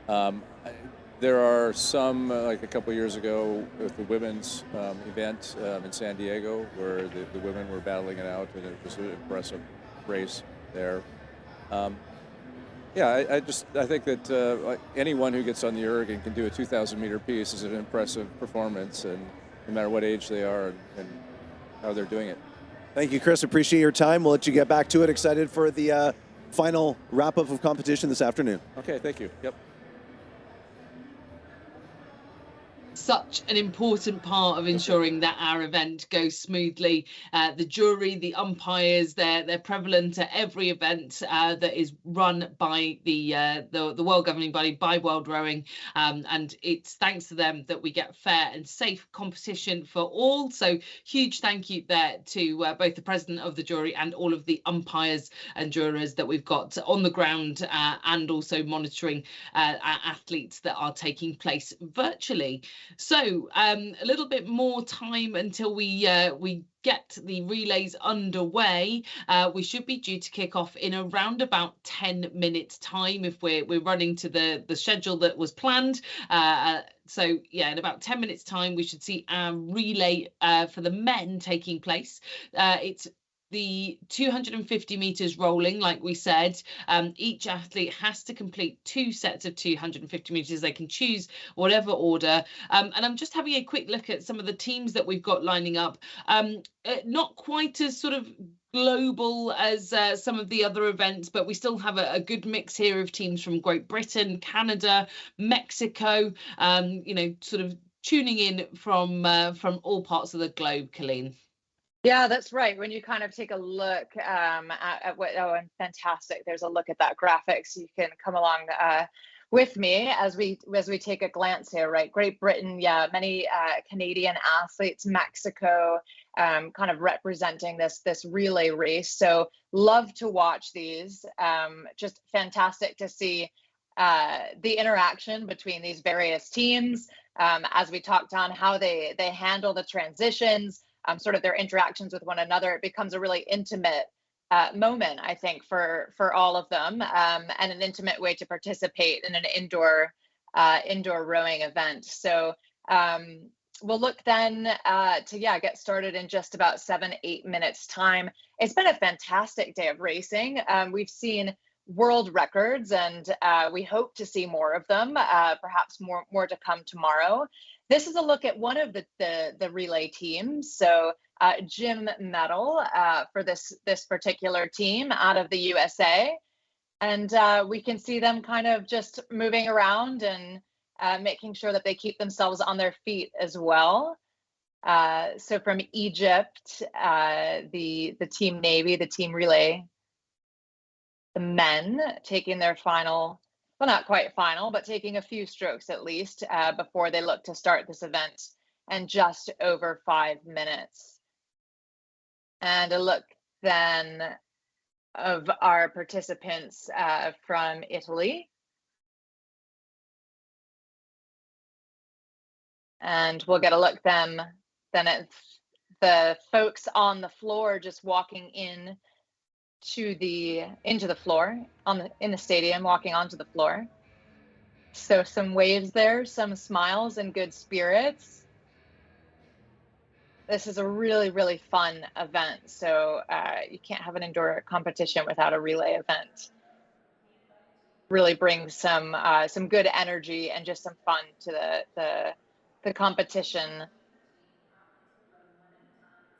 Speaker 9: it. There are some, like a couple of years ago with the women's event in San Diego, where the women were battling it out, and it was an impressive race there. Yeah, I think that anyone who gets on the erg and can do a 2,000-meter piece is an impressive performance, and no matter what age they are and how they're doing it.
Speaker 3: Thank you, Chris. Appreciate your time. We'll let you get back to it. Excited for the final wrap-up of competition this afternoon.
Speaker 9: Okay, thank you. Yep.
Speaker 19: Such an important part of ensuring that our event goes smoothly. The jury, the umpires, they're prevalent at every event that is run by the world governing body, by World Rowing, and it's thanks to them that we get fair and safe competition for all. So huge thank you there to both the president of the jury and all of the umpires and jurors that we've got on the ground, and also monitoring athletes that are taking place virtually. So a little bit more time until we get the relays underway. We should be due to kick off in around about 10 minutes time if we're running to the schedule that was planned. So yeah, in about 10 minutes time we should see our relay for the men taking place. It's the 250 meters rolling, like we said. Each athlete has to complete 2 sets of 250 meters. They can choose whatever order. And I'm just having a quick look at some of the teams that we've got lining up. Not quite as sort of global as some of the other events, but we still have a good mix here of teams from Great Britain, Canada, Mexico, sort of tuning in from all parts of the globe, Colleen.
Speaker 18: Yeah, that's right. When you kind of take a look at what, oh, and fantastic. There's a look at that graphics. You can come along with me as we take a glance here, right? Great Britain, yeah, many Canadian athletes, Mexico, kind of representing this relay race. So love to watch these. Just fantastic to see the interaction between these various teams as we talked on how they handle the transitions. Sort of their interactions with one another. It becomes a really intimate moment, I think, for all of them, and an intimate way to participate in an indoor rowing event. So we'll look then to get started in just about 7-8 minutes time. It's been a fantastic day of racing. We've seen world records, and we hope to see more of them. Perhaps more to come tomorrow. This is a look at one of the relay teams. So Jim Medal for this particular team out of the USA. And we can see them kind of just moving around and making sure that they keep themselves on their feet as well. So from Egypt, the Team Navy, the team relay, the men taking their final, well, not quite final, but taking a few strokes at least before they look to start this event in just over 5 minutes. And a look then of our participants from Italy. And we'll get a look then at the folks on the floor just walking in into the floor in the stadium, walking onto the floor. So some waves there, some smiles and good spirits. This is a really, really fun event. So you can't have an indoor competition without a relay event. Really brings some good energy and just some fun to the competition.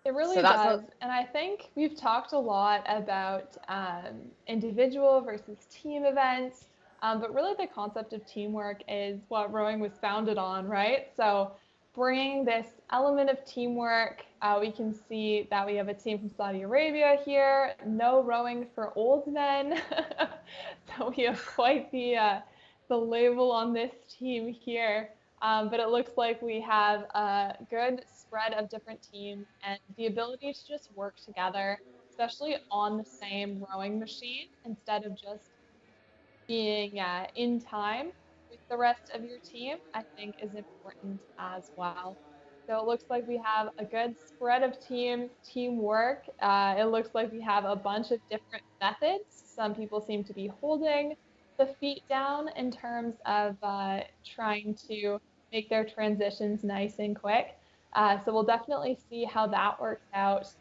Speaker 5: It really does. And I think we've talked a lot about individual versus team events, but really the concept of teamwork is what rowing was founded on, right? So bringing this element of teamwork, we can see that we have a team from Saudi Arabia here, no rowing for old men. So we have quite the label on this team here. But it looks like we have a good spread of different teams and the ability to just work together, especially on the same rowing machine, instead of just being in time with the rest of your team, I think is important as well. So it looks like we have a good spread of teamwork. It looks like we have a bunch of different methods. Some people seem to be holding the feet down in terms of trying to make their transitions nice and quick. So we'll definitely see how that works out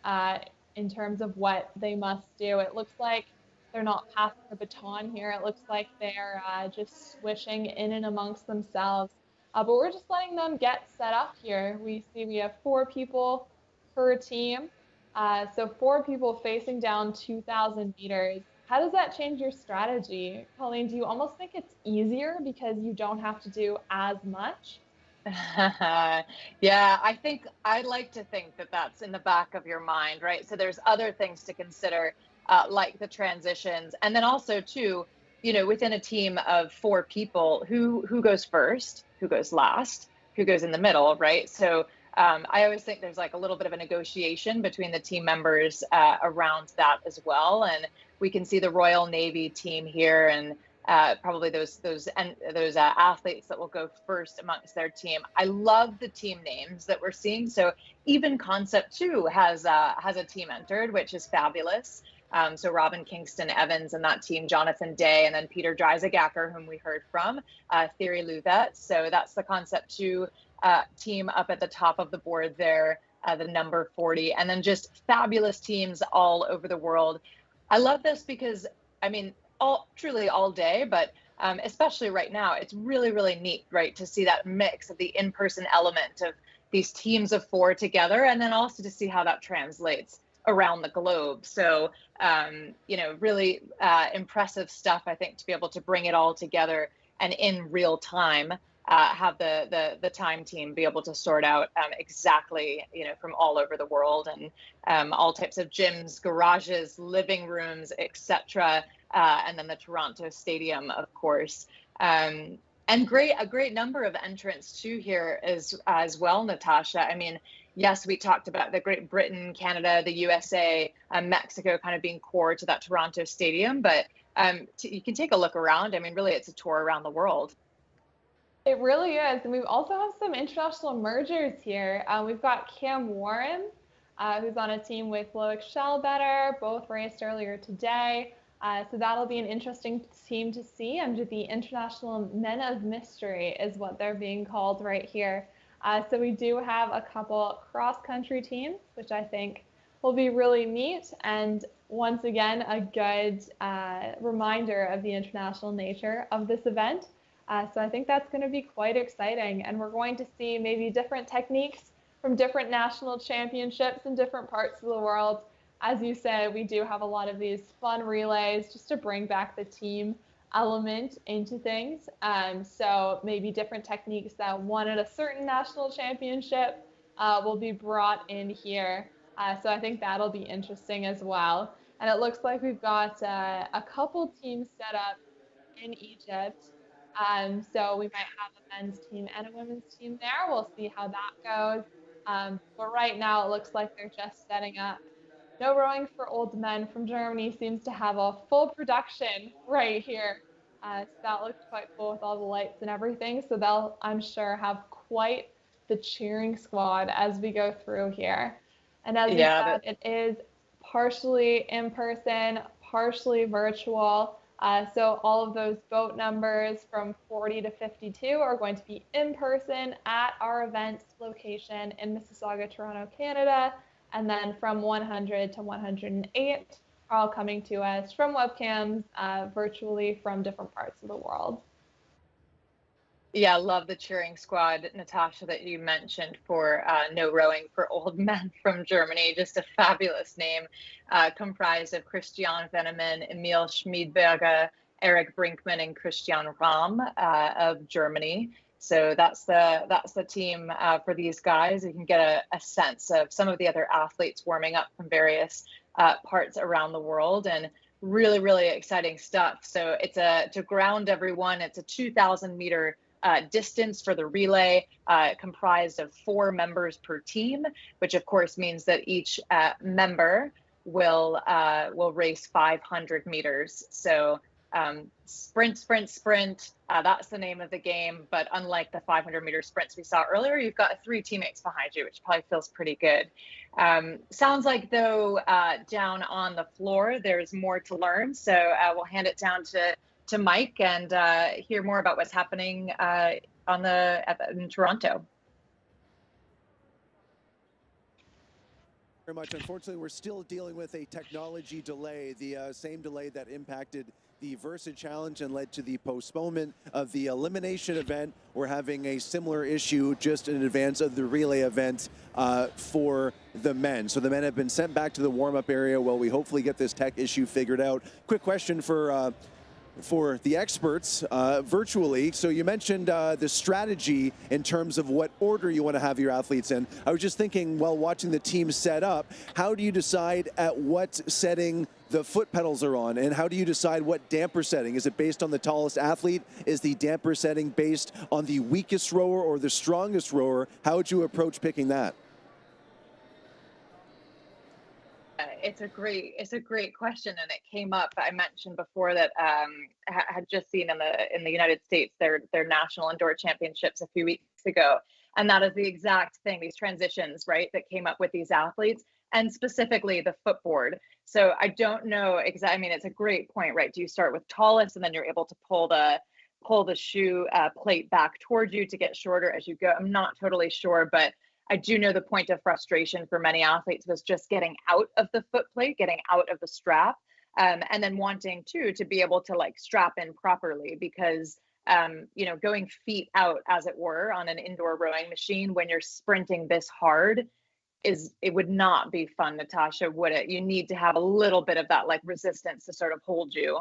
Speaker 5: in terms of what they must do. It looks like they're not passing the baton here. It looks like they're just swishing in and amongst themselves. But we're just letting them get set up here. We see we have 4 people per team. So 4 people facing down 2,000 meters. How does that change your strategy? Colleen, do you almost think it's easier because you don't have to do as much?
Speaker 18: Yeah, I like to think that that's in the back of your mind, right? So there's other things to consider, like the transitions, and then also too, within a team of 4 people, who goes first, who goes last, who goes in the middle, right? So I always think there's like a little bit of a negotiation between the team members around that as well, and we can see the Royal Navy team here, and probably those athletes that will go first amongst their team. I love the team names that we're seeing. So even Concept 2 has a team entered, which is fabulous. So Robin Kingston Evans and that team, Jonathan Day, and then Peter Dreisagacker, whom we heard from, Thierry Louvette. So that's the Concept 2 team up at the top of the board there, the number 40, and then just fabulous teams all over the world. I love this because, I mean, truly all day, but especially right now, it's really, really neat, right, to see that mix of the in-person element of these teams of 4 together, and then also to see how that translates around the globe. So, really impressive stuff, I think, to be able to bring it all together and in real time have the time team be able to sort out exactly, from all over the world and all types of gyms, garages, living rooms, etc. And then the Toronto Stadium, of course. And a great number of entrants too here as well, Natasha. I mean, yes, we talked about the Great Britain, Canada, the USA, Mexico kind of being core to that Toronto Stadium, but you can take a look around. I mean, really, it's a tour around the world.
Speaker 5: It really is. And we also have some international mergers here. We've got Cam Warren, who's on a team with Loic Schellbetter, both raced earlier today. So that'll be an interesting team to see under the International Men of Mystery is what they're being called right here. So we do have a couple cross-country teams, which I think will be really neat. And once again, a good reminder of the international nature of this event. So I think that's going to be quite exciting. And we're going to see maybe different techniques from different national championships in different parts of the world. As you said, we do have a lot of these fun relays just to bring back the team element into things. So maybe different techniques that won at a certain national championship will be brought in here. So I think that'll be interesting as well. And it looks like we've got a couple teams set up in Egypt. So we might have a men's team and a women's team there. We'll see how that goes. But right now it looks like they're just setting up. No Rowing for Old Men from Germany seems to have a full production right here. So that looks quite cool with all the lights and everything. So they'll, I'm sure, have quite the cheering squad as we go through here. And as you said, it is partially in person, partially virtual. So all of those boat numbers from 40 to 52 are going to be in person at our event location in Mississauga, Toronto, Canada. And then from 100 to 108 are all coming to us from webcams virtually from different parts of the world.
Speaker 18: Yeah, I love the cheering squad, Natasha, that you mentioned for No Rowing for Old Men from Germany. Just a fabulous name, comprised of Christian Veneman, Emil Schmiedberger, Eric Brinkman, and Christian Rahm of Germany. So that's the team for these guys. You can get a sense of some of the other athletes warming up from various parts around the world, and really, really exciting stuff. So it's to ground everyone, it's a 2,000 meter distance for the relay, comprised of 4 members per team, which of course means that each member will race 500 meters. So sprint, sprint, sprint. That's the name of the game. But unlike the 500-meter sprints we saw earlier, you've got 3 teammates behind you, which probably feels pretty good. Sounds like, though, down on the floor, there's more to learn. So we'll hand it down to Mike and hear more about what's happening in Toronto.
Speaker 3: Very much. Unfortunately, we're still dealing with a technology delay, the same delay that impacted the Versa Challenge and led to the postponement of the Elimination event. We're having a similar issue just in advance of the relay event for the men. So the men have been sent back to the warm-up area while we hopefully get this tech issue figured out. Quick question for the experts virtually. So you mentioned the strategy in terms of what order you want to have your athletes in. I was just thinking while watching the team set up, how do you decide at what setting the foot pedals are on, and how do you decide what damper setting? Is it based on the tallest athlete? Is the damper setting based on the weakest rower or the strongest rower? How would you approach picking that?
Speaker 18: It's a great question, and it came up. I mentioned before that I had just seen in the United States their national indoor championships a few weeks ago, and that is the exact thing. These transitions, right, that came up with these athletes, and specifically the footboard. So I don't know exactly. I mean, it's a great point, right? Do you start with tallest, and then you're able to pull the shoe plate back towards you to get shorter as you go? I'm not totally sure, but I do know the point of frustration for many athletes was just getting out of the foot plate, getting out of the strap, and then wanting to be able to like strap in properly, because going feet out, as it were, on an indoor rowing machine when you're sprinting this hard it would not be fun, Natasha, would it? You need to have a little bit of that like resistance to sort of hold you.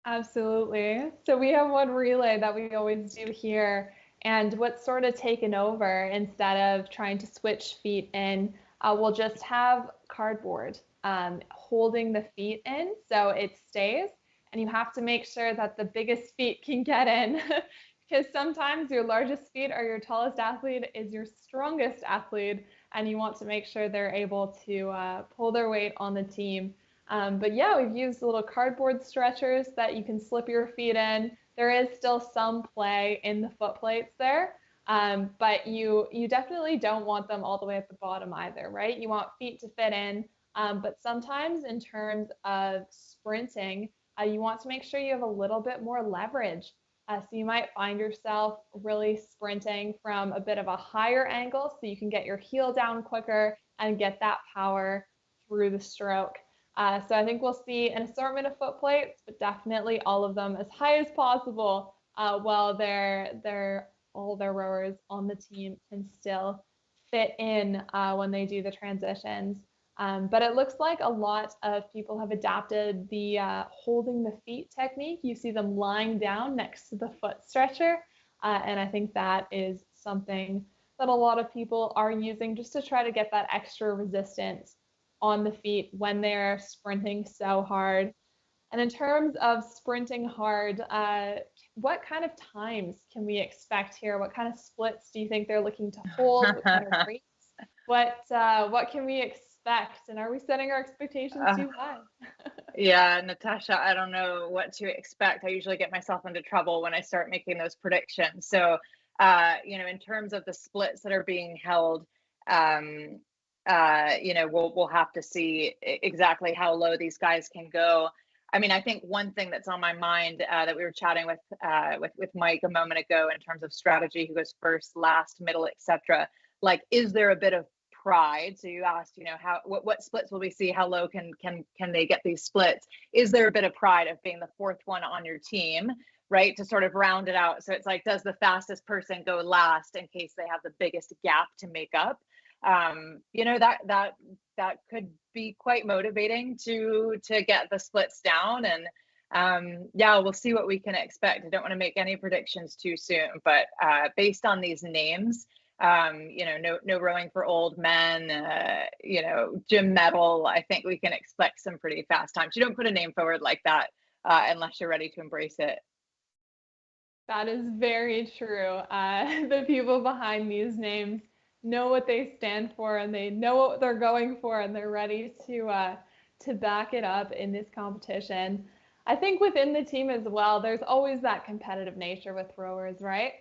Speaker 5: Absolutely. So we have one relay that we always do here, and what's sort of taken over instead of trying to switch feet in, we'll just have cardboard holding the feet in so it stays, and you have to make sure that the biggest feet can get in because sometimes your largest feet or your tallest athlete is your strongest athlete, and you want to make sure they're able to pull their weight on the team. But yeah, we've used little cardboard stretchers that you can slip your feet in. There is still some play in the foot plates there, but you definitely don't want them all the way at the bottom either, right? You want feet to fit in, but sometimes in terms of sprinting, you want to make sure you have a little bit more leverage. So you might find yourself really sprinting from a bit of a higher angle so you can get your heel down quicker and get that power through the stroke. So I think we'll see an assortment of foot plates, but definitely all of them as high as possible while all their rowers on the team can still fit in when they do the transitions. But it looks like a lot of people have adapted the holding the feet technique. You see them lying down next to the foot stretcher. And I think that is something that a lot of people are using just to try to get that extra resistance on the feet when they're sprinting so hard. And in terms of sprinting hard, what kind of times can we expect here? What kind of splits do you think they're looking to hold? What kind of rates? What can we expect? And are we setting our expectations too high?
Speaker 18: Yeah, Natasha, I don't know what to expect. I usually get myself into trouble when I start making those predictions. So, in terms of the splits that are being held, we'll have to see exactly how low these guys can go. I mean, I think one thing that's on my mind that we were chatting with Mike a moment ago in terms of strategy, who goes first, last, middle, etc. Like, is there a bit of pride? So you asked, what splits will we see? How low can they get these splits? Is there a bit of pride of being the fourth one on your team, right? To sort of round it out. So it's like, does the fastest person go last in case they have the biggest gap to make up? That could be quite motivating to get the splits down. And we'll see what we can expect. I don't want to make any predictions too soon, but based on these names, no rowing for old men, gym medal, I think we can expect some pretty fast times. You don't put a name forward like that unless you're ready to embrace it.
Speaker 5: That is very true. The people behind these names know what they stand for, and they know what they're going for, and they're ready to back it up in this competition. I think within the team as well, there's always that competitive nature with rowers, right?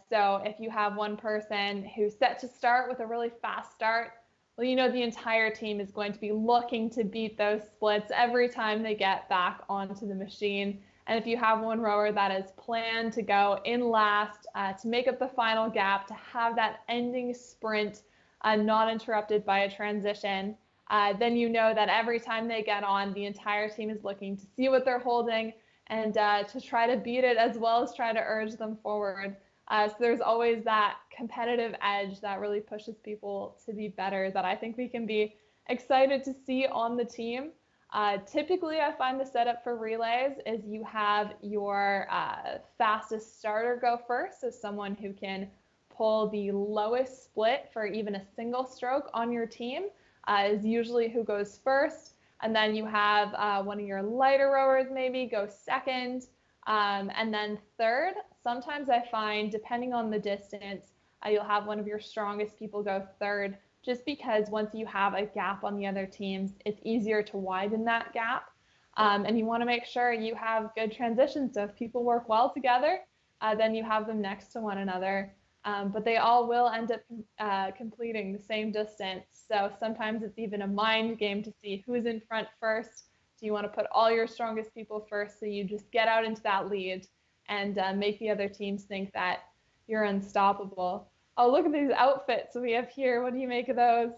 Speaker 5: So if you have one person who's set to start with a really fast start, well, the entire team is going to be looking to beat those splits every time they get back onto the machine. And if you have one rower that is planned to go in last, to make up the final gap, to have that ending sprint not interrupted by a transition, then you know that every time they get on, the entire team is looking to see what they're holding and to try to beat it as well as try to urge them forward. So there's always that competitive edge that really pushes people to be better that I think we can be excited to see on the team. Typically, I find the setup for relays is you have your fastest starter go first, so someone who can pull the lowest split for even a single stroke on your team is usually who goes first. And then you have one of your lighter rowers maybe go second, and then third. Sometimes I find, depending on the distance, you'll have one of your strongest people go third, just because once you have a gap on the other teams, it's easier to widen that gap. And you want to make sure you have good transitions. So if people work well together, then you have them next to one another. But they all will end up completing the same distance. So sometimes it's even a mind game to see who's in front first. Do you want to put all your strongest people first so you just get out into that lead and make the other teams think that you're unstoppable? Oh, look at these outfits we have here. What do you make of those?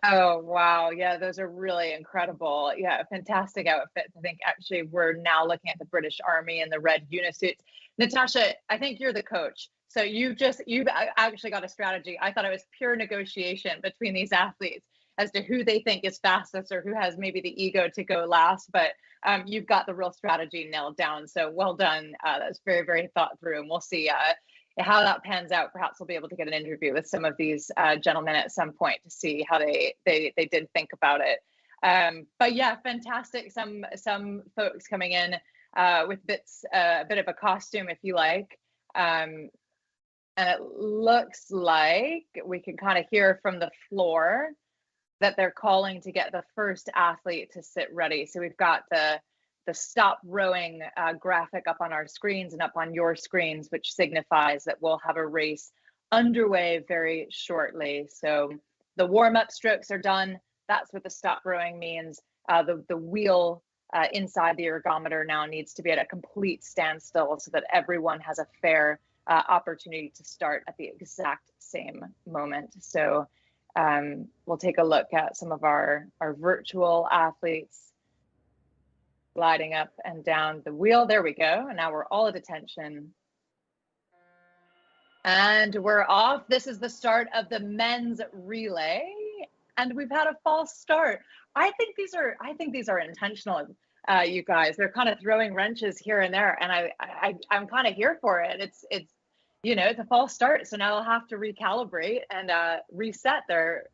Speaker 18: Oh, wow. Yeah, those are really incredible. Yeah, fantastic outfits. I think actually we're now looking at the British Army and the red unisuits. Natasha, I think you're the coach. So you've actually got a strategy. I thought it was pure negotiation between these athletes as to who they think is fastest or who has maybe the ego to go last. But you've got the real strategy nailed down. So well done. That's very, very thought through. And we'll see how that pans out. Perhaps we'll be able to get an interview with some of these gentlemen at some point to see how they did think about it. But yeah, fantastic. Some folks coming in with a bit of a costume, if you like. And it looks like we can kind of hear from the floor that they're calling to get the first athlete to sit ready. So we've got the stop rowing graphic up on our screens and up on your screens, which signifies that we'll have a race underway very shortly. So the warm-up strokes are done. That's what the stop rowing means. The wheel inside the ergometer now needs to be at a complete standstill so that everyone has a fair opportunity to start at the exact same moment. So we'll take a look at some of our virtual athletes gliding up and down the wheel. There we go. And now we're all at attention. And we're off. This is the start of the men's relay. And we've had a false start. I think these are intentional, you guys. They're kind of throwing wrenches here and there, and I'm kind of here for it. It's it's a false start, so now they'll have to recalibrate and reset their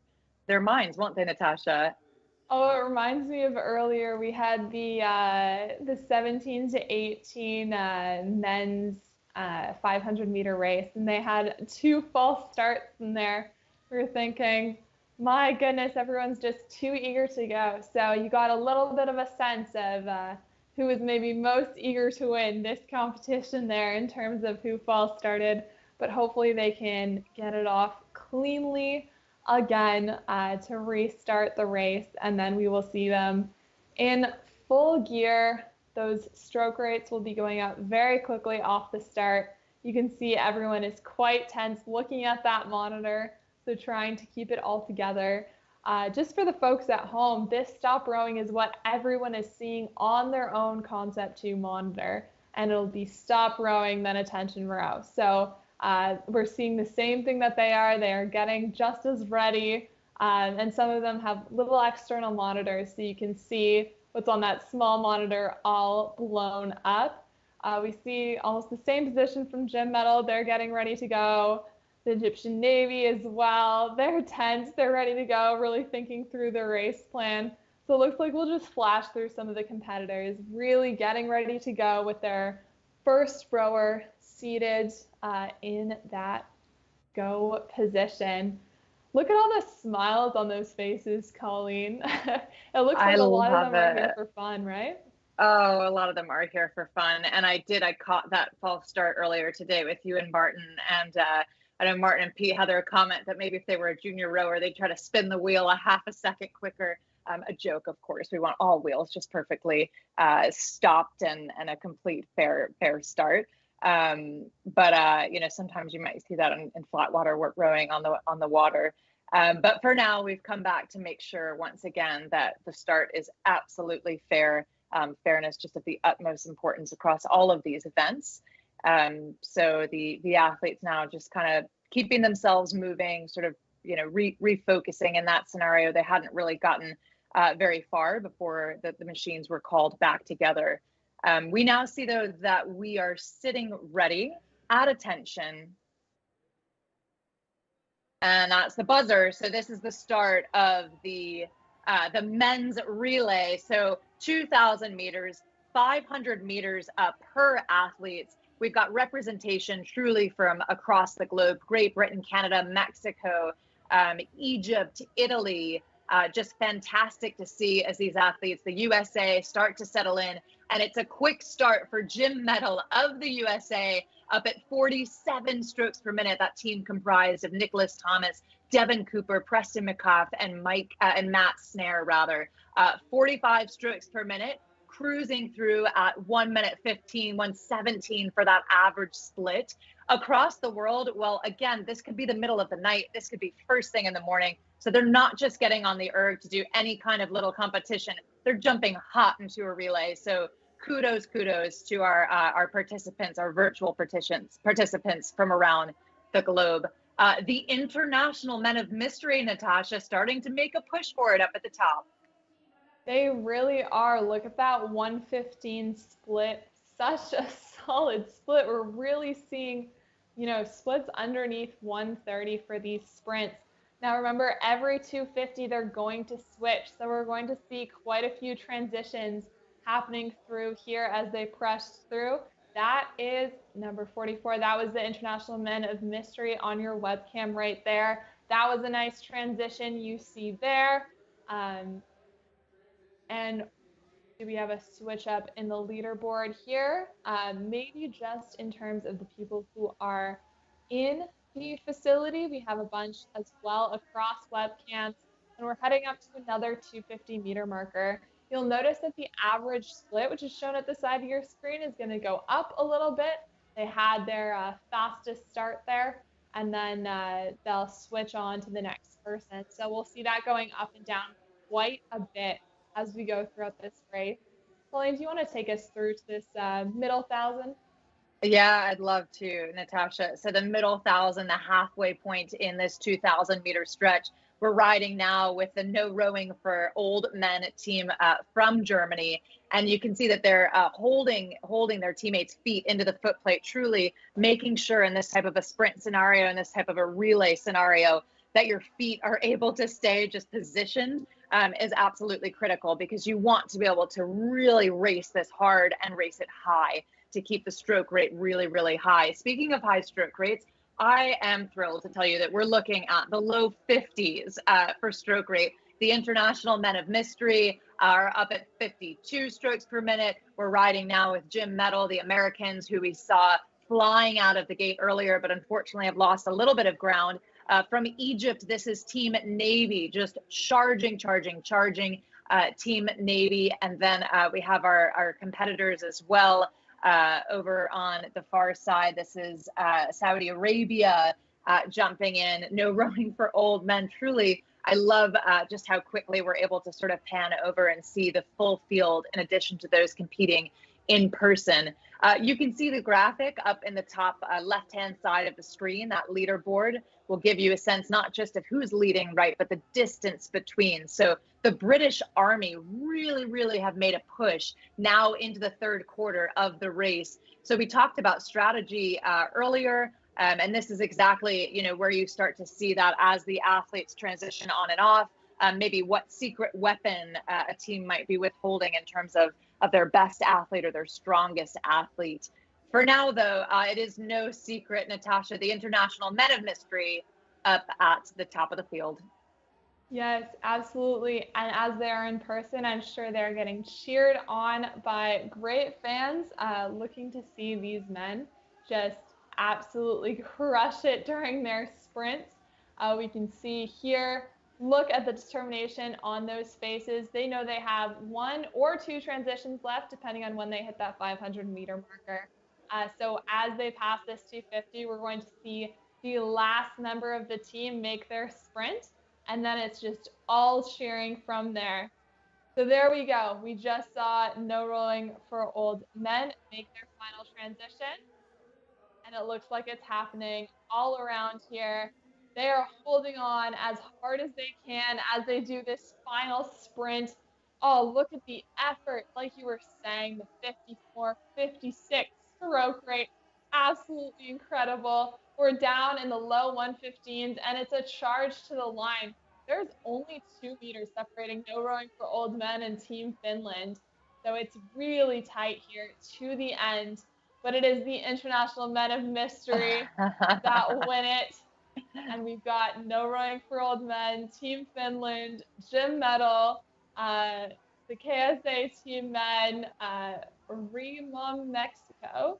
Speaker 18: minds, won't they, Natasha?
Speaker 5: Oh, it reminds me of earlier. We had the 17 to 18 men's 500 meter race, and they had 2 false starts in there. We were thinking, my goodness, everyone's just too eager to go. So you got a little bit of a sense of who was maybe most eager to win this competition there in terms of who false started. But hopefully they can get it off cleanly again to restart the race. And then we will see them in full gear. Those stroke rates will be going up very quickly off the start. You can see everyone is quite tense looking at that monitor. So trying to keep it all together. Just for the folks at home, this stop rowing is what everyone is seeing on their own Concept 2 monitor. And it'll be stop rowing, then attention row. So we're seeing the same thing that they are. They are getting just as ready. And some of them have little external monitors so you can see what's on that small monitor all blown up. We see almost the same position from Gym Medal. They're getting ready to go. The Egyptian Navy as well. They're tense, they're ready to go, really thinking through their race plan. So it looks like we'll just flash through some of the competitors, really getting ready to go with their first rower seated in that go position. Look at all the smiles on those faces, Colleen. It looks like a lot of them are here for fun, right?
Speaker 18: Oh, a lot of them are here for fun. And I caught that false start earlier today with you and Martin. And I know Martin and Pete had their comment that maybe if they were a junior rower, they'd try to spin the wheel a half a second quicker. A joke, of course. We want all wheels just perfectly stopped and a complete fair start. But sometimes you might see that in flat water rowing on the water. But for now, we've come back to make sure once again that the start is absolutely fair. Fairness just of the utmost importance across all of these events. So the athletes now just kind of keeping themselves moving, sort of, refocusing in that scenario. They hadn't really gotten very far before the machines were called back together. We now see, though, that we are sitting ready at attention. And that's the buzzer. So this is the start of the men's relay. So 2,000 meters, 500 meters per athletes. We've got representation truly from across the globe: Great Britain, Canada, Mexico, Egypt, Italy. Just fantastic to see as these athletes, the USA, start to settle in. And it's a quick start for Gym Medal of the USA, up at 47 strokes per minute. That team comprised of Nicholas Thomas, Devin Cooper, Preston McCuff, and Matt Snare, 45 strokes per minute, cruising through at 1 minute 15, 1:17 for that average split. Across the world, well, again, this could be the middle of the night. This could be first thing in the morning. So they're not just getting on the erg to do any kind of little competition. They're jumping hot into a relay. So kudos to our participants, our virtual participants from around the globe. The International Men of Mystery, Natasha, starting to make a push for it up at the top.
Speaker 5: They really are. Look at that 115 split. Such a solid split. We're really seeing, splits underneath 130 for these sprints. Now remember, every 250 they're going to switch. So we're going to see quite a few transitions happening through here as they press through. That is number 44. That was the International Men of Mystery on your webcam right there. That was a nice transition you see there. And do we have a switch up in the leaderboard here? Maybe just in terms of the people who are in the facility. We have a bunch as well across webcams, and we're heading up to another 250 meter marker. You'll notice that the average split, which is shown at the side of your screen, is going to go up a little bit. They had their fastest start there, and then they'll switch on to the next person. So we'll see that going up and down quite a bit as we go throughout this race. Pauline, do you want to take us through to this middle 1,000?
Speaker 18: Yeah, I'd love to, Natasha. So the middle 1,000, the halfway point in this 2,000 meter stretch, we're riding now with the No Rowing for Old Men team from Germany. And you can see that they're holding their teammates' feet into the footplate, truly making sure in this type of a sprint scenario, in this type of a relay scenario, that your feet are able to stay just positioned is absolutely critical, because you want to be able to really race this hard and race it high to keep the stroke rate really, really high. Speaking of high stroke rates, I am thrilled to tell you that we're looking at the low 50s for stroke rate. The International Men of Mystery are up at 52 strokes per minute. We're riding now with Jim Medal, the Americans, who we saw flying out of the gate earlier, but unfortunately have lost a little bit of ground. From Egypt, this is Team Navy, just charging, Team Navy. And then we have our competitors as well over on the far side. This is Saudi Arabia jumping in. No Rowing for Old Men. Truly, I love just how quickly we're able to sort of pan over and see the full field in addition to those competing in person. You can see the graphic up in the top left-hand side of the screen. That leaderboard will give you a sense not just of who's leading, right, but the distance between. So the British Army really have made a push now into the third quarter of the race. So we talked about strategy earlier, and this is exactly, where you start to see that as the athletes transition on and off, maybe what secret weapon a team might be withholding in terms of their best athlete or their strongest athlete. For now, though, it is no secret, Natasha, the International Men of Mystery up at the top of the field.
Speaker 5: Yes, absolutely. And as they are in person, I'm sure they're getting cheered on by great fans looking to see these men just absolutely crush it during their sprints. We can see here, look at the determination on those faces. They know they have 1 or 2 transitions left, depending on when they hit that 500 meter marker. So as they pass this 250, we're going to see the last member of the team make their sprint, and then it's just all cheering from there. So there we go. We just saw No Rowing for Old Men make their final transition, and it looks like it's happening all around here. They are holding on as hard as they can as they do this final sprint. Oh, look at the effort. Like you were saying, the 54, 56 stroke rate. Absolutely incredible. We're down in the low 115s, and it's a charge to the line. There's only 2 meters separating No Rowing for Old Men and Team Finland. So it's really tight here to the end. But it is the International Men of Mystery that win it. And we've got No Rowing for Old Men, Team Finland, Jim Medal, the KSA Team Men, Rima, Mexico,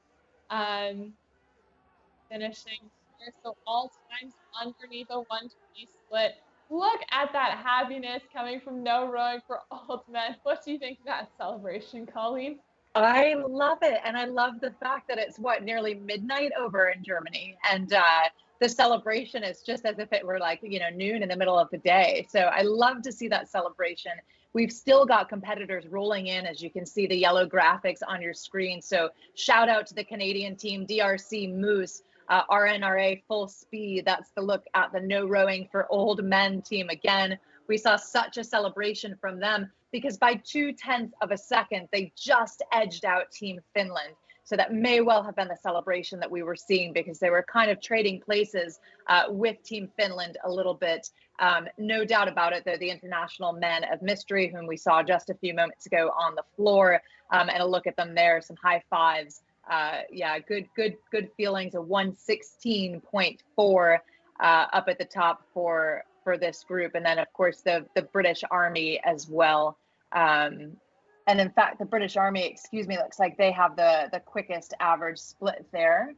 Speaker 5: finishing here. So all times underneath a 120 split. Look at that happiness coming from No Rowing for Old Men. What do you think of that celebration, Colleen?
Speaker 18: I love it. And I love the fact that it's nearly midnight over in Germany. And the celebration is just as if it were like, noon in the middle of the day. So I love to see that celebration. we've still got competitors rolling in, as you can see the yellow graphics on your screen. So shout out to the Canadian team, DRC Moose, RNRA Full Speed. That's the look at the no rowing for old men team. Again, we saw such a celebration from them because by 0.2 of a second, they just edged out Team Finland. So that may well have been the celebration that we were seeing, because they were kind of trading places with Team Finland a little bit. No doubt about it, they're the international men of mystery, whom we saw just a few moments ago on the floor. And a look at them there, some high fives. Yeah, good feelings. A 116.4 up at the top for this group. And then, of course, the British Army as well. And in fact, the British Army, excuse me, looks like they have the quickest average split there.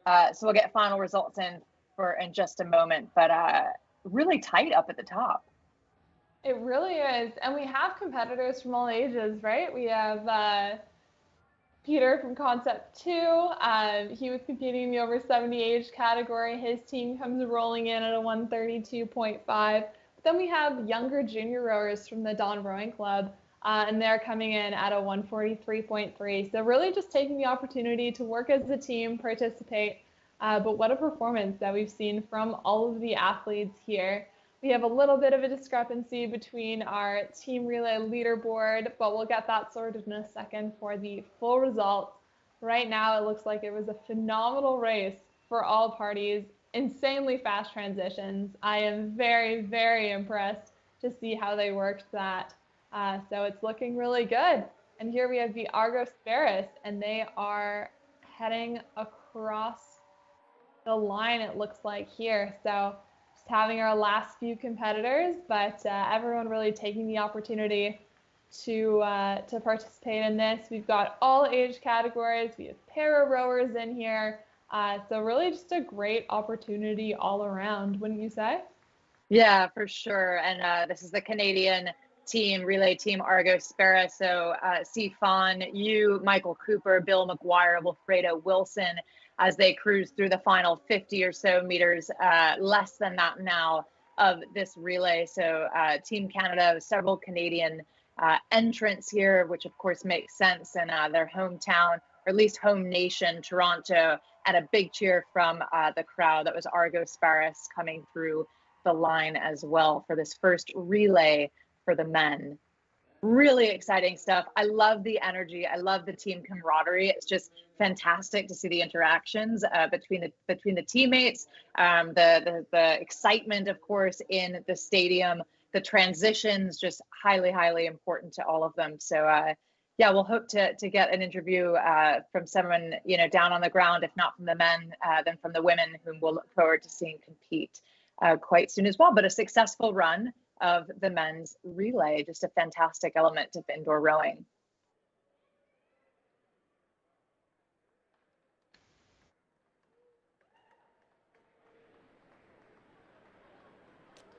Speaker 18: So we'll get final results in just a moment, but really tight up at the top.
Speaker 5: It really is. And we have competitors from all ages, right? We have Peter from Concept 2. He was competing in the over 70 age category. His team comes rolling in at a 132.5. But then we have younger junior rowers from the Dawn Rowing Club. And they're coming in at a 143.3. So really just taking the opportunity to work as a team, participate. But what a performance that we've seen from all of the athletes here. We have a little bit of a discrepancy between our team relay leaderboard, but we'll get that sorted in a second for the full results. Right now, it looks like it was a phenomenal race for all parties. Insanely fast transitions. I am very, very impressed to see how they worked that. So it's looking really good. And here we have the Argo Sparrows, and they are heading across the line, it looks like here. So just having our last few competitors, but everyone really taking the opportunity to participate in this. We've got all age categories. We have para rowers in here. So really just a great opportunity all around, wouldn't you say?
Speaker 18: Yeah, for sure. And this is the Canadian team, relay team Argo Sparrow. So Fawn, you, Michael Cooper, Bill McGuire, Wilfredo Wilson, as they cruise through the final 50 or so meters, less than that now of this relay. So Team Canada, several Canadian entrants here, which of course makes sense in their hometown, or at least home nation, Toronto, and a big cheer from the crowd. That was Argo Sparrows coming through the line as well for this first relay for the men. Really exciting stuff. I love the energy. I love the team camaraderie. It's just fantastic to see the interactions between the teammates, the excitement, of course, in the stadium, the transitions, just highly important to all of them. So yeah, we'll hope to get an interview from someone, down on the ground, if not from the men, then from the women, whom we'll look forward to seeing compete quite soon as well. But a successful run of the men's relay, just a fantastic element of indoor rowing.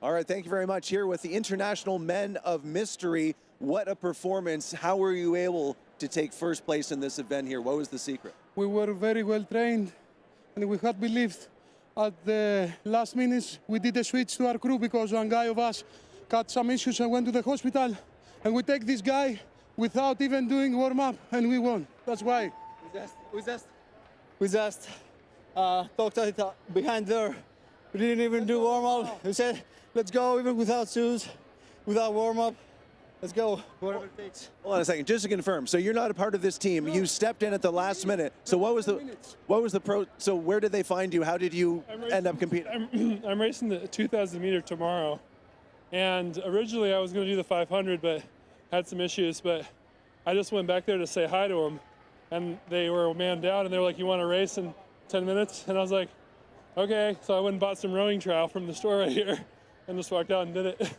Speaker 3: All right, thank you very much. Here with the International Men of Mystery. What a performance. How were you able to take first place in this event here? What was the secret?
Speaker 11: We were very well trained, and we had believed at the last minutes we did a switch to our crew because one guy of us got some issues and went to the hospital, and we take this guy without even doing warm-up, and we won. That's why.
Speaker 14: We just talked it behind there. We didn't even do warm-up. We said, let's go even without shoes, without warm-up. Let's go, whatever it takes.
Speaker 3: Hold on a second, just to confirm. So you're not a part of this team. You stepped in at the last minute. So what was the so where did they find you? How did you end up competing?
Speaker 20: I'm racing the 2,000 meter tomorrow. And originally I was going to do the 500, but had some issues. But I just went back there to say hi to them. And they were a man down, and they were like, you want to race in 10 minutes? And I was like, okay. So I went and bought some rowing trowel from the store right here and just walked out and did it.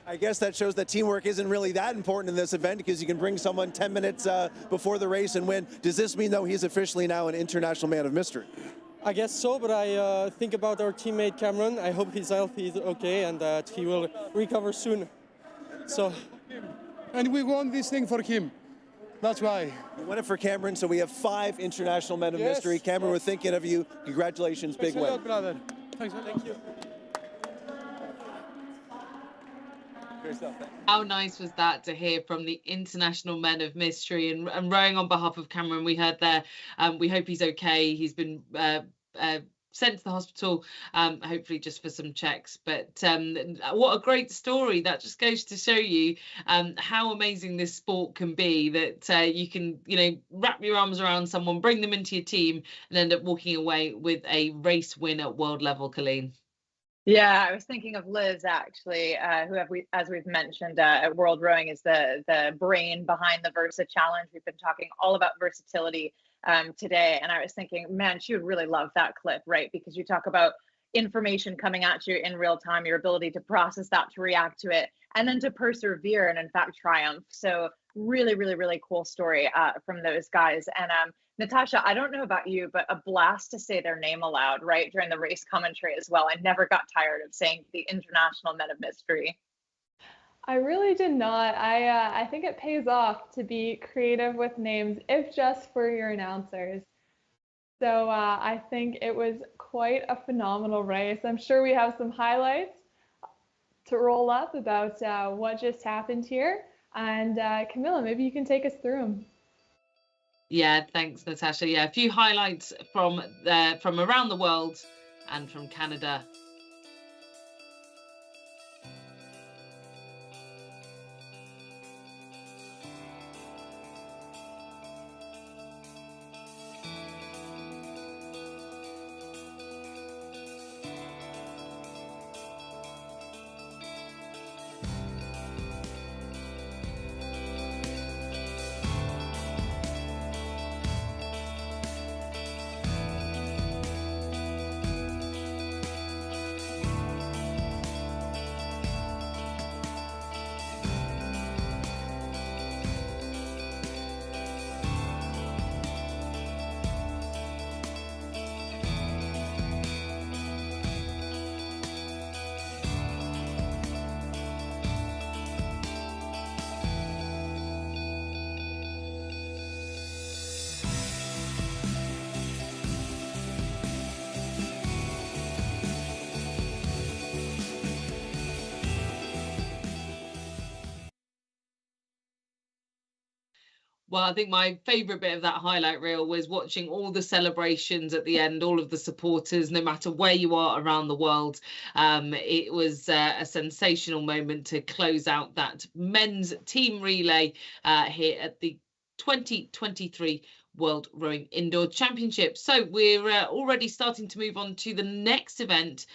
Speaker 3: I guess that shows that teamwork isn't really that important in this event, because you can bring someone 10 minutes before the race and win. Does this mean, though, he's officially now an International Man of Mystery?
Speaker 14: I guess so, but I think about our teammate Cameron. I hope his health is okay and that he will recover soon. So,
Speaker 11: and we won this thing for him. That's why.
Speaker 3: You won it for Cameron, so we have 5 International Men of Mystery. Cameron, we're thinking of you. Congratulations, big win.
Speaker 11: Thanks a lot, brother. Thanks.
Speaker 14: Thank you.
Speaker 3: Great stuff.
Speaker 19: How nice was that to hear from the International Men of Mystery and rowing on behalf of Cameron? We heard there. We hope he's okay. He's been sent to the hospital, hopefully just for some checks. But what a great story. That just goes to show you how amazing this sport can be, that you can, wrap your arms around someone, bring them into your team, and end up walking away with a race win at world level, Colleen.
Speaker 18: Yeah, I was thinking of Liz actually, as we've mentioned, at World Rowing is the brain behind the Versa Challenge. We've been talking all about versatility today, and I was thinking, man, she would really love that clip, right? Because you talk about information coming at you in real time, your ability to process that, to react to it, and then to persevere and in fact triumph. So really, really, really cool story from those guys. And Natasha, I don't know about you, but a blast to say their name aloud, right, during the race commentary as well. I never got tired of saying the International Men of Mystery.
Speaker 5: I really did not. I think it pays off to be creative with names, if just for your announcers. So I think it was quite a phenomenal race. I'm sure we have some highlights to roll up about what just happened here. And Camilla, maybe you can take us through them.
Speaker 19: Yeah, thanks, Natasha. Yeah, a few highlights from around the world and from Canada. Well, I think my favourite bit of that highlight reel was watching all the celebrations at the end, all of the supporters, no matter where you are around the world. It was a sensational moment to close out that men's team relay here at the 2023 World Rowing Indoor Championship. So we're already starting to move on to the next event,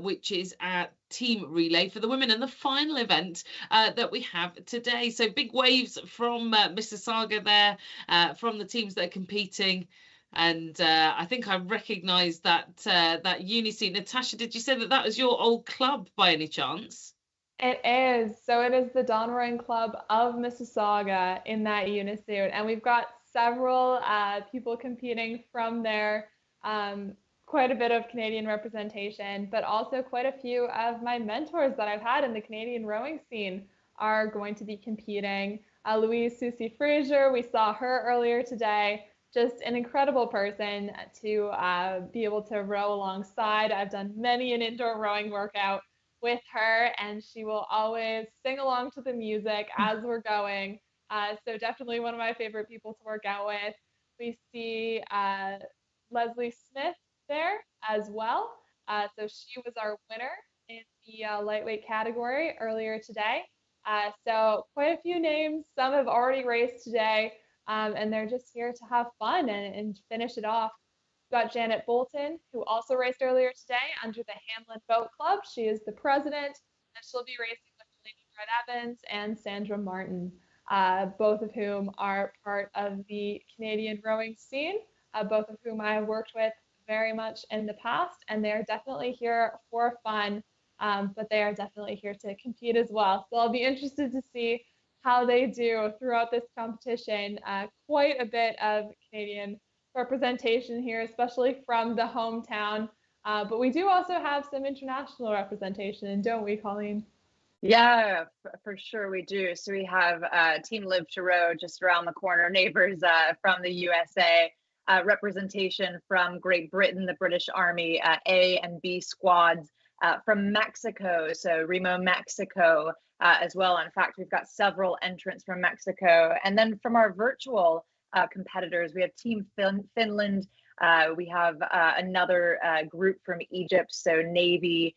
Speaker 19: which is at team relay for the women, and the final event that we have today. So big waves from Mississauga there, from the teams that are competing. And I think I recognised that Uniseat. Natasha, did you say that was your old club by any chance?
Speaker 5: It is. So it is the Dawn Rowing Club of Mississauga in that unisuit. And we've got several people competing from there, quite a bit of Canadian representation, but also quite a few of my mentors that I've had in the Canadian rowing scene are going to be competing. Louise Susie Fraser, we saw her earlier today. Just an incredible person to be able to row alongside. I've done many an indoor rowing workout with her, and she will always sing along to the music as we're going. So definitely one of my favorite people to work out with. We see Leslie Smith there as well. So she was our winner in the lightweight category earlier today. So quite a few names. Some have already raced today, and they're just here to have fun and finish it off. We've got Janet Bolton, who also raced earlier today under the Hamlin Boat Club. She is the president, and she'll be racing with Lady Brett Evans and Sandra Martin, both of whom are part of the Canadian rowing scene, both of whom I have worked with very much in the past, and they're definitely here for fun, but they are definitely here to compete as well. So I'll be interested to see how they do throughout this competition. Quite a bit of Canadian representation here, especially from the hometown, but we do also have some international representation, don't we, Colleen?
Speaker 18: Yeah, for sure we do. So we have Team Live to Row just around the corner, neighbors from the USA, representation from Great Britain, the British Army A and B squads, from Mexico, so Remo, Mexico as well. In fact, we've got several entrants from Mexico. And then from our virtual competitors, we have Team Finland. We have another group from Egypt, so Navy,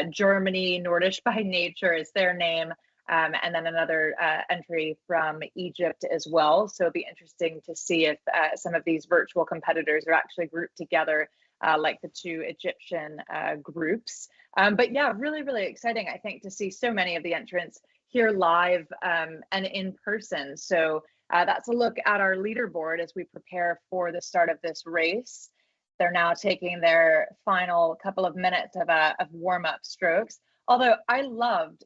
Speaker 18: Germany, Nordish by Nature is their name. And then another entry from Egypt as well. So it'll be interesting to see if some of these virtual competitors are actually grouped together like the two Egyptian groups. But yeah, really, really exciting, I think, to see so many of the entrants here live and in person. So that's a look at our leaderboard as we prepare for the start of this race. They're now taking their final couple of minutes of warm-up strokes. Although I loved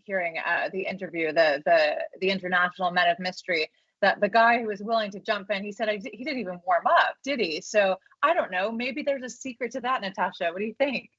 Speaker 18: hearing the interview, the international men of mystery, that the guy who was willing to jump in, he said he didn't even warm up, did he? So I don't know, maybe there's a secret to that, Natasha. What do you think?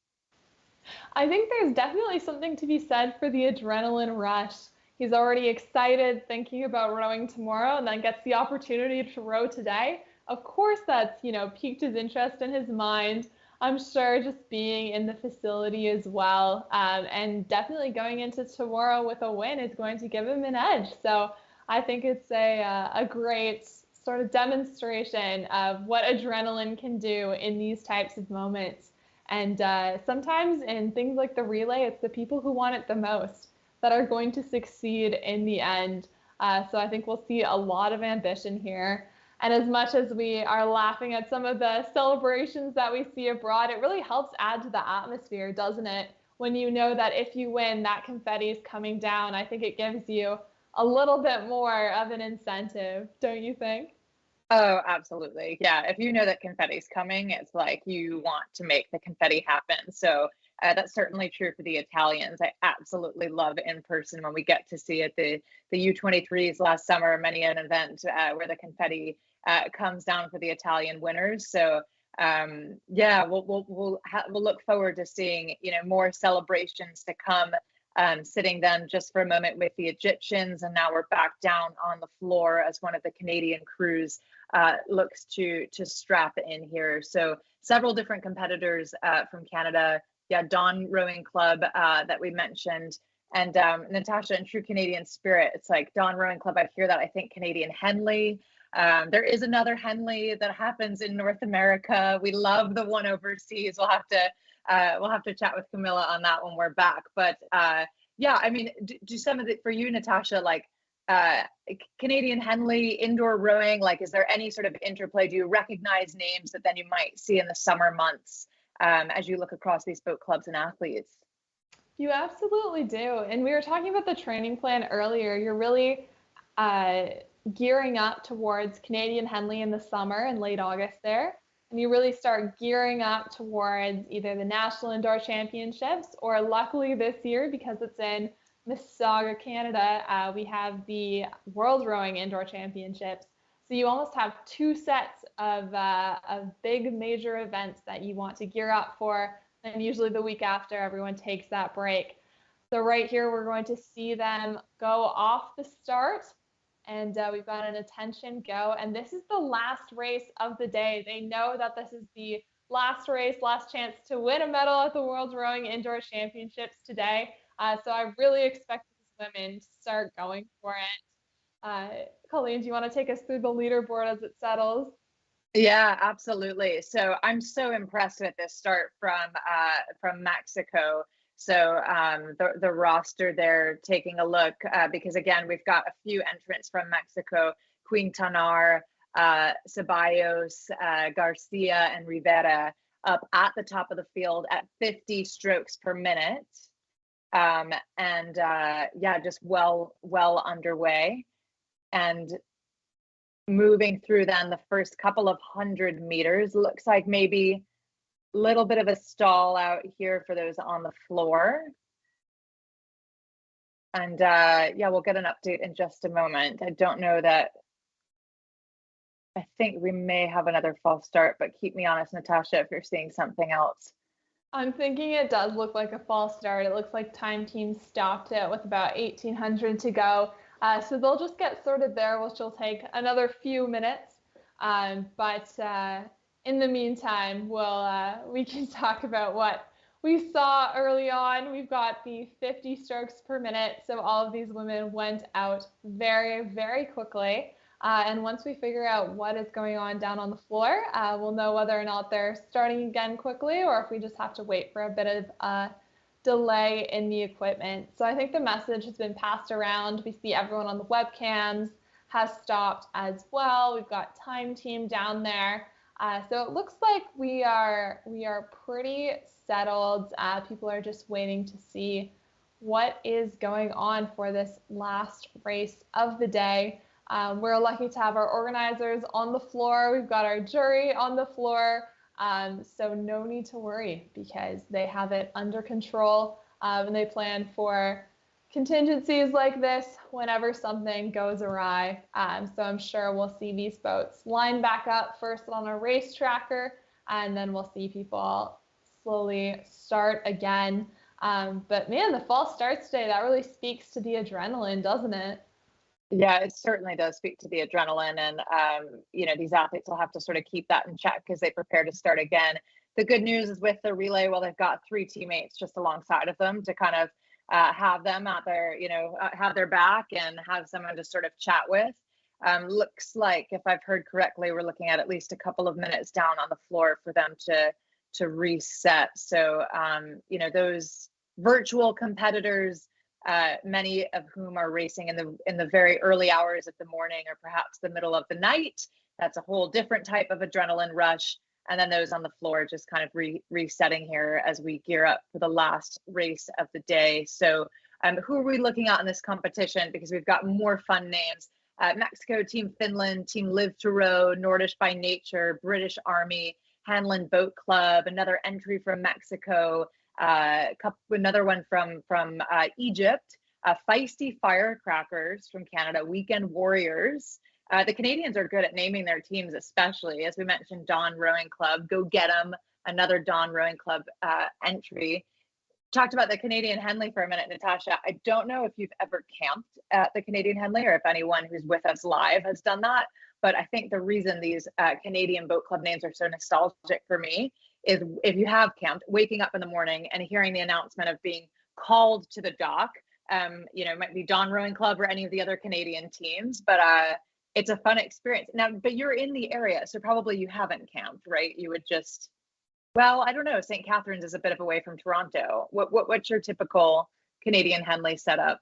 Speaker 5: I think there's definitely something to be said for the adrenaline rush. He's already excited thinking about rowing tomorrow and then gets the opportunity to row today. Of course, that's, piqued his interest in his mind. I'm sure just being in the facility as well, and definitely going into tomorrow with a win is going to give him an edge. So I think it's a great sort of demonstration of what adrenaline can do in these types of moments. And sometimes in things like the relay, it's the people who want it the most that are going to succeed in the end. So I think we'll see a lot of ambition here. And as much as we are laughing at some of the celebrations that we see abroad, it really helps add to the atmosphere, doesn't it? When you know that if you win, that confetti is coming down, I think it gives you a little bit more of an incentive, don't you think?
Speaker 18: Oh, absolutely. Yeah, if you know that confetti's coming, it's like you want to make the confetti happen. So that's certainly true for the Italians. I absolutely love in person when we get to see it. The U23s last summer, many an event where the confetti comes down for the Italian winners. So yeah, we'll look forward to seeing more celebrations to come. Sitting then just for a moment with the Egyptians, and now we're back down on the floor as one of the Canadian crews looks to strap in here. So several different competitors from Canada. Yeah, Dawn Rowing Club that we mentioned, and Natasha, in true Canadian spirit, it's like Dawn Rowing Club. I hear that. I think Canadian Henley. There is another Henley that happens in North America. We love the one overseas. We'll have to chat with Camilla on that when we're back. But yeah, I mean, do some of it for you, Natasha, like Canadian Henley, indoor rowing, like, is there any sort of interplay? Do you recognize names that then you might see in the summer months as you look across these boat clubs and athletes?
Speaker 5: You absolutely do. And we were talking about the training plan earlier. You're really gearing up towards Canadian Henley in the summer in late August there. And you really start gearing up towards either the National Indoor Championships, or luckily this year, because it's in Mississauga, Canada, we have the World Rowing Indoor Championships. So you almost have two sets of big major events that you want to gear up for. And usually the week after, everyone takes that break. So right here, we're going to see them go off the start. And we've got an attention go. And this is the last race of the day. They know that this is the last race, last chance to win a medal at the World Rowing Indoor Championships today. So I really expect these women to start going for it. Colleen, do you want to take us through the leaderboard as it settles?
Speaker 18: Yeah, absolutely. So I'm so impressed with this start from Mexico. So the roster there, taking a look, because again, we've got a few entrants from Mexico: Quintanar, Ceballos, Garcia, and Rivera up at the top of the field at 50 strokes per minute. And yeah, just well underway. And moving through then the first couple of 100 meters, looks like maybe a little bit of a stall out here for those on the floor. And yeah, we'll get an update in just a moment. I don't know that, I think we may have another false start, but keep me honest, Natasha, if you're seeing something else.
Speaker 5: I'm thinking it does look like a false start. It looks like Time Team stopped it with about 1,800 to go. So they'll just get sorted there, which will take another few minutes. But in the meantime, we can talk about we saw early on, we've got the 50 strokes per minute. So all of these women went out very, very quickly. And once we figure out what is going on down on the floor, we'll know whether or not they're starting again quickly or if we just have to wait for a bit of delay in the equipment. So I think the message has been passed around. We see everyone on the webcams has stopped as well. We've got Time Team down there. So it looks like we are pretty settled. People are just waiting to see what is going on for this last race of the day. We're lucky to have our organizers on the floor. We've got our jury on the floor. So no need to worry because they have it under control and they plan for contingencies like this whenever something goes awry. So I'm sure we'll see these boats line back up first on a race tracker, and then we'll see people slowly start again. But man, the false start today, that really speaks to the adrenaline, doesn't it?
Speaker 18: Yeah, it certainly does speak to the adrenaline, and these athletes will have to sort of keep that in check as they prepare to start again. The good news is with the relay, well, they've got 3 teammates just alongside of them to kind of have them at their, have their back and have someone to sort of chat with. Looks like, if I've heard correctly, we're looking at least a couple of minutes down on the floor for them to reset. So, those virtual competitors, many of whom are racing in the very early hours of the morning or perhaps the middle of the night. That's a whole different type of adrenaline rush. And then those on the floor just kind of resetting here as we gear up for the last race of the day. So who are we looking at in this competition? Because we've got more fun names. Mexico, Team Finland, Team Live to Row, Nordish by Nature, British Army, Hanlon Boat Club, another entry from Mexico, another one from Egypt, Feisty Firecrackers from Canada, Weekend Warriors. The Canadians are good at naming their teams, especially, as we mentioned, Dawn Rowing Club, Go Get 'em, another Dawn Rowing Club entry. Talked about the Canadian Henley for a minute, Natasha. I don't know if you've ever camped at the Canadian Henley or if anyone who's with us live has done that, but I think the reason these Canadian boat club names are so nostalgic for me is if you have camped, waking up in the morning and hearing the announcement of being called to the dock, it might be Dawn Rowing Club or any of the other Canadian teams, but it's a fun experience. Now, but you're in the area, so probably you haven't camped, right? You would just, well, I don't know. St. Catharines is a bit of away from Toronto. What's your typical Canadian Henley setup?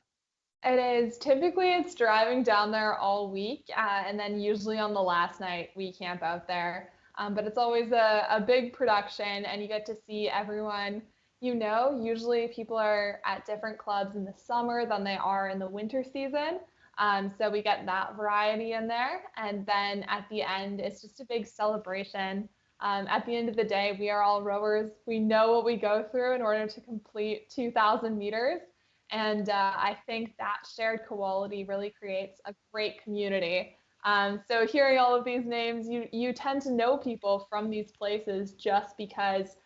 Speaker 5: It is typically it's driving down there all week, and then usually on the last night we camp out there. But it's always a big production, and you get to see everyone. Usually people are at different clubs in the summer than they are in the winter season. So we get that variety in there. And then at the end, it's just a big celebration. At the end of the day, we are all rowers. We know what we go through in order to complete 2,000 meters. And I think that shared quality really creates a great community. So hearing all of these names, you tend to know people from these places just because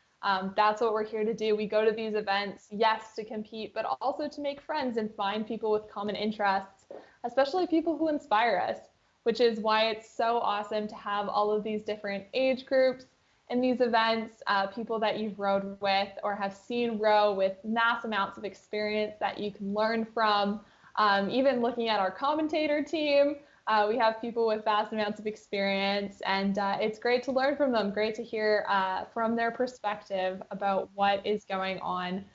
Speaker 5: that's what we're here to do. We go to these events, yes, to compete, but also to make friends and find people with common interests, especially people who inspire us, which is why it's so awesome to have all of these different age groups in these events, people that you've rowed with or have seen row with mass amounts of experience that you can learn from. Even looking at our commentator team, we have people with vast amounts of experience, and it's great to learn from them, great to hear from their perspective about what is going on.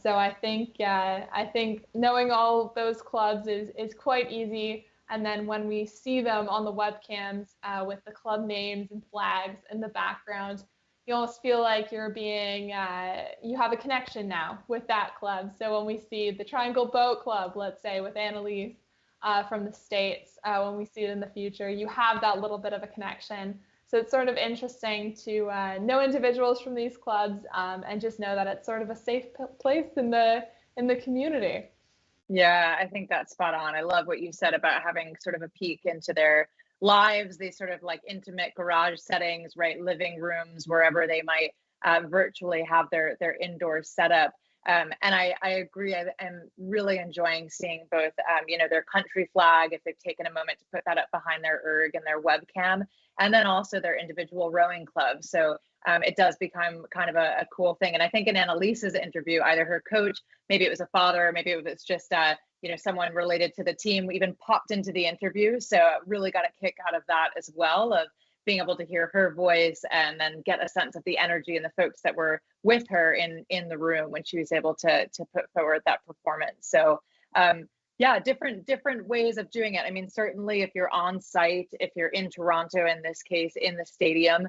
Speaker 5: So I think knowing all those clubs is quite easy. And then when we see them on the webcams with the club names and flags in the background, you almost feel like you have a connection now with that club. So when we see the Triangle Boat Club, let's say with Annalise from the States, when we see it in the future, you have that little bit of a connection. So it's sort of interesting to know individuals from these clubs and just know that it's sort of a safe place in the community.
Speaker 18: Yeah, I think that's spot on. I love what you said about having sort of a peek into their lives, these sort of like intimate garage settings, right? Living rooms, wherever they might virtually have their indoor setup. And I agree. I'm really enjoying seeing both, their country flag, if they've taken a moment to put that up behind their erg and their webcam, and then also their individual rowing clubs. So it does become kind of a cool thing. And I think in Annalise's interview, either her coach, maybe it was a father, maybe it was just someone related to the team, even popped into the interview. So really got a kick out of that as well, of being able to hear her voice and then get a sense of the energy and the folks that were with her in the room when she was able to put forward that performance. So yeah, different ways of doing it. I mean, certainly if you're on site, if you're in Toronto, in this case, in the stadium,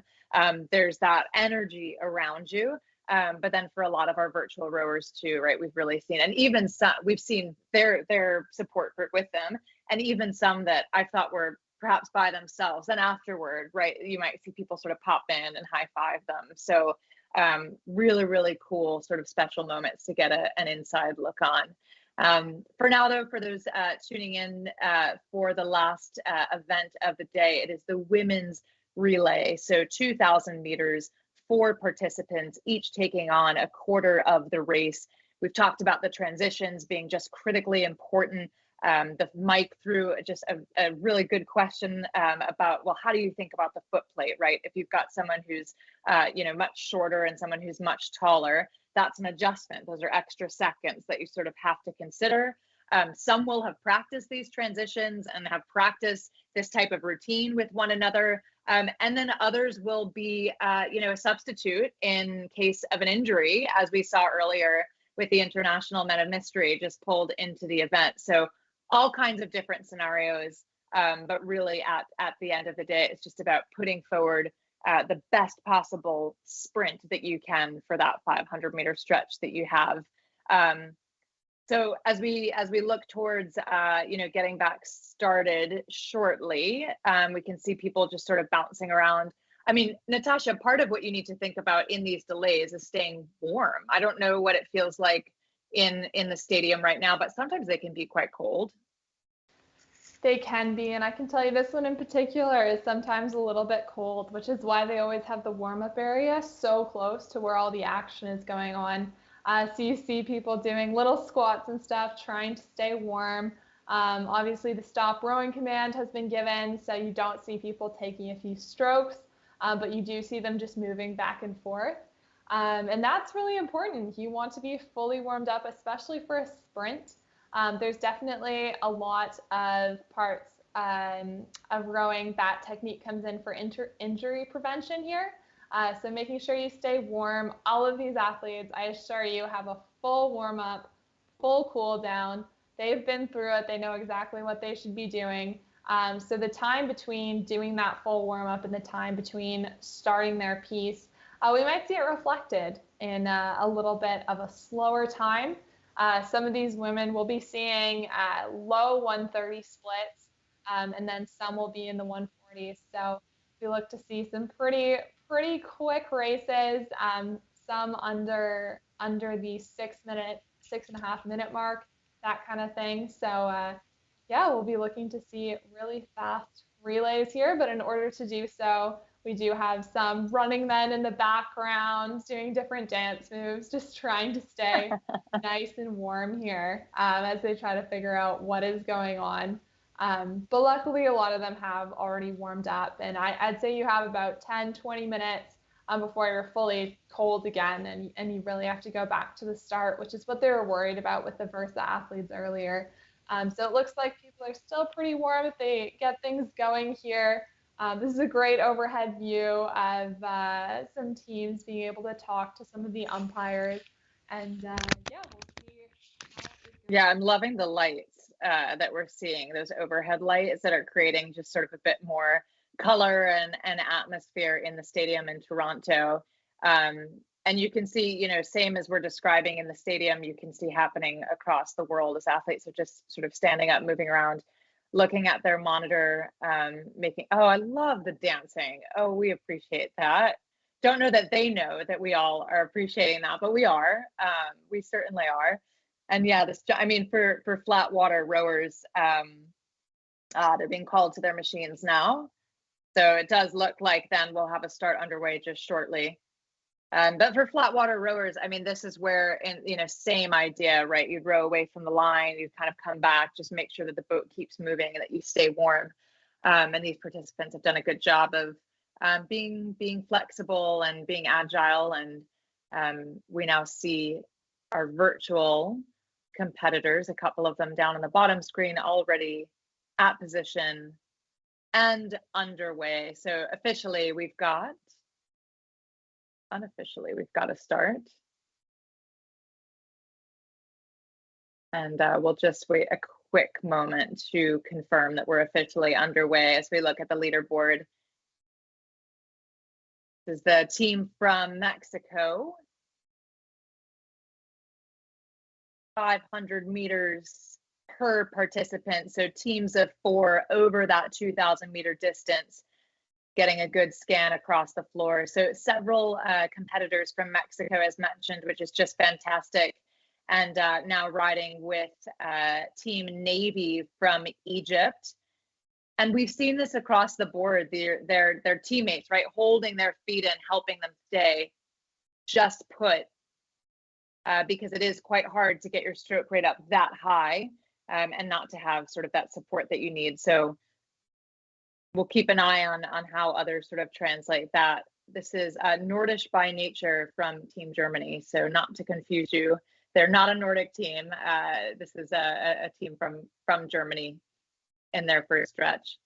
Speaker 18: there's that energy around you. But then for a lot of our virtual rowers too, right, we've really seen, and even some, we've seen their support group with them, and even some that I thought were perhaps by themselves, and afterward, right, you might see people sort of pop in and high five them. So really, really cool sort of special moments to get an inside look on. For now, though, for those tuning in for the last event of the day, it is the women's relay. So 2,000 meters, 4 participants, each taking on a quarter of the race. We've talked about the transitions being just critically important. The Mike threw just a really good question about, well, how do you think about the foot plate, right? If you've got someone who's, much shorter and someone who's much taller, that's an adjustment. Those are extra seconds that you sort of have to consider. Some will have practiced these transitions and have practiced this type of routine with one another. And then others will be, a substitute in case of an injury, as we saw earlier with the International Men of Mystery just pulled into the event. So all kinds of different scenarios, but really at the end of the day, it's just about putting forward the best possible sprint that you can for that 500-meter stretch that you have. So as we look towards getting back started shortly, we can see people just sort of bouncing around. I mean, Natasha, part of what you need to think about in these delays is staying warm. I don't know what it feels like in the stadium right now, but sometimes they can be quite cold.
Speaker 5: They can be, and I can tell you this one in particular is sometimes a little bit cold, which is why they always have the warm-up area so close to where all the action is going on. So you see people doing little squats and stuff, trying to stay warm. Obviously, the stop rowing command has been given, so you don't see people taking a few strokes, but you do see them just moving back and forth. And that's really important. You want to be fully warmed up, especially for a sprint. There's definitely a lot of parts of rowing that technique comes in for injury prevention here. So making sure you stay warm. All of these athletes, I assure you, have a full warm up, full cool down. They've been through it. They know exactly what they should be doing. So the time between doing that full warm up and the time between starting their piece, we might see it reflected in a little bit of a slower time. Some of these women will be seeing low 130 splits, and then some will be in the 140s. So we look to see some pretty quick races, some under the 6.5 minute mark, that kind of thing. So yeah, we'll be looking to see really fast relays here, but in order to do so, we do have some running men in the background doing different dance moves, just trying to stay nice and warm here as they try to figure out what is going on. But luckily, a lot of them have already warmed up, and I'd say you have about 10-20 minutes before you're fully cold again, and you really have to go back to the start, which is what they were worried about with the Versa athletes earlier. So it looks like people are still pretty warm if they get things going here. This is a great overhead view of some teams being able to talk to some of the umpires, and yeah, we'll see how it goes.
Speaker 18: Yeah, I'm loving the lights that we're seeing, those overhead lights that are creating just sort of a bit more color and atmosphere in the stadium in Toronto. And you can see, same as we're describing in the stadium, you can see happening across the world as athletes are just sort of standing up, moving around, looking at their monitor, I love the dancing. Oh, we appreciate that. Don't know that they know that we all are appreciating that, but we are. We certainly are. And yeah, for flat water rowers, they're being called to their machines now. So it does look like then we'll have a start underway just shortly. But for flat water rowers, this is where, same idea, right? You row away from the line, you kind of come back, just make sure that the boat keeps moving and that you stay warm. And these participants have done a good job of being flexible and being agile. And we now see our virtual competitors, a couple of them down on the bottom screen, already at position and underway. So unofficially, we've got a start. And we'll just wait a quick moment to confirm that we're officially underway as we look at the leaderboard. This is the team from Mexico. 500 meters per participant, so teams of 4 over that 2,000 meter distance, getting a good scan across the floor. So several competitors from Mexico, as mentioned, which is just fantastic. And now riding with Team Navy from Egypt. And we've seen this across the board, their teammates, right, holding their feet and helping them stay just put, because it is quite hard to get your stroke rate up that high and not to have sort of that support that you need. So we'll keep an eye on how others sort of translate that. This is Nordisch by Nature from Team Germany. So not to confuse you, they're not a Nordic team. This is a team from Germany in their first stretch.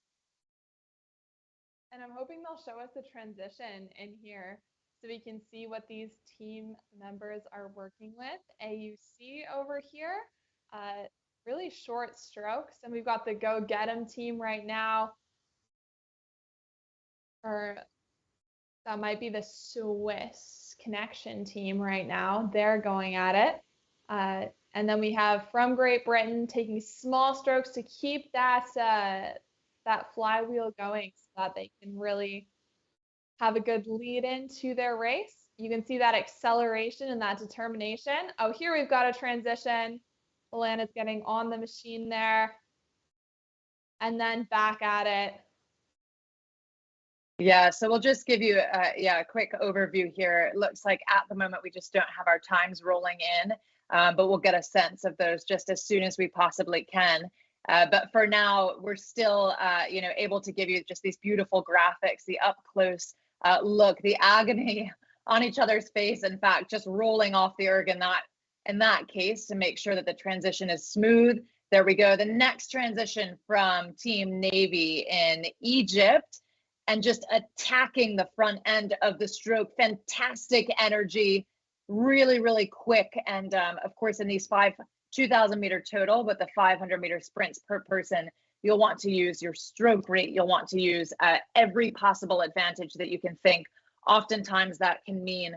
Speaker 5: And I'm hoping they'll show us the transition in here so we can see what these team members are working with. AUC over here, really short strokes. And we've got the Go Get 'em team right now. Or that might be the Swiss Connection team right now. They're going at it. And then we have from Great Britain taking small strokes to keep that flywheel going so that they can really have a good lead into their race. You can see that acceleration and that determination. Oh, here we've got a transition. Alana's getting on the machine there and then back at it.
Speaker 18: Yeah, so we'll just give you a quick overview here. It looks like at the moment we just don't have our times rolling in, but we'll get a sense of those just as soon as we possibly can. But for now, we're still able to give you just these beautiful graphics, the up close look, the agony on each other's face. In fact, just rolling off the erg in that case to make sure that the transition is smooth. There we go. The next transition from Team Navy in Egypt. And just attacking the front end of the stroke. Fantastic energy, really, really quick. And of course, in these 2,000 meter total, but the 500 meter sprints per person, you'll want to use your stroke rate. You'll want to use every possible advantage that you can think. Oftentimes that can mean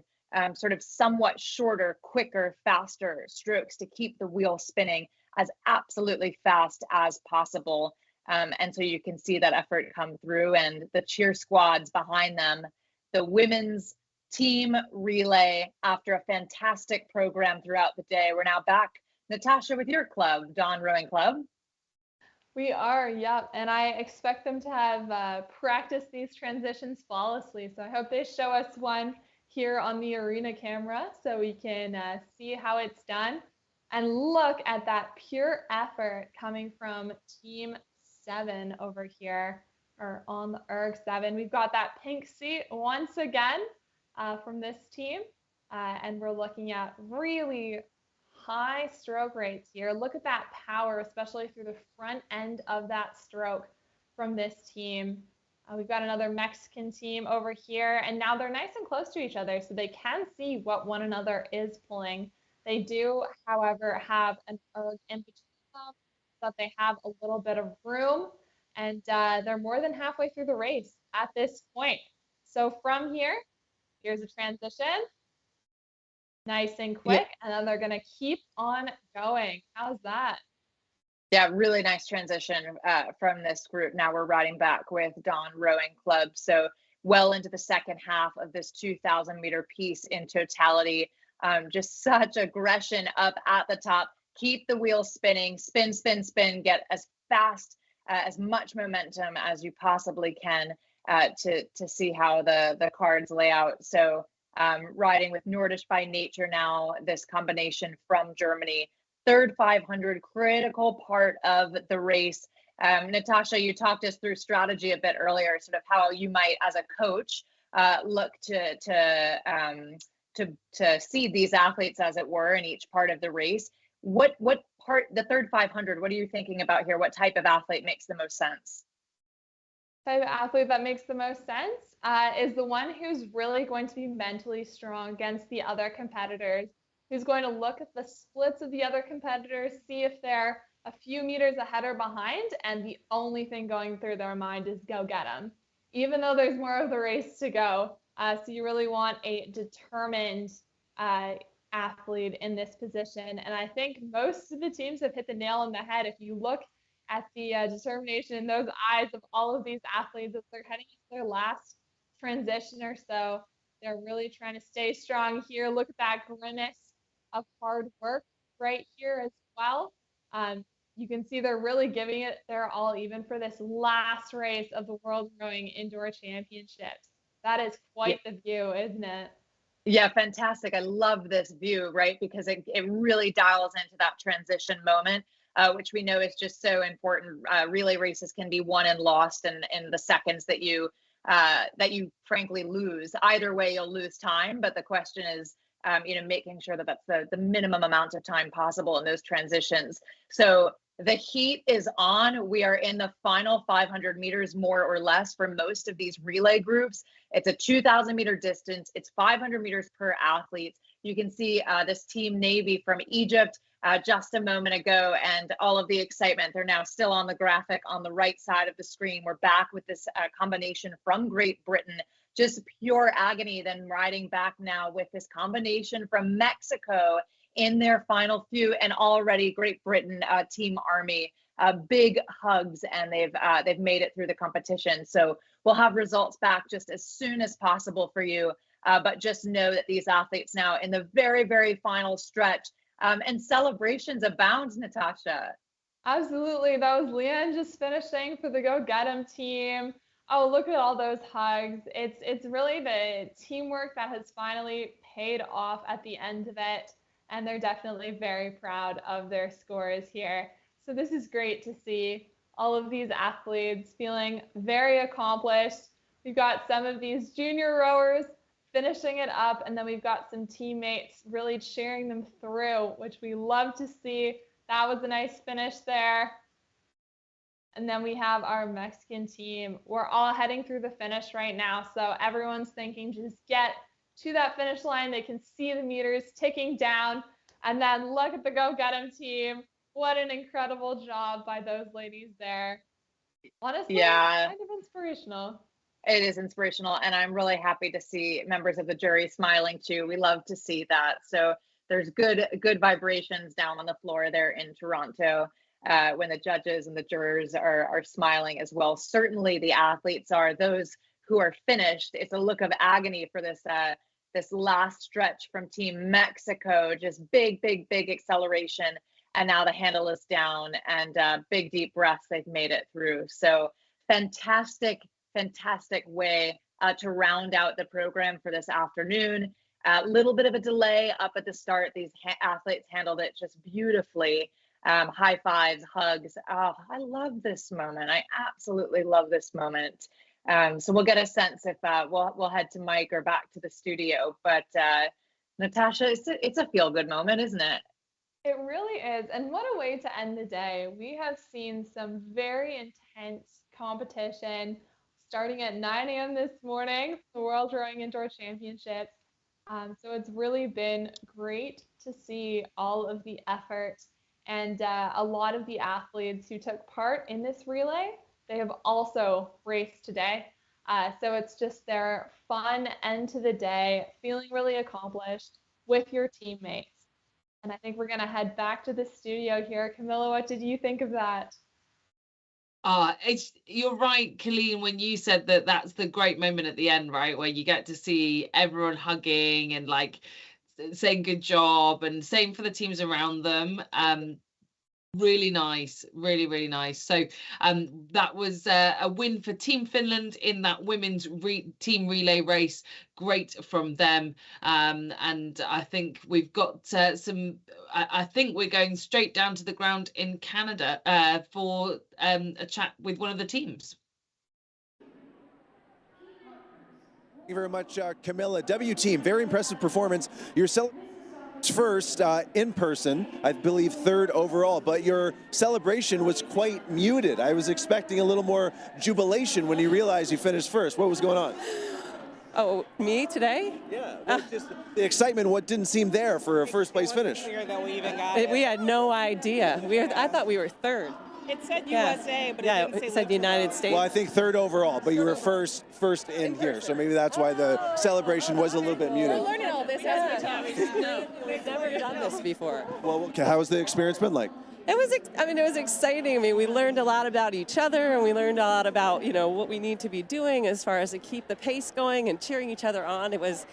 Speaker 18: sort of somewhat shorter, quicker, faster strokes to keep the wheel spinning as absolutely fast as possible. And so you can see that effort come through and the cheer squads behind them. The women's team relay after a fantastic program throughout the day. We're now back, Natasha, with your club, Dawn Rowing Club.
Speaker 5: We are, yep. And I expect them to have practiced these transitions flawlessly. So I hope they show us one here on the arena camera so we can see how it's done. And look at that pure effort coming from Team 7 over here, or on the erg 7. We've got that pink seat once again from this team, and we're looking at really high stroke rates here. Look at that power, especially through the front end of that stroke from this team. We've got another Mexican team over here, and now they're nice and close to each other, so they can see what one another is pulling. They do, however, have an erg in between them, that they have a little bit of room, and they're more than halfway through the race at this point. So from here, here's a transition, nice and quick, and then they're gonna keep on going. How's that?
Speaker 18: Yeah, really nice transition from this group. Now we're riding back with Dawn Rowing Club. So well into the second half of this 2,000 meter piece in totality. Just such aggression up at the top. Keep the wheel spinning, spin, spin, spin, get as fast, as much momentum as you possibly can to see how the cards lay out. So riding with Nordisch by Nature now, this combination from Germany, third 500, critical part of the race. Natasha, you talked us through strategy a bit earlier, sort of how you might, as a coach, look to seed these athletes, as it were, in each part of the race. What part, the third 500, what are you thinking about here? What type of athlete makes the most sense?
Speaker 5: Type of athlete that makes the most sense is the one who's really going to be mentally strong against the other competitors, who's going to look at the splits of the other competitors, see if they're a few meters ahead or behind, and the only thing going through their mind is go get them, even though there's more of the race to go. So you really want a determined athlete in this position. And I think most of the teams have hit the nail on the head. If you look at the determination in those eyes of all of these athletes as they're heading into their last transition or so, they're really trying to stay strong here. Look at that grimace of hard work right here as well. You can see they're really giving it their all, even for this last race of the World Rowing Indoor Championships. That is quite the view, isn't it?
Speaker 18: Yeah, fantastic. I love this view, right? Because it really dials into that transition moment, which we know is just so important. Relay races can be won and lost in the seconds that you frankly lose. Either way, you'll lose time. But the question is, making sure that that's the minimum amount of time possible in those transitions. So the heat is on. We are in the final 500 meters, more or less, for most of these relay groups. It's a 2,000 meter distance. It's 500 meters per athlete. You can see this Team Navy from Egypt just a moment ago, and all of the excitement. They're now still on the graphic on the right side of the screen. We're back with this combination from Great Britain. Just pure agony, then riding back now with this combination from Mexico in their final few, and already Great Britain Team Army, big hugs, and they've made it through the competition. So we'll have results back just as soon as possible for you, but just know that these athletes now in the very, very final stretch, and celebrations abound, Natasha.
Speaker 5: Absolutely. That was Leanne just finishing for the Go Get 'Em team. Oh, look at all those hugs. It's really the teamwork that has finally paid off at the end of it, and they're definitely very proud of their scores here. So this is great to see all of these athletes feeling very accomplished. We've got some of these junior rowers finishing it up, and then we've got some teammates really cheering them through, which we love to see. That was a nice finish there. And then we have our Mexican team. We're all heading through the finish right now, so everyone's thinking just get to that finish line. They can see the meters ticking down, and then look at the Go Get 'Em team. What an incredible job by those ladies there. Honestly,
Speaker 18: yeah,
Speaker 5: kind of inspirational.
Speaker 18: It is inspirational, and I'm really happy to see members of the jury smiling too. We love to see that. So there's good vibrations down on the floor there in Toronto when the judges and the jurors are smiling as well. Certainly the athletes are. Those who are finished, it's a look of agony for this this last stretch from Team Mexico. Just big acceleration, and now the handle is down, and big deep breaths. They've made it through. So fantastic way to round out the program for this afternoon. A little bit of a delay up at the start. These athletes handled it just beautifully. High fives, hugs. Oh, I love this moment. I absolutely love this moment. So we'll get a sense if we'll head to Mike or back to the studio. But Natasha, it's a feel-good moment, isn't it?
Speaker 5: It really is. And what a way to end the day. We have seen some very intense competition starting at 9 a.m. this morning, the World Rowing Indoor Championships. So it's really been great to see all of the effort, and a lot of the athletes who took part in this relay, they have also raced today. So it's just their fun end to the day, feeling really accomplished with your teammates. And I think we're going to head back to the studio here. Camilla, what did you think of that?
Speaker 19: You're right, Colleen, when you said that that's the great moment at the end, right, where you get to see everyone hugging and like saying good job, and same for the teams around them. Really nice, really nice. So that was a win for Team Finland in that women's team relay race. Great from them. And I think we've got I think we're going straight down to the ground in Canada for a chat with one of the teams.
Speaker 3: Thank you very much, Camilla. W team, very impressive performance. You're first in person, I believe third overall, but your celebration was quite muted. I was expecting a little more jubilation when you realized you finished first. What was going on?
Speaker 7: Oh, me today?
Speaker 3: Yeah, just the excitement, what didn't seem there for a first place finish.
Speaker 7: We had no idea. I thought we were third.
Speaker 12: It said USA, but
Speaker 7: it
Speaker 12: didn't say
Speaker 7: said United States.
Speaker 3: Well, I think third overall, but you were first in here, so maybe that's why the celebration was a little bit muted.
Speaker 7: We're learning all this as we talk. We've never done this before.
Speaker 3: Well, okay, how has the experience been like?
Speaker 7: It was exciting. I mean, we learned a lot about each other, and we learned a lot about, what we need to be doing as far as to keep the pace going and cheering each other on. It was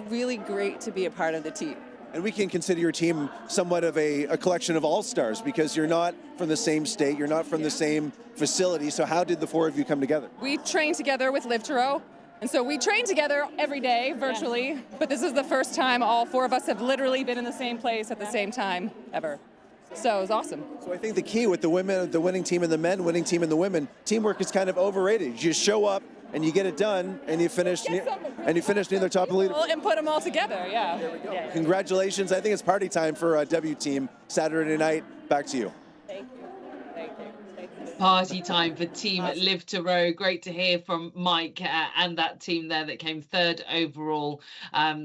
Speaker 7: really great to be a part of the team.
Speaker 3: And we can consider your team somewhat of a collection of all-stars because you're not from the same state, you're not from the same facility. So how did the four of you come together?
Speaker 22: We trained together with Live to Row. And so we train together every day virtually, but this is the first time all four of us have literally been in the same place at the same time ever. So it was awesome.
Speaker 3: So I think the key with the women, the winning team and the men, winning team and the women, teamwork is kind of overrated. You just show up and you get it done, and you finish near the top of the leaderboard.
Speaker 22: And put them all together, yeah.
Speaker 3: There we go. Yeah. Congratulations. I think it's party time for W Team Saturday night. Back to you.
Speaker 7: Thank you.
Speaker 19: Party time for Team Live to Row. Great to hear from Mike and that team there that came third overall.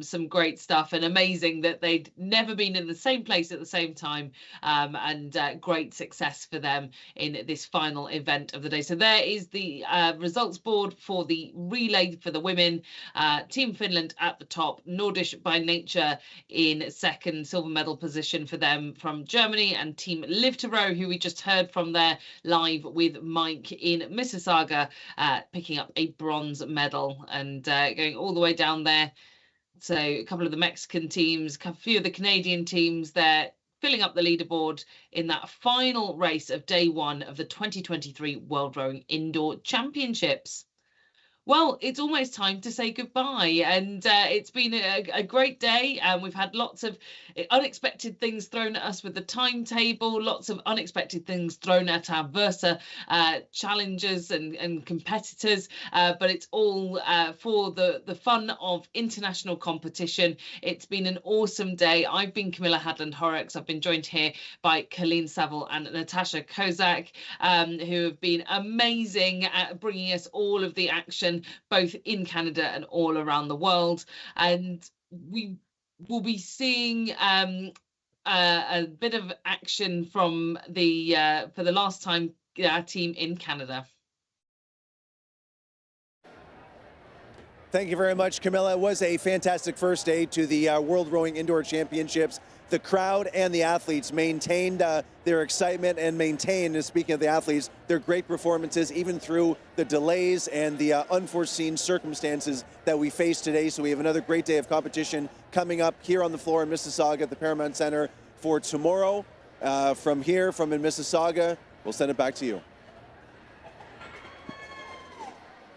Speaker 19: Some great stuff, and amazing that they'd never been in the same place at the same time, and great success for them in this final event of the day. So there is the results board for the relay for the women. Team Finland at the top, Nordish by Nature in second, silver medal position for them from Germany, and Team Live to Row, who we just heard from there live with Mike in Mississauga, picking up a bronze medal and going all the way down there. So a couple of the Mexican teams, a few of the Canadian teams there filling up the leaderboard in that final race of day one of the 2023 World Rowing Indoor Championships. Well, it's almost time to say goodbye, and it's been a great day, and we've had lots of unexpected things thrown at us with the timetable, lots of unexpected things thrown at our Versa challengers and competitors, but it's all for the fun of international competition. It's been an awesome day. I've been Camilla Hadland-Horrocks. I've been joined here by Colleen Saville and Natasha Kozak, who have been amazing at bringing us all of the action, both in Canada and all around the world. And we will be seeing a bit of action from the for the last time team in Canada.
Speaker 3: Thank you very much, Camilla. It was a fantastic first day to the World Rowing Indoor Championships. The crowd and the athletes maintained their excitement and maintained, speaking of the athletes, their great performances even through the delays and the unforeseen circumstances that we face today. So we have another great day of competition coming up here on the floor in Mississauga at the Paramount Center for tomorrow. From in Mississauga, we'll send it back to you.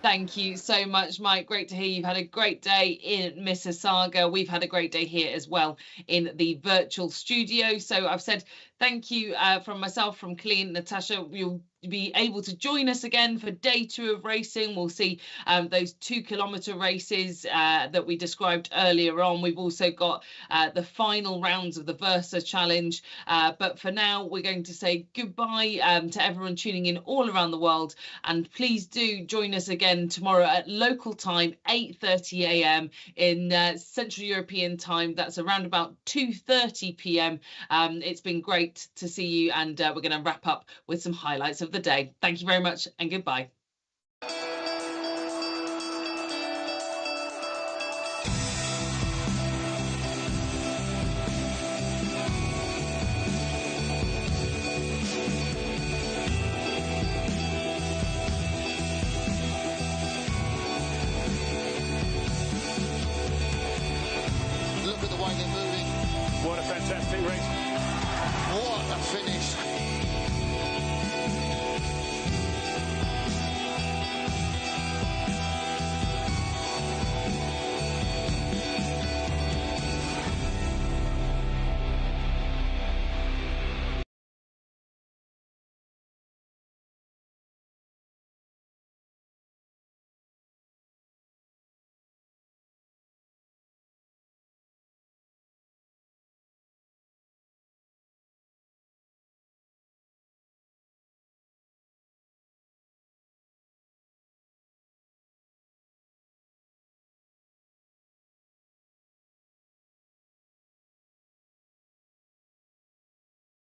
Speaker 19: Thank you so much, Mike. Great to hear you've had a great day in Mississauga. We've had a great day here as well in the virtual studio. So I've said thank you from myself, from Colleen, Natasha. You'll be able to join us again for day 2 of racing. We'll see those 2-kilometre races that we described earlier on. We've also got the final rounds of the Versa Challenge. But for now, we're going to say goodbye to everyone tuning in all around the world. And please do join us again tomorrow at local time, 8:30 a.m. in Central European time. That's around about 2:30 p.m. It's been great to see you, and we're going to wrap up with some highlights of the day. Thank you very much and goodbye.